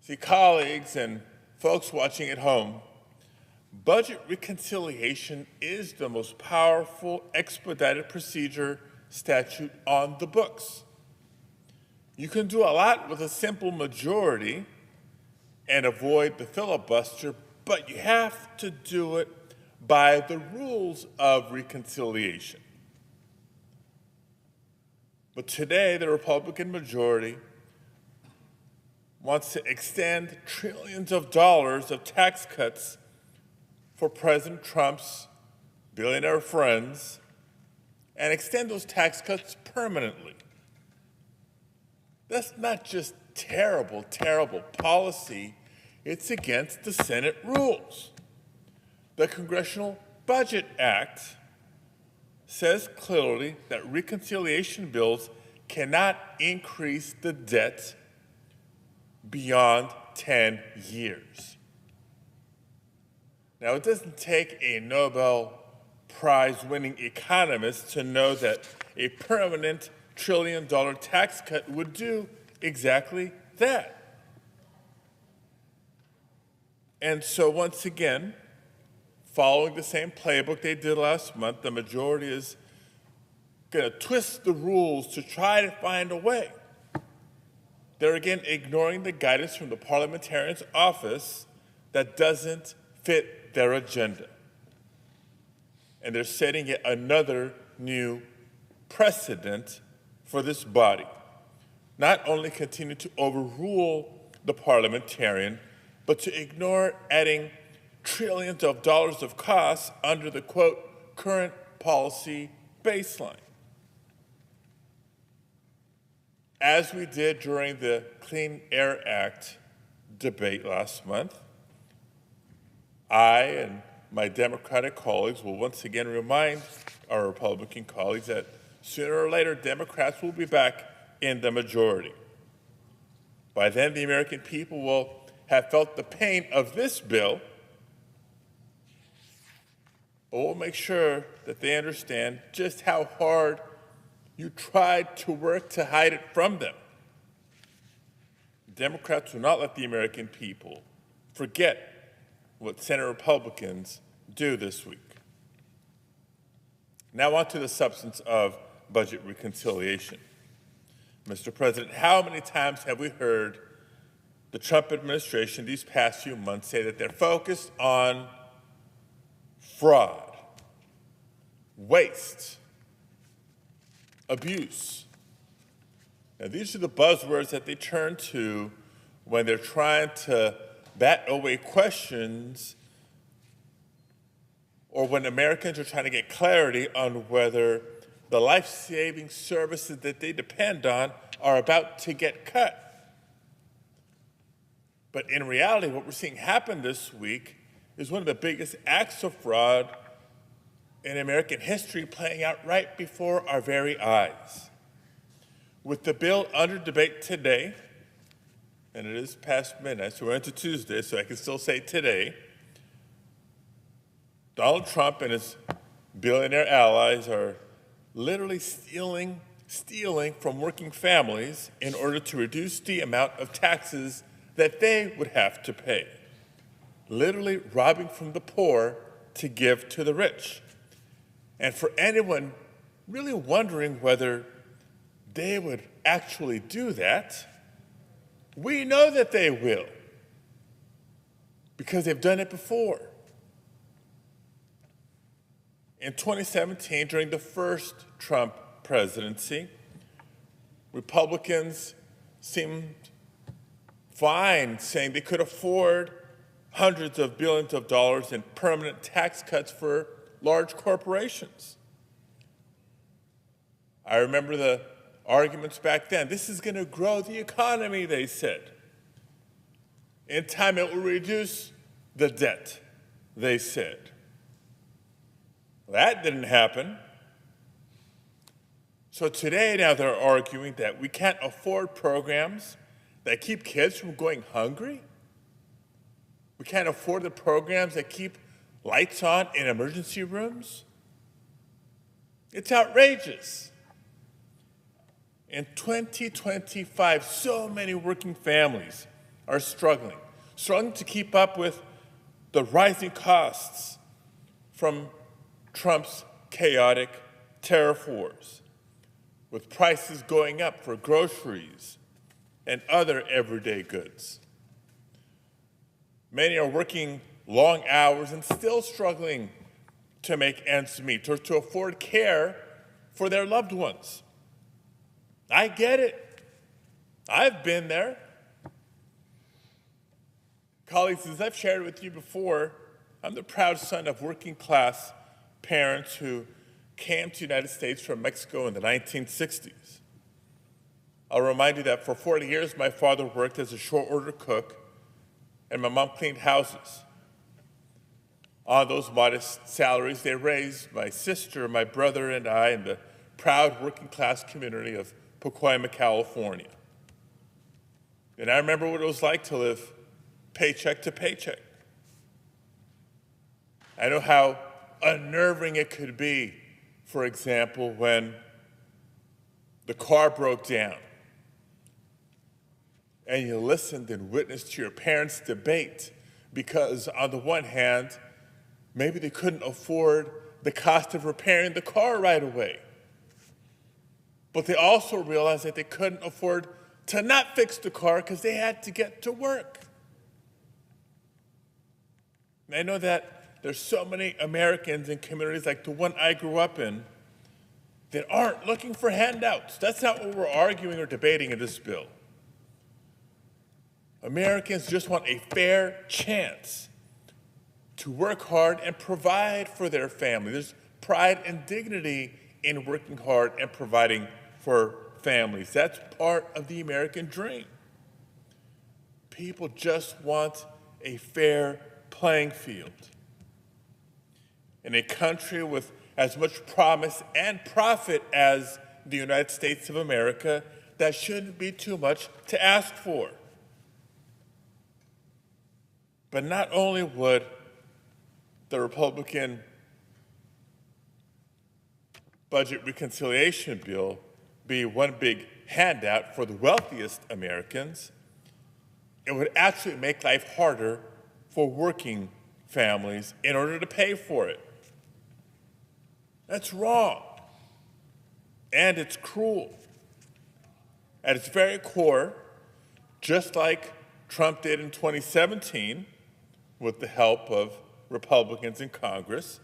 See, colleagues and folks watching at home, budget reconciliation is the most powerful expedited procedure statute on the books. You can do a lot with a simple majority and avoid the filibuster, but you have to do it by the rules of reconciliation. But today, the Republican majority wants to extend trillions of dollars of tax cuts for President Trump's billionaire friends and extend those tax cuts permanently. That's not just terrible, terrible policy. It's against the Senate rules. The Congressional Budget Act says clearly that reconciliation bills cannot increase the debt beyond 10 years. Now, it doesn't take a Nobel Prize-winning economist to know that a permanent trillion tax cut would do exactly that. And so once again, following the same playbook they did last month, the majority is going to twist the rules to try to find a way. They're again ignoring the guidance from the parliamentarian's office that doesn't fit their agenda. And they're setting yet another new precedent for this body. Not only continue to overrule the parliamentarian, but to ignore adding trillions of dollars of costs under the, quote, current policy baseline. As we did during the Clean Air Act debate last month, I and my Democratic colleagues will once again remind our Republican colleagues that sooner or later Democrats will be back in the majority. By then, the American people will have felt the pain of this bill, but we'll make sure that they understand just how hard you tried to work to hide it from them. Democrats will not let the American people forget what Senate Republicans do this week. Now on to the substance of budget reconciliation. Mr. President, how many times have we heard the Trump administration these past few months say that they're focused on fraud, waste, abuse? Now, these are the buzzwords that they turn to when they're trying to bat away questions or when Americans are trying to get clarity on whether the life-saving services that they depend on are about to get cut. But in reality, what we're seeing happen this week is one of the biggest acts of fraud in American history playing out right before our very eyes. With the bill under debate today, and it is past midnight, so we're into Tuesday, so I can still say today, Donald Trump and his billionaire allies are literally stealing from working families in order to reduce the amount of taxes that they would have to pay. Literally robbing from the poor to give to the rich. And for anyone really wondering whether they would actually do that, we know that they will, because they've done it before. In 2017, during the first Trump presidency, Republicans seemed fine, saying they could afford hundreds of billions of dollars in permanent tax cuts for large corporations. I remember the arguments back then. This is going to grow the economy, they said. In time, it will reduce the debt, they said. That didn't happen. So today, now they're arguing that we can't afford programs that keep kids from going hungry. We can't afford the programs that keep lights on in emergency rooms. It's outrageous. In 2025, so many working families are struggling to keep up with the rising costs from Trump's chaotic tariff wars, with prices going up for groceries and other everyday goods. Many are working long hours and still struggling to make ends meet or to afford care for their loved ones. I get it. I've been there. Colleagues, as I've shared with you before, I'm the proud son of working-class parents who came to the United States from Mexico in the 1960s. I'll remind you that for 40 years, my father worked as a short-order cook, and my mom cleaned houses. On those modest salaries, they raised my sister, my brother, and I in the proud working-class community of Pacoima, California. And I remember what it was like to live paycheck to paycheck. I know how unnerving it could be, for example, when the car broke down, and you listened and witnessed to your parents' debate because, on the one hand, maybe they couldn't afford the cost of repairing the car right away. But they also realized that they couldn't afford to not fix the car because they had to get to work. And I know that there's so many Americans in communities like the one I grew up in that aren't looking for handouts. That's not what we're arguing or debating in this bill. Americans just want a fair chance to work hard and provide for their family. There's pride and dignity in working hard and providing for families. That's part of the American dream. People just want a fair playing field. In a country with as much promise and profit as the United States of America, that shouldn't be too much to ask for. But not only would the Republican budget reconciliation bill be one big handout for the wealthiest Americans, it would actually make life harder for working families in order to pay for it. That's wrong, and it's cruel. At its very core, just like Trump did in 2017 with the help of Republicans in Congress,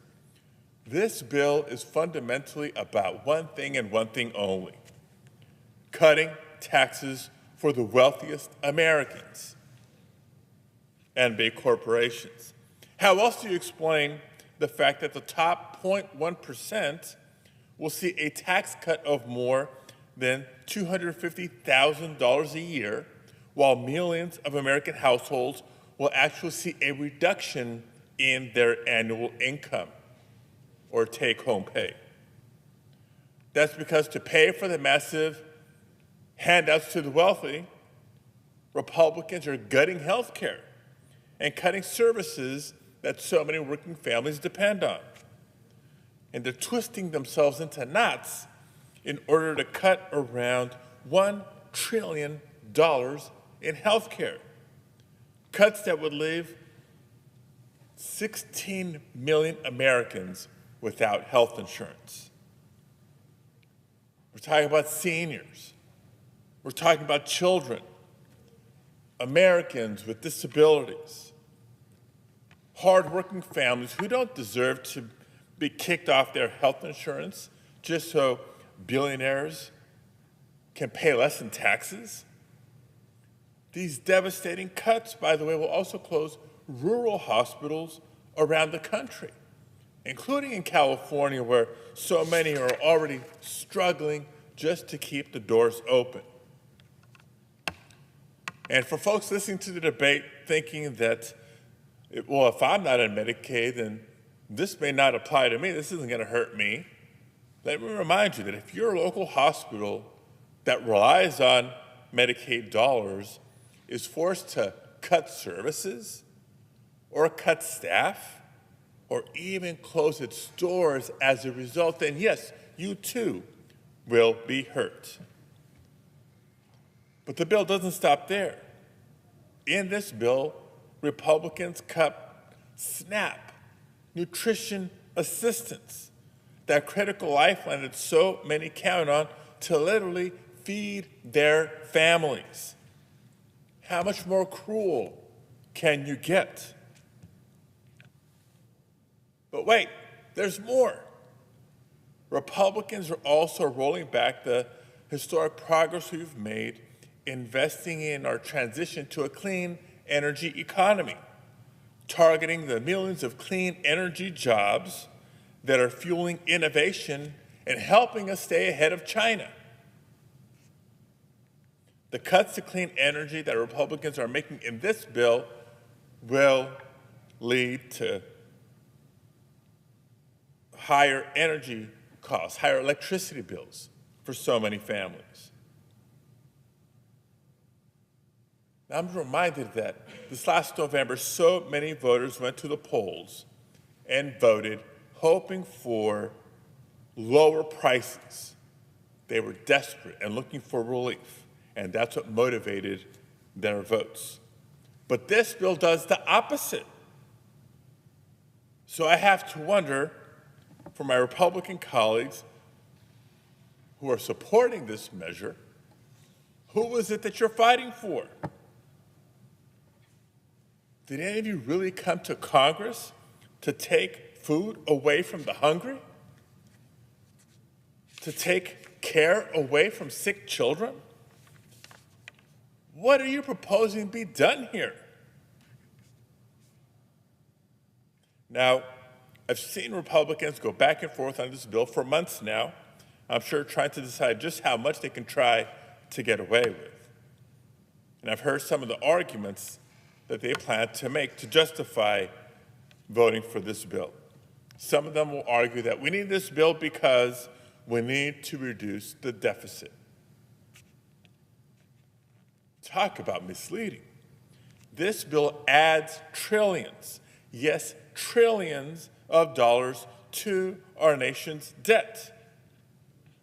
this bill is fundamentally about one thing and one thing only: cutting taxes for the wealthiest Americans and big corporations. How else do you explain the fact that the top 0.1% will see a tax cut of more than $250,000 a year, while millions of American households will actually see a reduction in their annual income or take-home pay? That's because to pay for the massive handouts to the wealthy, Republicans are gutting health care and cutting services that so many working families depend on. And they're twisting themselves into knots in order to cut around $1 trillion in health care. Cuts that would leave 16 million Americans without health insurance. We're talking about seniors. We're talking about children, Americans with disabilities, hardworking families who don't deserve to be kicked off their health insurance just so billionaires can pay less in taxes. These devastating cuts, by the way, will also close rural hospitals around the country, including in California, where so many are already struggling just to keep the doors open. And for folks listening to the debate thinking that, well, if I'm not on Medicaid, then this may not apply to me, this isn't going to hurt me. Let me remind you that if your local hospital that relies on Medicaid dollars is forced to cut services or cut staff or even close its doors as a result, then yes, you too will be hurt. But the bill doesn't stop there. In this bill, Republicans cut SNAP, nutrition assistance, that critical lifeline that so many count on to literally feed their families. How much more cruel can you get? But wait, there's more. Republicans are also rolling back the historic progress we've made investing in our transition to a clean energy economy, targeting the millions of clean energy jobs that are fueling innovation and helping us stay ahead of China. The cuts to clean energy that Republicans are making in this bill will lead to higher energy costs, higher electricity bills for so many families. I'm reminded that this last November, so many voters went to the polls and voted hoping for lower prices They were desperate and looking for relief, and that's what motivated their votes. But this bill does the opposite. So I have to wonder, for my Republican colleagues who are supporting this measure, who is it that you're fighting for? Did any of you really come to Congress to take food away from the hungry? To take care away from sick children? What are you proposing be done here? Now, I've seen Republicans go back and forth on this bill for months now, I'm sure trying to decide just how much they can try to get away with. And I've heard some of the arguments that they plan to make to justify voting for this bill. Some of them will argue that we need this bill because we need to reduce the deficit. Talk about misleading. This bill adds trillions, yes, trillions of dollars to our nation's debt.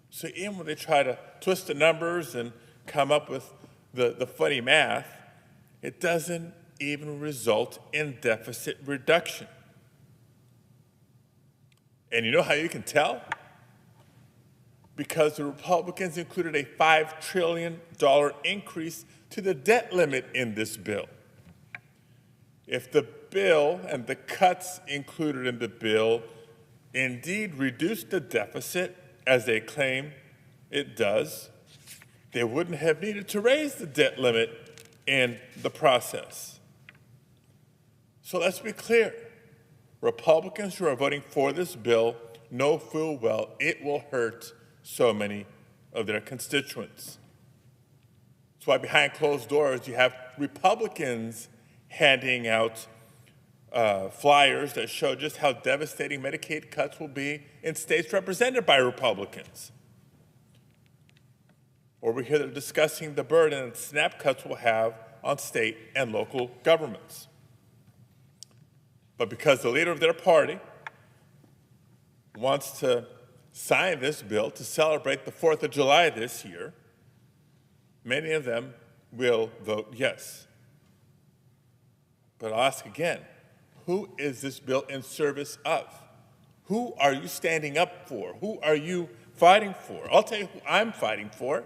So even when they try to twist the numbers and come up with the funny math, it doesn't even result in deficit reduction. And you know how you can tell? Because the Republicans included a $5 trillion increase to the debt limit in this bill. If the bill and the cuts included in the bill indeed reduce the deficit, as they claim it does, they wouldn't have needed to raise the debt limit in the process. So let's be clear. Republicans who are voting for this bill know full well it will hurt so many of their constituents. That's why behind closed doors you have Republicans handing out flyers that show just how devastating Medicaid cuts will be in states represented by Republicans. Or we hear they're discussing the burden that SNAP cuts will have on state and local governments. But because the leader of their party wants to sign this bill to celebrate the 4th of July this year, many of them will vote yes. But I'll ask again, who is this bill in service of? Who are you standing up for? Who are you fighting for? I'll tell you who I'm fighting for.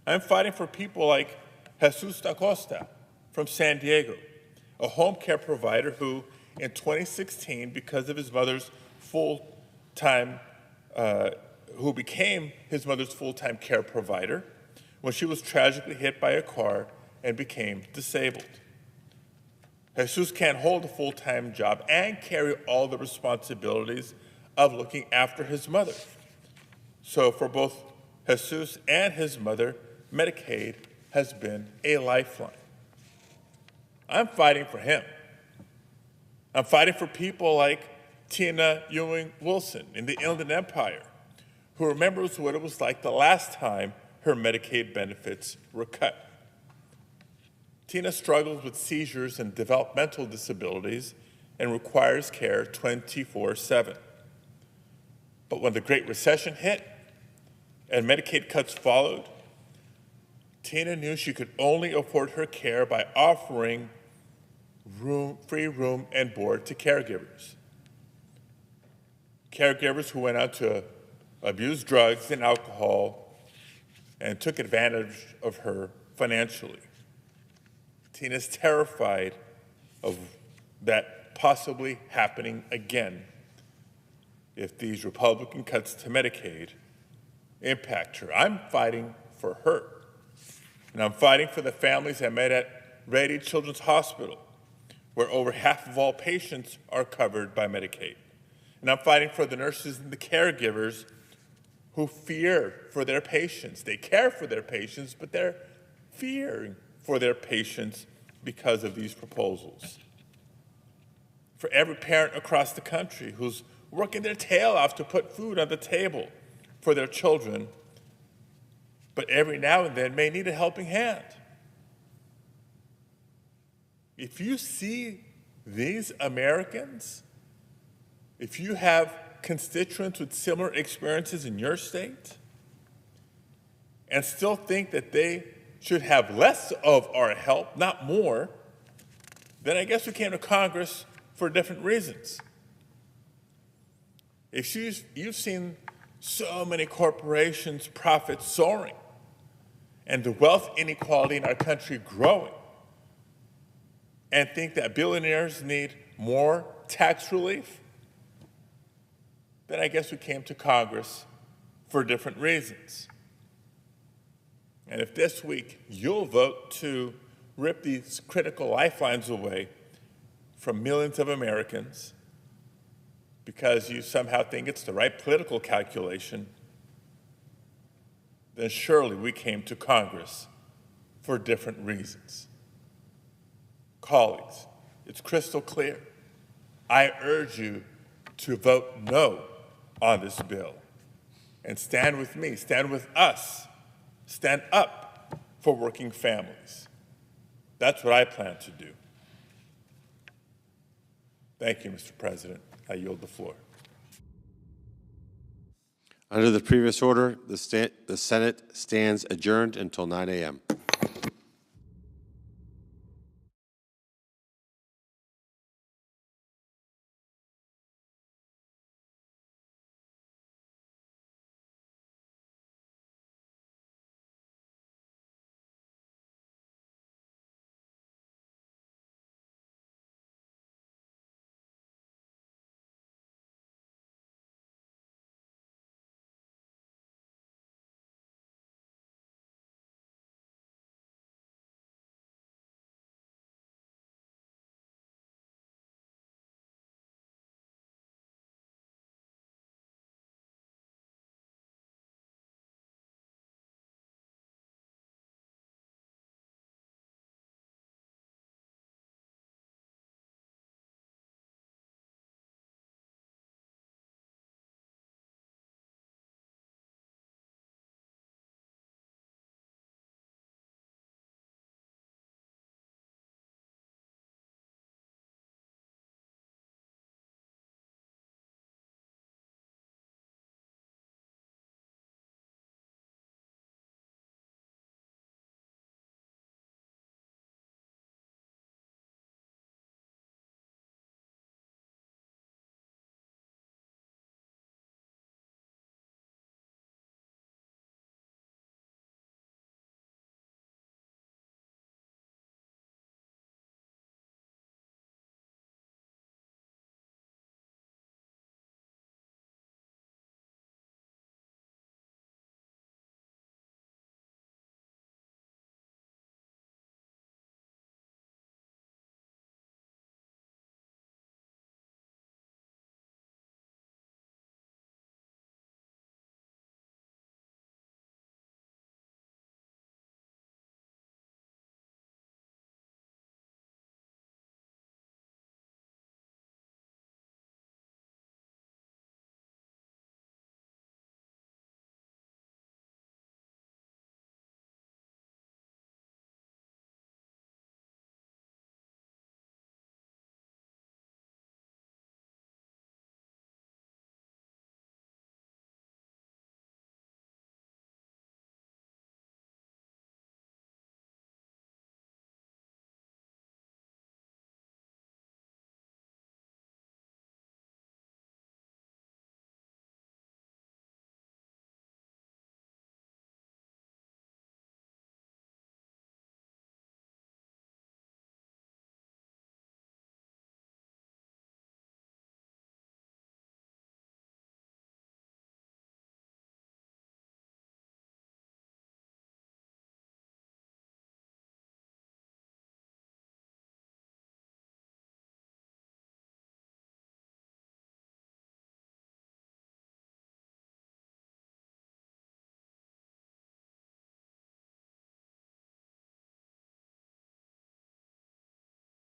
I'm fighting for people like Jesus da Costa from San Diego, a home care provider who in 2016, because of his mother's full-time, who became his mother's full-time care provider when she was tragically hit by a car and became disabled. Jesus can't hold a full-time job and carry all the responsibilities of looking after his mother. So for both Jesus and his mother, Medicaid has been a lifeline. I'm fighting for him. I'm fighting for people like Tina Ewing Wilson in the Inland Empire, who remembers what it was like the last time her Medicaid benefits were cut. Tina struggles with seizures and developmental disabilities and requires care 24/7. But when the Great Recession hit and Medicaid cuts followed, Tina knew she could only afford her care by offering free room and board to caregivers. Caregivers who went out to abuse drugs and alcohol and took advantage of her financially. Tina's terrified of that possibly happening again if these Republican cuts to Medicaid impact her. I'm fighting for her. And I'm fighting for the families I met at Rady Children's Hospital, where over half of all patients are covered by Medicaid. And I'm fighting for the nurses and the caregivers who fear for their patients. They care for their patients, but they're fearing for their patients because of these proposals. For every parent across the country who's working their tail off to put food on the table for their children, but every now and then may need a helping hand. If you see these Americans, if you have constituents with similar experiences in your state, and still think that they should have less of our help, not more, then I guess we came to Congress for different reasons. If you've seen so many corporations' profits soaring and the wealth inequality in our country growing, and think that billionaires need more tax relief, then I guess we came to Congress for different reasons. And if this week you'll vote to rip these critical lifelines away from millions of Americans because you somehow think it's the right political calculation, then surely we came to Congress for different reasons. Colleagues, it's crystal clear. I urge you to vote no on this bill and stand with me, stand with us, stand up for working families. That's what I plan to do. Thank you, Mr. President. I yield the floor. Under the previous order, the Senate stands adjourned until 9 a.m.